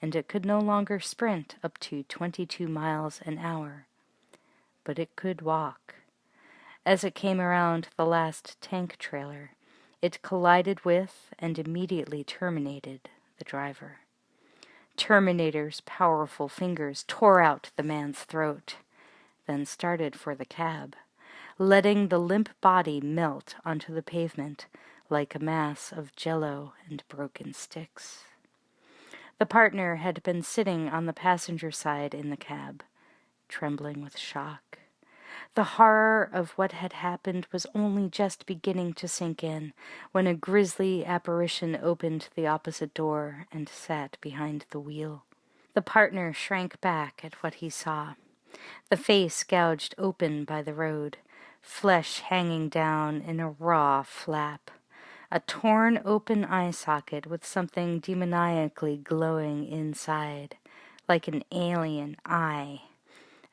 and it could no longer sprint up to 22 miles an hour. But it could walk. As it came around the last tank trailer, it collided with and immediately terminated the driver. Terminator's powerful fingers tore out the man's throat, then started for the cab, letting the limp body melt onto the pavement like a mass of jello and broken sticks. The partner had been sitting on the passenger side in the cab, trembling with shock. The horror of what had happened was only just beginning to sink in when a grisly apparition opened the opposite door and sat behind the wheel. The partner shrank back at what he saw. The face gouged open by the road, flesh hanging down in a raw flap. A torn open eye socket with something demoniacally glowing inside, like an alien eye.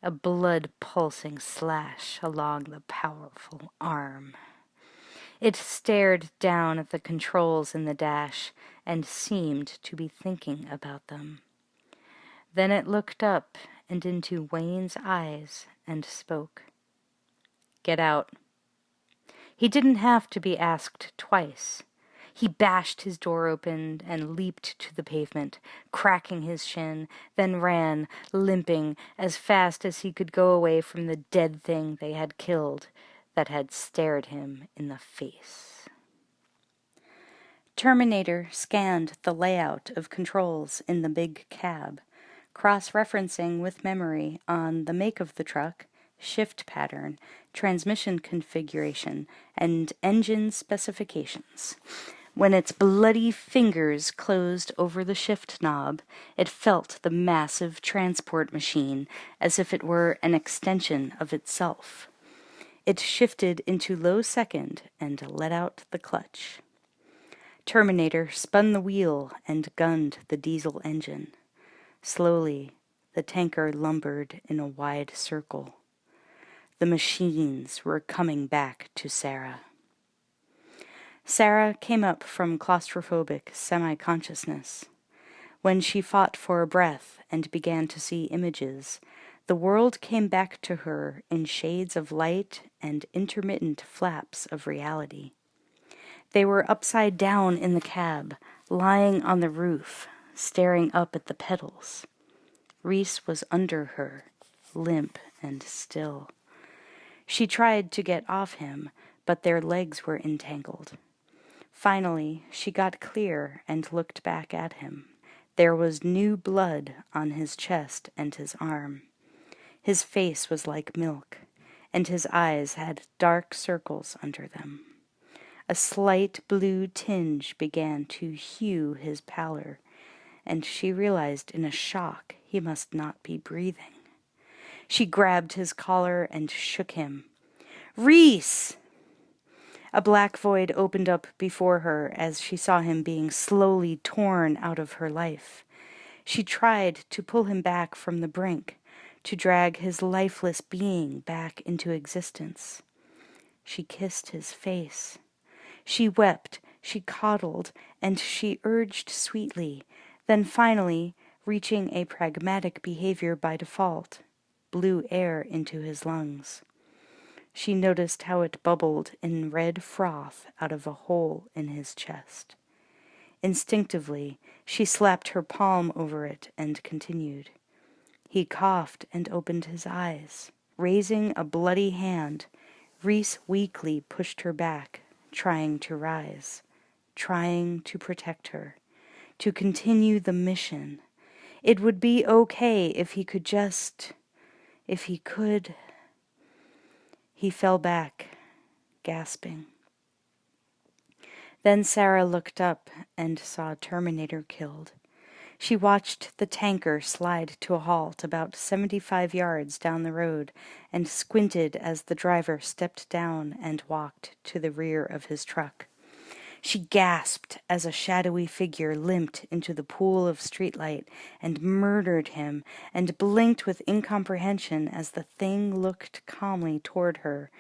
A blood-pulsing slash along the powerful arm. It stared down at the controls in the dash and seemed to be thinking about them. Then it looked up and into Wayne's eyes and spoke. "Get out." He didn't have to be asked twice. He bashed his door open and leaped to the pavement, cracking his shin, then ran, limping, as fast as he could go away from the dead thing they had killed that had stared him in the face. Terminator scanned the layout of controls in the big cab, cross-referencing with memory on the make of the truck, shift pattern, transmission configuration, and engine specifications. When its bloody fingers closed over the shift knob, it felt the massive transport machine as if it were an extension of itself. It shifted into low second and let out the clutch. Terminator spun the wheel and gunned the diesel engine. Slowly, the tanker lumbered in a wide circle. The machines were coming back to Sarah. Sarah came up from claustrophobic semi-consciousness. When she fought for a breath and began to see images, the world came back to her in shades of light and intermittent flaps of reality. They were upside down in the cab, lying on the roof, staring up at the pedals. Reese was under her, limp and still. She tried to get off him, but their legs were entangled. Finally, she got clear and looked back at him. There was new blood on his chest and his arm. His face was like milk, and his eyes had dark circles under them. A slight blue tinge began to hue his pallor, and she realized in a shock he must not be breathing. She grabbed his collar and shook him. "Reese!" A black void opened up before her as she saw him being slowly torn out of her life. She tried to pull him back from the brink, to drag his lifeless being back into existence. She kissed his face. She wept, she coddled, and she urged sweetly, then finally, reaching a pragmatic behavior by default, blew air into his lungs. She noticed how it bubbled in red froth out of a hole in his chest. Instinctively, she slapped her palm over it and continued. He coughed and opened his eyes. Raising a bloody hand, Reese weakly pushed her back, trying to rise, trying to protect her, to continue the mission. It would be okay if he could just... if he could... He fell back, gasping. Then Sarah looked up and saw Terminator killed. She watched the tanker slide to a halt about 75 yards down the road and squinted as the driver stepped down and walked to the rear of his truck. She gasped as a shadowy figure limped into the pool of streetlight and murdered him, and blinked with incomprehension as the thing looked calmly toward her,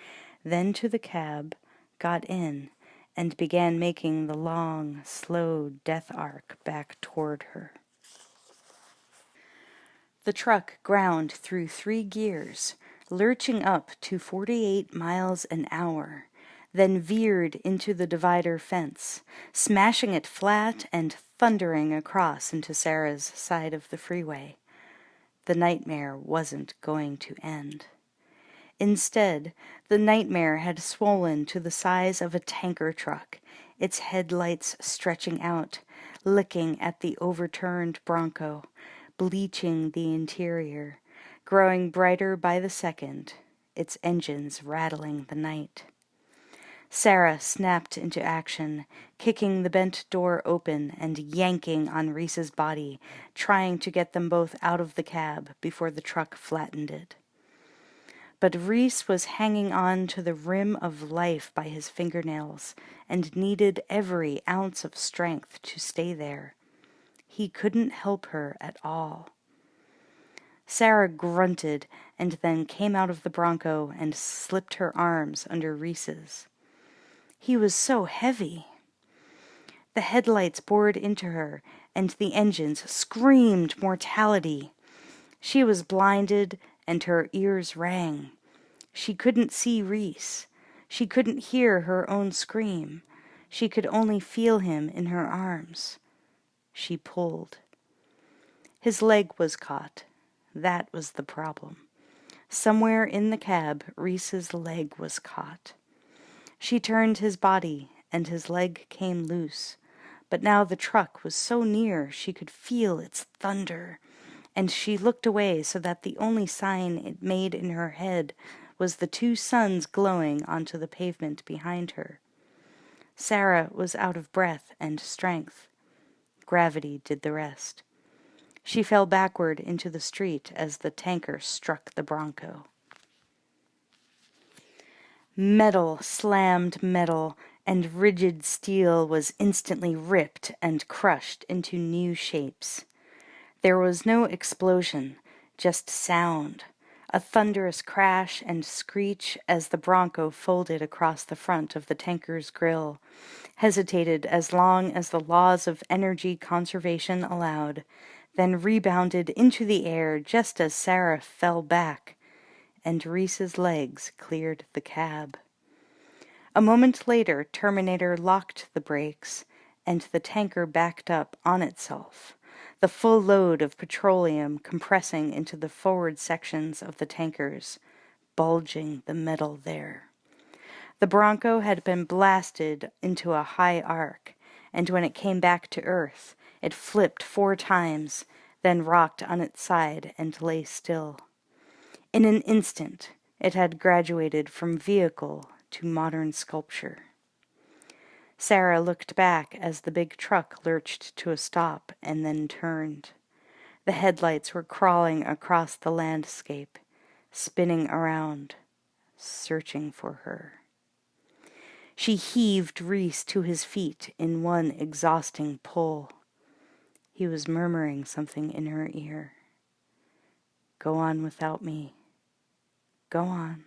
then to the cab, got in, and began making the long, slow death arc back toward her. The truck ground through 3 gears, lurching up to 48 miles an hour, then veered into the divider fence, smashing it flat and thundering across into Sarah's side of the freeway. The nightmare wasn't going to end. Instead, the nightmare had swollen to the size of a tanker truck, its headlights stretching out, licking at the overturned Bronco, bleaching the interior, growing brighter by the second, its engines rattling the night. Sarah snapped into action, kicking the bent door open and yanking on Reese's body, trying to get them both out of the cab before the truck flattened it. But Reese was hanging on to the rim of life by his fingernails and needed every ounce of strength to stay there. He couldn't help her at all. Sarah grunted and then came out of the Bronco and slipped her arms under Reese's. He was so heavy. The headlights bored into her, and the engines screamed mortality. She was blinded, and her ears rang. She couldn't see Reese. She couldn't hear her own scream. She could only feel him in her arms. She pulled. His leg was caught. That was the problem. Somewhere in the cab, Reese's leg was caught. She turned his body, and his leg came loose. But now the truck was so near she could feel its thunder, and she looked away so that the only sign it made in her head was the 2 suns glowing onto the pavement behind her. Sarah was out of breath and strength. Gravity did the rest. She fell backward into the street as the tanker struck the Bronco. Metal slammed metal, and rigid steel was instantly ripped and crushed into new shapes. There was no explosion, just sound, a thunderous crash and screech as the Bronco folded across the front of the tanker's grill, hesitated as long as the laws of energy conservation allowed, then rebounded into the air just as Sarah fell back, and Reese's legs cleared the cab. A moment later, Terminator locked the brakes, and the tanker backed up on itself, the full load of petroleum compressing into the forward sections of the tankers, bulging the metal there. The Bronco had been blasted into a high arc, and when it came back to Earth, it flipped 4 times, then rocked on its side and lay still. In an instant, it had graduated from vehicle to modern sculpture. Sarah looked back as the big truck lurched to a stop and then turned. The headlights were crawling across the landscape, spinning around, searching for her. She heaved Reese to his feet in one exhausting pull. He was murmuring something in her ear. "Go on without me. Go on."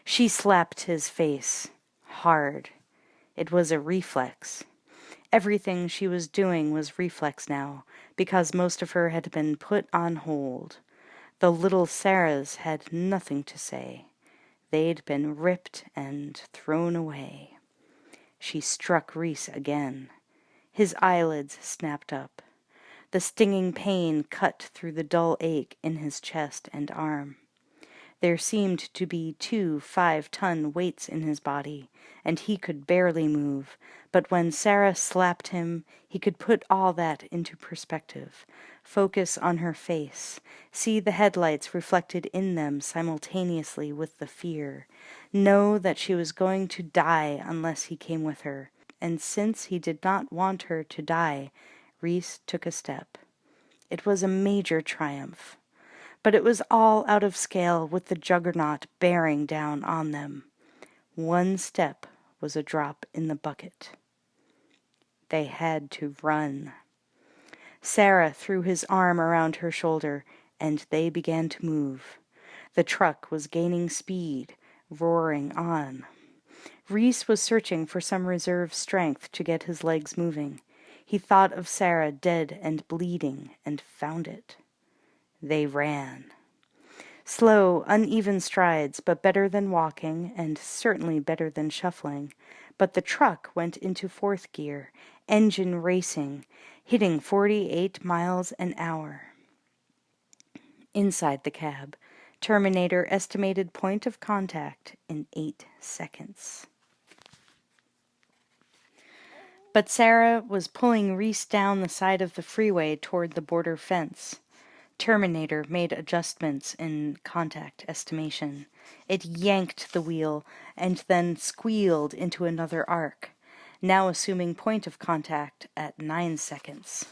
She slapped his face, hard. It was a reflex. Everything she was doing was reflex now, because most of her had been put on hold. The little Sarahs had nothing to say. They'd been ripped and thrown away. She struck Reese again. His eyelids snapped up. The stinging pain cut through the dull ache in his chest and arm. There seemed to be 2 5-ton weights in his body, and he could barely move, but when Sarah slapped him, he could put all that into perspective, focus on her face, see the headlights reflected in them simultaneously with the fear, know that she was going to die unless he came with her, and since he did not want her to die, Reese took a step. It was a major triumph, but it was all out of scale with the juggernaut bearing down on them. One step was a drop in the bucket. They had to run. Sarah threw his arm around her shoulder, and they began to move. The truck was gaining speed, roaring on. Reese was searching for some reserve strength to get his legs moving. He thought of Sarah dead and bleeding, and found it. They ran. Slow, uneven strides, but better than walking, and certainly better than shuffling. But the truck went into fourth gear, engine racing, hitting 48 miles an hour. Inside the cab, Terminator estimated point of contact in 8 seconds. But Sarah was pulling Reese down the side of the freeway toward the border fence. Terminator made adjustments in contact estimation. It yanked the wheel and then squealed into another arc, now assuming point of contact at 9 seconds.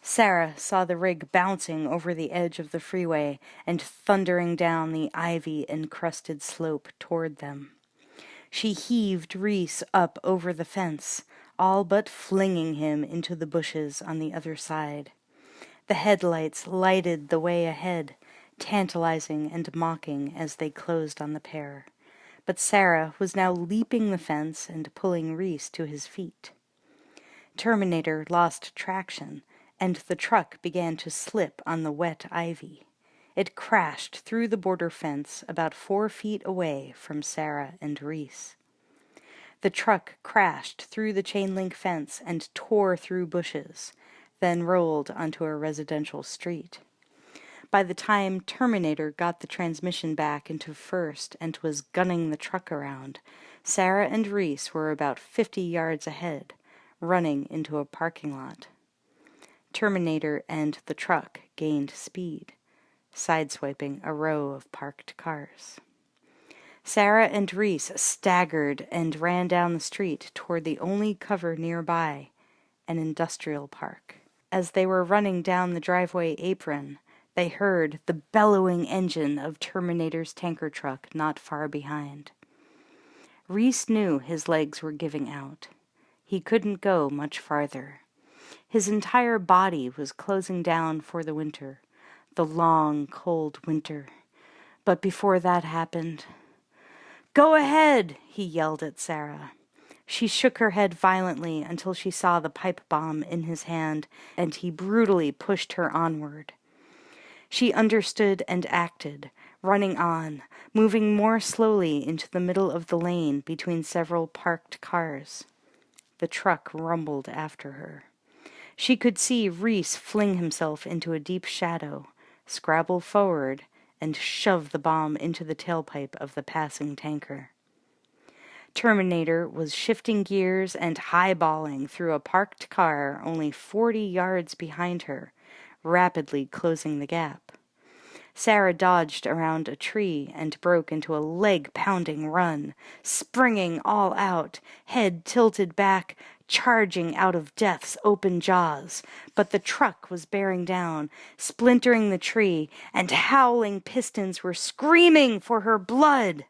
Sarah saw the rig bouncing over the edge of the freeway and thundering down the ivy-encrusted slope toward them. She heaved Reese up over the fence, all but flinging him into the bushes on the other side. The headlights lighted the way ahead, tantalizing and mocking as they closed on the pair. But Sarah was now leaping the fence and pulling Reese to his feet. Terminator lost traction, and the truck began to slip on the wet ivy. It crashed through the border fence about 4 feet away from Sarah and Reese. The truck crashed through the chain-link fence and tore through bushes, then rolled onto a residential street. By the time Terminator got the transmission back into first and was gunning the truck around, Sarah and Reese were about 50 yards ahead, running into a parking lot. Terminator and the truck gained speed, sideswiping a row of parked cars. Sarah and Reese staggered and ran down the street toward the only cover nearby, an industrial park. As they were running down the driveway apron, they heard the bellowing engine of Terminator's tanker truck not far behind. Reese knew his legs were giving out. He couldn't go much farther. His entire body was closing down for the winter, the long, cold winter. But before that happened... "Go ahead!" he yelled at Sarah. She shook her head violently until she saw the pipe bomb in his hand, and he brutally pushed her onward. She understood and acted, running on, moving more slowly into the middle of the lane between several parked cars. The truck rumbled after her. She could see Reese fling himself into a deep shadow, scrabble forward, and shove the bomb into the tailpipe of the passing tanker. Terminator was shifting gears and highballing through a parked car only 40 yards behind her, rapidly closing the gap. Sarah dodged around a tree and broke into a leg-pounding run, springing all out, head tilted back, charging out of death's open jaws. But the truck was bearing down, splintering the tree, and howling pistons were screaming for her blood.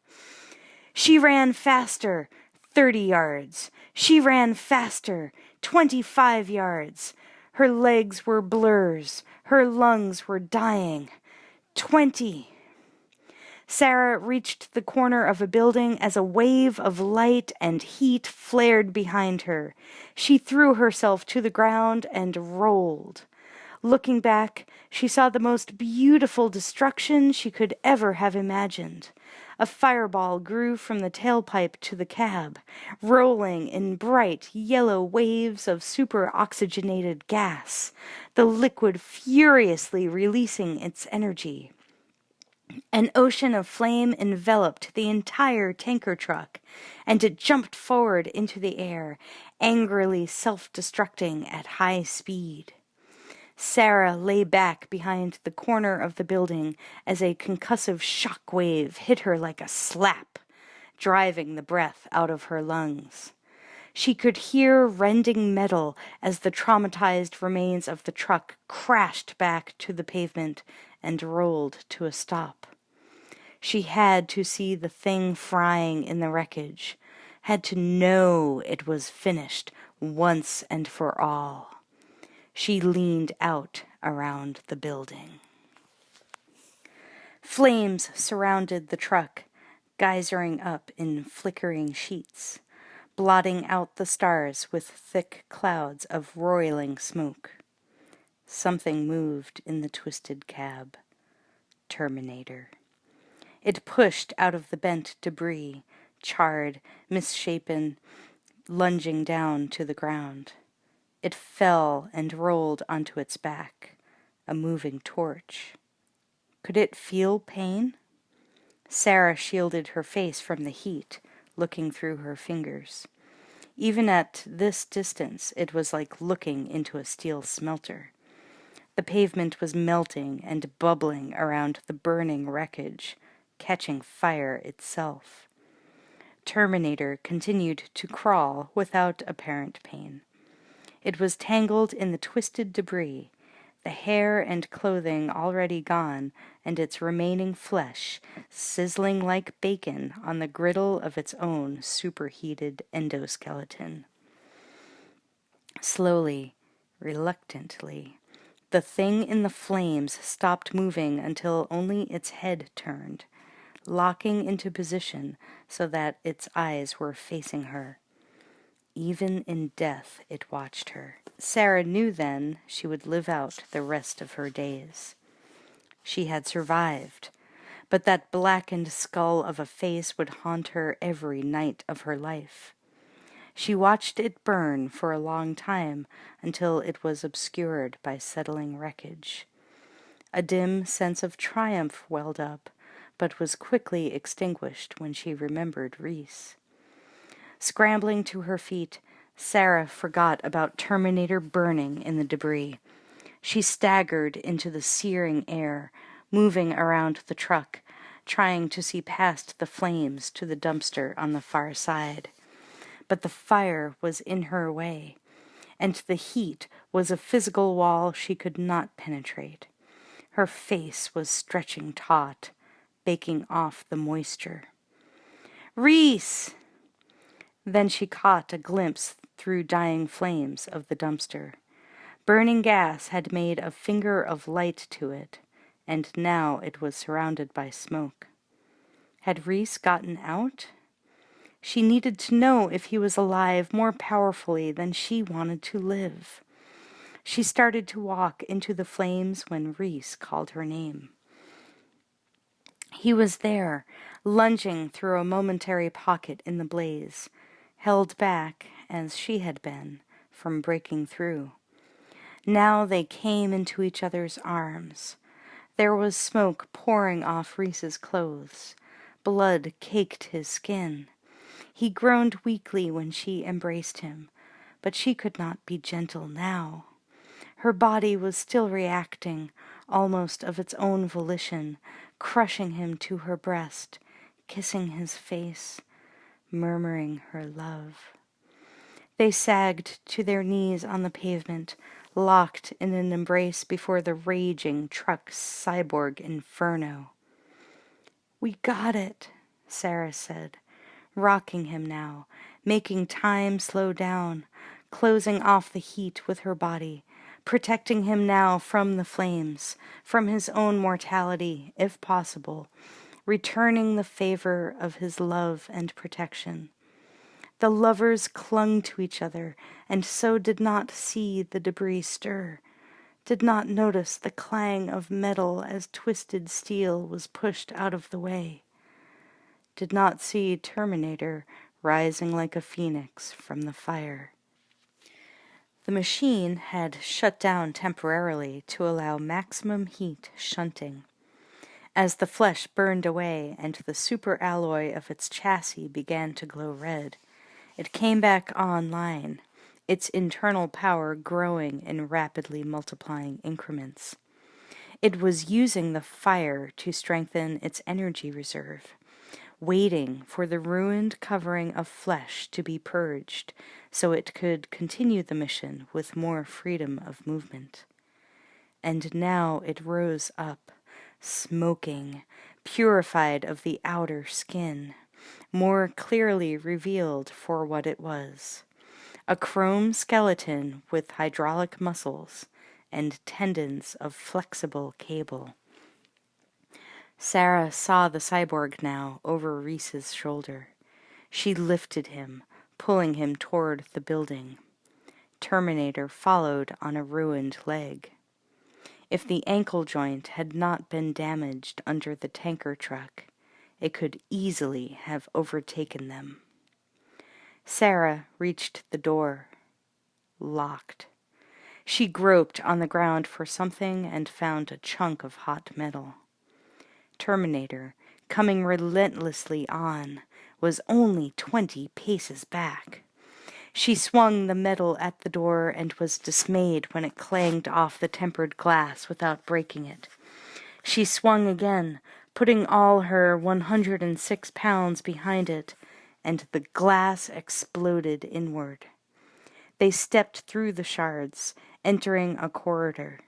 She ran faster, 30 yards. She ran faster, 25 yards. Her legs were blurs. Her lungs were dying. 20. Sarah reached the corner of a building as a wave of light and heat flared behind her. She threw herself to the ground and rolled. Looking back, she saw the most beautiful destruction she could ever have imagined. A fireball grew from the tailpipe to the cab, rolling in bright yellow waves of superoxygenated gas, the liquid furiously releasing its energy. An ocean of flame enveloped the entire tanker truck, and it jumped forward into the air, angrily self-destructing at high speed. Sarah lay back behind the corner of the building as a concussive shock wave hit her like a slap, driving the breath out of her lungs. She could hear rending metal as the traumatized remains of the truck crashed back to the pavement and rolled to a stop. She had to see the thing frying in the wreckage, had to know it was finished once and for all. She leaned out around the building. Flames surrounded the truck, geysering up in flickering sheets, blotting out the stars with thick clouds of roiling smoke. Something moved in the twisted cab. Terminator. It pushed out of the bent debris, charred, misshapen, lunging down to the ground. It fell and rolled onto its back, a moving torch. Could it feel pain? Sarah shielded her face from the heat, looking through her fingers. Even at this distance, it was like looking into a steel smelter. The pavement was melting and bubbling around the burning wreckage, catching fire itself. Terminator continued to crawl without apparent pain. It was tangled in the twisted debris, the hair and clothing already gone, and its remaining flesh sizzling like bacon on the griddle of its own superheated endoskeleton. Slowly, reluctantly, the thing in the flames stopped moving until only its head turned, locking into position so that its eyes were facing her. Even in death it watched her. Sarah knew then she would live out the rest of her days. She had survived, but that blackened skull of a face would haunt her every night of her life. She watched it burn for a long time until it was obscured by settling wreckage. A dim sense of triumph welled up, but was quickly extinguished when she remembered Reese. Scrambling to her feet, Sarah forgot about Terminator burning in the debris. She staggered into the searing air, moving around the truck, trying to see past the flames to the dumpster on the far side. But the fire was in her way, and the heat was a physical wall she could not penetrate. Her face was stretching taut, baking off the moisture. "Reese!" Then she caught a glimpse through dying flames of the dumpster. Burning gas had made a finger of light to it, and now it was surrounded by smoke. Had Reese gotten out? She needed to know if he was alive more powerfully than she wanted to live. She started to walk into the flames when Reese called her name. He was there, lunging through a momentary pocket in the blaze, held back, as she had been, from breaking through. Now they came into each other's arms. There was smoke pouring off Reese's clothes. Blood caked his skin. He groaned weakly when she embraced him, but she could not be gentle now. Her body was still reacting, almost of its own volition, crushing him to her breast, kissing his face, murmuring her love. They sagged to their knees on the pavement, locked in an embrace before the raging truck's cyborg inferno. "We got it," Sarah said, rocking him now, making time slow down, closing off the heat with her body, protecting him now from the flames, from his own mortality, if possible, returning the favor of his love and protection. The lovers clung to each other, and so did not see the debris stir, did not notice the clang of metal as twisted steel was pushed out of the way, did not see Terminator rising like a phoenix from the fire. The machine had shut down temporarily to allow maximum heat shunting. As the flesh burned away and the superalloy of its chassis began to glow red, it came back online, its internal power growing in rapidly multiplying increments. It was using the fire to strengthen its energy reserve. waiting for the ruined covering of flesh to be purged so it could continue the mission with more freedom of movement. And now it rose up, smoking, purified of the outer skin, more clearly revealed for what it was, a chrome skeleton with hydraulic muscles and tendons of flexible cable. Sarah saw the cyborg now over Reese's shoulder. She lifted him, pulling him toward the building. Terminator followed on a ruined leg. If the ankle joint had not been damaged under the tanker truck, it could easily have overtaken them. Sarah reached the door. Locked. She groped on the ground for something and found a chunk of hot metal. Terminator, coming relentlessly on, was only 20 paces back. She swung the metal at the door and was dismayed when it clanged off the tempered glass without breaking it. She swung again, putting all her 106 pounds behind it, and the glass exploded inward. They stepped through the shards, entering a corridor.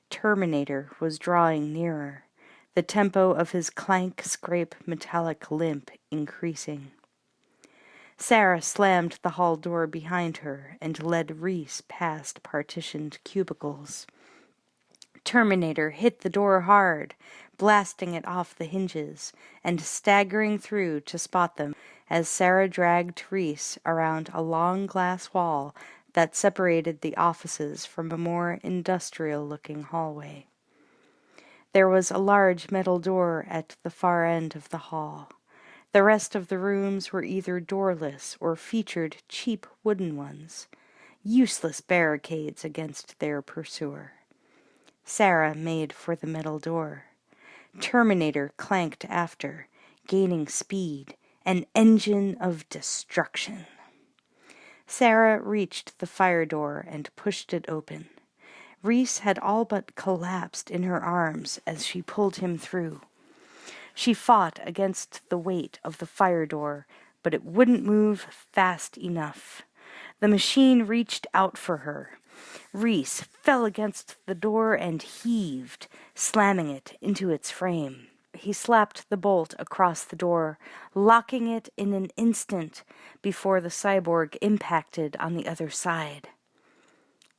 Terminator was drawing nearer, the tempo of his clank-scrape metallic limp increasing. Sarah slammed the hall door behind her and led Reese past partitioned cubicles. Terminator hit the door hard, blasting it off the hinges, and staggering through to spot them as Sarah dragged Reese around a long glass wall that separated the offices from a more industrial-looking hallway. There was a large metal door at the far end of the hall. The rest of the rooms were either doorless or featured cheap wooden ones, useless barricades against their pursuer. Sarah made for the metal door. Terminator clanked after, gaining speed, an engine of destruction. Sarah reached the fire door and pushed it open. Reese had all but collapsed in her arms as she pulled him through. She fought against the weight of the fire door, but it wouldn't move fast enough. The machine reached out for her. Reese fell against the door and heaved, slamming it into its frame. He slapped the bolt across the door, locking it in an instant before the cyborg impacted on the other side.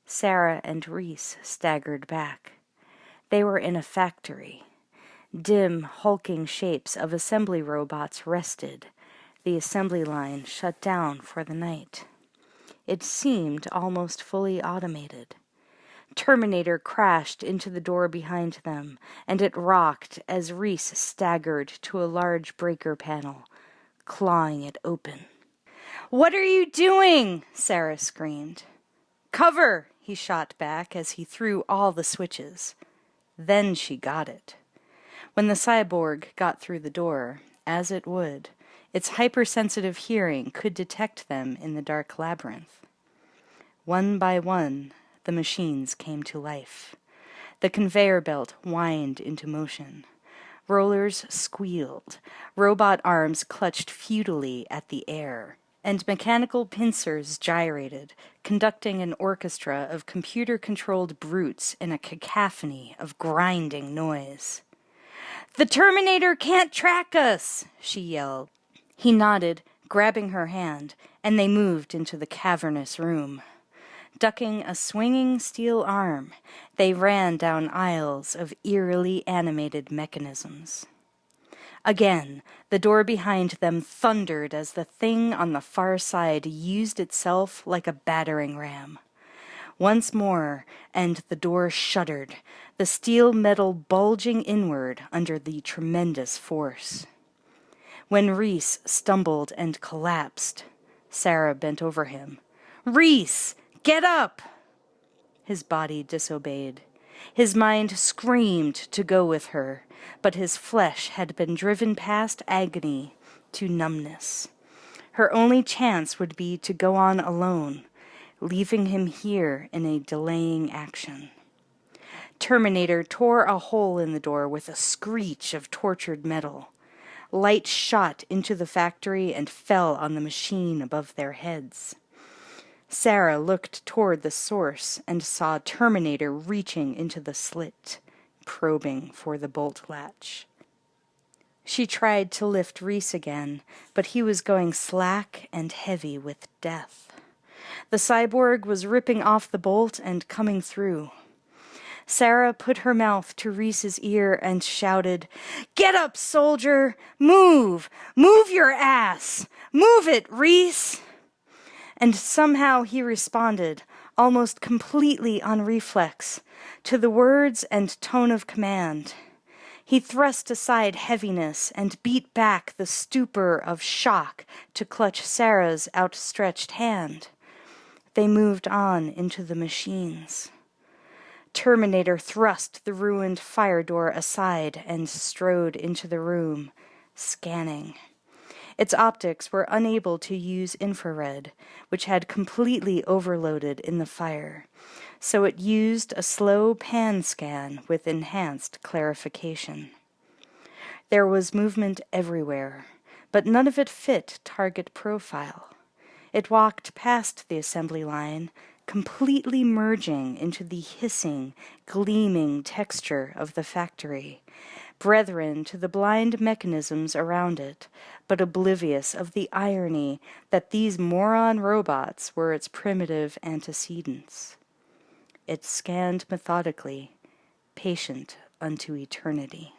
Sarah and Reese staggered back. They were in a factory. Dim, hulking shapes of assembly robots rested, the assembly line shut down for the night. It seemed almost fully automated. Terminator crashed into the door behind them, and it rocked as Reese staggered to a large breaker panel, clawing it open. "What are you doing?" Sarah screamed. "Cover!" he shot back as he threw all the switches. Then she got it. When the cyborg got through the door, as it would, its hypersensitive hearing could detect them in the dark labyrinth. One by one, the machines came to life. The conveyor belt whined into motion. Rollers squealed. Robot arms clutched futilely at the air, and mechanical pincers gyrated, conducting an orchestra of computer-controlled brutes in a cacophony of grinding noise. "The Terminator can't track us!" she yelled. He nodded, grabbing her hand, and they moved into the cavernous room. Ducking a swinging steel arm, they ran down aisles of eerily animated mechanisms. Again, the door behind them thundered as the thing on the far side used itself like a battering ram. Once more, and the door shuddered, the steel metal bulging inward under the tremendous force. When Reese stumbled and collapsed, Sarah bent over him. "Reese, get up!" His body disobeyed. His mind screamed to go with her, but his flesh had been driven past agony to numbness. Her only chance would be to go on alone, leaving him here in a delaying action. Terminator tore a hole in the door with a screech of tortured metal. Light shot into the factory and fell on the machine above their heads. Sarah looked toward the source and saw Terminator reaching into the slit, probing for the bolt latch. She tried to lift Rhys again, but he was going slack and heavy with death. The cyborg was ripping off the bolt and coming through. Sarah put her mouth to Rhys's ear and shouted, "Get up, soldier! Move! Move your ass! Move it, Rhys!" And somehow he responded, almost completely on reflex, to the words and tone of command. He thrust aside heaviness and beat back the stupor of shock to clutch Sarah's outstretched hand. They moved on into the machines. Terminator thrust the ruined fire door aside and strode into the room, scanning. Its optics were unable to use infrared, which had completely overloaded in the fire, so it used a slow pan scan with enhanced clarification. There was movement everywhere, but none of it fit target profile. It walked past the assembly line, completely merging into the hissing, gleaming texture of the factory, brethren to the blind mechanisms around it, but oblivious of the irony that these moron robots were its primitive antecedents. It scanned methodically, patient unto eternity.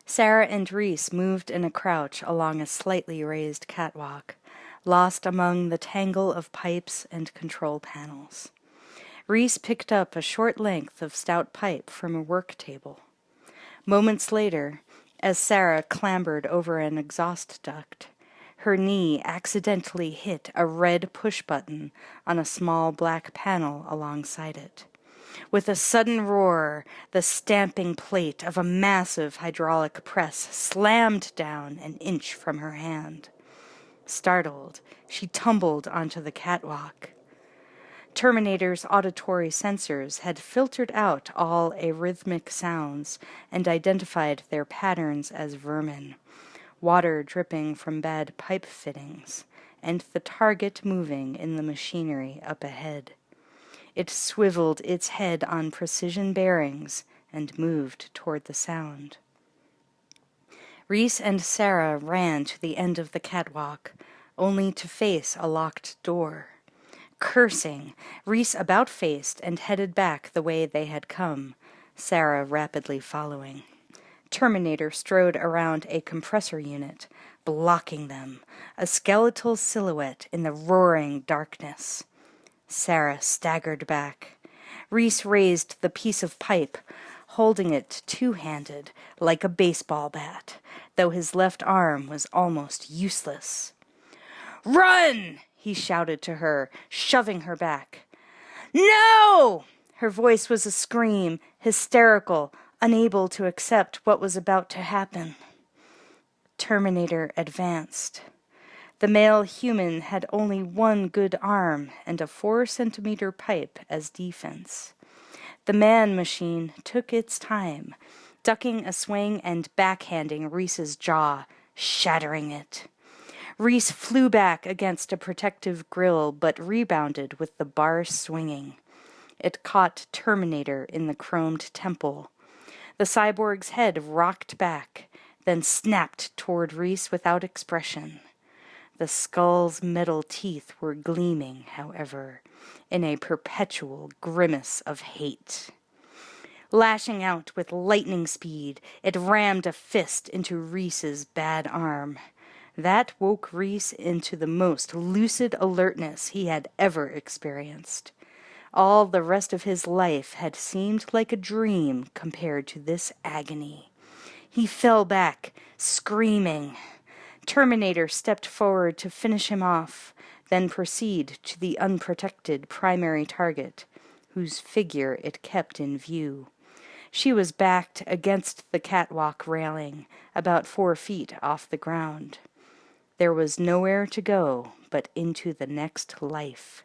Sarah and Rhys moved in a crouch along a slightly raised catwalk, lost among the tangle of pipes and control panels. Rhys picked up a short length of stout pipe from a work table. Moments later, as Sarah clambered over an exhaust duct, her knee accidentally hit a red push button on a small black panel alongside it. With a sudden roar, the stamping plate of a massive hydraulic press slammed down an inch from her hand. Startled, she tumbled onto the catwalk. Terminator's auditory sensors had filtered out all arrhythmic sounds and identified their patterns as vermin, water dripping from bad pipe fittings, and the target moving in the machinery up ahead. It swiveled its head on precision bearings and moved toward the sound. Rhys and Sarah ran to the end of the catwalk, only to face a locked door. Cursing, Rhys about-faced and headed back the way they had come, Sarah rapidly following. Terminator strode around a compressor unit, blocking them, a skeletal silhouette in the roaring darkness. Sarah staggered back. Rhys raised the piece of pipe, holding it two-handed, like a baseball bat, though his left arm was almost useless. "Run!" he shouted to her, shoving her back. "No!" Her voice was a scream, hysterical, unable to accept what was about to happen. Terminator advanced. The male human had only one good arm and a 4-centimeter pipe as defense. The man-machine took its time, ducking a swing and backhanding Rhys's jaw, shattering it. Rhys flew back against a protective grill, but rebounded with the bar swinging. It caught Terminator in the chromed temple. The cyborg's head rocked back, then snapped toward Rhys without expression. The skull's metal teeth were gleaming, however, in a perpetual grimace of hate. Lashing out with lightning speed, it rammed a fist into Rhys's bad arm. That woke Rhys into the most lucid alertness he had ever experienced. All the rest of his life had seemed like a dream compared to this agony. He fell back, screaming. Terminator stepped forward to finish him off, then proceed to the unprotected primary target, whose figure it kept in view. She was backed against the catwalk railing, about 4 feet off the ground. There was nowhere to go but into the next life.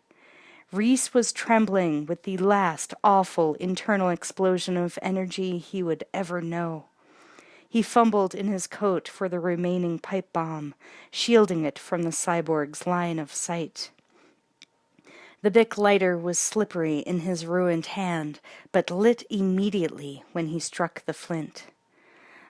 Rhys was trembling with the last awful internal explosion of energy he would ever know. He fumbled in his coat for the remaining pipe bomb, shielding it from the cyborg's line of sight. The Bic lighter was slippery in his ruined hand, but lit immediately when he struck the flint.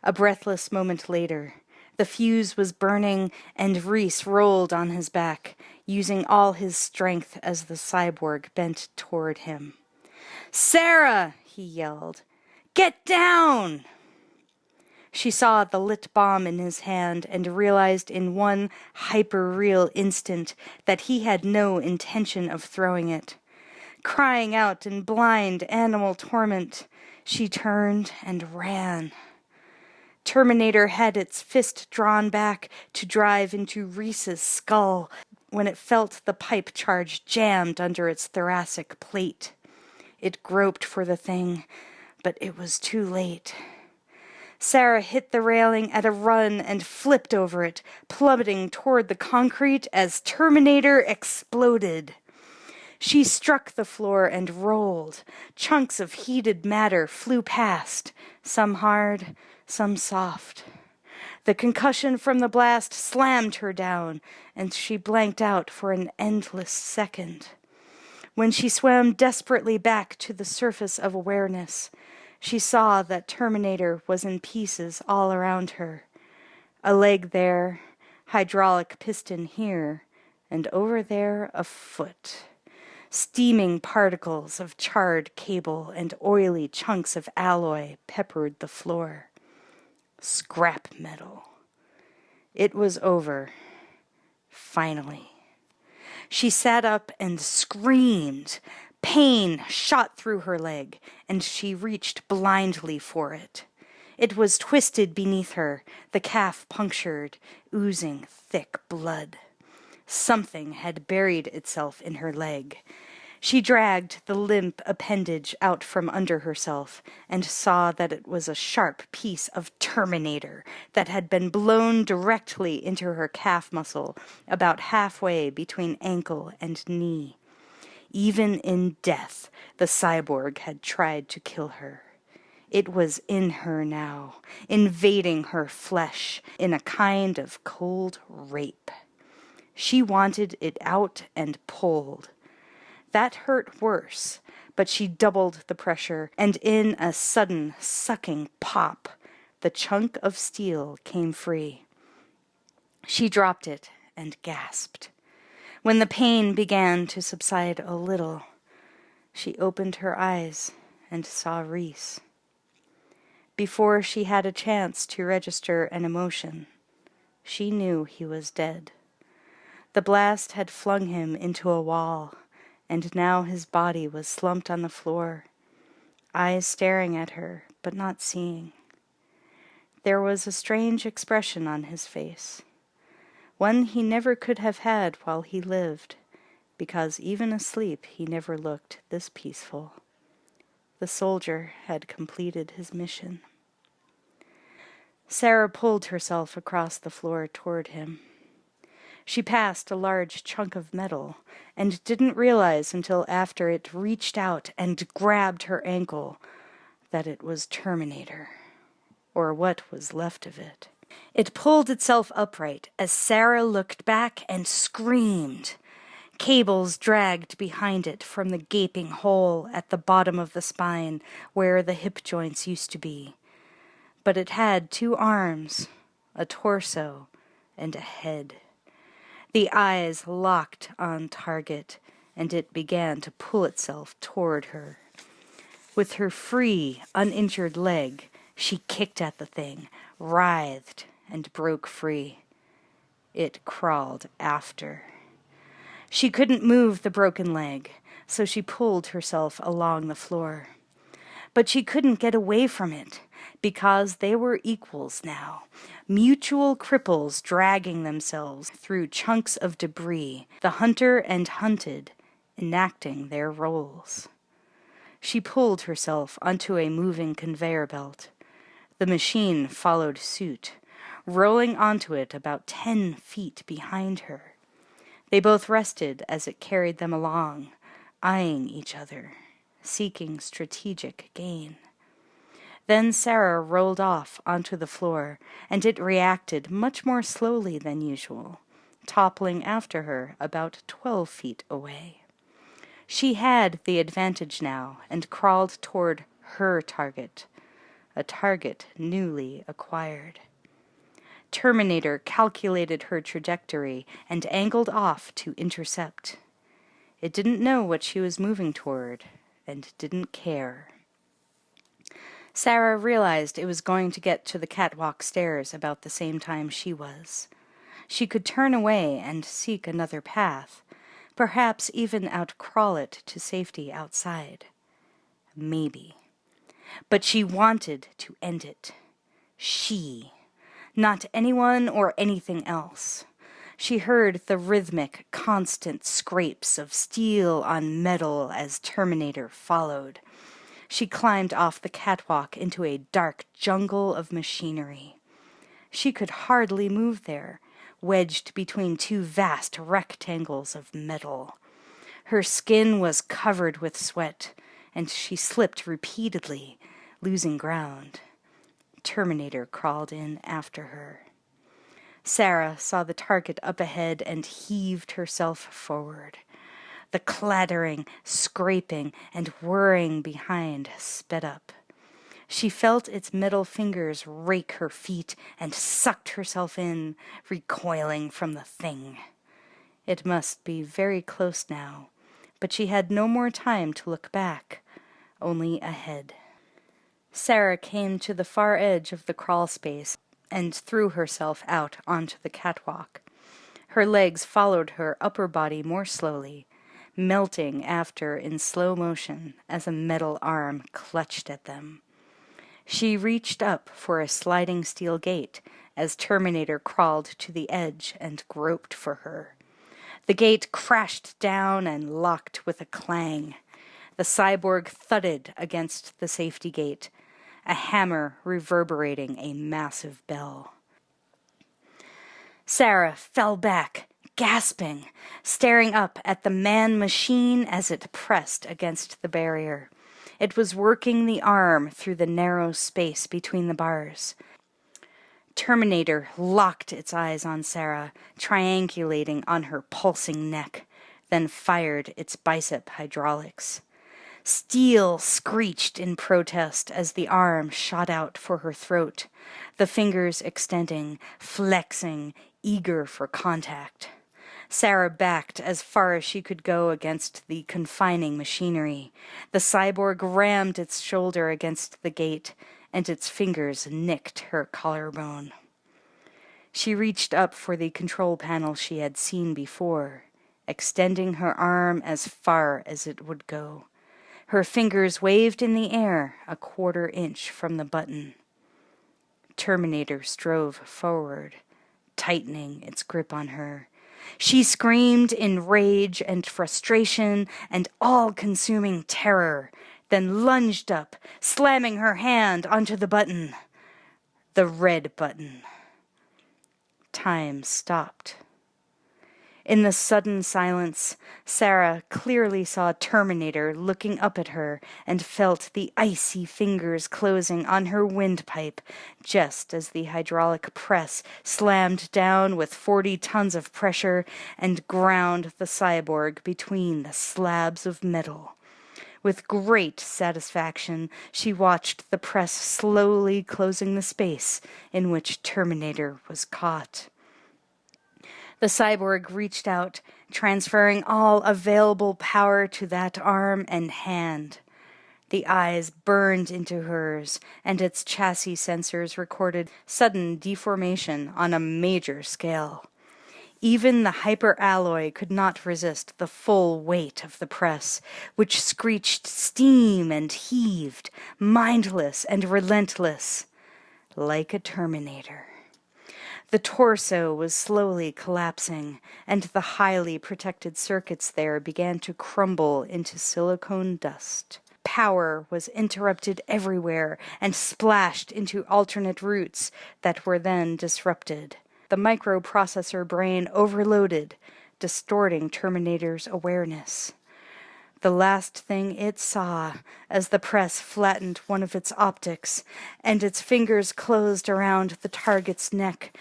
A breathless moment later, the fuse was burning and Reese rolled on his back, using all his strength as the cyborg bent toward him. "Sarah!" he yelled. "Get down!" She saw the lit bomb in his hand and realized in one hyper-real instant that he had no intention of throwing it. Crying out in blind animal torment, she turned and ran. Terminator had its fist drawn back to drive into Reese's skull when it felt the pipe charge jammed under its thoracic plate. It groped for the thing, but it was too late. Sarah hit the railing at a run and flipped over it, plummeting toward the concrete as Terminator exploded. She struck the floor and rolled. Chunks of heated matter flew past, some hard, some soft. The concussion from the blast slammed her down, and she blanked out for an endless second. When she swam desperately back to the surface of awareness, she saw that Terminator was in pieces all around her. A leg there, hydraulic piston here, and over there a foot. Steaming particles of charred cable and oily chunks of alloy peppered the floor. Scrap metal. It was over. Finally. She sat up and screamed. Pain shot through her leg, and she reached blindly for it. It was twisted beneath her, the calf punctured, oozing thick blood. Something had buried itself in her leg. She dragged the limp appendage out from under herself and saw that it was a sharp piece of Terminator that had been blown directly into her calf muscle about halfway between ankle and knee. Even in death, the cyborg had tried to kill her. It was in her now, invading her flesh in a kind of cold rape. She wanted it out and pulled. That hurt worse, but she doubled the pressure, and in a sudden sucking pop, the chunk of steel came free. She dropped it and gasped. When the pain began to subside a little, she opened her eyes and saw Reese. Before she had a chance to register an emotion, she knew he was dead. The blast had flung him into a wall, and now his body was slumped on the floor, eyes staring at her, but not seeing. There was a strange expression on his face, one he never could have had while he lived, because even asleep he never looked this peaceful. The soldier had completed his mission. Sarah pulled herself across the floor toward him. She passed a large chunk of metal and didn't realize until after it reached out and grabbed her ankle that it was Terminator, or what was left of it. It pulled itself upright as Sarah looked back and screamed. Cables dragged behind it from the gaping hole at the bottom of the spine where the hip joints used to be. But it had 2 arms, a torso, and a head. The eyes locked on target, and it began to pull itself toward her. With her free, uninjured leg, she kicked at the thing, writhed, and broke free. It crawled after. She couldn't move the broken leg, so she pulled herself along the floor. But she couldn't get away from it, because they were equals now, mutual cripples dragging themselves through chunks of debris, the hunter and hunted enacting their roles. She pulled herself onto a moving conveyor belt. The machine followed suit, rolling onto it about 10 feet behind her. They both rested as it carried them along, eyeing each other, seeking strategic gain. Then Sarah rolled off onto the floor, and it reacted much more slowly than usual, toppling after her about 12 feet away. She had the advantage now and crawled toward her target, a target newly acquired. Terminator calculated her trajectory and angled off to intercept. It didn't know what she was moving toward, and didn't care. Sarah realized it was going to get to the catwalk stairs about the same time she was. She could turn away and seek another path, perhaps even outcrawl it to safety outside. Maybe. But she wanted to end it. She, not anyone or anything else. She heard the rhythmic, constant scrapes of steel on metal as Terminator followed. She climbed off the catwalk into a dark jungle of machinery. She could hardly move there, wedged between two vast rectangles of metal. Her skin was covered with sweat, and she slipped repeatedly, losing ground. Terminator crawled in after her. Sarah saw the target up ahead and heaved herself forward. The clattering, scraping, and whirring behind sped up. She felt its metal fingers rake her feet and sucked herself in, recoiling from the thing. It must be very close now, but she had no more time to look back, only ahead. Sarah came to the far edge of the crawl space and threw herself out onto the catwalk. Her legs followed her upper body more slowly, melting after in slow motion as a metal arm clutched at them. She reached up for a sliding steel gate as Terminator crawled to the edge and groped for her. The gate crashed down and locked with a clang. The cyborg thudded against the safety gate, a hammer reverberating a massive bell. Sarah fell back, gasping, staring up at the man-machine as it pressed against the barrier. It was working the arm through the narrow space between the bars. Terminator locked its eyes on Sarah, triangulating on her pulsing neck, then fired its bicep hydraulics. Steel screeched in protest as the arm shot out for her throat, the fingers extending, flexing, eager for contact. Sarah backed as far as she could go against the confining machinery. The cyborg rammed its shoulder against the gate, and its fingers nicked her collarbone. She reached up for the control panel she had seen before, extending her arm as far as it would go. Her fingers waved in the air a quarter-inch from the button. Terminator strove forward, tightening its grip on her. She screamed in rage and frustration and all-consuming terror, then lunged up, slamming her hand onto the button. The red button. Time stopped. In the sudden silence, Sarah clearly saw Terminator looking up at her and felt the icy fingers closing on her windpipe just as the hydraulic press slammed down with 40 tons of pressure and ground the cyborg between the slabs of metal. With great satisfaction, she watched the press slowly closing the space in which Terminator was caught. The cyborg reached out, transferring all available power to that arm and hand. The eyes burned into hers, and its chassis sensors recorded sudden deformation on a major scale. Even the hyperalloy could not resist the full weight of the press, which screeched steam and heaved, mindless and relentless, like a Terminator. The torso was slowly collapsing, and the highly protected circuits there began to crumble into silicone dust. Power was interrupted everywhere and splashed into alternate routes that were then disrupted. The microprocessor brain overloaded, distorting Terminator's awareness. The last thing it saw, as the press flattened one of its optics and its fingers closed around the target's neck,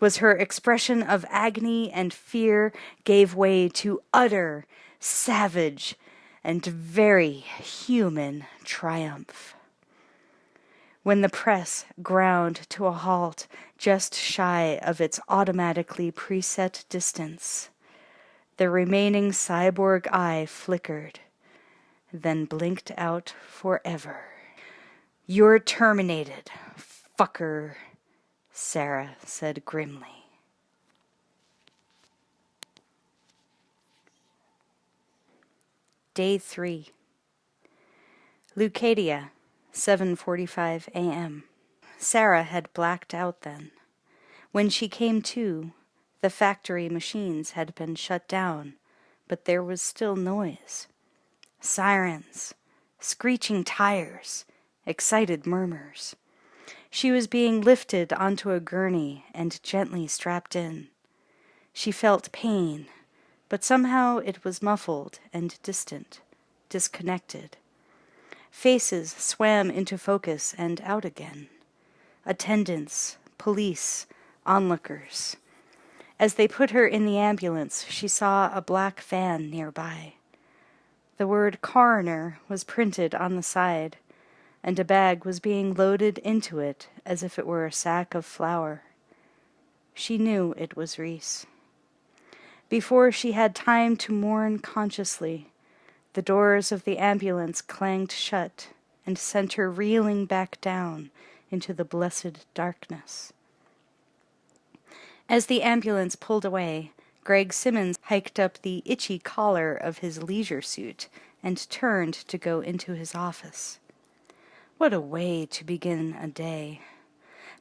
was her expression of agony and fear gave way to utter, savage, and very human triumph. When the press ground to a halt just shy of its automatically preset distance, the remaining cyborg eye flickered, then blinked out forever. "You're terminated, fucker," Sarah said grimly. Day 3. Leucadia, 7:45 a.m. Sarah had blacked out then. When she came to, the factory machines had been shut down, but there was still noise. Sirens, screeching tires, excited murmurs. She was being lifted onto a gurney and gently strapped in. She felt pain, but somehow it was muffled and distant, disconnected. Faces swam into focus and out again. Attendants, police, onlookers. As they put her in the ambulance, she saw a black van nearby. The word coroner was printed on the side, and a bag was being loaded into it as if it were a sack of flour. She knew it was Reese. Before she had time to mourn consciously, the doors of the ambulance clanged shut and sent her reeling back down into the blessed darkness. As the ambulance pulled away, Greg Simmons hiked up the itchy collar of his leisure suit and turned to go into his office. What a way to begin a day.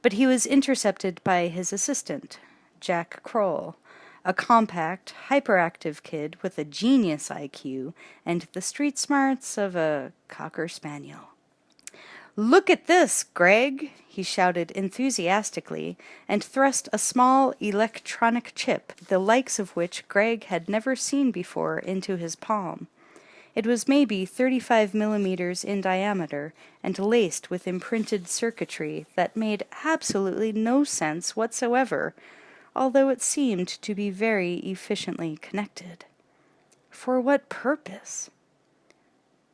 But he was intercepted by his assistant, Jack Kroll, a compact, hyperactive kid with a genius IQ and the street smarts of a cocker spaniel. "Look at this, Greg," he shouted enthusiastically, and thrust a small electronic chip, the likes of which Greg had never seen before, into his palm. It was maybe 35 millimeters in diameter and laced with imprinted circuitry that made absolutely no sense whatsoever, although it seemed to be very efficiently connected. For what purpose?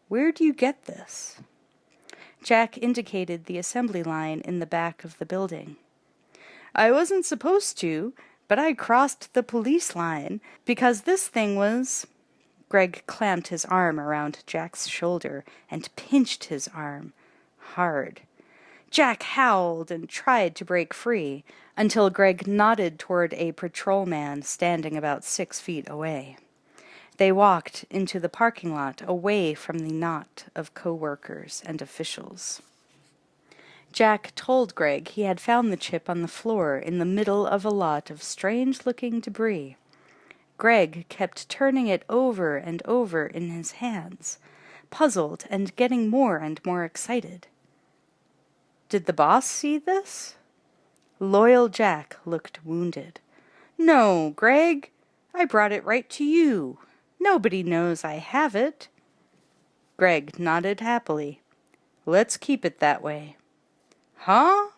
"Where do you get this?" Jack indicated the assembly line in the back of the building. "I wasn't supposed to, but I crossed the police line because this thing was—" Greg clamped his arm around Jack's shoulder and pinched his arm hard. Jack howled and tried to break free until Greg nodded toward a patrolman standing about 6 feet away. They walked into the parking lot away from the knot of co-workers and officials. Jack told Greg he had found the chip on the floor in the middle of a lot of strange-looking debris. Greg kept turning it over and over in his hands, puzzled and getting more and more excited. "Did the boss see this?" Loyal Jack looked wounded. "No, Greg, I brought it right to you. Nobody knows I have it." Greg nodded happily. "Let's keep it that way." "Huh?"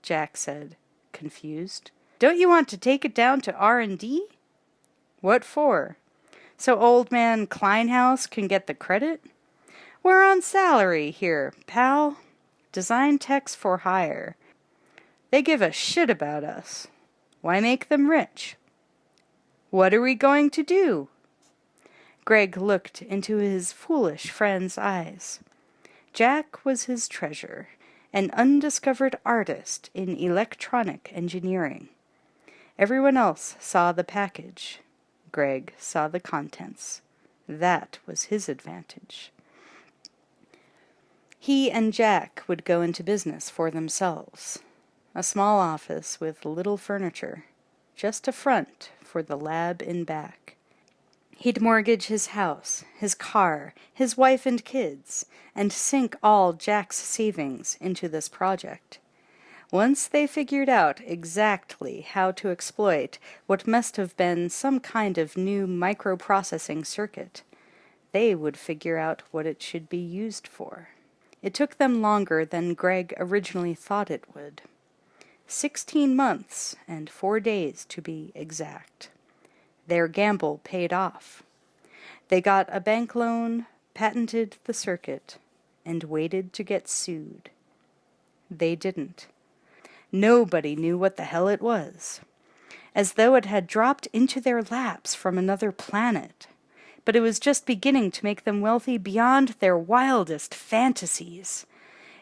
Jack said, confused. "Don't you want to take it down to R&D?" "What for? So old man Kleinhaus can get the credit? We're on salary here, pal. Design techs for hire. They give a shit about us. Why make them rich?" "What are we going to do?" Greg looked into his foolish friend's eyes. Jack was his treasure, an undiscovered artist in electronic engineering. Everyone else saw the package. Greg saw the contents. That was his advantage. He and Jack would go into business for themselves. A small office with little furniture, just a front for the lab in back. He'd mortgage his house, his car, his wife and kids, and sink all Jack's savings into this project. Once they figured out exactly how to exploit what must have been some kind of new microprocessing circuit, They would figure out what it should be used for. It took them longer than Greg originally thought it would. 16 months and 4 days to be exact. Their gamble paid off. They got a bank loan, patented the circuit, and waited to get sued. They didn't. Nobody knew what the hell it was, as though it had dropped into their laps from another planet. But it was just beginning to make them wealthy beyond their wildest fantasies.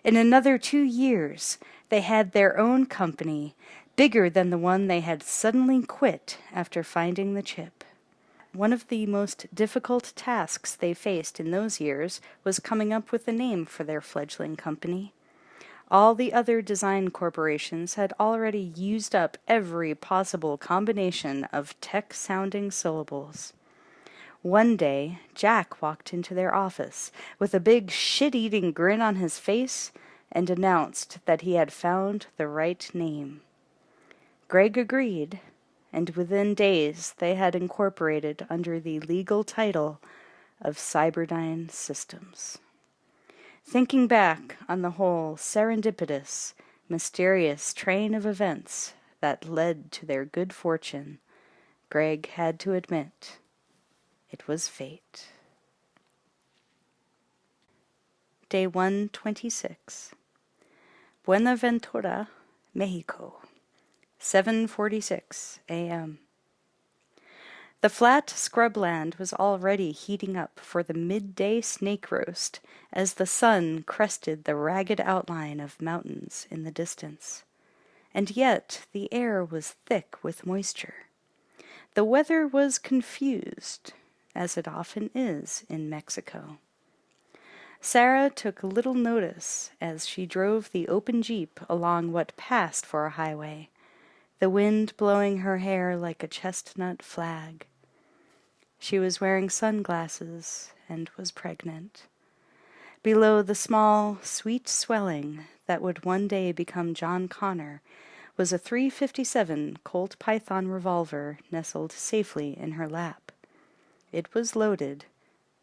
In another 2 years, they had their own company, bigger than the one they had suddenly quit after finding the chip. One of the most difficult tasks they faced in those years was coming up with a name for their fledgling company. All the other design corporations had already used up every possible combination of tech-sounding syllables. One day, Jack walked into their office with a big shit-eating grin on his face and announced that he had found the right name. Greg agreed, and within days they had incorporated under the legal title of Cyberdyne Systems. Thinking back on the whole serendipitous, mysterious train of events that led to their good fortune, Greg had to admit it was fate. Day 126. Buenaventura, Mexico. 7:46 a.m. The flat scrubland was already heating up for the midday snake roast as the sun crested the ragged outline of mountains in the distance. And yet the air was thick with moisture. The weather was confused, as it often is in Mexico. Sarah took little notice as she drove the open jeep along what passed for a highway, the wind blowing her hair like a chestnut flag. She was wearing sunglasses and was pregnant. Below the small, sweet swelling that would one day become John Connor was a .357 Colt Python revolver nestled safely in her lap. It was loaded,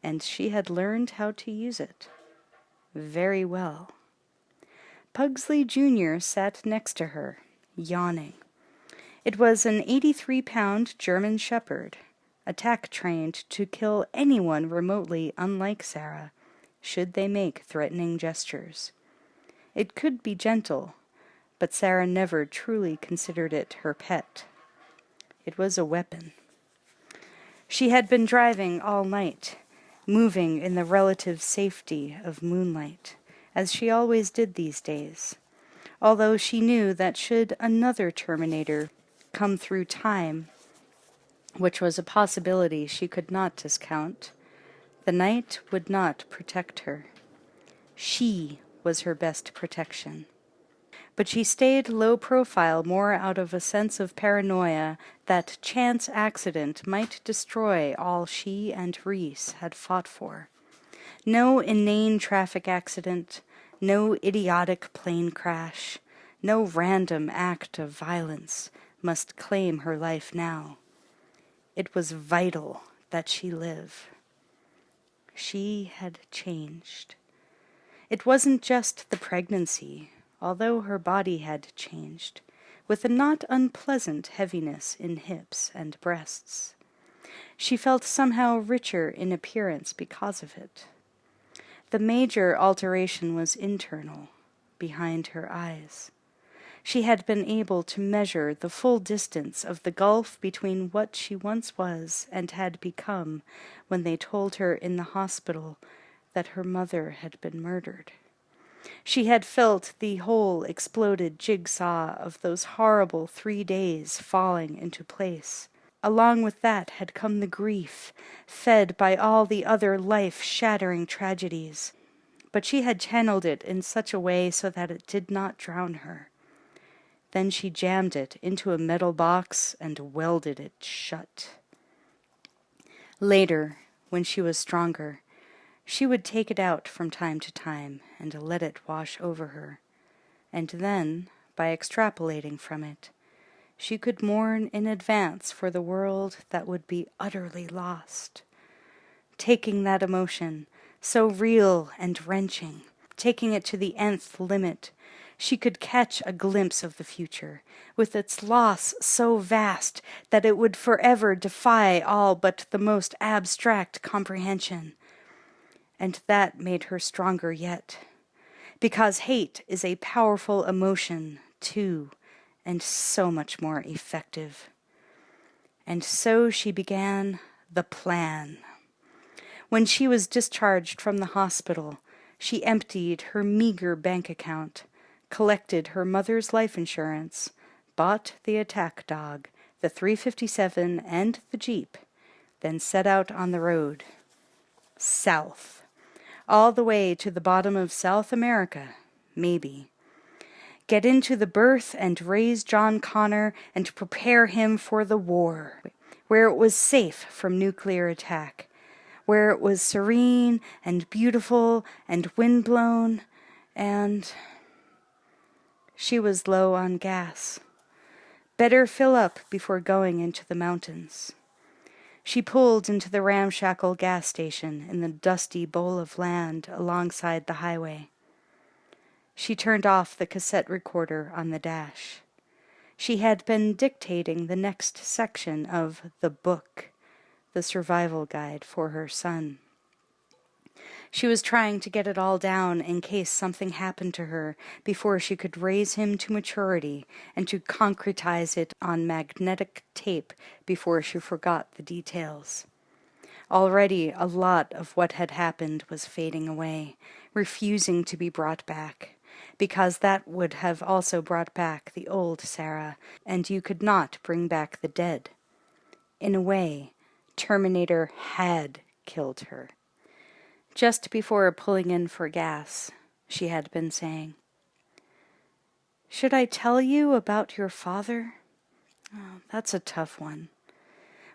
and she had learned how to use it. Very well. Pugsley Jr. sat next to her, yawning. It was an 83-pound German Shepherd, attack-trained to kill anyone remotely unlike Sarah, should they make threatening gestures. It could be gentle, but Sarah never truly considered it her pet. It was a weapon. She had been driving all night, moving in the relative safety of moonlight, as she always did these days, although she knew that should another Terminator come through time, which was a possibility she could not discount, the night would not protect her. She was her best protection. But she stayed low profile more out of a sense of paranoia that chance accident might destroy all she and Reese had fought for. No inane traffic accident, no idiotic plane crash, no random act of violence must claim her life now. It was vital that she live. She had changed. It wasn't just the pregnancy, although her body had changed, with a not unpleasant heaviness in hips and breasts. She felt somehow richer in appearance because of it. The major alteration was internal, behind her eyes. She had been able to measure the full distance of the gulf between what she once was and had become when they told her in the hospital that her mother had been murdered. She had felt the whole exploded jigsaw of those horrible 3 days falling into place. Along with that had come the grief, fed by all the other life-shattering tragedies. But she had channeled it in such a way so that it did not drown her. Then she jammed it into a metal box and welded it shut. Later, when she was stronger, she would take it out from time to time and let it wash over her. And then, by extrapolating from it, she could mourn in advance for the world that would be utterly lost. taking that emotion, so real and wrenching, taking it to the nth limit. She could catch a glimpse of the future, with its loss so vast that it would forever defy all but the most abstract comprehension. And that made her stronger yet, because hate is a powerful emotion, too, and so much more effective. And so she began the plan. When she was discharged from the hospital, she emptied her meager bank account, collected her mother's life insurance, bought the attack dog, the 357 and the Jeep, then set out on the road. South. All the way to the bottom of South America, maybe. Get into the berth and raise John Connor and prepare him for the war, where it was safe from nuclear attack, where it was serene and beautiful and windblown, and she was low on gas. Better fill up before going into the mountains. She pulled into the ramshackle gas station in the dusty bowl of land alongside the highway. She turned off the cassette recorder on the dash. She had been dictating the next section of the book, the survival guide for her son. She was trying to get it all down in case something happened to her before she could raise him to maturity, and to concretize it on magnetic tape before she forgot the details. Already a lot of what had happened was fading away, refusing to be brought back, because that would have also brought back the old Sarah, and you could not bring back the dead. In a way, Terminator had killed her. Just before pulling in for gas, she had been saying, "Should I tell you about your father? Oh, that's a tough one.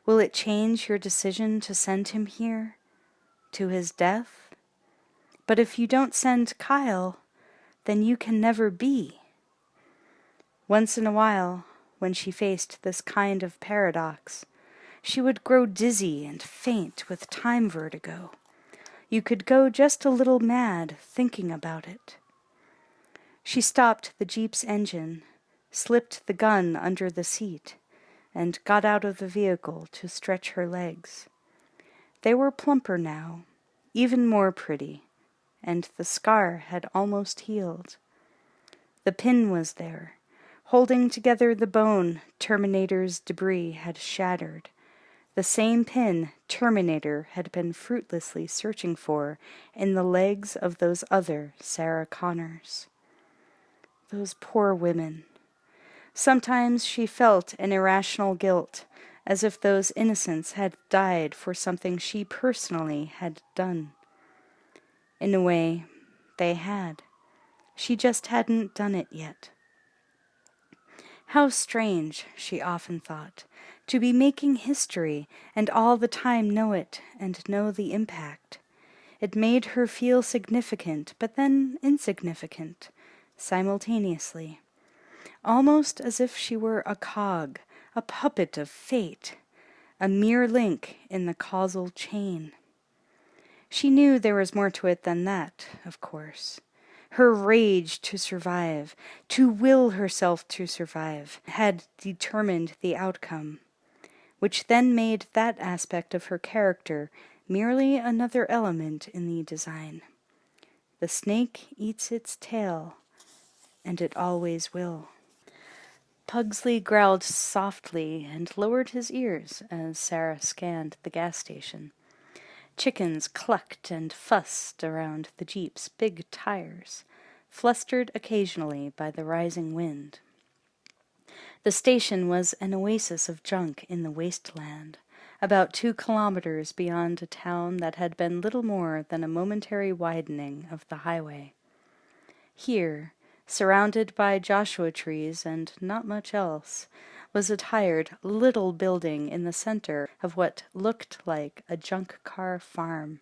Will it change your decision to send him here? To his death? But if you don't send Kyle, then you can never be." Once in a while, when she faced this kind of paradox, she would grow dizzy and faint with time vertigo. You could go just a little mad thinking about it. She stopped the Jeep's engine, slipped the gun under the seat, and got out of the vehicle to stretch her legs. They were plumper now, even more pretty, and the scar had almost healed. The pin was there, holding together the bone Terminator's debris had shattered, the same pin Terminator had been fruitlessly searching for in the legs of those other Sarah Connors. Those poor women. Sometimes she felt an irrational guilt, as if those innocents had died for something she personally had done. In a way, they had. She just hadn't done it yet. How strange, she often thought, to be making history and all the time know it and know the impact. It made her feel significant, but then insignificant, simultaneously. Almost as if she were a cog, a puppet of fate, a mere link in the causal chain. She knew there was more to it than that, of course. Her rage to survive, to will herself to survive, had determined the outcome, which then made that aspect of her character merely another element in the design. The snake eats its tail, and it always will. Pugsley growled softly and lowered his ears as Sarah scanned the gas station. Chickens clucked and fussed around the Jeep's big tires, flustered occasionally by the rising wind. The station was an oasis of junk in the wasteland, about 2 kilometers beyond a town that had been little more than a momentary widening of the highway. Here, surrounded by Joshua trees and not much else, was a tired little building in the center of what looked like a junk car farm.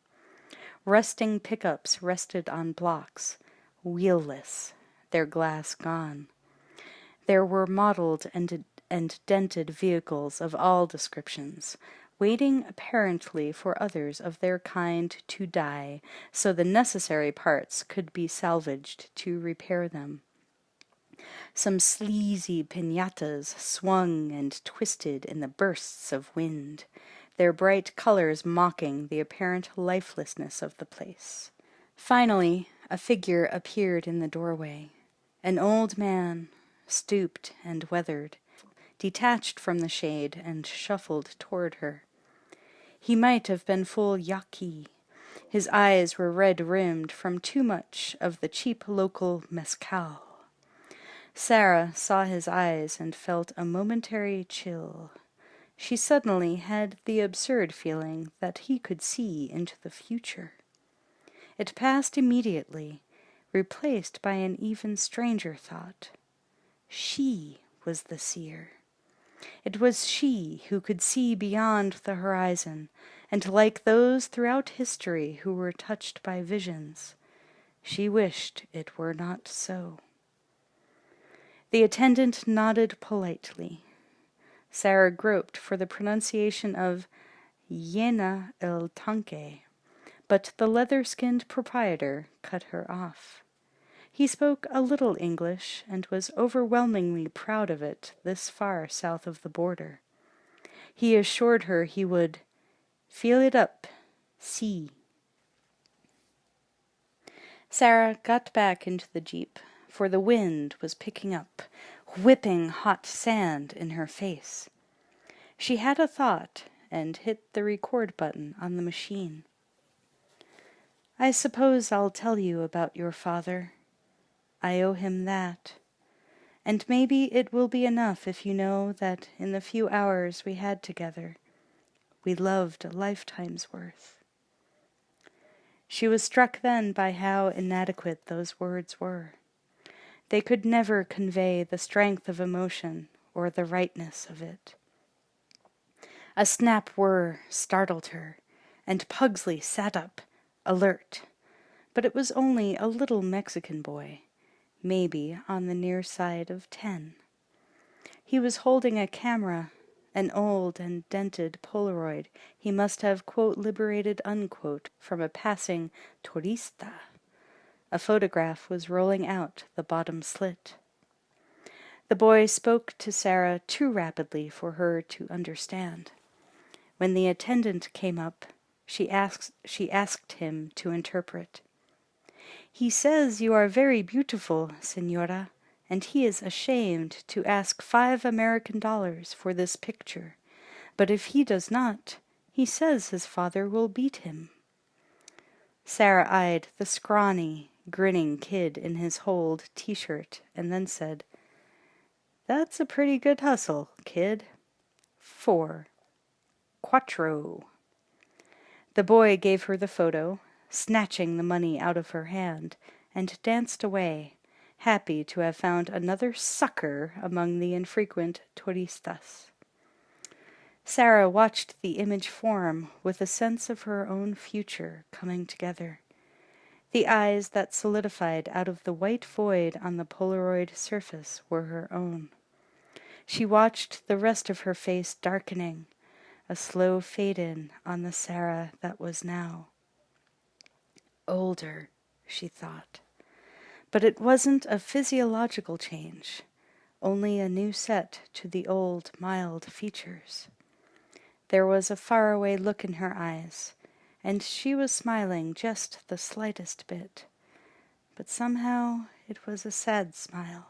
Rusting pickups rested on blocks, wheelless, their glass gone. There were mottled and dented vehicles of all descriptions, waiting apparently for others of their kind to die, so the necessary parts could be salvaged to repair them. Some sleazy piñatas swung and twisted in the bursts of wind, their bright colors mocking the apparent lifelessness of the place. Finally, a figure appeared in the doorway. An old man, stooped and weathered, detached from the shade and shuffled toward her. He might have been full yaqui. His eyes were red-rimmed from too much of the cheap local mezcal. Sarah saw his eyes and felt a momentary chill. She suddenly had the absurd feeling that he could see into the future. It passed immediately, replaced by an even stranger thought. She was the seer. It was she who could see beyond the horizon, and like those throughout history who were touched by visions, she wished it were not so. The attendant nodded politely. Sarah groped for the pronunciation of Llena el tanque, but the leather-skinned proprietor cut her off. He spoke a little English and was overwhelmingly proud of it this far south of the border. He assured her he would "feel it up, see." Sarah got back into the jeep, for the wind was picking up, whipping hot sand in her face. She had a thought and hit the record button on the machine. "I suppose I'll tell you about your father. I owe him that. And maybe it will be enough if you know that in the few hours we had together, we loved a lifetime's worth." She was struck then by how inadequate those words were. They could never convey the strength of emotion or the rightness of it. A snap whir startled her, and Pugsley sat up, alert. But it was only a little Mexican boy, maybe on the near side of 10. He was holding a camera, an old and dented Polaroid he must have, quote, liberated, unquote, from a passing turista. A photograph was rolling out the bottom slit. The boy spoke to Sarah too rapidly for her to understand. When the attendant came up, she asked him to interpret. "He says you are very beautiful, Señora, and he is ashamed to ask $5 American for this picture. But if he does not, he says his father will beat him." Sarah eyed the scrawny, grinning kid in his Hold t-shirt and then said, "That's a pretty good hustle, kid. 4. Quattro." The boy gave her the photo, snatching the money out of her hand, and danced away, happy to have found another sucker among the infrequent turistas. Sarah watched the image form with a sense of her own future coming together. The eyes that solidified out of the white void on the Polaroid surface were her own. She watched the rest of her face darkening, a slow fade-in on the Sarah that was now. Older, she thought. But it wasn't a physiological change, only a new set to the old, mild features. There was a faraway look in her eyes, and she was smiling just the slightest bit, but somehow it was a sad smile.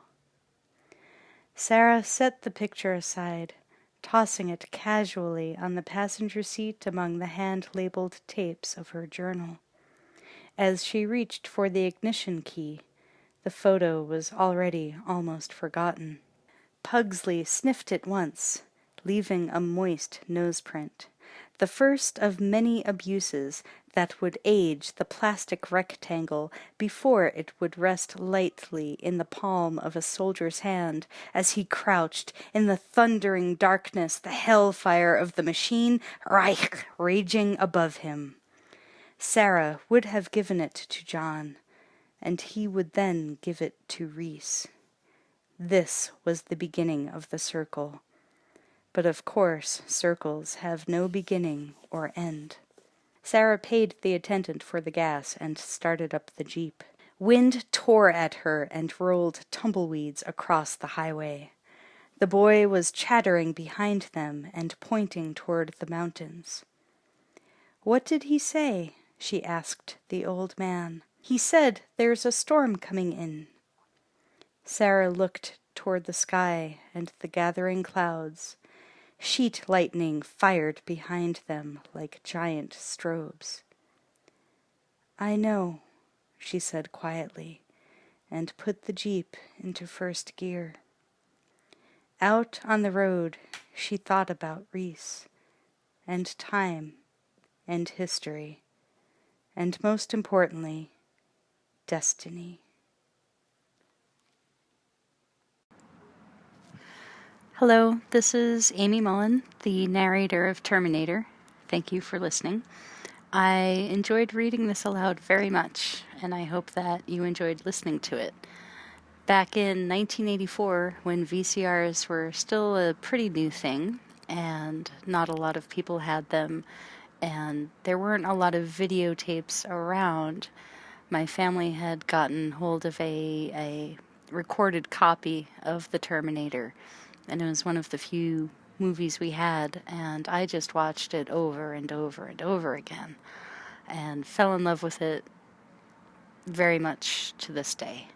Sarah set the picture aside, tossing it casually on the passenger seat among the hand-labeled tapes of her journal. As she reached for the ignition key, the photo was already almost forgotten. Pugsley sniffed it once, leaving a moist noseprint, the first of many abuses that would age the plastic rectangle before it would rest lightly in the palm of a soldier's hand as he crouched in the thundering darkness, the hellfire of the machine Reich raging above him. Sarah would have given it to John, and he would then give it to Reese. This was the beginning of the circle. But of course, circles have no beginning or end. Sarah paid the attendant for the gas and started up the jeep. Wind tore at her and rolled tumbleweeds across the highway. The boy was chattering behind them and pointing toward the mountains. "What did he say?" she asked the old man. "He said there's a storm coming in." Sarah looked toward the sky and the gathering clouds. Sheet lightning fired behind them like giant strobes. "I know," she said quietly, and put the jeep into first gear. Out on the road, she thought about Reese, and time, and history, and most importantly, destiny. Hello, this is Amy Mullen, the narrator of Terminator. Thank you for listening. I enjoyed reading this aloud very much, and I hope that you enjoyed listening to it. Back in 1984, when VCRs were still a pretty new thing, and not a lot of people had them, and there weren't a lot of videotapes around, my family had gotten hold of a recorded copy of The Terminator, and it was one of the few movies we had, and I just watched it over and over and over again, and fell in love with it very much to this day.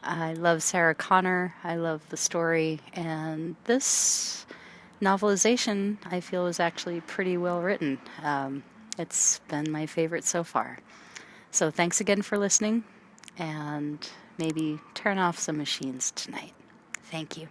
I love Sarah Connor, I love the story, and this novelization, I feel, is actually pretty well written. It's been my favorite so far. So thanks again for listening, and maybe turn off some machines tonight. Thank you.